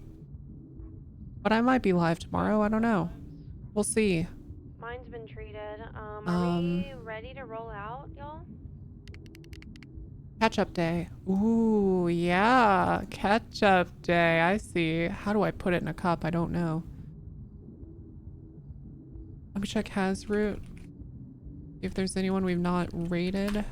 But I might be live tomorrow. I don't know. We'll see. Mine's been treated. Are we ready to roll out, y'all? Catch up day. Ooh, yeah. Catch up day. I see. How do I put it in a cup? I don't know. Let me check Has route. If there's anyone we've not raided.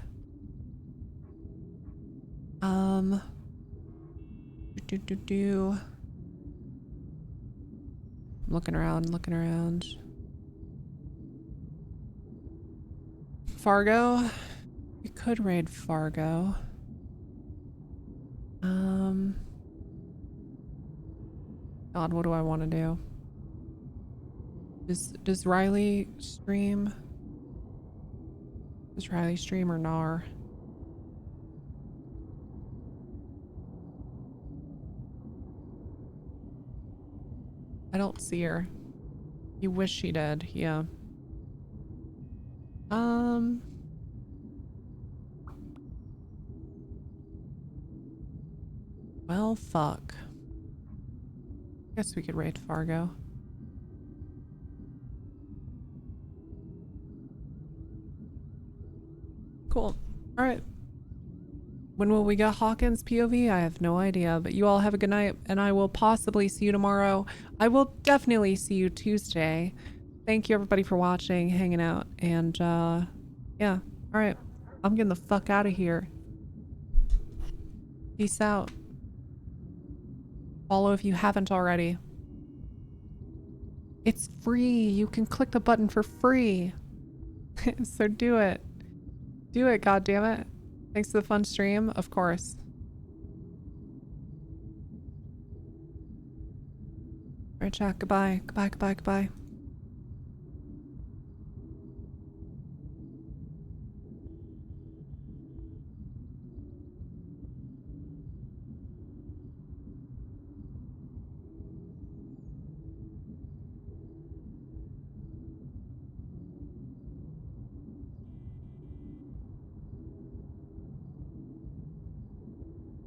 Looking around. Fargo? We could raid Fargo. God, what do I want to do? Does Riley stream? Does Riley stream or NAR? I don't see her. You wish she did, yeah. Well, fuck. Guess we could raid Fargo. Cool. Alright. When will we get Hawkins POV? I have no idea, but you all have a good night, and I will possibly see you tomorrow. I will definitely see you Tuesday. Thank you everybody for watching, hanging out, and yeah. Alright. I'm getting the fuck out of here. Peace out. Follow if you haven't already. It's free. You can click the button for free. So do it. Do it, goddammit. Thanks for the fun stream, of course. Alright, chat. Goodbye. Goodbye.